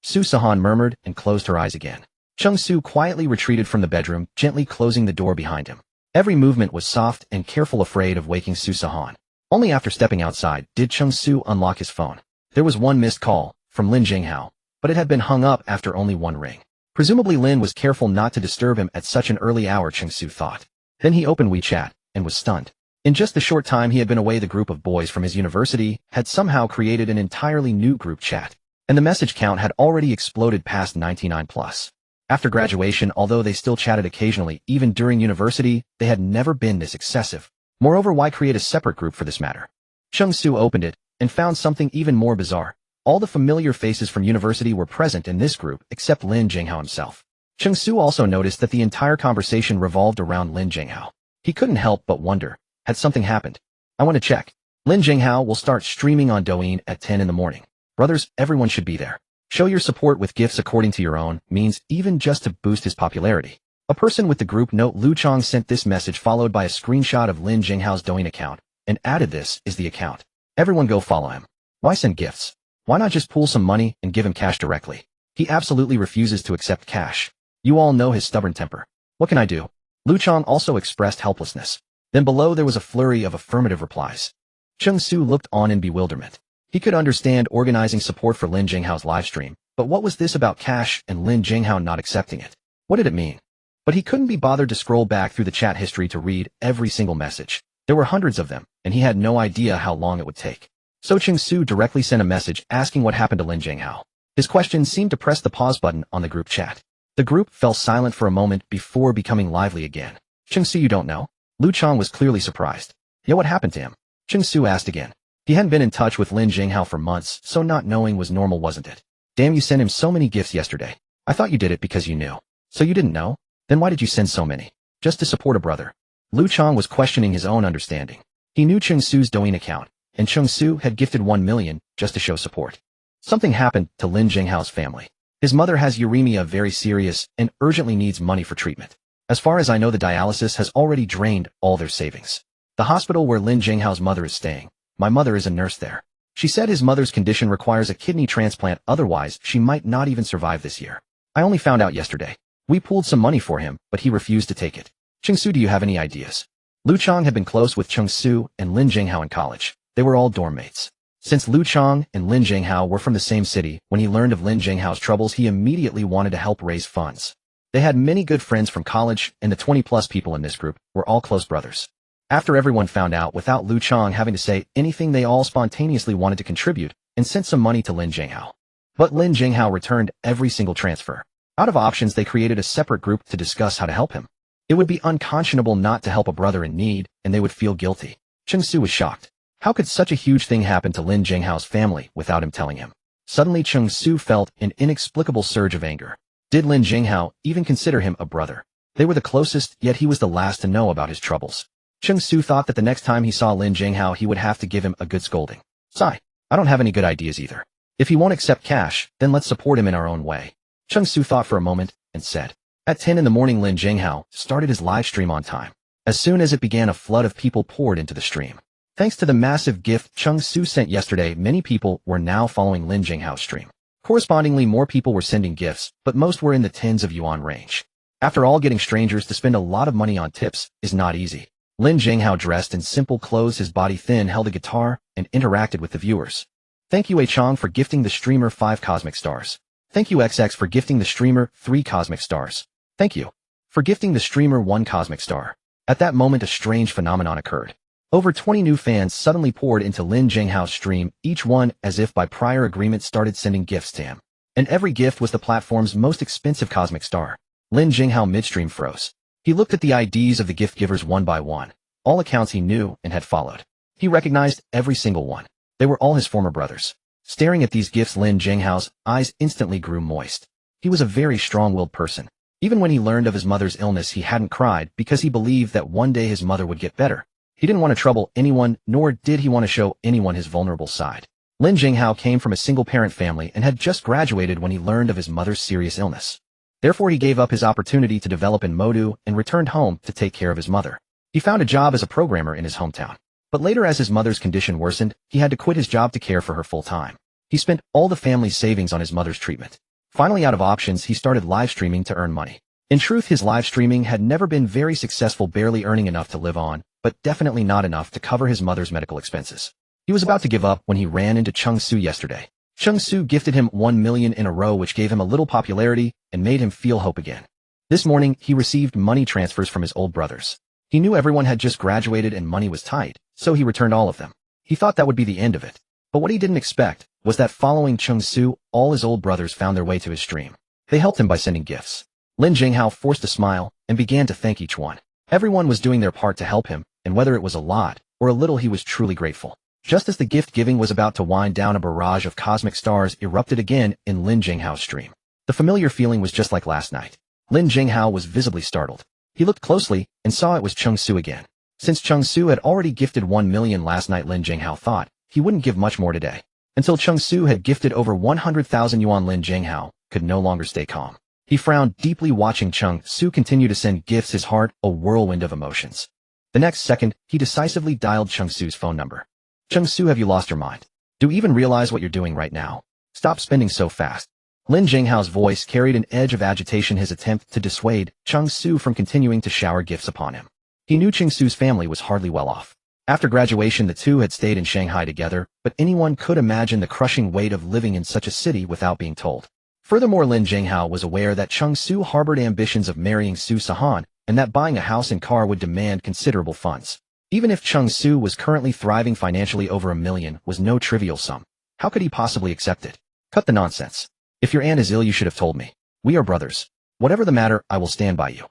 Sihan murmured and closed her eyes again. Cheng Su quietly retreated from the bedroom, gently closing the door behind him. Every movement was soft and careful, afraid of waking Sihan. Only after stepping outside did Cheng Su unlock his phone. There was one missed call, from Lin Jinghao, but it had been hung up after only one ring. Presumably Lin was careful not to disturb him at such an early hour, Cheng Su thought. Then he opened WeChat, and was stunned. In just the short time he had been away, the group of boys from his university had somehow created an entirely new group chat, and the message count had already exploded past 99+. After graduation, although they still chatted occasionally, even during university, they had never been this excessive. Moreover, why create a separate group for this matter? Cheng Su opened it, and found something even more bizarre. All the familiar faces from university were present in this group, except Lin Jinghao himself. Cheng Su also noticed that the entire conversation revolved around Lin Jinghao. He couldn't help but wonder, had something happened? "I want to check. Lin Jinghao will start streaming on Douyin at 10 in the morning. Brothers, everyone should be there. Show your support with gifts according to your own means, even just to boost his popularity." A person with the group note Lu Chong sent this message, followed by a screenshot of Lin Jinghao's Douyin account, and added, "This is the account. Everyone go follow him." Why send gifts? Why not just pool some money and give him cash directly? He absolutely refuses to accept cash. You all know his stubborn temper. What can I do? Lu Chong also expressed helplessness. Then below there was a flurry of affirmative replies. Cheng Su looked on in bewilderment. He could understand organizing support for Lin Jinghao's livestream, but what was this about cash and Lin Jinghao not accepting it? What did it mean? But he couldn't be bothered to scroll back through the chat history to read every single message. There were hundreds of them, and he had no idea how long it would take. So Cheng Su directly sent a message asking what happened to Lin Jinghao. His question seemed to press the pause button on the group chat. The group fell silent for a moment before becoming lively again. "Cheng Su, you don't know?" Lu Chong was clearly surprised. "Yeah, what happened to him?" Cheng Su asked again. He hadn't been in touch with Lin Jinghao for months, so not knowing was normal, wasn't it? "Damn, you sent him so many gifts yesterday. I thought you did it because you knew. So you didn't know? Then why did you send so many? Just to support a brother?" Lu Chong was questioning his own understanding. He knew Cheng Su's Douyin account, and Cheng Su had gifted 1 million just to show support. Something happened to Lin Jinghao's family. His mother has uremia, very serious, and urgently needs money for treatment. As far as I know, the dialysis has already drained all their savings. The hospital where Lin Jinghao's mother is staying, my mother is a nurse there. She said his mother's condition requires a kidney transplant, otherwise she might not even survive this year. I only found out yesterday. We pooled some money for him, but he refused to take it. Cheng Su, do you have any ideas? Lu Chong had been close with Cheng Su and Lin Jinghao in college. They were all dorm mates. Since Lu Chong and Lin Jinghao were from the same city, when he learned of Lin Jinghao's troubles, he immediately wanted to help raise funds. They had many good friends from college, and the 20+ people in this group were all close brothers. After everyone found out, without Lu Chong having to say anything, they all spontaneously wanted to contribute, and sent some money to Lin Jinghao. But Lin Jinghao returned every single transfer. Out of options, they created a separate group to discuss how to help him. It would be unconscionable not to help a brother in need, and they would feel guilty. Cheng Su was shocked. How could such a huge thing happen to Lin Jinghao's family without him telling him? Suddenly Cheng Su felt an inexplicable surge of anger. Did Lin Jinghao even consider him a brother? They were the closest, yet he was the last to know about his troubles. Cheng Su thought that the next time he saw Lin Jinghao he would have to give him a good scolding. Sigh. I don't have any good ideas either. If he won't accept cash, then let's support him in our own way. Cheng Su thought for a moment, and said. At 10 in the morning Lin Jinghao started his live stream on time. As soon as it began, a flood of people poured into the stream. Thanks to the massive gift Cheng Su sent yesterday, many people were now following Lin Jinghao's stream. Correspondingly, more people were sending gifts, but most were in the tens of yuan range. After all, getting strangers to spend a lot of money on tips is not easy. Lin Jinghao, dressed in simple clothes, his body thin, held a guitar and interacted with the viewers. Thank you A Chong for gifting the streamer 5 cosmic stars. Thank you XX for gifting the streamer 3 cosmic stars. Thank you for gifting the streamer 1 cosmic star. At that moment, a strange phenomenon occurred. Over 20 new fans suddenly poured into Lin Jinghao's stream, each one, as if by prior agreement, started sending gifts to him. And every gift was the platform's most expensive cosmic star. Lin Jinghao midstream froze. He looked at the IDs of the gift givers one by one. All accounts he knew and had followed. He recognized every single one. They were all his former brothers. Staring at these gifts, Lin Jinghao's eyes instantly grew moist. He was a very strong-willed person. Even when he learned of his mother's illness, he hadn't cried because he believed that one day his mother would get better. He didn't want to trouble anyone, nor did he want to show anyone his vulnerable side. Lin Jinghao came from a single-parent family and had just graduated when he learned of his mother's serious illness. Therefore, he gave up his opportunity to develop in Modu and returned home to take care of his mother. He found a job as a programmer in his hometown. But later, as his mother's condition worsened, he had to quit his job to care for her full-time. He spent all the family's savings on his mother's treatment. Finally, out of options, he started live streaming to earn money. In truth, his live streaming had never been very successful, barely earning enough to live on, but definitely not enough to cover his mother's medical expenses. He was about to give up when he ran into Cheng Su yesterday. Cheng Su gifted him 1 million in a row, which gave him a little popularity and made him feel hope again. This morning, he received money transfers from his old brothers. He knew everyone had just graduated and money was tight, so he returned all of them. He thought that would be the end of it. But what he didn't expect was that following Cheng Su, all his old brothers found their way to his stream. They helped him by sending gifts. Lin Jinghao forced a smile and began to thank each one. Everyone was doing their part to help him, and whether it was a lot or a little, he was truly grateful. Just as the gift-giving was about to wind down, a barrage of cosmic stars erupted again in Lin Jinghao's stream. The familiar feeling was just like last night. Lin Jinghao was visibly startled. He looked closely and saw it was Cheng Su again. Since Cheng Su had already gifted 1 million last night, Lin Jinghao thought he wouldn't give much more today. Until Cheng Su had gifted over 100,000 yuan, Lin Jinghao could no longer stay calm. He frowned deeply watching Cheng Su continue to send gifts, his heart a whirlwind of emotions. The next second, he decisively dialed Cheng Su's phone number. Cheng Su, have you lost your mind? Do you even realize what you're doing right now? Stop spending so fast. Lin Jinghao's voice carried an edge of agitation, his attempt to dissuade Cheng Su from continuing to shower gifts upon him. He knew Cheng Su's family was hardly well off. After graduation, the two had stayed in Shanghai together, but anyone could imagine the crushing weight of living in such a city without being told. Furthermore, Lin Jinghao was aware that Cheng Su harbored ambitions of marrying Su Sihan, and that buying a house and car would demand considerable funds. Even if Cheng Su was currently thriving financially, over 1 million was no trivial sum. How could he possibly accept it? Cut the nonsense. If your aunt is ill, you should have told me. We are brothers. Whatever the matter, I will stand by you.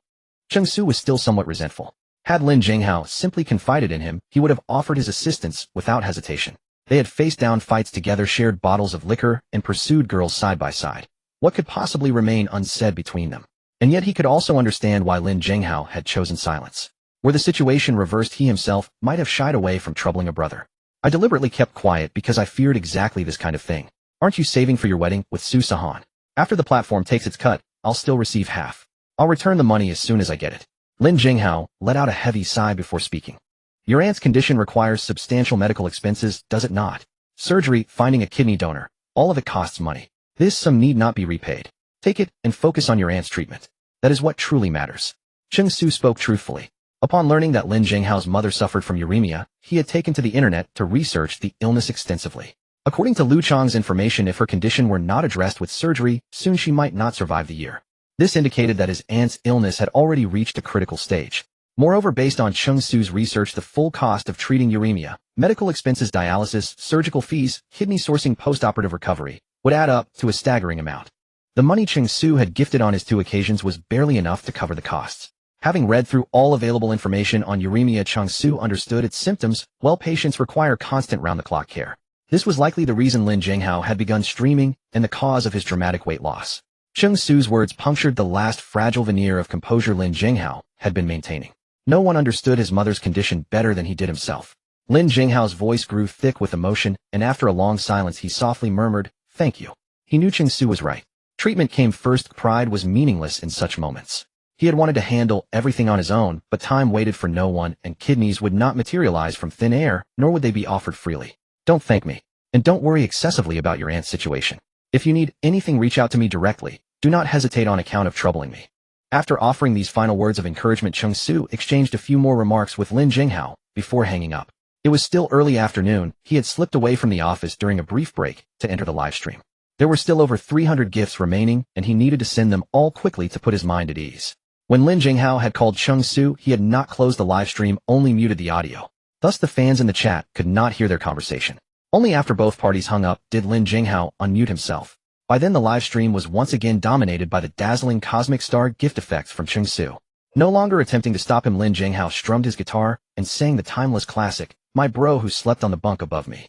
Cheng Su was still somewhat resentful. Had Lin Jinghao simply confided in him, he would have offered his assistance without hesitation. They had faced down fights together, shared bottles of liquor, and pursued girls side by side. What could possibly remain unsaid between them? And yet he could also understand why Lin Jinghao had chosen silence. Were the situation reversed, he himself might have shied away from troubling a brother. I deliberately kept quiet because I feared exactly this kind of thing. Aren't you saving for your wedding with Su Sihan? After the platform takes its cut, I'll still receive half. I'll return the money as soon as I get it. Lin Jinghao let out a heavy sigh before speaking. Your aunt's condition requires substantial medical expenses, does it not? Surgery, finding a kidney donor, all of it costs money. This sum need not be repaid. Take it and focus on your aunt's treatment. That is what truly matters. Cheng Su spoke truthfully. Upon learning that Lin Jinghao's mother suffered from uremia, he had taken to the internet to research the illness extensively. According to Lu Chang's information, if her condition were not addressed with surgery, soon she might not survive the year. This indicated that his aunt's illness had already reached a critical stage. Moreover, based on Cheng Su's research, the full cost of treating uremia Medical expenses, dialysis, surgical fees, kidney sourcing, post-operative recovery would add up to a staggering amount. The money Cheng Su had gifted on his 2 occasions was barely enough to cover the costs. Having read through all available information on uremia, Cheng Su understood its symptoms. Well, patients require constant round-the-clock care. This was likely the reason Lin Jinghao had begun streaming and the cause of his dramatic weight loss. Cheng Su's words punctured the last fragile veneer of composure Lin Jinghao had been maintaining. No one understood his mother's condition better than he did himself. Lin Jinghao's voice grew thick with emotion, and after a long silence he softly murmured, "Thank you." He knew Cheng Su was right. Treatment came first. Pride was meaningless in such moments. He had wanted to handle everything on his own, but time waited for no one, and kidneys would not materialize from thin air, nor would they be offered freely. Don't thank me. And don't worry excessively about your aunt's situation. If you need anything, reach out to me directly. Do not hesitate on account of troubling me. After offering these final words of encouragement, Cheng Su exchanged a few more remarks with Lin Jinghao before hanging up. It was still early afternoon. He had slipped away from the office during a brief break to enter the live stream. There were still over 300 gifts remaining, and he needed to send them all quickly to put his mind at ease. When Lin Jinghao had called Cheng Su, he had not closed the live stream, only muted the audio. Thus the fans in the chat could not hear their conversation. Only after both parties hung up did Lin Jinghao unmute himself. By then the live stream was once again dominated by the dazzling cosmic star gift effects from Cheng Su. No longer attempting to stop him, Lin Jinghao strummed his guitar and sang the timeless classic, "My Bro Who Slept on the Bunk Above Me."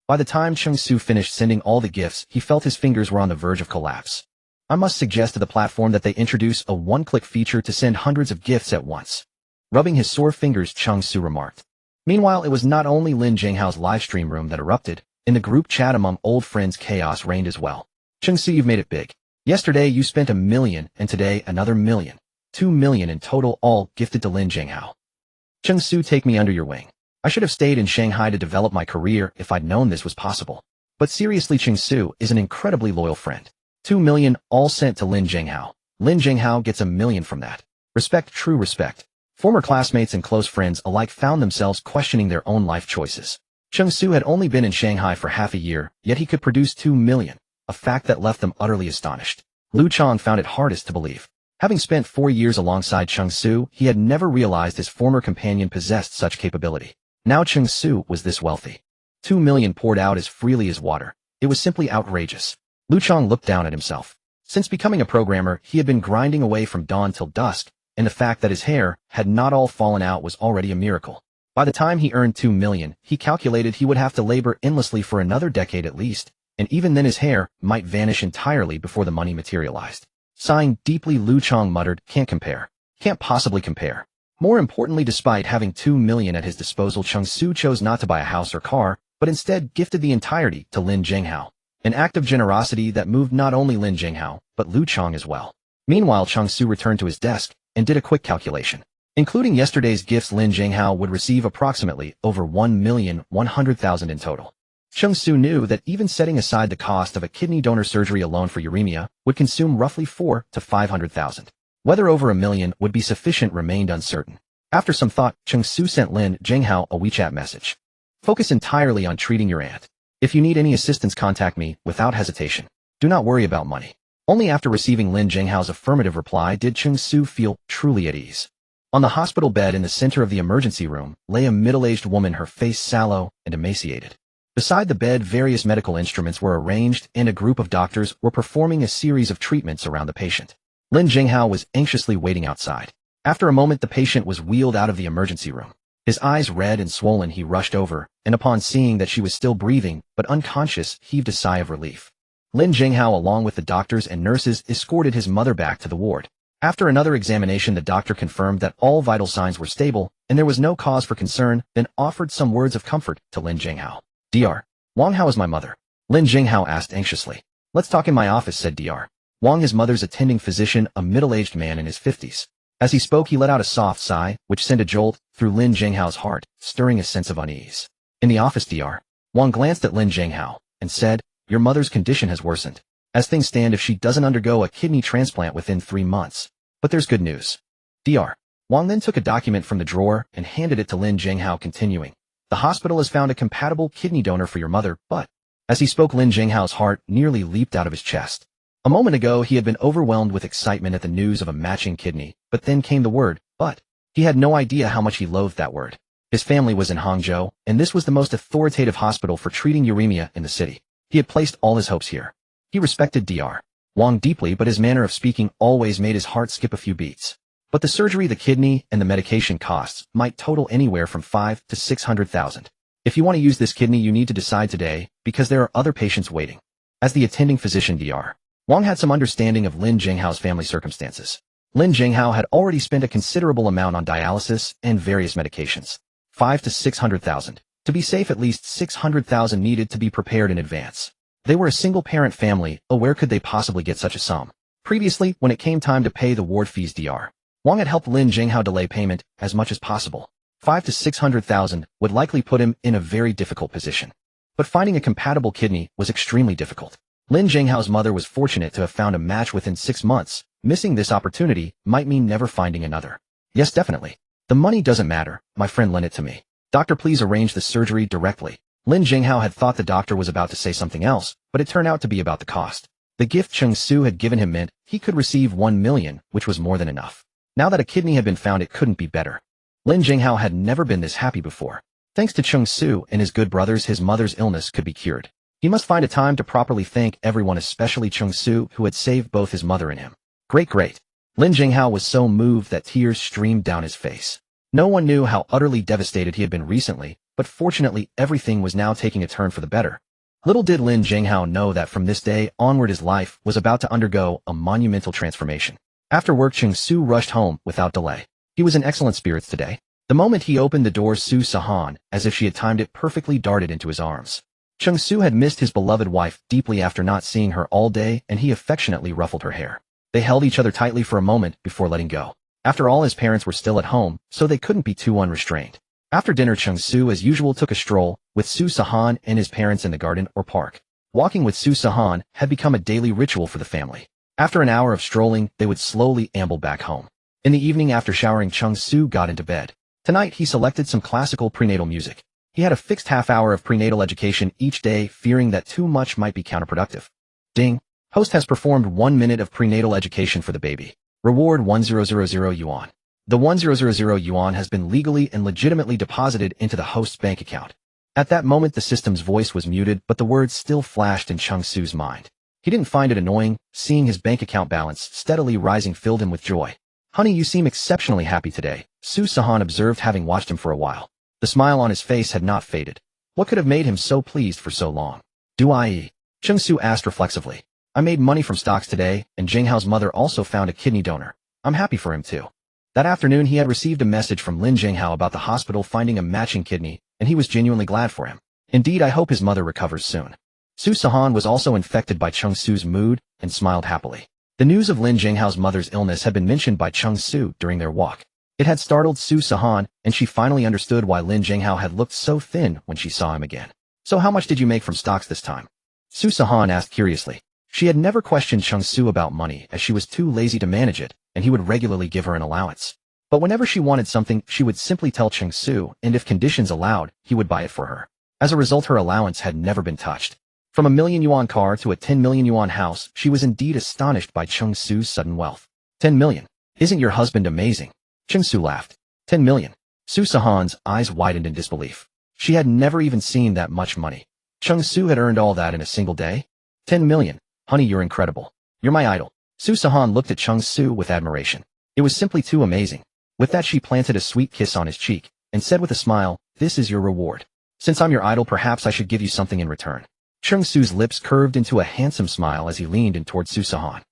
By the time Cheng Su finished sending all the gifts, he felt his fingers were on the verge of collapse. I must suggest to the platform that they introduce a one-click feature to send hundreds of gifts at once. Rubbing his sore fingers, Cheng Su remarked. Meanwhile, it was not only Lin Jinghao's live stream room that erupted. In the group chat among old friends, chaos reigned as well. Cheng Su, you've made it big. Yesterday you spent $1 million, and today another $1 million. $2 million in total, all gifted to Lin Jinghao. Cheng Su, take me under your wing. I should have stayed in Shanghai to develop my career if I'd known this was possible. But seriously, Cheng Su is an incredibly loyal friend. $2 million, all sent to Lin Jinghao. Lin Jinghao gets $1 million from that. Respect, true respect. Former classmates and close friends alike found themselves questioning their own life choices. Cheng Su had only been in Shanghai for half a year, yet he could produce $2 million, a fact that left them utterly astonished. Lu Chang found it hardest to believe. Having spent 4 years alongside Cheng Su, he had never realized his former companion possessed such capability. Now Cheng Su was this wealthy. $2 million poured out as freely as water. It was simply outrageous. Lu Chang looked down at himself. Since becoming a programmer, he had been grinding away from dawn till dusk, and the fact that his hair had not all fallen out was already a miracle. By the time he earned $2 million, he calculated he would have to labor endlessly for another decade at least, and even then his hair might vanish entirely before the money materialized. Sighing deeply, Lu Chang muttered, "Can't compare. Can't possibly compare." More importantly, despite having $2 million at his disposal, Cheng Su chose not to buy a house or car, but instead gifted the entirety to Lin Jinghao. An act of generosity that moved not only Lin Jinghao, but Lu Chang as well. Meanwhile, Cheng Su returned to his desk and did a quick calculation. Including yesterday's gifts, Lin Jinghao would receive approximately over 1,100,000 in total. Cheng Su knew that even setting aside the cost of a kidney donor surgery alone for uremia would consume roughly 400,000 to 500,000. Whether over $1 million would be sufficient remained uncertain. After some thought, Cheng Su sent Lin Jinghao a WeChat message. "Focus entirely on treating your aunt. If you need any assistance, contact me without hesitation. Do not worry about money." Only after receiving Lin Jinghao's affirmative reply did Cheng Su feel truly at ease. On the hospital bed in the center of the emergency room lay a middle-aged woman, her face sallow and emaciated. Beside the bed, various medical instruments were arranged, and a group of doctors were performing a series of treatments around the patient. Lin Jinghao was anxiously waiting outside. After a moment, the patient was wheeled out of the emergency room. His eyes red and swollen, he rushed over, and upon seeing that she was still breathing but unconscious, heaved a sigh of relief. Lin Jinghao, along with the doctors and nurses, escorted his mother back to the ward. After another examination, the doctor confirmed that all vital signs were stable, and there was no cause for concern, then offered some words of comfort to Lin Jinghao. "Dr. Wang, how is my mother?" Lin Jinghao asked anxiously. "Let's talk in my office," said Dr. Wang, his mother's attending physician, a middle-aged man in his 50s. As he spoke, he let out a soft sigh, which sent a jolt through Lin Jinghao's heart, stirring a sense of unease. In the office, Dr. Wang glanced at Lin Jinghao and said, "Your mother's condition has worsened. As things stand, if she doesn't undergo a kidney transplant within 3 months. But there's good news." Dr. Wang then took a document from the drawer and handed it to Lin Jinghao, continuing, "The hospital has found a compatible kidney donor for your mother, but..." As he spoke, Lin Jinghao's heart nearly leaped out of his chest. A moment ago, he had been overwhelmed with excitement at the news of a matching kidney, but then came the word, "but." He had no idea how much he loathed that word. His family was in Hangzhou, and this was the most authoritative hospital for treating uremia in the city. He had placed all his hopes here. He respected Dr. Wang deeply, but his manner of speaking always made his heart skip a few beats. But the surgery, the kidney, and the medication costs might total anywhere from 5 to 600,000. If you want to use this kidney, you need to decide today, because there are other patients waiting. As the attending physician, Dr. Wang had some understanding of Lin Zhenghao's family circumstances. Lin Zhenghao had already spent a considerable amount on dialysis and various medications. 5 to 600,000. To be safe, at least 600,000 needed to be prepared in advance. They were a single-parent family, where could they possibly get such a sum? Previously, when it came time to pay the ward fees, Dr. Wang had helped Lin Zhenghao delay payment as much as possible. 5 to 600,000 would likely put him in a very difficult position. But finding a compatible kidney was extremely difficult. Lin Zhenghao's mother was fortunate to have found a match within 6 months. Missing this opportunity might mean never finding another. Yes, definitely. The money doesn't matter. My friend lent it to me. Doctor, please arrange the surgery directly. Lin Zhenghao had thought the doctor was about to say something else, but it turned out to be about the cost. The gift Cheng Su had given him meant he could receive 1 million, which was more than enough. Now that a kidney had been found, it couldn't be better. Lin Zhenghao had never been this happy before. Thanks to Cheng Su and his good brothers, his mother's illness could be cured. He must find a time to properly thank everyone, especially Cheng Su, who had saved both his mother and him. Great. Lin Zhenghao was so moved that tears streamed down his face. No one knew how utterly devastated he had been recently, but fortunately everything was now taking a turn for the better. Little did Lin Zhenghao know that from this day onward his life was about to undergo a monumental transformation. After work, Cheng Su rushed home without delay. He was in excellent spirits today. The moment he opened the door, Sihan, as if she had timed it perfectly, darted into his arms. Cheng Su had missed his beloved wife deeply after not seeing her all day, and he affectionately ruffled her hair. They held each other tightly for a moment before letting go. After all, his parents were still at home, so they couldn't be too unrestrained. After dinner, Cheng Su as usual took a stroll with Sihan and his parents in the garden or park. Walking with Sihan had become a daily ritual for the family. After an hour of strolling, they would slowly amble back home. In the evening, after showering, Cheng Su got into bed. Tonight, he selected some classical prenatal music. He had a fixed half-hour of prenatal education each day, fearing that too much might be counterproductive. Ding! Host has performed 1 minute of prenatal education for the baby. Reward 1000 yuan. The 1000 yuan has been legally and legitimately deposited into the host's bank account. At that moment, the system's voice was muted, but the words still flashed in Cheng Su's mind. He didn't find it annoying. Seeing his bank account balance steadily rising filled him with joy. Honey, you seem exceptionally happy today, Sihan observed, having watched him for a while. The smile on his face had not faded. What could have made him so pleased for so long? Do I? Cheng Su asked reflexively. I made money from stocks today, and Zhenghao's mother also found a kidney donor. I'm happy for him too. That afternoon, he had received a message from Lin Zhenghao about the hospital finding a matching kidney, and he was genuinely glad for him. Indeed, I hope his mother recovers soon. Sihan was also infected by Cheng Su's mood and smiled happily. The news of Lin Zhenghao's mother's illness had been mentioned by Cheng Su during their walk. It had startled Sihan, and she finally understood why Lin Zhenghao had looked so thin when she saw him again. So how much did you make from stocks this time? Sihan asked curiously. She had never questioned Cheng Su about money, as she was too lazy to manage it, and he would regularly give her an allowance. But whenever she wanted something, she would simply tell Cheng Su, and if conditions allowed, he would buy it for her. As a result, her allowance had never been touched. From a 1 million yuan car to a 10 million yuan house, she was indeed astonished by Cheng Su's sudden wealth. 10 million. Isn't your husband amazing? Cheng Su laughed. 10 million. Sihan's eyes widened in disbelief. She had never even seen that much money. Cheng Su had earned all that in a single day? 10 million. Honey, you're incredible. You're my idol. Sihan looked at Cheng Su with admiration. It was simply too amazing. With that, she planted a sweet kiss on his cheek, and said with a smile, this is your reward. Since I'm your idol, perhaps I should give you something in return. Cheng Su's lips curved into a handsome smile as he leaned in toward Sihan.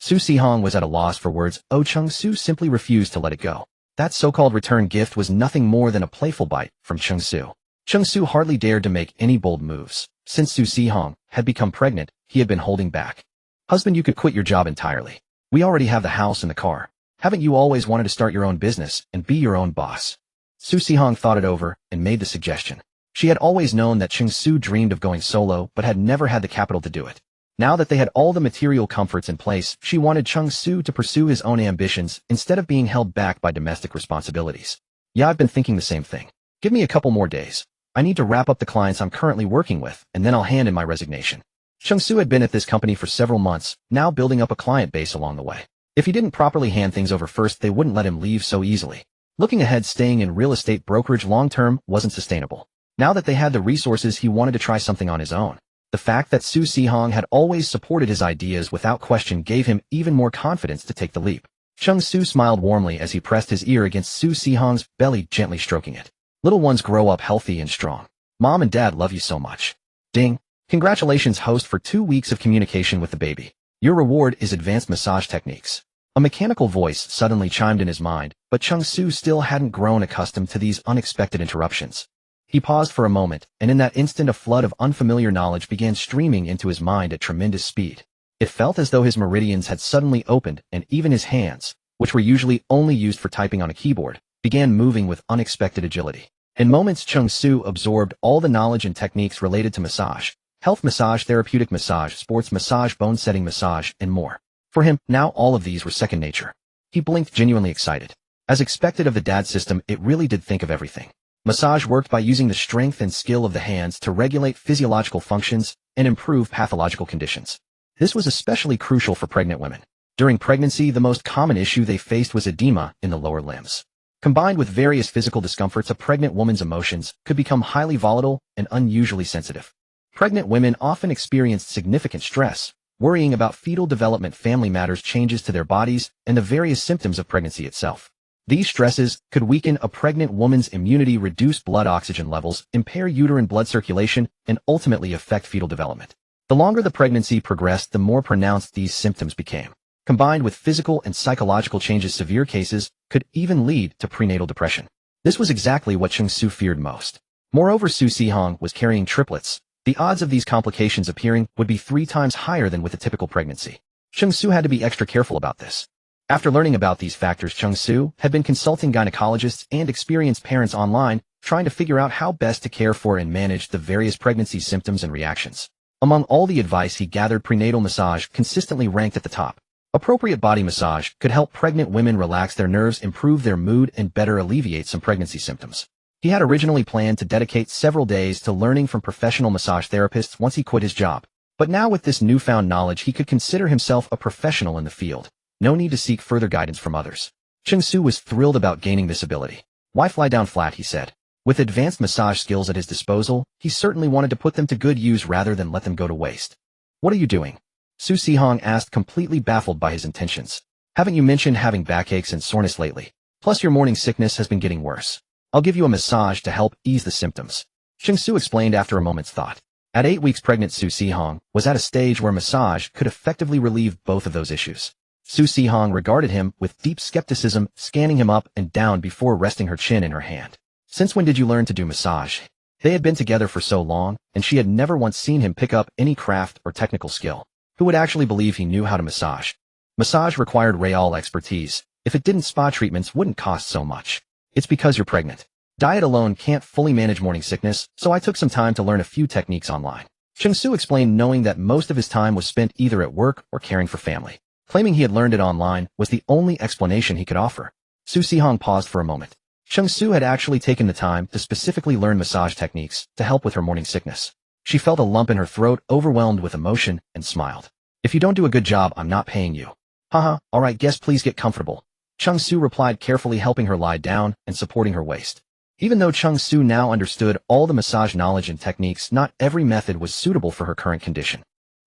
Sihan was at a loss for words. Cheng Su simply refused to let it go. That so-called return gift was nothing more than a playful bite from Cheng Su. Cheng Su hardly dared to make any bold moves. Since Sihan had become pregnant, he had been holding back. Husband, you could quit your job entirely. We already have the house and the car. Haven't you always wanted to start your own business and be your own boss? Sihan thought it over and made the suggestion. She had always known that Cheng Su dreamed of going solo, but had never had the capital to do it. Now that they had all the material comforts in place, she wanted Cheng Su to pursue his own ambitions instead of being held back by domestic responsibilities. Yeah, I've been thinking the same thing. Give me a couple more days. I need to wrap up the clients I'm currently working with, and then I'll hand in my resignation. Cheng Su had been at this company for several months, now building up a client base along the way. If he didn't properly hand things over first, they wouldn't let him leave so easily. Looking ahead, staying in real estate brokerage long-term wasn't sustainable. Now that they had the resources, he wanted to try something on his own. The fact that Su Sihan had always supported his ideas without question gave him even more confidence to take the leap. Cheng Su smiled warmly as he pressed his ear against Su Sihan's belly, gently stroking it. Little ones grow up healthy and strong. Mom and Dad love you so much. Ding. Congratulations, host, for 2 weeks of communication with the baby. Your reward is advanced massage techniques. A mechanical voice suddenly chimed in his mind, but Cheng Su still hadn't grown accustomed to these unexpected interruptions. He paused for a moment, and in that instant a flood of unfamiliar knowledge began streaming into his mind at tremendous speed. It felt as though his meridians had suddenly opened, and even his hands, which were usually only used for typing on a keyboard, began moving with unexpected agility. In moments, Cheng Su absorbed all the knowledge and techniques related to massage, health massage, therapeutic massage, sports massage, bone-setting massage, and more. For him, now all of these were second nature. He blinked, genuinely excited. As expected of the dad system, it really did think of everything. Massage worked by using the strength and skill of the hands to regulate physiological functions and improve pathological conditions. This was especially crucial for pregnant women. During pregnancy, the most common issue they faced was edema in the lower limbs. Combined with various physical discomforts, a pregnant woman's emotions could become highly volatile and unusually sensitive. Pregnant women often experienced significant stress, worrying about fetal development, family matters, changes to their bodies, and the various symptoms of pregnancy itself. These stresses could weaken a pregnant woman's immunity, reduce blood oxygen levels, impair uterine blood circulation, and ultimately affect fetal development. The longer the pregnancy progressed, the more pronounced these symptoms became. Combined with physical and psychological changes, severe cases could even lead to prenatal depression. This was exactly what Cheng Su feared most. Moreover, Su Sihan was carrying triplets. The odds of these complications appearing would be 3 times higher than with a typical pregnancy. Cheng Su had to be extra careful about this. After learning about these factors, Cheng Su had been consulting gynecologists and experienced parents online, trying to figure out how best to care for and manage the various pregnancy symptoms and reactions. Among all the advice he gathered, prenatal massage consistently ranked at the top. Appropriate body massage could help pregnant women relax their nerves, improve their mood, and better alleviate some pregnancy symptoms. He had originally planned to dedicate several days to learning from professional massage therapists once he quit his job. But now with this newfound knowledge, he could consider himself a professional in the field. No need to seek further guidance from others. Cheng Su was thrilled about gaining this ability. Why fly down flat, he said. With advanced massage skills at his disposal, he certainly wanted to put them to good use rather than let them go to waste. What are you doing? Su Sihan asked, completely baffled by his intentions. Haven't you mentioned having backaches and soreness lately? Plus your morning sickness has been getting worse. I'll give you a massage to help ease the symptoms. Cheng Su explained after a moment's thought. At 8 weeks pregnant, Su Sihan was at a stage where massage could effectively relieve both of those issues. Su Sihan regarded him with deep skepticism, scanning him up and down before resting her chin in her hand. Since when did you learn to do massage? They had been together for so long, and she had never once seen him pick up any craft or technical skill. Who would actually believe he knew how to massage? Massage required real expertise. If it didn't, spa treatments wouldn't cost so much. It's because you're pregnant. Diet alone can't fully manage morning sickness, so I took some time to learn a few techniques online. Cheng Su explained, knowing that most of his time was spent either at work or caring for family. Claiming he had learned it online was the only explanation he could offer. Su Sihan paused for a moment. Cheng Su had actually taken the time to specifically learn massage techniques to help with her morning sickness. She felt a lump in her throat, overwhelmed with emotion, and smiled. If you don't do a good job, I'm not paying you. Haha, alright, guess please get comfortable. Cheng Su replied, carefully helping her lie down and supporting her waist. Even though Cheng Su now understood all the massage knowledge and techniques, not every method was suitable for her current condition.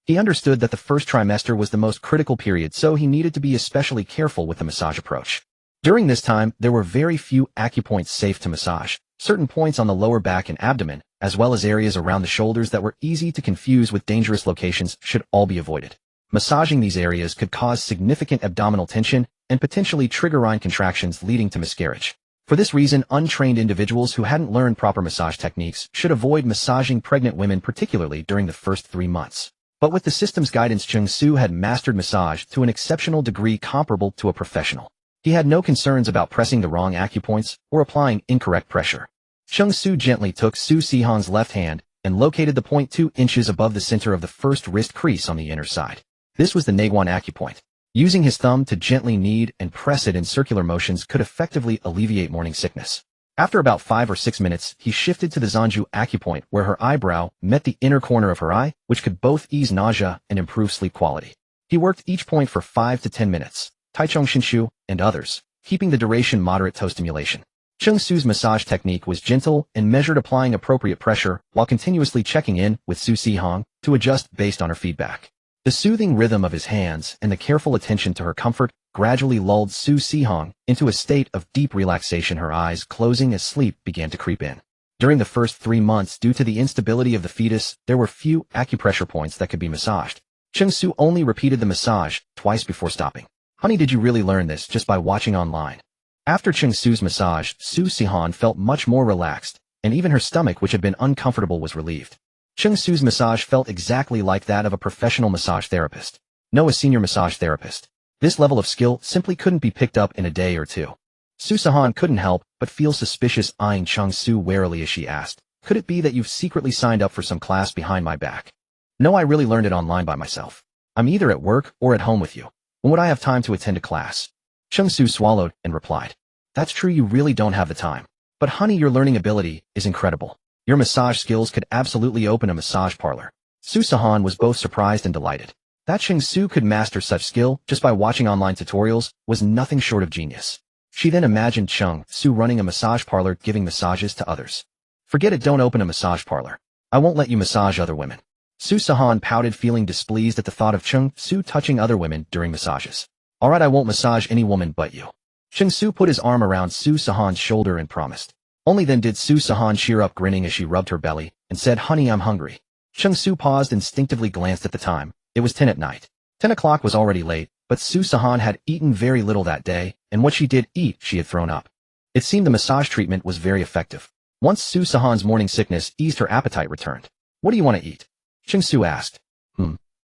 He understood that the first trimester was the most critical period, so he needed to be especially careful with the massage approach. During this time, there were very few acupoints safe to massage. Certain points on the lower back and abdomen, as well as areas around the shoulders that were easy to confuse with dangerous locations, should all be avoided. Massaging these areas could cause significant abdominal tension and potentially trigger uterine contractions, leading to miscarriage. For this reason, untrained individuals who hadn't learned proper massage techniques should avoid massaging pregnant women, particularly during the first 3 months. But with the system's guidance, Cheng Su had mastered massage to an exceptional degree, comparable to a professional. He had no concerns about pressing the wrong acupoints or applying incorrect pressure. Cheng Su gently took Su Sihan's left hand and located the point 2 inches above the center of the first wrist crease on the inner side. This was the Naguan acupoint. Using his thumb to gently knead and press it in circular motions could effectively alleviate morning sickness. After about 5 or 6 minutes, he shifted to the Zanju acupoint, where her eyebrow met the inner corner of her eye, which could both ease nausea and improve sleep quality. He worked each point for 5 to 10 minutes. Taichung Shinshu and others keeping the duration moderate toe stimulation. Cheng Su's massage technique was gentle and measured, applying appropriate pressure while continuously checking in with Sihan to adjust based on her feedback. The soothing rhythm of his hands and the careful attention to her comfort gradually lulled Sihan into a state of deep relaxation, her eyes closing as sleep began to creep in. During the first 3 months, due to the instability of the fetus, there were few acupressure points that could be massaged. Cheng Su only repeated the massage twice before stopping. Honey, did you really learn this just by watching online? After Cheng Su's massage, Sihan felt much more relaxed, and even her stomach, which had been uncomfortable, was relieved. Cheng Su's massage felt exactly like that of a professional massage therapist. No, a senior massage therapist. This level of skill simply couldn't be picked up in a day or two. Sihan couldn't help but feel suspicious, eyeing Cheng Su warily as she asked, "Could it be that you've secretly signed up for some class behind my back?" "No, I really learned it online by myself. I'm either at work or at home with you. When would I have time to attend a class?" Cheng Su swallowed and replied, "That's true, you really don't have the time. But honey, your learning ability is incredible. Your massage skills could absolutely open a massage parlor." Sihan was both surprised and delighted. That Cheng Su could master such skill just by watching online tutorials was nothing short of genius. She then imagined Cheng Su running a massage parlor, giving massages to others. "Forget it, don't open a massage parlor. I won't let you massage other women." Sihan pouted, feeling displeased at the thought of Cheng Su touching other women during massages. "All right, I won't massage any woman but you." Cheng Su put his arm around Sihan's shoulder and promised. Only then did Sihan cheer up, grinning as she rubbed her belly, and said, "Honey, I'm hungry." Cheng Su paused, instinctively glanced at the time. It was 10 at night. 10 o'clock was already late, but Sihan had eaten very little that day, and what she did eat she had thrown up. It seemed the massage treatment was very effective. Once Sihan's morning sickness eased, her appetite returned. "What do you want to eat?" Cheng Su asked.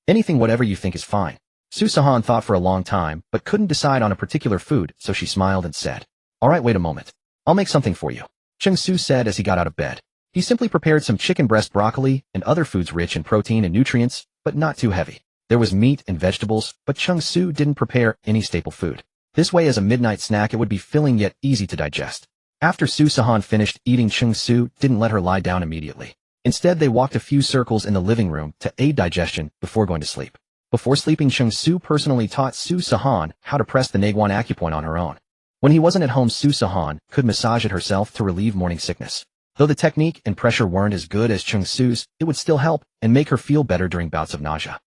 Anything, whatever you think is fine." Sihan thought for a long time, but couldn't decide on a particular food, so she smiled and said, "All right, wait a moment. I'll make something for you," Cheng Su said as he got out of bed. He simply prepared some chicken breast, broccoli, and other foods rich in protein and nutrients, but not too heavy. There was meat and vegetables, but Cheng Su didn't prepare any staple food. This way, as a midnight snack, it would be filling yet easy to digest. After Sihan finished eating, Cheng Su didn't let her lie down immediately. Instead, they walked a few circles in the living room to aid digestion before going to sleep. Before sleeping, Cheng Su personally taught Sihan how to press the Naguan acupoint on her own. When he wasn't at home, Sihan could massage it herself to relieve morning sickness. Though the technique and pressure weren't as good as Cheng Su's, it would still help and make her feel better during bouts of nausea.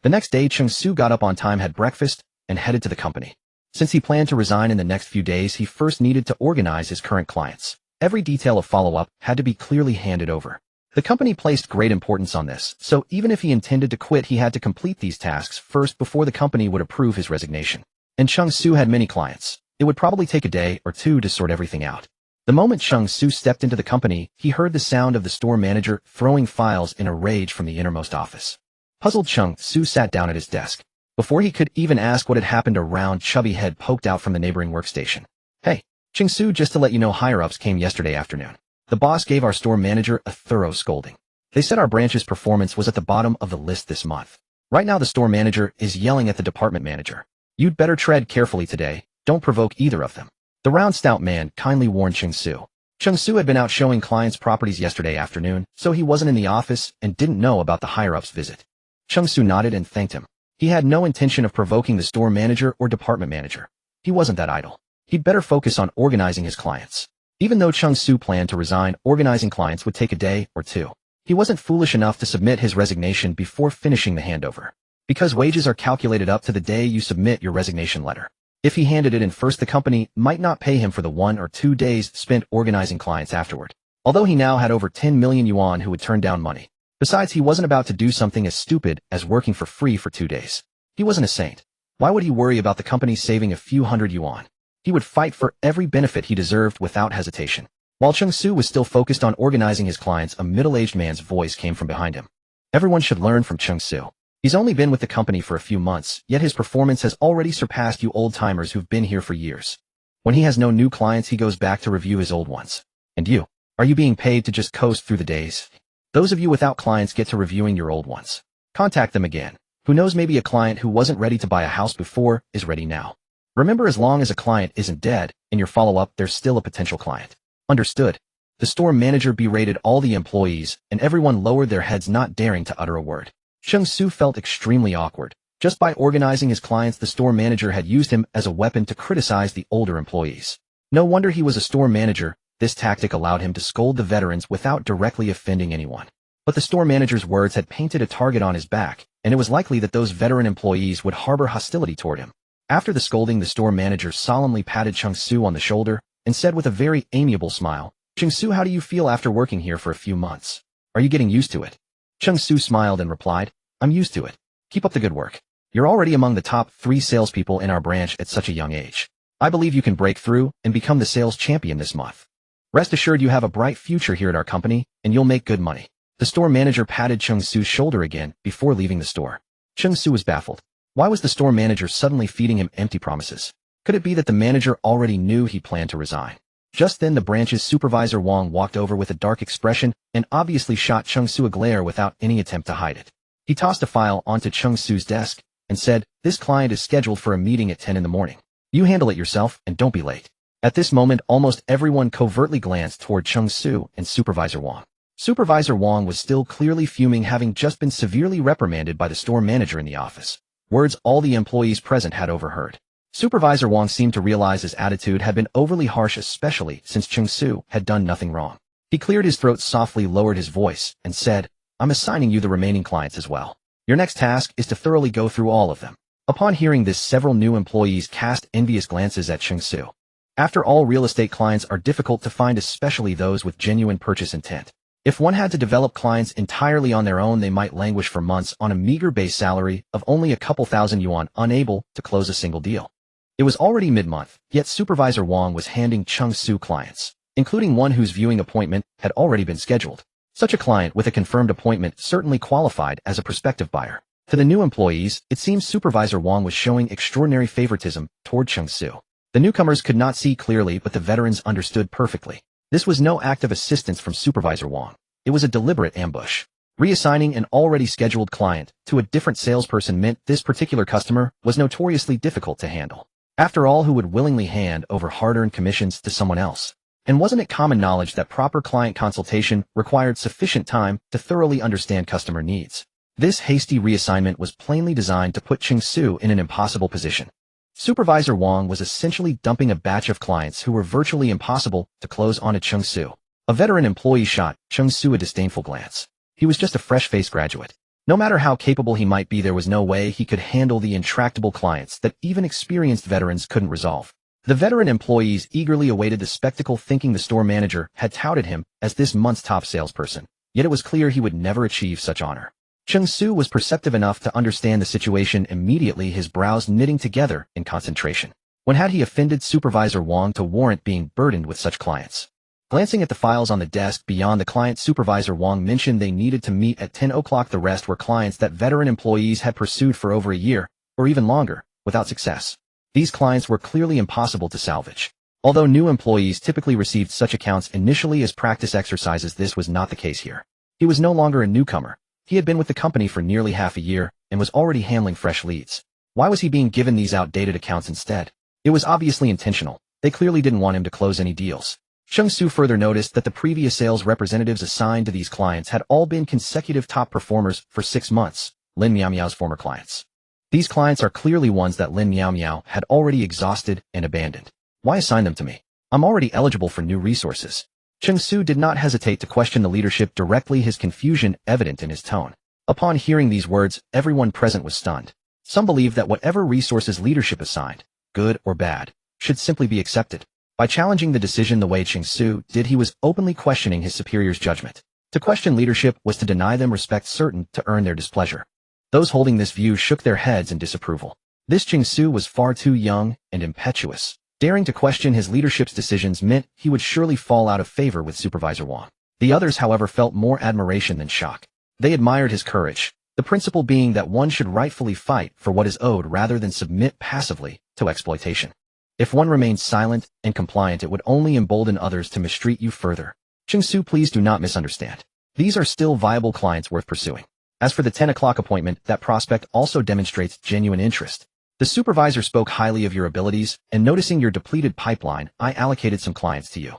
The next day, Cheng Su got up on time, had breakfast, and headed to the company. Since he planned to resign in the next few days, he first needed to organize his current clients. Every detail of follow-up had to be clearly handed over. The company placed great importance on this, so even if he intended to quit, he had to complete these tasks first before the company would approve his resignation. And Cheng Su had many clients. It would probably take a day or two to sort everything out. The moment Cheng Su stepped into the company, he heard the sound of the store manager throwing files in a rage from the innermost office. Puzzled, Cheng Su sat down at his desk. Before he could even ask what had happened, a round, chubby head poked out from the neighboring workstation. "Hey, Cheng Su, just to let you know, higher-ups came yesterday afternoon. The boss gave our store manager a thorough scolding. They said our branch's performance was at the bottom of the list this month. Right now the store manager is yelling at the department manager. You'd better tread carefully today, don't provoke either of them." The round, stout man kindly warned Cheng Su. Cheng Su had been out showing clients properties yesterday afternoon, so he wasn't in the office and didn't know about the higher-ups' visit. Cheng Su nodded and thanked him. He had no intention of provoking the store manager or department manager. He wasn't that idle. He'd better focus on organizing his clients. Even though Cheng Su planned to resign, organizing clients would take a day or two. He wasn't foolish enough to submit his resignation before finishing the handover. Because wages are calculated up to the day you submit your resignation letter. If he handed it in first, the company might not pay him for the 1 or 2 days spent organizing clients afterward. Although he now had over 10 million yuan, who would turn down money. Besides, he wasn't about to do something as stupid as working for free for 2 days. He wasn't a saint. Why would he worry about the company saving a few hundred yuan? He would fight for every benefit he deserved without hesitation. While Cheng Su was still focused on organizing his clients, a middle-aged man's voice came from behind him. "Everyone should learn from Cheng Su. He's only been with the company for a few months, yet his performance has already surpassed you old-timers who've been here for years. When he has no new clients, he goes back to review his old ones. And you? Are you being paid to just coast through the days? Those of you without clients get to reviewing your old ones. Contact them again. Who knows, maybe a client who wasn't ready to buy a house before is ready now. Remember, as long as a client isn't dead, in your follow-up there's still a potential client. Understood?" The store manager berated all the employees, and everyone lowered their heads, not daring to utter a word. Cheng Su felt extremely awkward. Just by organizing his clients, the store manager had used him as a weapon to criticize the older employees. No wonder he was a store manager. This tactic allowed him to scold the veterans without directly offending anyone. But the store manager's words had painted a target on his back, and it was likely that those veteran employees would harbor hostility toward him. After the scolding, the store manager solemnly patted Cheng Su on the shoulder and said with a very amiable smile, "Cheng Su, how do you feel after working here for a few months? Are you getting used to it?" Cheng Su smiled and replied, "I'm used to it. Keep up the good work. You're already among the top 3 salespeople in our branch at such a young age. I believe you can break through and become the sales champion this month. Rest assured you have a bright future here at our company, and you'll make good money." The store manager patted Cheng Su's shoulder again before leaving the store. Cheng Su was baffled. Why was the store manager suddenly feeding him empty promises? Could it be that the manager already knew he planned to resign? Just then the branch's supervisor Wang walked over with a dark expression and obviously shot Cheng Su a glare without any attempt to hide it. He tossed a file onto Cheng Su's desk and said, "This client is scheduled for a meeting at 10 in the morning. You handle it yourself and don't be late." At this moment, almost everyone covertly glanced toward Cheng Su and Supervisor Wang. Supervisor Wang was still clearly fuming, having just been severely reprimanded by the store manager in the office. Words all the employees present had overheard. Supervisor Wang seemed to realize his attitude had been overly harsh, especially since Cheng Su had done nothing wrong. He cleared his throat softly, lowered his voice, and said, "I'm assigning you the remaining clients as well. Your next task is to thoroughly go through all of them." Upon hearing this, several new employees cast envious glances at Cheng Su. After all, real estate clients are difficult to find, especially those with genuine purchase intent. If one had to develop clients entirely on their own, they might languish for months on a meager base salary of only a couple thousand yuan, unable to close a single deal. It was already mid-month, yet Supervisor Wang was handing Cheng Su clients, including one whose viewing appointment had already been scheduled. Such a client with a confirmed appointment certainly qualified as a prospective buyer. To the new employees, it seems Supervisor Wang was showing extraordinary favoritism toward Cheng Su. The newcomers could not see clearly, but the veterans understood perfectly. This was no act of assistance from Supervisor Wang. It was a deliberate ambush. Reassigning an already scheduled client to a different salesperson meant this particular customer was notoriously difficult to handle. After all, who would willingly hand over hard-earned commissions to someone else? And wasn't it common knowledge that proper client consultation required sufficient time to thoroughly understand customer needs? This hasty reassignment was plainly designed to put Cheng Su in an impossible position. Supervisor Wang was essentially dumping a batch of clients who were virtually impossible to close onto Cheng Su. A veteran employee shot Cheng Su a disdainful glance. He was just a fresh-faced graduate. No matter how capable he might be, there was no way he could handle the intractable clients that even experienced veterans couldn't resolve. The veteran employees eagerly awaited the spectacle, thinking the store manager had touted him as this month's top salesperson. Yet it was clear he would never achieve such honor. Cheng Su was perceptive enough to understand the situation immediately, his brows knitting together in concentration. When had he offended Supervisor Wang to warrant being burdened with such clients? Glancing at the files on the desk beyond the client, Supervisor Wang mentioned they needed to meet at 10 o'clock. The rest were clients that veteran employees had pursued for over a year, or even longer, without success. These clients were clearly impossible to salvage. Although new employees typically received such accounts initially as practice exercises, this was not the case here. He was no longer a newcomer. He had been with the company for nearly half a year and was already handling fresh leads. Why was he being given these outdated accounts instead? It was obviously intentional. They clearly didn't want him to close any deals. Cheng Su further noticed that the previous sales representatives assigned to these clients had all been consecutive top performers for 6 months, Lin Miao Miao's former clients. These clients are clearly ones that Lin Miao Miao had already exhausted and abandoned. Why assign them to me? I'm already eligible for new resources. Cheng Su did not hesitate to question the leadership directly, his confusion evident in his tone. Upon hearing these words, everyone present was stunned. Some believed that whatever resources leadership assigned, good or bad, should simply be accepted. By challenging the decision the way Cheng Su did, he was openly questioning his superior's judgment. To question leadership was to deny them respect, certain to earn their displeasure. Those holding this view shook their heads in disapproval. This Cheng Su was far too young and impetuous. Daring to question his leadership's decisions meant he would surely fall out of favor with Supervisor Wang. The others, however, felt more admiration than shock. They admired his courage, the principle being that one should rightfully fight for what is owed rather than submit passively to exploitation. If one remains silent and compliant, it would only embolden others to mistreat you further. Cheng Su, please do not misunderstand. These are still viable clients worth pursuing. As for the 10 o'clock appointment, that prospect also demonstrates genuine interest. The supervisor spoke highly of your abilities, and noticing your depleted pipeline, I allocated some clients to you.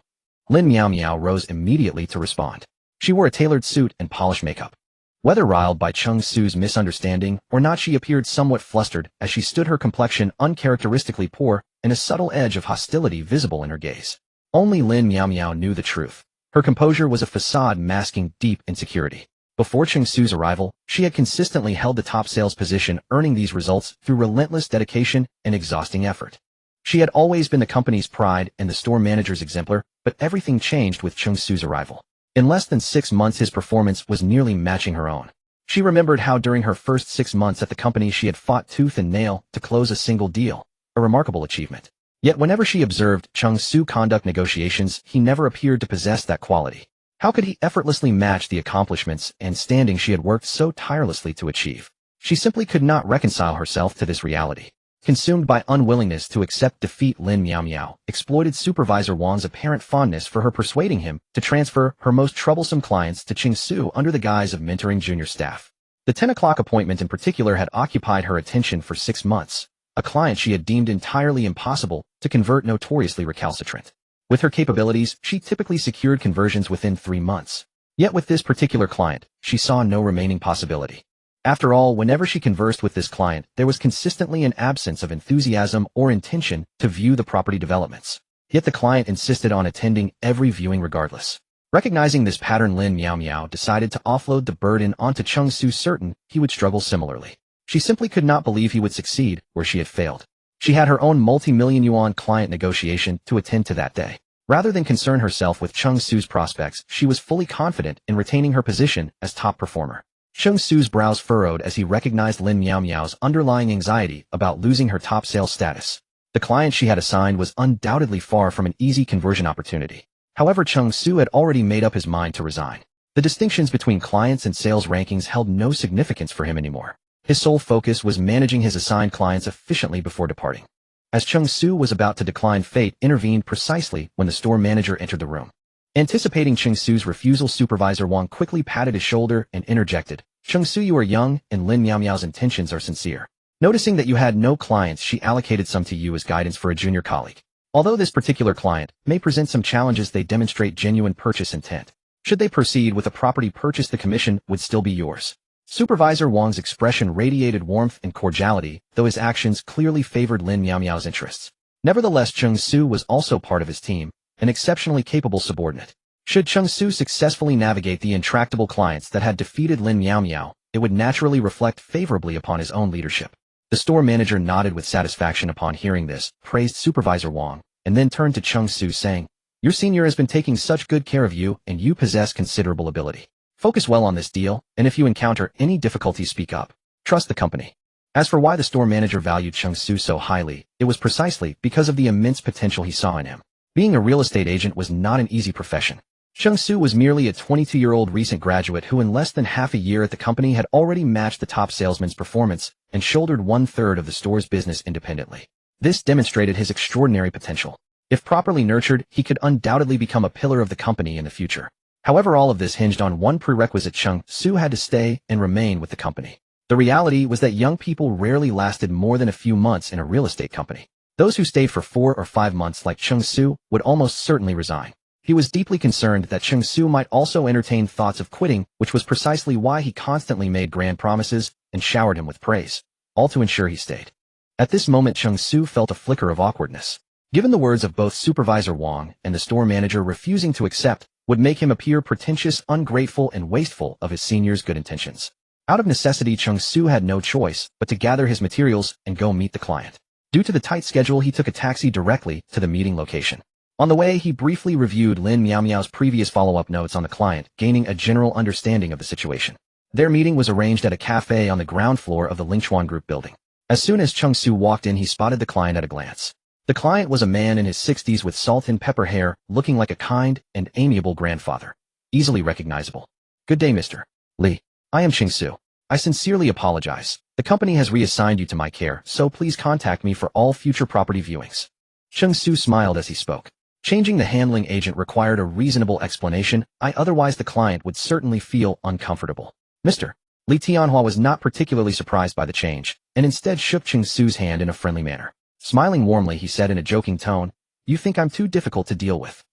Lin Miao Miao rose immediately to respond. She wore a tailored suit and polished makeup. Whether riled by Cheng Su's misunderstanding or not, she appeared somewhat flustered as she stood, her complexion uncharacteristically poor and a subtle edge of hostility visible in her gaze. Only Lin Miao Miao knew the truth. Her composure was a facade masking deep insecurity. Before Cheng Su's arrival, she had consistently held the top sales position, earning these results through relentless dedication and exhausting effort. She had always been the company's pride and the store manager's exemplar, but everything changed with Cheng Su's arrival. In less than 6 months, his performance was nearly matching her own. She remembered how during her first 6 months at the company she had fought tooth and nail to close a single deal, a remarkable achievement. Yet whenever she observed Cheng Su conduct negotiations, he never appeared to possess that quality. How could he effortlessly match the accomplishments and standing she had worked so tirelessly to achieve? She simply could not reconcile herself to this reality. Consumed by unwillingness to accept defeat, Lin Miao Miao exploited Supervisor Wang's apparent fondness for her, persuading him to transfer her most troublesome clients to Cheng Su under the guise of mentoring junior staff. The 10 o'clock appointment in particular had occupied her attention for 6 months, a client she had deemed entirely impossible to convert, notoriously recalcitrant. With her capabilities, she typically secured conversions within 3 months. Yet with this particular client, she saw no remaining possibility. After all, whenever she conversed with this client, there was consistently an absence of enthusiasm or intention to view the property developments. Yet the client insisted on attending every viewing regardless. Recognizing this pattern, Lin Miao Miao decided to offload the burden onto Cheng Su, certain he would struggle similarly. She simply could not believe he would succeed where she had failed. She had her own multi-million yuan client negotiation to attend to that day. Rather than concern herself with Cheng Su's prospects, she was fully confident in retaining her position as top performer. Cheng Su's brows furrowed as he recognized Lin Miao Miao's underlying anxiety about losing her top sales status. The client she had assigned was undoubtedly far from an easy conversion opportunity. However, Cheng Su had already made up his mind to resign. The distinctions between clients and sales rankings held no significance for him anymore. His sole focus was managing his assigned clients efficiently before departing. As Cheng Su was about to decline, fate intervened precisely when the store manager entered the room. Anticipating Cheng Su's refusal, Supervisor Wang quickly patted his shoulder and interjected, "Cheng Su, you are young, and Lin Miao Miao's intentions are sincere. Noticing that you had no clients, she allocated some to you as guidance for a junior colleague. Although this particular client may present some challenges, they demonstrate genuine purchase intent. Should they proceed with a property purchase, the commission would still be yours." Supervisor Wang's expression radiated warmth and cordiality, though his actions clearly favored Lin Miao Miao's interests. Nevertheless, Cheng Su was also part of his team, an exceptionally capable subordinate. Should Cheng Su successfully navigate the intractable clients that had defeated Lin Miao Miao, it would naturally reflect favorably upon his own leadership. The store manager nodded with satisfaction upon hearing this, praised Supervisor Wang, and then turned to Cheng Su, saying, "Your senior has been taking such good care of you, and you possess considerable ability. Focus well on this deal, and if you encounter any difficulties, speak up. Trust the company." As for why the store manager valued Cheng Su so highly, it was precisely because of the immense potential he saw in him. Being a real estate agent was not an easy profession. Cheng Su was merely a 22-year-old recent graduate who in less than half a year at the company had already matched the top salesman's performance and shouldered 1/3 of the store's business independently. This demonstrated his extraordinary potential. If properly nurtured, he could undoubtedly become a pillar of the company in the future. However, all of this hinged on one prerequisite: Cheng Su had to stay and remain with the company. The reality was that young people rarely lasted more than a few months in a real estate company. Those who stayed for 4 or 5 months, like Cheng Su, would almost certainly resign. He was deeply concerned that Cheng Su might also entertain thoughts of quitting, which was precisely why he constantly made grand promises and showered him with praise, all to ensure he stayed. At this moment, Cheng Su felt a flicker of awkwardness. Given the words of both Supervisor Wang and the store manager, refusing to accept would make him appear pretentious, ungrateful, and wasteful of his senior's good intentions. Out of necessity, Cheng Su had no choice but to gather his materials and go meet the client. Due to the tight schedule, he took a taxi directly to the meeting location. On the way, he briefly reviewed Lin Miao Miao's previous follow-up notes on the client, gaining a general understanding of the situation. Their meeting was arranged at a cafe on the ground floor of the Lingchuan Group building. As soon as Cheng Su walked in, he spotted the client at a glance. The client was a man in his 60s with salt and pepper hair, looking like a kind and amiable grandfather. Easily recognizable. "Good day, Mr. Li. I am Cheng Su. I sincerely apologize. The company has reassigned you to my care, so please contact me for all future property viewings." Cheng Su smiled as he spoke. Changing the handling agent required a reasonable explanation, otherwise the client would certainly feel uncomfortable. Mr. Li Tianhua was not particularly surprised by the change, and instead shook Cheng Su's hand in a friendly manner. Smiling warmly, he said in a joking tone, "You think I'm too difficult to deal with?"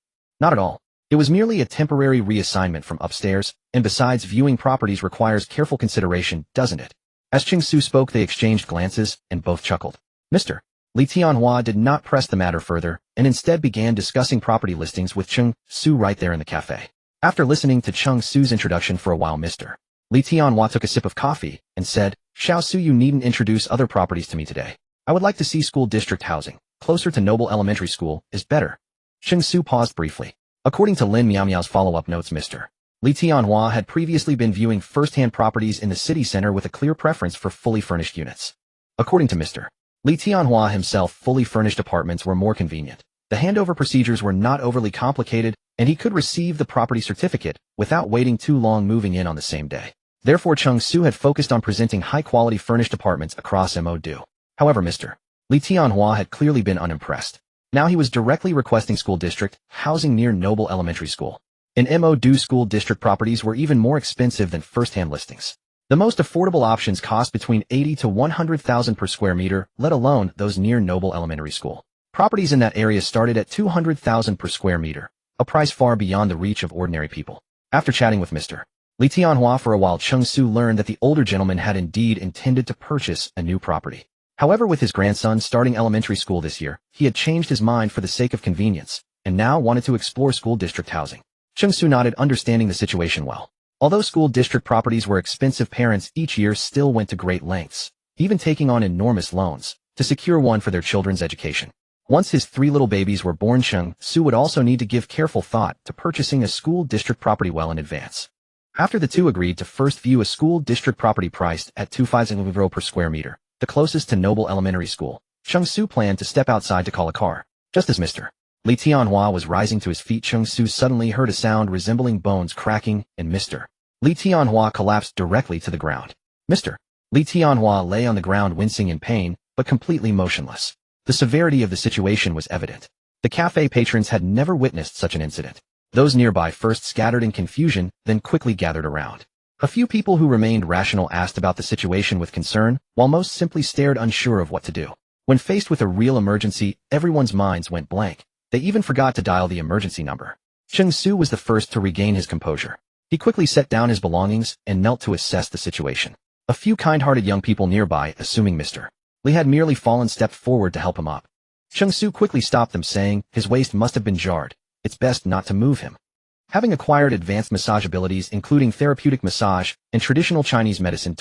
"Not at all. It was merely a temporary reassignment from upstairs, and besides, viewing properties requires careful consideration, doesn't it? As Cheng Su spoke, they exchanged glances, and both chuckled. Mr. Li Tianhua did not press the matter further, and instead began discussing property listings with Cheng Su right there in the cafe. After listening to Cheng Su's introduction for a while, Mr. Li Tianhua took a sip of coffee and said, Xiao Su, you needn't introduce other properties to me today. I would like to see school district housing. Closer to Noble Elementary School is better. Cheng Su paused briefly. According to Lin Miao Miao's follow-up notes, Mr. Li Tianhua had previously been viewing first-hand properties in the city center with a clear preference for fully furnished units. According to Mr. Li Tianhua himself, fully furnished apartments were more convenient. The handover procedures were not overly complicated, and he could receive the property certificate without waiting too long moving in on the same day. Therefore, Cheng Su had focused on presenting high-quality furnished apartments across Mo. However, Mr. Li Tianhua had clearly been unimpressed. Now he was directly requesting school district housing near Noble Elementary School. In Mo, school district properties were even more expensive than first-hand listings. The most affordable options cost between 80 to 100,000 per square meter, let alone those near Noble Elementary School. Properties in that area started at 200,000 per square meter, a price far beyond the reach of ordinary people. After chatting with Mr. Li Tianhua for a while, Cheng Su learned that the older gentleman had indeed intended to purchase a new property. However, with his grandson starting elementary school this year, he had changed his mind for the sake of convenience, and now wanted to explore school district housing. Cheng Su nodded, understanding the situation well. Although school district properties were expensive, parents each year still went to great lengths, even taking on enormous loans, to secure one for their children's education. Once his 3 little babies were born, Cheng Su would also need to give careful thought to purchasing a school district property well in advance. After the two agreed to first view a school district property priced at 2,500 euro per square meter, the closest to Noble Elementary School, Cheng Su planned to step outside to call a car. Just as Mr. Li Tianhua was rising to his feet, Cheng Su suddenly heard a sound resembling bones cracking, and Mr. Li Tianhua collapsed directly to the ground. Mr. Li Tianhua lay on the ground, wincing in pain, but completely motionless. The severity of the situation was evident. The cafe patrons had never witnessed such an incident. Those nearby first scattered in confusion, then quickly gathered around. A few people who remained rational asked about the situation with concern, while most simply stared, unsure of what to do. When faced with a real emergency, everyone's minds went blank. They even forgot to dial the emergency number. Cheng Su was the first to regain his composure. He quickly set down his belongings and knelt to assess the situation. A few kind-hearted young people nearby, assuming Mr. Li had merely fallen, stepped forward to help him up. Cheng Su quickly stopped them, saying his waist must have been jarred. It's best not to move him. Having acquired advanced massage abilities including therapeutic massage and traditional Chinese medicine,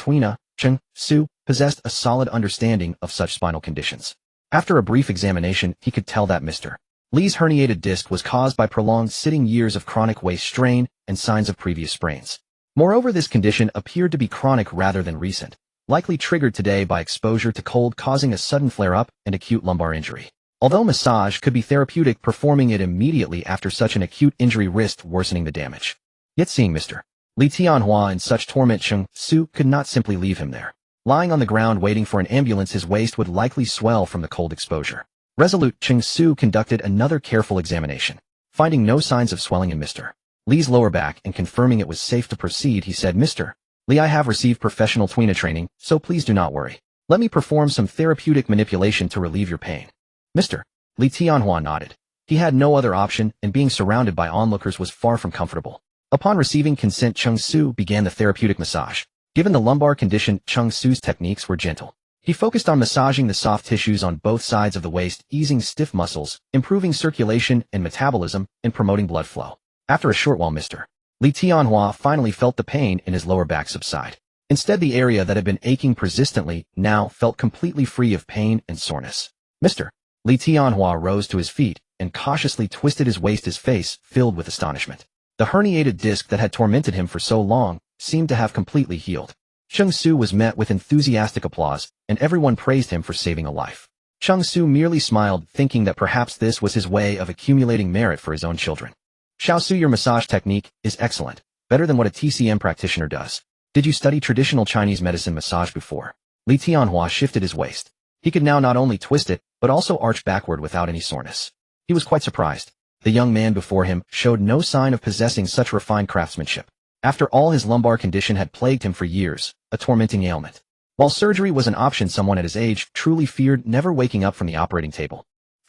Cheng Su possessed a solid understanding of such spinal conditions. After a brief examination, he could tell that Mr. Li's herniated disc was caused by prolonged sitting, years of chronic waist strain, and signs of previous sprains. Moreover, this condition appeared to be chronic rather than recent, likely triggered today by exposure to cold, causing a sudden flare-up and acute lumbar injury. Although massage could be therapeutic, performing it immediately after such an acute injury risked worsening the damage. Yet seeing Mr. Li Tianhua in such torment, Cheng Su could not simply leave him there. Lying on the ground waiting for an ambulance, his waist would likely swell from the cold exposure. Resolute, Cheng Su conducted another careful examination. Finding no signs of swelling in Mr. Li's lower back and confirming it was safe to proceed, he said, Mr. Li, I have received professional training, so please do not worry. Let me perform some therapeutic manipulation to relieve your pain. Mr. Li Tianhua nodded. He had no other option, and being surrounded by onlookers was far from comfortable. Upon receiving consent, Cheng Su began the therapeutic massage. Given the lumbar condition, Cheng Su's techniques were gentle. He focused on massaging the soft tissues on both sides of the waist, easing stiff muscles, improving circulation and metabolism, and promoting blood flow. After a short while, Mr. Li Tianhua finally felt the pain in his lower back subside. Instead, the area that had been aching persistently now felt completely free of pain and soreness. Mr. Li Tianhua rose to his feet and cautiously twisted his waist, his face filled with astonishment. The herniated disc that had tormented him for so long seemed to have completely healed. Cheng Su was met with enthusiastic applause, and everyone praised him for saving a life. Cheng Su merely smiled, thinking that perhaps this was his way of accumulating merit for his own children. Xiao Su, your massage technique is excellent, better than what a TCM practitioner does. Did you study traditional Chinese medicine massage before? Li Tianhua shifted his waist. He could now not only twist it, but also arch backward without any soreness. He was quite surprised. The young man before him showed no sign of possessing such refined craftsmanship. After all, his lumbar condition had plagued him for years, a tormenting ailment. While surgery was an option, someone at his age truly feared never waking up from the operating table.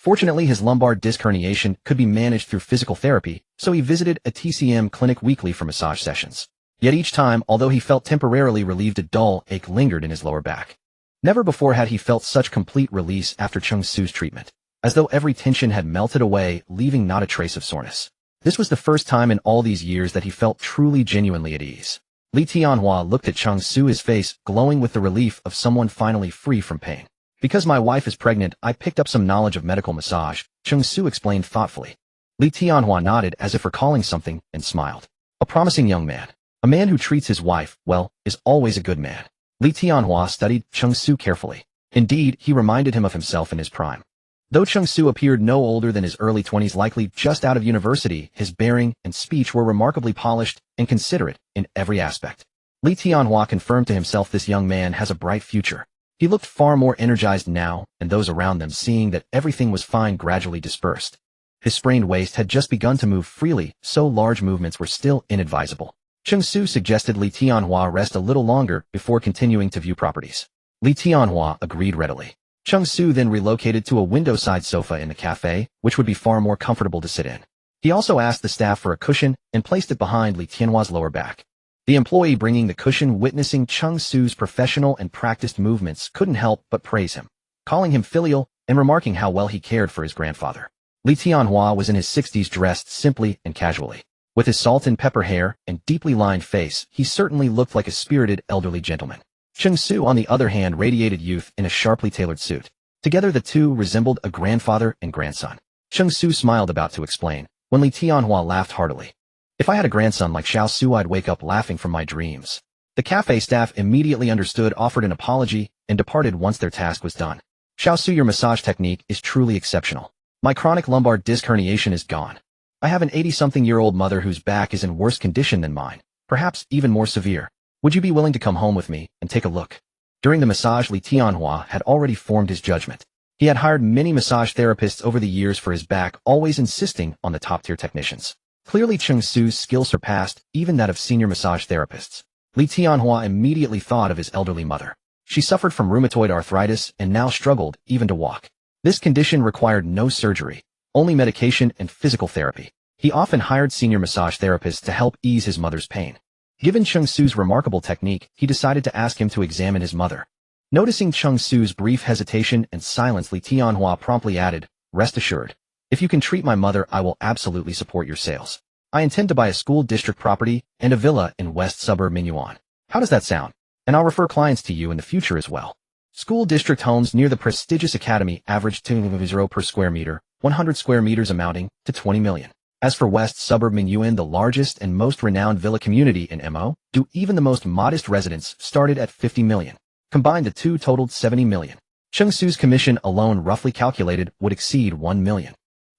Fortunately, his lumbar disc herniation could be managed through physical therapy, so he visited a TCM clinic weekly for massage sessions. Yet each time, although he felt temporarily relieved, a dull ache lingered in his lower back. Never before had he felt such complete release after Cheng Su's treatment, as though every tension had melted away, leaving not a trace of soreness. This was the first time in all these years that he felt truly genuinely at ease. Li Tianhua looked at Cheng Su, his face glowing with the relief of someone finally free from pain. Because my wife is pregnant, I picked up some knowledge of medical massage, Cheng Su explained thoughtfully. Li Tianhua nodded as if recalling something and smiled. A promising young man. A man who treats his wife well is always a good man. Li Tianhua studied Cheng Su carefully. Indeed, he reminded him of himself in his prime. Though Cheng Su appeared no older than his early 20s, likely just out of university, his bearing and speech were remarkably polished and considerate in every aspect. Li Tianhua confirmed to himself this young man has a bright future. He looked far more energized now, and those around them, seeing that everything was fine, gradually dispersed. His sprained waist had just begun to move freely, so large movements were still inadvisable. Cheng Su suggested Li Tianhua rest a little longer before continuing to view properties. Li Tianhua agreed readily. Cheng Su then relocated to a window-side sofa in the cafe, which would be far more comfortable to sit in. He also asked the staff for a cushion and placed it behind Li Tianhua's lower back. The employee bringing the cushion, witnessing Cheng Su's professional and practiced movements, couldn't help but praise him, calling him filial and remarking how well he cared for his grandfather. Li Tianhua was in his 60s, dressed simply and casually. With his salt and pepper hair and deeply lined face, he certainly looked like a spirited elderly gentleman. Cheng Su, on the other hand, radiated youth in a sharply tailored suit. Together the two resembled a grandfather and grandson. Cheng Su smiled, about to explain, when Li Tianhua laughed heartily. If I had a grandson like Xiao Su, I'd wake up laughing from my dreams. The cafe staff immediately understood, offered an apology, and departed once their task was done. Xiao Su, your massage technique is truly exceptional. My chronic lumbar disc herniation is gone. I have an 80-something-year-old mother whose back is in worse condition than mine, perhaps even more severe. Would you be willing to come home with me and take a look? During the massage, Li Tianhua had already formed his judgment. He had hired many massage therapists over the years for his back, always insisting on the top-tier technicians. Clearly, Cheng Su's skill surpassed even that of senior massage therapists. Li Tianhua immediately thought of his elderly mother. She suffered from rheumatoid arthritis and now struggled even to walk. This condition required no surgery, only medication and physical therapy. He often hired senior massage therapists to help ease his mother's pain. Given Cheng Su's remarkable technique, he decided to ask him to examine his mother. Noticing Cheng Su's brief hesitation and silence, Li Tianhua promptly added, "Rest assured. If you can treat my mother, I will absolutely support your sales. I intend to buy a school district property and a villa in West Suburb Minuan. How does that sound? And I'll refer clients to you in the future as well." School district homes near the prestigious academy averaged 2 per square meter, 100 square meters amounting to 20 million. As for West Suburb Minuan, the largest and most renowned villa community in Mo, even the most modest residence started at 50 million. Combined, the two totaled 70 million. Cheng Su's commission alone, roughly calculated, would exceed 1 million.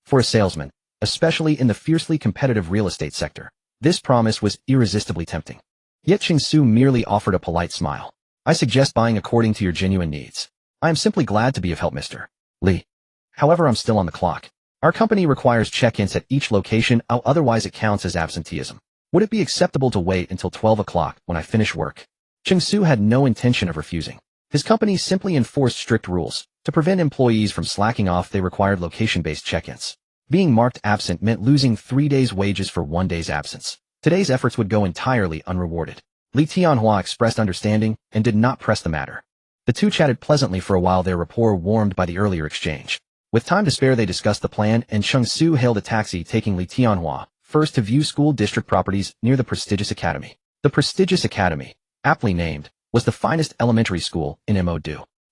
For a salesman, especially in the fiercely competitive real estate sector, this promise was irresistibly tempting. Yet Cheng Su merely offered a polite smile. "I suggest buying according to your genuine needs. I am simply glad to be of help, Mr. Li. However, I'm still on the clock. Our company requires check-ins at each location, otherwise it counts as absenteeism. Would it be acceptable to wait until 12 o'clock when I finish work?" Cheng Su had no intention of refusing. His company simply enforced strict rules. To prevent employees from slacking off, they required location-based check-ins. Being marked absent meant losing 3 days' wages for 1 day's absence. Today's efforts would go entirely unrewarded. Li Tianhua expressed understanding and did not press the matter. The two chatted pleasantly for a while, their rapport warmed by the earlier exchange. With time to spare, they discussed the plan, and Cheng Su hailed a taxi, taking Li Tianhua first to view school district properties near the prestigious academy. The prestigious academy, aptly named, was the finest elementary school in Mo.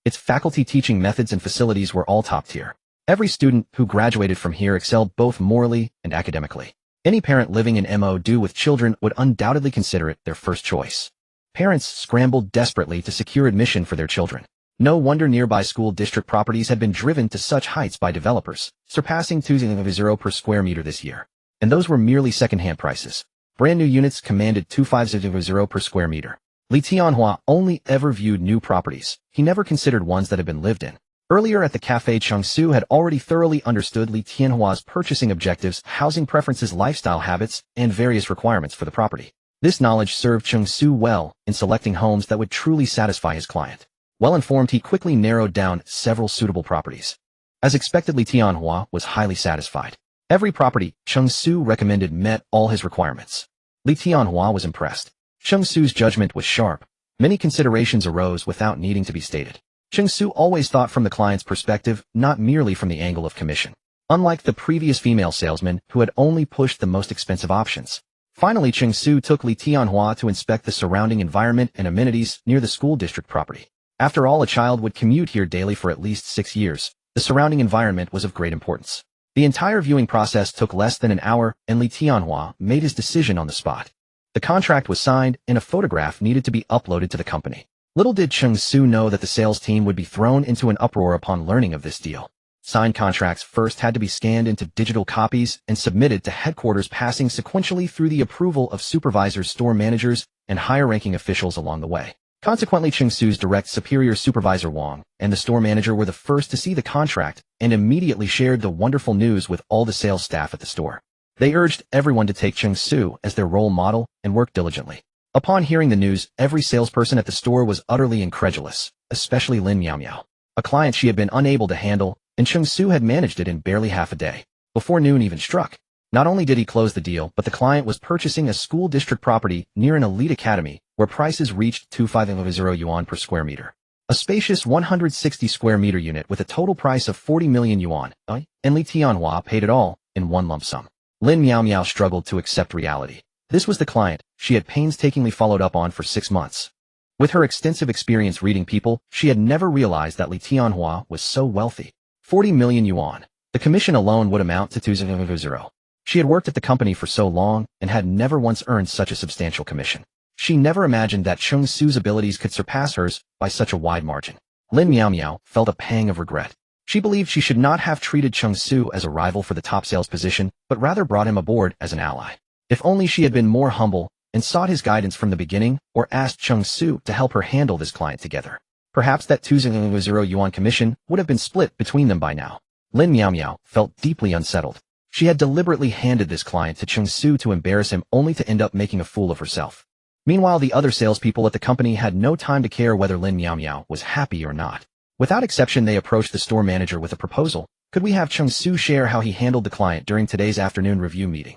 Its faculty, teaching methods, and facilities were all top tier. Every student who graduated from here excelled both morally and academically. Any parent living in Mo. with children would undoubtedly consider it their first choice. Parents scrambled desperately to secure admission for their children. No wonder nearby school district properties had been driven to such heights by developers, surpassing 2,000 per square meter this year. And those were merely second-hand prices. Brand new units commanded 2,500 per square meter. Li Tianhua only ever viewed new properties. He never considered ones that had been lived in. Earlier at the cafe, Cheng Su had already thoroughly understood Li Tianhua's purchasing objectives, housing preferences, lifestyle habits, and various requirements for the property. This knowledge served Cheng Su well in selecting homes that would truly satisfy his client. Well informed, he quickly narrowed down several suitable properties. As expected, Li Tianhua was highly satisfied. Every property Cheng Su recommended met all his requirements. Li Tianhua was impressed. Cheng Su's judgment was sharp. Many considerations arose without needing to be stated. Cheng Su always thought from the client's perspective, not merely from the angle of commission. Unlike the previous female salesman who had only pushed the most expensive options. Finally, Cheng Su took Li Tianhua to inspect the surrounding environment and amenities near the school district property. After all, a child would commute here daily for at least 6 years. The surrounding environment was of great importance. The entire viewing process took less than an hour, and Li Tianhua made his decision on the spot. The contract was signed, and a photograph needed to be uploaded to the company. Little did Cheng Su know that the sales team would be thrown into an uproar upon learning of this deal. Signed contracts first had to be scanned into digital copies and submitted to headquarters, passing sequentially through the approval of supervisors, store managers, and higher-ranking officials along the way. Consequently, Cheng Su's direct superior, Supervisor Wang, and the store manager were the first to see the contract and immediately shared the wonderful news with all the sales staff at the store. They urged everyone to take Cheng Su as their role model and work diligently. Upon hearing the news, every salesperson at the store was utterly incredulous, especially Lin Miao Miao. A client she had been unable to handle, and Cheng Su had managed it in barely half a day. Before noon even struck, not only did he close the deal, but the client was purchasing a school district property near an elite academy where prices reached 250 yuan per square meter. A spacious 160 square meter unit with a total price of 40 million yuan, and Li Tianhua paid it all in one lump sum. Lin Miao Miao struggled to accept reality. This was the client she had painstakingly followed up on for 6 months. With her extensive experience reading people, she had never realized that Li Tianhua was so wealthy. 40 million yuan. The commission alone would amount to 200. She had worked at the company for so long and had never once earned such a substantial commission. She never imagined that Cheng Su's abilities could surpass hers by such a wide margin. Lin Miao Miao felt a pang of regret. She believed she should not have treated Cheng Su as a rival for the top sales position, but rather brought him aboard as an ally. If only she had been more humble and sought his guidance from the beginning, or asked Cheng Su to help her handle this client together. Perhaps that 200 yuan commission would have been split between them by now. Lin Miao Miao felt deeply unsettled. She had deliberately handed this client to Cheng Su to embarrass him, only to end up making a fool of herself. Meanwhile, the other salespeople at the company had no time to care whether Lin Miao Miao was happy or not. Without exception, they approached the store manager with a proposal. Could we have Cheng Su share how he handled the client during today's afternoon review meeting?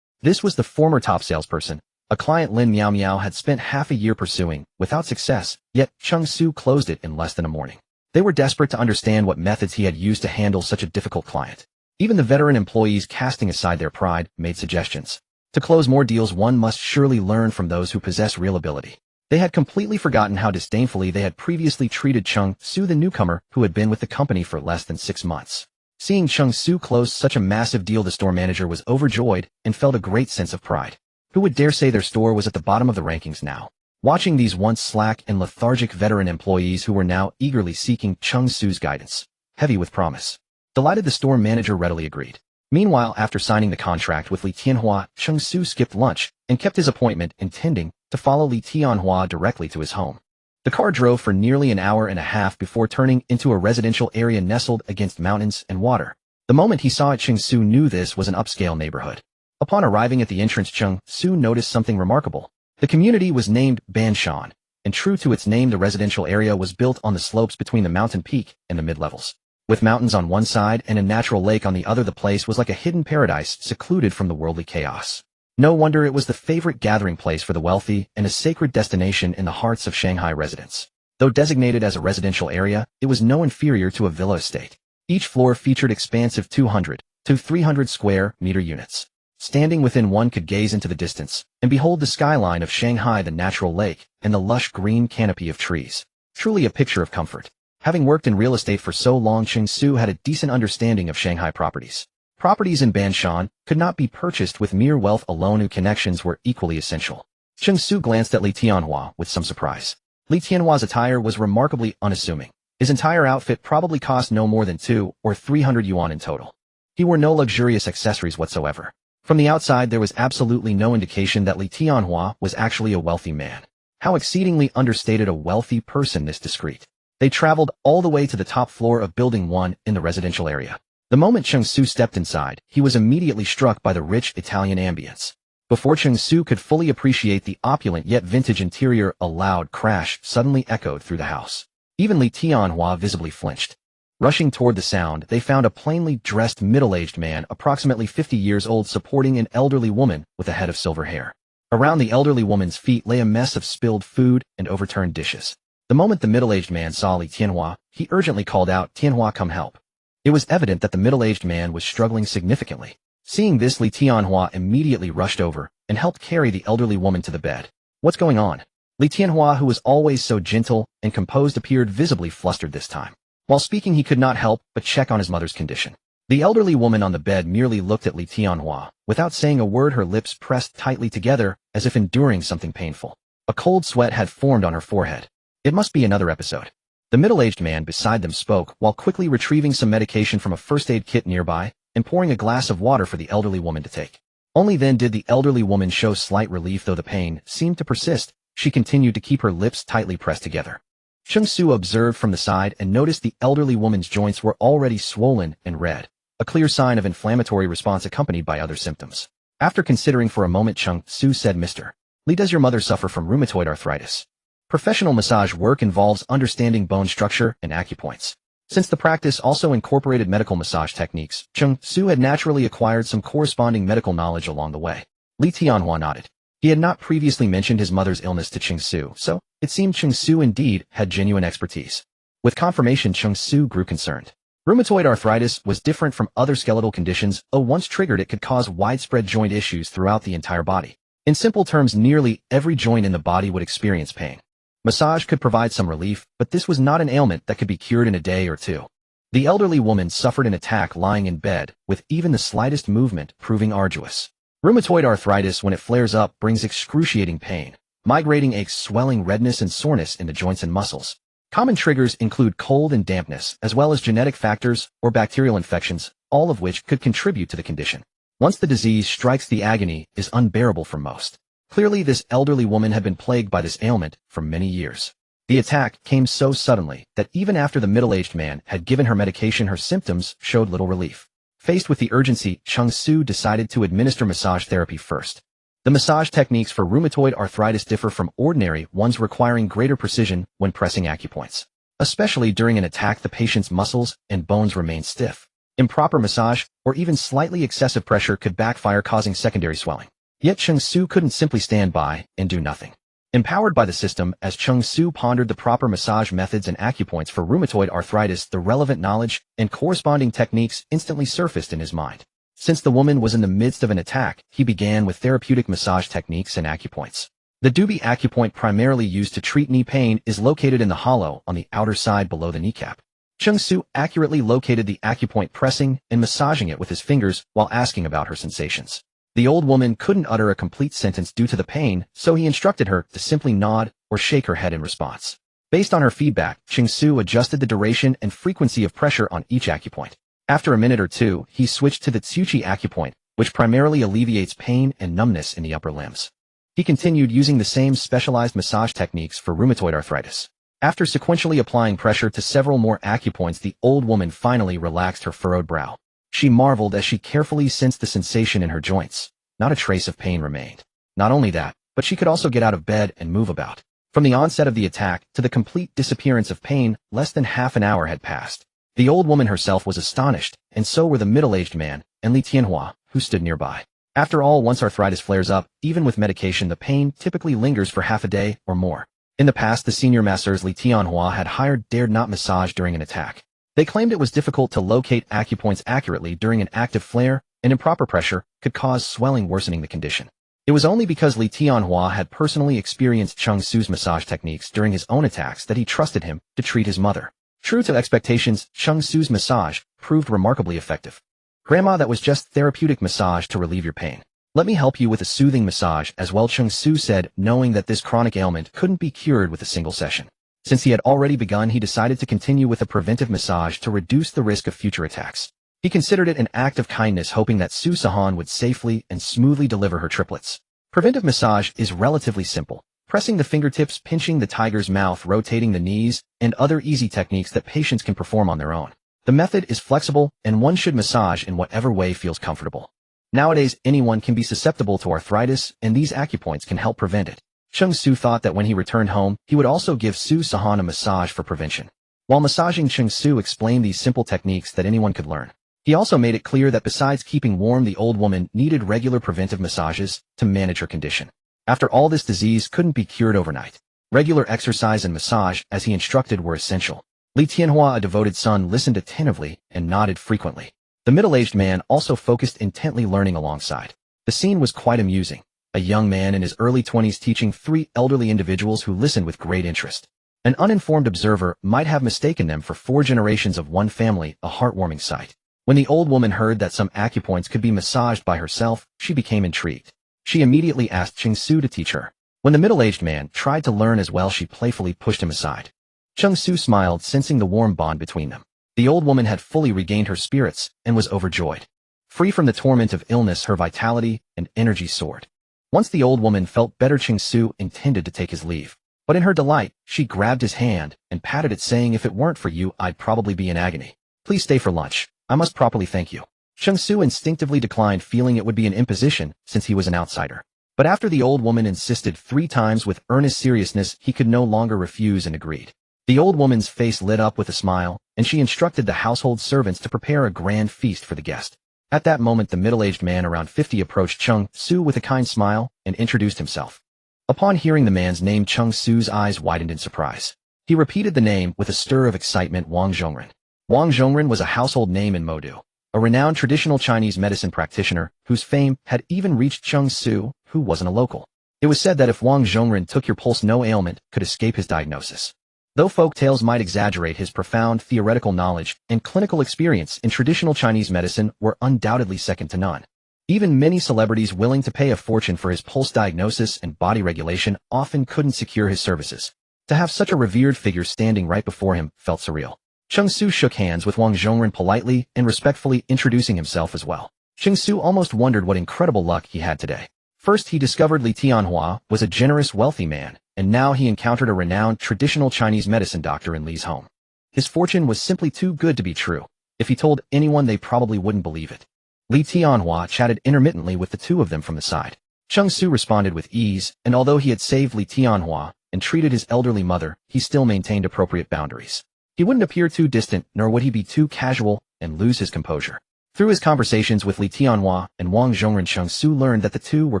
This was the former top salesperson, a client Lin Miao Miao had spent half a year pursuing, without success, yet Cheng Su closed it in less than a morning. They were desperate to understand what methods he had used to handle such a difficult client. Even the veteran employees, casting aside their pride, made suggestions. To close more deals, one must surely learn from those who possess real ability. They had completely forgotten how disdainfully they had previously treated Cheng Su, the newcomer who had been with the company for less than 6 months. Seeing Cheng Su close such a massive deal, the store manager was overjoyed and felt a great sense of pride. Who would dare say their store was at the bottom of the rankings now? Watching these once slack and lethargic veteran employees who were now eagerly seeking Cheng Su's guidance, heavy with promise. Delighted, the store manager readily agreed. Meanwhile, after signing the contract with Li Tianhua, Cheng Su skipped lunch and kept his appointment, intending to follow Li Tianhua directly to his home. The car drove for nearly an hour and a half before turning into a residential area nestled against mountains and water. The moment he saw it, Cheng Su knew this was an upscale neighborhood. Upon arriving at the entrance, Cheng Su noticed something remarkable. The community was named Banshan, and true to its name, the residential area was built on the slopes between the mountain peak and the mid-levels. With mountains on one side and a natural lake on the other, the place was like a hidden paradise, secluded from the worldly chaos. No wonder it was the favorite gathering place for the wealthy and a sacred destination in the hearts of Shanghai residents. Though designated as a residential area, it was no inferior to a villa estate. Each floor featured expansive 200 to 300 square meter units. Standing within, one could gaze into the distance and behold the skyline of Shanghai, the natural lake, and the lush green canopy of trees. Truly a picture of comfort. Having worked in real estate for so long, Cheng Su had a decent understanding of Shanghai properties. Properties in Banshan could not be purchased with mere wealth alone, and connections were equally essential. Cheng Su glanced at Li Tianhua with some surprise. Li Tianhua's attire was remarkably unassuming. His entire outfit probably cost no more than 200 or 300 yuan in total. He wore no luxurious accessories whatsoever. From the outside, there was absolutely no indication that Li Tianhua was actually a wealthy man. How exceedingly understated a wealthy person this discreet. They traveled all the way to the top floor of Building 1 in the residential area. The moment Cheng Su stepped inside, he was immediately struck by the rich Italian ambience. Before Cheng Su could fully appreciate the opulent yet vintage interior, a loud crash suddenly echoed through the house. Even Li Tianhua visibly flinched. Rushing toward the sound, they found a plainly dressed middle-aged man, approximately 50 years old, supporting an elderly woman with a head of silver hair. Around the elderly woman's feet lay a mess of spilled food and overturned dishes. The moment the middle-aged man saw Li Tianhua, he urgently called out, "Tianhua, come help." It was evident that the middle-aged man was struggling significantly. Seeing this, Li Tianhua immediately rushed over and helped carry the elderly woman to the bed. "What's going on?" Li Tianhua, who was always so gentle and composed, appeared visibly flustered this time. While speaking, he could not help but check on his mother's condition. The elderly woman on the bed merely looked at Li Tianhua. Without saying a word, her lips pressed tightly together as if enduring something painful. A cold sweat had formed on her forehead. It must be another episode. The middle-aged man beside them spoke while quickly retrieving some medication from a first aid kit nearby and pouring a glass of water for the elderly woman to take. Only then did the elderly woman show slight relief. Though the pain seemed to persist, she continued to keep her lips tightly pressed together. Cheng Su observed from the side and noticed the elderly woman's joints were already swollen and red, a clear sign of inflammatory response accompanied by other symptoms. After considering for a moment, Cheng Su said, "Mr. Li, does your mother suffer from rheumatoid arthritis?" Professional massage work involves understanding bone structure and acupoints. Since the practice also incorporated medical massage techniques, Cheng Su had naturally acquired some corresponding medical knowledge along the way. Li Tianhua nodded. He had not previously mentioned his mother's illness to Cheng Su, so it seemed Cheng Su indeed had genuine expertise. With confirmation, Cheng Su grew concerned. Rheumatoid arthritis was different from other skeletal conditions. Once triggered, it could cause widespread joint issues throughout the entire body. In simple terms, nearly every joint in the body would experience pain. Massage could provide some relief, but this was not an ailment that could be cured in a day or two. The elderly woman suffered an attack lying in bed, with even the slightest movement proving arduous. Rheumatoid arthritis, when it flares up, brings excruciating pain, migrating aches, swelling, redness, and soreness in the joints and muscles. Common triggers include cold and dampness, as well as genetic factors or bacterial infections, all of which could contribute to the condition. Once the disease strikes, the agony is unbearable for most. Clearly, this elderly woman had been plagued by this ailment for many years. The attack came so suddenly that even after the middle-aged man had given her medication, her symptoms showed little relief. Faced with the urgency, Cheng Su decided to administer massage therapy first. The massage techniques for rheumatoid arthritis differ from ordinary ones, requiring greater precision when pressing acupoints. Especially during an attack, the patient's muscles and bones remain stiff. Improper massage, or even slightly excessive pressure, could backfire, causing secondary swelling. Yet Cheng Su couldn't simply stand by and do nothing. Empowered by the system, as Cheng Su pondered the proper massage methods and acupoints for rheumatoid arthritis, the relevant knowledge and corresponding techniques instantly surfaced in his mind. Since the woman was in the midst of an attack, he began with therapeutic massage techniques and acupoints. The Dubi acupoint, primarily used to treat knee pain, is located in the hollow on the outer side below the kneecap. Cheng Su accurately located the acupoint, pressing and massaging it with his fingers while asking about her sensations. The old woman couldn't utter a complete sentence due to the pain, so he instructed her to simply nod or shake her head in response. Based on her feedback, Cheng Su adjusted the duration and frequency of pressure on each acupoint. After a minute or two, he switched to the Tsuchi acupoint, which primarily alleviates pain and numbness in the upper limbs. He continued using the same specialized massage techniques for rheumatoid arthritis. After sequentially applying pressure to several more acupoints, the old woman finally relaxed her furrowed brow. She marveled as she carefully sensed the sensation in her joints. Not a trace of pain remained. Not only that, but she could also get out of bed and move about. From the onset of the attack to the complete disappearance of pain, less than half an hour had passed. The old woman herself was astonished, and so were the middle-aged man and Li Tianhua, who stood nearby. After all, once arthritis flares up, even with medication, the pain typically lingers for half a day or more. In the past, the senior masseurs Li Tianhua had hired dared not massage during an attack. They claimed it was difficult to locate acupoints accurately during an active flare, and improper pressure could cause swelling, worsening the condition. It was only because Li Tianhua had personally experienced Cheng Su's massage techniques during his own attacks that he trusted him to treat his mother. True to expectations, Cheng Su's massage proved remarkably effective. "Grandma, that was just therapeutic massage to relieve your pain. Let me help you with a soothing massage as well," Cheng Su said, knowing that this chronic ailment couldn't be cured with a single session. Since he had already begun, he decided to continue with a preventive massage to reduce the risk of future attacks. He considered it an act of kindness, hoping that Sihan would safely and smoothly deliver her triplets. Preventive massage is relatively simple. Pressing the fingertips, pinching the tiger's mouth, rotating the knees, and other easy techniques that patients can perform on their own. The method is flexible, and one should massage in whatever way feels comfortable. Nowadays, anyone can be susceptible to arthritis, and these acupoints can help prevent it. Cheng Su thought that when he returned home, he would also give Sihan a massage for prevention. While massaging, Cheng Su explained these simple techniques that anyone could learn. He also made it clear that besides keeping warm, the old woman needed regular preventive massages to manage her condition. After all, this disease couldn't be cured overnight. Regular exercise and massage, as he instructed, were essential. Li Tianhua, a devoted son, listened attentively and nodded frequently. The middle-aged man also focused intently, learning alongside. The scene was quite amusing. A young man in his early 20s teaching 3 elderly individuals who listened with great interest. An uninformed observer might have mistaken them for 4 generations of one family, a heartwarming sight. When the old woman heard that some acupoints could be massaged by herself, she became intrigued. She immediately asked Cheng Su to teach her. When the middle-aged man tried to learn as well, she playfully pushed him aside. Cheng Su smiled, sensing the warm bond between them. The old woman had fully regained her spirits and was overjoyed. Free from the torment of illness, her vitality and energy soared. Once the old woman felt better, Cheng Su intended to take his leave. But in her delight, she grabbed his hand and patted it, saying, "If it weren't for you, I'd probably be in agony. Please stay for lunch. I must properly thank you." Cheng Su instinctively declined, feeling it would be an imposition since he was an outsider. But after the old woman insisted 3 times with earnest seriousness, he could no longer refuse and agreed. The old woman's face lit up with a smile, and she instructed the household servants to prepare a grand feast for the guest. At that moment, the middle-aged man around 50 approached Cheng Su with a kind smile and introduced himself. Upon hearing the man's name, Cheng Su's eyes widened in surprise. He repeated the name with a stir of excitement: Wang Zhongren. Wang Zhongren was a household name in Modu, a renowned traditional Chinese medicine practitioner whose fame had even reached Cheng Su, who wasn't a local. It was said that if Wang Zhongren took your pulse, no ailment could escape his diagnosis. Though folk tales might exaggerate, his profound theoretical knowledge and clinical experience in traditional Chinese medicine were undoubtedly second to none. Even many celebrities willing to pay a fortune for his pulse diagnosis and body regulation often couldn't secure his services. To have such a revered figure standing right before him felt surreal. Cheng Su shook hands with Wang Zhongren politely and respectfully, introducing himself as well. Cheng Su almost wondered what incredible luck he had today. First, he discovered Li Tianhua was a generous, wealthy man, and now he encountered a renowned traditional Chinese medicine doctor in Li's home. His fortune was simply too good to be true. If he told anyone, they probably wouldn't believe it. Li Tianhua chatted intermittently with the two of them from the side. Cheng Su responded with ease, and although he had saved Li Tianhua and treated his elderly mother, he still maintained appropriate boundaries. He wouldn't appear too distant, nor would he be too casual and lose his composure. Through his conversations with Li Tianhua and Wang Zhongren, Cheng Su learned that the two were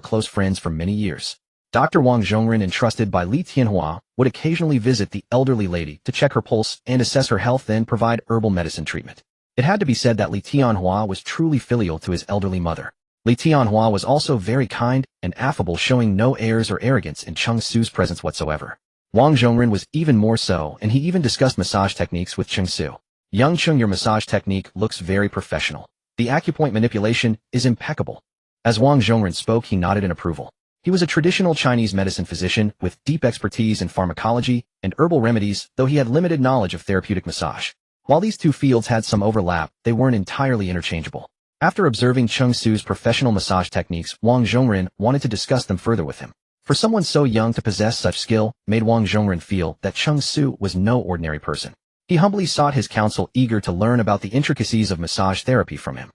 close friends for many years. Dr. Wang Zhongren, entrusted by Li Tianhua, would occasionally visit the elderly lady to check her pulse and assess her health, then provide herbal medicine treatment. It had to be said that Li Tianhua was truly filial to his elderly mother. Li Tianhua was also very kind and affable, showing no airs or arrogance in Cheng Su's presence whatsoever. Wang Zhongren was even more so, and he even discussed massage techniques with Cheng Su. "Young Cheng, your massage technique looks very professional. The acupoint manipulation is impeccable." As Wang Zhongren spoke, he nodded in approval. He was a traditional Chinese medicine physician with deep expertise in pharmacology and herbal remedies, though he had limited knowledge of therapeutic massage. While these two fields had some overlap, they weren't entirely interchangeable. After observing Cheng Su's professional massage techniques, Wang Zhongren wanted to discuss them further with him. For someone so young to possess such skill made Wang Zhongren feel that Cheng Su was no ordinary person. He humbly sought his counsel, eager to learn about the intricacies of massage therapy from him.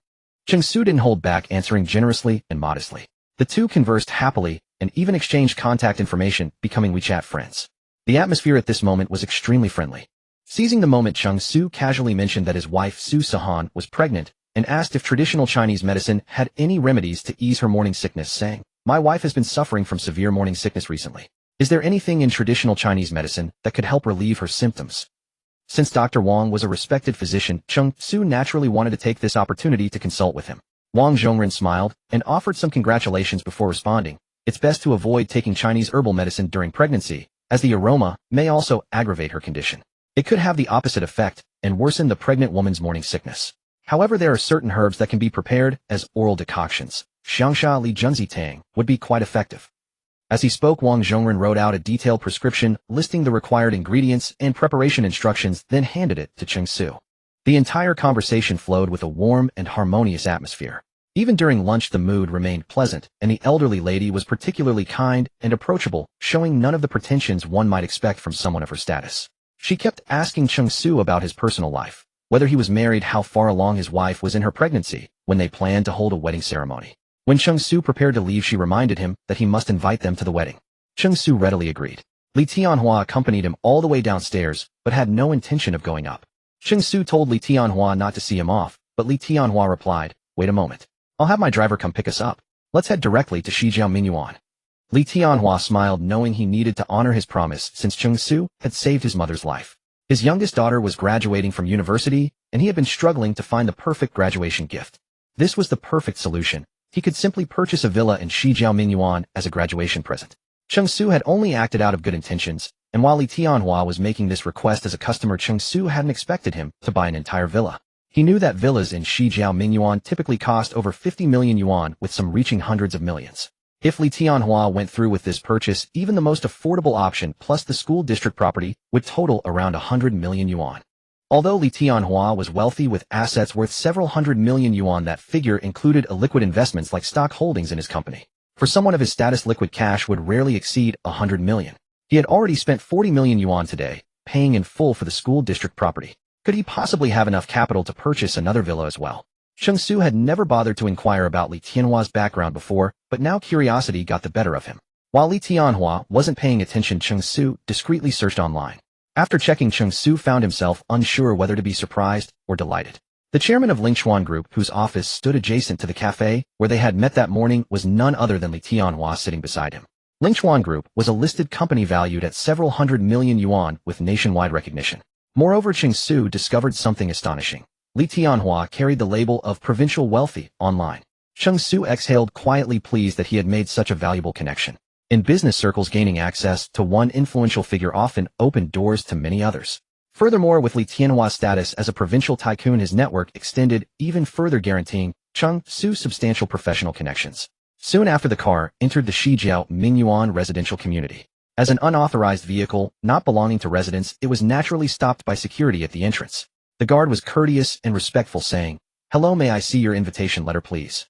Cheng Su didn't hold back, answering generously and modestly. The two conversed happily and even exchanged contact information, becoming WeChat friends. The atmosphere at this moment was extremely friendly. Seizing the moment, Cheng Su casually mentioned that his wife, Sihan, was pregnant and asked if traditional Chinese medicine had any remedies to ease her morning sickness, saying, "My wife has been suffering from severe morning sickness recently. Is there anything in traditional Chinese medicine that could help relieve her symptoms?" Since Dr. Wang was a respected physician, Cheng Su naturally wanted to take this opportunity to consult with him. Wang Zhongren smiled and offered some congratulations before responding. "It's best to avoid taking Chinese herbal medicine during pregnancy, as the aroma may also aggravate her condition. It could have the opposite effect and worsen the pregnant woman's morning sickness. However, there are certain herbs that can be prepared as oral decoctions. Xiangsha Li Junzi Tang would be quite effective." As he spoke, Wang Zhongren wrote out a detailed prescription listing the required ingredients and preparation instructions, then handed it to Cheng Su. The entire conversation flowed with a warm and harmonious atmosphere. Even during lunch, the mood remained pleasant, and the elderly lady was particularly kind and approachable, showing none of the pretensions one might expect from someone of her status. She kept asking Cheng Su about his personal life, whether he was married, how far along his wife was in her pregnancy, when they planned to hold a wedding ceremony. When Cheng Su prepared to leave, she reminded him that he must invite them to the wedding. Cheng Su readily agreed. Li Tianhua accompanied him all the way downstairs, but had no intention of going up. Cheng Su told Li Tianhua not to see him off, but Li Tianhua replied, "Wait a moment. I'll have my driver come pick us up. Let's head directly to Shijiao. Li Tianhua smiled, knowing he needed to honor his promise since Cheng Su had saved his mother's life. His youngest daughter was graduating from university, and he had been struggling to find the perfect graduation gift. This was the perfect solution. He could simply purchase a villa in Shijiao as a graduation present. Cheng Su had only acted out of good intentions, and while Li Tianhua was making this request as a customer, Cheng Su hadn't expected him to buy an entire villa. He knew that villas in Shijiao typically cost over 50 million yuan, with some reaching hundreds of millions. If Li Tianhua went through with this purchase, even the most affordable option plus the school district property would total around 100 million yuan. Although Li Tianhua was wealthy with assets worth several hundred million yuan, that figure included illiquid investments like stock holdings in his company. For someone of his status, liquid cash would rarely exceed 100 million. He had already spent 40 million yuan today, paying in full for the school district property. Could he possibly have enough capital to purchase another villa as well? Cheng Su had never bothered to inquire about Li Tianhua's background before, but now curiosity got the better of him. While Li Tianhua wasn't paying attention, Cheng Su discreetly searched online. After checking, Cheng Su found himself unsure whether to be surprised or delighted. The chairman of Lingchuan Group, whose office stood adjacent to the cafe where they had met that morning, was none other than Li Tianhua sitting beside him. Lingchuan Group was a listed company valued at several hundred million yuan with nationwide recognition. Moreover, Cheng Su discovered something astonishing. Li Tianhua carried the label of provincial wealthy online. Cheng Su exhaled quietly, pleased that he had made such a valuable connection. In business circles, gaining access to one influential figure often opened doors to many others. Furthermore, with Li Tianhua's status as a provincial tycoon, his network extended even further, guaranteeing Cheng Su substantial professional connections. Soon after, the car entered the Shijiao residential community. As an unauthorized vehicle, not belonging to residents, it was naturally stopped by security at the entrance. The guard was courteous and respectful, saying, "Hello, may I see your invitation letter, please?"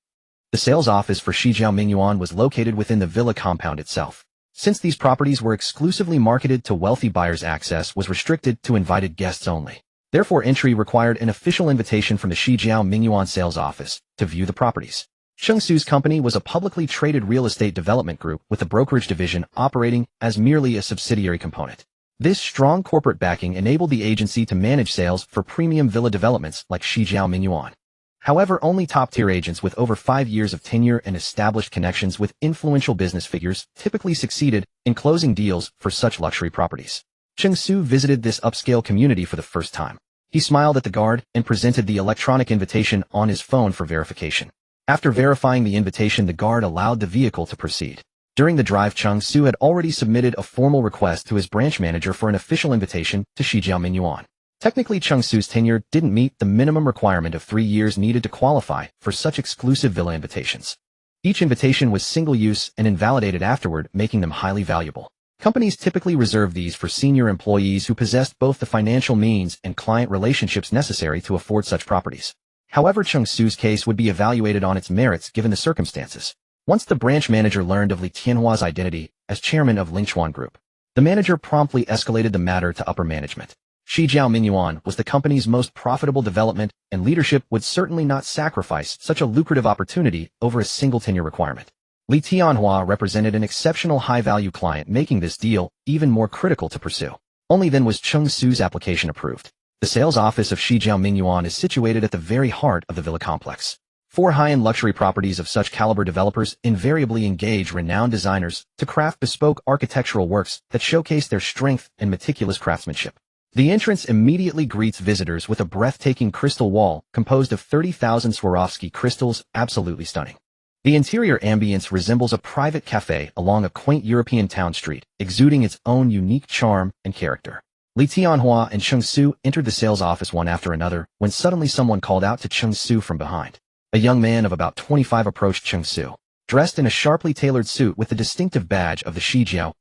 The sales office for Shijiao was located within the villa compound itself. Since these properties were exclusively marketed to wealthy buyers, access was restricted to invited guests only. Therefore, entry required an official invitation from the Shijiao sales office to view the properties. Cheng Su's company was a publicly traded real estate development group with a brokerage division operating as merely a subsidiary component. This strong corporate backing enabled the agency to manage sales for premium villa developments like Shijiao. However, only top-tier agents with over 5 years of tenure and established connections with influential business figures typically succeeded in closing deals for such luxury properties. Cheng Su visited this upscale community for the first time. He smiled at the guard and presented the electronic invitation on his phone for verification. After verifying the invitation, the guard allowed the vehicle to proceed. During the drive, Cheng Su had already submitted a formal request to his branch manager for an official invitation to Shijiao. Technically, Cheng Su's tenure didn't meet the minimum requirement of 3 years needed to qualify for such exclusive villa invitations. Each invitation was single-use and invalidated afterward, making them highly valuable. Companies typically reserve these for senior employees who possessed both the financial means and client relationships necessary to afford such properties. However, Cheng Su's case would be evaluated on its merits given the circumstances. Once the branch manager learned of Li Tianhua's identity as chairman of Lingchuan Group, the manager promptly escalated the matter to upper management. Shijiao was the company's most profitable development, and leadership would certainly not sacrifice such a lucrative opportunity over a single tenure requirement. Li Tianhua represented an exceptional high-value client, making this deal even more critical to pursue. Only then was Cheng Su's application approved. The sales office of Shijiao is situated at the very heart of the villa complex. 4 high-end luxury properties of such caliber, developers invariably engage renowned designers to craft bespoke architectural works that showcase their strength and meticulous craftsmanship. The entrance immediately greets visitors with a breathtaking crystal wall composed of 30,000 Swarovski crystals, absolutely stunning. The interior ambience resembles a private cafe along a quaint European town street, exuding its own unique charm and character. Li Tianhua and Cheng Su entered the sales office one after another when suddenly someone called out to Cheng Su from behind. A young man of about 25 approached Cheng Su, dressed in a sharply tailored suit with the distinctive badge of the Shijiao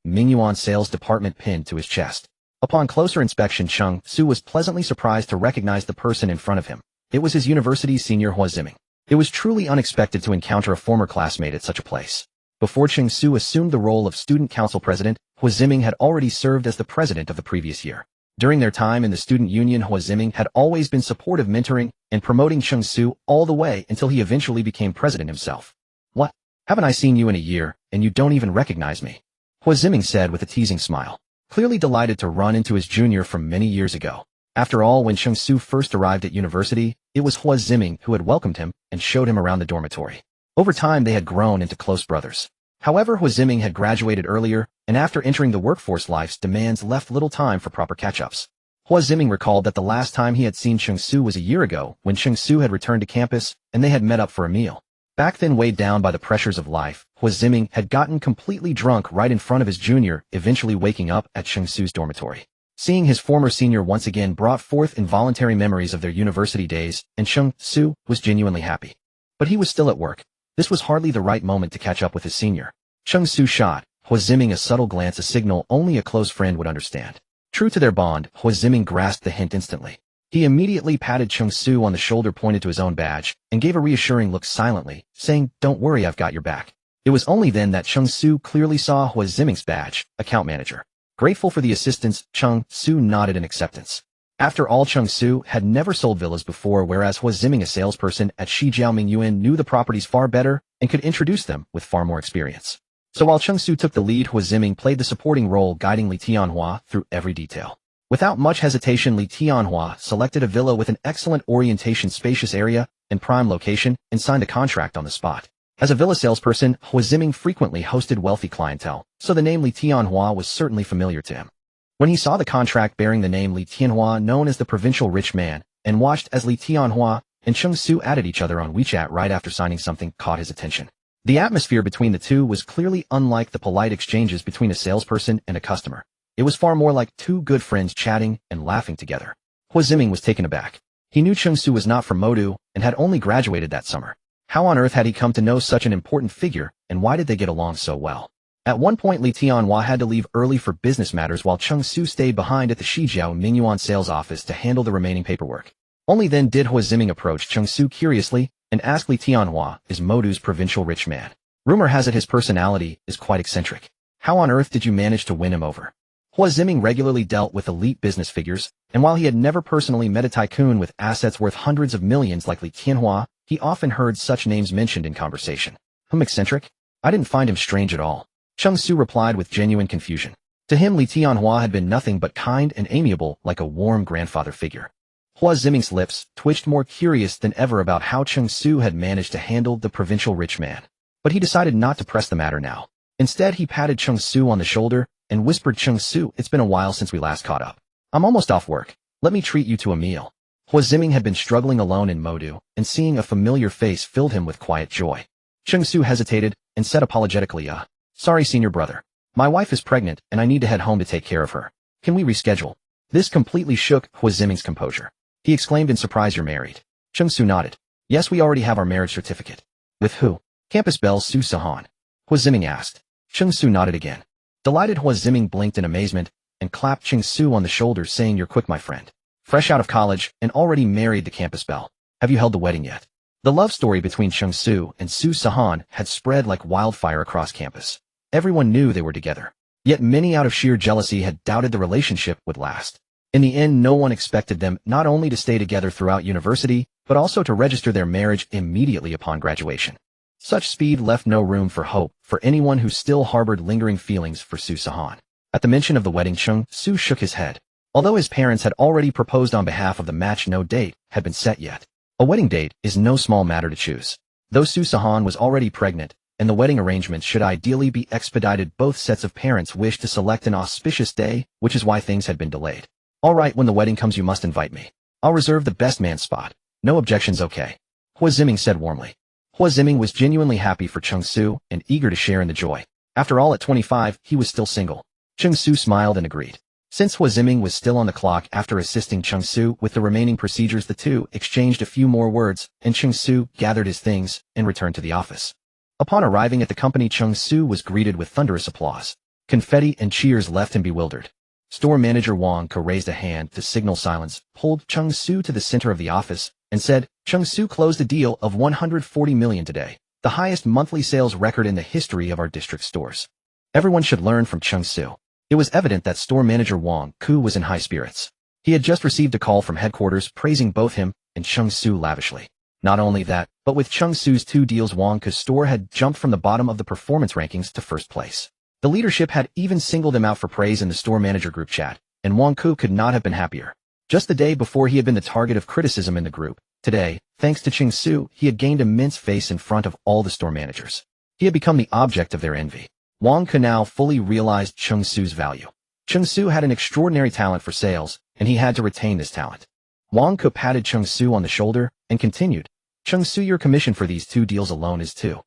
sales department pinned to his chest. Upon closer inspection, Cheng Su was pleasantly surprised to recognize the person in front of him. It was his university senior Hua Ziming. It was truly unexpected to encounter a former classmate at such a place. Before Cheng Su assumed the role of student council president, Hua Ziming had already served as the president of the previous year. During their time in the student union, Hua Ziming had always been supportive, mentoring and promoting Cheng Su all the way until he eventually became president himself. "What? Haven't I seen you in a year, and you don't even recognize me?" Hua Ziming said with a teasing smile. clearly delighted to run into his junior from many years ago. After all, when Cheng Su first arrived at university, it was Hua Ziming who had welcomed him and showed him around the dormitory. Over time, they had grown into close brothers. However, Hua Ziming had graduated earlier, and after entering the workforce, life's demands left little time for proper catch-ups. Hua Ziming recalled that the last time he had seen Cheng Su was a year ago, when Cheng Su had returned to campus, and they had met up for a meal. Back then, weighed down by the pressures of life, Hua Ziming had gotten completely drunk right in front of his junior, eventually waking up at Cheng Su's dormitory. Seeing his former senior once again brought forth involuntary memories of their university days, and Cheng Su was genuinely happy. But he was still at work. This was hardly the right moment to catch up with his senior. Cheng Su shot Hua Ziming a subtle glance, a signal only a close friend would understand. True to their bond, Hua Ziming grasped the hint instantly. He immediately patted Cheng Su on the shoulder, pointed to his own badge, and gave a reassuring look silently, saying, "Don't worry, I've got your back." It was only then that Cheng Su clearly saw Hua Ziming's badge, account manager. Grateful for the assistance, Cheng Su nodded in acceptance. After all, Cheng Su had never sold villas before, whereas Hua Ziming, a salesperson at Shijiao Yuan, knew the properties far better and could introduce them with far more experience. So while Cheng Su took the lead, Hua Ziming played the supporting role, guiding Li Tianhua through every detail. Without much hesitation, Li Tianhua selected a villa with an excellent orientation, spacious area, and prime location, and signed a contract on the spot. As a villa salesperson, Hua Ziming frequently hosted wealthy clientele, so the name Li Tianhua was certainly familiar to him. When he saw the contract bearing the name Li Tianhua, known as the provincial rich man, and watched as Li Tianhua and Cheng Su added each other on WeChat right after signing, something caught his attention. The atmosphere between the two was clearly unlike the polite exchanges between a salesperson and a customer. It was far more like two good friends chatting and laughing together. Hua Ziming was taken aback. He knew Cheng Su was not from Modu and had only graduated that summer. How on earth had he come to know such an important figure, and why did they get along so well? At one point, Li Tianhua had to leave early for business matters, while Cheng Su stayed behind at the Shijiao Mingyuan sales office to handle the remaining paperwork. Only then did Hua Ziming approach Cheng Su curiously and ask Li Tianhua, "Is Modu's provincial rich man? Rumor has it his personality is quite eccentric. How on earth did you manage to win him over?" Hua Ziming regularly dealt with elite business figures, and while he had never personally met a tycoon with assets worth hundreds of millions like Li Tianhua, he often heard such names mentioned in conversation. Eccentric? I didn't find him strange at all. Cheng Su replied with genuine confusion. To him, Li Tianhua had been nothing but kind and amiable, like a warm grandfather figure. Hua Ziming's lips twitched, more curious than ever about how Cheng Su had managed to handle the provincial rich man. But he decided not to press the matter now. Instead, he patted Cheng Su on the shoulder and whispered, "Cheng Su, it's been a while since we last caught up. I'm almost off work. Let me treat you to a meal." Hua Ziming had been struggling alone in Modu, and seeing a familiar face filled him with quiet joy. Cheng Su hesitated and said apologetically, "Sorry, senior brother. My wife is pregnant, and I need to head home to take care of her. Can we reschedule?" This completely shook Hua Ziming's composure. He exclaimed in surprise, "You're married?" Cheng Su nodded. "Yes, we already have our marriage certificate." "With who?" "Campus belle Su Sihan." Hua Ziming asked. Cheng Su nodded again. Delighted, Hua Ziming blinked in amazement and clapped Cheng Su on the shoulder, saying, "You're quick, my friend. Fresh out of college and already married the campus belle. Have you held the wedding yet?" The love story between Cheng Su and Su Sihan had spread like wildfire across campus. Everyone knew they were together. Yet many, out of sheer jealousy, had doubted the relationship would last. In the end, no one expected them not only to stay together throughout university, but also to register their marriage immediately upon graduation. Such speed left no room for hope for anyone who still harbored lingering feelings for Su Sihan. At the mention of the wedding, Cheng Su shook his head. Although his parents had already proposed on behalf of the match, no date had been set yet. A wedding date is no small matter to choose. Though Su Sihan was already pregnant, and the wedding arrangements should ideally be expedited, both sets of parents wished to select an auspicious day, which is why things had been delayed. "All right, when the wedding comes, you must invite me. I'll reserve the best man spot. No objections, okay?" Hua Ziming said warmly. Hua Ziming was genuinely happy for Cheng Su and eager to share in the joy. After all, at 25, he was still single. Cheng Su smiled and agreed. Since Hua Ziming was still on the clock after assisting Cheng Su with the remaining procedures, the two exchanged a few more words, and Cheng Su gathered his things and returned to the office. Upon arriving at the company, Cheng Su was greeted with thunderous applause. Confetti and cheers left him bewildered. Store manager Wang Ke raised a hand to signal silence, pulled Cheng Su to the center of the office, and said, "Cheng Su closed a deal of 140 million today, the highest monthly sales record in the history of our district stores." Everyone should learn from Cheng Su. It was evident that store manager Wang Ke was in high spirits. He had just received a call from headquarters praising both him and Cheng Su lavishly. Not only that, but with Cheng Su's 2 deals, Wang Ke's store had jumped from the bottom of the performance rankings to first place. The leadership had even singled him out for praise in the store manager group chat, and Wang Ku could not have been happier. Just the day before he had been the target of criticism in the group, today, thanks to Cheng Su, he had gained immense face in front of all the store managers. He had become the object of their envy. Wang Ku now fully realized Cheng Su's value. Cheng Su had an extraordinary talent for sales, and he had to retain this talent. Wang Ku patted Cheng Su on the shoulder and continued, "Cheng Su, your commission for these 2 deals alone is 2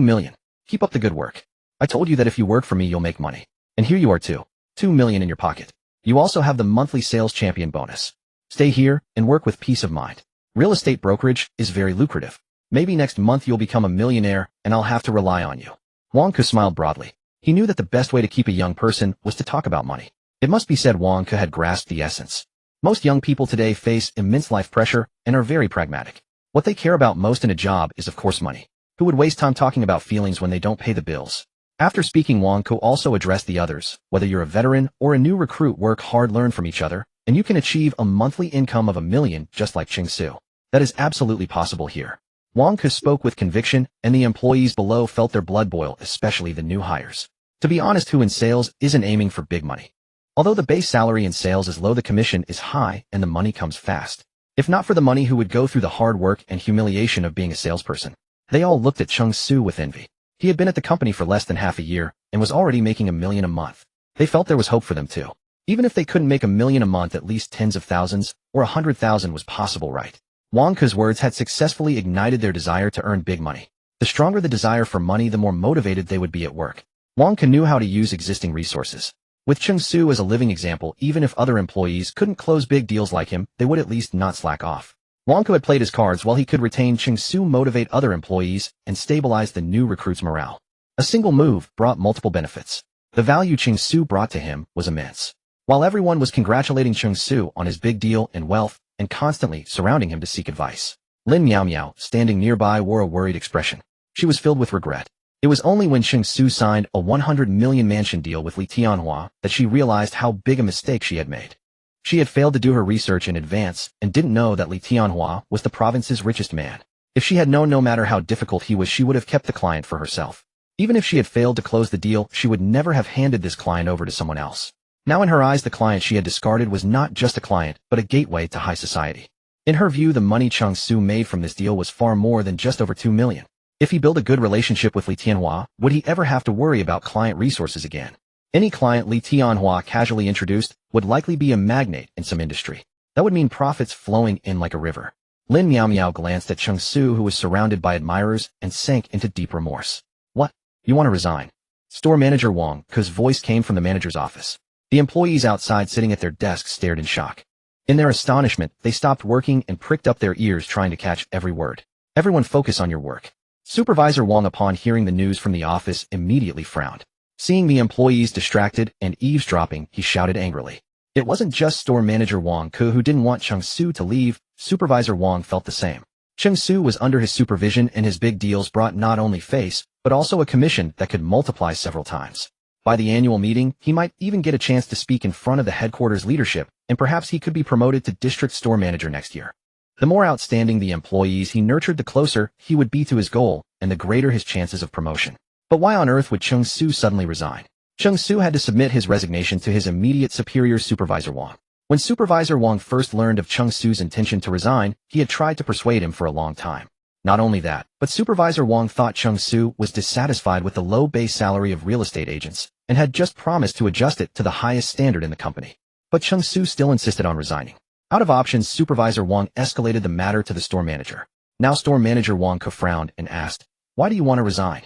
million. Keep up the good work. I told you that if you work for me you'll make money. And here you are 2 million in your pocket. You also have the monthly sales champion bonus. Stay here and work with peace of mind. Real estate brokerage is very lucrative. Maybe next month you'll become a millionaire and I'll have to rely on you." Wang Ku smiled broadly. He knew that the best way to keep a young person was to talk about money. It must be said Wang Ku had grasped the essence. Most young people today face immense life pressure and are very pragmatic. What they care about most in a job is of course money. Who would waste time talking about feelings when they don't pay the bills? After speaking, Wang Ku also addressed the others. Whether you're a veteran or a new recruit, work hard, learn from each other, and you can achieve a monthly income of $1 million just like Cheng Su. That is absolutely possible here. Wang Ku spoke with conviction, and the employees below felt their blood boil, especially the new hires. To be honest, who in sales isn't aiming for big money? Although the base salary in sales is low, the commission is high and the money comes fast. If not for the money, who would go through the hard work and humiliation of being a salesperson? They all looked at Cheng Su with envy. He had been at the company for less than half a year and was already making $1 million a month. They felt there was hope for them too. Even if they couldn't make $1 million a month, at least tens of thousands or 100,000 was possible, right? Wang Ku's words had successfully ignited their desire to earn big money. The stronger the desire for money, the more motivated they would be at work. Wang Ku knew how to use existing resources. With Cheng Su as a living example, even if other employees couldn't close big deals like him, they would at least not slack off. Wang Ku had played his cards while he could retain Cheng Su, motivate other employees, and stabilize the new recruits' morale. A single move brought multiple benefits. The value Cheng Su brought to him was immense. While everyone was congratulating Cheng Su on his big deal and wealth, and constantly surrounding him to seek advice, Lin Miao Miao, standing nearby, wore a worried expression. She was filled with regret. It was only when Cheng Su signed a 100 million mansion deal with Li Tianhua that she realized how big a mistake she had made. She had failed to do her research in advance and didn't know that Li Tianhua was the province's richest man. If she had known, no matter how difficult he was, she would have kept the client for herself. Even if she had failed to close the deal, she would never have handed this client over to someone else. Now in her eyes, the client she had discarded was not just a client, but a gateway to high society. In her view, the money Cheng Su made from this deal was far more than just over 2 million. If he built a good relationship with Li Tianhua, would he ever have to worry about client resources again? Any client Li Tianhua casually introduced would likely be a magnate in some industry. That would mean profits flowing in like a river. Lin Miao Miao glanced at Cheng Su, who was surrounded by admirers, and sank into deep remorse. "What? You want to resign?" Store manager Wang Ku's voice came from the manager's office. The employees outside sitting at their desks stared in shock. In their astonishment, they stopped working and pricked up their ears, trying to catch every word. "Everyone focus on your work." Supervisor Wang, upon hearing the news from the office, immediately frowned. Seeing the employees distracted and eavesdropping, he shouted angrily. It wasn't just store manager Wang Ku who didn't want Cheng Su to leave. Supervisor Wang felt the same. Cheng Su was under his supervision, and his big deals brought not only face, but also a commission that could multiply several times. By the annual meeting, he might even get a chance to speak in front of the headquarters leadership, and perhaps he could be promoted to district store manager next year. The more outstanding the employees he nurtured, the closer he would be to his goal, and the greater his chances of promotion. But why on earth would Cheng Su suddenly resign? Cheng Su had to submit his resignation to his immediate superior, Supervisor Wang. When Supervisor Wang first learned of Cheng Su's intention to resign, he had tried to persuade him for a long time. Not only that, but Supervisor Wang thought Cheng Su was dissatisfied with the low base salary of real estate agents, and had just promised to adjust it to the highest standard in the company. But Cheng Su still insisted on resigning. Out of options, Supervisor Wang escalated the matter to the store manager. Now store manager Wang Ku frowned and asked, "Why do you want to resign?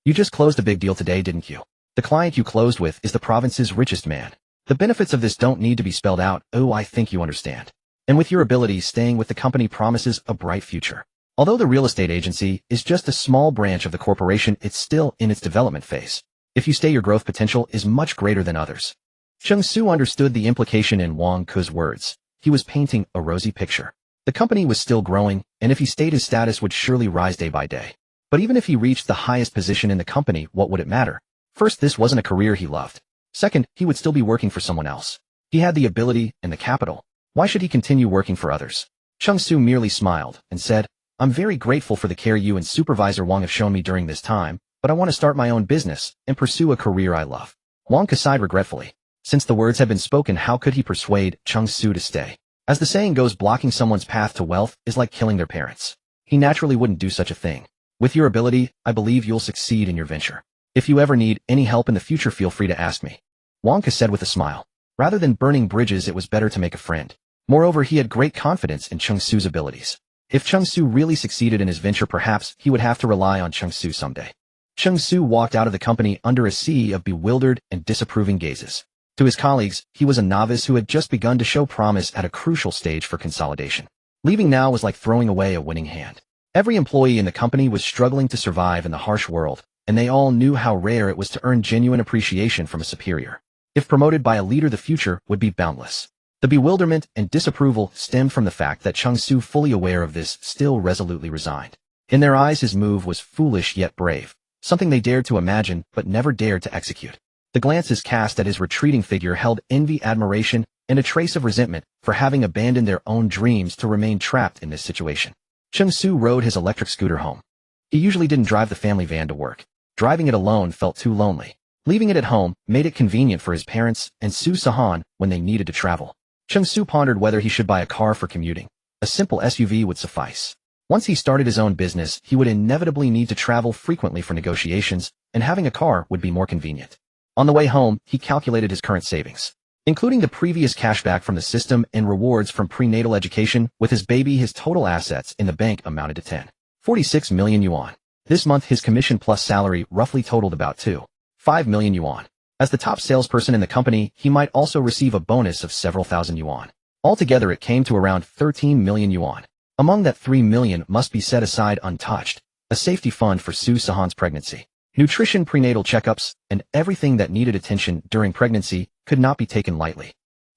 You just closed a big deal today, didn't you? The client you closed with is the province's richest man. The benefits of this don't need to be spelled out. Oh, I think you understand. And with your abilities, staying with the company promises a bright future. Although the real estate agency is just a small branch of the corporation, it's still in its development phase. If you stay, your growth potential is much greater than others." Cheng Su understood the implication in Wang Ku's words. He was painting a rosy picture. The company was still growing, and if he stayed, his status would surely rise day by day. But even if he reached the highest position in the company, what would it matter? First, this wasn't a career he loved. Second, he would still be working for someone else. He had the ability and the capital. Why should he continue working for others? Cheng Su merely smiled and said, "I'm very grateful for the care you and Supervisor Wang have shown me during this time, but I want to start my own business and pursue a career I love. Wang Ke sighed regretfully. Since the words had been spoken, how could he persuade Cheng Su to stay? As the saying goes, blocking someone's path to wealth is like killing their parents. He naturally wouldn't do such a thing. With your ability, I believe you'll succeed in your venture. If you ever need any help in the future, feel free to ask me. Wang Ke said with a smile. Rather than burning bridges, it was better to make a friend. Moreover, he had great confidence in Cheng Su's abilities. If Cheng Su really succeeded in his venture, perhaps he would have to rely on Cheng Su someday. Cheng Su walked out of the company under a sea of bewildered and disapproving gazes. To his colleagues, he was a novice who had just begun to show promise at a crucial stage for consolidation. Leaving now was like throwing away a winning hand. Every employee in the company was struggling to survive in the harsh world, and they all knew how rare it was to earn genuine appreciation from a superior. If promoted by a leader, the future would be boundless. The bewilderment and disapproval stemmed from the fact that Cheng Su, fully aware of this, still resolutely resigned. In their eyes, his move was foolish yet brave, something they dared to imagine but never dared to execute. The glances cast at his retreating figure held envy, admiration, and a trace of resentment for having abandoned their own dreams to remain trapped in this situation. Cheng Su rode his electric scooter home. He usually didn't drive the family van to work. Driving it alone felt too lonely. Leaving it at home made it convenient for his parents and Su Sihan when they needed to travel. Cheng Su pondered whether he should buy a car for commuting. A simple SUV would suffice. Once he started his own business, he would inevitably need to travel frequently for negotiations, and having a car would be more convenient. On the way home, he calculated his current savings. Including the previous cashback from the system and rewards from prenatal education, with his baby, his total assets in the bank amounted to 10.46 million yuan. This month, his commission plus salary roughly totaled about 2.5 million yuan. As the top salesperson in the company, he might also receive a bonus of several thousand yuan. Altogether, it came to around 13 million yuan. Among that, 3 million must be set aside untouched, a safety fund for Su Sihan's pregnancy. Nutrition, prenatal checkups, and everything that needed attention during pregnancy could not be taken lightly.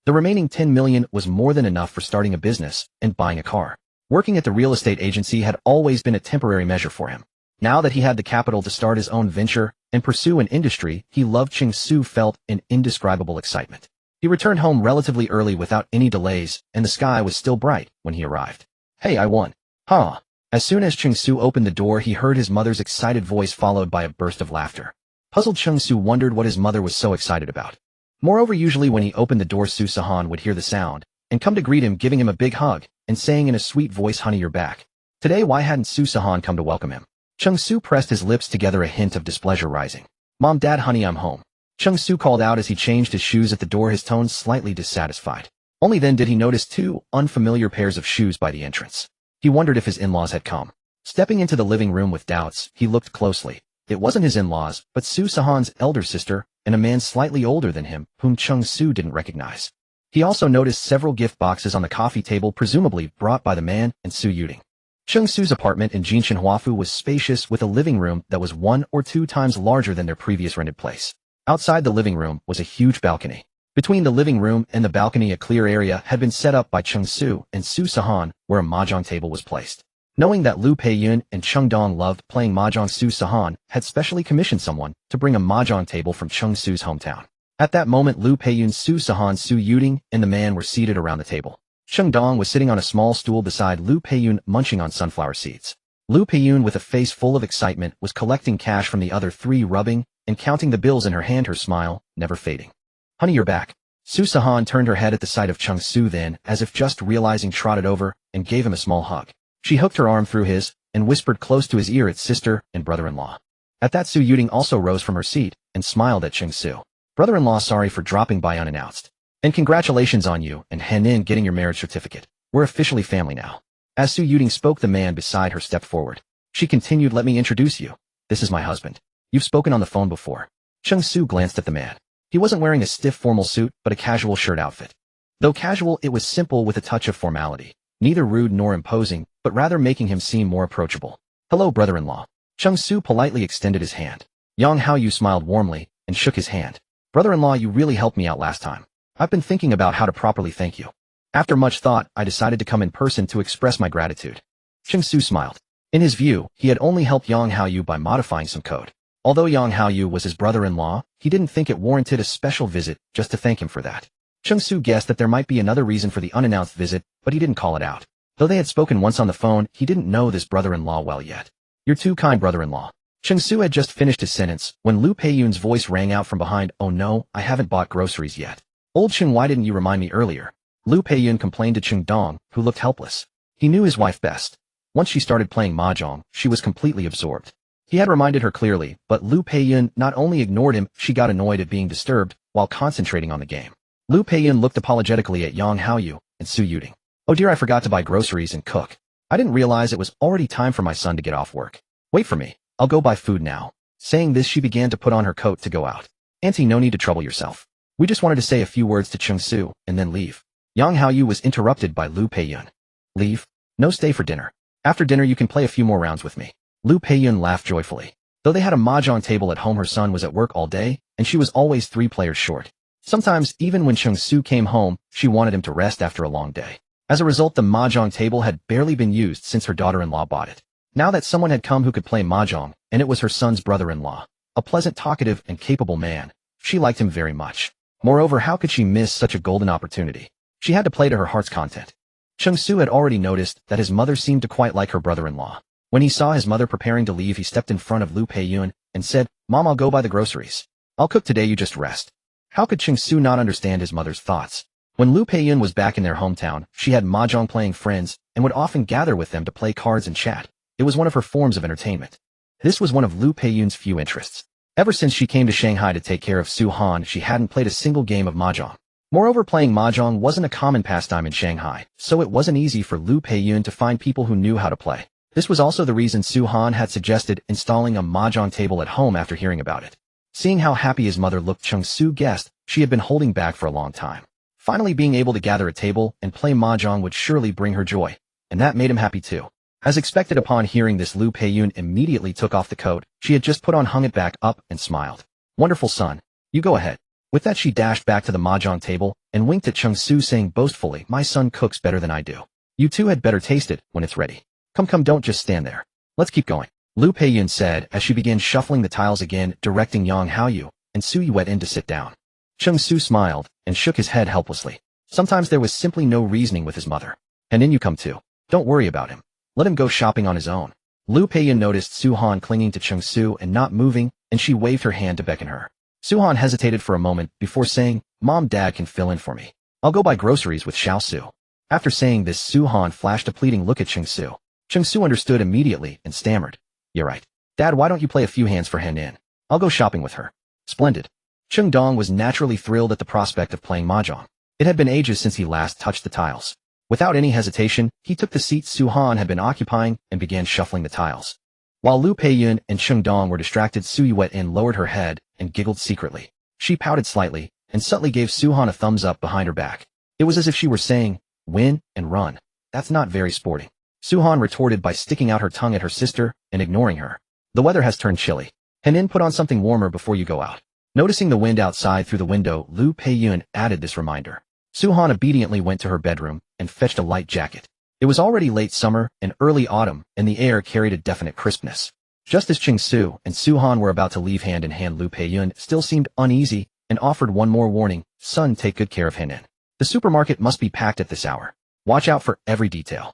The remaining 10 million was more than enough for starting a business and buying a car. Working at the real estate agency had always been a temporary measure for him. Now that he had the capital to start his own venture and pursue an industry he loved, Cheng Su felt an indescribable excitement. He returned home relatively early without any delays, and the sky was still bright when he arrived. "Hey, I won." "Huh?" As soon as Cheng Su opened the door, he heard his mother's excited voice followed by a burst of laughter. Puzzled, Cheng Su wondered what his mother was so excited about. Moreover, usually when he opened the door, Su Sihan would hear the sound and come to greet him, giving him a big hug and saying in a sweet voice, "Honey, you're back." Today, why hadn't Su Sihan come to welcome him? Cheng Su pressed his lips together, a hint of displeasure rising. "Mom, Dad, honey, I'm home." Cheng Su called out as he changed his shoes at the door, his tone slightly dissatisfied. Only then did he notice two unfamiliar pairs of shoes by the entrance. He wondered if his in-laws had come. Stepping into the living room with doubts, he looked closely. It wasn't his in-laws, but Su Sihan's elder sister and a man slightly older than him, whom Cheng Su didn't recognize. He also noticed several gift boxes on the coffee table, presumably brought by the man and Su Yuding. Cheng Su's apartment in Jinshanhuafu was spacious, with a living room that was 1 or 2 times larger than their previous rented place. Outside the living room was a huge balcony. Between the living room and the balcony, a clear area had been set up by Cheng Su and Su Sihan, where a mahjong table was placed. Knowing that Liu Peiyun and Cheng Dong loved playing mahjong, Su Sihan had specially commissioned someone to bring a mahjong table from Cheng Su's hometown. At that moment, Liu Peiyun, Su Sihan, Su Yuding, and the man were seated around the table. Cheng Dong was sitting on a small stool beside Liu Peiyun, munching on sunflower seeds. Liu Peiyun, with a face full of excitement, was collecting cash from the other three, rubbing and counting the bills in her hand, her smile never fading. "Honey, you're back." Su Sihan turned her head at the sight of Cheng Su, then, as if just realizing, trotted over and gave him a small hug. She hooked her arm through his and whispered close to his ear, "It's sister and brother-in-law." At that, Su Yuding also rose from her seat and smiled at Cheng Su. "Brother-in-law, sorry for dropping by unannounced. And congratulations on you and Henin getting your marriage certificate. We're officially family now." As Su Yuding spoke, the man beside her stepped forward. She continued, "Let me introduce you. This is my husband. You've spoken on the phone before." Cheng Su glanced at the man. He wasn't wearing a stiff formal suit, but a casual shirt outfit. Though casual, it was simple with a touch of formality. Neither rude nor imposing, but rather making him seem more approachable. "Hello, brother-in-law." Cheng Su politely extended his hand. Yang Haoyu smiled warmly and shook his hand. "Brother-in-law, you really helped me out last time. I've been thinking about how to properly thank you. After much thought, I decided to come in person to express my gratitude." Cheng Su smiled. In his view, he had only helped Yang Haoyu by modifying some code. Although Yang Haoyu was his brother-in-law, he didn't think it warranted a special visit just to thank him for that. Cheng Su guessed that there might be another reason for the unannounced visit, but he didn't call it out. Though they had spoken once on the phone, he didn't know this brother-in-law well yet. "You're too kind, brother-in-law." Cheng Su had just finished his sentence when Lu Peiyun's voice rang out from behind. Oh no, I haven't bought groceries yet. Old Cheng, why didn't you remind me earlier? Lu Peiyun complained to Cheng Dong, who looked helpless. He knew his wife best. Once she started playing mahjong, she was completely absorbed. He had reminded her clearly, but Lu Peiyun not only ignored him, she got annoyed at being disturbed while concentrating on the game. Lu Peiyun looked apologetically at Yang Haoyu and Su Yuding. Oh dear, I forgot to buy groceries and cook. I didn't realize it was already time for my son to get off work. Wait for me. I'll go buy food now. Saying this, she began to put on her coat to go out. Auntie, no need to trouble yourself. We just wanted to say a few words to Cheng Su and then leave. Yang Haoyu was interrupted by Lu Peiyun. Leave? No, stay for dinner. After dinner you can play a few more rounds with me. Lu Peiyun laughed joyfully. Though they had a mahjong table at home, her son was at work all day, and she was always 3 players short. Sometimes, even when Cheng Su came home, she wanted him to rest after a long day. As a result, the mahjong table had barely been used since her daughter-in-law bought it. Now that someone had come who could play mahjong, and it was her son's brother-in-law, a pleasant, talkative, and capable man, she liked him very much. Moreover, how could she miss such a golden opportunity? She had to play to her heart's content. Cheng Su had already noticed that his mother seemed to quite like her brother-in-law. When he saw his mother preparing to leave, he stepped in front of Lu Peiyun and said, Mom, I'll go buy the groceries. I'll cook today, you just rest. How could Cheng Su not understand his mother's thoughts? When Lu Peiyun was back in their hometown, she had mahjong playing friends and would often gather with them to play cards and chat. It was one of her forms of entertainment. This was one of Lu Peiyun's few interests. Ever since she came to Shanghai to take care of Sihan, she hadn't played a single game of mahjong. Moreover, playing mahjong wasn't a common pastime in Shanghai, so it wasn't easy for Lu Peiyun to find people who knew how to play. This was also the reason Sihan had suggested installing a mahjong table at home after hearing about it. Seeing how happy his mother looked, Cheng Su guessed she had been holding back for a long time. Finally being able to gather a table and play mahjong would surely bring her joy, and that made him happy too. As expected, upon hearing this, Lu Peiyun immediately took off the coat she had just put on, hung it back up, and smiled. Wonderful, son. You go ahead. With that, she dashed back to the mahjong table and winked at Cheng Su, saying boastfully, My son cooks better than I do. You two had better taste it when it's ready. Come, don't just stand there. Let's keep going. Lu Peiyun said as she began shuffling the tiles again, directing Yang Haoyu and Su Yuding to sit down. Cheng Su smiled and shook his head helplessly. Sometimes there was simply no reasoning with his mother. And in you come too. Don't worry about him. Let him go shopping on his own. Lu Peiyun noticed Sihan clinging to Cheng Su and not moving, and she waved her hand to beckon her. Sihan hesitated for a moment before saying, Mom, Dad can fill in for me. I'll go buy groceries with Xiao Su. After saying this, Sihan flashed a pleading look at Cheng Su. Cheng Su understood immediately and stammered. You're right. Dad, why don't you play a few hands for Hen In? I'll go shopping with her. Splendid. Cheng Dong was naturally thrilled at the prospect of playing mahjong. It had been ages since he last touched the tiles. Without any hesitation, he took the seat Sihan had been occupying and began shuffling the tiles. While Lu Peiyun and Cheng Dong were distracted, Su Yuding lowered her head and giggled secretly. She pouted slightly and subtly gave Sihan a thumbs up behind her back. It was as if she were saying, win and run. That's not very sporting. Sihan retorted by sticking out her tongue at her sister and ignoring her. The weather has turned chilly. Hen In, put on something warmer before you go out. Noticing the wind outside through the window, Lu Peiyun added this reminder. Sihan obediently went to her bedroom and fetched a light jacket. It was already late summer and early autumn, and the air carried a definite crispness. Just as Cheng Su and Sihan were about to leave hand in hand, Lu Peiyun still seemed uneasy and offered one more warning. Son, take good care of Hen In. The supermarket must be packed at this hour. Watch out for every detail.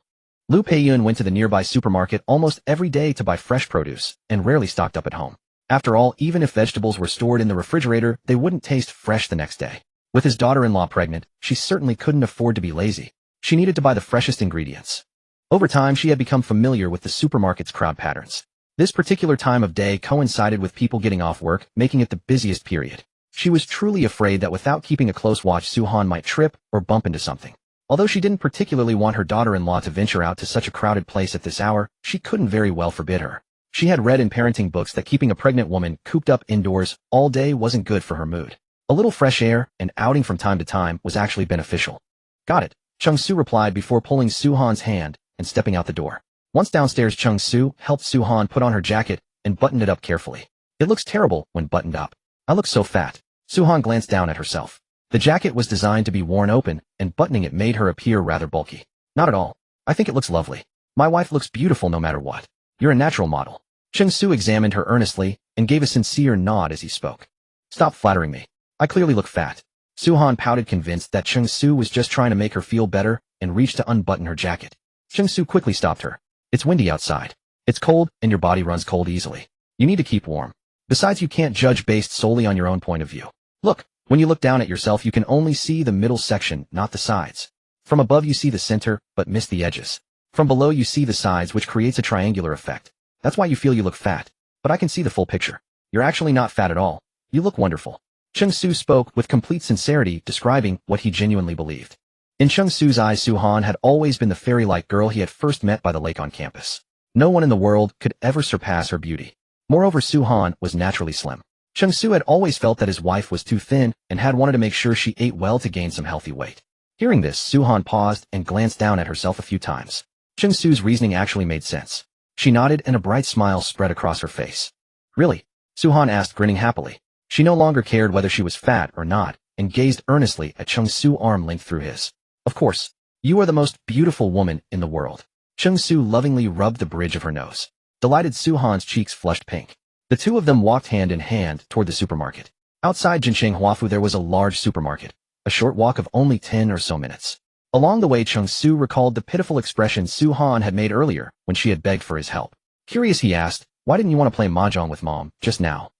Lu Peiyun went to the nearby supermarket almost every day to buy fresh produce and rarely stocked up at home. After all, even if vegetables were stored in the refrigerator, they wouldn't taste fresh the next day. With his daughter-in-law pregnant, she certainly couldn't afford to be lazy. She needed to buy the freshest ingredients. Over time, she had become familiar with the supermarket's crowd patterns. This particular time of day coincided with people getting off work, making it the busiest period. She was truly afraid that without keeping a close watch, Sihan might trip or bump into something. Although she didn't particularly want her daughter-in-law to venture out to such a crowded place at this hour, she couldn't very well forbid her. She had read in parenting books that keeping a pregnant woman cooped up indoors all day wasn't good for her mood. A little fresh air and outing from time to time was actually beneficial. Got it, Cheng Su replied before pulling Sihan's hand and stepping out the door. Once downstairs, Cheng Su helped Sihan put on her jacket and buttoned it up carefully. It looks terrible when buttoned up. I look so fat. Sihan glanced down at herself. The jacket was designed to be worn open, and buttoning it made her appear rather bulky. Not at all. I think it looks lovely. My wife looks beautiful no matter what. You're a natural model. Cheng Su examined her earnestly and gave a sincere nod as he spoke. Stop flattering me. I clearly look fat. Sihan pouted, convinced that Cheng Su was just trying to make her feel better, and reached to unbutton her jacket. Cheng Su quickly stopped her. It's windy outside. It's cold, and your body runs cold easily. You need to keep warm. Besides, you can't judge based solely on your own point of view. Look, when you look down at yourself, you can only see the middle section, not the sides. From above you see the center, but miss the edges. From below you see the sides, which creates a triangular effect. That's why you feel you look fat. But I can see the full picture. You're actually not fat at all. You look wonderful. Cheng Su spoke with complete sincerity, describing what he genuinely believed. In Cheng Su's eyes, Sihan had always been the fairy-like girl he had first met by the lake on campus. No one in the world could ever surpass her beauty. Moreover, Sihan was naturally slim. Cheng Su had always felt that his wife was too thin and had wanted to make sure she ate well to gain some healthy weight. Hearing this, Sihan paused and glanced down at herself a few times. Cheng Su's reasoning actually made sense. She nodded and a bright smile spread across her face. Really? Sihan asked, grinning happily. She no longer cared whether she was fat or not, and gazed earnestly at Cheng Su's arm linked through his. Of course. You are the most beautiful woman in the world. Cheng Su lovingly rubbed the bridge of her nose. Delighted, Sihan's cheeks flushed pink. The two of them walked hand in hand toward the supermarket. Outside Jincheng Huafu there was a large supermarket, a short walk of only 10 or so minutes. Along the way, Cheng Su recalled the pitiful expression Sihan had made earlier when she had begged for his help. Curious, he asked, why didn't you want to play mahjong with Mom just now?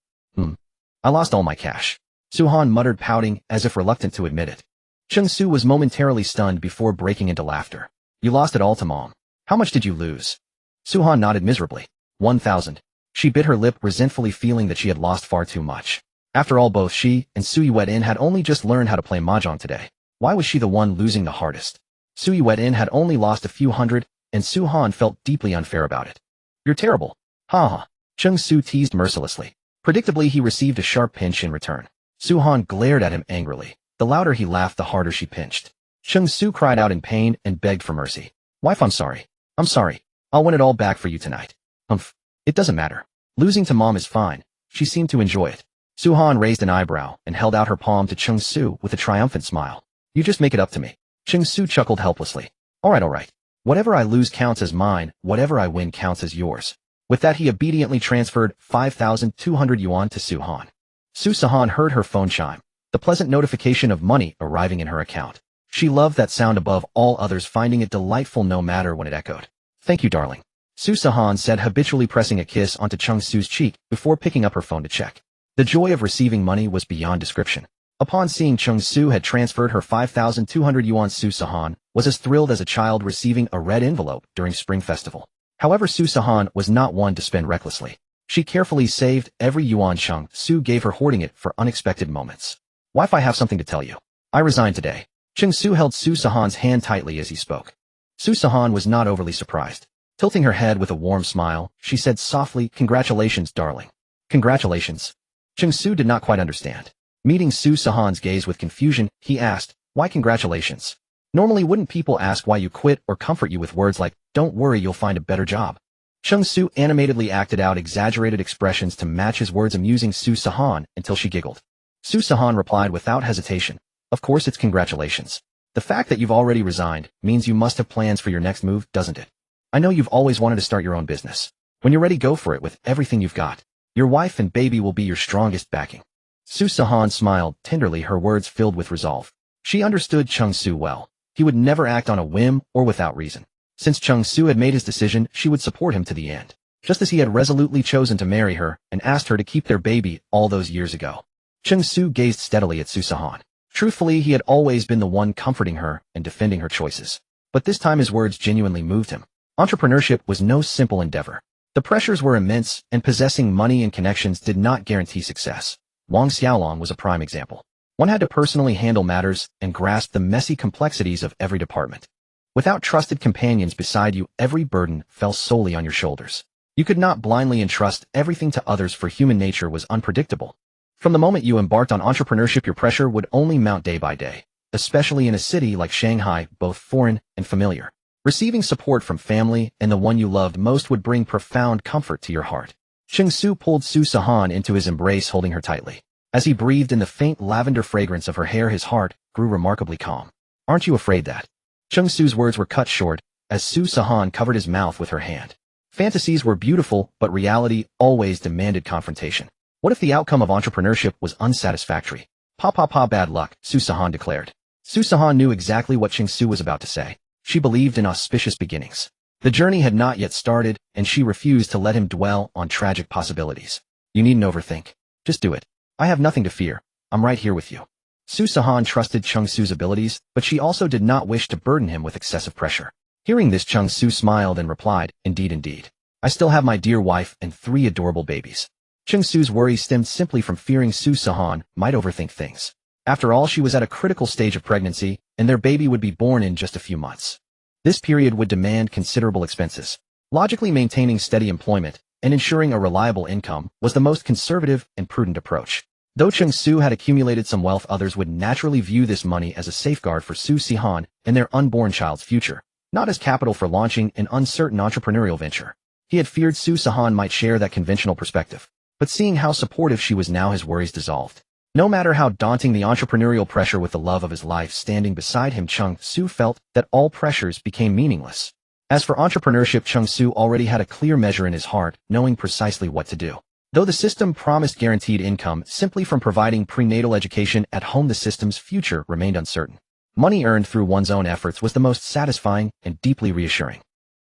I lost all my cash. Sihan muttered, pouting as if reluctant to admit it. Cheng Su was momentarily stunned before breaking into laughter. You lost it all to Mom. How much did you lose? Sihan nodded miserably. 1,000. She bit her lip, resentfully feeling that she had lost far too much. After all, both she and Sui Wet-in had only just learned how to play mahjong today. Why was she the one losing the hardest? Sui Wet-in had only lost a few hundred, and Sihan felt deeply unfair about it. You're terrible. Ha ha. Cheng Su teased mercilessly. Predictably, he received a sharp pinch in return. Sihan glared at him angrily. The louder he laughed, the harder she pinched. Cheng Su cried out in pain and begged for mercy. Wife, I'm sorry. I'm sorry. I'll win it all back for you tonight. Humph. It doesn't matter. Losing to Mom is fine. She seemed to enjoy it. Sihan raised an eyebrow and held out her palm to Cheng Su with a triumphant smile. You just make it up to me. Cheng Su chuckled helplessly. All right. Whatever I lose counts as mine, whatever I win counts as yours. With that, he obediently transferred 5,200 yuan to Sihan. Sihan heard her phone chime, the pleasant notification of money arriving in her account. She loved that sound above all others, finding it delightful no matter when it echoed. Thank you, darling. Sihan said, habitually pressing a kiss onto Cheng Su's cheek before picking up her phone to check. The joy of receiving money was beyond description. Upon seeing Cheng Su had transferred her 5,200 yuan, Sihan was as thrilled as a child receiving a red envelope during Spring Festival. However, Sihan was not one to spend recklessly. She carefully saved every yuan Cheng Su gave her, hoarding it for unexpected moments. Wife, I have something to tell you. I resigned today. Cheng Su held Sihan's hand tightly as he spoke. Sihan was not overly surprised. Tilting her head with a warm smile, she said softly, Congratulations, darling. Congratulations. Cheng Su did not quite understand. Meeting Sihan's gaze with confusion, he asked, Why congratulations? Normally, wouldn't people ask why you quit or comfort you with words like, Don't worry, you'll find a better job? Cheng Su animatedly acted out exaggerated expressions to match his words, amusing Sihan until she giggled. Sihan replied without hesitation, Of course it's congratulations. The fact that you've already resigned means you must have plans for your next move, doesn't it? I know you've always wanted to start your own business. When you're ready, go for it with everything you've got. Your wife and baby will be your strongest backing. Sihan smiled tenderly, her words filled with resolve. She understood Cheng Su well. He would never act on a whim or without reason. Since Cheng Su had made his decision, she would support him to the end, just as he had resolutely chosen to marry her and asked her to keep their baby all those years ago. Cheng Su gazed steadily at Sihan. Truthfully, he had always been the one comforting her and defending her choices. But this time his words genuinely moved him. Entrepreneurship was no simple endeavor. The pressures were immense, and possessing money and connections did not guarantee success. Wang Xiaolong was a prime example. One had to personally handle matters and grasp the messy complexities of every department. Without trusted companions beside you, every burden fell solely on your shoulders. You could not blindly entrust everything to others, for human nature was unpredictable. From the moment you embarked on entrepreneurship, your pressure would only mount day by day, especially in a city like Shanghai, both foreign and familiar. Receiving support from family and the one you loved most would bring profound comfort to your heart. Cheng Su pulled Sihan into his embrace, holding her tightly. As he breathed in the faint lavender fragrance of her hair, his heart grew remarkably calm. Aren't you afraid that? Cheng Su's words were cut short as Sihan covered his mouth with her hand. Fantasies were beautiful, but reality always demanded confrontation. What if the outcome of entrepreneurship was unsatisfactory? Bad luck, Sihan declared. Sihan knew exactly what Cheng Su was about to say. She believed in auspicious beginnings. The journey had not yet started, and she refused to let him dwell on tragic possibilities. You needn't overthink. Just do it. I have nothing to fear. I'm right here with you. Sihan trusted Cheng Su's abilities, but she also did not wish to burden him with excessive pressure. Hearing this, Cheng Su smiled and replied, Indeed, indeed. I still have my dear wife and 3 adorable babies. Cheng Su's worry stemmed simply from fearing Sihan might overthink things. After all, she was at a critical stage of pregnancy, and their baby would be born in just a few months. This period would demand considerable expenses. Logically, maintaining steady employment and ensuring a reliable income was the most conservative and prudent approach. Though Cheng Su had accumulated some wealth, others would naturally view this money as a safeguard for Sihan and their unborn child's future, not as capital for launching an uncertain entrepreneurial venture. He had feared Sihan might share that conventional perspective, but seeing how supportive she was now, his worries dissolved. No matter how daunting the entrepreneurial pressure, with the love of his life standing beside him, Cheng Su felt that all pressures became meaningless. As for entrepreneurship, Cheng Su already had a clear measure in his heart, knowing precisely what to do. Though the system promised guaranteed income simply from providing prenatal education at home, the system's future remained uncertain. Money earned through one's own efforts was the most satisfying and deeply reassuring.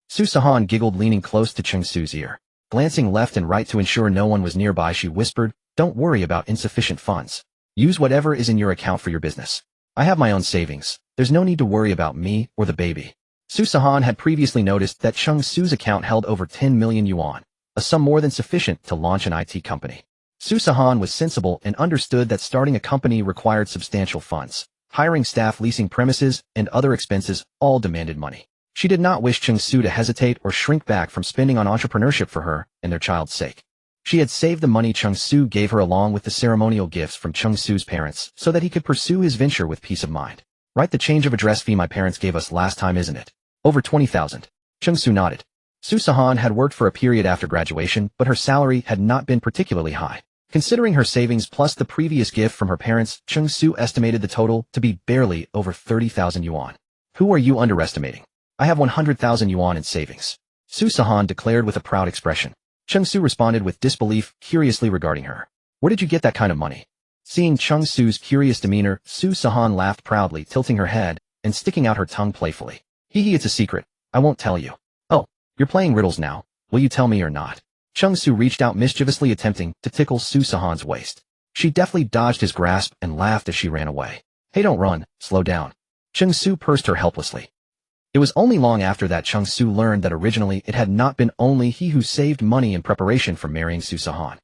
Sihan giggled, leaning close to Cheng Su's ear. Glancing left and right to ensure no one was nearby, she whispered, Don't worry about insufficient funds. Use whatever is in your account for your business. I have my own savings. There's no need to worry about me or the baby. Sihan had previously noticed that Cheng Su's account held over 10 million yuan, a sum more than sufficient to launch an IT company. Sihan was sensible and understood that starting a company required substantial funds. Hiring staff, leasing premises, and other expenses all demanded money. She did not wish Cheng Su to hesitate or shrink back from spending on entrepreneurship for her and their child's sake. She had saved the money Cheng Su gave her along with the ceremonial gifts from Cheng Su's parents so that he could pursue his venture with peace of mind. Right, the change of address fee my parents gave us last time, isn't it? Over 20,000. Cheng Su nodded. Sihan had worked for a period after graduation, but her salary had not been particularly high. Considering her savings plus the previous gift from her parents, Cheng Su estimated the total to be barely over 30,000 yuan. Who are you underestimating? I have 100,000 yuan in savings. Sihan declared with a proud expression. Cheng Su responded with disbelief, curiously regarding her. Where did you get that kind of money? Seeing Cheng Su's curious demeanor, Sihan laughed proudly, tilting her head and sticking out her tongue playfully. Hee, it's a secret. I won't tell you. Oh, you're playing riddles now. Will you tell me or not? Cheng Su reached out mischievously, attempting to tickle Sihan's waist. She deftly dodged his grasp and laughed as she ran away. Hey, don't run. Slow down. Cheng Su pursed her helplessly. It was only long after that Cheng Su learned that originally it had not been only he who saved money in preparation for marrying Sihan.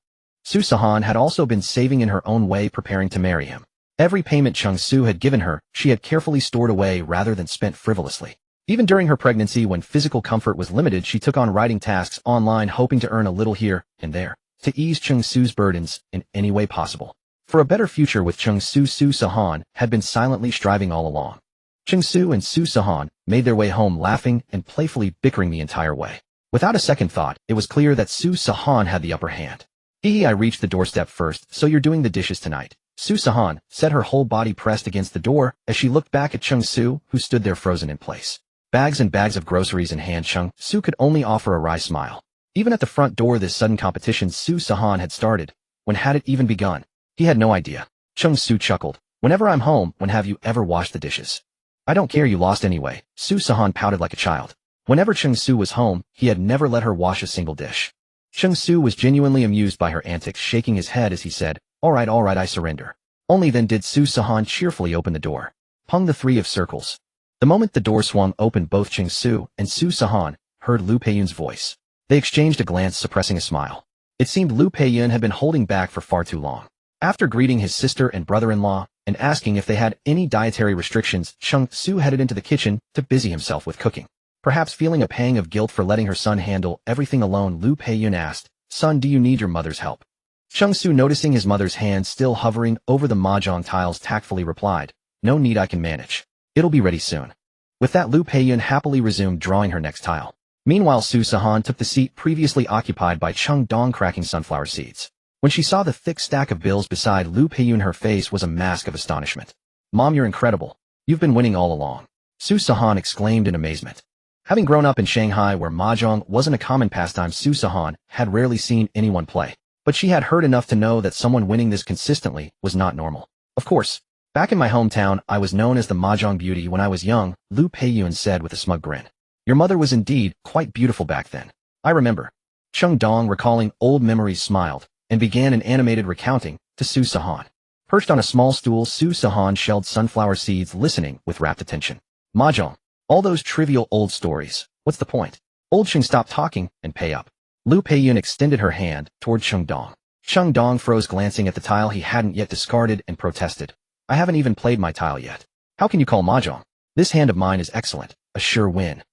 Sihan had also been saving in her own way, preparing to marry him. Every payment Cheng Su had given her, she had carefully stored away rather than spent frivolously. Even during her pregnancy, when physical comfort was limited, she took on writing tasks online, hoping to earn a little here and there, to ease Cheng Su's burdens in any way possible. For a better future with Cheng Su, Sihan had been silently striving all along. Cheng Su and Sihan made their way home laughing and playfully bickering the entire way. Without a second thought, it was clear that Sihan had the upper hand. I reached the doorstep first, so you're doing the dishes tonight. Sihan said, her whole body pressed against the door as she looked back at Cheng Su, who stood there frozen in place. Bags and bags of groceries in hand, Cheng Su could only offer a wry smile. Even at the front door, this sudden competition Sihan had started. When had it even begun? He had no idea. Cheng Su chuckled. Whenever I'm home, when have you ever washed the dishes? I don't care, you lost anyway. Sihan pouted like a child. Whenever Cheng Su was home, he had never let her wash a single dish. Cheng Su was genuinely amused by her antics, shaking his head as he said, all right, I surrender. Only then did Sihan cheerfully open the door. Pung the 3 of circles. The moment the door swung open, both Cheng Su and Sihan heard Lu Peiyun's voice. They exchanged a glance, suppressing a smile. It seemed Lu Peiyun had been holding back for far too long. After greeting his sister and brother-in-law and asking if they had any dietary restrictions, Cheng Su headed into the kitchen to busy himself with cooking. Perhaps feeling a pang of guilt for letting her son handle everything alone, Lu Peiyun asked, Son, do you need your mother's help? Cheng Su, noticing his mother's hand still hovering over the mahjong tiles, tactfully replied, No need, I can manage. It'll be ready soon. With that, Lu Peiyun happily resumed drawing her next tile. Meanwhile, Sihan took the seat previously occupied by Cheng Dong, cracking sunflower seeds. When she saw the thick stack of bills beside Lu Peiyun, her face was a mask of astonishment. Mom, you're incredible. You've been winning all along. Sihan exclaimed in amazement. Having grown up in Shanghai, where mahjong wasn't a common pastime, Sihan had rarely seen anyone play. But she had heard enough to know that someone winning this consistently was not normal. Of course, back in my hometown, I was known as the mahjong beauty when I was young, Lu Peiyun said with a smug grin. Your mother was indeed quite beautiful back then. I remember. Cheng Dong, recalling old memories, smiled and began an animated recounting to Su Sihan. Perched on a small stool, Su Sihan shelled sunflower seeds, listening with rapt attention. Mahjong. All those trivial old stories. What's the point? Old Cheng stopped talking and pay up. Lu Peiyun extended her hand toward Cheng Dong. Cheng Dong froze, glancing at the tile he hadn't yet discarded, and protested. I haven't even played my tile yet. How can you call Mahjong? This hand of mine is excellent. A sure win.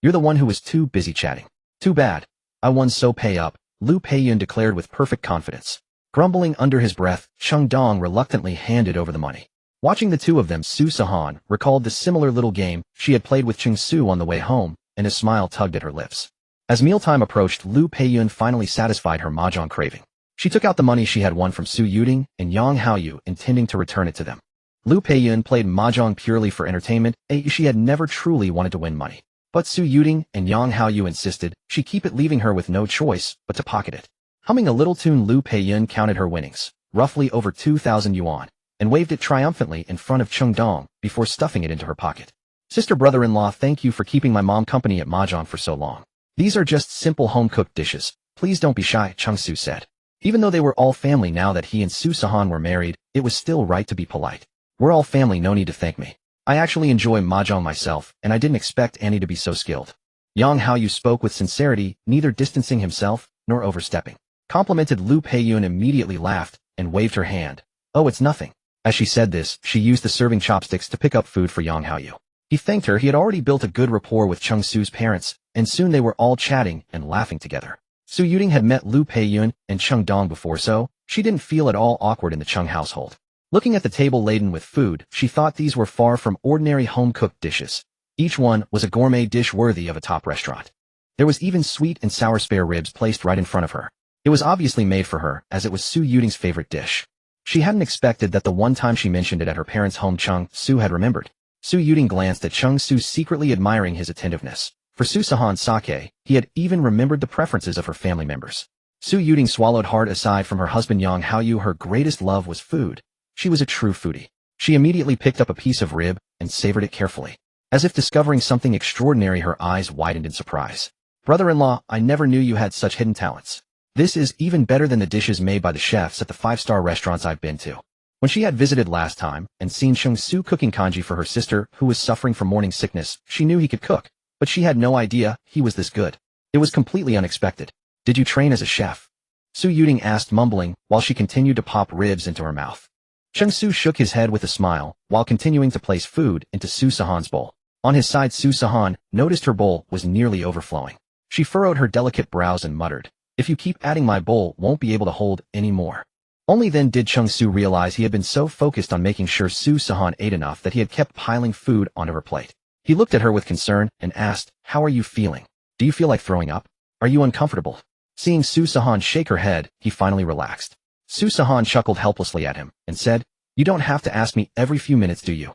You're the one who was too busy chatting. Too bad. I won, so pay up, Lu Peiyun declared with perfect confidence. Grumbling under his breath, Cheng Dong reluctantly handed over the money. Watching the two of them, Su Sihan recalled the similar little game she had played with Cheng Su on the way home, and a smile tugged at her lips. As mealtime approached, Lu Peiyun finally satisfied her mahjong craving. She took out the money she had won from Su Yuding and Yang Haoyu, intending to return it to them. Lu Peiyun played mahjong purely for entertainment. She had never truly wanted to win money. But Su Yuding and Yang Haoyu insisted she keep it, leaving her with no choice but to pocket it. Humming a little tune, Lu Peiyun counted her winnings, roughly over 2,000 yuan, and waved it triumphantly in front of Cheng Dong before stuffing it into her pocket. Sister, brother-in-law, thank you for keeping my mom company at mahjong for so long. These are just simple home-cooked dishes. Please don't be shy, Cheng Su said. Even though they were all family now that he and Su Sihan were married, it was still right to be polite. We're all family, no need to thank me. I actually enjoy mahjong myself, and I didn't expect Annie to be so skilled. Yang Haoyu spoke with sincerity, neither distancing himself nor overstepping. Complimented Lu Peiyun immediately laughed and waved her hand. Oh, it's nothing. As she said this, she used the serving chopsticks to pick up food for Yang Haoyu. He thanked her. He had already built a good rapport with Cheng Su's parents, and soon they were all chatting and laughing together. Su Yuding had met Lu Peiyun and Cheng Dong before, so she didn't feel at all awkward in the Cheng household. Looking at the table laden with food, she thought these were far from ordinary home-cooked dishes. Each one was a gourmet dish worthy of a top restaurant. There was even sweet and sour spare ribs placed right in front of her. It was obviously made for her, as it was Su Yuding's favorite dish. She hadn't expected that the one time she mentioned it at her parents' home, Cheng Su had remembered. Su Yuding glanced at Cheng Su, secretly admiring his attentiveness. For Su Sihan's sake, he had even remembered the preferences of her family members. Su Yuding swallowed hard. Aside from her husband Yang Haoyu, her greatest love was food. She was a true foodie. She immediately picked up a piece of rib and savored it carefully. As if discovering something extraordinary, her eyes widened in surprise. Brother-in-law, I never knew you had such hidden talents. This is even better than the dishes made by the chefs at the 5-star restaurants I've been to. When she had visited last time and seen Cheng Su cooking congee for her sister, who was suffering from morning sickness, she knew he could cook, but she had no idea he was this good. It was completely unexpected. Did you train as a chef? Su Yuding asked, mumbling, while she continued to pop ribs into her mouth. Cheng Su shook his head with a smile, while continuing to place food into Su Sihan's bowl. On his side, Su Sihan noticed her bowl was nearly overflowing. She furrowed her delicate brows and muttered, if you keep adding, my bowl won't be able to hold any more. Only then did Cheng Su realize he had been so focused on making sure Su Sihan ate enough that he had kept piling food onto her plate. He looked at her with concern and asked, how are you feeling? Do you feel like throwing up? Are you uncomfortable? Seeing Su Sihan shake her head, he finally relaxed. Su Sihan chuckled helplessly at him and said, you don't have to ask me every few minutes, do you?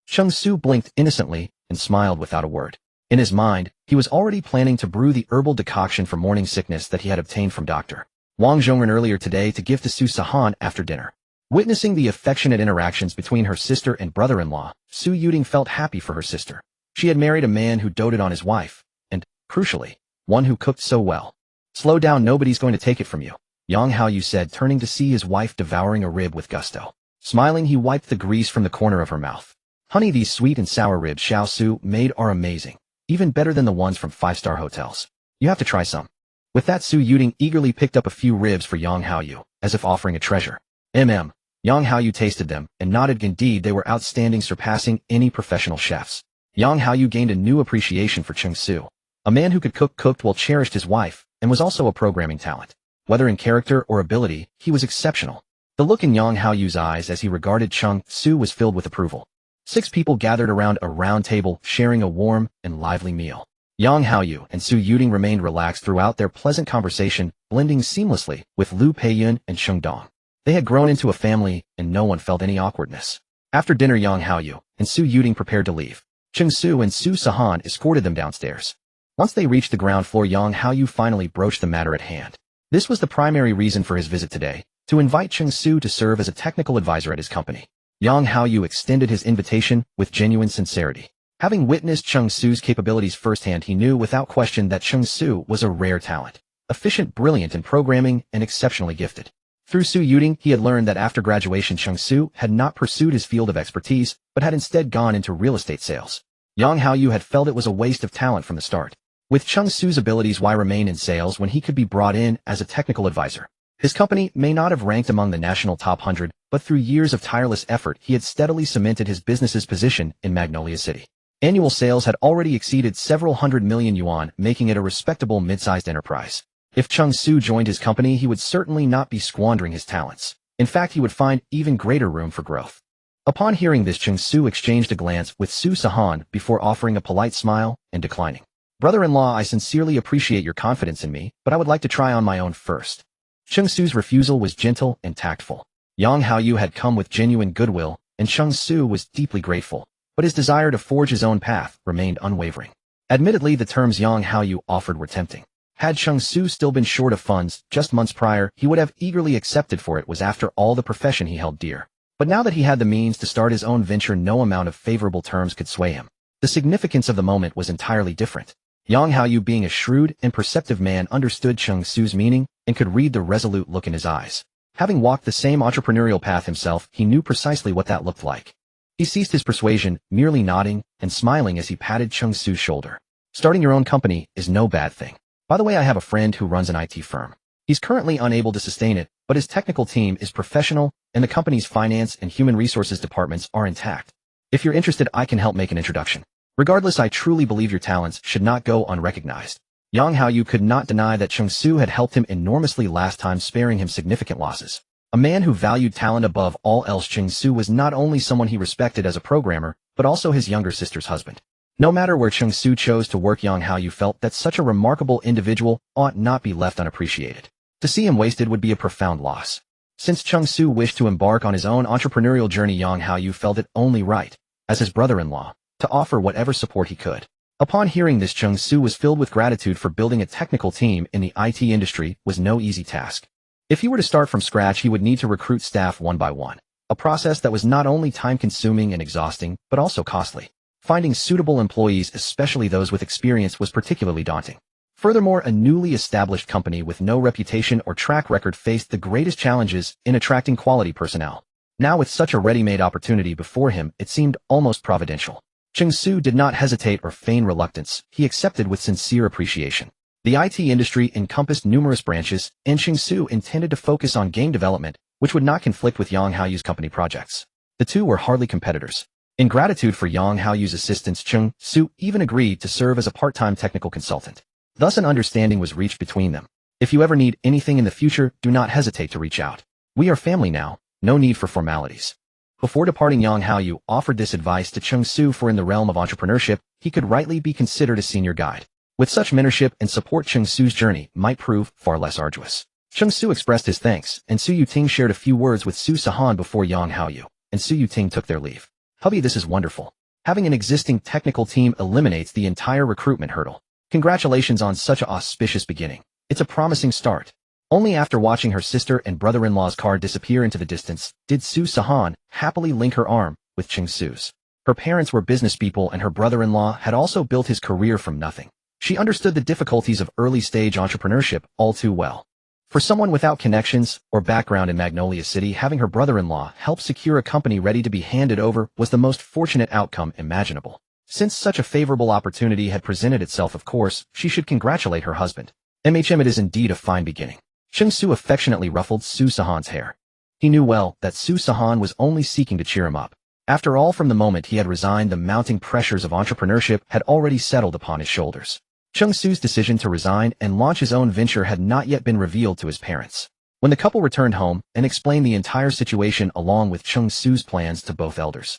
Cheng Su blinked innocently and smiled without a word. In his mind, he was already planning to brew the herbal decoction for morning sickness that he had obtained from Dr. Wang Zhongren earlier today to give to Su Sihan after dinner. Witnessing the affectionate interactions between her sister and brother-in-law, Su Yuding felt happy for her sister. She had married a man who doted on his wife, and, crucially, one who cooked so well. Slow down, nobody's going to take it from you, Yang Haoyu said, turning to see his wife devouring a rib with gusto. Smiling, he wiped the grease from the corner of her mouth. Honey, these sweet and sour ribs Xiao Su made are amazing. Even better than the ones from 5-star hotels. You have to try some. With that, Su Yuding eagerly picked up a few ribs for Yang Haoyu, as if offering a treasure. Yang Haoyu tasted them and nodded. Indeed, they were outstanding, surpassing any professional chefs. Yang Haoyu gained a new appreciation for Cheng Su. A man who could cooked well, cherished his wife, and was also a programming talent. Whether in character or ability, he was exceptional. The look in Yang Haoyu's eyes as he regarded Cheng Su was filled with approval. 6 people gathered around a round table, sharing a warm and lively meal. Yang Haoyu and Su Yuding remained relaxed throughout their pleasant conversation, blending seamlessly with Lu Peiyun and Cheng Dong. They had grown into a family, and no one felt any awkwardness. After dinner, Yang Haoyu and Su Yuding prepared to leave. Cheng Su and Su Sihan escorted them downstairs. Once they reached the ground floor, Yang Haoyu finally broached the matter at hand. This was the primary reason for his visit today, to invite Cheng Su to serve as a technical advisor at his company. Yang Haoyu extended his invitation with genuine sincerity. Having witnessed Cheng Su's capabilities firsthand, he knew without question that Cheng Su was a rare talent, efficient, brilliant in programming, and exceptionally gifted. Through Su Yuting, he had learned that after graduation Cheng Su had not pursued his field of expertise, but had instead gone into real estate sales. Yang Haoyu had felt it was a waste of talent from the start. With Cheng Su's abilities, why remain in sales when he could be brought in as a technical advisor? His company may not have ranked among the national top 100, but through years of tireless effort, he had steadily cemented his business's position in Magnolia City. Annual sales had already exceeded several hundred million yuan, making it a respectable mid-sized enterprise. If Cheng Su joined his company, he would certainly not be squandering his talents. In fact, he would find even greater room for growth. Upon hearing this, Cheng Su exchanged a glance with Sihan before offering a polite smile and declining. "Brother-in-law, I sincerely appreciate your confidence in me, but I would like to try on my own first." Cheng Su's refusal was gentle and tactful. Yang Haoyu had come with genuine goodwill, and Cheng Su was deeply grateful, but his desire to forge his own path remained unwavering. Admittedly, the terms Yang Haoyu offered were tempting. Had Cheng Su still been short of funds just months prior, he would have eagerly accepted, for it was after all the profession he held dear. But now that he had the means to start his own venture, no amount of favorable terms could sway him. The significance of the moment was entirely different. Yang Haoyu, being a shrewd and perceptive man, understood Cheng Su's meaning and could read the resolute look in his eyes. Having walked the same entrepreneurial path himself, he knew precisely what that looked like. He ceased his persuasion, merely nodding and smiling as he patted Cheng Su's shoulder. "Starting your own company is no bad thing. By the way, I have a friend who runs an IT firm. He's currently unable to sustain it, but his technical team is professional and the company's finance and human resources departments are intact. If you're interested, I can help make an introduction. Regardless, I truly believe your talents should not go unrecognized." Yang Haoyu could not deny that Cheng Su had helped him enormously last time, sparing him significant losses. A man who valued talent above all else, Cheng Su was not only someone he respected as a programmer, but also his younger sister's husband. No matter where Cheng Su chose to work, Yang Haoyu felt that such a remarkable individual ought not be left unappreciated. To see him wasted would be a profound loss. Since Cheng Su wished to embark on his own entrepreneurial journey, Yang Haoyu felt it only right, as his brother-in-law, to offer whatever support he could. Upon hearing this, Cheng Su was filled with gratitude, for building a technical team in the IT industry was no easy task. If he were to start from scratch, he would need to recruit staff one by one, a process that was not only time-consuming and exhausting, but also costly. Finding suitable employees, especially those with experience, was particularly daunting. Furthermore, a newly established company with no reputation or track record faced the greatest challenges in attracting quality personnel. Now, with such a ready-made opportunity before him, it seemed almost providential. Cheng Su did not hesitate or feign reluctance. He accepted with sincere appreciation. The IT industry encompassed numerous branches, and Cheng Su intended to focus on game development, which would not conflict with Yang Haoyu's company projects. The two were hardly competitors. In gratitude for Yang Haoyu's assistance, Cheng Su even agreed to serve as a part-time technical consultant. Thus, an understanding was reached between them. "If you ever need anything in the future, do not hesitate to reach out. We are family now, no need for formalities." Before departing, Yang Haoyu offered this advice to Cheng Su, for in the realm of entrepreneurship, he could rightly be considered a senior guide. With such mentorship and support, Cheng Su's journey might prove far less arduous. Cheng Su expressed his thanks, and Su Yuting shared a few words with Sihan before Yang Haoyu and Su Yuting took their leave. "Hubby, this is wonderful. Having an existing technical team eliminates the entire recruitment hurdle. Congratulations on such an auspicious beginning. It's a promising start." Only after watching her sister and brother-in-law's car disappear into the distance did Sihan happily link her arm with Cheng Su's. Her parents were business people, and her brother-in-law had also built his career from nothing. She understood the difficulties of early-stage entrepreneurship all too well. For someone without connections or background in Magnolia City, having her brother-in-law help secure a company ready to be handed over was the most fortunate outcome imaginable. Since such a favorable opportunity had presented itself, of course, she should congratulate her husband. It is indeed a fine beginning. Cheng Su affectionately ruffled Sihan's hair. He knew well that Sihan was only seeking to cheer him up. After all, from the moment he had resigned, the mounting pressures of entrepreneurship had already settled upon his shoulders. Cheng Su's decision to resign and launch his own venture had not yet been revealed to his parents. When the couple returned home and explained the entire situation along with Cheng Su's plans to both elders,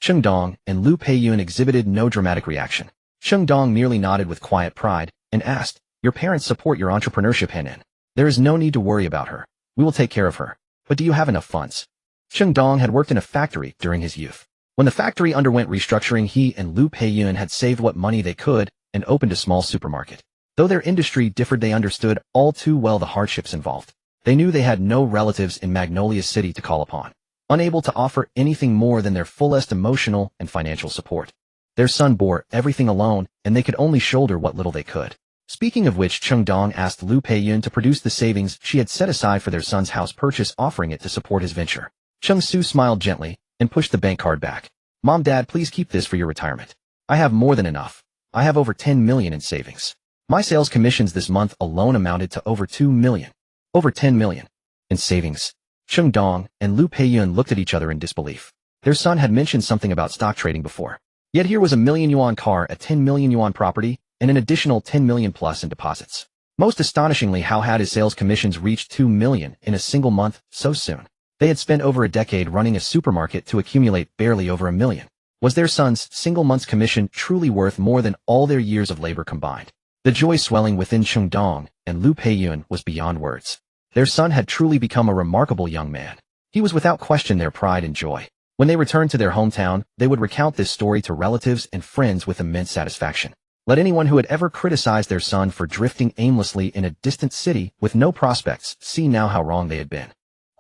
Cheng Dong and Lu Peiyun exhibited no dramatic reaction. Cheng Dong merely nodded with quiet pride and asked, "Your parents support your entrepreneurship, Henan. There is no need to worry about her. We will take care of her. But do you have enough funds?" Cheng Dong had worked in a factory during his youth. When the factory underwent restructuring, he and Lu Peiyun had saved what money they could and opened a small supermarket. Though their industry differed, they understood all too well the hardships involved. They knew they had no relatives in Magnolia City to call upon, unable to offer anything more than their fullest emotional and financial support. Their son bore everything alone, and they could only shoulder what little they could. Speaking of which, Cheng Dong asked Lu Peiyun to produce the savings she had set aside for their son's house purchase, offering it to support his venture. Cheng Su smiled gently and pushed the bank card back. Mom, Dad, please keep this for your retirement. I have more than enough. I have over 10 million in savings. My sales commissions this month alone amounted to over 2 million. Over 10 million in savings. Cheng Dong and Lu Peiyun looked at each other in disbelief. Their son had mentioned something about stock trading before. Yet here was a million-yuan car, a 10 million yuan property, and an additional 10 million plus in deposits. Most astonishingly, how had his sales commissions reached 2 million in a single month so soon? They had spent over a decade running a supermarket to accumulate barely over $1 million. Was their son's single month's commission truly worth more than all their years of labor combined? The joy swelling within Cheng Dong and Lu Peiyun was beyond words. Their son had truly become a remarkable young man. He was without question their pride and joy. When they returned to their hometown, they would recount this story to relatives and friends with immense satisfaction. Let anyone who had ever criticized their son for drifting aimlessly in a distant city with no prospects see now how wrong they had been.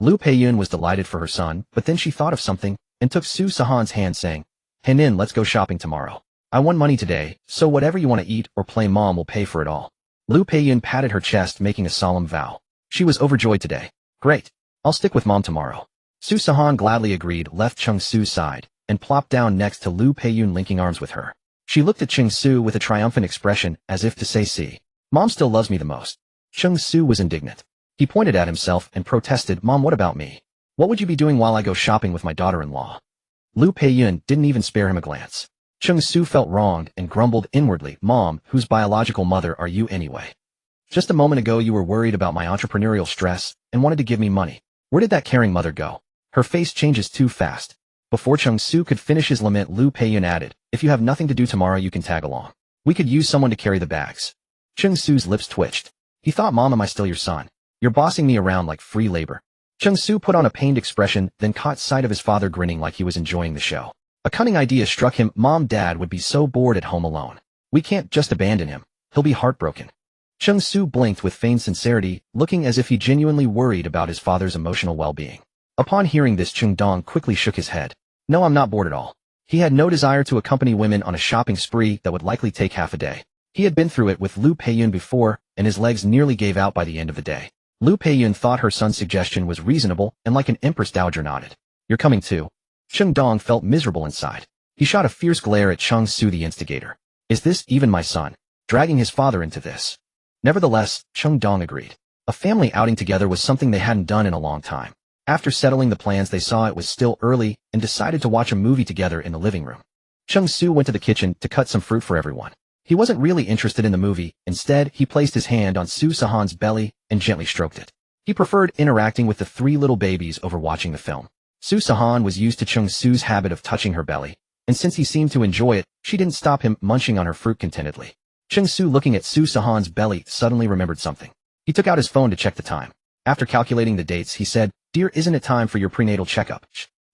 Lu Peiyun was delighted for her son, but then she thought of something and took Su Sihan's hand, saying, "Henin, let's go shopping tomorrow. I won money today, so whatever you want to eat or play, Mom will pay for it all." Lu Peiyun patted her chest, making a solemn vow. She was overjoyed today. "Great. I'll stick with Mom tomorrow." Su Sihan gladly agreed, left Cheng Su's side, and plopped down next to Lu Peiyun, linking arms with her. She looked at Cheng Su with a triumphant expression, as if to say, "See, Mom still loves me the most." Cheng Su was indignant. He pointed at himself and protested, "Mom, what about me? What would you be doing while I go shopping with my daughter-in-law?" Lu Peiyun didn't even spare him a glance. Cheng Su felt wronged and grumbled inwardly, "Mom, whose biological mother are you anyway? Just a moment ago you were worried about my entrepreneurial stress and wanted to give me money. Where did that caring mother go?" Her face changes too fast. Before Cheng Su could finish his lament, Lu Peiyun added, "If you have nothing to do tomorrow, you can tag along. We could use someone to carry the bags." Cheng Su's lips twitched. He thought, "Mom, am I still your son? You're bossing me around like free labor." Cheng Su put on a pained expression, then caught sight of his father grinning like he was enjoying the show. A cunning idea struck him. Mom, Dad would be so bored at home alone. We can't just abandon him. He'll be heartbroken. Cheng Su blinked with feigned sincerity, looking as if he genuinely worried about his father's emotional well-being. Upon hearing this, Cheng Dong quickly shook his head. "No, I'm not bored at all." He had no desire to accompany women on a shopping spree that would likely take half a day. He had been through it with Lu Peiyun before, and his legs nearly gave out by the end of the day. Lu Peiyun thought her son's suggestion was reasonable and like an empress dowager nodded. "You're coming too?" Cheng Dong felt miserable inside. He shot a fierce glare at Cheng Su, the instigator. "Is this even my son? Dragging his father into this?" Nevertheless, Cheng Dong agreed. A family outing together was something they hadn't done in a long time. After settling the plans, they saw it was still early and decided to watch a movie together in the living room. Cheng Su went to the kitchen to cut some fruit for everyone. He wasn't really interested in the movie. Instead, he placed his hand on Su Sihan's belly and gently stroked it. He preferred interacting with the three little babies over watching the film. Su Sihan was used to Cheng Su's habit of touching her belly, and since he seemed to enjoy it, she didn't stop him munching on her fruit contentedly. Cheng Su, looking at Su Sihan's belly, suddenly remembered something. He took out his phone to check the time. After calculating the dates, he said, "Dear, isn't it time for your prenatal checkup?"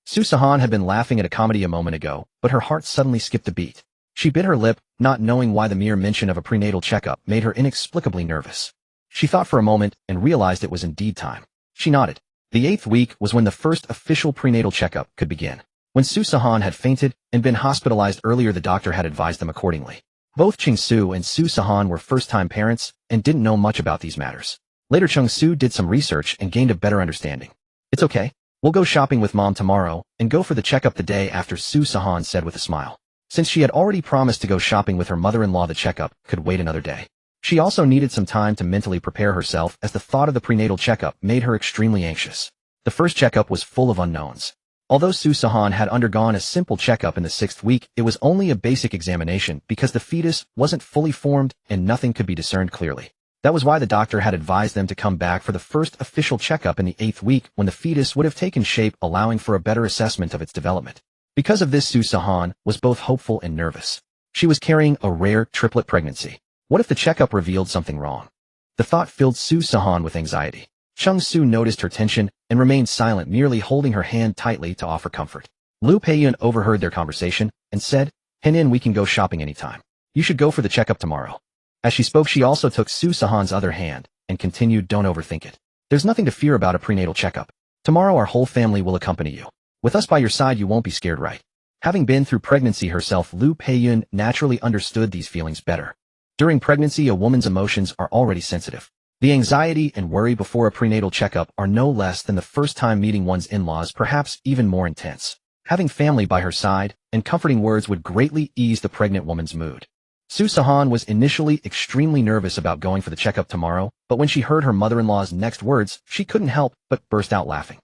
Su Sihan had been laughing at a comedy a moment ago, but her heart suddenly skipped a beat. She bit her lip, not knowing why the mere mention of a prenatal checkup made her inexplicably nervous. She thought for a moment and realized it was indeed time. She nodded. The 8th week was when the first official prenatal checkup could begin. When Su Sihan had fainted and been hospitalized earlier, the doctor had advised them accordingly. Both Cheng Su and Su Sihan were first-time parents and didn't know much about these matters. Later, Cheng Su did some research and gained a better understanding. "It's okay. We'll go shopping with Mom tomorrow and go for the checkup the day after," Su Sihan said with a smile. Since she had already promised to go shopping with her mother-in-law, the checkup could wait another day. She also needed some time to mentally prepare herself, as the thought of the prenatal checkup made her extremely anxious. The first checkup was full of unknowns. Although Su Sihan had undergone a simple checkup in the 6th week, it was only a basic examination because the fetus wasn't fully formed and nothing could be discerned clearly. That was why the doctor had advised them to come back for the first official checkup in the 8th week, when the fetus would have taken shape, allowing for a better assessment of its development. Because of this, Su Sihan was both hopeful and nervous. She was carrying a rare triplet pregnancy. What if the checkup revealed something wrong? The thought filled Su Sihan with anxiety. Cheng Su noticed her tension and remained silent, merely holding her hand tightly to offer comfort. Lu Peiyun overheard their conversation and said, "Henin, we can go shopping anytime. You should go for the checkup tomorrow." As she spoke, she also took Su Sihan's other hand and continued, "Don't overthink it. There's nothing to fear about a prenatal checkup. Tomorrow our whole family will accompany you. With us by your side, you won't be scared, right?" Having been through pregnancy herself, Liu Peiyun naturally understood these feelings better. During pregnancy, a woman's emotions are already sensitive. The anxiety and worry before a prenatal checkup are no less than the first time meeting one's in-laws, perhaps even more intense. Having family by her side and comforting words would greatly ease the pregnant woman's mood. Sihan was initially extremely nervous about going for the checkup tomorrow, but when she heard her mother-in-law's next words, she couldn't help but burst out laughing.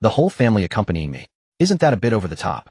The whole family accompanying me. Isn't that a bit over the top?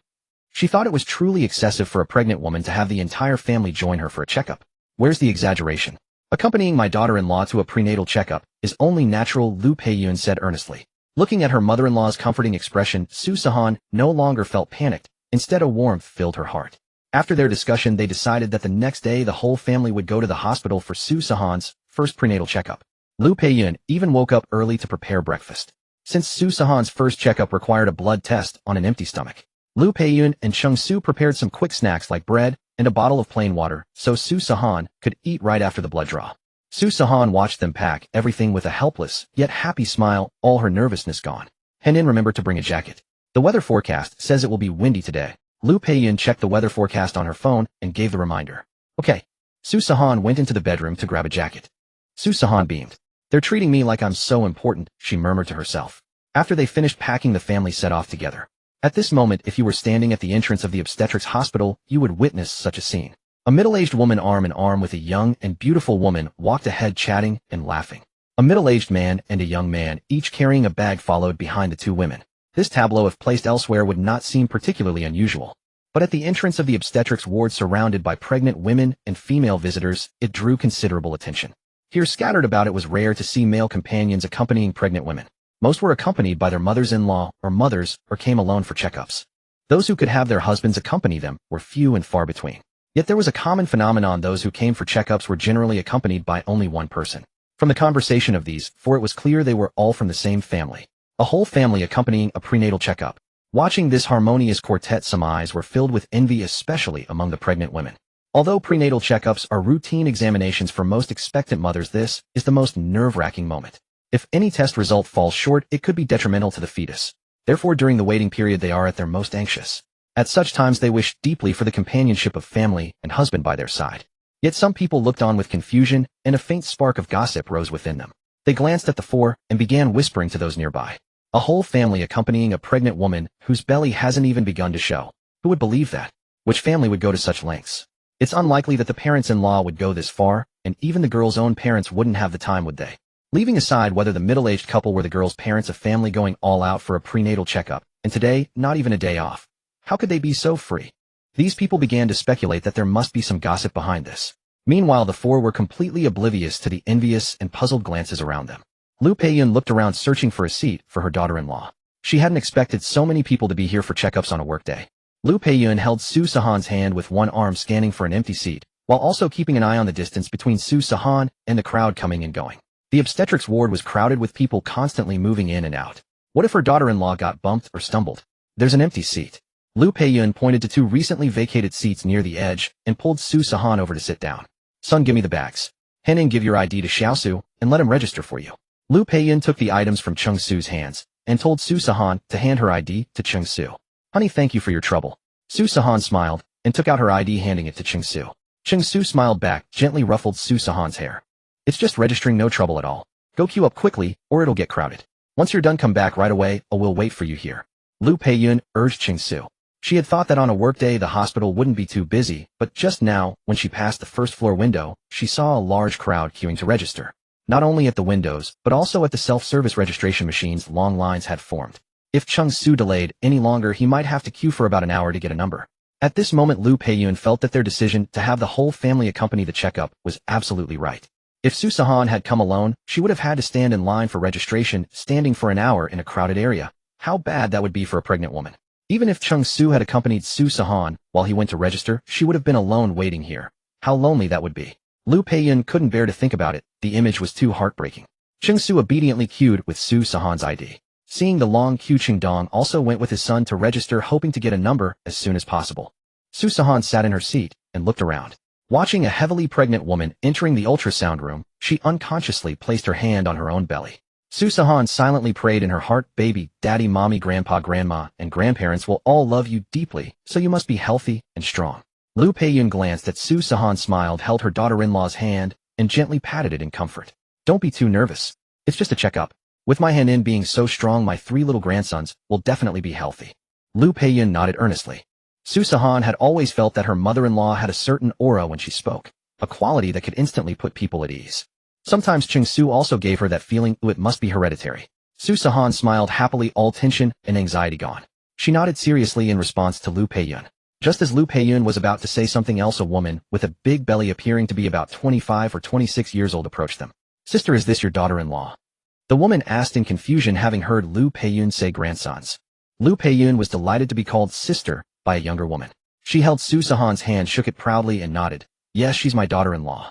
She thought it was truly excessive for a pregnant woman to have the entire family join her for a checkup. Where's the exaggeration? Accompanying my daughter-in-law to a prenatal checkup is only natural, Liu Peiyun said earnestly. Looking at her mother-in-law's comforting expression, Sihan no longer felt panicked. Instead, a warmth filled her heart. After their discussion, they decided that the next day the whole family would go to the hospital for Sihan's first prenatal checkup. Liu Peiyun even woke up early to prepare breakfast. Since Sihan's first checkup required a blood test on an empty stomach, Liu Peiyun and Cheng Su prepared some quick snacks like bread and a bottle of plain water so Sihan could eat right after the blood draw. Sihan watched them pack everything with a helpless yet happy smile, all her nervousness gone. Henin, remember to bring a jacket. The weather forecast says it will be windy today. Liu Peiyun checked the weather forecast on her phone and gave the reminder. Okay. Sihan went into the bedroom to grab a jacket. Sihan beamed. They're treating me like I'm so important, she murmured to herself. After they finished packing, the family set off together. At this moment, if you were standing at the entrance of the obstetrics hospital, you would witness such a scene. A middle-aged woman arm in arm with a young and beautiful woman walked ahead, chatting and laughing. A middle-aged man and a young man, each carrying a bag, followed behind the two women. This tableau, if placed elsewhere, would not seem particularly unusual. But at the entrance of the obstetrics ward, surrounded by pregnant women and female visitors, it drew considerable attention. Here, scattered about, it was rare to see male companions accompanying pregnant women. Most were accompanied by their mothers-in-law or mothers, or came alone for checkups. Those who could have their husbands accompany them were few and far between. Yet there was a common phenomenon: those who came for checkups were generally accompanied by only one person. From the conversation of these, for it was clear they were all from the same family. A whole family accompanying a prenatal checkup. Watching this harmonious quartet, some eyes were filled with envy, especially among the pregnant women. Although prenatal checkups are routine examinations for most expectant mothers, this is the most nerve-wracking moment. If any test result falls short, it could be detrimental to the fetus. Therefore, during the waiting period, they are at their most anxious. At such times, they wish deeply for the companionship of family and husband by their side. Yet some people looked on with confusion, and a faint spark of gossip rose within them. They glanced at the four and began whispering to those nearby. A whole family accompanying a pregnant woman whose belly hasn't even begun to show. Who would believe that? Which family would go to such lengths? It's unlikely that the parents-in-law would go this far, and even the girl's own parents wouldn't have the time, would they? Leaving aside whether the middle-aged couple were the girl's parents, a family going all out for a prenatal checkup, and today, not even a day off. How could they be so free? These people began to speculate that there must be some gossip behind this. Meanwhile, the four were completely oblivious to the envious and puzzled glances around them. Liu Peiyun looked around, searching for a seat for her daughter-in-law. She hadn't expected so many people to be here for checkups on a workday. Liu Peiyun held Sihan's hand with one arm, scanning for an empty seat, while also keeping an eye on the distance between Sihan and the crowd coming and going. The obstetrics ward was crowded with people constantly moving in and out. What if her daughter-in-law got bumped or stumbled? There's an empty seat. Liu Peiyun pointed to two recently vacated seats near the edge and pulled Sihan over to sit down. Son, give me the bags. Henin, give your ID to Cheng Su and let him register for you. Liu Peiyun took the items from Cheng Su's hands and told Sihan to hand her ID to Cheng Su. Honey, thank you for your trouble. Sihan smiled and took out her ID, handing it to Cheng Su. Cheng Su smiled back, gently ruffled Sihan's hair. It's just registering, no trouble at all. Go queue up quickly, or it'll get crowded. Once you're done, come back right away, or we'll wait for you here. Liu Peiyun urged Cheng Su. She had thought that on a workday the hospital wouldn't be too busy, but just now, when she passed the first-floor window, she saw a large crowd queuing to register. Not only at the windows, but also at the self-service registration machines, long lines had formed. If Cheng Su delayed any longer, he might have to queue for about an hour to get a number. At this moment, Liu Peiyun felt that their decision to have the whole family accompany the checkup was absolutely right. If Sihan had come alone, she would have had to stand in line for registration, standing for an hour in a crowded area. How bad that would be for a pregnant woman. Even if Cheng Su had accompanied Sihan while he went to register, she would have been alone waiting here. How lonely that would be. Liu Peiyun couldn't bear to think about it. The image was too heartbreaking. Cheng Su obediently queued with Sihan's ID. Seeing the long queue, Cheng Dong also went with his son to register, hoping to get a number as soon as possible. Sihan sat in her seat and looked around. Watching a heavily pregnant woman entering the ultrasound room, she unconsciously placed her hand on her own belly. Su Sihan silently prayed in her heart, baby, daddy, mommy, grandpa, grandma, and grandparents will all love you deeply, so you must be healthy and strong. Liu Peiyun glanced at Su Sihan, smiled, held her daughter-in-law's hand, and gently patted it in comfort. Don't be too nervous. It's just a checkup. With my hand in being so strong, my 3 little grandsons will definitely be healthy. Liu Peiyun nodded earnestly. Su Sihan had always felt that her mother-in-law had a certain aura when she spoke, a quality that could instantly put people at ease. Sometimes Cheng Su also gave her that feeling, it must be hereditary. Su Sihan smiled happily, all tension and anxiety gone. She nodded seriously in response to Liu Peiyun. Just as Liu Peiyun was about to say something else, a woman with a big belly appearing to be about 25 or 26 years old approached them. Sister, is this your daughter-in-law? The woman asked in confusion, having heard Liu Peiyun say grandsons. Liu Peiyun was delighted to be called sister by a younger woman. She held Su Sihan's hand, shook it proudly, and nodded. Yes, she's my daughter-in-law.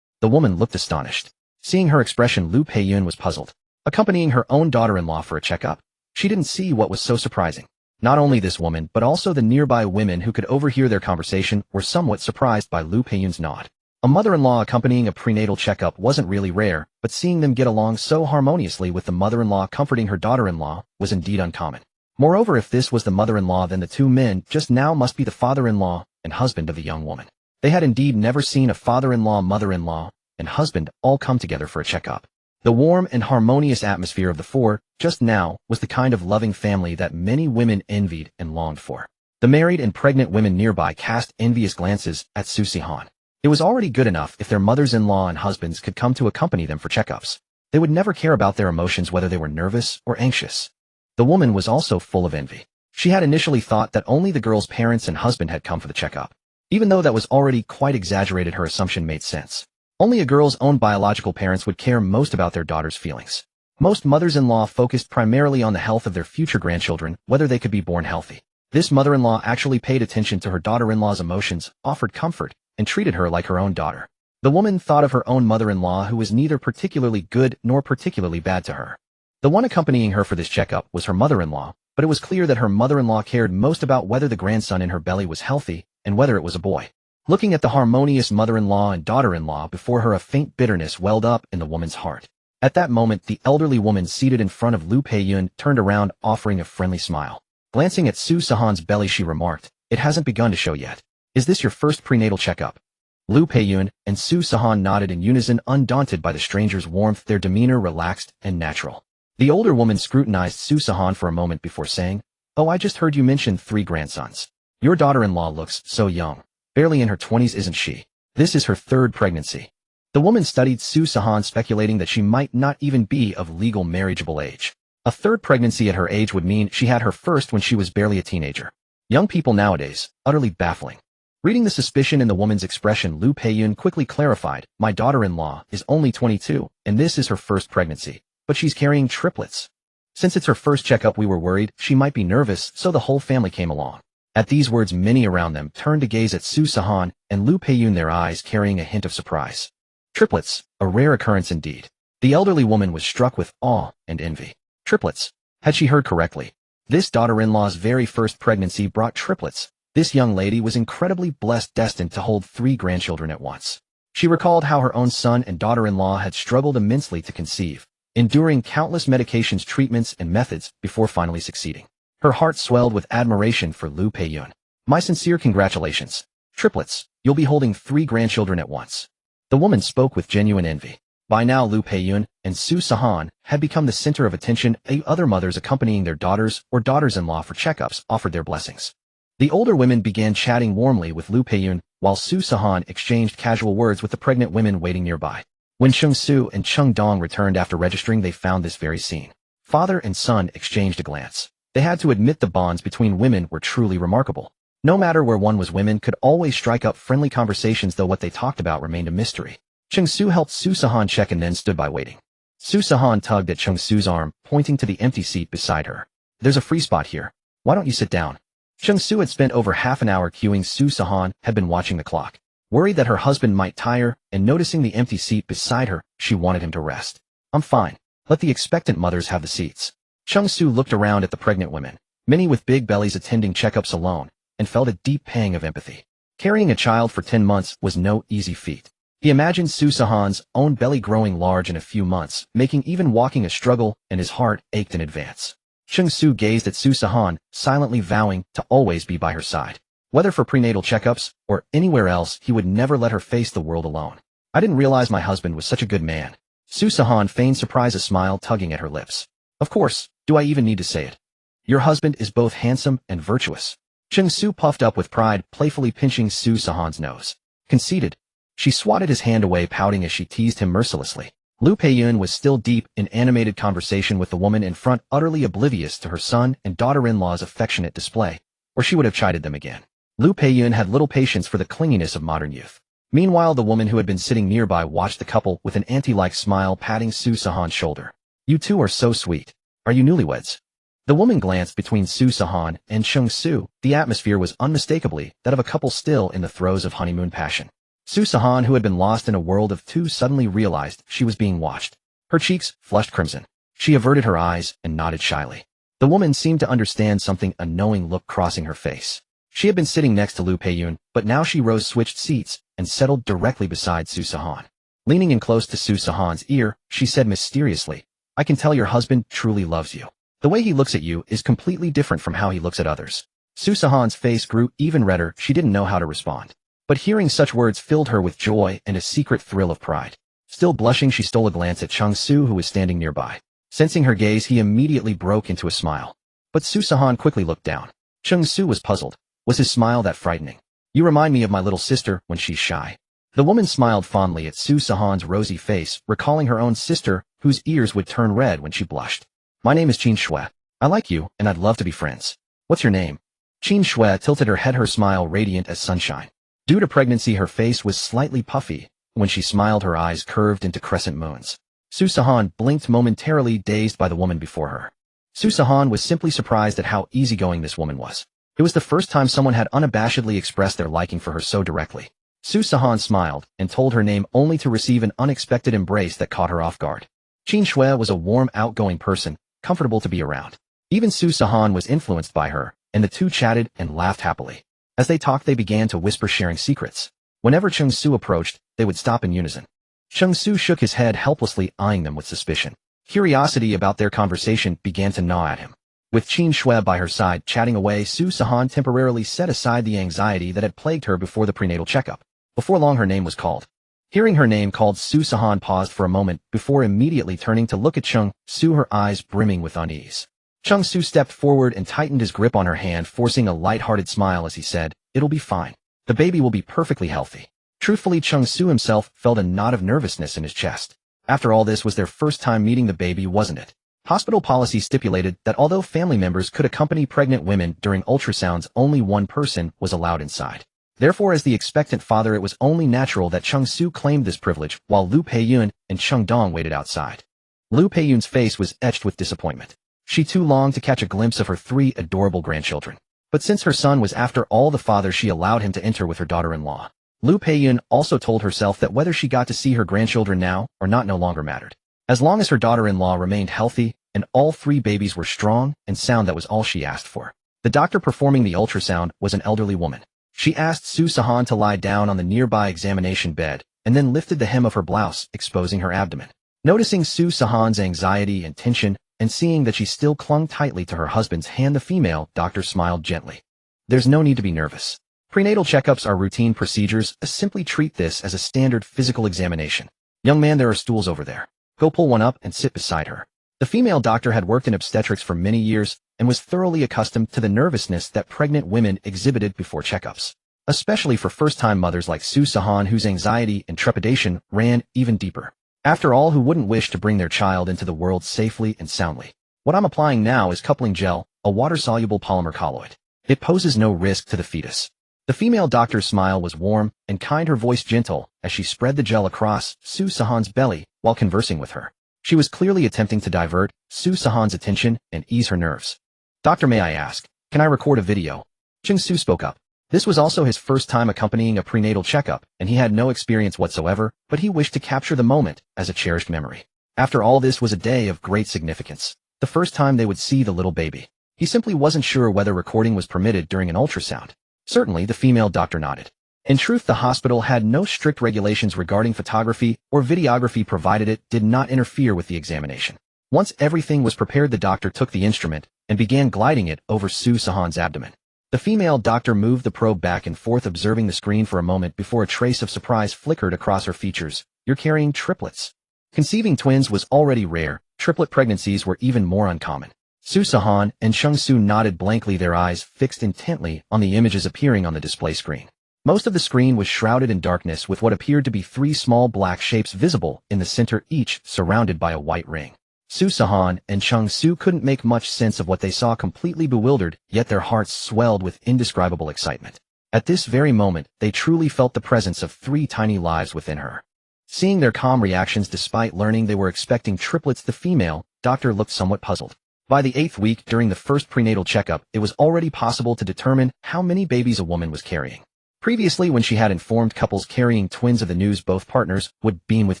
The woman looked astonished. Seeing her expression, Liu Peiyun was puzzled. Accompanying her own daughter-in-law for a checkup? She didn't see what was so surprising. Not only this woman, but also the nearby women who could overhear their conversation were somewhat surprised by Liu Peiyun's nod. A mother-in-law accompanying a prenatal checkup wasn't really rare, but seeing them get along so harmoniously with the mother-in-law comforting her daughter-in-law was indeed uncommon. Moreover, if this was the mother-in-law, then the 2 men just now must be the father-in-law and husband of the young woman. They had indeed never seen a father-in-law, mother-in-law, and husband all come together for a checkup. The warm and harmonious atmosphere of the 4 just now was the kind of loving family that many women envied and longed for. The married and pregnant women nearby cast envious glances at Su Sihan. It was already good enough if their mothers-in-law and husbands could come to accompany them for checkups. They would never care about their emotions, whether they were nervous or anxious. The woman was also full of envy. She had initially thought that only the girl's parents and husband had come for the checkup. Even though that was already quite exaggerated, her assumption made sense. Only a girl's own biological parents would care most about their daughter's feelings. Most mothers-in-law focused primarily on the health of their future grandchildren, whether they could be born healthy. This mother-in-law actually paid attention to her daughter-in-law's emotions, offered comfort, and treated her like her own daughter. The woman thought of her own mother-in-law, who was neither particularly good nor particularly bad to her. The one accompanying her for this checkup was her mother-in-law, but it was clear that her mother-in-law cared most about whether the grandson in her belly was healthy and whether it was a boy. Looking at the harmonious mother-in-law and daughter-in-law before her, a faint bitterness welled up in the woman's heart. At that moment, the elderly woman seated in front of Liu Peiyun turned around, offering a friendly smile. Glancing at Su Sihan's belly, she remarked, "It hasn't begun to show yet. Is this your first prenatal checkup?" Liu Peiyun and Su Sihan nodded in unison, undaunted by the stranger's warmth, their demeanor relaxed and natural. The older woman scrutinized Su Sihan for a moment before saying, "Oh, I just heard you mention 3 grandsons. Your daughter-in-law looks so young. Barely in her 20s, isn't she? This is her 3rd pregnancy." The woman studied Su Sihan, speculating that she might not even be of legal marriageable age. A 3rd pregnancy at her age would mean she had her first when she was barely a teenager. Young people nowadays, utterly baffling. Reading the suspicion in the woman's expression, Liu Peiyun quickly clarified, "My daughter-in-law is only 22, and this is her 1st pregnancy, but she's carrying triplets. Since it's her first checkup, we were worried she might be nervous, so the whole family came along." At these words, many around them turned to gaze at Su Sihan and Liu Peiyun, their eyes carrying a hint of surprise. Triplets, a rare occurrence indeed. The elderly woman was struck with awe and envy. Triplets. Had she heard correctly? This daughter-in-law's very first pregnancy brought triplets. This young lady was incredibly blessed, destined to hold 3 grandchildren at once. She recalled how her own son and daughter-in-law had struggled immensely to conceive, enduring countless medications, treatments, and methods before finally succeeding. Her heart swelled with admiration for Liu Peiyun. "My sincere congratulations. Triplets, you'll be holding 3 grandchildren at once." The woman spoke with genuine envy. By now, Liu Peiyun and Su Sihan had become the center of attention. Other mothers accompanying their daughters or daughters-in-law for checkups offered their blessings. The older women began chatting warmly with Liu Peiyun, while Su Sihan exchanged casual words with the pregnant women waiting nearby. When Cheng Su and Cheng Dong returned after registering, they found this very scene. Father and son exchanged a glance. They had to admit the bonds between women were truly remarkable. No matter where one was, women could always strike up friendly conversations, though what they talked about remained a mystery. Cheng Su helped Su Sihan check and then stood by waiting. Su Sihan tugged at Cheng Su's arm, pointing to the empty seat beside her. "There's a free spot here. Why don't you sit down?" Cheng Su had spent over half an hour queuing. Su Sihan had been watching the clock. Worried that her husband might tire, and noticing the empty seat beside her, she wanted him to rest. "I'm fine. Let the expectant mothers have the seats." Cheng Su looked around at the pregnant women, many with big bellies attending checkups alone, and felt a deep pang of empathy. Carrying a child for 10 months was no easy feat. He imagined Su Sihan's own belly growing large in a few months, making even walking a struggle, and his heart ached in advance. Cheng Su gazed at Su Sihan, silently vowing to always be by her side. Whether for prenatal checkups or anywhere else, he would never let her face the world alone. I didn't realize my husband was such a good man. Su Sihan feigned surprise, a smile tugging at her lips. Of course, do I even need to say it? Your husband is both handsome and virtuous. Cheng Su puffed up with pride, playfully pinching Su Sihan's nose. Conceited. She swatted his hand away, pouting as she teased him mercilessly. Lu Peiyun was still deep in animated conversation with the woman in front, utterly oblivious to her son and daughter-in-law's affectionate display, or she would have chided them again. Lu Peiyun had little patience for the clinginess of modern youth. Meanwhile, the woman who had been sitting nearby watched the couple with an auntie-like smile, patting Su Sihan's shoulder. You two are so sweet. Are you newlyweds? The woman glanced between Su Sihan and Cheng Su. The atmosphere was unmistakably that of a couple still in the throes of honeymoon passion. Su Sihan, who had been lost in a world of two, suddenly realized she was being watched. Her cheeks flushed crimson. She averted her eyes and nodded shyly. The woman seemed to understand something, a knowing look crossing her face. She had been sitting next to Lu Peiyun, but now she switched seats and settled directly beside Su Sihan. Leaning in close to Su Sihan's ear, she said mysteriously, I can tell your husband truly loves you. The way he looks at you is completely different from how he looks at others. Su Sihan's face grew even redder. She didn't know how to respond. But hearing such words filled her with joy and a secret thrill of pride. Still blushing, she stole a glance at Cheng Su, who was standing nearby. Sensing her gaze, he immediately broke into a smile. But Su Sihan quickly looked down. Cheng Su was puzzled. Was his smile that frightening? You remind me of my little sister when she's shy. The woman smiled fondly at Su Sihan's rosy face, recalling her own sister, whose ears would turn red when she blushed. My name is Cheng Shui. I like you, and I'd love to be friends. What's your name? Cheng Shui tilted her head, her smile radiant as sunshine. Due to pregnancy, her face was slightly puffy. When she smiled, her eyes curved into crescent moons. Su Sihan blinked momentarily, dazed by the woman before her. Su Sihan was simply surprised at how easygoing this woman was. It was the first time someone had unabashedly expressed their liking for her so directly. Su Sihan smiled and told her name, only to receive an unexpected embrace that caught her off guard. Cheng Shui was a warm, outgoing person, comfortable to be around. Even Su Sihan was influenced by her, and the two chatted and laughed happily. As they talked, they began to whisper, sharing secrets. Whenever Cheng Su approached, they would stop in unison. Cheng Su shook his head helplessly, eyeing them with suspicion. Curiosity about their conversation began to gnaw at him. With Cheng Shui by her side, chatting away, Su Sihan temporarily set aside the anxiety that had plagued her before the prenatal checkup. Before long, her name was called. Hearing her name called, Su Sihan paused for a moment before immediately turning to look at Cheng Su, her eyes brimming with unease. Cheng Su stepped forward and tightened his grip on her hand, forcing a light-hearted smile as he said, It'll be fine. The baby will be perfectly healthy. Truthfully, Cheng Su himself felt a knot of nervousness in his chest. After all, this was their first time meeting the baby, wasn't it? Hospital policy stipulated that although family members could accompany pregnant women during ultrasounds, only one person was allowed inside. Therefore, as the expectant father, it was only natural that Cheng Su claimed this privilege, while Lu Peiyun and Cheng Dong waited outside. Lu Peiyun's face was etched with disappointment. She too longed to catch a glimpse of her 3 adorable grandchildren. But since her son was after all the father, she allowed him to enter with her daughter-in-law. Lu Peiyun also told herself that whether she got to see her grandchildren now or not no longer mattered. As long as her daughter-in-law remained healthy and all 3 babies were strong and sound, that was all she asked for. The doctor performing the ultrasound was an elderly woman. She asked Su Sihan to lie down on the nearby examination bed and then lifted the hem of her blouse, exposing her abdomen. Noticing Su Sihan's anxiety and tension, and seeing that she still clung tightly to her husband's hand, the female doctor smiled gently. There's no need to be nervous. Prenatal checkups are routine procedures. Simply treat this as a standard physical examination. Young man, there are stools over there. Go pull one up and sit beside her. The female doctor had worked in obstetrics for many years and was thoroughly accustomed to the nervousness that pregnant women exhibited before checkups, especially for first-time mothers like Su Sihan, whose anxiety and trepidation ran even deeper. After all, who wouldn't wish to bring their child into the world safely and soundly? What I'm applying now is coupling gel, a water-soluble polymer colloid. It poses no risk to the fetus. The female doctor's smile was warm and kind, her voice gentle, as she spread the gel across Su Sihan's belly while conversing with her. She was clearly attempting to divert Su Sihan's attention and ease her nerves. Doctor, may I ask, can I record a video? Cheng Su spoke up. This was also his first time accompanying a prenatal checkup, and he had no experience whatsoever, but he wished to capture the moment as a cherished memory. After all, this was a day of great significance. The first time they would see the little baby. He simply wasn't sure whether recording was permitted during an ultrasound. Certainly, the female doctor nodded. In truth, the hospital had no strict regulations regarding photography or videography provided it did not interfere with the examination. Once everything was prepared, the doctor took the instrument and began gliding it over Sihan's abdomen. The female doctor moved the probe back and forth, observing the screen for a moment before a trace of surprise flickered across her features. "You're carrying triplets." Conceiving twins was already rare. Triplet pregnancies were even more uncommon. Sihan and Cheng Su nodded blankly, their eyes fixed intently on the images appearing on the display screen. Most of the screen was shrouded in darkness, with what appeared to be three small black shapes visible in the center, each surrounded by a white ring. Sihan and Cheng Su couldn't make much sense of what they saw, completely bewildered, yet their hearts swelled with indescribable excitement. At this very moment, they truly felt the presence of three tiny lives within her. Seeing their calm reactions despite learning they were expecting triplets, the female doctor looked somewhat puzzled. By the 8th week, during the first prenatal checkup, it was already possible to determine how many babies a woman was carrying. Previously, when she had informed couples carrying twins of the news, both partners would beam with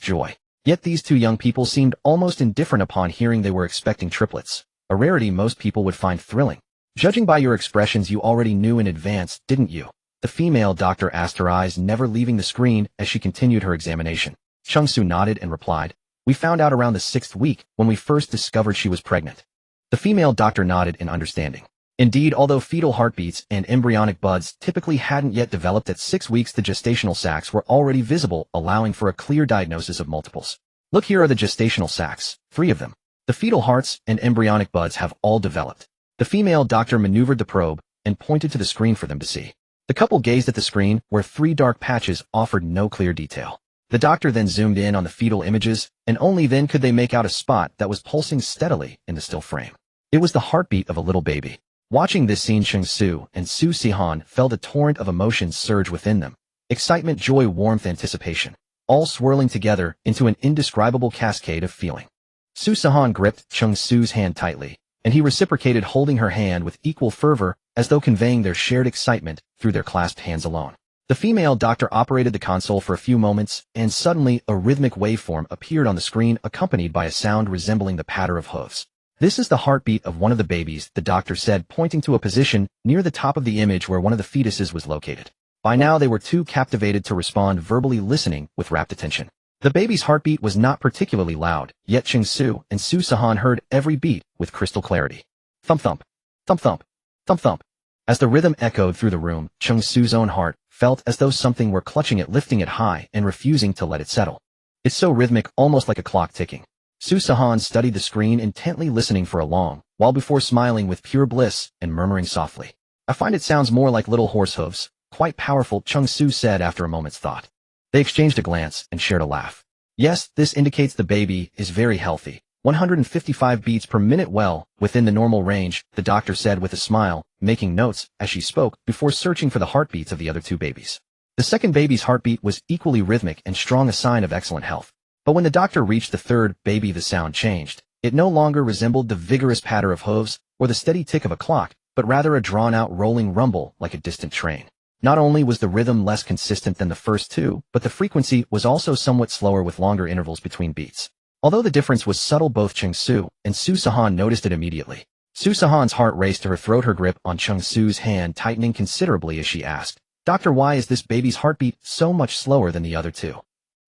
joy. Yet these two young people seemed almost indifferent upon hearing they were expecting triplets, a rarity most people would find thrilling. "Judging by your expressions, you already knew in advance, didn't you?" the female doctor asked, her eyes never leaving the screen as she continued her examination. Cheng Su nodded and replied, "We found out around the 6th week when we first discovered she was pregnant." The female doctor nodded in understanding. Indeed, although fetal heartbeats and embryonic buds typically hadn't yet developed at 6 weeks, the gestational sacs were already visible, allowing for a clear diagnosis of multiples. "Look, here are the gestational sacs, 3 of them. The fetal hearts and embryonic buds have all developed." The female doctor maneuvered the probe and pointed to the screen for them to see. The couple gazed at the screen, where 3 dark patches offered no clear detail. The doctor then zoomed in on the fetal images, and only then could they make out a spot that was pulsing steadily in the still frame. It was the heartbeat of a little baby. Watching this scene, Cheng Su and Sihan felt a torrent of emotions surge within them. Excitement, joy, warmth, anticipation, all swirling together into an indescribable cascade of feeling. Sihan gripped Cheng Su's hand tightly, and he reciprocated, holding her hand with equal fervor, as though conveying their shared excitement through their clasped hands alone. The female doctor operated the console for a few moments, and suddenly a rhythmic waveform appeared on the screen, accompanied by a sound resembling the patter of hooves. "This is the heartbeat of one of the babies," the doctor said, pointing to a position near the top of the image where one of the fetuses was located. By now they were too captivated to respond verbally, listening with rapt attention. The baby's heartbeat was not particularly loud, yet Cheng Su and Sihan heard every beat with crystal clarity. Thump thump, thump thump, thump thump. As the rhythm echoed through the room, Cheng Su's own heart felt as though something were clutching it, lifting it high and refusing to let it settle. It's so rhythmic, almost like a clock ticking. Sihan studied the screen, intently listening for a long while before smiling with pure bliss and murmuring softly, "I find it sounds more like little horse hooves." "Quite powerful," Cheng Su said after a moment's thought. They exchanged a glance and shared a laugh. "Yes, this indicates the baby is very healthy. 155 beats per minute, well within the normal range," the doctor said with a smile, making notes as she spoke before searching for the heartbeats of the other 2 babies. The second baby's heartbeat was equally rhythmic and strong, a sign of excellent health. But when the doctor reached the 3rd baby, the sound changed. It no longer resembled the vigorous patter of hooves or the steady tick of a clock, but rather a drawn-out rolling rumble like a distant train. Not only was the rhythm less consistent than the first 2, but the frequency was also somewhat slower, with longer intervals between beats. Although the difference was subtle, both Cheng Su and Sihan noticed it immediately. Sihan's heart raced to her throat, her grip on Cheng Su's hand tightening considerably as she asked, "Doctor, why is this baby's heartbeat so much slower than the other 2?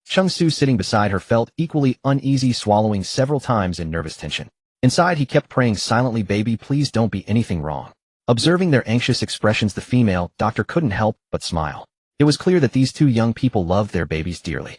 Cheng Su, sitting beside her, felt equally uneasy, swallowing several times in nervous tension. Inside, he kept praying silently, "Baby, please don't be anything wrong." Observing their anxious expressions, the female doctor couldn't help but smile. It was clear that these 2 young people loved their babies dearly.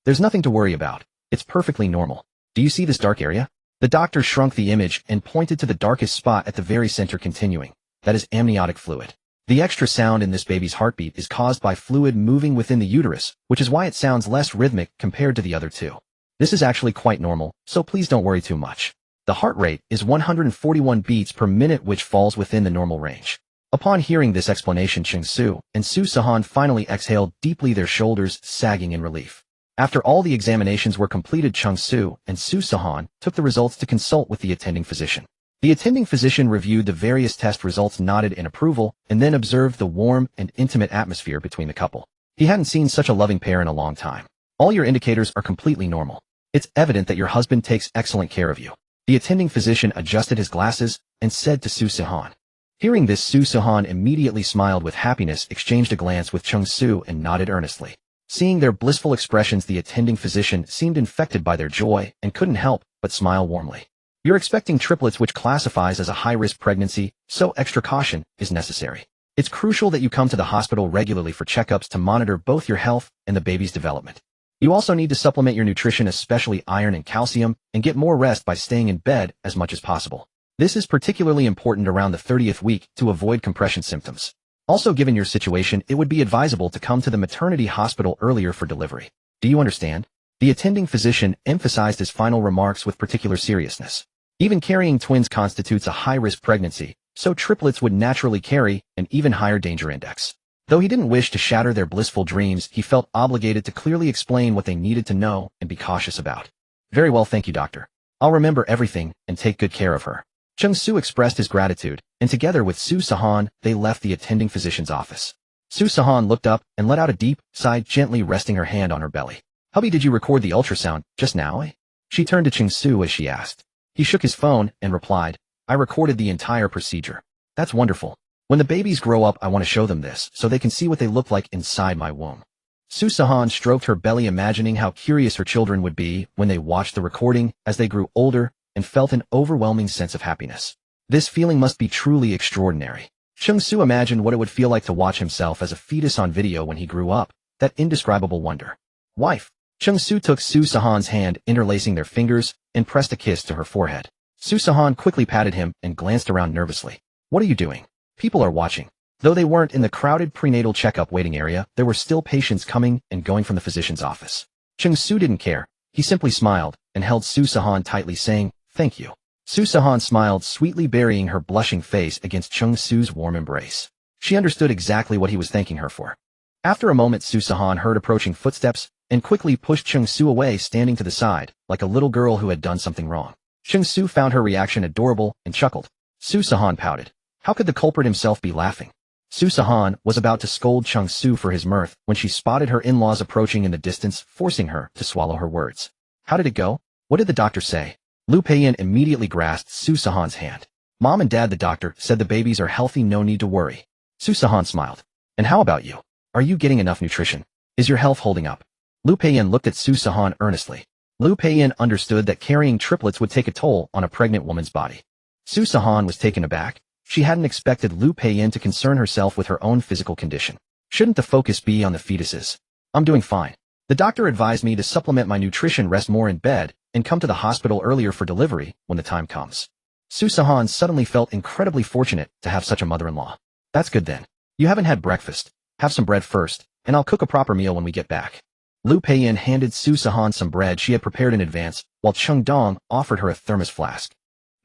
"There's nothing to worry about. It's perfectly normal. Do you see this dark area?" The doctor shrunk the image and pointed to the darkest spot at the very center, continuing, "That is amniotic fluid. The extra sound in this baby's heartbeat is caused by fluid moving within the uterus, which is why it sounds less rhythmic compared to the other 2. This is actually quite normal, so please don't worry too much. The heart rate is 141 beats per minute, which falls within the normal range." Upon hearing this explanation, Cheng Su and Sihan finally exhaled deeply, their shoulders sagging in relief. After all the examinations were completed, Cheng Su and Sihan took the results to consult with the attending physician. The attending physician reviewed the various test results, nodded in approval, and then observed the warm and intimate atmosphere between the couple. He hadn't seen such a loving pair in a long time. "All your indicators are completely normal. It's evident that your husband takes excellent care of you." The attending physician adjusted his glasses and said to Sihan, Hearing this, Su Sihan immediately smiled with happiness, exchanged a glance with Cheng Su, and nodded earnestly. Seeing their blissful expressions, the attending physician seemed infected by their joy and couldn't help but smile warmly. You're expecting triplets, which classifies as a high-risk pregnancy, so extra caution is necessary. It's crucial that you come to the hospital regularly for checkups to monitor both your health and the baby's development. You also need to supplement your nutrition, especially iron and calcium, and get more rest by staying in bed as much as possible. This is particularly important around the 30th week to avoid compression symptoms. Also, given your situation, it would be advisable to come to the maternity hospital earlier for delivery. Do you understand? The attending physician emphasized his final remarks with particular seriousness. Even carrying twins constitutes a high-risk pregnancy, so triplets would naturally carry an even higher danger index. Though he didn't wish to shatter their blissful dreams, he felt obligated to clearly explain what they needed to know and be cautious about. Very well, thank you, doctor. I'll remember everything and take good care of her. Cheng Su expressed his gratitude, and together with Su Sihan, they left the attending physician's office. Su Sihan looked up and let out a deep sigh, gently resting her hand on her belly. Hubby, did you record the ultrasound just now, eh? She turned to Cheng Su as she asked. He shook his phone and replied, I recorded the entire procedure. That's wonderful. When the babies grow up, I want to show them this, so they can see what they look like inside my womb. Su Sihan stroked her belly, imagining how curious her children would be when they watched the recording as they grew older, and felt an overwhelming sense of happiness. This feeling must be truly extraordinary. Cheng Su imagined what it would feel like to watch himself as a fetus on video when he grew up, that indescribable wonder. Wife. Cheng Su took Su Sihan's hand, interlacing their fingers, and pressed a kiss to her forehead. Su Sihan quickly patted him and glanced around nervously. What are you doing? People are watching. Though they weren't in the crowded prenatal checkup waiting area, there were still patients coming and going from the physician's office. Cheng Su didn't care. He simply smiled and held Su Sihan tightly, saying, Thank you. Su Sihan smiled sweetly, burying her blushing face against Cheng Su's warm embrace. She understood exactly what he was thanking her for. After a moment, Su Sihan heard approaching footsteps and quickly pushed Cheng Su away, standing to the side, like a little girl who had done something wrong. Cheng Su found her reaction adorable and chuckled. Su Sihan pouted. How could the culprit himself be laughing? Su Sihan was about to scold Cheng Su for his mirth when she spotted her in-laws approaching in the distance, forcing her to swallow her words. How did it go? What did the doctor say? Lu Peiyan immediately grasped Su Sihan's hand. Mom and Dad, the doctor said the babies are healthy, no need to worry. Su Sihan smiled. And how about you? Are you getting enough nutrition? Is your health holding up? Lu Peiyan looked at Su Sihan earnestly. Lu Peiyan understood that carrying triplets would take a toll on a pregnant woman's body. Su Sihan was taken aback. She hadn't expected Lu Peiyan to concern herself with her own physical condition. Shouldn't the focus be on the fetuses? I'm doing fine. The doctor advised me to supplement my nutrition, rest more in bed, and come to the hospital earlier for delivery when the time comes. Su Sihan suddenly felt incredibly fortunate to have such a mother-in-law. That's good then. You haven't had breakfast. Have some bread first, and I'll cook a proper meal when we get back. Lu Peiyan handed Su Sihan some bread she had prepared in advance, while Cheng Dong offered her a thermos flask.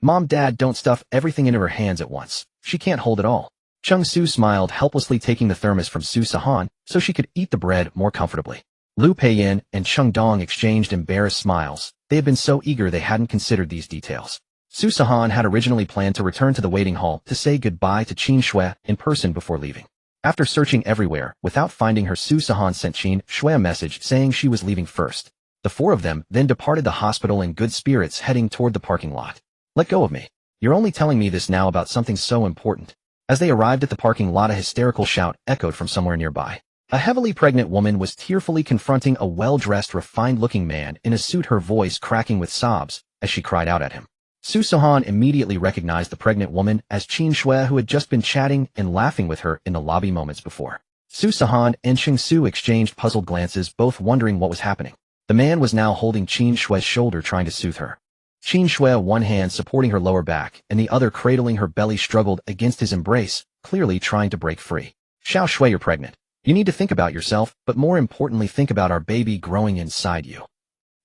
Mom, Dad, don't stuff everything into her hands at once. She can't hold it all. Cheng Su smiled helplessly, taking the thermos from Su Sihan so she could eat the bread more comfortably. Lu Peiyan and Cheng Dong exchanged embarrassed smiles. They had been so eager they hadn't considered these details. Su Sihan had originally planned to return to the waiting hall to say goodbye to Qin Shui in person before leaving. After searching everywhere without finding her, Su Sihan sent Qin Shui a message saying she was leaving first. The four of them then departed the hospital in good spirits, heading toward the parking lot. Let go of me. You're only telling me this now about something so important. As they arrived at the parking lot, a hysterical shout echoed from somewhere nearby. A heavily pregnant woman was tearfully confronting a well-dressed, refined-looking man in a suit, her voice cracking with sobs as she cried out at him. Su Sihan immediately recognized the pregnant woman as Qin Shui, who had just been chatting and laughing with her in the lobby moments before. Su Sihan and Cheng Su exchanged puzzled glances, both wondering what was happening. The man was now holding Qin Shui's shoulder, trying to soothe her. Qin Shui, one hand supporting her lower back and the other cradling her belly, struggled against his embrace, clearly trying to break free. Xiao Shui, you're pregnant. You need to think about yourself, but more importantly, think about our baby growing inside you.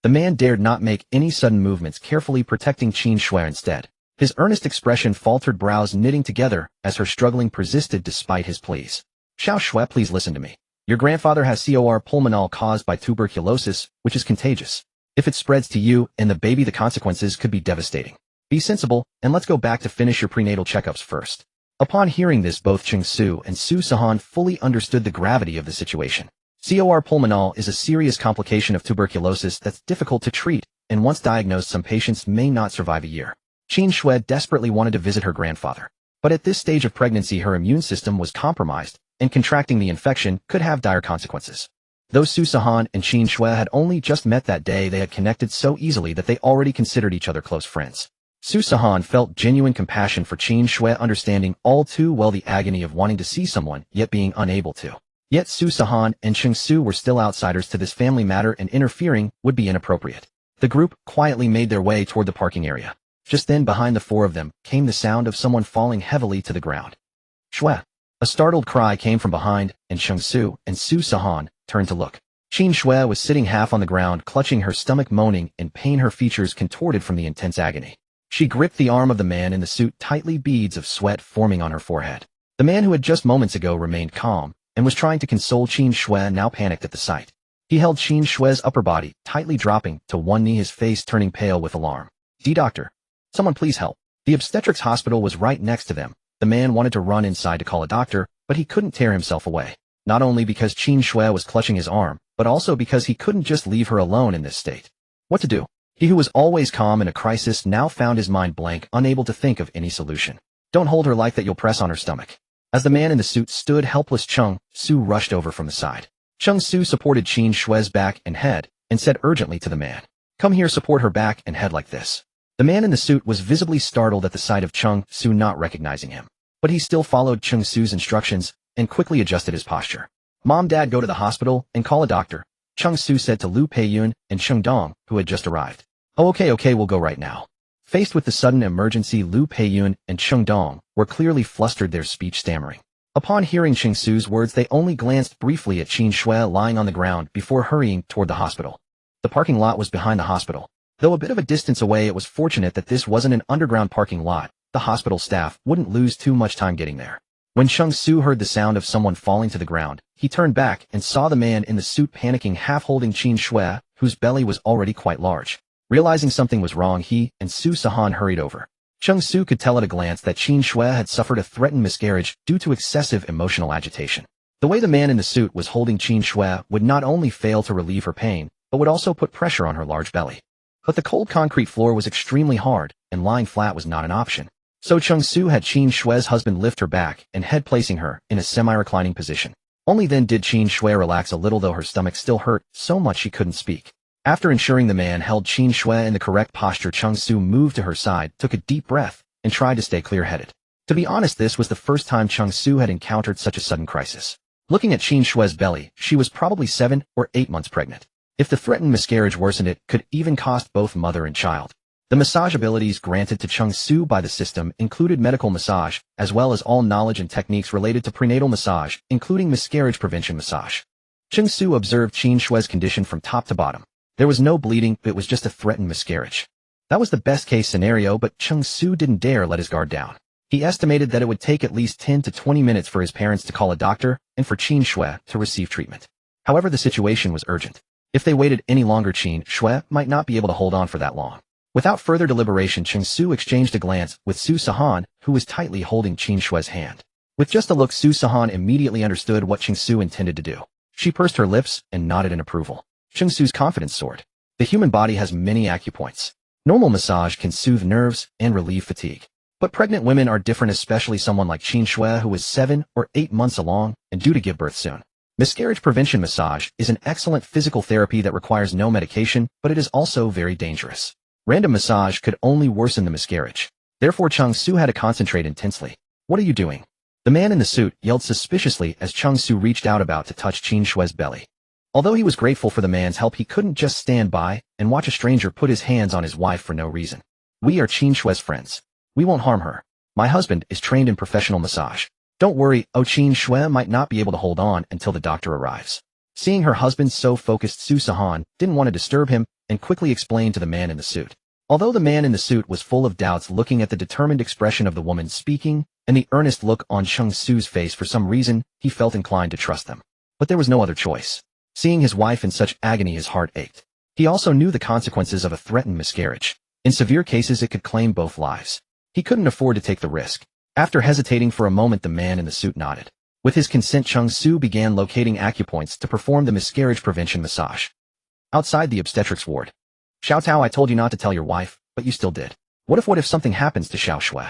The man dared not make any sudden movements, carefully protecting Qin Shui instead. His earnest expression, faltered brows knitting together as her struggling persisted despite his pleas. Xiao Shui, please listen to me. Your grandfather has cor pulmonale caused by tuberculosis, which is contagious. If it spreads to you and the baby, the consequences could be devastating. Be sensible, and let's go back to finish your prenatal checkups first. Upon hearing this, both Cheng Su and Su Sihan fully understood the gravity of the situation. Cor pulmonale is a serious complication of tuberculosis that's difficult to treat, and once diagnosed, some patients may not survive a year. Qin Shui desperately wanted to visit her grandfather. But at this stage of pregnancy her immune system was compromised, and contracting the infection could have dire consequences. Though Su Sihan and Cheng Su had only just met that day, they had connected so easily that they already considered each other close friends. Su Sihan felt genuine compassion for Cheng Su, understanding all too well the agony of wanting to see someone, yet being unable to. Yet Su Sihan and Cheng Su were still outsiders to this family matter, and interfering would be inappropriate. The group quietly made their way toward the parking area. Just then, behind the four of them, came the sound of someone falling heavily to the ground. Shwe! A startled cry came from behind, and Cheng Su and Su Sihan turned to look. Cheng Su was sitting half on the ground, clutching her stomach, moaning in pain, her features contorted from the intense agony. She gripped the arm of the man in the suit tightly, beads of sweat forming on her forehead. The man who had just moments ago remained calm, and was trying to console Cheng Su, now panicked at the sight. He held Cheng Su's upper body, tightly dropping to one knee, his face turning pale with alarm. Doctor! Someone please help. The obstetrics hospital was right next to them. The man wanted to run inside to call a doctor, but he couldn't tear himself away. Not only because Cheng Su was clutching his arm, but also because he couldn't just leave her alone in this state. What to do? He who was always calm in a crisis now found his mind blank, unable to think of any solution. Don't hold her like that, you'll press on her stomach. As the man in the suit stood helpless, Cheng Su rushed over from the side. Cheng Su supported Cheng Su's back and head, and said urgently to the man, "Come here, support her back and head like this." The man in the suit was visibly startled at the sight of Cheng Su, not recognizing him. But he still followed Cheng Su's instructions, and quickly adjusted his posture. "Mom, Dad, go to the hospital and call a doctor," Cheng Su said to Lu Peiyun and Cheng Dong, who had just arrived. "Oh, okay, we'll go right now." Faced with the sudden emergency, Lu Peiyun and Cheng Dong were clearly flustered, their speech stammering. Upon hearing Cheng Su's words, they only glanced briefly at Cheng Su lying on the ground before hurrying toward the hospital. The parking lot was behind the hospital. Though a bit of a distance away, it was fortunate that this wasn't an underground parking lot. The hospital staff wouldn't lose too much time getting there. When Cheng Su heard the sound of someone falling to the ground, he turned back and saw the man in the suit panicking, half holding Cheng Su, whose belly was already quite large. Realizing something was wrong, he and Su Sihan hurried over. Cheng Su could tell at a glance that Cheng Su had suffered a threatened miscarriage due to excessive emotional agitation. The way the man in the suit was holding Cheng Su would not only fail to relieve her pain, but would also put pressure on her large belly. But the cold concrete floor was extremely hard, and lying flat was not an option. So Cheng Su had Cheng Su's husband lift her back and head, placing her in a semi-reclining position. Only then did Cheng Su relax a little, though her stomach still hurt so much she couldn't speak. After ensuring the man held Cheng Su in the correct posture, Cheng Su moved to her side, took a deep breath, and tried to stay clear-headed. To be honest, this was the first time Cheng Su had encountered such a sudden crisis. Looking at Cheng Su's belly, she was probably 7 or 8 months pregnant. If the threatened miscarriage worsened, it could even cost both mother and child. The massage abilities granted to Cheng Su by the system included medical massage, as well as all knowledge and techniques related to prenatal massage, including miscarriage prevention massage. Cheng Su observed Cheng Su's condition from top to bottom. There was no bleeding, it was just a threatened miscarriage. That was the best-case scenario, but Cheng Su didn't dare let his guard down. He estimated that it would take at least 10 to 20 minutes for his parents to call a doctor and for Cheng Su to receive treatment. However, the situation was urgent. If they waited any longer, Cheng Su might not be able to hold on for that long. Without further deliberation, Cheng Su exchanged a glance with Su Sihan, who was tightly holding Cheng Su's hand. With just a look, Su Sihan immediately understood what Cheng Su intended to do. She pursed her lips and nodded in approval. Cheng Su's confidence soared. The human body has many acupoints. Normal massage can soothe nerves and relieve fatigue. But pregnant women are different, especially someone like Cheng Su, who is 7 or 8 months along and due to give birth soon. Miscarriage prevention massage is an excellent physical therapy that requires no medication, but it is also very dangerous. Random massage could only worsen the miscarriage. Therefore, Cheng Su had to concentrate intensely. "What are you doing?" The man in the suit yelled suspiciously as Cheng Su reached out about to touch Cheng Su's belly. Although he was grateful for the man's help, he couldn't just stand by and watch a stranger put his hands on his wife for no reason. "We are Cheng Su's friends. We won't harm her. My husband is trained in professional massage. Don't worry, Cheng Su might not be able to hold on until the doctor arrives." Seeing her husband so focused, Su Sihan didn't want to disturb him and quickly explained to the man in the suit. Although the man in the suit was full of doubts, looking at the determined expression of the woman speaking and the earnest look on Cheng Su's face, for some reason, he felt inclined to trust them. But there was no other choice. Seeing his wife in such agony, his heart ached. He also knew the consequences of a threatened miscarriage. In severe cases, it could claim both lives. He couldn't afford to take the risk. After hesitating for a moment, the man in the suit nodded. With his consent, Cheng Su began locating acupoints to perform the miscarriage prevention massage. Outside the obstetrics ward. "Xiao Tao, I told you not to tell your wife, but you still did. What if something happens to Xiao Shui?"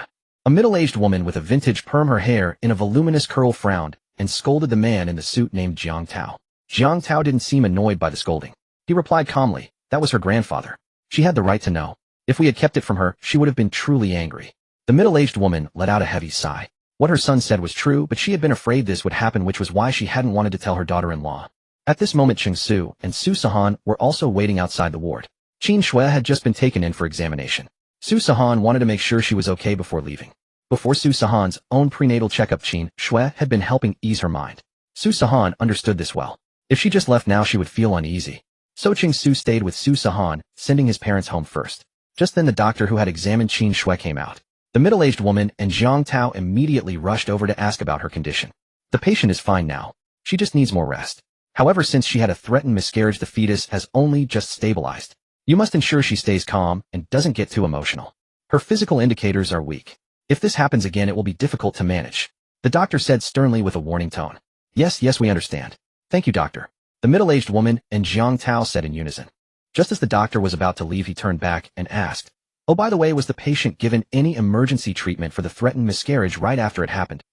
A middle-aged woman with a vintage perm her hair in a voluminous curl frowned and scolded the man in the suit named Jiang Tao. Jiang Tao didn't seem annoyed by the scolding. He replied calmly, that was her grandfather. She had the right to know. If we had kept it from her, she would have been truly angry. The middle-aged woman let out a heavy sigh. What her son said was true, but she had been afraid this would happen, which was why she hadn't wanted to tell her daughter-in-law. At this moment, Cheng Su and Su Sihan were also waiting outside the ward. Qin Shui had just been taken in for examination. Su Sihan wanted to make sure she was okay before leaving. Before Su Sihan's own prenatal checkup, Qin Shui had been helping ease her mind. Su Sihan understood this well. If she just left now, she would feel uneasy. So Cheng Su stayed with Su Sihan, sending his parents home first. Just then the doctor who had examined Qin Shui came out. The middle-aged woman and Jiang Tao immediately rushed over to ask about her condition. The patient is fine now. She just needs more rest. However, since she had a threatened miscarriage, the fetus has only just stabilized. You must ensure she stays calm and doesn't get too emotional. Her physical indicators are weak. If this happens again, it will be difficult to manage. The doctor said sternly with a warning tone. Yes, we understand. Thank you, doctor. The middle-aged woman and Jiang Tao said in unison. Just as the doctor was about to leave, he turned back and asked, oh, by the way, was the patient given any emergency treatment for the threatened miscarriage right after it happened?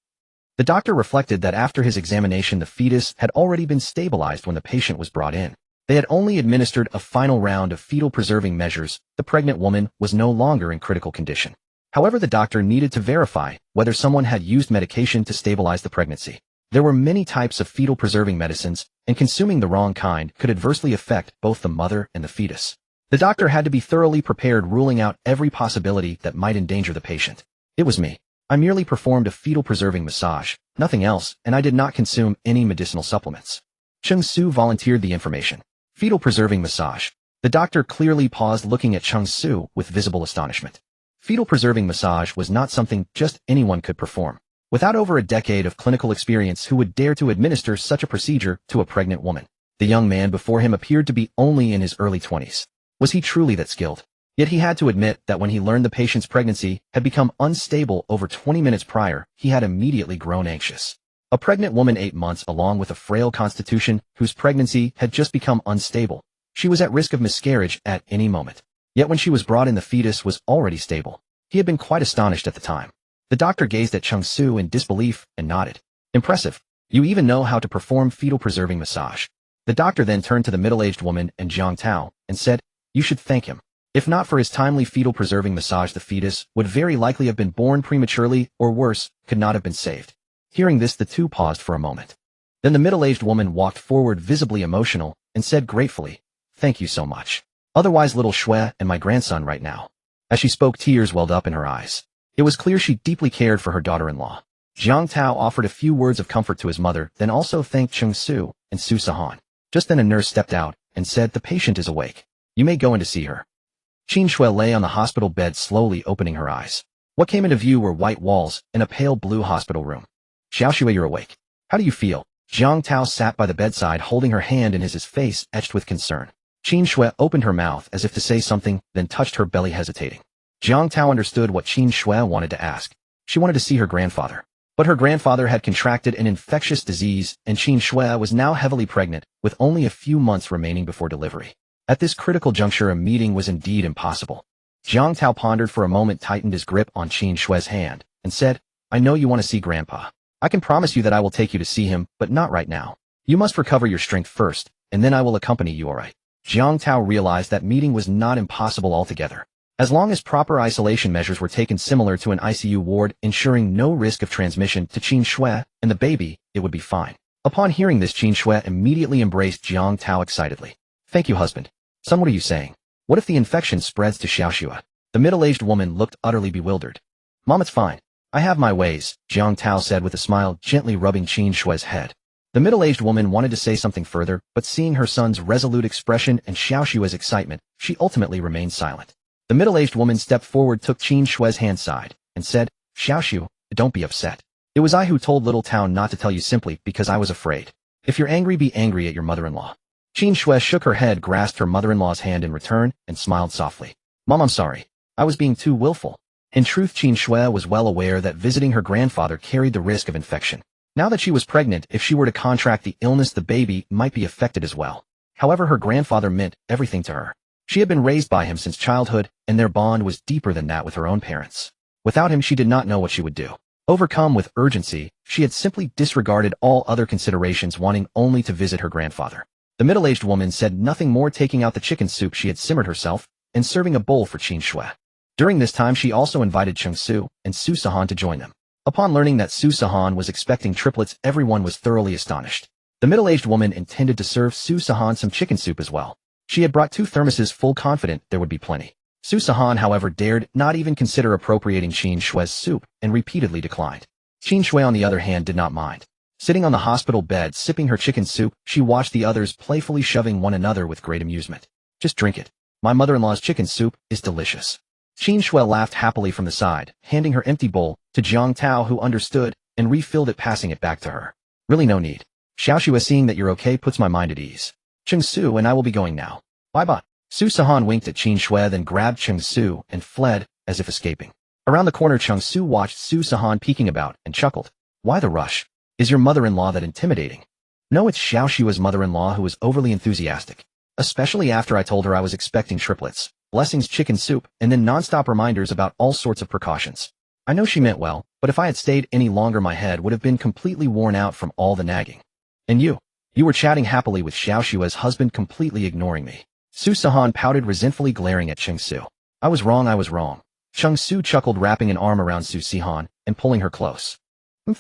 The doctor reflected that after his examination, the fetus had already been stabilized when the patient was brought in. They had only administered a final round of fetal-preserving measures. The pregnant woman was no longer in critical condition. However, the doctor needed to verify whether someone had used medication to stabilize the pregnancy. There were many types of fetal-preserving medicines, and consuming the wrong kind could adversely affect both the mother and the fetus. The doctor had to be thoroughly prepared, ruling out every possibility that might endanger the patient. It was me. I merely performed a fetal-preserving massage, nothing else, and I did not consume any medicinal supplements. Cheng Su volunteered the information. Fetal-preserving massage. The doctor clearly paused, looking at Cheng Su with visible astonishment. Fetal-preserving massage was not something just anyone could perform. Without over a decade of clinical experience, who would dare to administer such a procedure to a pregnant woman? The young man before him appeared to be only in his early 20s. Was he truly that skilled? Yet he had to admit that when he learned the patient's pregnancy had become unstable over 20 minutes prior, he had immediately grown anxious. A pregnant woman 8 months along with a frail constitution whose pregnancy had just become unstable. She was at risk of miscarriage at any moment. Yet when she was brought in, the fetus was already stable. He had been quite astonished at the time. The doctor gazed at Cheng Su in disbelief and nodded. Impressive. You even know how to perform fetal-preserving massage. The doctor then turned to the middle-aged woman and Jiang Tao and said, you should thank him. If not for his timely fetal-preserving massage, the fetus would very likely have been born prematurely, or worse, could not have been saved. Hearing this, the two paused for a moment. Then the middle-aged woman walked forward, visibly emotional, and said gratefully, thank you so much. Otherwise, little Shui and my grandson right now. As she spoke, tears welled up in her eyes. It was clear she deeply cared for her daughter-in-law. Jiang Tao offered a few words of comfort to his mother, then also thanked Cheng Su and Su Sihan. Just then a nurse stepped out and said, the patient is awake. You may go in to see her. Qin Shui lay on the hospital bed, slowly opening her eyes. What came into view were white walls and a pale blue hospital room. Xiao Shui, you're awake. How do you feel? Jiang Tao sat by the bedside, holding her hand in his face etched with concern. Qin Shui opened her mouth as if to say something, then touched her belly, hesitating. Jiang Tao understood what Qin Shui wanted to ask. She wanted to see her grandfather. But her grandfather had contracted an infectious disease, and Qin Shui was now heavily pregnant, with only a few months remaining before delivery. At this critical juncture, a meeting was indeed impossible. Jiang Tao pondered for a moment, tightened his grip on Qin Shui's hand, and said, I know you want to see Grandpa. I can promise you that I will take you to see him, but not right now. You must recover your strength first, and then I will accompany you, alright? Jiang Tao realized that meeting was not impossible altogether. As long as proper isolation measures were taken similar to an ICU ward, ensuring no risk of transmission to Qin Shui and the baby, it would be fine. Upon hearing this, Qin Shui immediately embraced Jiang Tao excitedly. Thank you, husband. Son, what are you saying? What if the infection spreads to Xiao Shui? The middle-aged woman looked utterly bewildered. Mom, it's fine. I have my ways, Jiang Tao said with a smile, gently rubbing Qin Shui's head. The middle-aged woman wanted to say something further, but seeing her son's resolute expression and Xiao Shui's excitement, she ultimately remained silent. The middle-aged woman stepped forward, took Qin Shui's hand side, and said, Xiao Shu, don't be upset. It was I who told Little Town not to tell you simply because I was afraid. If you're angry, be angry at your mother-in-law. Qin Shui shook her head, grasped her mother-in-law's hand in return, and smiled softly. Mom, I'm sorry. I was being too willful. In truth, Qin Shui was well aware that visiting her grandfather carried the risk of infection. Now that she was pregnant, if she were to contract the illness, the baby might be affected as well. However, her grandfather meant everything to her. She had been raised by him since childhood, and their bond was deeper than that with her own parents. Without him, she did not know what she would do. Overcome with urgency, she had simply disregarded all other considerations, wanting only to visit her grandfather. The middle-aged woman said nothing more, taking out the chicken soup she had simmered herself and serving a bowl for Cheng Su. During this time, she also invited Cheng Su and Su Sihan to join them. Upon learning that Su Sihan was expecting triplets, everyone was thoroughly astonished. The middle-aged woman intended to serve Su Sihan some chicken soup as well. She had brought 2 thermoses full, confident there would be plenty. Su Sihan, however, dared not even consider appropriating Cheng Su's soup and repeatedly declined. Cheng Su, on the other hand, did not mind. Sitting on the hospital bed sipping her chicken soup, she watched the others playfully shoving one another with great amusement. Just drink it. My mother-in-law's chicken soup is delicious. Cheng Su laughed happily from the side, handing her empty bowl to Jiang Tao, who understood and refilled it, passing it back to her. Really no need. Xiao Xue, seeing that you're okay puts my mind at ease. Cheng Su and I will be going now. Bye-bye. Su Sihan winked at Cheng Su, then grabbed Cheng Su and fled, as if escaping. Around the corner, Cheng Su watched Su Sihan peeking about and chuckled. Why the rush? Is your mother-in-law that intimidating? No, it's Xiao Xue's mother-in-law who was overly enthusiastic. Especially after I told her I was expecting triplets, blessings, chicken soup, and then non-stop reminders about all sorts of precautions. I know she meant well, but if I had stayed any longer, my head would have been completely worn out from all the nagging. And you were chatting happily with Xiao Xue's husband, completely ignoring me. Su Sihan pouted, resentfully glaring at Cheng Su. I was wrong. Cheng Su chuckled, wrapping an arm around Su Sihan and pulling her close.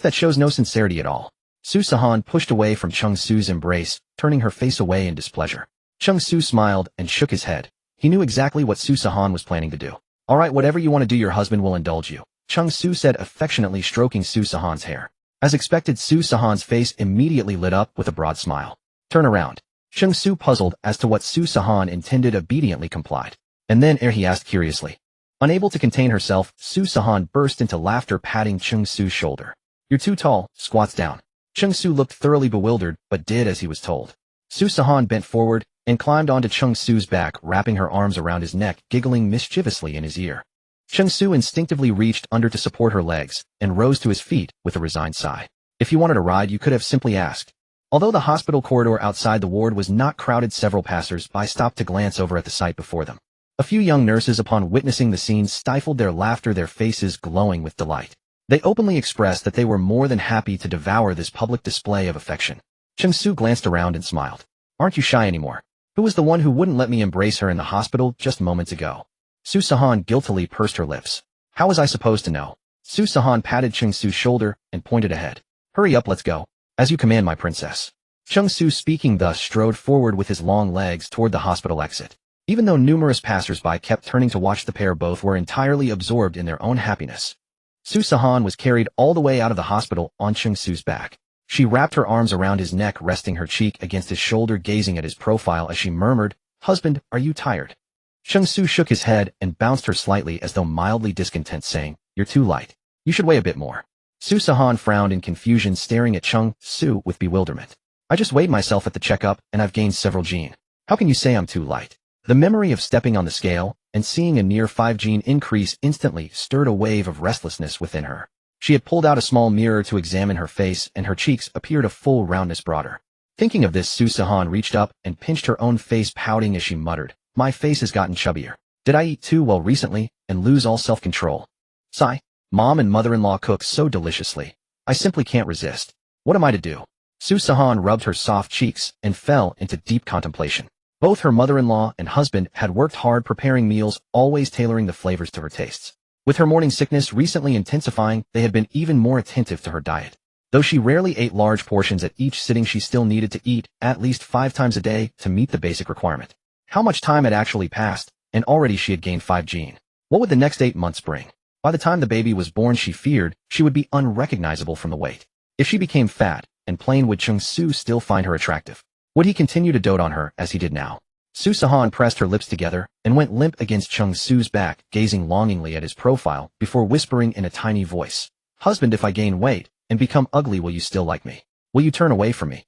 That shows no sincerity at all. Su Sihan pushed away from Cheng Su's embrace, turning her face away in displeasure. Cheng Su smiled and shook his head. He knew exactly what Su Sihan was planning to do. All right, whatever you want to do, your husband will indulge you, Cheng Su said, affectionately stroking Su Sihan's hair. As expected, Su Sihan's face immediately lit up with a broad smile. Turn around. Cheng Su, puzzled as to what Su Sihan intended, obediently complied. And then he asked curiously. Unable to contain herself, Su Sihan burst into laughter, patting Cheng Su's shoulder. You're too tall, squats down. Cheng Su looked thoroughly bewildered, but did as he was told. Su Sihan bent forward and climbed onto Cheng Su's back, wrapping her arms around his neck, giggling mischievously in his ear. Cheng Su instinctively reached under to support her legs and rose to his feet with a resigned sigh. If you wanted a ride, you could have simply asked. Although the hospital corridor outside the ward was not crowded, several passers-by stopped to glance over at the sight before them. A few young nurses, upon witnessing the scene, stifled their laughter, their faces glowing with delight. They openly expressed that they were more than happy to devour this public display of affection. Cheng Su glanced around and smiled. Aren't you shy anymore? Who was the one who wouldn't let me embrace her in the hospital just moments ago? Su Sihan guiltily pursed her lips. How was I supposed to know? Su Sihan patted Cheng Su's shoulder and pointed ahead. Hurry up, let's go. As you command, my princess. Cheng Su, speaking thus, strode forward with his long legs toward the hospital exit. Even though numerous passers-by kept turning to watch the pair, both were entirely absorbed in their own happiness. Su Sihan was carried all the way out of the hospital on Cheng Su's back. She wrapped her arms around his neck, resting her cheek against his shoulder, gazing at his profile as she murmured, Husband, are you tired? Cheng Su shook his head and bounced her slightly as though mildly discontent, saying, You're too light. You should weigh a bit more. Su Sihan frowned in confusion, staring at Cheng Su with bewilderment. I just weighed myself at the checkup and I've gained several gene. How can you say I'm too light? The memory of stepping on the scale and seeing a near 5 gene increase instantly stirred a wave of restlessness within her. She had pulled out a small mirror to examine her face, and her cheeks appeared a full roundness broader. Thinking of this, Su Sihan reached up and pinched her own face, pouting as she muttered, My face has gotten chubbier. Did I eat too well recently and lose all self-control? Sigh. Mom and mother-in-law cook so deliciously. I simply can't resist. What am I to do? Su Sihan rubbed her soft cheeks and fell into deep contemplation. Both her mother-in-law and husband had worked hard preparing meals, always tailoring the flavors to her tastes. With her morning sickness recently intensifying, they had been even more attentive to her diet. Though she rarely ate large portions at each sitting, she still needed to eat at least 5 times a day to meet the basic requirement. How much time had actually passed, and already she had gained 5 gene. What would the next 8 months bring? By the time the baby was born, she feared she would be unrecognizable from the weight. If she became fat and plain, would Cheng Su still find her attractive? Would he continue to dote on her as he did now? Su Sihan pressed her lips together and went limp against Cheng Su's back, gazing longingly at his profile before whispering in a tiny voice, Husband, if I gain weight and become ugly, will you still like me? Will you turn away from me?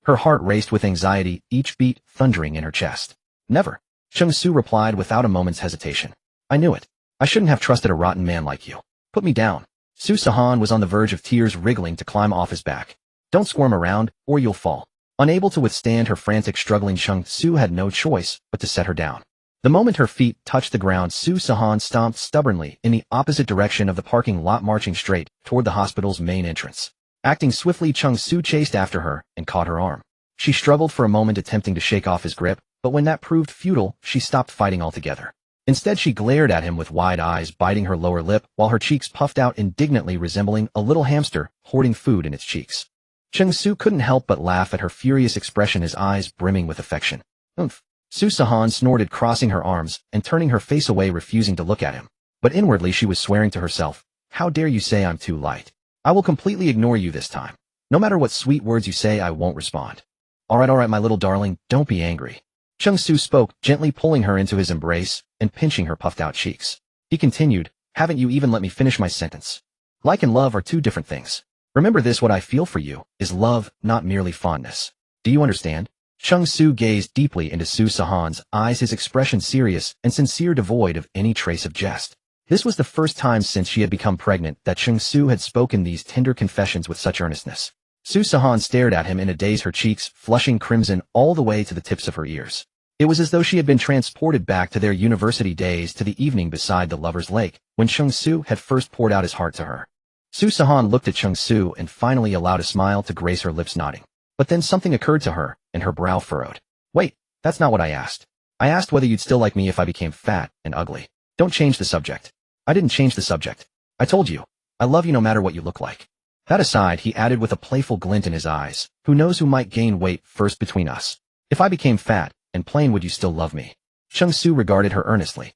Her heart raced with anxiety, each beat thundering in her chest. Never, Cheng Su replied without a moment's hesitation. I knew it. I shouldn't have trusted a rotten man like you. Put me down. Su Sihan was on the verge of tears, wriggling to climb off his back. Don't squirm around, or you'll fall. Unable to withstand her frantic struggling, Cheng Su had no choice but to set her down. The moment her feet touched the ground, Sihan stomped stubbornly in the opposite direction of the parking lot, marching straight toward the hospital's main entrance. Acting swiftly, Cheng Su chased after her and caught her arm. She struggled for a moment, attempting to shake off his grip, but when that proved futile, she stopped fighting altogether. Instead, she glared at him with wide eyes, biting her lower lip while her cheeks puffed out indignantly, resembling a little hamster hoarding food in its cheeks. Cheng Su couldn't help but laugh at her furious expression, his eyes brimming with affection. "Oomph." Sihan snorted, crossing her arms and turning her face away, refusing to look at him. But inwardly she was swearing to herself, "How dare you say I'm too light? I will completely ignore you this time. No matter what sweet words you say, I won't respond." All right, my little darling, don't be angry." Cheng Su spoke, gently pulling her into his embrace and pinching her puffed-out cheeks. He continued, "Haven't you even let me finish my sentence? Like and love are two different things. Remember this, what I feel for you is love, not merely fondness. Do you understand?" Cheng Su gazed deeply into Sihan's eyes, his expression serious and sincere, devoid of any trace of jest. This was the first time since she had become pregnant that Cheng Su had spoken these tender confessions with such earnestness. Sihan stared at him in a daze, her cheeks flushing crimson all the way to the tips of her ears. It was as though she had been transported back to their university days, to the evening beside the lover's lake, when Cheng Su had first poured out his heart to her. Sihan looked at Cheng Su and finally allowed a smile to grace her lips, nodding. But then something occurred to her, and her brow furrowed. "Wait, that's not what I asked. I asked whether you'd still like me if I became fat and ugly. Don't change the subject." "I didn't change the subject. I told you, I love you no matter what you look like." That aside, he added with a playful glint in his eyes, "Who knows who might gain weight first between us? If I became fat and plain, would you still love me?" Cheng Su regarded her earnestly.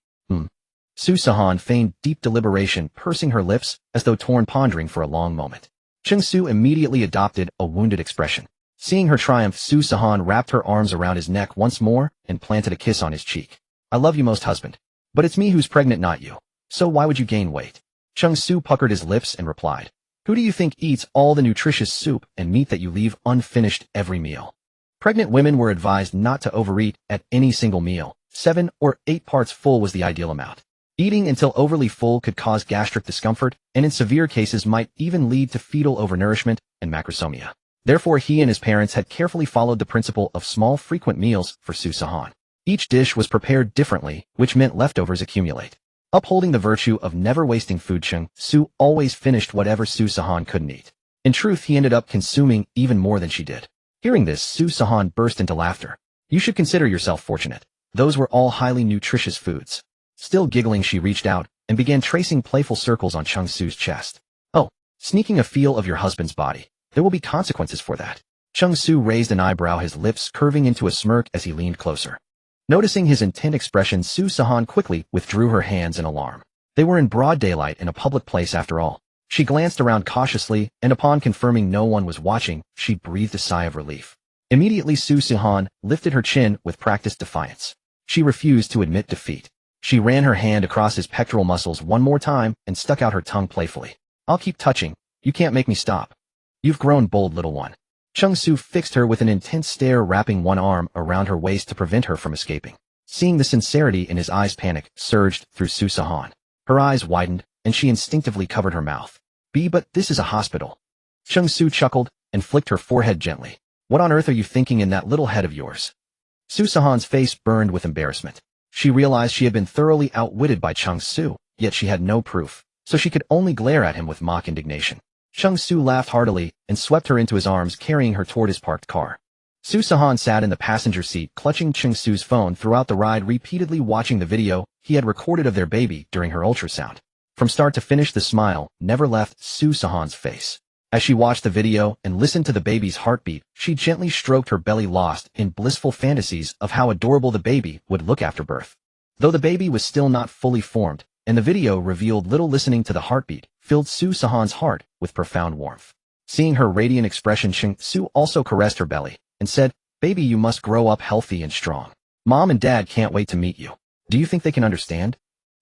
Sihan feigned deep deliberation, pursing her lips as though torn, pondering for a long moment. Cheng Su immediately adopted a wounded expression. Seeing her triumph, Sihan wrapped her arms around his neck once more and planted a kiss on his cheek. "I love you most, husband. But it's me who's pregnant, not you. So why would you gain weight?" Cheng Su puckered his lips and replied, "Who do you think eats all the nutritious soup and meat that you leave unfinished every meal?" Pregnant women were advised not to overeat at any single meal. 7 or 8 parts full was the ideal amount. Eating until overly full could cause gastric discomfort, and in severe cases might even lead to fetal overnourishment and macrosomia. Therefore, he and his parents had carefully followed the principle of small, frequent meals for Sihan. Each dish was prepared differently, which meant leftovers accumulate. Upholding the virtue of never wasting food, Cheng Su always finished whatever Sihan couldn't eat. In truth, he ended up consuming even more than she did. Hearing this, Sihan burst into laughter. "You should consider yourself fortunate. Those were all highly nutritious foods." Still giggling, she reached out and began tracing playful circles on Cheng Su's chest. "Oh, sneaking a feel of your husband's body. There will be consequences for that." Cheng Su raised an eyebrow, his lips curving into a smirk as he leaned closer. Noticing his intent expression, Sihan quickly withdrew her hands in alarm. They were in broad daylight in a public place after all. She glanced around cautiously, and upon confirming no one was watching, she breathed a sigh of relief. Immediately, Sihan lifted her chin with practiced defiance. She refused to admit defeat. She ran her hand across his pectoral muscles one more time and stuck out her tongue playfully. "I'll keep touching. You can't make me stop. You've grown bold, little one." Cheng Su fixed her with an intense stare, wrapping one arm around her waist to prevent her from escaping. Seeing the sincerity in his eyes, panic surged through Sihan. Her eyes widened, and she instinctively covered her mouth. But this is a hospital." Cheng Su chuckled and flicked her forehead gently. "What on earth are you thinking in that little head of yours?" Sihan's face burned with embarrassment. She realized she had been thoroughly outwitted by Cheng Su, yet she had no proof, so she could only glare at him with mock indignation. Cheng Su laughed heartily and swept her into his arms, carrying her toward his parked car. Sihan sat in the passenger seat, clutching Cheng Su's phone throughout the ride, repeatedly watching the video he had recorded of their baby during her ultrasound. From start to finish, the smile never left Sihan's face. As she watched the video and listened to the baby's heartbeat, she gently stroked her belly, lost in blissful fantasies of how adorable the baby would look after birth. Though the baby was still not fully formed, and the video revealed little, listening to the heartbeat filled Sihan's heart with profound warmth. Seeing her radiant expression, Cheng Su also caressed her belly and said, "Baby, you must grow up healthy and strong. Mom and Dad can't wait to meet you. Do you think they can understand?"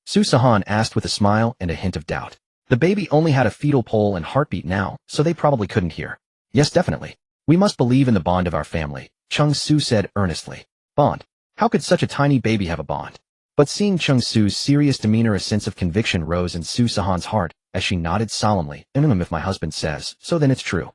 Sihan asked with a smile and a hint of doubt. The baby only had a fetal pulse and heartbeat now, so they probably couldn't hear. "Yes, definitely. We must believe in the bond of our family," Cheng Su said earnestly. "Bond? How could such a tiny baby have a bond?" But seeing Cheng Su's serious demeanor, a sense of conviction rose in Sihan's heart as she nodded solemnly. "If my husband says so, then it's true."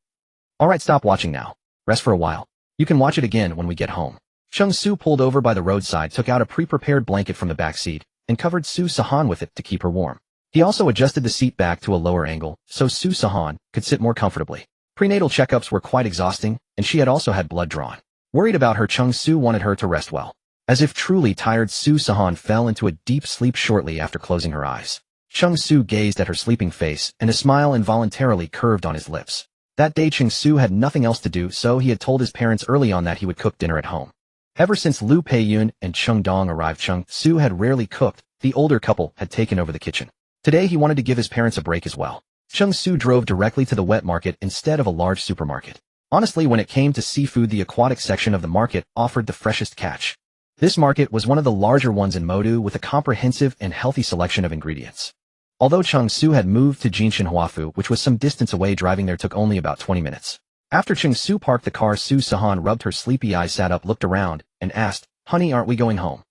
"All right, stop watching now. Rest for a while. You can watch it again when we get home." Cheng Su pulled over by the roadside, took out a pre-prepared blanket from the back seat, and covered Su Sihan with it to keep her warm. He also adjusted the seat back to a lower angle so Su Sihan could sit more comfortably. Prenatal checkups were quite exhausting, and she had also had blood drawn. Worried about her, Cheng Su wanted her to rest well. As if truly tired, Su Sihan fell into a deep sleep shortly after closing her eyes. Cheng Su gazed at her sleeping face, and a smile involuntarily curved on his lips. That day Cheng Su had nothing else to do, so he had told his parents early on that he would cook dinner at home. Ever since Liu Peiyun and Cheng Dong arrived, Cheng Su had rarely cooked. The older couple had taken over the kitchen. Today he wanted to give his parents a break as well. Cheng Su drove directly to the wet market instead of a large supermarket. Honestly, when it came to seafood, the aquatic section of the market offered the freshest catch. This market was one of the larger ones in Modu with a comprehensive and healthy selection of ingredients. Although Cheng Su had moved to Jinshan Huafu, which was some distance away, driving there took only about 20 minutes. After Cheng Su parked the car, Su Sihan rubbed her sleepy eyes, sat up, looked around, and asked, "Honey, aren't we going home?"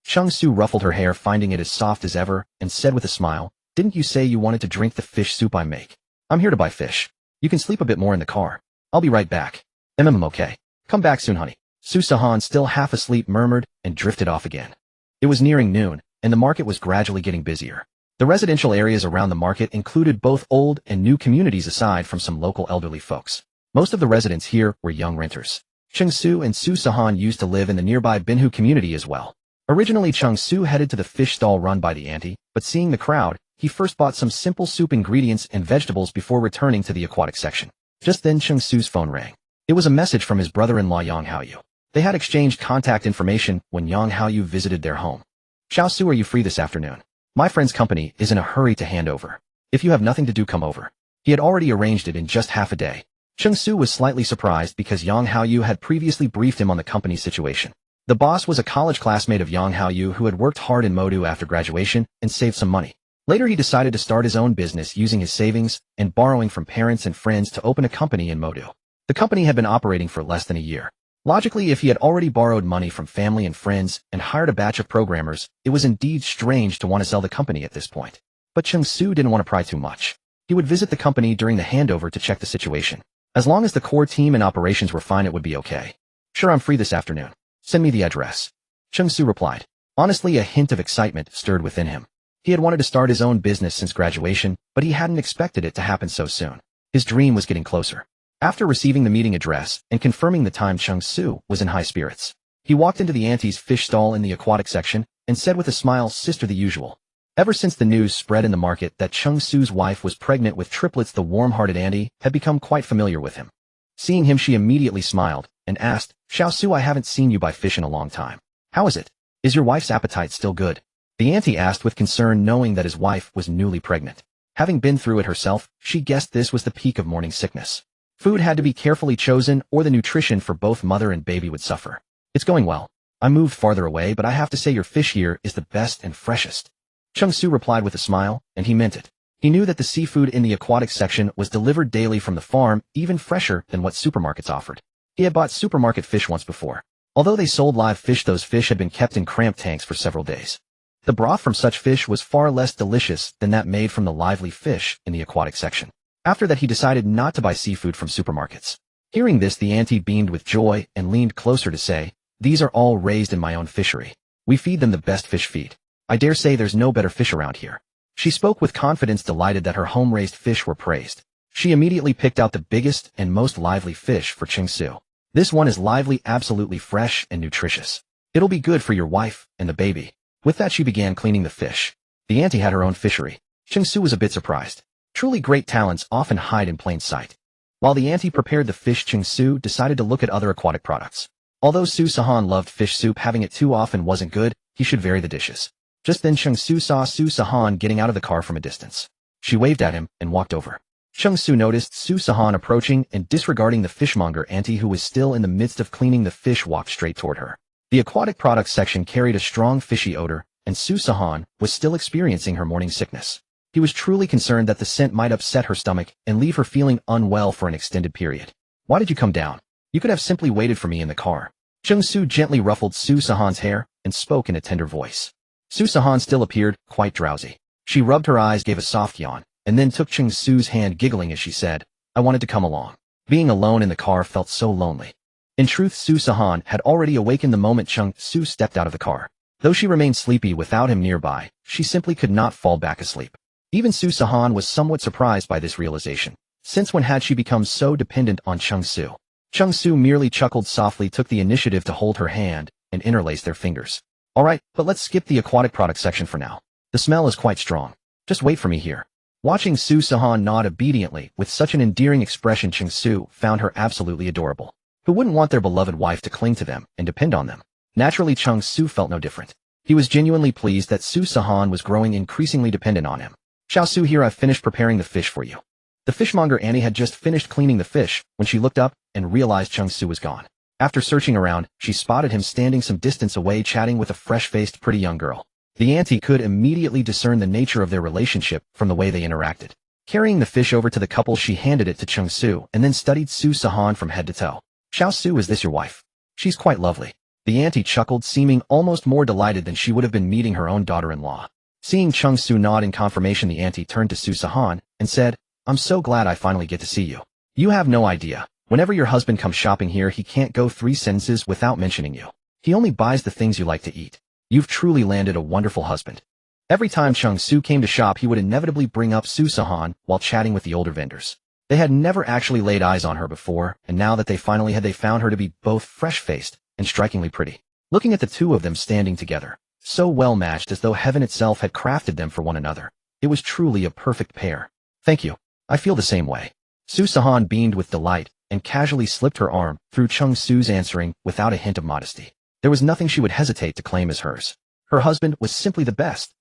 Cheng Su ruffled her hair, finding it as soft as ever, and said with a smile, "Didn't you say you wanted to drink the fish soup I make? I'm here to buy fish. You can sleep a bit more in the car. I'll be right back." Okay. Come back soon, honey." Su Sihan, still half asleep, murmured and drifted off again. It was nearing noon, and the market was gradually getting busier. The residential areas around the market included both old and new communities aside from some local elderly folks. Most of the residents here were young renters. Cheng Su and Su Sihan used to live in the nearby Binhu community as well. Originally, Cheng Su headed to the fish stall run by the auntie, but seeing the crowd, he first bought some simple soup ingredients and vegetables before returning to the aquatic section. Just then Cheng Su's phone rang. It was a message from his brother-in-law Yang Haoyu. They had exchanged contact information when Yang Haoyu visited their home. "Xiao Su, are you free this afternoon? My friend's company is in a hurry to hand over. If you have nothing to do, come over." He had already arranged it in just half a day. Cheng Su was slightly surprised because Yang Haoyu had previously briefed him on the company's situation. The boss was a college classmate of Yang Haoyu who had worked hard in Modu after graduation and saved some money. Later he decided to start his own business using his savings and borrowing from parents and friends to open a company in Modu. The company had been operating for less than a year. Logically, if he had already borrowed money from family and friends and hired a batch of programmers, it was indeed strange to want to sell the company at this point. But Cheng Su didn't want to pry too much. He would visit the company during the handover to check the situation. As long as the core team and operations were fine, it would be okay. "Sure, I'm free this afternoon. Send me the address." Cheng Su replied. Honestly, a hint of excitement stirred within him. He had wanted to start his own business since graduation, but he hadn't expected it to happen so soon. His dream was getting closer. After receiving the meeting address and confirming the time, Cheng Su was in high spirits. He walked into the auntie's fish stall in the aquatic section and said with a smile, "Sister, the usual." Ever since the news spread in the market that Cheng Su's wife was pregnant with triplets, the warm-hearted auntie had become quite familiar with him. Seeing him, she immediately smiled and asked, "Xiao Su, I haven't seen you buy fish in a long time. How is it? Is your wife's appetite still good?" The auntie asked with concern, knowing that his wife was newly pregnant. Having been through it herself, she guessed this was the peak of morning sickness. Food had to be carefully chosen or the nutrition for both mother and baby would suffer. "It's going well. I moved farther away, but I have to say your fish here is the best and freshest." Cheng Su replied with a smile, and he meant it. He knew that the seafood in the aquatic section was delivered daily from the farm, even fresher than what supermarkets offered. He had bought supermarket fish once before. Although they sold live fish, those fish had been kept in cramped tanks for several days. The broth from such fish was far less delicious than that made from the lively fish in the aquatic section. After that, he decided not to buy seafood from supermarkets. Hearing this, the auntie beamed with joy and leaned closer to say, "These are all raised in my own fishery. We feed them the best fish feed. I dare say there's no better fish around here." She spoke with confidence, delighted that her home-raised fish were praised. She immediately picked out the biggest and most lively fish for Cheng Su. "This one is lively, absolutely fresh and nutritious. It'll be good for your wife and the baby." With that, she began cleaning the fish. The auntie had her own fishery. Cheng Su was a bit surprised. Truly great talents often hide in plain sight. While the auntie prepared the fish, Cheng Su decided to look at other aquatic products. Although Su Sihan loved fish soup, having it too often wasn't good. He should vary the dishes. Just then Cheng Su saw Su Sihan getting out of the car from a distance. She waved at him and walked over. Cheng Su noticed Su Sihan approaching and, disregarding the fishmonger auntie who was still in the midst of cleaning the fish, walked straight toward her. The aquatic products section carried a strong fishy odor, and Su Sihan was still experiencing her morning sickness. He was truly concerned that the scent might upset her stomach and leave her feeling unwell for an extended period. "Why did you come down? You could have simply waited for me in the car." Cheng Su gently ruffled Su Sihan's hair and spoke in a tender voice. Su Sihan still appeared quite drowsy. She rubbed her eyes, gave a soft yawn, and then took Cheng Su's hand, giggling as she said, "I wanted to come along. Being alone in the car felt so lonely." In truth, Su Sihan had already awakened the moment Cheng Su stepped out of the car. Though she remained sleepy without him nearby, she simply could not fall back asleep. Even Su Sihan was somewhat surprised by this realization, since when had she become so dependent on Cheng Su? Cheng Su merely chuckled softly, took the initiative to hold her hand, and interlace their fingers. Alright, but let's skip the aquatic product section for now. The smell is quite strong. Just wait for me here. Watching Su Sihan nod obediently with such an endearing expression, Cheng Su found her absolutely adorable. Who wouldn't want their beloved wife to cling to them and depend on them? Naturally, Cheng Su felt no different. He was genuinely pleased that Su Sihan was growing increasingly dependent on him. Xiao Su, here, I've finished preparing the fish for you. The fishmonger Annie had just finished cleaning the fish when she looked up and realized Cheng Su was gone. After searching around, she spotted him standing some distance away chatting with a fresh-faced pretty young girl. The auntie could immediately discern the nature of their relationship from the way they interacted. Carrying the fish over to the couple, she handed it to Cheng Su and then studied Su Sihan from head to toe. Xiao Su, is this your wife? She's quite lovely. The auntie chuckled, seeming almost more delighted than she would have been meeting her own daughter-in-law. Seeing Cheng Su nod in confirmation, the auntie turned to Su Sihan and said, I'm so glad I finally get to see you. You have no idea. Whenever your husband comes shopping here, he can't go 3 sentences without mentioning you. He only buys the things you like to eat. You've truly landed a wonderful husband. Every time Cheng Su came to shop, he would inevitably bring up Su Sihan while chatting with the older vendors. They had never actually laid eyes on her before, and now that they finally had, they found her to be both fresh-faced and strikingly pretty. Looking at the two of them standing together, so well-matched as though heaven itself had crafted them for one another, it was truly a perfect pair. Thank you. I feel the same way. Su Sihan beamed with delight and casually slipped her arm through Cheng Su's, answering without a hint of modesty. There was nothing she would hesitate to claim as hers. Her husband was simply the best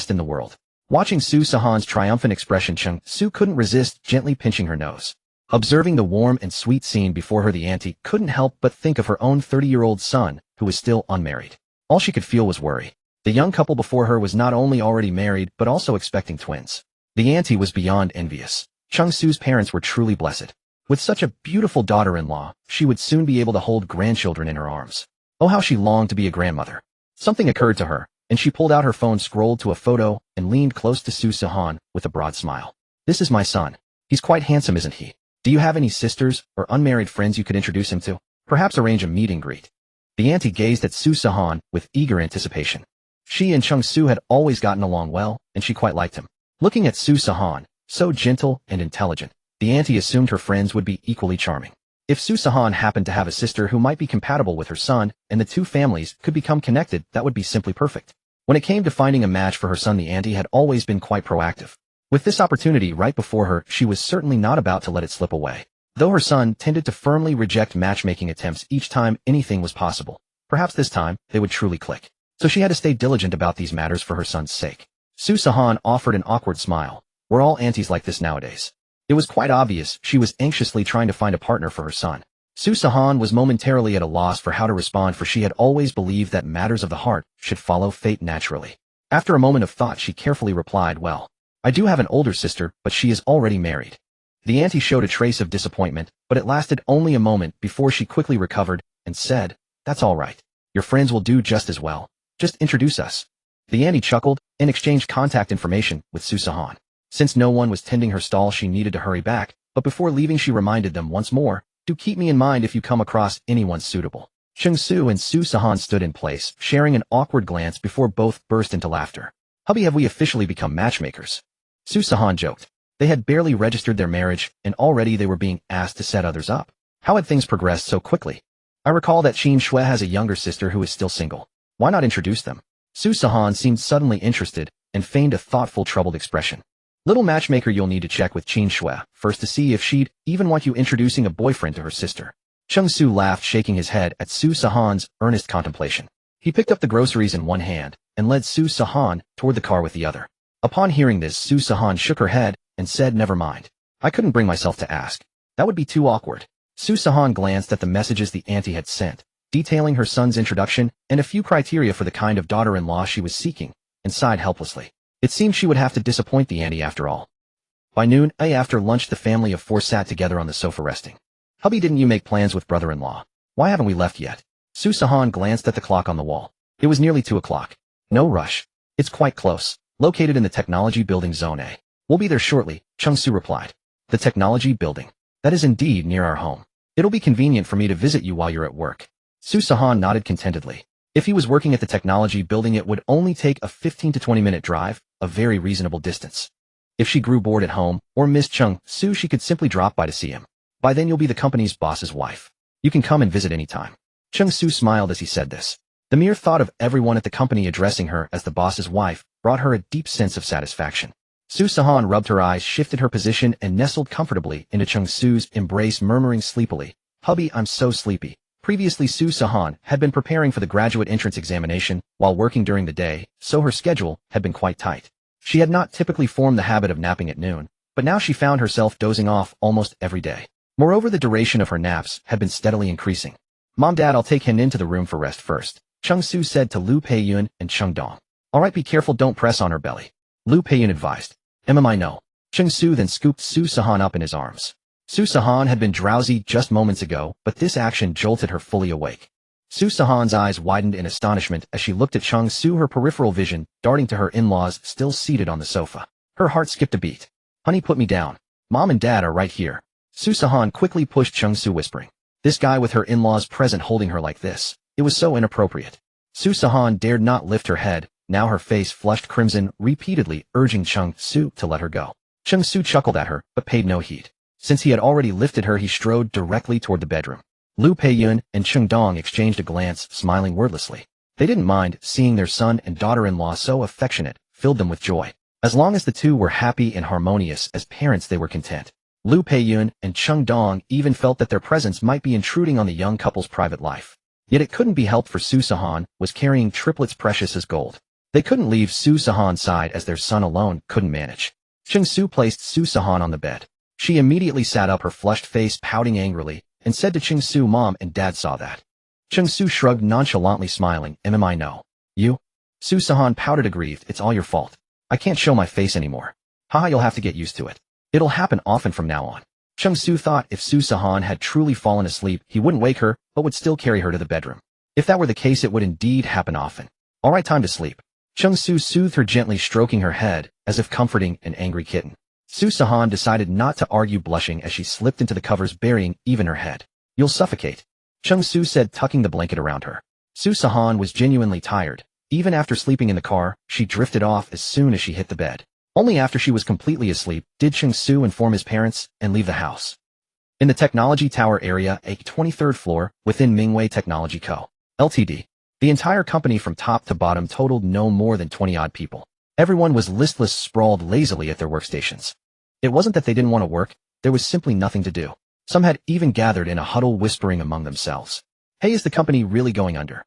in the world. Watching Su Sihan's triumphant expression, Cheng Su couldn't resist gently pinching her nose. Observing the warm and sweet scene before her, the auntie couldn't help but think of her own 30-year-old son, who was still unmarried. All she could feel was worry. The young couple before her was not only already married, but also expecting twins. The auntie was beyond envious. Cheng Su's parents were truly blessed. With such a beautiful daughter-in-law, she would soon be able to hold grandchildren in her arms. Oh, how she longed to be a grandmother. Something occurred to her, and she pulled out her phone, scrolled to a photo, and leaned close to Su Sihan with a broad smile. This is my son. He's quite handsome, isn't he? Do you have any sisters or unmarried friends you could introduce him to? Perhaps arrange a meet and greet. The auntie gazed at Su Sihan with eager anticipation. She and Cheng Su had always gotten along well, and she quite liked him. Looking at Su Sihan, so gentle and intelligent, the auntie assumed her friends would be equally charming. If Su Sihan happened to have a sister who might be compatible with her son, and the two families could become connected, that would be simply perfect. When it came to finding a match for her son, the auntie had always been quite proactive. With this opportunity right before her, she was certainly not about to let it slip away. Though her son tended to firmly reject matchmaking attempts each time anything was possible, perhaps this time they would truly click. So she had to stay diligent about these matters for her son's sake. Su Sihan offered an awkward smile. We're all aunties like this nowadays. It was quite obvious she was anxiously trying to find a partner for her son. Su Sihan was momentarily at a loss for how to respond, for she had always believed that matters of the heart should follow fate naturally. After a moment of thought, she carefully replied, well, I do have an older sister, but she is already married. The auntie showed a trace of disappointment, but it lasted only a moment before she quickly recovered and said, that's all right. Your friends will do just as well. Just introduce us. The auntie chuckled and exchanged contact information with Su Sihan. Since no one was tending her stall, she needed to hurry back, but before leaving she reminded them once more, do keep me in mind if you come across anyone suitable. Cheng Su and Su Sihan stood in place, sharing an awkward glance before both burst into laughter. Hubby, have we officially become matchmakers? Su Sihan joked. They had barely registered their marriage, and already they were being asked to set others up. How had things progressed so quickly? I recall that Qin Shui has a younger sister who is still single. Why not introduce them? Su Sihan seemed suddenly interested and feigned a thoughtful, troubled expression. Little matchmaker, you'll need to check with Qin Shui first to see if she'd even want you introducing a boyfriend to her sister. Cheng Su laughed, shaking his head at Su Sihan's earnest contemplation. He picked up the groceries in one hand and led Su Sihan toward the car with the other. Upon hearing this, Su Sihan shook her head and said, never mind. I couldn't bring myself to ask. That would be too awkward. Su Sihan glanced at the messages the auntie had sent, detailing her son's introduction and a few criteria for the kind of daughter-in-law she was seeking, and sighed helplessly. It seemed she would have to disappoint the auntie after all. By noon, after lunch, the family of four sat together on the sofa resting. Hubby, didn't you make plans with brother-in-law? Why haven't we left yet? Su Sihan glanced at the clock on the wall. It was nearly 2 o'clock. No rush. It's quite close. Located in the Technology Building Zone A. We'll be there shortly, Cheng Su replied. The Technology Building. That is indeed near our home. It'll be convenient for me to visit you while you're at work. Sihan nodded contentedly. If he was working at the technology building, it would only take a 15 to 20-minute drive, a very reasonable distance. If she grew bored at home or missed Cheng Su, she could simply drop by to see him. By then you'll be the company's boss's wife. You can come and visit anytime. Cheng Su smiled as he said this. The mere thought of everyone at the company addressing her as the boss's wife brought her a deep sense of satisfaction. Sihan rubbed her eyes, shifted her position, and nestled comfortably into Cheng Su's embrace, murmuring sleepily, "Hubby, I'm so sleepy." Previously, Sihan had been preparing for the graduate entrance examination while working during the day, so her schedule had been quite tight. She had not typically formed the habit of napping at noon, but now she found herself dozing off almost every day. Moreover, the duration of her naps had been steadily increasing. "Mom, Dad, I'll take him into the room for rest first," Cheng Su said to Liu Peiyun and Cheng Dong. "All right, be careful, don't press on her belly," Liu Peiyun advised. "I know." Cheng Su then scooped Sihan up in his arms. Sihan had been drowsy just moments ago, but this action jolted her fully awake. Sihan's eyes widened in astonishment as she looked at Cheng Su, her peripheral vision darting to her in-laws still seated on the sofa. Her heart skipped a beat. "Honey, put me down. Mom and Dad are right here." Sihan quickly pushed Cheng Su, whispering. This guy with her in-laws present holding her like this. It was so inappropriate. Sihan dared not lift her head. Now her face flushed crimson, repeatedly urging Cheng Su to let her go. Cheng Su chuckled at her, but paid no heed. Since he had already lifted her, he strode directly toward the bedroom. Liu Peiyun and Cheng Dong exchanged a glance, smiling wordlessly. They didn't mind seeing their son and daughter-in-law so affectionate, filled them with joy. As long as the two were happy and harmonious as parents, they were content. Liu Peiyun and Cheng Dong even felt that their presence might be intruding on the young couple's private life. Yet it couldn't be helped, for Sihan was carrying triplets precious as gold. They couldn't leave Sihan's side as their son alone couldn't manage. Cheng Su placed Sihan on the bed. She immediately sat up, her flushed face pouting angrily, and said to Cheng Su, "Mom and Dad saw that." Cheng Su shrugged, nonchalantly smiling. "I know. You?" Sihan pouted, aggrieved. "It's all your fault. I can't show my face anymore. Haha, you'll have to get used to it. It'll happen often from now on." Cheng Su thought if Sihan had truly fallen asleep, he wouldn't wake her, but would still carry her to the bedroom. If that were the case, it would indeed happen often. "All right, time to sleep." Cheng Su soothed her gently, stroking her head, as if comforting an angry kitten. Sihan decided not to argue, blushing as she slipped into the covers, burying even her head. "You'll suffocate," Cheng Su said, tucking the blanket around her. Sihan was genuinely tired. Even after sleeping in the car, she drifted off as soon as she hit the bed. Only after she was completely asleep did Cheng Su inform his parents and leave the house. In the Technology Tower area, a 23rd floor, within Mingwei Technology Co. Ltd. The entire company from top to bottom totaled no more than 20-odd people. Everyone was listless, sprawled lazily at their workstations. It wasn't that they didn't want to work, there was simply nothing to do. Some had even gathered in a huddle, whispering among themselves. "Hey, is the company really going under?"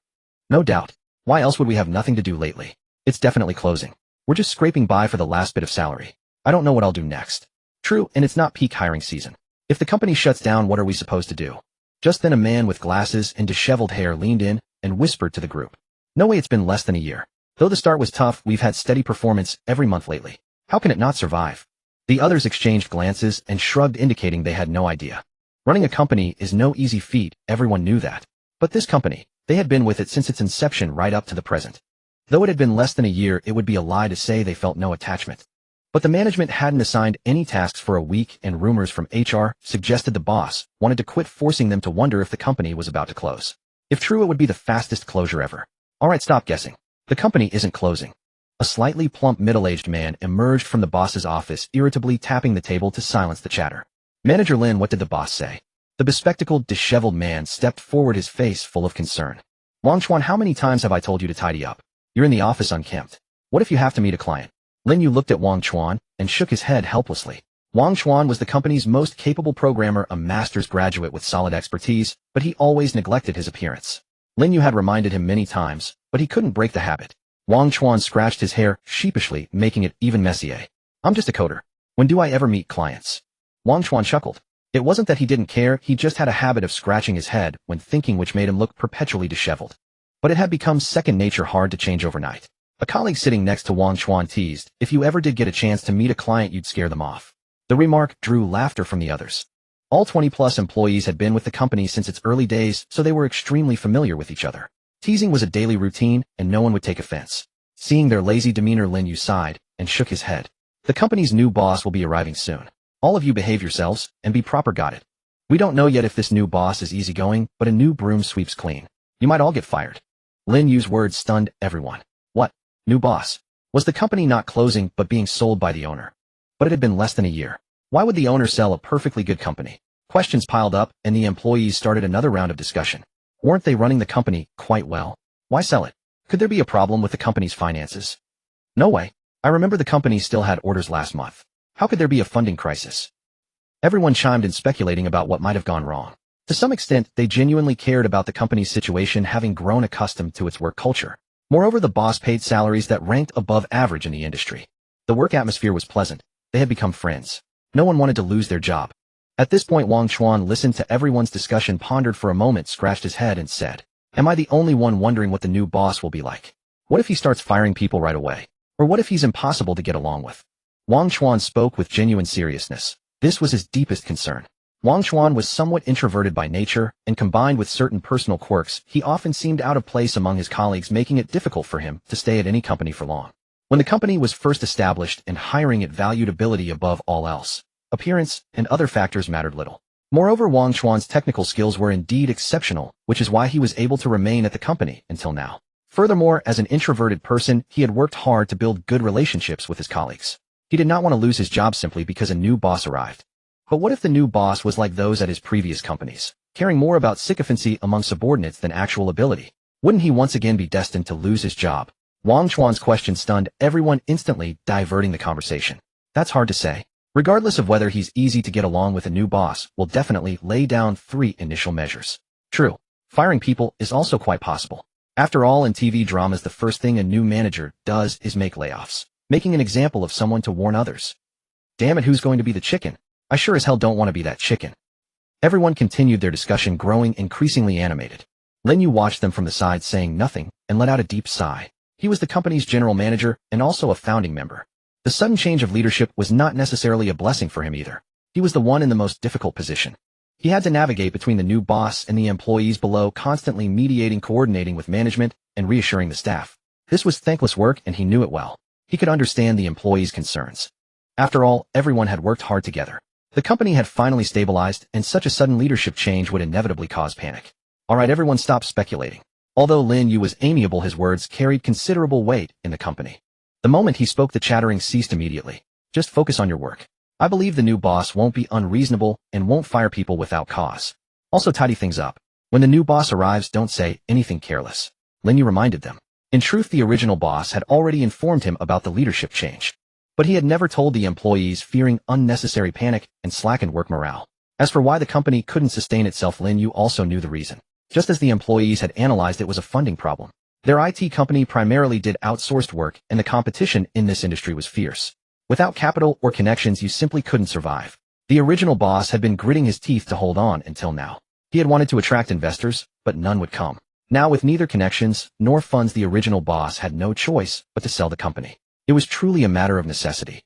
"No doubt. Why else would we have nothing to do lately? It's definitely closing. We're just scraping by for the last bit of salary. I don't know what I'll do next." "True, and it's not peak hiring season. If the company shuts down, what are we supposed to do?" Just then a man with glasses and disheveled hair leaned in and whispered to the group. "No way, it's been less than a year. Though the start was tough, we've had steady performance every month lately. How can it not survive?" The others exchanged glances and shrugged, indicating they had no idea. Running a company is no easy feat, everyone knew that. But this company, they had been with it since its inception right up to the present. Though it had been less than a year, it would be a lie to say they felt no attachment. But the management hadn't assigned any tasks for a week, and rumors from HR suggested the boss wanted to quit, forcing them to wonder if the company was about to close. If true, it would be the fastest closure ever. "All right, stop guessing. The company isn't closing." A slightly plump, middle-aged man emerged from the boss's office, irritably tapping the table to silence the chatter. "Manager Lin, what did the boss say?" The bespectacled, disheveled man stepped forward, his face full of concern. "Wang Chuan, how many times have I told you to tidy up? You're in the office unkempt. What if you have to meet a client?" Lin Yu looked at Wang Chuan and shook his head helplessly. Wang Chuan was the company's most capable programmer, a master's graduate with solid expertise, but he always neglected his appearance. Lin Yu had reminded him many times, but he couldn't break the habit. Wang Chuan scratched his hair sheepishly, making it even messier. "I'm just a coder. When do I ever meet clients?" Wang Chuan chuckled. It wasn't that he didn't care, he just had a habit of scratching his head when thinking, which made him look perpetually disheveled. But it had become second nature, hard to change overnight. A colleague sitting next to Wang Chuan teased, "If you ever did get a chance to meet a client, you'd scare them off." The remark drew laughter from the others. All 20-plus employees had been with the company since its early days, so they were extremely familiar with each other. Teasing was a daily routine, and no one would take offense. Seeing their lazy demeanor, Lin Yu sighed and shook his head. "The company's new boss will be arriving soon. All of you behave yourselves and be proper, got it?" We don't know yet if this new boss is easygoing, but a new broom sweeps clean. You might all get fired. Lin Yu's words stunned everyone. What? New boss? Was the company not closing but being sold by the owner? But it had been less than a year. Why would the owner sell a perfectly good company? Questions piled up, and the employees started another round of discussion. Weren't they running the company quite well? Why sell it? Could there be a problem with the company's finances? No way. I remember the company still had orders last month. How could there be a funding crisis? Everyone chimed in speculating about what might have gone wrong. To some extent, they genuinely cared about the company's situation, having grown accustomed to its work culture. Moreover, the boss paid salaries that ranked above average in the industry. The work atmosphere was pleasant. They had become friends. No one wanted to lose their job. At this point, Wang Chuan listened to everyone's discussion, pondered for a moment, scratched his head, and said, "Am I the only one wondering what the new boss will be like? What if he starts firing people right away? Or what if he's impossible to get along with?" Wang Chuan spoke with genuine seriousness. This was his deepest concern. Wang Chuan was somewhat introverted by nature, and combined with certain personal quirks, he often seemed out of place among his colleagues, making it difficult for him to stay at any company for long. When the company was first established and hiring, it valued ability above all else. Appearance and other factors mattered little. Moreover, Wang Chuan's technical skills were indeed exceptional, which is why he was able to remain at the company until now. Furthermore, as an introverted person, he had worked hard to build good relationships with his colleagues. He did not want to lose his job simply because a new boss arrived. But what if the new boss was like those at his previous companies, caring more about sycophancy among subordinates than actual ability? Wouldn't he once again be destined to lose his job? Wang Chuan's question stunned everyone, instantly diverting the conversation. That's hard to say. Regardless of whether he's easy to get along with, a new boss will definitely lay down 3 initial measures. True, firing people is also quite possible. After all, in TV dramas, the first thing a new manager does is make layoffs, making an example of someone to warn others. Damn it, who's going to be the chicken? I sure as hell don't want to be that chicken. Everyone continued their discussion, growing increasingly animated. Lin Yu watched them from the side, saying nothing, and let out a deep sigh. He was the company's general manager and also a founding member. The sudden change of leadership was not necessarily a blessing for him either. He was the one in the most difficult position. He had to navigate between the new boss and the employees below, constantly mediating, coordinating with management, and reassuring the staff. This was thankless work, and he knew it well. He could understand the employees' concerns. After all, everyone had worked hard together. The company had finally stabilized, and such a sudden leadership change would inevitably cause panic. All right, everyone stopped speculating. Although Lin Yu was amiable, his words carried considerable weight in the company. The moment he spoke, the chattering ceased immediately. Just focus on your work. I believe the new boss won't be unreasonable and won't fire people without cause. Also, tidy things up. When the new boss arrives, don't say anything careless. Lin Yu reminded them. In truth, the original boss had already informed him about the leadership change. But he had never told the employees, fearing unnecessary panic and slackened work morale. As for why the company couldn't sustain itself, Lin Yu also knew the reason. Just as the employees had analyzed, it was a funding problem. Their IT company primarily did outsourced work, and the competition in this industry was fierce. Without capital or connections, you simply couldn't survive. The original boss had been gritting his teeth to hold on until now. He had wanted to attract investors, but none would come. Now, with neither connections nor funds, the original boss had no choice but to sell the company. It was truly a matter of necessity.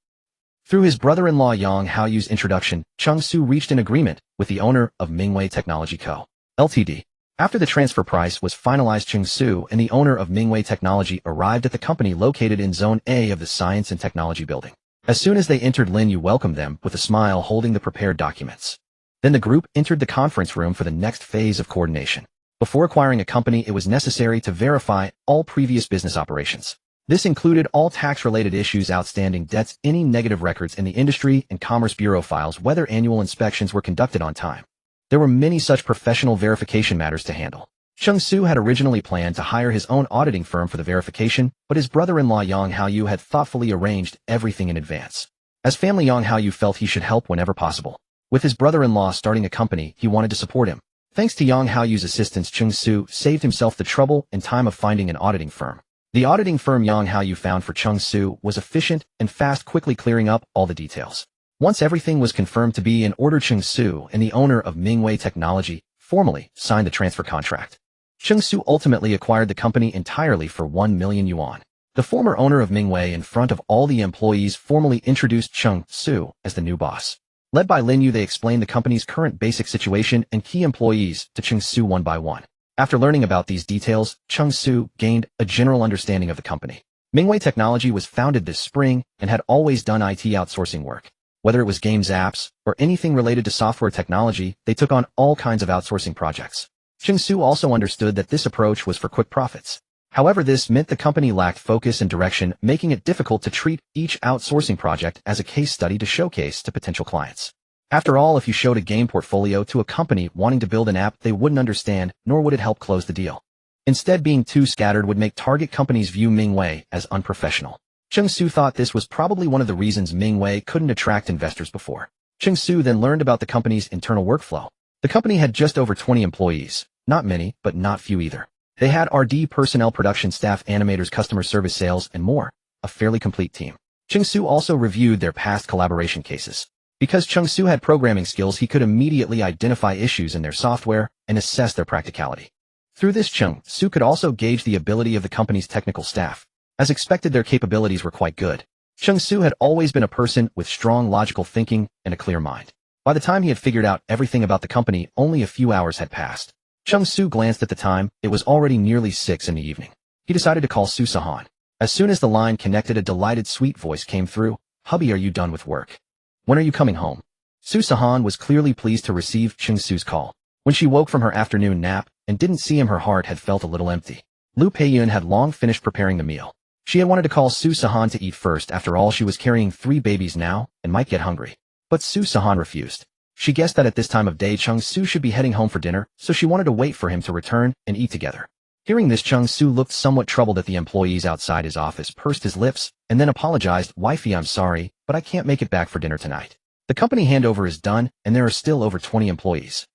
Through his brother-in-law Yang Haoyu's introduction, Cheng Su reached an agreement with the owner of Mingwei Technology Co., Ltd. After the transfer price was finalized, Cheng Su and the owner of Mingwei Technology arrived at the company located in Zone A of the Science and Technology Building. As soon as they entered, Lin Yu welcomed them with a smile, holding the prepared documents. Then the group entered the conference room for the next phase of coordination. Before acquiring a company, it was necessary to verify all previous business operations. This included all tax-related issues, outstanding debts, any negative records in the Industry and Commerce Bureau files, whether annual inspections were conducted on time. There were many such professional verification matters to handle. Cheng Su had originally planned to hire his own auditing firm for the verification, but his brother-in-law Yang Haoyu had thoughtfully arranged everything in advance. As family, Yang Haoyu felt he should help whenever possible. With his brother-in-law starting a company, he wanted to support him. Thanks to Yang Haoyu's assistance, Cheng Su saved himself the trouble and time of finding an auditing firm. The auditing firm Yang Haoyu found for Cheng Su was efficient and fast, quickly clearing up all the details. Once everything was confirmed to be in order, Cheng Su and the owner of Mingwei Technology formally signed the transfer contract. Cheng Su ultimately acquired the company entirely for 1 million yuan. The former owner of Mingwei, in front of all the employees, formally introduced Cheng Su as the new boss. Led by Lin Yu, they explained the company's current basic situation and key employees to Cheng Su one by one. After learning about these details, Cheng Su gained a general understanding of the company. Mingwei Technology was founded this spring and had always done IT outsourcing work. Whether it was games apps or anything related to software technology, they took on all kinds of outsourcing projects. Cheng Su also understood that this approach was for quick profits. However, this meant the company lacked focus and direction, making it difficult to treat each outsourcing project as a case study to showcase to potential clients. After all, if you showed a game portfolio to a company wanting to build an app, they wouldn't understand, nor would it help close the deal. Instead, being too scattered would make target companies view Mingwei as unprofessional. Cheng Su thought this was probably one of the reasons Mingwei couldn't attract investors before. Cheng Su then learned about the company's internal workflow. The company had just over 20 employees. Not many, but not few either. They had RD personnel, production staff, animators, customer service, sales, and more. A fairly complete team. Cheng Su also reviewed their past collaboration cases. Because Cheng Su had programming skills, he could immediately identify issues in their software and assess their practicality. Through this, Cheng Su could also gauge the ability of the company's technical staff. As expected, their capabilities were quite good. Cheng Su had always been a person with strong logical thinking and a clear mind. By the time he had figured out everything about the company, only a few hours had passed. Cheng Su glanced at the time. It was already nearly 6 in the evening. He decided to call Sihan. As soon as the line connected, a delighted, sweet voice came through. "Hubby, are you done with work? When are you coming home?" Sihan was clearly pleased to receive Cheng Su's call. When she woke from her afternoon nap and didn't see him, her heart had felt a little empty. Liu Peiyun had long finished preparing the meal. She had wanted to call Sihan to eat first. After all, she was carrying 3 babies now and might get hungry. But Sihan refused. She guessed that at this time of day Cheng Su should be heading home for dinner, so she wanted to wait for him to return and eat together. Hearing this, Cheng Su looked somewhat troubled at the employees outside his office, pursed his lips, and then apologized. "Wifey, I'm sorry, but I can't make it back for dinner tonight. The company handover is done, and there are still over 20 employees.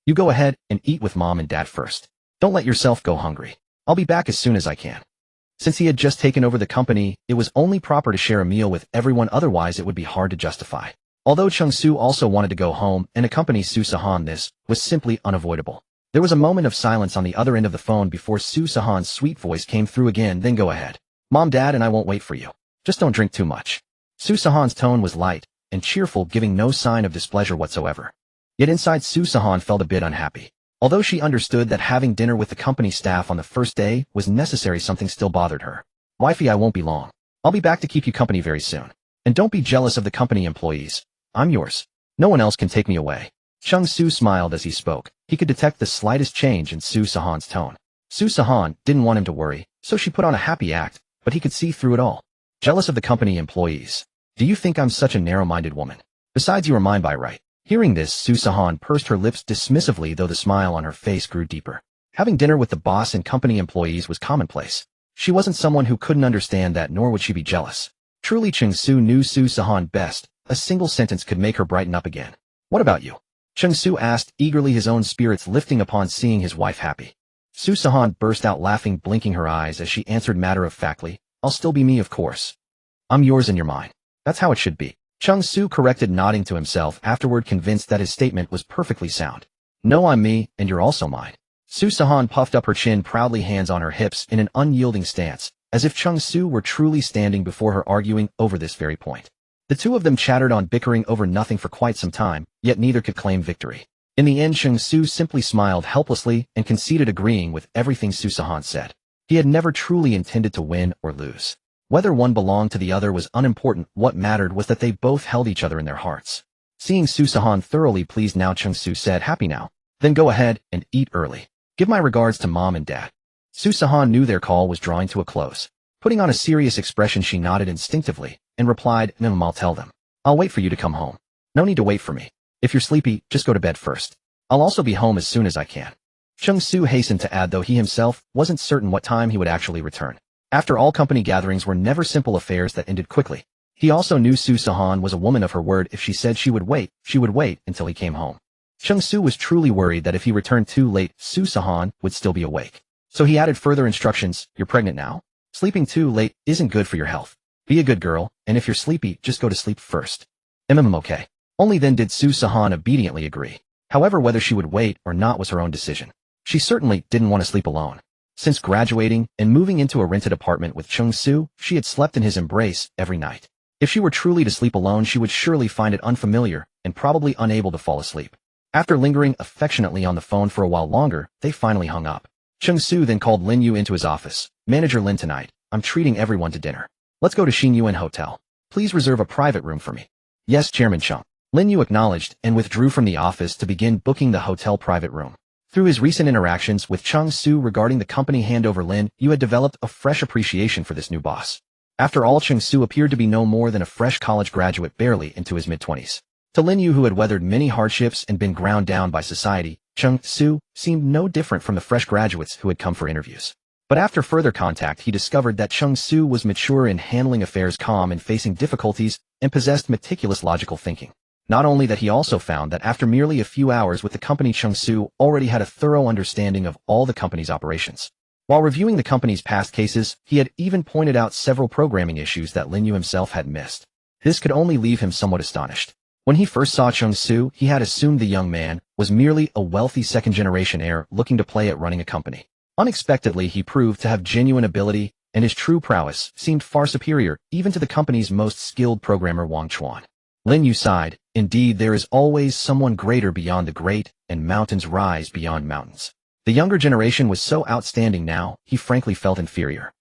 You go ahead and eat with mom and dad first. Don't let yourself go hungry. I'll be back as soon as I can." Since he had just taken over the company, it was only proper to share a meal with everyone, otherwise it would be hard to justify. Although Cheng Su also wanted to go home and accompany Sihan, this was simply unavoidable. There was a moment of silence on the other end of the phone before Sihan's sweet voice came through again. "Then go ahead. Mom, Dad, and I won't wait for you. Just don't drink too much." Sihan's tone was light and cheerful, giving no sign of displeasure whatsoever. Yet inside, Sihan felt a bit unhappy. Although she understood that having dinner with the company staff on the first day was necessary, something still bothered her. "Wifey, I won't be long. I'll be back to keep you company very soon. And don't be jealous of the company employees. I'm yours. No one else can take me away." Cheng Su smiled as he spoke. He could detect the slightest change in Sihan's tone. Sihan didn't want him to worry, so she put on a happy act, but he could see through it all. "Jealous of the company employees? Do you think I'm such a narrow-minded woman? Besides, you are mine by right." Hearing this, Sihan pursed her lips dismissively, though the smile on her face grew deeper. Having dinner with the boss and company employees was commonplace. She wasn't someone who couldn't understand that, nor would she be jealous. Truly, Cheng Su knew Sihan best. A single sentence could make her brighten up again. "What about you?" Cheng Su asked eagerly, his own spirits lifting upon seeing his wife happy. Sihan burst out laughing, blinking her eyes as she answered matter-of-factly, "I'll still be me, of course. I'm yours and you're mine. That's how it should be." Cheng Su corrected, nodding to himself, afterward convinced that his statement was perfectly sound. "No, I'm me, and you're also mine." Sihan puffed up her chin proudly, hands on her hips in an unyielding stance, as if Cheng Su were truly standing before her, arguing over this very point. The two of them chattered on, bickering over nothing for quite some time, yet neither could claim victory. In the end, Cheng Su simply smiled helplessly and conceded, agreeing with everything Sihan said. He had never truly intended to win or lose. Whether one belonged to the other was unimportant. What mattered was that they both held each other in their hearts. Seeing Sihan thoroughly pleased now, Cheng Su said, "Happy now? Then go ahead and eat early. Give my regards to Mom and Dad." Sihan knew their call was drawing to a close. Putting on a serious expression, she nodded instinctively and replied, "I'll tell them. I'll wait for you to come home. No need to wait for me. If you're sleepy, just go to bed first. I'll also be home as soon as I can." Cheng Su hastened to add, though he himself wasn't certain what time he would actually return. After all, company gatherings were never simple affairs that ended quickly. He also knew Sihan was a woman of her word. If she said she would wait until he came home. Cheng Su was truly worried that if he returned too late, Sihan would still be awake. So he added further instructions. "You're pregnant now? Sleeping too late isn't good for your health. Be a good girl, and if you're sleepy, just go to sleep first." Okay. Only then did Sihan obediently agree. However, whether she would wait or not was her own decision. She certainly didn't want to sleep alone. Since graduating and moving into a rented apartment with Cheng Su, she had slept in his embrace every night. If she were truly to sleep alone, she would surely find it unfamiliar and probably unable to fall asleep. After lingering affectionately on the phone for a while longer, they finally hung up. Cheng Su then called Lin Yu into his office. "Manager Lin, tonight, I'm treating everyone to dinner. Let's go to Xinyuan Hotel. Please reserve a private room for me." Yes, Chairman Cheng. Lin Yu acknowledged and withdrew from the office to begin booking the hotel private room. Through his recent interactions with Cheng Su regarding the company handover, Lin Yu had developed a fresh appreciation for this new boss. After all, Cheng Su appeared to be no more than a fresh college graduate barely into his mid-20s. To Lin Yu, who had weathered many hardships and been ground down by society, Cheng Su seemed no different from the fresh graduates who had come for interviews. But after further contact, he discovered that Cheng Su was mature in handling affairs, calm in facing difficulties, and possessed meticulous logical thinking. Not only that, he also found that after merely a few hours with the company, Cheng Su already had a thorough understanding of all the company's operations. While reviewing the company's past cases, he had even pointed out several programming issues that Lin Yu himself had missed. This could only leave him somewhat astonished. When he first saw Cheng Su, he had assumed the young man was merely a wealthy second-generation heir looking to play at running a company. Unexpectedly, he proved to have genuine ability, and his true prowess seemed far superior even to the company's most skilled programmer, Wang Chuan. Lin Yu sighed. Indeed, there is always someone greater beyond the great, and mountains rise beyond mountains. The younger generation was so outstanding now, he frankly felt inferior.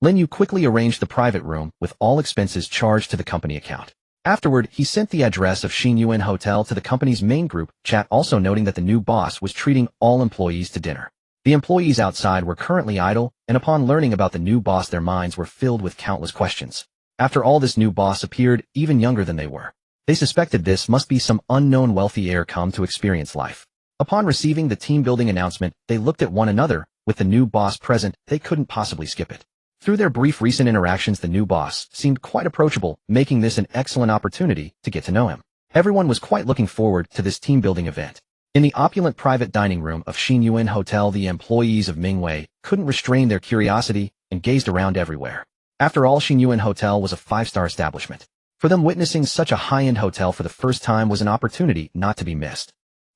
Lin Yu quickly arranged the private room with all expenses charged to the company account. Afterward, he sent the address of Xin Yuan Hotel to the company's main group chat, also noting that the new boss was treating all employees to dinner. The employees outside were currently idle, and upon learning about the new boss, their minds were filled with countless questions. After all, this new boss appeared even younger than they were. They suspected this must be some unknown wealthy heir come to experience life. Upon receiving the team-building announcement, they looked at one another. With the new boss present, they couldn't possibly skip it. Through their brief recent interactions, the new boss seemed quite approachable, making this an excellent opportunity to get to know him. Everyone was quite looking forward to this team-building event. In the opulent private dining room of Xin Yuan Hotel, the employees of Mingwei couldn't restrain their curiosity and gazed around everywhere. After all, Xin Yuan Hotel was a five-star establishment. For them, witnessing such a high-end hotel for the first time was an opportunity not to be missed.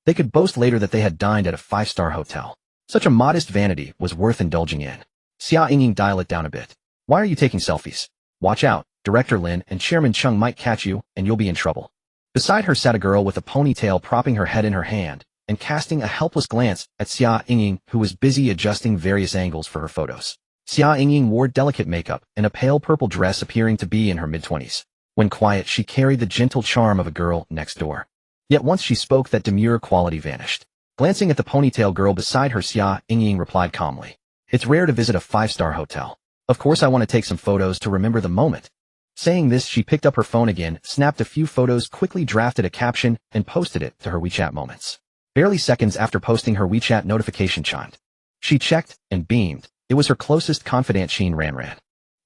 They could boast later that they had dined at a five-star hotel. Such a modest vanity was worth indulging in. Xia Yingying, dial it down a bit. Why are you taking selfies? Watch out, Director Lin and Chairman Cheng might catch you, and you'll be in trouble. Beside her sat a girl with a ponytail, propping her head in her hand and casting a helpless glance at Xia Yingying, who was busy adjusting various angles for her photos. Xia Yingying wore delicate makeup and a pale purple dress, appearing to be in her mid-20s. When quiet, she carried the gentle charm of a girl next door. Yet once she spoke, that demure quality vanished. Glancing at the ponytail girl beside her, Xia Yingying replied calmly, "It's rare to visit a five-star hotel. Of course I want to take some photos to remember the moment." Saying this, she picked up her phone again, snapped a few photos, quickly drafted a caption, and posted it to her WeChat moments. Barely seconds after posting, her WeChat notification chimed. She checked and beamed. It was her closest confidant, Xin Ranran.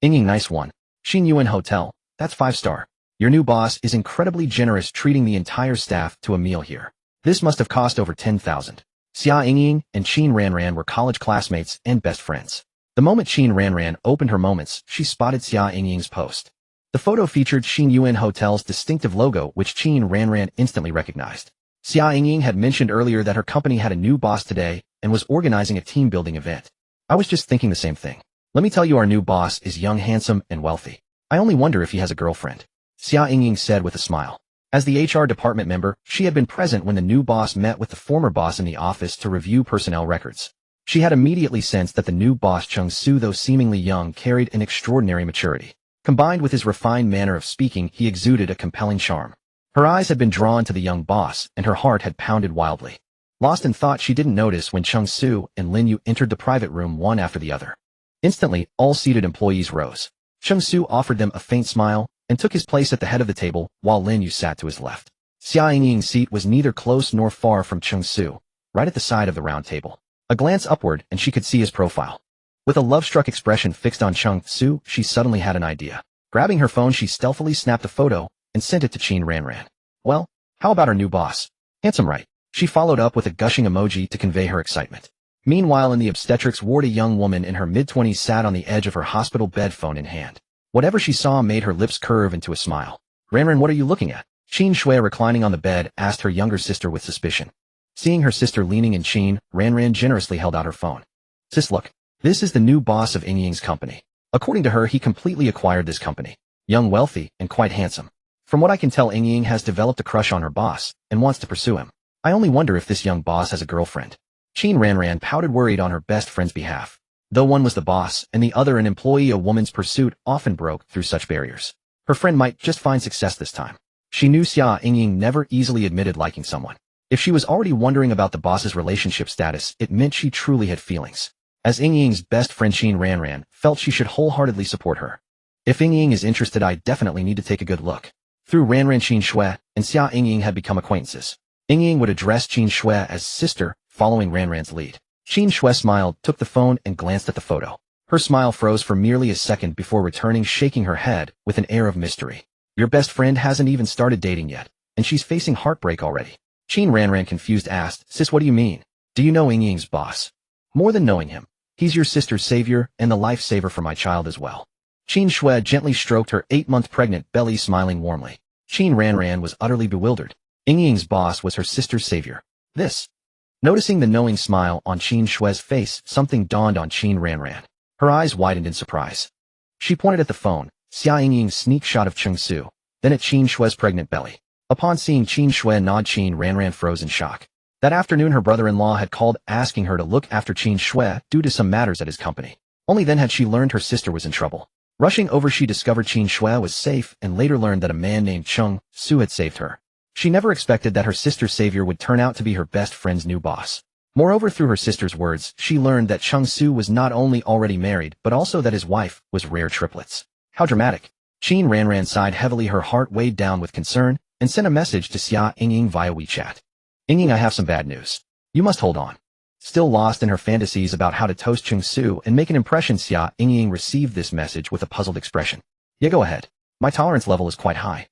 "Yingying, nice one. Xin Yuan Hotel. That's 5-star. Your new boss is incredibly generous, treating the entire staff to a meal here. This must have cost over 10,000. Xia Yingying and Xin Ranran were college classmates and best friends. The moment Xin Ranran opened her moments, she spotted Xia Yingying's post. The photo featured Xin Yuan Hotel's distinctive logo, which Xin Ranran instantly recognized. Xia Yingying had mentioned earlier that her company had a new boss today and was organizing a team-building event. "I was just thinking the same thing. Let me tell you, our new boss is young, handsome, and wealthy. I only wonder if he has a girlfriend," Xia Yingying said with a smile. As the HR department member, she had been present when the new boss met with the former boss in the office to review personnel records. She had immediately sensed that the new boss, Cheng Su, though seemingly young, carried an extraordinary maturity. Combined with his refined manner of speaking, he exuded a compelling charm. Her eyes had been drawn to the young boss, and her heart had pounded wildly. Lost in thought, she didn't notice when Cheng Su and Lin Yu entered the private room one after the other. Instantly, all seated employees rose. Cheng Su offered them a faint smile and took his place at the head of the table, while Lin Yu sat to his left. Xia Yingying's seat was neither close nor far from Cheng Su, right at the side of the round table. A glance upward, and she could see his profile. With a love-struck expression fixed on Cheng Su, she suddenly had an idea. Grabbing her phone, she stealthily snapped a photo and sent it to Xin Ranran. "Well, how about our new boss? Handsome, right?" She followed up with a gushing emoji to convey her excitement. Meanwhile, in the obstetrics ward, a young woman in her mid-20s sat on the edge of her hospital bed, phone in hand. Whatever she saw made her lips curve into a smile. "Ranran, what are you looking at?" Qin Shui, reclining on the bed, asked her younger sister with suspicion. Seeing her sister leaning in, Qin Ranran generously held out her phone. "Sis, look. This is the new boss of Yingying's company. According to her, he completely acquired this company. Young, wealthy, and quite handsome. From what I can tell, Yingying has developed a crush on her boss and wants to pursue him. I only wonder if this young boss has a girlfriend." Qin Ranran pouted, worried on her best friend's behalf. Though one was the boss and the other an employee, a woman's pursuit often broke through such barriers. Her friend might just find success this time. She knew Xia Yingying never easily admitted liking someone. If she was already wondering about the boss's relationship status, it meant she truly had feelings. As Yingying's best friend Qin Ranran felt she should wholeheartedly support her. If Yingying is interested, I definitely need to take a good look. Through Ranran, Qin Shui and Xia Yingying had become acquaintances. Yingying would address Qin Shui as sister, following Ranran's lead. Qin Shui smiled, took the phone, and glanced at the photo. Her smile froze for merely a second before returning, shaking her head with an air of mystery. Your best friend hasn't even started dating yet, and she's facing heartbreak already. Qin Ranran, confused, asked, Sis, what do you mean? Do you know Yingying's boss? More than knowing him, he's your sister's savior and the lifesaver for my child as well. Qin Shui gently stroked her 8-month pregnant belly, smiling warmly. Qin Ranran was utterly bewildered. Yingying's boss was her sister's savior. This. Noticing the knowing smile on Qin Shui's face, something dawned on Qin Ranran. Her eyes widened in surprise. She pointed at the phone, Xia Yingying's sneak shot of Cheng Su, then at Qin Shui's pregnant belly. Upon seeing Qin Shui nod, Qin Ranran froze in shock. That afternoon her brother-in-law had called, asking her to look after Qin Shui due to some matters at his company. Only then had she learned her sister was in trouble. Rushing over, she discovered Qin Shui was safe and later learned that a man named Cheng Su had saved her. She never expected that her sister's savior would turn out to be her best friend's new boss. Moreover, through her sister's words, she learned that Cheng Su was not only already married, but also that his wife was rare triplets. How dramatic. Qin Ranran sighed heavily, her heart weighed down with concern, and sent a message to Xia Yingying via WeChat. Yingying, I have some bad news. You must hold on. Still lost in her fantasies about how to toast Cheng Su and make an impression, Xia Yingying received this message with a puzzled expression. Yeah, go ahead. My tolerance level is quite high.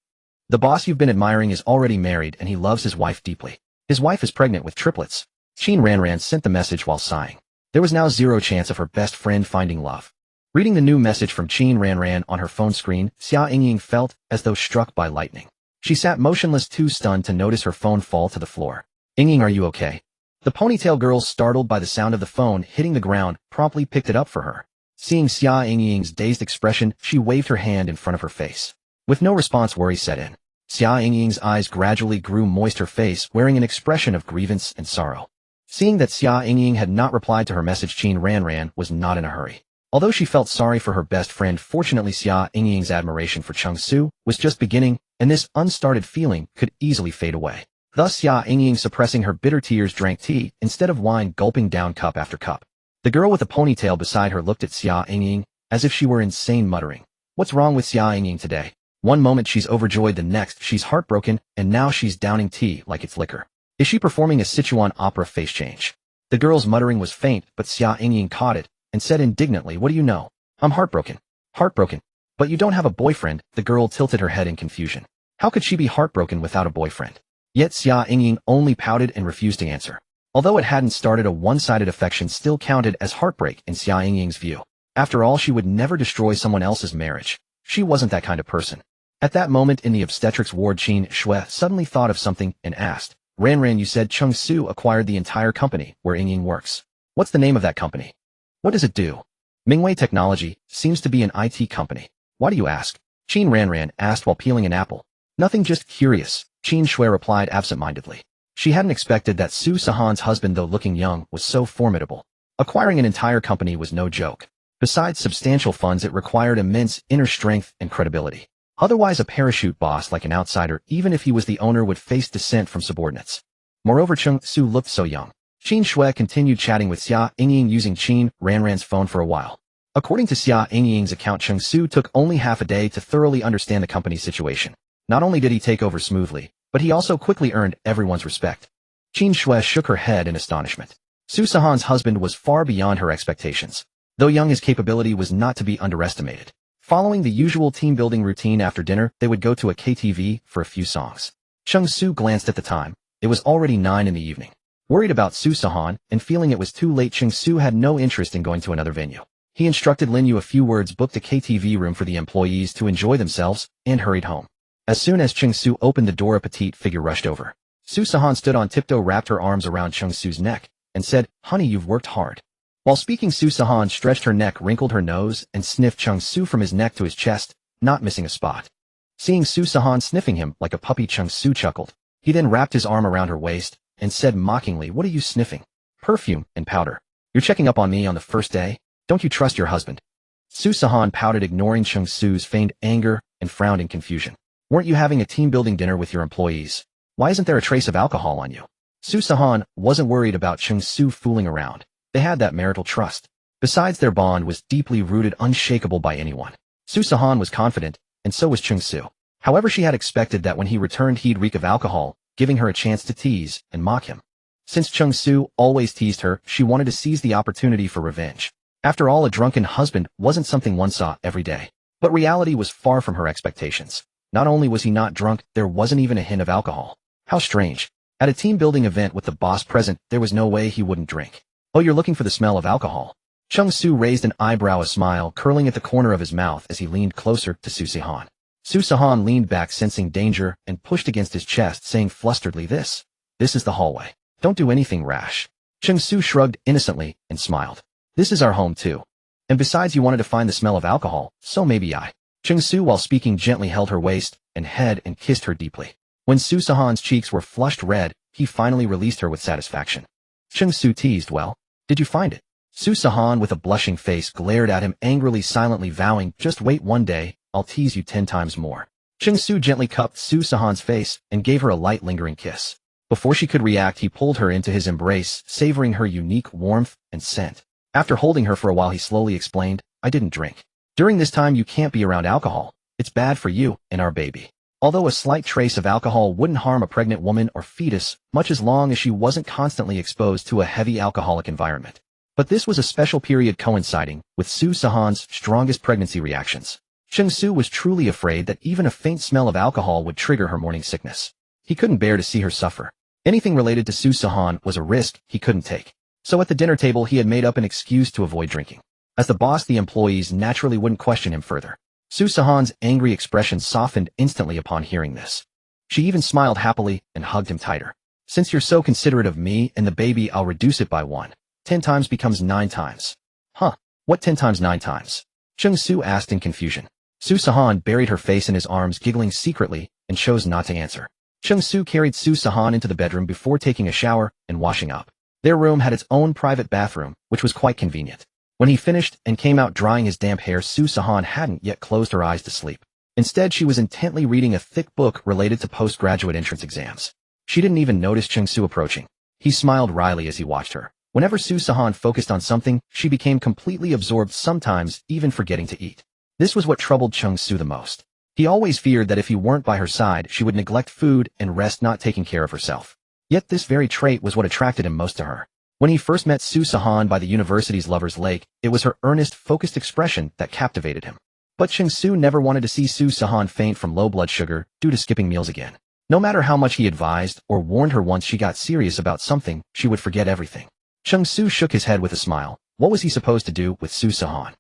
The boss you've been admiring is already married and he loves his wife deeply. His wife is pregnant with triplets. Qin Ranran sent the message while sighing. There was now zero chance of her best friend finding love. Reading the new message from Qin Ranran on her phone screen, Xia Yingying felt as though struck by lightning. She sat motionless, too stunned to notice her phone fall to the floor. Yingying, are you okay? The ponytail girl, startled by the sound of the phone hitting the ground, promptly picked it up for her. Seeing Xia Yingying's dazed expression, she waved her hand in front of her face. With no response, worry set in. Xia Yingying's eyes gradually grew moist, her face wearing an expression of grievance and sorrow. Seeing that Xia Yingying had not replied to her message, Qin Ranran was not in a hurry. Although she felt sorry for her best friend, fortunately Xia Yingying's admiration for Cheng Su was just beginning, and this unstarted feeling could easily fade away. Thus Xia Yingying, suppressing her bitter tears, drank tea instead of wine, gulping down cup after cup. The girl with the ponytail beside her looked at Xia Yingying as if she were insane, muttering, What's wrong with Xia Yingying today? One moment she's overjoyed, the next she's heartbroken, and now she's downing tea like it's liquor. Is she performing a Sichuan opera face change? The girl's muttering was faint, but Xia Yingying caught it and said indignantly, What do you know? I'm heartbroken. Heartbroken. But you don't have a boyfriend. The girl tilted her head in confusion. How could she be heartbroken without a boyfriend? Yet Xia Yingying only pouted and refused to answer. Although it hadn't started, a one-sided affection still counted as heartbreak in Xia Yingying's view. After all, she would never destroy someone else's marriage. She wasn't that kind of person. At that moment in the obstetrics ward, Qin Shui suddenly thought of something and asked, Ranran, you said Cheng Su acquired the entire company where Yingying works. What's the name of that company? What does it do? Mingwei Technology seems to be an IT company. Why do you ask? Qin Ranran asked while peeling an apple. Nothing, just curious, Qin Shui replied absent-mindedly. She hadn't expected that Su Sihan's husband, though looking young, was so formidable. Acquiring an entire company was no joke. Besides substantial funds, it required immense inner strength and credibility. Otherwise, a parachute boss like an outsider, even if he was the owner, would face dissent from subordinates. Moreover, Cheng Su looked so young. Qin Shui continued chatting with Xia Yingying using Qin Ranran's phone for a while. According to Xia Yingying's account, Cheng Su took only half a day to thoroughly understand the company's situation. Not only did he take over smoothly, but he also quickly earned everyone's respect. Qin Shui shook her head in astonishment. Su Sihan's husband was far beyond her expectations. Though young, his capability was not to be underestimated. Following the usual team-building routine after dinner, they would go to a KTV for a few songs. Cheng Su glanced at the time. It was already 9 in the evening. Worried about Su Sihan and feeling it was too late, Cheng Su had no interest in going to another venue. He instructed Lin Yu a few words, booked a KTV room for the employees to enjoy themselves, and hurried home. As soon as Cheng Su opened the door, a petite figure rushed over. Su Sihan stood on tiptoe, wrapped her arms around Cheng Su's neck, and said, Honey, you've worked hard. While speaking, Su Sihan stretched her neck, wrinkled her nose, and sniffed Cheng Su from his neck to his chest, not missing a spot. Seeing Su Sihan sniffing him like a puppy, Cheng Su chuckled. He then wrapped his arm around her waist and said mockingly, What are you sniffing? Perfume and powder. You're checking up on me on the first day? Don't you trust your husband? Su Sihan pouted, ignoring Cheng Su's feigned anger, and frowned in confusion. Weren't you having a team-building dinner with your employees? Why isn't there a trace of alcohol on you? Sihan wasn't worried about Cheng Su fooling around. They had that marital trust. Besides, their bond was deeply rooted, unshakable by anyone. Sihan was confident, and so was Cheng Su. However, she had expected that when he returned he'd reek of alcohol, giving her a chance to tease and mock him. Since Cheng Su always teased her, she wanted to seize the opportunity for revenge. After all, a drunken husband wasn't something one saw every day. But reality was far from her expectations. Not only was he not drunk, there wasn't even a hint of alcohol. How strange. At a team-building event with the boss present, there was no way he wouldn't drink. Oh, you're looking for the smell of alcohol. Cheng Su raised an eyebrow, a smile curling at the corner of his mouth as he leaned closer to Sihan. Sihan leaned back, sensing danger, and pushed against his chest, saying flusteredly, This is the hallway. Don't do anything rash. Cheng Su shrugged innocently and smiled. This is our home too. And besides, you wanted to find the smell of alcohol, so maybe I. Cheng Su, while speaking, gently held her waist and head and kissed her deeply. When Sihan's cheeks were flushed red, he finally released her with satisfaction. Cheng Su teased, Well, did you find it? Sihan, with a blushing face, glared at him angrily, silently vowing, Just wait, one day, I'll tease you 10 times more. Cheng Su gently cupped Sihan's face and gave her a light, lingering kiss. Before she could react, he pulled her into his embrace, savoring her unique warmth and scent. After holding her for a while, he slowly explained, I didn't drink. During this time, you can't be around alcohol. It's bad for you and our baby. Although a slight trace of alcohol wouldn't harm a pregnant woman or fetus, much as long as she wasn't constantly exposed to a heavy alcoholic environment. But this was a special period coinciding with Sihan's strongest pregnancy reactions. Cheng Su was truly afraid that even a faint smell of alcohol would trigger her morning sickness. He couldn't bear to see her suffer. Anything related to Sihan was a risk he couldn't take. So at the dinner table, he had made up an excuse to avoid drinking. As the boss, the employees naturally wouldn't question him further. Sihan's angry expression softened instantly upon hearing this. She even smiled happily and hugged him tighter. Since you're so considerate of me and the baby, I'll reduce it by 1. 10 times becomes 9 times. Huh? What 10 times 9 times? Cheng Su asked in confusion. Sihan buried her face in his arms, giggling secretly, and chose not to answer. Cheng Su carried Sihan into the bedroom before taking a shower and washing up. Their room had its own private bathroom, which was quite convenient. When he finished and came out drying his damp hair, Sihan hadn't yet closed her eyes to sleep. Instead, she was intently reading a thick book related to postgraduate entrance exams. She didn't even notice Cheng Su approaching. He smiled wryly as he watched her. Whenever Sihan focused on something, she became completely absorbed, sometimes even forgetting to eat. This was what troubled Cheng Su the most. He always feared that if he weren't by her side, she would neglect food and rest, not taking care of herself. Yet this very trait was what attracted him most to her. When he first met Sihan by the university's Lover's Lake, it was her earnest, focused expression that captivated him. But Cheng Su never wanted to see Sihan faint from low blood sugar due to skipping meals again. No matter how much he advised or warned her, once she got serious about something, she would forget everything. Cheng Su shook his head with a smile. What was he supposed to do with Sihan?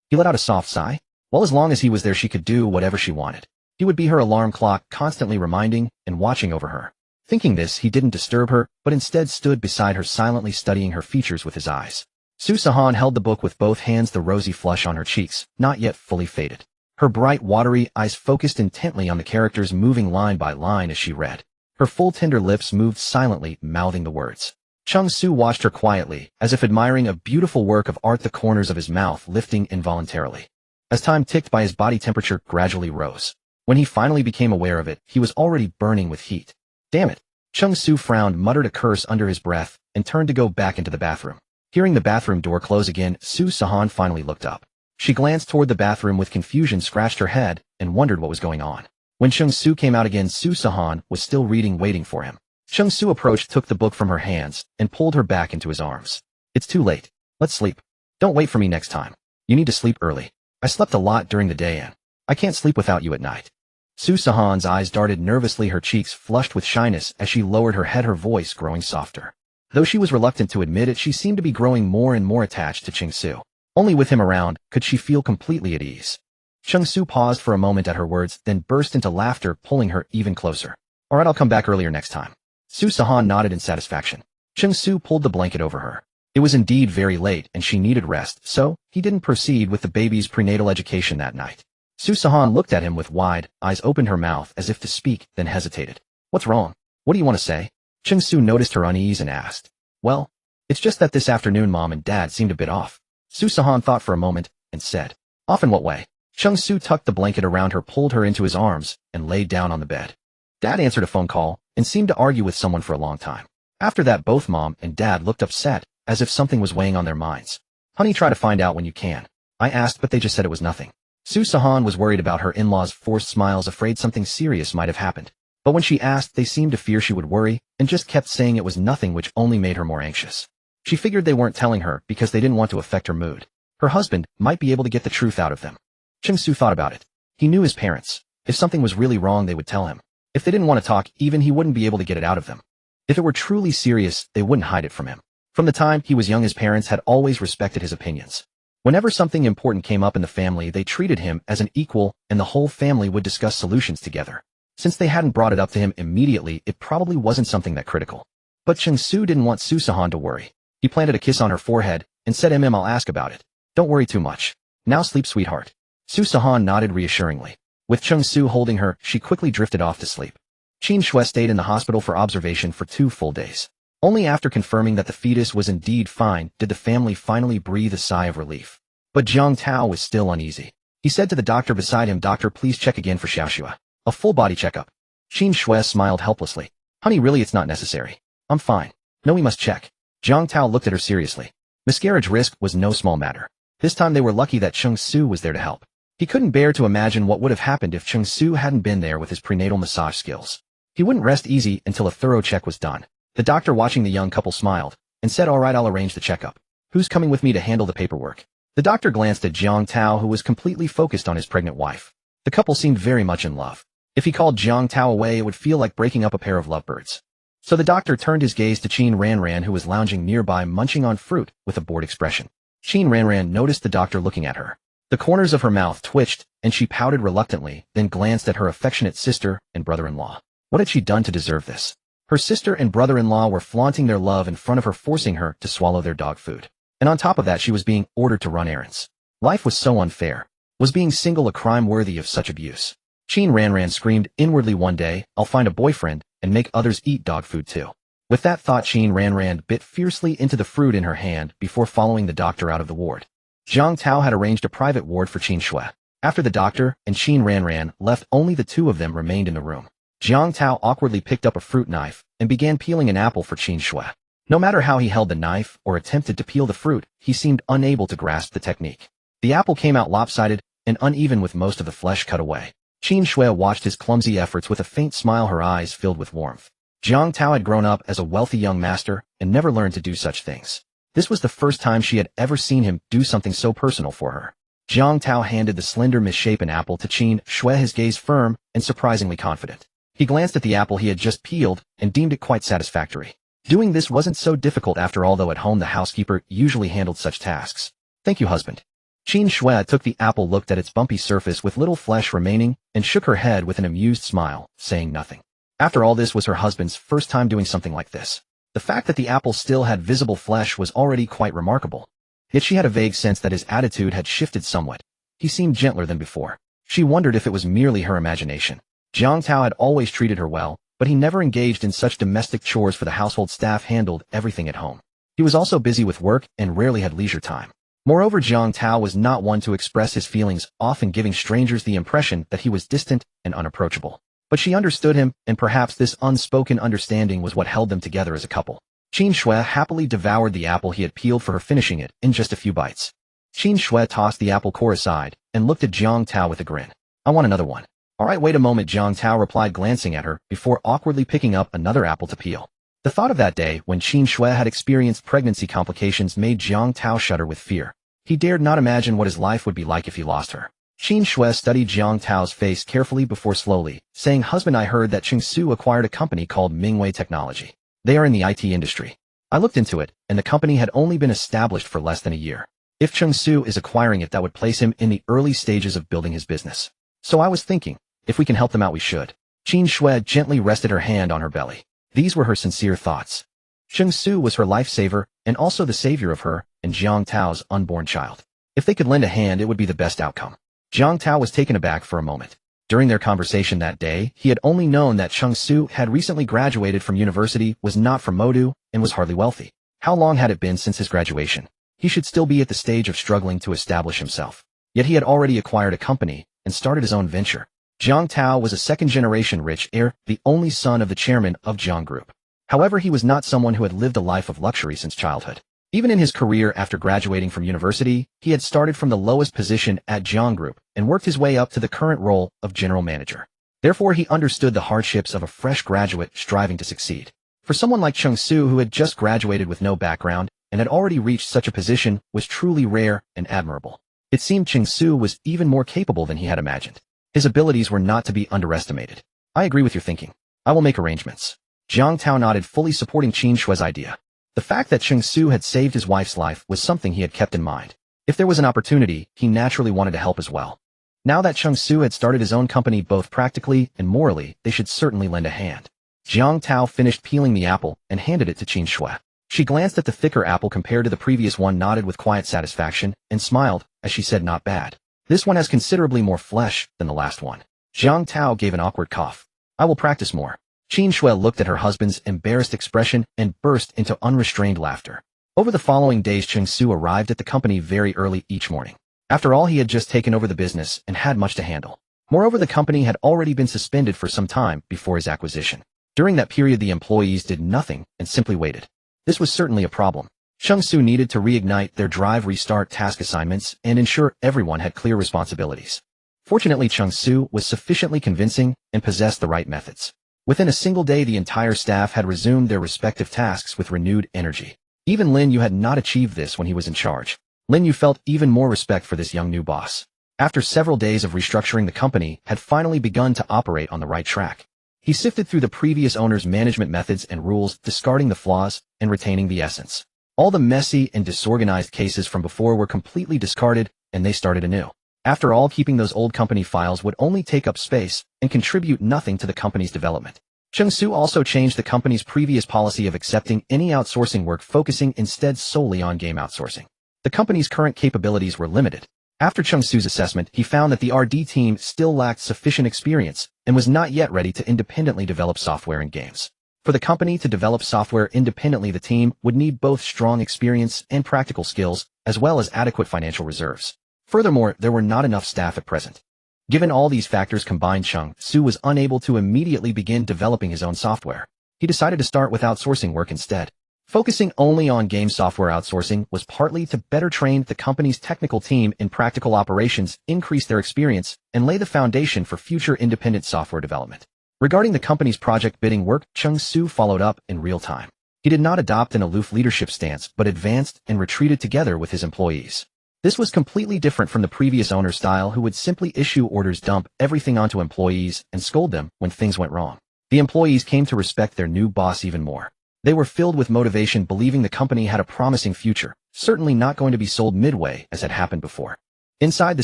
He let out a soft sigh. Well, as long as he was there, she could do whatever she wanted. He would be her alarm clock, constantly reminding and watching over her. Thinking this, he didn't disturb her, but instead stood beside her, silently studying her features with his eyes. Sihan held the book with both hands, the rosy flush on her cheeks, not yet fully faded. Her bright, watery eyes focused intently on the characters, moving line by line as she read. Her full, tender lips moved silently, mouthing the words. Cheng Su watched her quietly, as if admiring a beautiful work of art, the corners of his mouth lifting involuntarily. As time ticked by, his body temperature gradually rose. When he finally became aware of it, he was already burning with heat. Damn it! Cheng Su frowned, muttered a curse under his breath, and turned to go back into the bathroom. Hearing the bathroom door close again, Sihan finally looked up. She glanced toward the bathroom with confusion, scratched her head, and wondered what was going on. When Cheng Su came out again, Sihan was still reading, waiting for him. Cheng Su approached, took the book from her hands, and pulled her back into his arms. It's too late. Let's sleep. Don't wait for me next time. You need to sleep early. I slept a lot during the day and I can't sleep without you at night. Sihan's eyes darted nervously, her cheeks flushed with shyness as she lowered her head, her voice growing softer. Though she was reluctant to admit it, she seemed to be growing more and more attached to Cheng Su. Only with him around could she feel completely at ease. Cheng Su paused for a moment at her words, then burst into laughter, pulling her even closer. All right, I'll come back earlier next time. Sihan nodded in satisfaction. Cheng Su pulled the blanket over her. It was indeed very late and she needed rest, so he didn't proceed with the baby's prenatal education that night. Sihan looked at him with wide eyes, opened her mouth as if to speak, then hesitated. What's wrong? What do you want to say? Cheng Su noticed her unease and asked. Well, it's just that this afternoon Mom and Dad seemed a bit off. Sihan thought for a moment and said. Off in what way? Cheng Su tucked the blanket around her, pulled her into his arms, and laid down on the bed. Dad answered a phone call and seemed to argue with someone for a long time. After that, both Mom and Dad looked upset, as if something was weighing on their minds. Honey, try to find out when you can. I asked, but they just said it was nothing. Sihan was worried about her in-laws' forced smiles, afraid something serious might have happened. But when she asked, they seemed to fear she would worry, and just kept saying it was nothing, which only made her more anxious. She figured they weren't telling her because they didn't want to affect her mood. Her husband might be able to get the truth out of them. Cheng Su thought about it. He knew his parents. If something was really wrong, they would tell him. If they didn't want to talk, even he wouldn't be able to get it out of them. If it were truly serious, they wouldn't hide it from him. From the time he was young, his parents had always respected his opinions. Whenever something important came up in the family, they treated him as an equal, and the whole family would discuss solutions together. Since they hadn't brought it up to him immediately, it probably wasn't something that critical. But Cheng Su didn't want Sihan to worry. He planted a kiss on her forehead and said, I'll ask about it. Don't worry too much. Now sleep, sweetheart. Sihan nodded reassuringly. With Cheng Su holding her, she quickly drifted off to sleep. Qin Shui stayed in the hospital for observation for 2 full days. Only after confirming that the fetus was indeed fine did the family finally breathe a sigh of relief. But Jiang Tao was still uneasy. He said to the doctor beside him, Doctor, please check again for Xiaoxua. A full body checkup. Qin Shui smiled helplessly. Honey, really, it's not necessary. I'm fine. No, we must check. Jiang Tao looked at her seriously. Miscarriage risk was no small matter. This time they were lucky that Cheng Su was there to help. He couldn't bear to imagine what would have happened if Cheng Su hadn't been there with his prenatal massage skills. He wouldn't rest easy until a thorough check was done. The doctor, watching the young couple, smiled and said, all right, I'll arrange the checkup. Who's coming with me to handle the paperwork? The doctor glanced at Jiang Tao, who was completely focused on his pregnant wife. The couple seemed very much in love. If he called Jiang Tao away, it would feel like breaking up a pair of lovebirds. So the doctor turned his gaze to Qin Ranran, who was lounging nearby munching on fruit with a bored expression. Qin Ranran noticed the doctor looking at her. The corners of her mouth twitched, and she pouted reluctantly, then glanced at her affectionate sister and brother-in-law. What had she done to deserve this? Her sister and brother-in-law were flaunting their love in front of her, forcing her to swallow their dog food. And on top of that, she was being ordered to run errands. Life was so unfair. Was being single a crime worthy of such abuse? Qin Ranran screamed inwardly one day, I'll find a boyfriend and make others eat dog food too. With that thought, Qin Ranran bit fiercely into the fruit in her hand before following the doctor out of the ward. Jiang Tao had arranged a private ward for Qin Shui. After the doctor and Qin Ranran left, only the two of them remained in the room. Jiang Tao awkwardly picked up a fruit knife and began peeling an apple for Qin Shui. No matter how he held the knife or attempted to peel the fruit, he seemed unable to grasp the technique. The apple came out lopsided and uneven, with most of the flesh cut away. Qin Shui watched his clumsy efforts with a faint smile, her eyes filled with warmth. Jiang Tao had grown up as a wealthy young master and never learned to do such things. This was the first time she had ever seen him do something so personal for her. Jiang Tao handed the slender, misshapen apple to Qin Shui, his gaze firm and surprisingly confident. He glanced at the apple he had just peeled and deemed it quite satisfactory. Doing this wasn't so difficult after all, though at home the housekeeper usually handled such tasks. Thank you, husband. Qin Shui took the apple, looked at its bumpy surface with little flesh remaining, and shook her head with an amused smile, saying nothing. After all, this was her husband's first time doing something like this. The fact that the apple still had visible flesh was already quite remarkable. Yet she had a vague sense that his attitude had shifted somewhat. He seemed gentler than before. She wondered if it was merely her imagination. Jiang Tao had always treated her well, but he never engaged in such domestic chores, for the household staff handled everything at home. He was also busy with work and rarely had leisure time. Moreover, Jiang Tao was not one to express his feelings, often giving strangers the impression that he was distant and unapproachable. But she understood him, and perhaps this unspoken understanding was what held them together as a couple. Qin Shui happily devoured the apple he had peeled for her, finishing it in just a few bites. Qin Shui tossed the apple core aside and looked at Jiang Tao with a grin. I want another one. All right, wait a moment, Jiang Tao replied, glancing at her before awkwardly picking up another apple to peel. The thought of that day when Qin Shui had experienced pregnancy complications made Jiang Tao shudder with fear. He dared not imagine what his life would be like if he lost her. Qin Shui studied Jiang Tao's face carefully before slowly saying, husband, I heard that Cheng Su acquired a company called Mingwei Technology. They are in the IT industry. I looked into it, and the company had only been established for less than a year. If Cheng Su is acquiring it, that would place him in the early stages of building his business. So I was thinking, if we can help them out, we should. Qin Shui gently rested her hand on her belly. These were her sincere thoughts. Cheng Su was her lifesaver, and also the savior of her and Jiang Tao's unborn child. If they could lend a hand, it would be the best outcome. Jiang Tao was taken aback for a moment. During their conversation that day, he had only known that Cheng Su had recently graduated from university, was not from Modu, and was hardly wealthy. How long had it been since his graduation? He should still be at the stage of struggling to establish himself. Yet he had already acquired a company and started his own venture. Jiang Tao was a second-generation rich heir, the only son of the chairman of Jiang Group. However, he was not someone who had lived a life of luxury since childhood. Even in his career after graduating from university, he had started from the lowest position at Jiang Group and worked his way up to the current role of general manager. Therefore, he understood the hardships of a fresh graduate striving to succeed. For someone like Cheng Su, who had just graduated with no background and had already reached such a position, was truly rare and admirable. It seemed Cheng Su was even more capable than he had imagined. His abilities were not to be underestimated. I agree with your thinking. I will make arrangements. Jiang Tao nodded, fully supporting Qin Shui's idea. The fact that Cheng Su had saved his wife's life was something he had kept in mind. If there was an opportunity, he naturally wanted to help as well. Now that Cheng Su had started his own company, both practically and morally, they should certainly lend a hand. Jiang Tao finished peeling the apple and handed it to Qin Shui. She glanced at the thicker apple compared to the previous one, nodded with quiet satisfaction, and smiled as she said, "Not bad. This one has considerably more flesh than the last one." Jiang Tao gave an awkward cough. "I will practice more." Qin Shui looked at her husband's embarrassed expression and burst into unrestrained laughter. Over the following days, Cheng Su arrived at the company very early each morning. After all, he had just taken over the business and had much to handle. Moreover, the company had already been suspended for some time before his acquisition. During that period, the employees did nothing and simply waited. This was certainly a problem. Cheng Su needed to reignite their drive, restart task assignments, and ensure everyone had clear responsibilities. Fortunately, Cheng Su was sufficiently convincing and possessed the right methods. Within a single day, the entire staff had resumed their respective tasks with renewed energy. Even Lin Yu had not achieved this when he was in charge. Lin Yu felt even more respect for this young new boss. After several days of restructuring, the company had finally begun to operate on the right track. He sifted through the previous owner's management methods and rules, discarding the flaws and retaining the essence. All the messy and disorganized cases from before were completely discarded, and they started anew. After all, keeping those old company files would only take up space and contribute nothing to the company's development. Cheng Su also changed the company's previous policy of accepting any outsourcing work, focusing instead solely on game outsourcing. The company's current capabilities were limited. After Cheng Su's assessment, he found that the RD team still lacked sufficient experience and was not yet ready to independently develop software and games. For the company to develop software independently, the team would need both strong experience and practical skills, as well as adequate financial reserves. Furthermore, there were not enough staff at present. Given all these factors combined, Cheng Su was unable to immediately begin developing his own software. He decided to start with outsourcing work instead. Focusing only on game software outsourcing was partly to better train the company's technical team in practical operations, increase their experience, and lay the foundation for future independent software development. Regarding the company's project bidding work, Cheng Su followed up in real time. He did not adopt an aloof leadership stance, but advanced and retreated together with his employees. This was completely different from the previous owner's style, who would simply issue orders, dump everything onto employees, and scold them when things went wrong. The employees came to respect their new boss even more. They were filled with motivation, believing the company had a promising future, certainly not going to be sold midway as had happened before. Inside the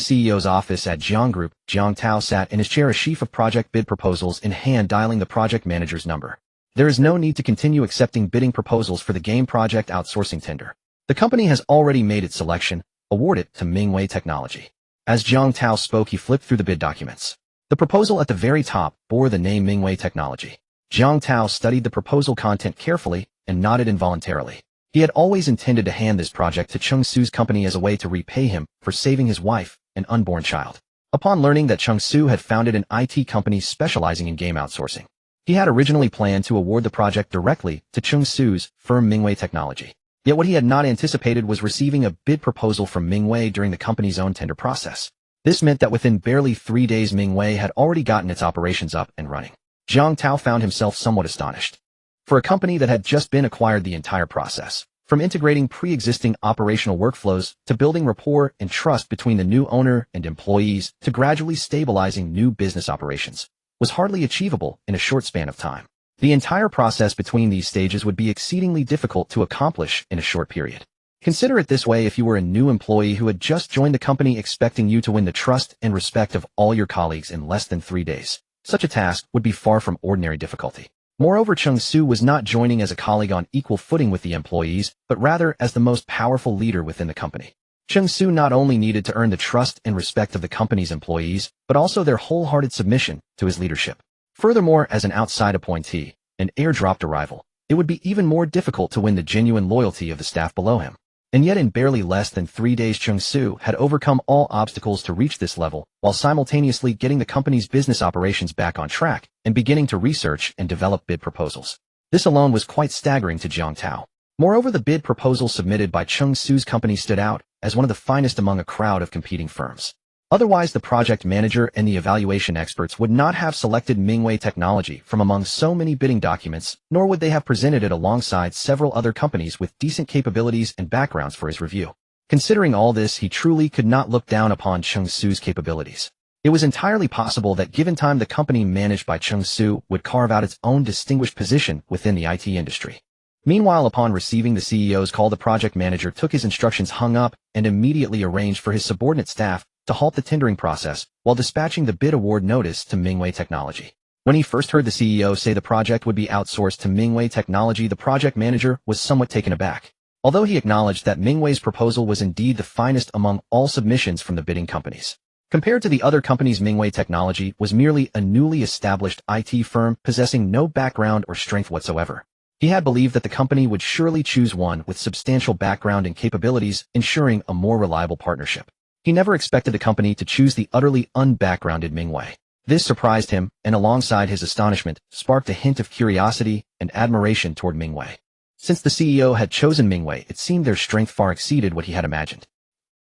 CEO's office at Jiang Group, Jiang Tao sat in his chair, a sheaf of project bid proposals in hand, dialing the project manager's number. There is no need to continue accepting bidding proposals for the game project outsourcing tender. The company has already made its selection. Award it to Mingwei Technology. As Jiang Tao spoke, he flipped through the bid documents. The proposal at the very top bore the name Mingwei Technology. Jiang Tao studied the proposal content carefully and nodded involuntarily. He had always intended to hand this project to Cheng Su's company as a way to repay him for saving his wife and unborn child. Upon learning that Cheng Su had founded an IT company specializing in game outsourcing, he had originally planned to award the project directly to Cheng Su's firm Mingwei Technology. Yet what he had not anticipated was receiving a bid proposal from Mingwei during the company's own tender process. This meant that within barely 3 days, Mingwei had already gotten its operations up and running. Jiang Tao found himself somewhat astonished. For a company that had just been acquired, the entire process, from integrating pre-existing operational workflows to building rapport and trust between the new owner and employees to gradually stabilizing new business operations, was hardly achievable in a short span of time. The entire process between these stages would be exceedingly difficult to accomplish in a short period. Consider it this way: if you were a new employee who had just joined the company expecting you to win the trust and respect of all your colleagues in less than 3 days, such a task would be far from ordinary difficulty. Moreover, Cheng Su was not joining as a colleague on equal footing with the employees, but rather as the most powerful leader within the company. Cheng Su not only needed to earn the trust and respect of the company's employees, but also their wholehearted submission to his leadership. Furthermore, as an outside appointee, an airdropped arrival, it would be even more difficult to win the genuine loyalty of the staff below him. And yet in barely less than 3 days Cheng Su had overcome all obstacles to reach this level, while simultaneously getting the company's business operations back on track and beginning to research and develop bid proposals. This alone was quite staggering to Jiang Tao. Moreover, the bid proposal submitted by Cheng Su's company stood out as one of the finest among a crowd of competing firms. Otherwise, the project manager and the evaluation experts would not have selected Mingwei Technology from among so many bidding documents, nor would they have presented it alongside several other companies with decent capabilities and backgrounds for his review. Considering all this, he truly could not look down upon Cheng Su's capabilities. It was entirely possible that given time the company managed by Cheng Su would carve out its own distinguished position within the IT industry. Meanwhile, upon receiving the CEO's call, the project manager took his instructions, hung up, and immediately arranged for his subordinate staff to halt the tendering process while dispatching the bid award notice to Mingwei Technology. When he first heard the CEO say the project would be outsourced to Mingwei Technology, the project manager was somewhat taken aback. Although he acknowledged that Mingwei's proposal was indeed the finest among all submissions from the bidding companies. Compared to the other companies, Mingwei Technology was merely a newly established IT firm possessing no background or strength whatsoever. He had believed that the company would surely choose one with substantial background and capabilities, ensuring a more reliable partnership. He never expected the company to choose the utterly unbackgrounded Mingwei. This surprised him, and alongside his astonishment, sparked a hint of curiosity and admiration toward Mingwei. Since the CEO had chosen Mingwei, it seemed their strength far exceeded what he had imagined.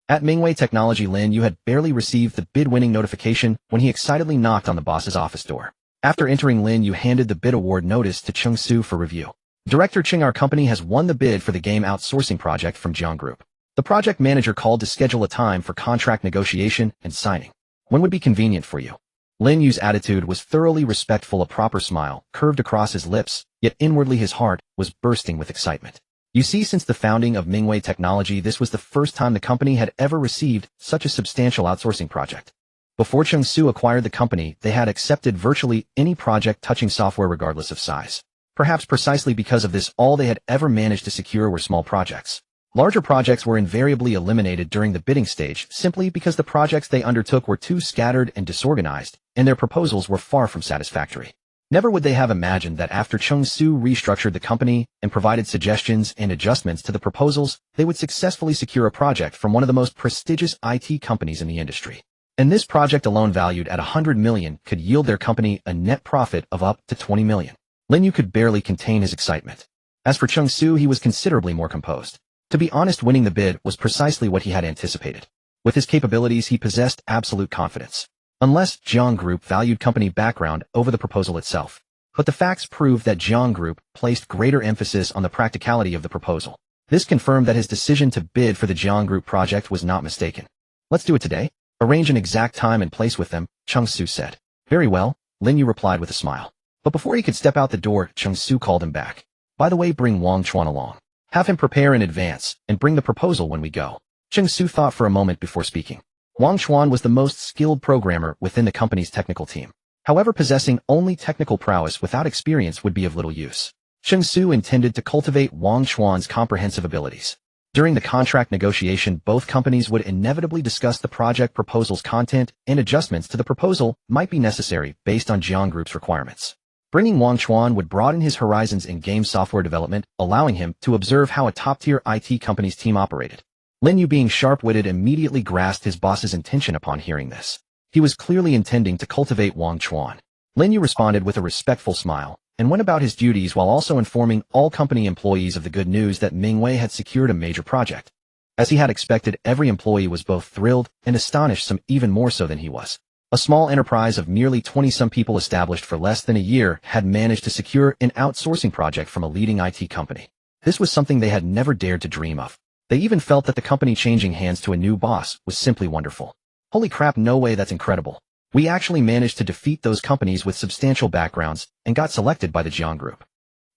At Mingwei Technology, Lin Yu had barely received the bid-winning notification when he excitedly knocked on the boss's office door. After entering, Lin Yu handed the bid award notice to Cheng Su for review. Director Cheng, our company has won the bid for the game outsourcing project from Jiang Group. The project manager called to schedule a time for contract negotiation and signing. When would be convenient for you? Lin Yu's attitude was thoroughly respectful. A proper smile curved across his lips, yet inwardly his heart was bursting with excitement. You see, since the founding of Mingwei Technology, this was the first time the company had ever received such a substantial outsourcing project. Before Cheng Su acquired the company, they had accepted virtually any project touching software regardless of size. Perhaps precisely because of this, all they had ever managed to secure were small projects. Larger projects were invariably eliminated during the bidding stage simply because the projects they undertook were too scattered and disorganized, and their proposals were far from satisfactory. Never would they have imagined that after Cheng Su restructured the company and provided suggestions and adjustments to the proposals, they would successfully secure a project from one of the most prestigious IT companies in the industry. And this project alone, valued at 100 million, could yield their company a net profit of up to 20 million. Lin Yu could barely contain his excitement. As for Cheng Su, he was considerably more composed. To be honest, winning the bid was precisely what he had anticipated. With his capabilities, he possessed absolute confidence. Unless Jiang Group valued company background over the proposal itself. But the facts proved that Jiang Group placed greater emphasis on the practicality of the proposal. This confirmed that his decision to bid for the Jiang Group project was not mistaken. Let's do it today. Arrange an exact time and place with them, Cheng Su said. Very well, Lin Yu replied with a smile. But before he could step out the door, Cheng Su called him back. By the way, bring Wang Chuan along. Have him prepare in advance, and bring the proposal when we go. Cheng Su thought for a moment before speaking. Wang Chuan was the most skilled programmer within the company's technical team. However, possessing only technical prowess without experience would be of little use. Cheng Su intended to cultivate Wang Chuan's comprehensive abilities. During the contract negotiation, both companies would inevitably discuss the project proposal's content, and adjustments to the proposal might be necessary based on Jiang Group's requirements. Bringing Wang Chuan would broaden his horizons in game software development, allowing him to observe how a top-tier IT company's team operated. Lin Yu, being sharp-witted, immediately grasped his boss's intention upon hearing this. He was clearly intending to cultivate Wang Chuan. Lin Yu responded with a respectful smile, and went about his duties while also informing all company employees of the good news that Mingwei had secured a major project. As he had expected, every employee was both thrilled and astonished, some even more so than he was. A small enterprise of merely 20-some people established for less than a year had managed to secure an outsourcing project from a leading IT company. This was something they had never dared to dream of. They even felt that the company changing hands to a new boss was simply wonderful. Holy crap, no way, that's incredible. We actually managed to defeat those companies with substantial backgrounds and got selected by the Jiang Group.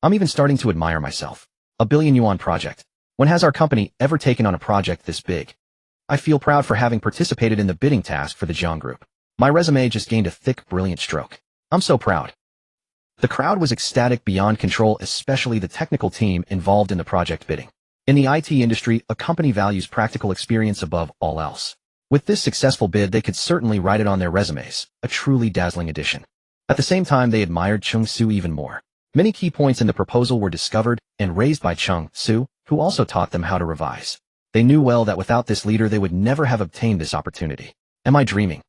I'm even starting to admire myself. A billion-yuan project. When has our company ever taken on a project this big? I feel proud for having participated in the bidding task for the Jiang Group. My resume just gained a thick, brilliant stroke. I'm so proud. The crowd was ecstatic beyond control, especially the technical team involved in the project bidding. In the IT industry, a company values practical experience above all else. With this successful bid, they could certainly write it on their resumes, a truly dazzling addition. At the same time, they admired Cheng Su even more. Many key points in the proposal were discovered and raised by Cheng Su, who also taught them how to revise. They knew well that without this leader they would never have obtained this opportunity. Am I dreaming?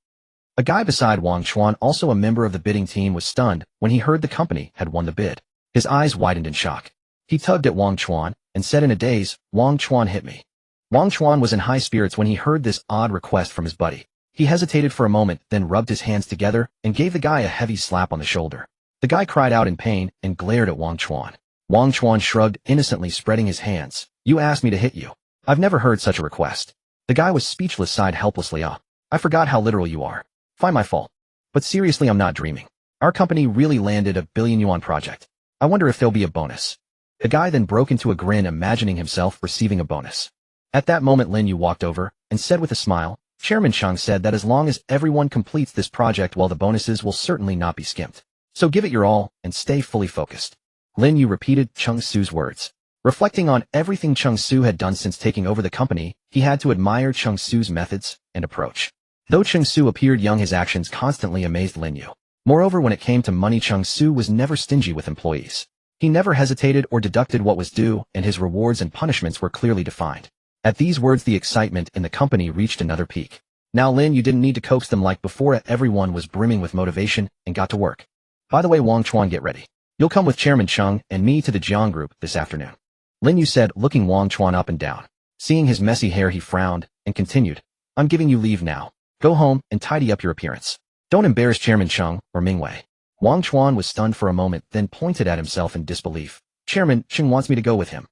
A guy beside Wang Chuan, also a member of the bidding team, was stunned when he heard the company had won the bid. His eyes widened in shock. He tugged at Wang Chuan and said in a daze, "Wang Chuan hit me." Wang Chuan was in high spirits when he heard this odd request from his buddy. He hesitated for a moment, then rubbed his hands together and gave the guy a heavy slap on the shoulder. The guy cried out in pain and glared at Wang Chuan. Wang Chuan shrugged innocently, spreading his hands. "You asked me to hit you. I've never heard such a request." The guy was speechless, sighed helplessly. I forgot how literal you are. Fine, my fault. But seriously, I'm not dreaming. Our company really landed a billion-yuan project. I wonder if there'll be a bonus." The guy then broke into a grin, imagining himself receiving a bonus. At that moment, Lin Yu walked over and said with a smile, "Chairman Cheng said that as long as everyone completes this project, well, the bonuses will certainly not be skimped. So give it your all and stay fully focused." Lin Yu repeated Cheng Su's words. Reflecting on everything Cheng Su had done since taking over the company, he had to admire Cheng Su's methods and approach. Though Cheng Su appeared young, his actions constantly amazed Lin Yu. Moreover, when it came to money, Cheng Su was never stingy with employees. He never hesitated or deducted what was due, and his rewards and punishments were clearly defined. At these words, the excitement in the company reached another peak. Now Lin Yu didn't need to coax them like before. Everyone was brimming with motivation and got to work. "By the way, Wang Chuan, get ready. You'll come with Chairman Cheng and me to the Jiang Group this afternoon," Lin Yu said, looking Wang Chuan up and down. Seeing his messy hair, he frowned and continued, "I'm giving you leave now. Go home and tidy up your appearance. Don't embarrass Chairman Cheng or Mingwei." Wang Chuan was stunned for a moment, then pointed at himself in disbelief. "Chairman Cheng wants me to go with him."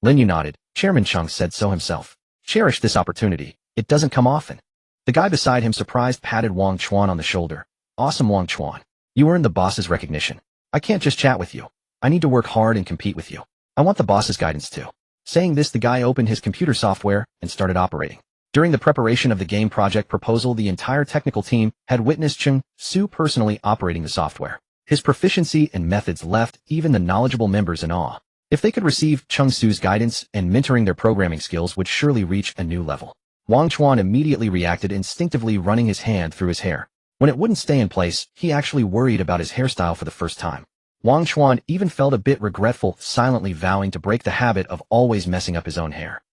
Lin Yu nodded. "Chairman Cheng said so himself. Cherish this opportunity. It doesn't come often." The guy beside him, surprised, patted Wang Chuan on the shoulder. "Awesome, Wang Chuan. You earned the boss's recognition. I can't just chat with you. I need to work hard and compete with you. I want the boss's guidance too." Saying this, the guy opened his computer software and started operating. During the preparation of the game project proposal, the entire technical team had witnessed Cheng Su personally operating the software. His proficiency and methods left even the knowledgeable members in awe. If they could receive Cheng Su's guidance and mentoring, their programming skills would surely reach a new level. Wang Chuan immediately reacted, instinctively running his hand through his hair. When it wouldn't stay in place, he actually worried about his hairstyle for the first time. Wang Chuan even felt a bit regretful, silently vowing to break the habit of always messing up his own hair.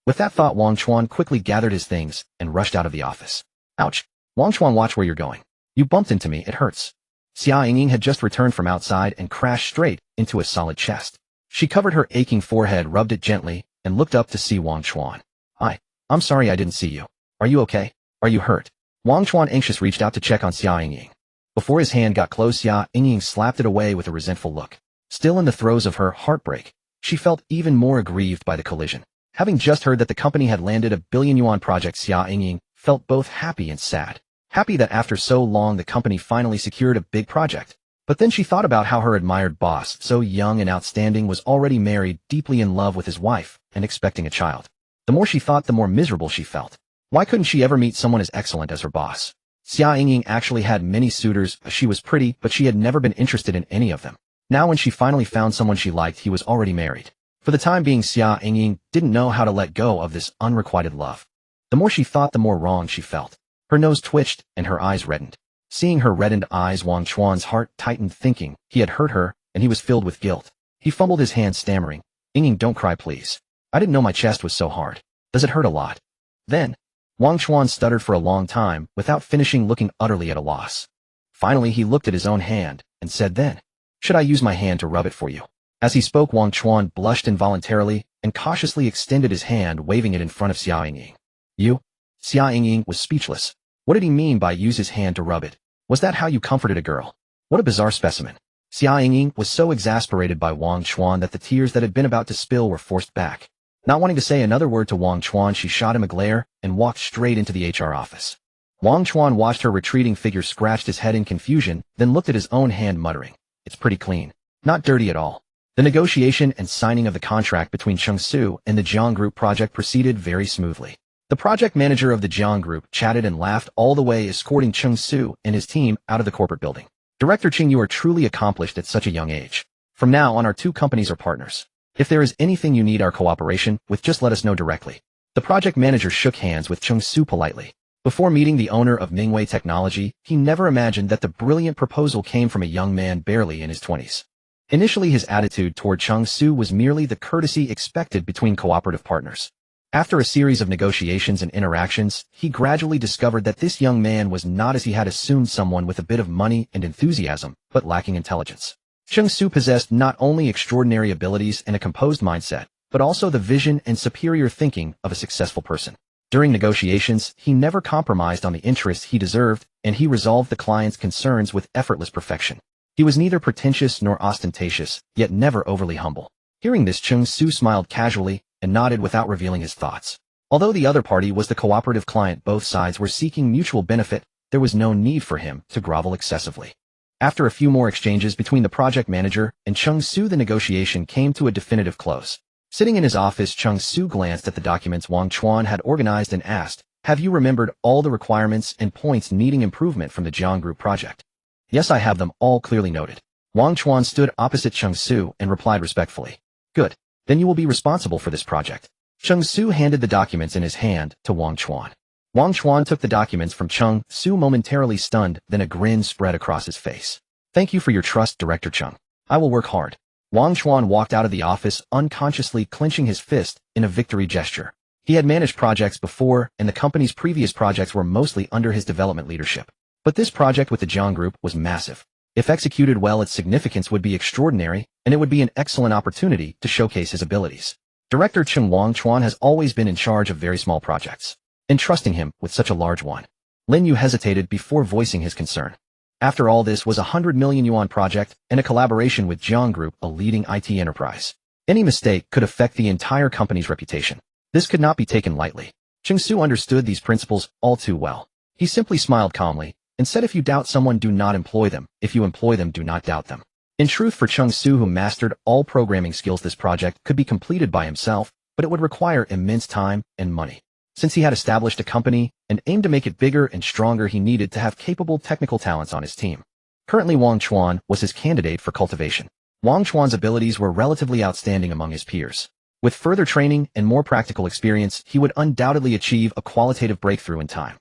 With that thought, Wang Chuan quickly gathered his things and rushed out of the office. "Ouch. Wang Chuan, watch where you're going. You bumped into me, it hurts." Xia Yingying had just returned from outside and crashed straight into a solid chest. She covered her aching forehead, rubbed it gently, and looked up to see Wang Chuan. I'm sorry I didn't see you. Are you okay? Are you hurt?" Wang Chuan, anxious, reached out to check on Xia Yingying. Before his hand got close, Xia Yingying slapped it away with a resentful look. Still in the throes of her heartbreak, she felt even more aggrieved by the collision. Having just heard that the company had landed a billion-yuan project, Xia Yingying felt both happy and sad. Happy that after so long the company finally secured a big project. But then she thought about how her admired boss, so young and outstanding, was already married, deeply in love with his wife, and expecting a child. The more she thought, the more miserable she felt. Why couldn't she ever meet someone as excellent as her boss? Xia Yingying actually had many suitors. She was pretty, but she had never been interested in any of them. Now when she finally found someone she liked, he was already married. For the time being, Xia Yingying didn't know how to let go of this unrequited love. The more she thought, the more wrong she felt. Her nose twitched and her eyes reddened. Seeing her reddened eyes, Wang Chuan's heart tightened, thinking he had hurt her, and he was filled with guilt. He fumbled his hand, stammering, "Yingying, don't cry, please. I didn't know my chest was so hard. Does it hurt a lot?" Then, Wang Chuan stuttered for a long time, without finishing, looking utterly at a loss. Finally, he looked at his own hand and said, "Then, should I use my hand to rub it for you?" As he spoke, Wang Chuan blushed involuntarily and cautiously extended his hand, waving it in front of Xia Yingying. "You?" Xia Yingying was speechless. What did he mean by use his hand to rub it? Was that how you comforted a girl? What a bizarre specimen. Xia Yingying was so exasperated by Wang Chuan that the tears that had been about to spill were forced back. Not wanting to say another word to Wang Chuan, she shot him a glare and walked straight into the HR office. Wang Chuan watched her retreating figure, scratched his head in confusion, then looked at his own hand, muttering, "It's pretty clean. Not dirty at all." The negotiation and signing of the contract between Cheng Su and the Jiang Group project proceeded very smoothly. The project manager of the Jiang Group chatted and laughed all the way, escorting Cheng Su and his team out of the corporate building. "Director Cheng, you are truly accomplished at such a young age. From now on, our two companies are partners. If there is anything you need our cooperation with, just let us know directly." The project manager shook hands with Cheng Su politely. Before meeting the owner of Mingwei Technology, he never imagined that the brilliant proposal came from a young man barely in his 20s. Initially, his attitude toward Cheng Su was merely the courtesy expected between cooperative partners. After a series of negotiations and interactions, he gradually discovered that this young man was not as he had assumed, someone with a bit of money and enthusiasm, but lacking intelligence. Cheng Su possessed not only extraordinary abilities and a composed mindset, but also the vision and superior thinking of a successful person. During negotiations, he never compromised on the interests he deserved, and he resolved the client's concerns with effortless perfection. He was neither pretentious nor ostentatious, yet never overly humble. Hearing this, Cheng Su smiled casually and nodded without revealing his thoughts. Although the other party was the cooperative client, both sides were seeking mutual benefit, there was no need for him to grovel excessively. After a few more exchanges between the project manager and Cheng Su, the negotiation came to a definitive close. Sitting in his office, Cheng Su glanced at the documents Wang Chuan had organized and asked, "Have you remembered all the requirements and points needing improvement from the Jiang Group project?" "Yes, I have them all clearly noted." Wang Chuan stood opposite Cheng Su and replied respectfully. "Good. Then you will be responsible for this project." Cheng Su handed the documents in his hand to Wang Chuan. Wang Chuan took the documents from Cheng Su, momentarily stunned, then a grin spread across his face. "Thank you for your trust, Director Cheng. I will work hard." Wang Chuan walked out of the office, unconsciously clenching his fist in a victory gesture. He had managed projects before, and the company's previous projects were mostly under his development leadership. But this project with the Jiang Group was massive. If executed well, its significance would be extraordinary, and it would be an excellent opportunity to showcase his abilities. Director Cheng Wang Chuan has always been in charge of very small projects. Entrusting him with such a large one, Lin Yu hesitated before voicing his concern. After all, this was a 100 million yuan project and a collaboration with Jiang Group, a leading IT enterprise. Any mistake could affect the entire company's reputation. This could not be taken lightly. Cheng Su understood these principles all too well. He simply smiled calmly and said, "If you doubt someone, do not employ them. If you employ them, do not doubt them." In truth, for Cheng Su, who mastered all programming skills, this project could be completed by himself, but it would require immense time and money. Since he had established a company and aimed to make it bigger and stronger, he needed to have capable technical talents on his team. Currently, Wang Chuan was his candidate for cultivation. Wang Chuan's abilities were relatively outstanding among his peers. With further training and more practical experience, he would undoubtedly achieve a qualitative breakthrough in time.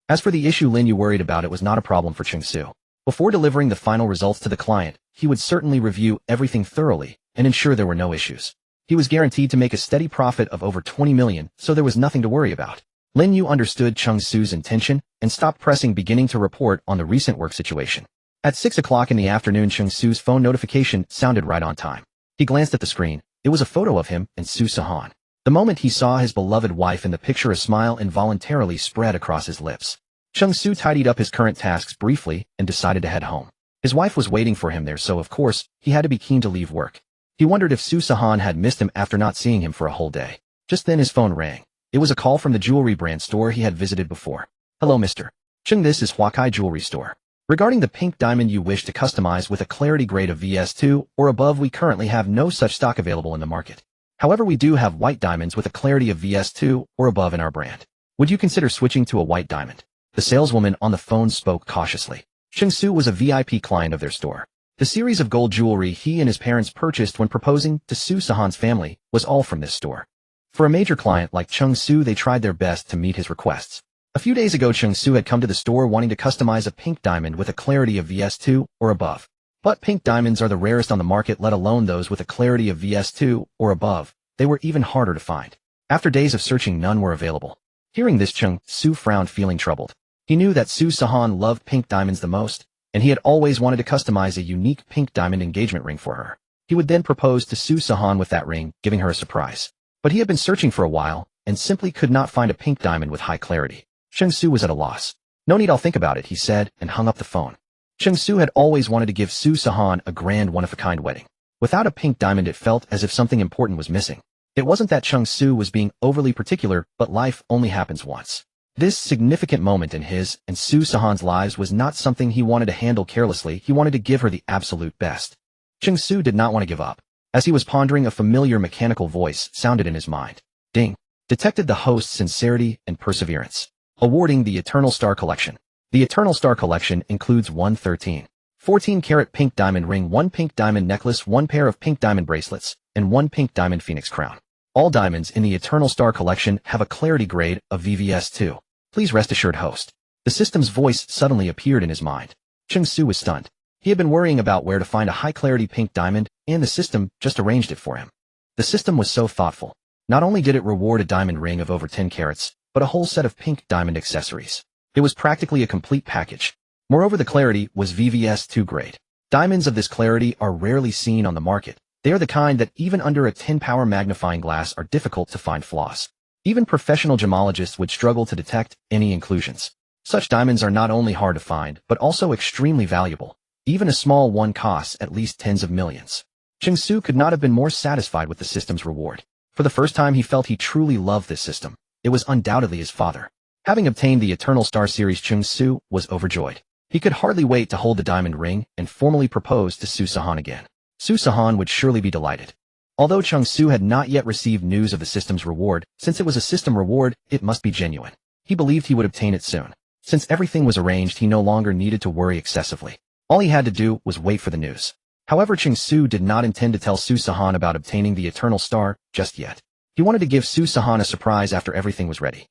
As for the issue Lin Yu worried about, it was not a problem for Cheng Su. Before delivering the final results to the client, he would certainly review everything thoroughly and ensure there were no issues. He was guaranteed to make a steady profit of over 20 million, so there was nothing to worry about. Lin Yu understood Cheng Su's intention and stopped pressing, beginning to report on the recent work situation. At 6 o'clock in the afternoon, Cheng Su's phone notification sounded right on time. He glanced at the screen. It was a photo of him and Su Sihan. The moment he saw his beloved wife in the picture, a smile involuntarily spread across his lips. Cheng Su tidied up his current tasks briefly and decided to head home. His wife was waiting for him there, so of course, he had to be keen to leave work. He wondered if Su Sihan had missed him after not seeing him for a whole day. Just then his phone rang. It was a call from the jewelry brand store he had visited before. "Hello, Mr. Cheng, this is Huakai Jewelry Store. Regarding the pink diamond you wish to customize with a clarity grade of VS2 or above, we currently have no such stock available in the market. However, we do have white diamonds with a clarity of VS2 or above in our brand. Would you consider switching to a white diamond?" The saleswoman on the phone spoke cautiously. Cheng Su was a VIP client of their store. The series of gold jewelry he and his parents purchased when proposing to Su Sihan's family was all from this store. For a major client like Cheng Su, they tried their best to meet his requests. A few days ago, Cheng Su had come to the store wanting to customize a pink diamond with a clarity of VS2 or above. But pink diamonds are the rarest on the market, let alone those with a clarity of VS2 or above. They were even harder to find. After days of searching, none were available. Hearing this, Cheng Su frowned, feeling troubled. He knew that Su Sihan loved pink diamonds the most, and he had always wanted to customize a unique pink diamond engagement ring for her. He would then propose to Su Sihan with that ring, giving her a surprise. But he had been searching for a while, and simply could not find a pink diamond with high clarity. Cheng Su was at a loss. "No need, I'll think about it," he said, and hung up the phone. Cheng Su had always wanted to give Su Sihan a grand one-of-a-kind wedding. Without a pink diamond, it felt as if something important was missing. It wasn't that Cheng Su was being overly particular, but life only happens once. This significant moment in his and Su Sihan's lives was not something he wanted to handle carelessly. He wanted to give her the absolute best. Cheng Su did not want to give up. As he was pondering, a familiar mechanical voice sounded in his mind. Ding! Detected the host's sincerity and perseverance. Awarding the Eternal Star Collection. The Eternal Star Collection includes 1 14-karat pink diamond ring, 1 pink diamond necklace, 1 pair of pink diamond bracelets, and 1 pink diamond phoenix crown. All diamonds in the Eternal Star Collection have a clarity grade of VVS2. Please rest assured, host. The system's voice suddenly appeared in his mind. Cheng Su was stunned. He had been worrying about where to find a high-clarity pink diamond, and the system just arranged it for him. The system was so thoughtful. Not only did it reward a diamond ring of over 10 carats, but a whole set of pink diamond accessories. It was practically a complete package. Moreover, the clarity was VVS2 grade. Diamonds of this clarity are rarely seen on the market. They are the kind that even under a 10-power magnifying glass are difficult to find flaws. Even professional gemologists would struggle to detect any inclusions. Such diamonds are not only hard to find, but also extremely valuable. Even a small one costs at least tens of millions. Cheng Su could not have been more satisfied with the system's reward. For the first time he felt he truly loved this system. It was undoubtedly his father. Having obtained the Eternal Star Series, Cheng Su was overjoyed. He could hardly wait to hold the diamond ring and formally propose to Sihan again. Sihan would surely be delighted. Although Cheng Su had not yet received news of the system's reward, since it was a system reward, it must be genuine. He believed he would obtain it soon. Since everything was arranged, he no longer needed to worry excessively. All he had to do was wait for the news. However, Cheng Su did not intend to tell Sihan about obtaining the Eternal Star just yet. He wanted to give Sihan a surprise after everything was ready.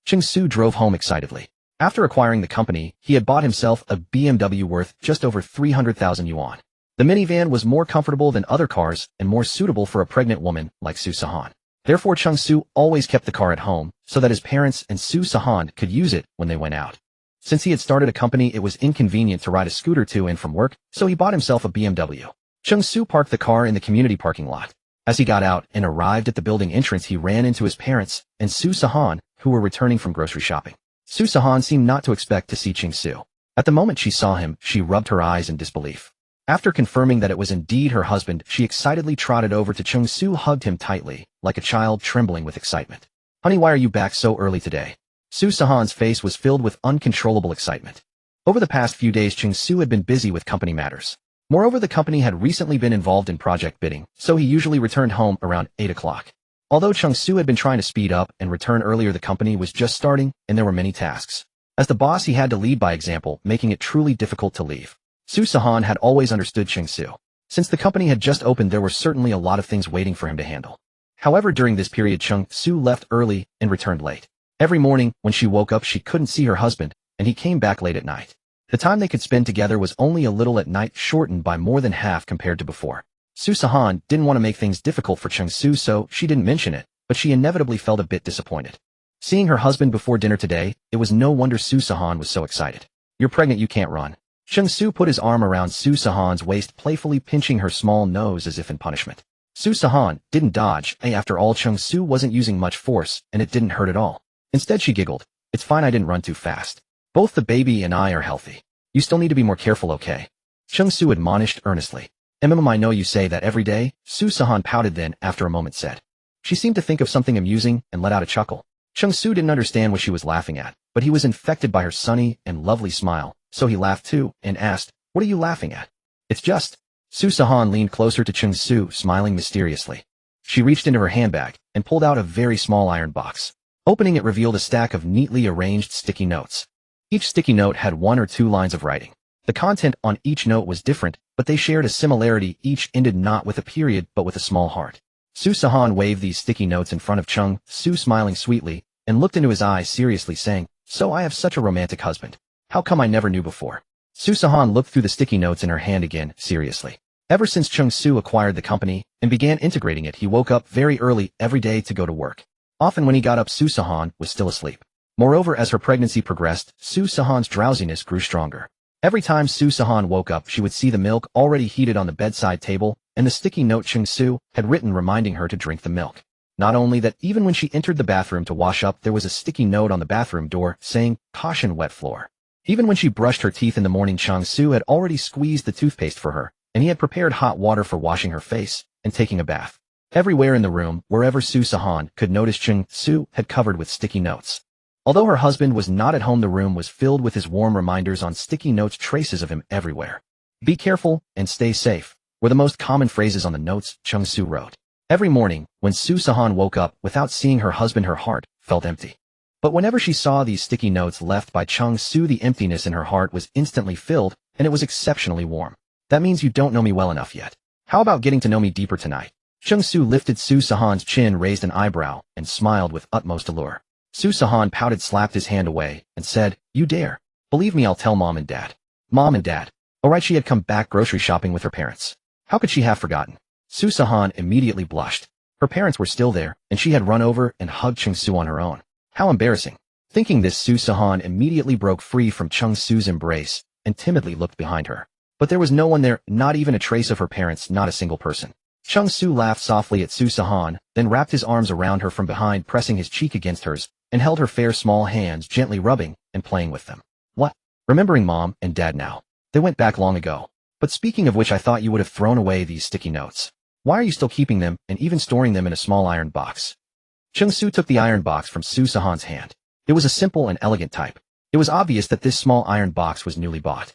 Cheng Su drove home excitedly. After acquiring the company, he had bought himself a BMW worth just over 300,000 yuan. The minivan was more comfortable than other cars and more suitable for a pregnant woman like Sihan. Therefore, Cheng Su always kept the car at home so that his parents and Sihan could use it when they went out. Since he had started a company, it was inconvenient to ride a scooter to and from work, so he bought himself a BMW. Cheng Su parked the car in the community parking lot. As he got out and arrived at the building entrance, he ran into his parents and Sihan, who were returning from grocery shopping. Sihan seemed not to expect to see Cheng Su. At the moment she saw him, she rubbed her eyes in disbelief. After confirming that it was indeed her husband, she excitedly trotted over to Cheng Su, hugged him tightly, like a child trembling with excitement. "Honey, why are you back so early today?" Sihan's face was filled with uncontrollable excitement. Over the past few days, Cheng Su had been busy with company matters. Moreover, the company had recently been involved in project bidding, so he usually returned home around 8 o'clock. Although Cheng Su had been trying to speed up and return earlier, the company was just starting, and there were many tasks. As the boss, he had to lead by example, making it truly difficult to leave. Sihan had always understood Cheng Su. Since the company had just opened, there were certainly a lot of things waiting for him to handle. However, during this period, Cheng Su left early and returned late. Every morning, when she woke up, she couldn't see her husband, and he came back late at night. The time they could spend together was only a little at night, shortened by more than half compared to before. Sihan didn't want to make things difficult for Cheng Su, so she didn't mention it, but she inevitably felt a bit disappointed. Seeing her husband before dinner today, it was no wonder Sihan was so excited. "You're pregnant, you can't run." Cheng Su put his arm around Sihan's waist, playfully pinching her small nose as if in punishment. Sihan didn't dodge. After all, Cheng Su wasn't using much force, and it didn't hurt at all. Instead, she giggled. "It's fine, I didn't run too fast. Both the baby and I are healthy. You still need to be more careful, okay?" Cheng Su admonished earnestly. "I know you say that every day," Sihan pouted, then, after a moment, said. She seemed to think of something amusing and let out a chuckle. Cheng Su didn't understand what she was laughing at, but he was infected by her sunny and lovely smile, so he laughed too, and asked, "What are you laughing at?" "It's just..." Sihan leaned closer to Cheng Su, smiling mysteriously. She reached into her handbag and pulled out a very small iron box. Opening it revealed a stack of neatly arranged sticky notes. Each sticky note had 1 or 2 lines of writing. The content on each note was different, but they shared a similarity. Each ended not with a period, but with a small heart. Sihan waved these sticky notes in front of Cheng Su, smiling sweetly, and looked into his eyes seriously, saying, "So I have such a romantic husband. How come I never knew before?" Sihan looked through the sticky notes in her hand again, seriously. Ever since Cheng Su acquired the company and began integrating it, he woke up very early every day to go to work. Often when he got up, Sihan was still asleep. Moreover, as her pregnancy progressed, Sihan's drowsiness grew stronger. Every time Sihan woke up, she would see the milk already heated on the bedside table, and the sticky note Cheng Su had written reminding her to drink the milk. Not only that, even when she entered the bathroom to wash up, there was a sticky note on the bathroom door saying, "Caution, wet floor." Even when she brushed her teeth in the morning, Cheng Su had already squeezed the toothpaste for her, and he had prepared hot water for washing her face and taking a bath. Everywhere in the room, wherever Sihan could notice, Cheng Su had covered with sticky notes. Although her husband was not at home, the room was filled with his warm reminders on sticky notes. Traces of him everywhere. "Be careful and stay safe" were the most common phrases on the notes Cheng Su wrote. Every morning, when Sihan woke up without seeing her husband, her heart felt empty. But whenever she saw these sticky notes left by Cheng Su, the emptiness in her heart was instantly filled, and it was exceptionally warm. "That means you don't know me well enough yet. How about getting to know me deeper tonight?" Cheng Su lifted Sihan's chin, raised an eyebrow, and smiled with utmost allure. Sihan pouted, slapped his hand away, and said, "You dare? Believe me, I'll tell Mom and Dad." Mom and Dad. Oh right, she had come back grocery shopping with her parents. How could she have forgotten? Sihan immediately blushed. Her parents were still there, and she had run over and hugged Cheng Su on her own. How embarrassing. Thinking this, Sihan immediately broke free from Cheng Su's embrace and timidly looked behind her. But there was no one there, not even a trace of her parents, not a single person. Cheng Su laughed softly at Sihan, then wrapped his arms around her from behind, pressing his cheek against hers, and held her fair small hands, gently rubbing and playing with them. What? Remembering mom and dad now. They went back long ago. But speaking of which, I thought you would have thrown away these sticky notes. Why are you still keeping them and even storing them in a small iron box? Cheng Su took the iron box from Sihan's hand. It was a simple and elegant type. It was obvious that this small iron box was newly bought.